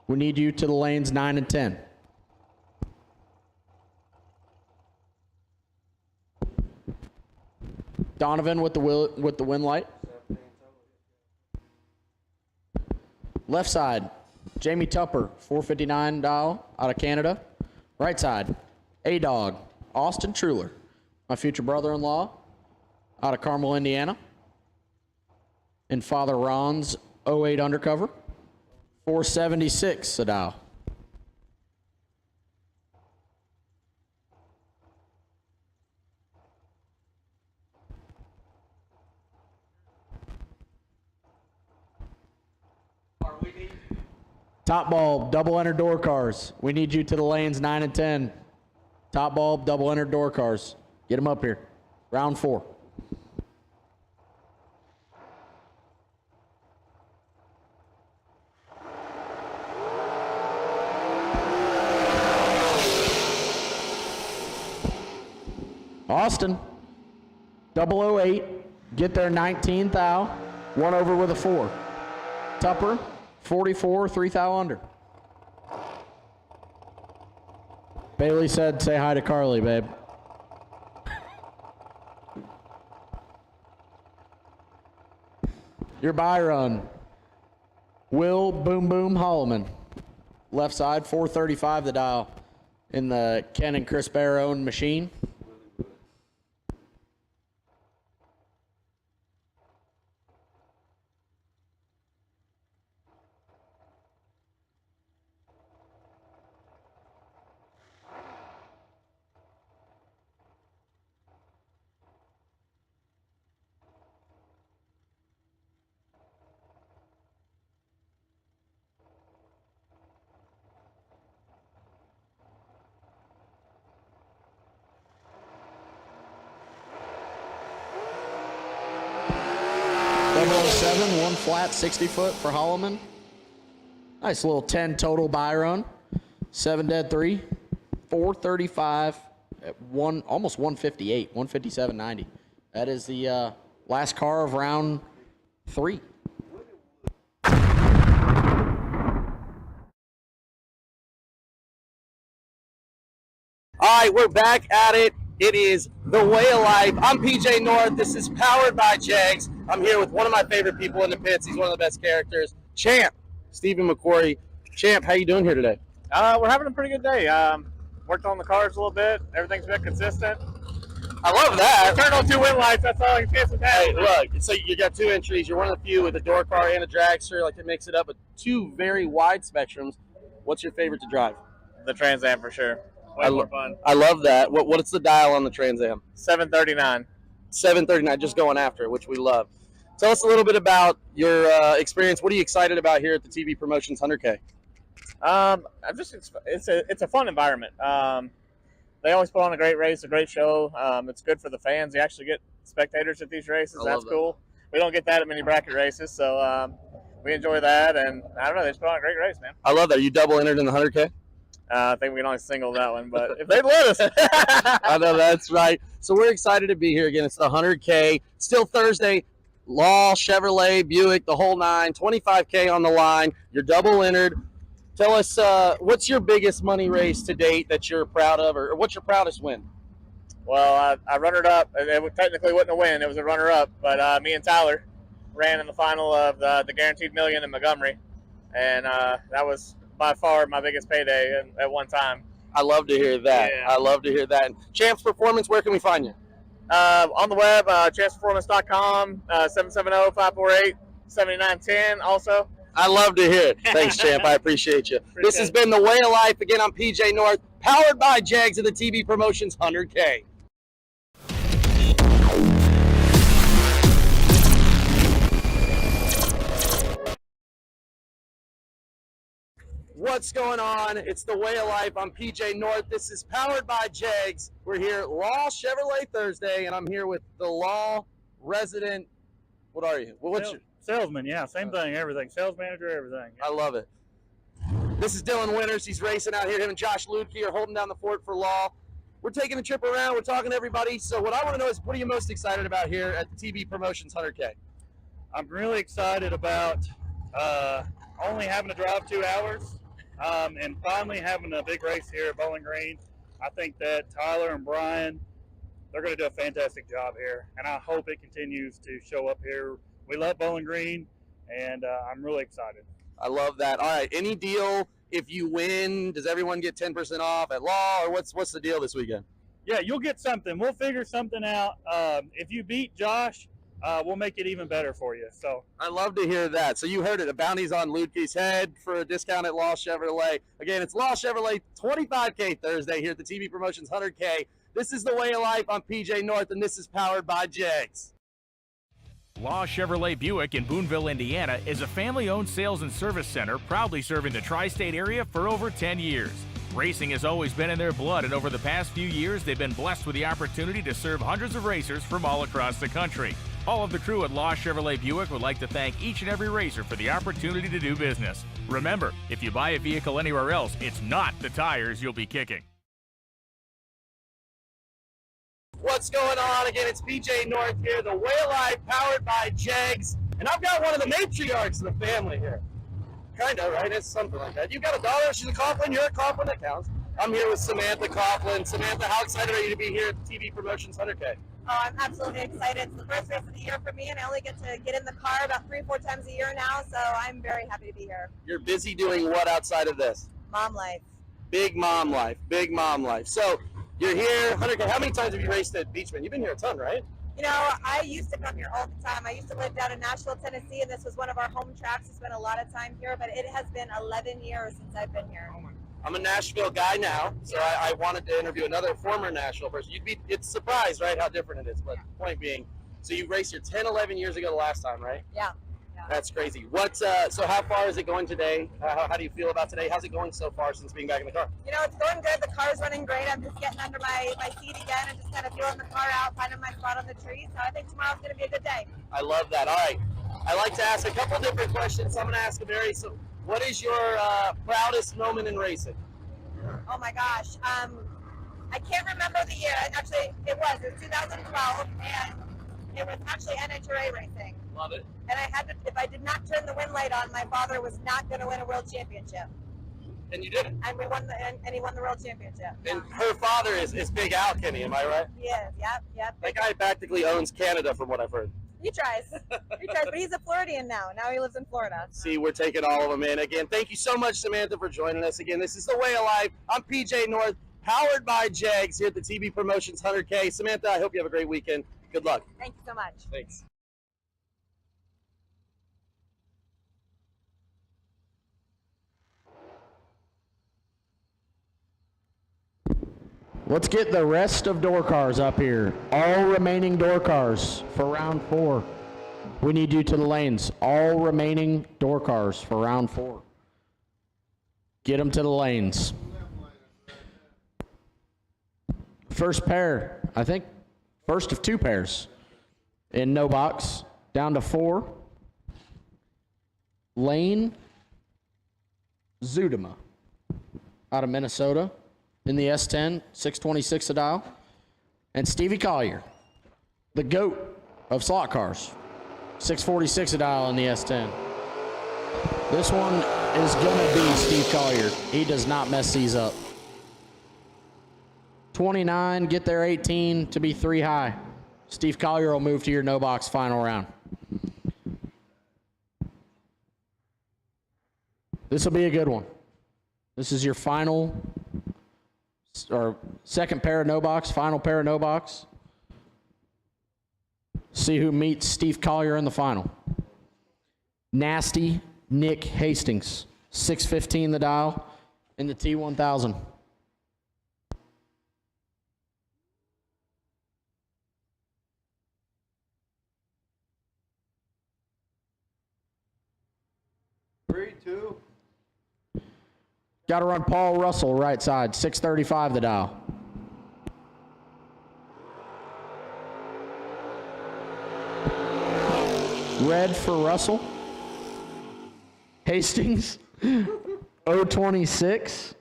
We need you to the lanes 9 and 10. Donovan with the wind light. Left side, Jamie Tupper, 459 dial out of Canada. Right side, A-Dog, Austin Truler, my future brother-in-law out of Carmel, Indiana. And Father Ron's 08 undercover, 476 a dial. Top bulb, double entered door cars. We need you to the lanes 9 and 10. Top bulb, double entered door cars. Get them up here. Round 4. Austin, 008, get there 19th thou, 1 over with a 4. Tupper, 44, 3 thou under. Bailey said, say hi to Carly, babe. Your buy run, Will Boom Boom Holloman. Left side, 435 the dial in the Ken and Chris Barrow machine. One flat 60 foot for Holloman. Nice little 10 total buy run. 7 dead 3. 435 at almost 158. 157.90. That is the last car of round 3. All right, we're back at it. It is the way of life. I'm PJ North. This is powered by Jags. I'm here with one of my favorite people in the pits. He's one of the best characters. Champ, Stephen McQuarrie. Champ, how you doing here today? We're having a pretty good day. Worked on the cars a little bit. Everything's been consistent. I love that. Turned on 2 wind lights. That's all I can say. Hey, look. So you got 2 entries. You're one of the few with a door car and a dragster. Like to mix it up with 2 very wide spectrums. What's your favorite to drive? The Trans Am for sure. Way more fun. I love that. What's the dial on the Trans Am? 739. 739, just going after it, which we love. Tell us a little bit about your experience. What are you excited about here at the TV Promotions 100K? It's a fun environment. They always put on a great race, a great show. It's good for the fans. You actually get spectators at these races. That's cool. We don't get that at many bracket races, so we enjoy that. And I don't know, they just put on a great race, man. I love that. Are you double entered in the 100K? I think we can only single that one, but if they'd let us. I know, that's right. So we're excited to be here again. It's the 100K. Still Thursday. Law, Chevrolet, Buick, the whole 9. 25K on the line. You're double entered. Tell us, what's your biggest money race to date that you're proud of, or what's your proudest win? Well, I runner-up. It technically wasn't a win. It was a runner-up, but me and Tyler ran in the final of the Guaranteed Million in Montgomery, and that was by far my biggest payday at one time. I love to hear that. Yeah. I love to hear that. And Champs Performance, where can we find you? On the web, champsperformance.com, 770-548-7910 also. I love to hear it. Thanks, Champ. I appreciate you. This has been The Way of Life. Again, I'm PJ North, powered by Jags of the TV Promotions 100K. What's going on? It's the Way of Life. I'm PJ North. This is powered by Jegs. We're here at Law Chevrolet Thursday, and I'm here with the Law resident. What are you? What's your salesman? Yeah, same thing. Everything. Sales manager. Everything. I love it. This is Dylan Winters. He's racing out here. Him and Josh Ludke are holding down the fort for Law. We're taking a trip around. We're talking to everybody. So what I want to know is, what are you most excited about here at the TB Promotions 100K? I'm really excited about only having to drive 2 hours and finally having a big race here at Bowling Green. I think that Tyler and Brian, they're going to do a fantastic job here, and I hope it continues to show up here. We love Bowling Green, and I'm really excited. I love that. All right, any deal if you win? Does everyone get 10% off at Law, or what's the deal this weekend? Yeah, you'll get something. We'll figure something out. If you beat Josh, we'll make it even better for you. So I love to hear that. So you heard it. A bounty's on Ludke's head for a discount at Law Chevrolet. Again, it's Law Chevrolet 25K Thursday here at the TB Promotions 100K. This is the Way of Life. I'm PJ North, and this is powered by Jegs. Law Chevrolet Buick in Boonville, Indiana is a family-owned sales and service center proudly serving the tri-state area for over 10 years. Racing has always been in their blood, and over the past few years, they've been blessed with the opportunity to serve hundreds of racers from all across the country. All of the crew at Law Chevrolet Buick would like to thank each and every racer for the opportunity to do business. Remember, if you buy a vehicle anywhere else, it's not the tires you'll be kicking. What's going on? Again, it's PJ North here, the Way of Life, powered by Jegs. And I've got one of the matriarchs of the family here. Kind of, right? It's something like that. You've got a daughter, she's a Coughlin, you're a Coughlin, that counts. I'm here with Samantha Coughlin. Samantha, how excited are you to be here at the TB Promotions 100K? Oh, I'm absolutely excited. It's the first race of the year for me, and I only get to get in the car about 3-4 times a year now, so I'm very happy to be here. You're busy doing what outside of this? Mom life. Big mom life, big mom life. So you're here, 100K. How many times have you raced at Beech Bend? You've been here a ton, right? You know, I used to come here all the time. I used to live down in Nashville, Tennessee, and this was one of our home tracks. I spent a lot of time here, but it has been 11 years since I've been here. I'm a Nashville guy now, so I wanted to interview another former Nashville person. It's surprised, right, how different it is. But point being, so you raced here 10, 11 years ago the last time, right? Yeah. That's crazy. So how far is it going today? How do you feel about today? How's it going so far since being back in the car? You know, it's going good. The car's running great. I'm just getting under my seat again and just kind of feeling the car out, finding my spot on the tree. So I think tomorrow's going to be a good day. I love that. All right. I like to ask a couple different questions. I'm going to ask a very simple. What is your proudest moment in racing? Oh my gosh. I can't remember the year. Actually, it was 2012, and it was actually NHRA racing. Love it. And I had to, if I did not turn the wind light on, my father was not going to win a world championship. And you did it. And we won and he won the world championship. And her father is Big Al Kenny, am I right? He is, yep. That guy practically owns Canada, from what I've heard. He tries, but he's a Floridian now. Now he lives in Florida. See, we're taking all of them in. Again, thank you so much, Samantha, for joining us. Again, this is The Way of Life. I'm PJ North, powered by Jegs here at the TB Promotions 100K. Samantha, I hope you have a great weekend. Good luck. Thank you so much. Thanks. Let's get the rest of door cars up here. All remaining door cars for round 4. We need you to the lanes. All remaining door cars for round 4. Get them to the lanes. First pair, I think, first of 2 pairs in no box, down to 4. Lane Zudema out of Minnesota in the S10, 626 a dial. And Stevie Collier, the GOAT of slot cars, 646 a dial in the S10. This one is gonna be Steve Collier. He does not mess these up. 29, get there 18 to be 3 high. Steve Collier will move to your no box final round. This will be a good one. This is your final or second pair of no box, final pair of no box. See who meets Steve Collier in the final. Nasty Nick Hastings, 615 the dial in the T1000. Got to run Paul Russell right side, 635 the dial. Red for Russell. Hastings, 026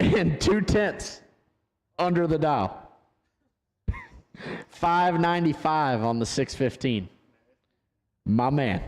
and 2/10 under the dial. 595 on the 615. My man.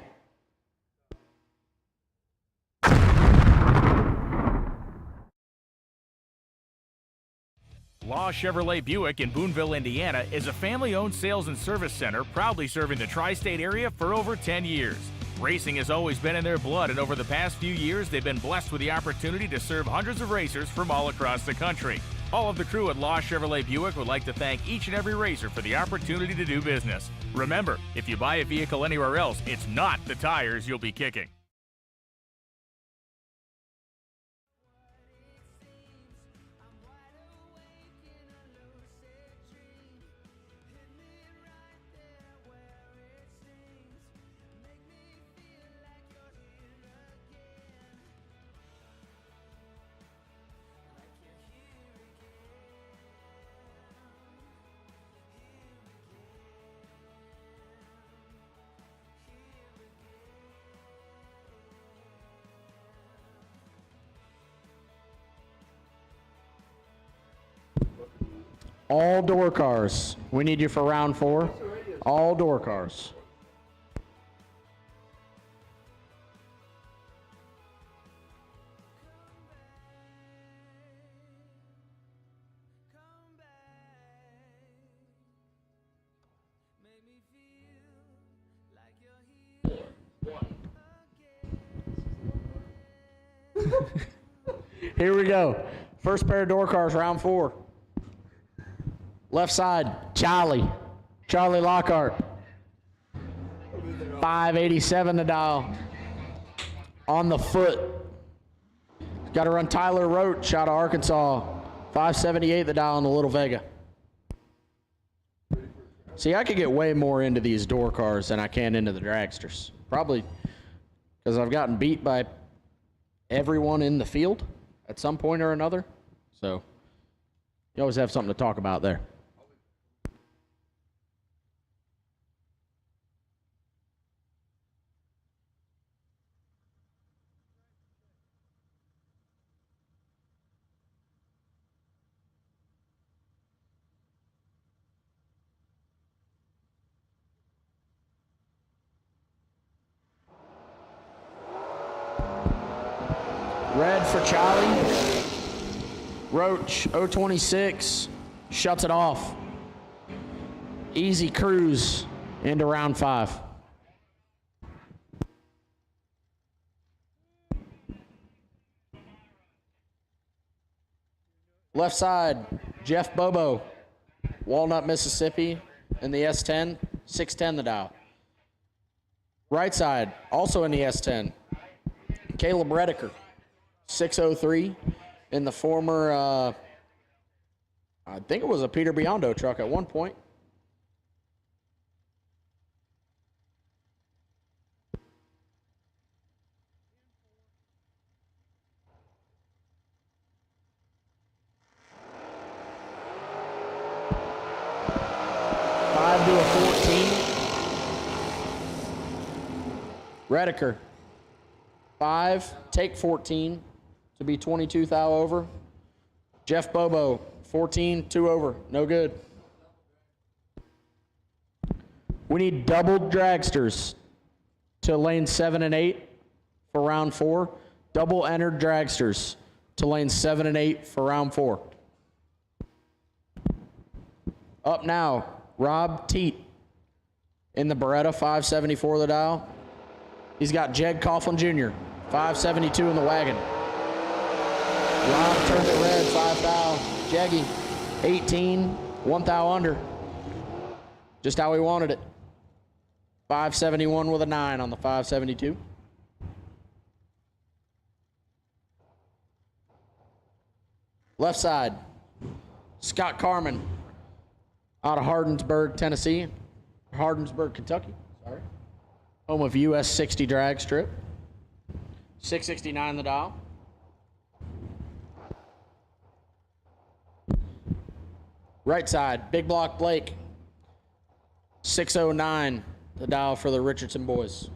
Law Chevrolet Buick in Boonville, Indiana is a family-owned sales and service center proudly serving the tri-state area for over 10 years. Racing has always been in their blood, and over the past few years, they've been blessed with the opportunity to serve hundreds of racers from all across the country. All of the crew at Law Chevrolet Buick would like to thank each and every racer for the opportunity to do business. Remember, if you buy a vehicle anywhere else, it's not the tires you'll be kicking. All door cars. We need you for round 4. All door cars. Here we go. First pair of door cars, round 4. Left side, Charlie Lockhart. 587 the dial. On the foot. Got to run Tyler Roach out of Arkansas. 578 the dial on the Little Vega. See, I could get way more into these door cars than I can into the dragsters. Probably because I've gotten beat by everyone in the field at some point or another. So you always have something to talk about there. Red for Charlie. Roach, 026, shuts it off. Easy cruise into round 5. Left side, Jeff Bobo, Walnut, Mississippi, in the S10, 610 the dial. Right side, also in the S10, Caleb Rediker, 603 in the former, I think it was a Peter Biondo truck at one point. To a 14. Rediker, 5, take 14 to be 22 thou over. Jeff Bobo, 14, 2 over, no good. We need double dragsters to lane 7 and 8 for round 4. Double entered dragsters to lane 7 and 8 for round 4. Up now, Rob Teat in the Beretta, 574 the dial. He's got Jeg Coughlin Jr., 572 in the wagon. Rob turned it red, 5 thou. Jeggy, 18, 1 thou under. Just how we wanted it. 571 with a 9 on the 572. Left side, Scott Carman out of Hardensburg, Tennessee. Hardensburg, Kentucky, sorry. Home of US 60 drag strip. 669 the dial. Right side, big block Blake. 609, the dial for the Richardson boys.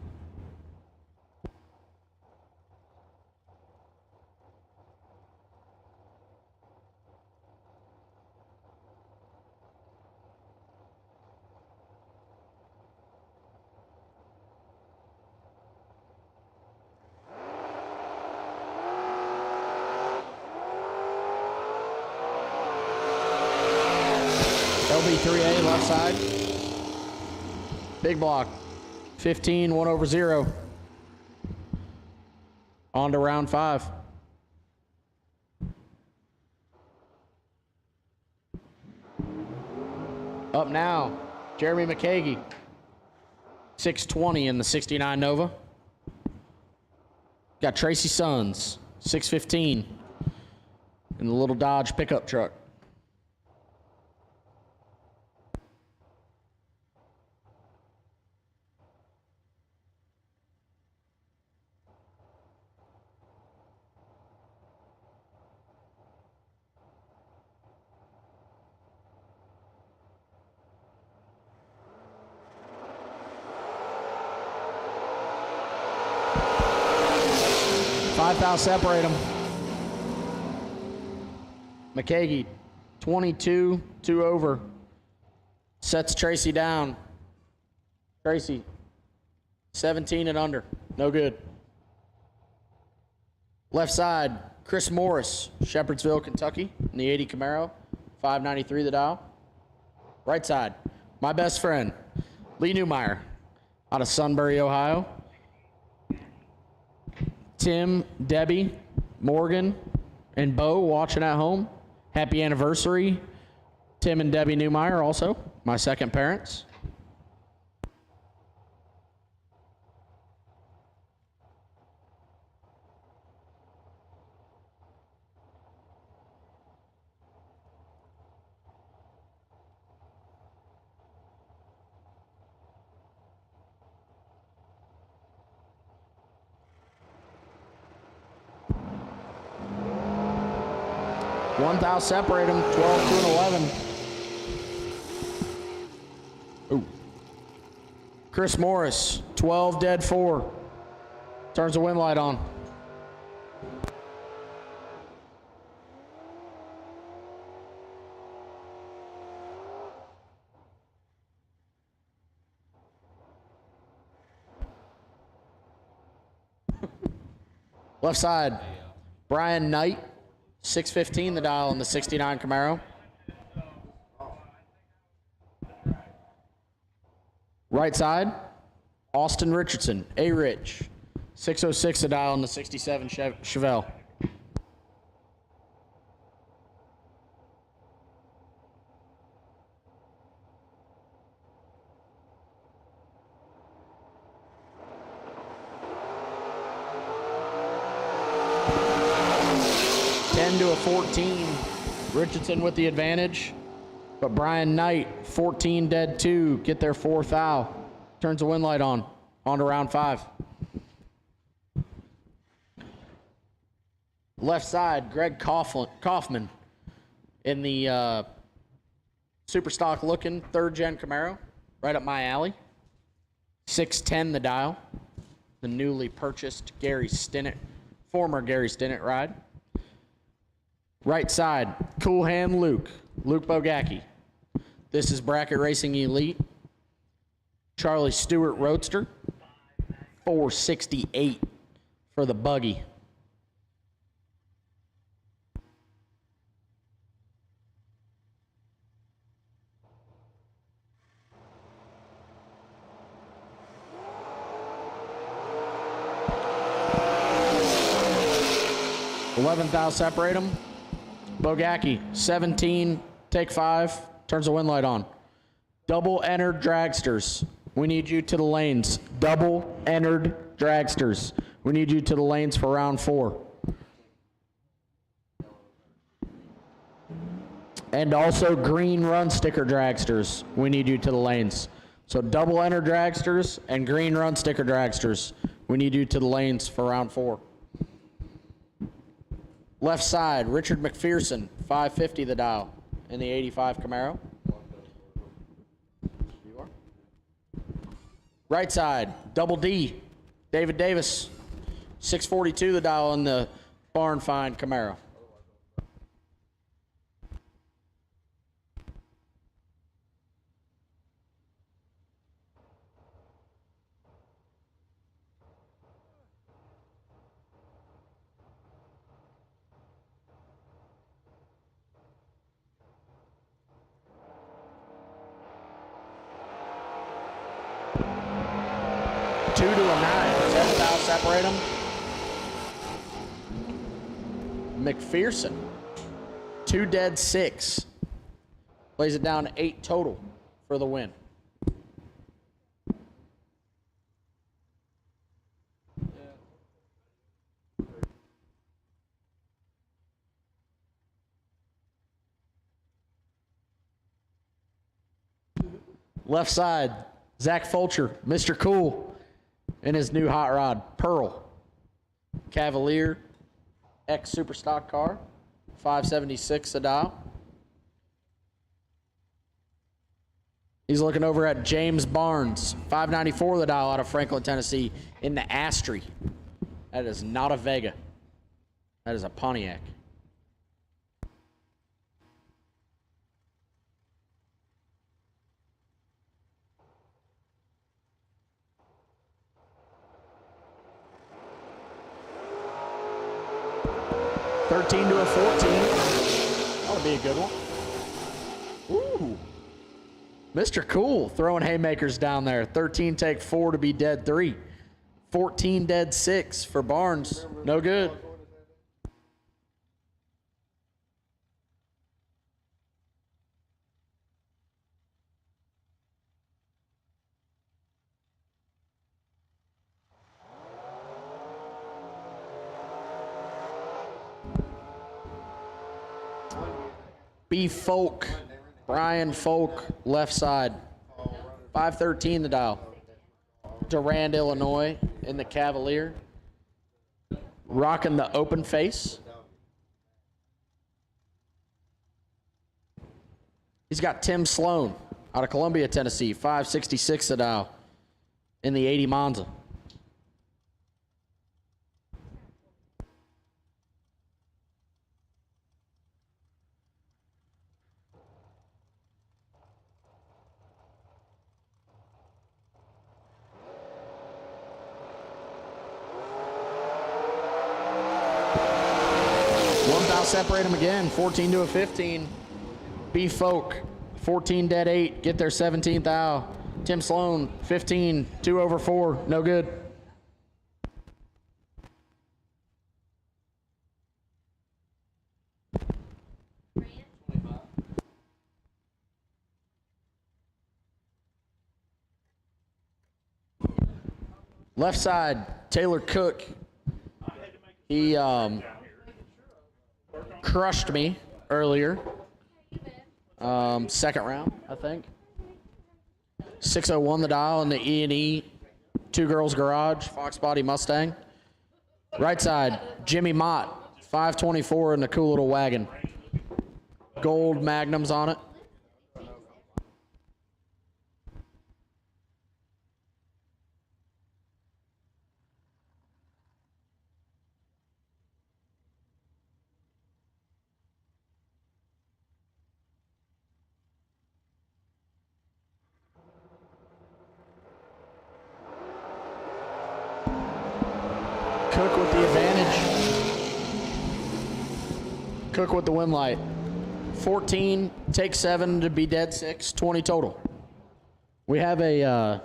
LB3A left side. Big block. 15, 1/0. On to round 5. Up now, Jeremy McKagy. 620 in the 69 Nova. Got Tracy Sons, 615 in the little Dodge pickup truck. I'll separate them. McKagy, 22, 2 over. Sets Tracy down. Tracy, 17 and under. No good. Left side, Chris Morris, Shepherdsville, Kentucky, in the 80 Camaro, 593 the dial. Right side, my best friend, Lee Newmeyer, out of Sunbury, Ohio. Tim, Debbie, Morgan, and Bo watching at home. Happy anniversary, Tim and Debbie Newmeyer also, my second parents. One thou separate them, 12, 2, and 11. Ooh. Chris Morris, 12, dead 4. Turns the wind light on. Left side, Brian Knight. 615 the dial in the 69 Camaro. Right side, Austin Richardson, A-Rich. 606 the dial in the 67 Chevelle. To a 14, Richardson with the advantage, but Brian Knight, 14 dead 2, get their 4th thou. Turns the wind light on to round 5. Left side, Greg Kaufman in the super stock looking 3rd gen Camaro, right up my alley. 610 the dial, the newly purchased former Gary Stinnett ride. Right side, Cool Hand Luke Bogacki. This is Bracket Racing Elite. Charlie Stewart Roadster, 468 for the buggy. I'll separate them. Bogacki, 17, take 5, turns the wind light on. Double entered dragsters. We need you to the lanes. Double entered dragsters. We need you to the lanes for round 4. And also green run sticker dragsters. We need you to the lanes. So double entered dragsters and green run sticker dragsters. We need you to the lanes for round 4. Left side, Richard McPherson, 550 the dial, in the 85 Camaro. Right side, Double D, David Davis, 642 the dial in the barn find Camaro. Separate them. McPherson, 2 dead 6. Plays it down to 8 total for the win. Left side, Zach Fulcher, Mr. Cool. In his new hot rod, Pearl. Cavalier, X Super Stock car, 576 a dial. He's looking over at James Barnes, 594 the dial out of Franklin, Tennessee, in the Astri. That is not a Vega. That is a Pontiac. $13 to a 14. That would be a good one. Ooh. Mr. Cool throwing haymakers down there. 13 take 4 to be dead 3. 14 dead 6 for Barnes. No good. B. Folk, Brian Folk, left side, 513 the dial. Durand, Illinois, in the Cavalier. Rocking the open face. He's got Tim Sloan out of Columbia, Tennessee, 566 the dial, in the 80 Monza. Separate them again, 14 to a 15. B Folk, 14 dead 8, get their 17th out. Tim Sloan, 15, 2 over 4, no good. Left side, Taylor Cook. He crushed me earlier. Second round, I think. 601 the dial in the E&E 2 Girls Garage, Fox Body Mustang. Right side, Jimmy Mott, 524 in the cool little wagon. Gold magnums on it. Cook with the advantage. Cook with the win light. 14, take 7 to be dead 6, 20 total. We have a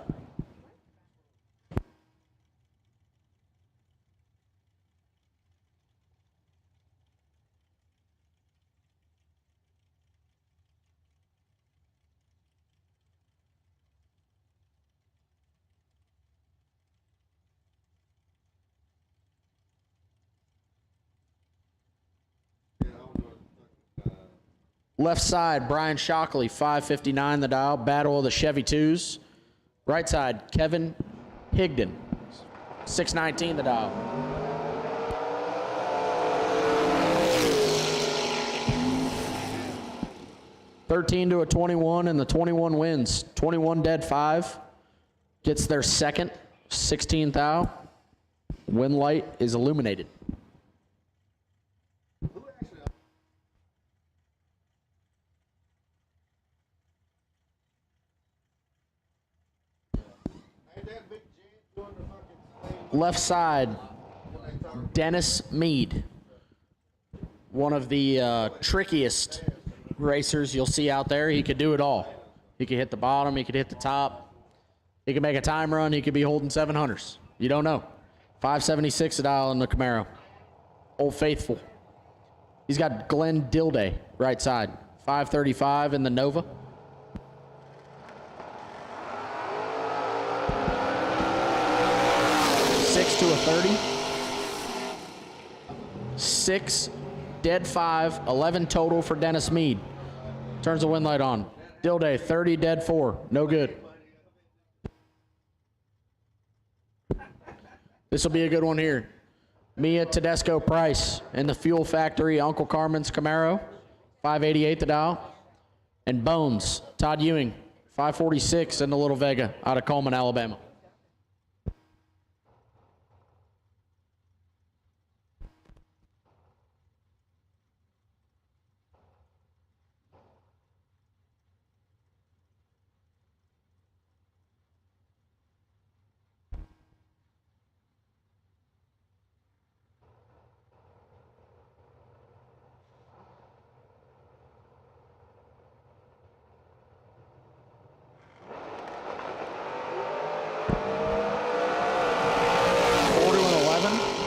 left side, Brian Shockley, 559 the dial, battle of the Chevy 2s. Right side, Kevin Higdon, 619 the dial. 13 to a 21, and the 21 wins. 21 dead 5. Gets their second 16 thou. Win light is illuminated. Left side, Dennis Mead. One of the trickiest racers you'll see out there. He could do it all. He could hit the bottom, he could hit the top. He could make a time run, he could be holding 700s. You don't know. 576 a dial in the Camaro. Old Faithful. He's got Glenn Dilday, right side. 535 in the Nova. To a 30. 6 dead 5, 11 total for Dennis Mead. Turns the win light on. Dilday, 30 dead 4, no good. This will be a good one here. Mia Tedesco Price in the Fuel Factory Uncle Carmen's Camaro, 588 the dial. And Bones, Todd Ewing, 546 in the Little Vega out of Coleman, Alabama.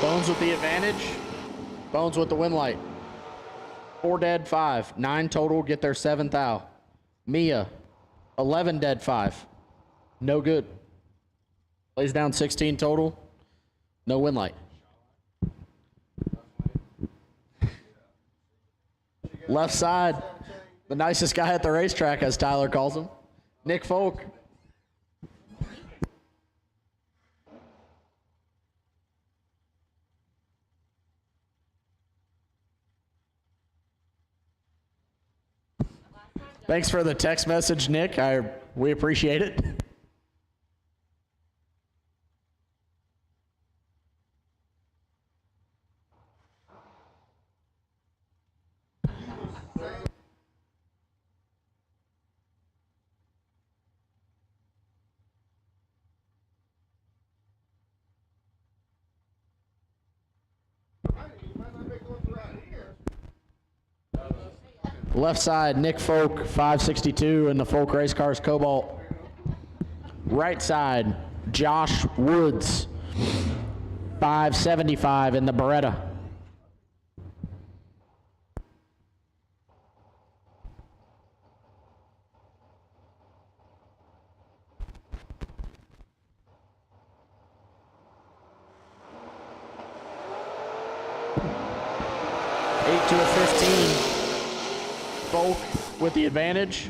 Bones with the advantage. Bones with the win light. 4 dead 5. 9 total get their 7th thou. Mia, 11 dead 5. No good. Lays down 16 total. No win light. Left side, the nicest guy at the racetrack, as Tyler calls him, Nick Folk. Thanks for the text message, Nick. We appreciate it. Left side, Nick Folk, 562 in the Folk Race Cars Cobalt. Right side, Josh Woods, 575 in the Beretta. Eight to a 15. Folk with the advantage.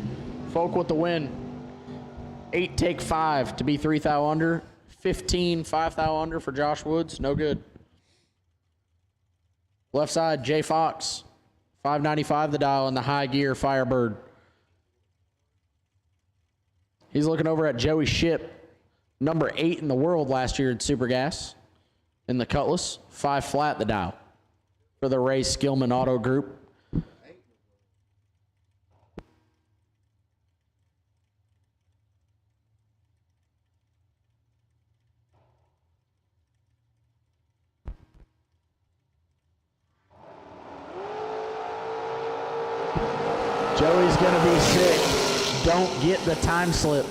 Folk with the win. 8 take 5 to be 3 thou under. 15 5 thou under for Josh Woods. No good. Left side, Jay Fox. 595 the dial in the high gear Firebird. He's looking over at Joey Ship. Number 8 in the world last year in Super Gas. In the Cutlass. 5 flat the dial for the Ray Skillman Auto Group. Joey's gonna be sick. Don't get the time slip.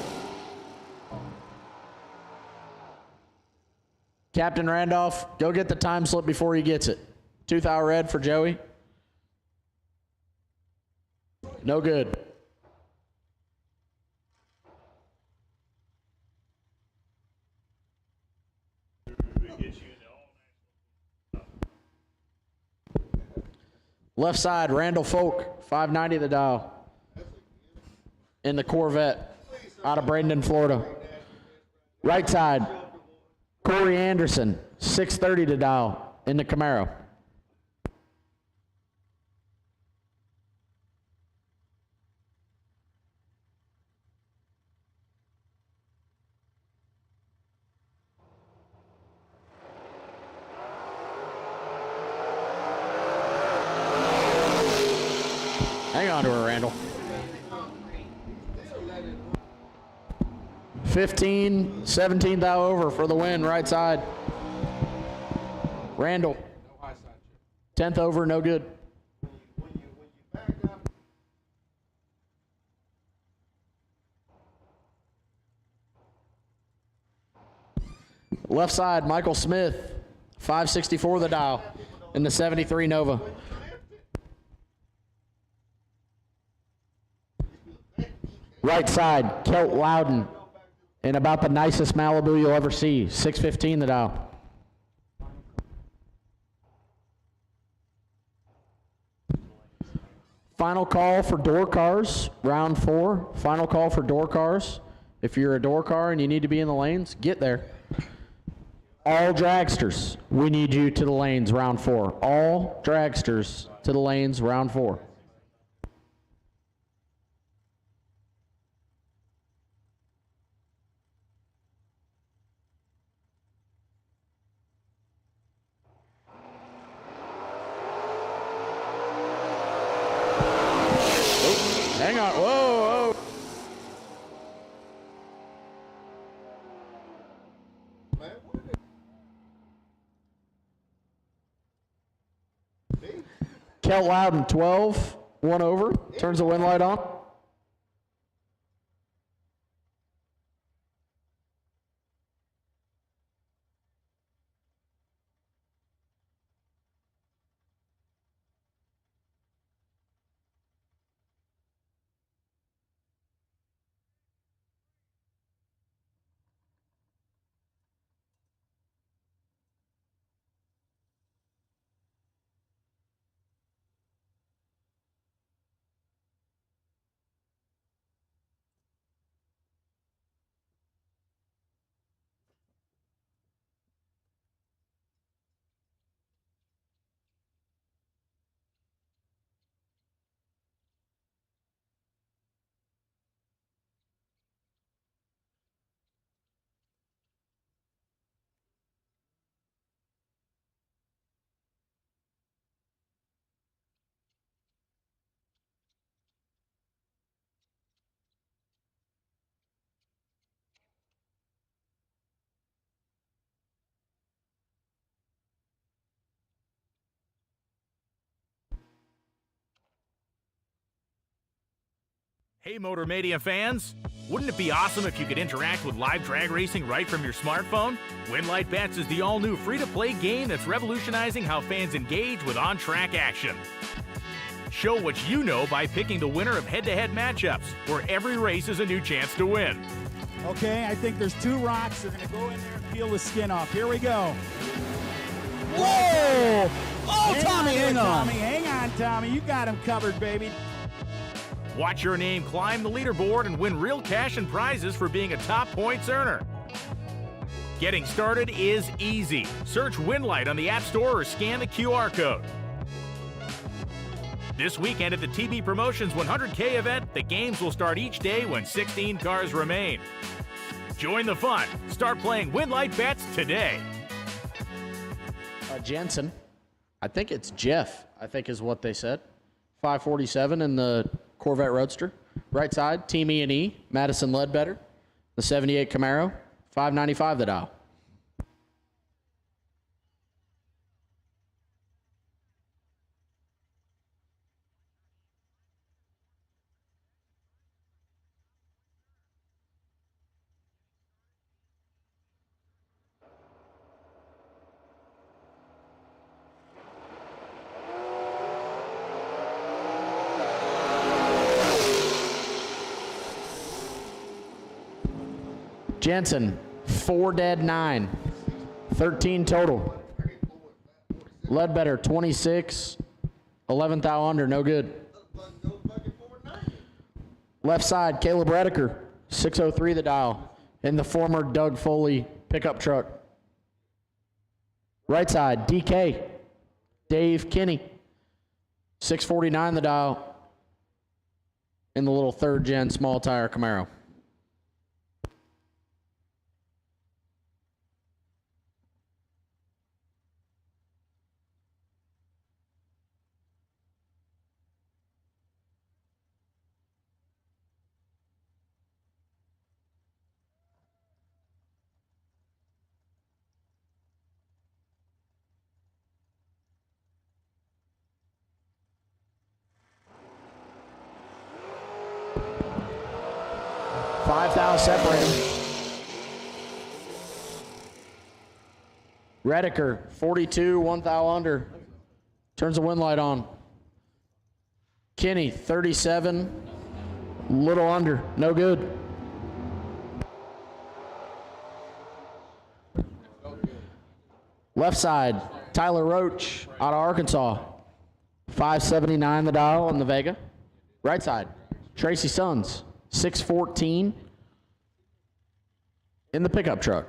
Captain Randolph, go get the time slip before he gets it. 2 thou red for Joey. No good. Left side, Randall Folk, 590 the dial. In the Corvette, out of Bradenton, Florida. Right side, Corey Anderson, 630 to dial. In the Camaro. Hang on to her, Randall. 15, 17 thou over for the win, right side. Randall. 10th over, no good. Left side, Michael Smith, 564 the dial in the 73 Nova. Right side, Kelt Loudon, in about the nicest Malibu you'll ever see, 615 the dial. Final call for door cars, round 4. Final call for door cars. If you're a door car and you need to be in the lanes, get there. All dragsters, we need you to the lanes, round 4. All dragsters to the lanes, round 4. Hang on, whoa, whoa. Kelt Loudon, 12, 1 over, turns the wind light on. Hey Motormania fans! Wouldn't it be awesome if you could interact with live drag racing right from your smartphone? Winlight Bets is the all-new free-to-play game that's revolutionizing how fans engage with on-track action. Show what you know by picking the winner of head-to-head matchups, where every race is a new chance to win. Okay, I think there's 2 rocks. They're going to go in there and peel the skin off. Here we go. Whoa! Oh, Tommy, hang on. Tommy, hang on, Tommy. You got him covered, baby. Watch your name climb the leaderboard and win real cash and prizes for being a top points earner. Getting started is easy. Search Winlight on the App Store or scan the QR code. This weekend at the TB Promotions 100K event, the games will start each day when 16 cars remain. Join the fun. Start playing Winlight Bets today. Jensen, I think it's Jeff, I think is what they said. 547 in the Corvette Roadster. Right side, Team E&E, Madison Ledbetter. The 78 Camaro, 595 the dial. Jensen, 4 dead, 9. 13 total. Ledbetter, 26. 11th thou under, no good. Left side, Caleb Redeker, 603 the dial, in the former Doug Foley pickup truck. Right side, DK, Dave Kinney, 649 the dial, in the little 3rd gen small tire Camaro. 5 thou separating. Rediker, 42, 1 thou under. Turns the wind light on. Kenny, 37, little under, no good. Left side, Tyler Roach out of Arkansas. 579 the dial on the Vega. Right side, Tracy Sons, 614 in the pickup truck.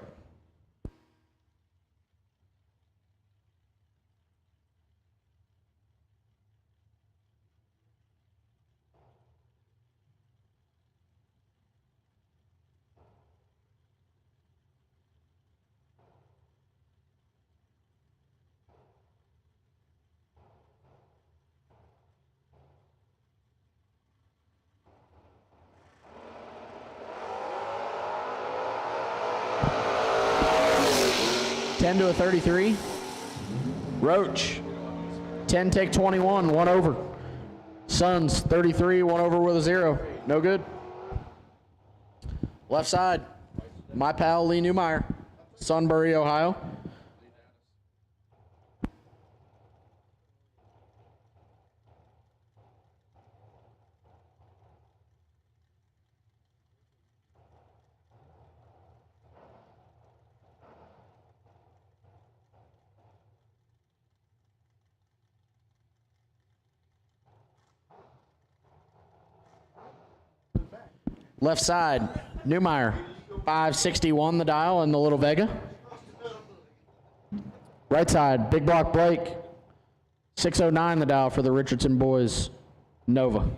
To a 33. Roach, 10 take 21, 1 over. Suns, 33, 1 over with a 0. No good. Left side, my pal Lee Newmeyer, Sunbury, Ohio. Left side, Newmeyer, 561 the dial in the little Vega. Right side, Big Block Blake, 609 the dial for the Richardson boys, Nova.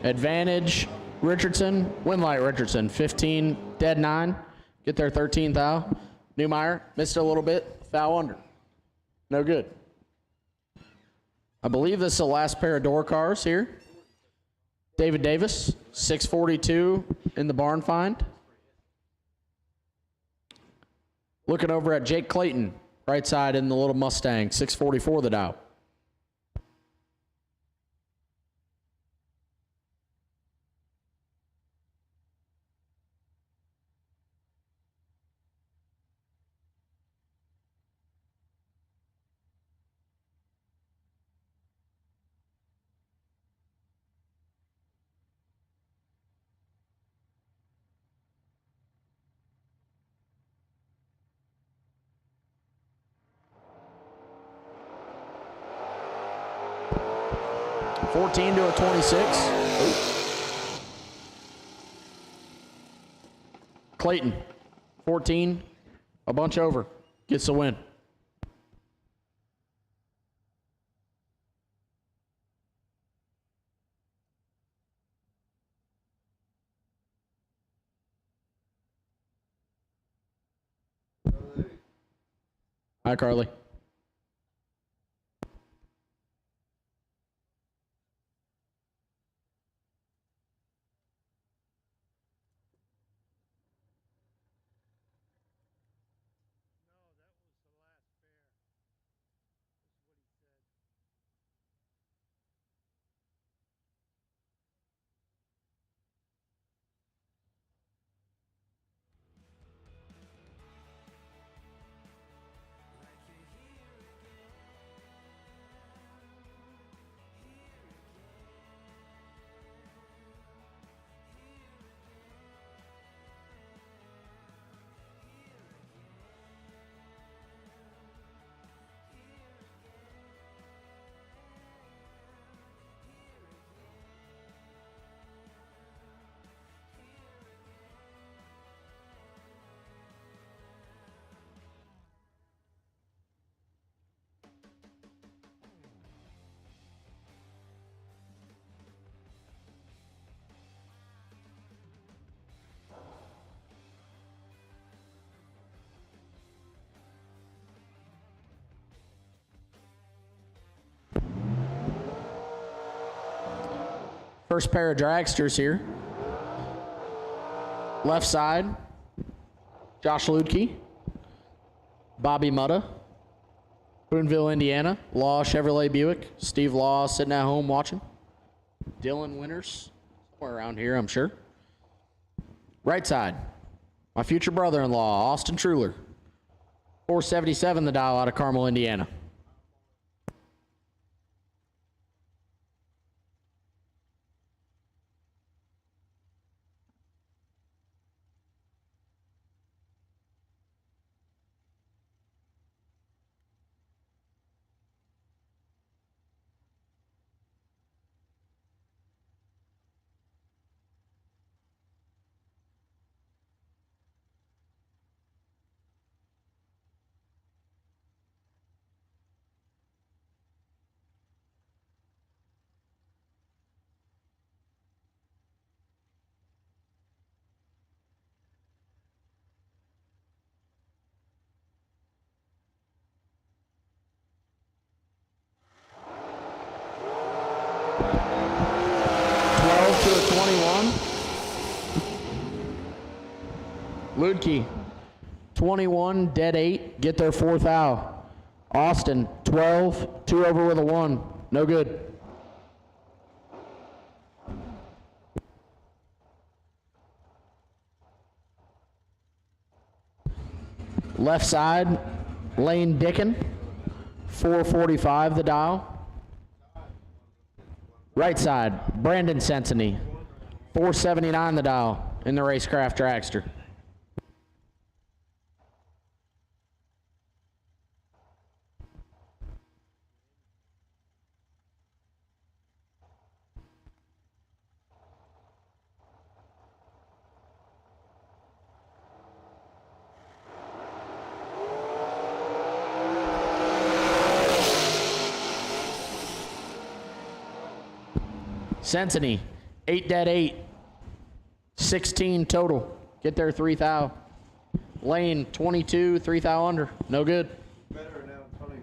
Advantage, Richardson, Winlight Richardson, 15, dead 9. Get their 13th thou. Newmeyer missed a little bit, foul under. No good. I believe this is the last pair of door cars here. David Davis, 642 in the barn find. Looking over at Jake Clayton, right side in the little Mustang, 644 the dial. $14 to a 26. Clayton, 14, a bunch over, gets the win. Hi, Carly. First pair of dragsters here. Left side, Josh Ludke, Bobby Mutta, Boonville, Indiana, Law Chevrolet Buick, Steve Law sitting at home watching. Dylan Winters, somewhere around here, I'm sure. Right side, my future brother-in-law, Austin Truler, 477 the dial out of Carmel, Indiana. To a 21. Ludke, 21, dead 8, get their 4th out. Austin, 12, 2 over with a 1, no good. Left side, Lane Dickin, 445 the dial. Right side, Brandon Sensony, 479 the dial in the Racecraft Dragster. Sensony, 8 dead 8, 16 total. Get their 3 thou. Lane, 22, 3 thou under. No good. Better now, Tony.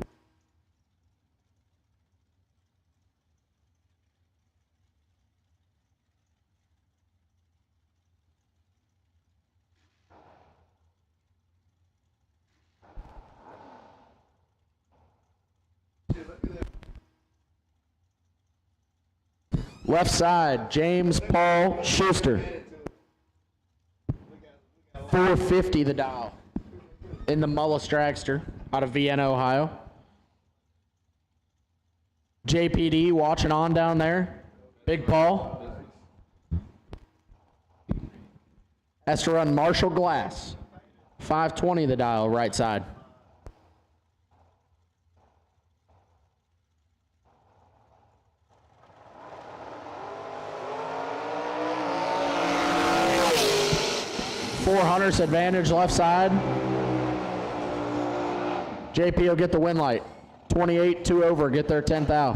Left side, James Paul Schuster, 450 the dial in the Mullis Dragster out of Vienna, Ohio. JPD watching on down there. Big Paul. Has to run Marshall Glass, 520 the dial right side. $400 advantage left side. JP will get the win light. 28, 2 over, get their 10th out.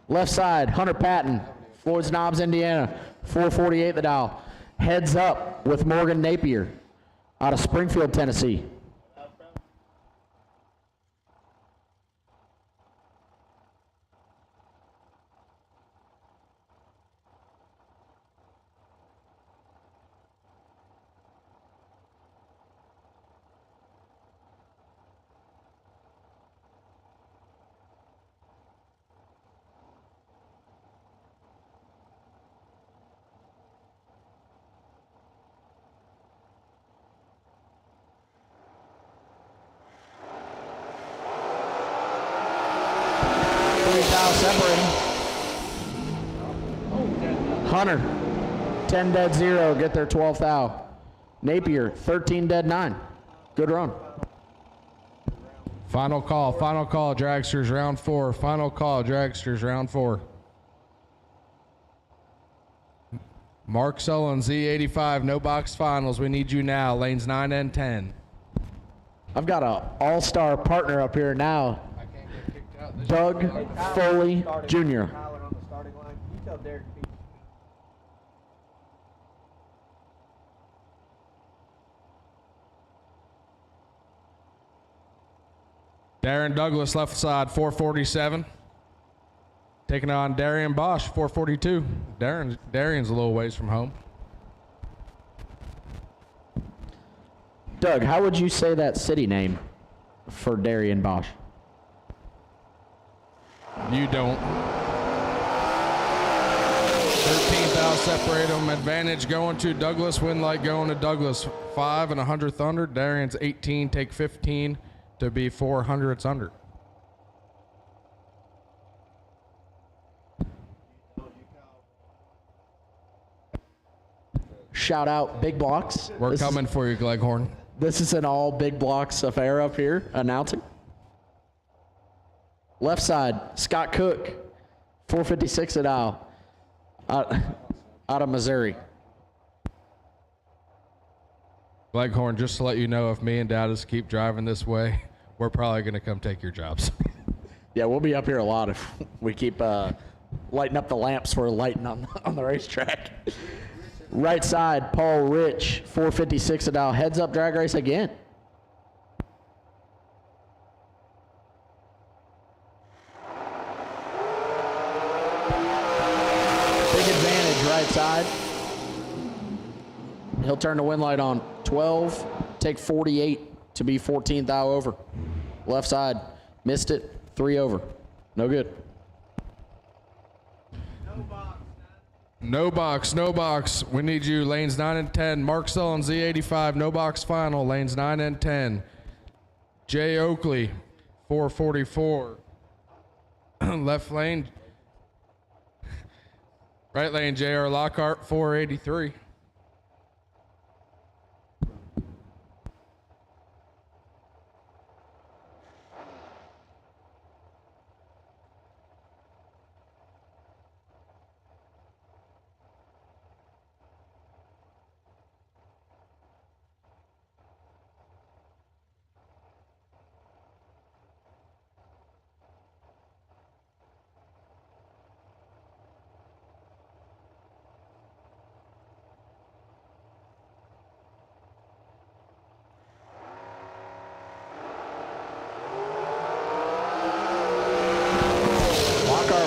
Left side, Hunter Patton, Floyd's Knobs, Indiana, 448 the dial. Heads up with Morgan Napier out of Springfield, Tennessee. Separating. Hunter, 10 dead 0, get their 12th out. Napier, 13 dead 9. Good run. Final call, dragsters round 4. Final call, dragsters round 4. Mark Sullen, Z85, no box finals. We need you now. Lanes 9 and 10. I've got an all-star partner up here now. Doug Foley Jr. Darren Douglas, left side, 447. Taking on Darian Bosch, 442. Darian's a little ways from home. Doug, how would you say that city name for Darian Bosch? You don't. 13th out, separate them. Advantage going to Douglas. Win light going to Douglas. 5 and 100th under. Darian's 18, take 15 to be 400ths under. Shout out Big Blocks. We're coming for you, Gleghorn. This is an all Big Blocks affair up here, announcing. Left side, Scott Cook, 456 at Isle, out of Missouri. Gleghorn, just to let you know, if me and Dowdis keep driving this way, we're probably going to come take your jobs. Yeah, we'll be up here a lot if we keep lighting up the lamps we're lighting on the racetrack. Right side, Paul Rich, 456 at Isle, heads up drag race again. Big advantage right side. He'll turn the wind light on 12, take 48 to be 14th thou over. Left side, missed it, 3 over. No good. No box, no box. We need you. Lanes 9 and 10. Mark Sullen, Z85, no box final. Lanes 9 and 10. Jay Oakley, 444. Left lane. Right lane, J.R. Lockhart, 483.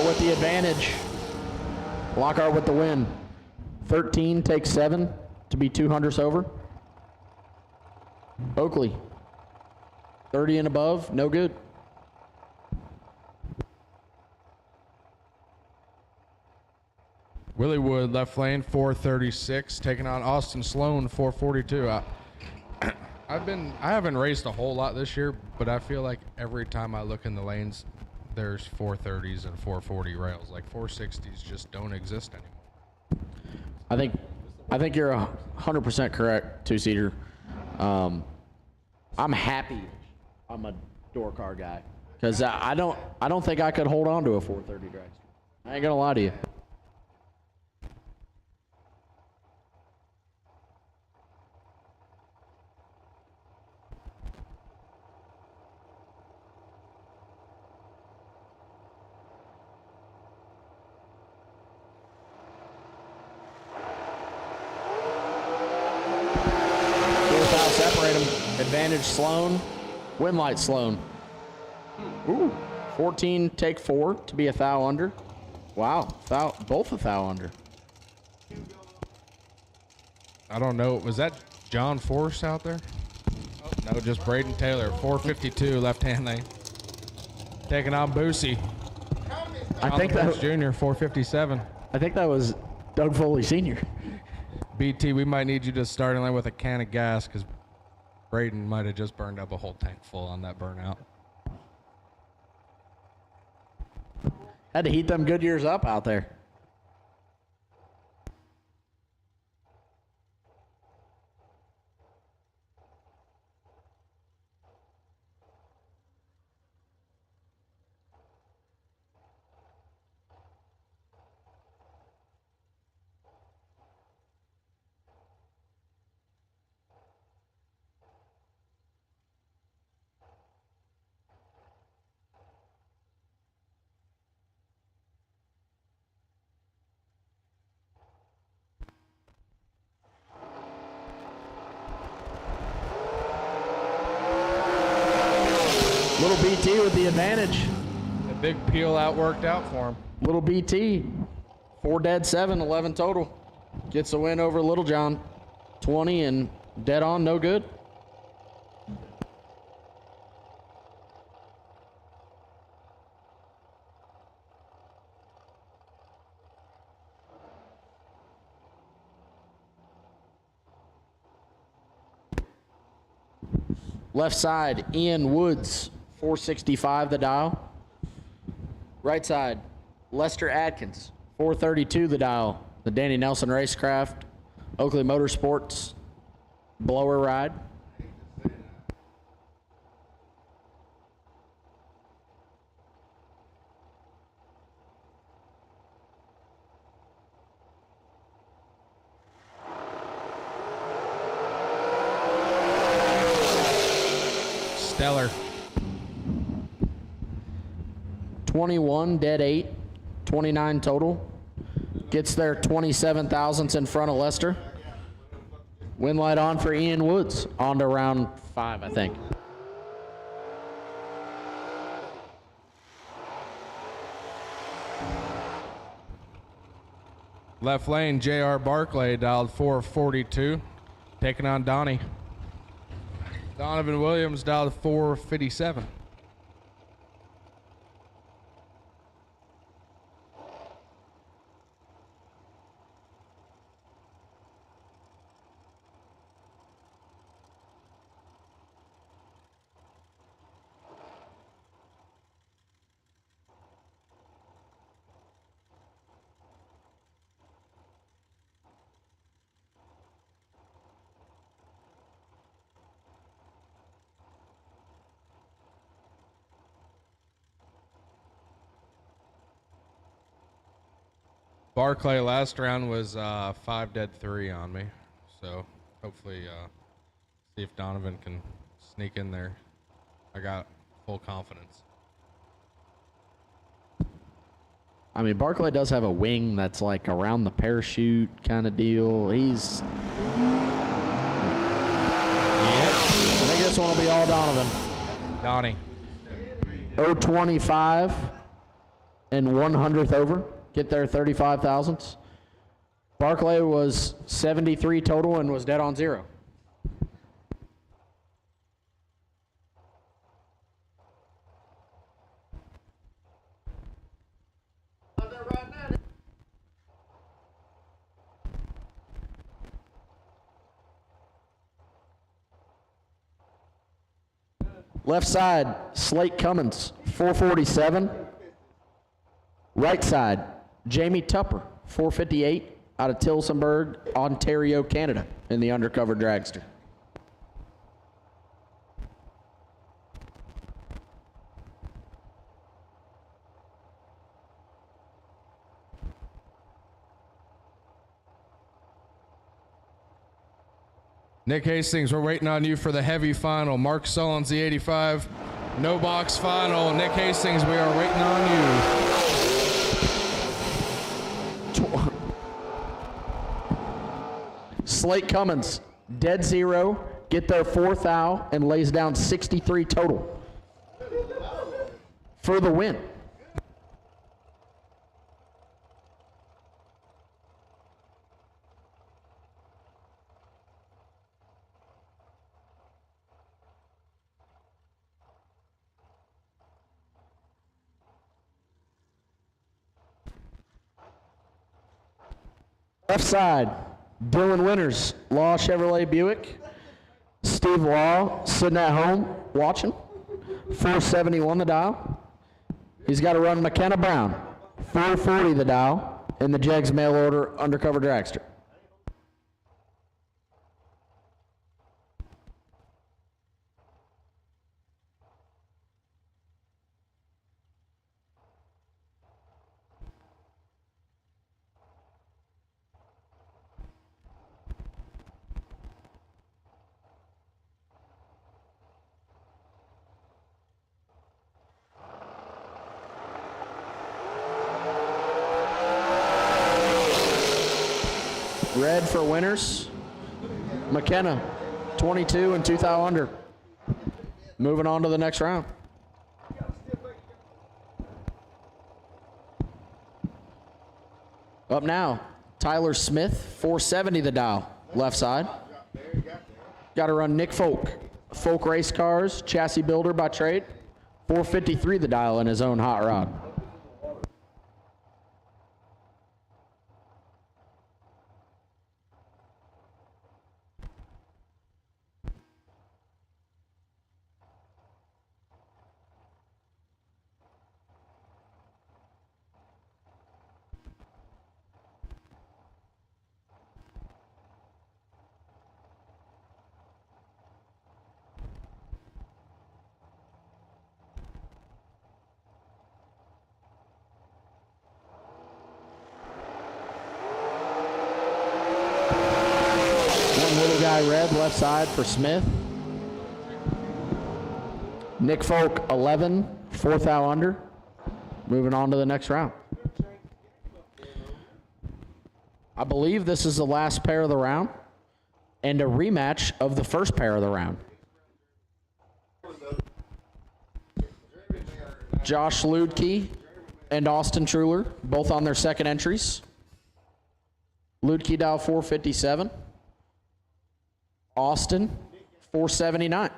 With the advantage. Lockhart with the win. 13 takes 7 to be 200ths over. Oakley, 30 and above, no good. Willie Wood, left lane, 436, taking on Austin Sloan, 442. I haven't raced a whole lot this year, but I feel like every time I look in the lanes, there's 430s and 440 rails. Like 460s just don't exist anymore. I think you're 100% correct, two-seater. I'm happy I'm a door car guy because I don't think I could hold on to a 430 dragster. I ain't gonna lie to you. Separate them. Advantage Sloan. Wind light Sloan. Ooh. 14 take 4 to be a thou under. Wow. Both a thou under. I don't know. Was that John Force out there? Oh, no, just Braden Taylor. 452 left hand lane. Taking on Boosie. I think that was Junior, 457. I think that was Doug Foley Sr. BT, we might need you to start in line with a can of gas because Braden might have just burned up a whole tank full on that burnout. Had to heat them good years up out there. Little BT with the advantage. The big peel out worked out for him. Little BT, 4 dead, 7, 11 total. Gets a win over Little John. 20 and dead on, no good. Left side, Ian Woods, 465 the dial. Right side, Lester Adkins, 432 the dial. The Danny Nelson Racecraft, Oakley Motorsports, blower ride. Stellar. 21, dead 8, 29 total. Gets there 27 thousandths in front of Lester. Win light on for Ian Woods. On to round 5, I think. Left lane, J.R. Barclay dialed 442, taking on Donnie. Donovan Williams dialed 457. Barclay last round was 5 dead 3 on me, so hopefully see if Donovan can sneak in there. I got full confidence. I mean, Barclay does have a wing that's like around the parachute kind of deal. He's... Yep. I think this one will be all Donovan. Donnie. 0.25 and 1/100th over. Get there 35 thousandths. Barclay was 73 total and was dead on 0. Left side, Slate Cummins, 447. Right side, Jamie Tupper, 458, out of Tillsonburg, Ontario, Canada, in the undercover dragster. Nick Hastings, we're waiting on you for the heavy final. Mark Sullins, the 85. No box final. Nick Hastings, we are waiting on you. Slate Cummins, dead 0, get there 4th thou, and lays down 63 total for the win. Left side, Dylan Winters, Law Chevrolet Buick. Steve Law sitting at home watching. 471 the dial. He's got to run McKenna Brown, 440 the dial, in the Jegs mail order undercover dragster. Red for winners. McKenna, 22 and 2 thou under. Moving on to the next round. Up now, Tyler Smith, 470 the dial, left side. Got to run Nick Folk. Folk Race Cars, chassis builder by trade. 453 the dial in his own hot rod. Little guy red, left side for Smith. Nick Folk, 11, 4th thou under. Moving on to the next round. I believe this is the last pair of the round and a rematch of the first pair of the round. Josh Ludke and Austin Truler, both on their second entries. Ludke dial 457. Austin, 479.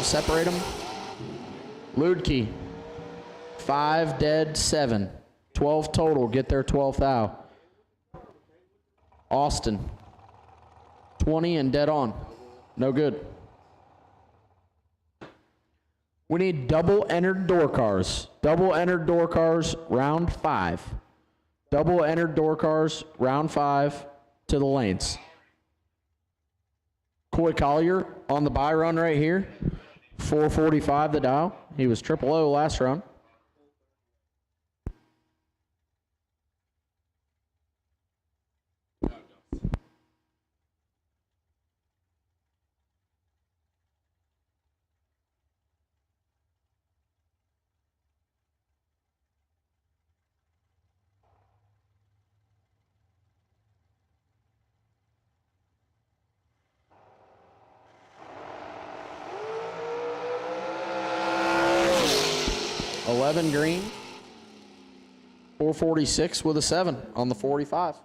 Separate them. Ludke, 5 dead, 7. 12 total, get their 12th thou. Austin, 20 and dead on. No good. We need double entered door cars. Double entered door cars, round 5. Double entered door cars, round 5 to the lanes. Coy Collier on the buy run right here. 445 the dial. He was triple O last run. Green, 446 with a 7 on the 45.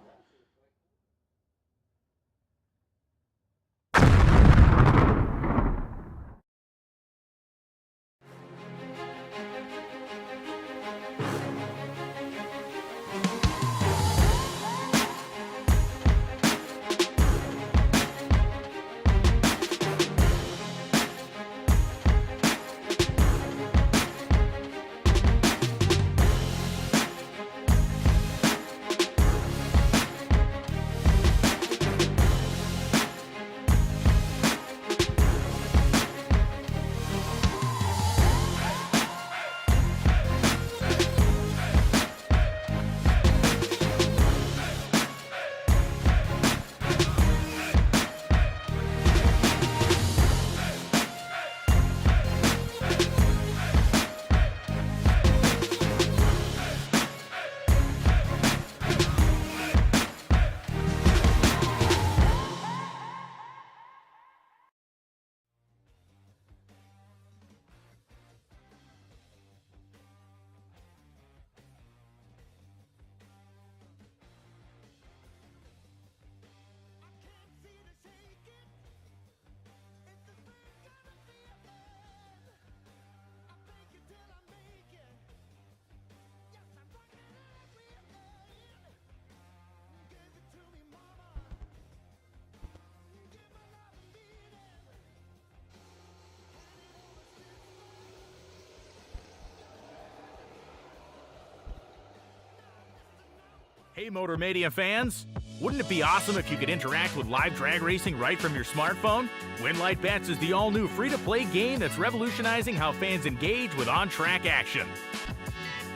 Hey, Motor Mania fans! Wouldn't it be awesome if you could interact with live drag racing right from your smartphone? Winlight Bets is the all-new free-to-play game that's revolutionizing how fans engage with on-track action.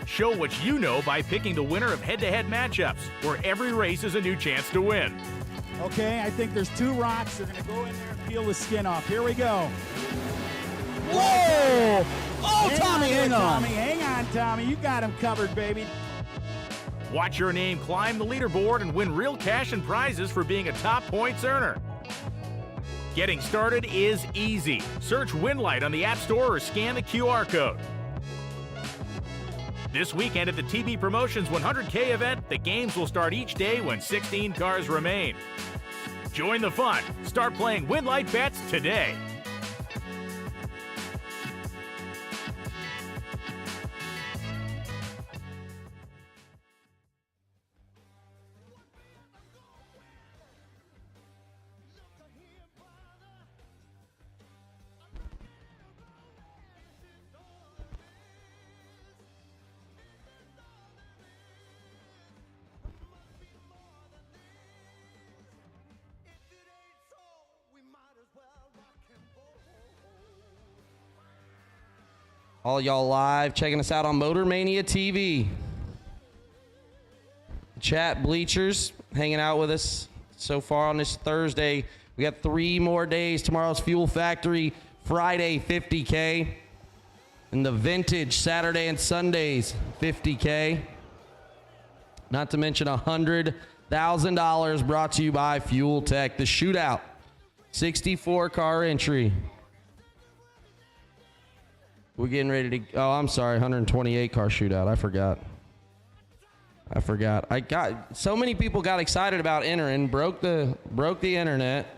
Show what you know by picking the winner of head-to-head matchups, where every race is a new chance to win. Okay, I think there's 2 rocks. They're going to go in there and peel the skin off. Here we go. Whoa! Oh, Tommy, hang on. Tommy, hang on, Tommy. You got him covered, baby. Watch your name climb the leaderboard and win real cash and prizes for being a top points earner. Getting started is easy. Search Winlight on the App Store or scan the QR code. This weekend at the TB Promotions 100K event, the games will start each day when 16 cars remain. Join the fun. Start playing Winlight Bets today. All y'all live, checking us out on Motor Mania TV. Chat bleachers, hanging out with us so far on this Thursday. We got 3 more days. Tomorrow's Fuel Factory, Friday 50K. And the Vintage, Saturday and Sundays, 50K. Not to mention $100,000 brought to you by FuelTech. The Shootout, 64 car entry. We're getting ready to, oh, I'm sorry, 128 car shootout. I forgot. So many people got excited about entering, broke the internet.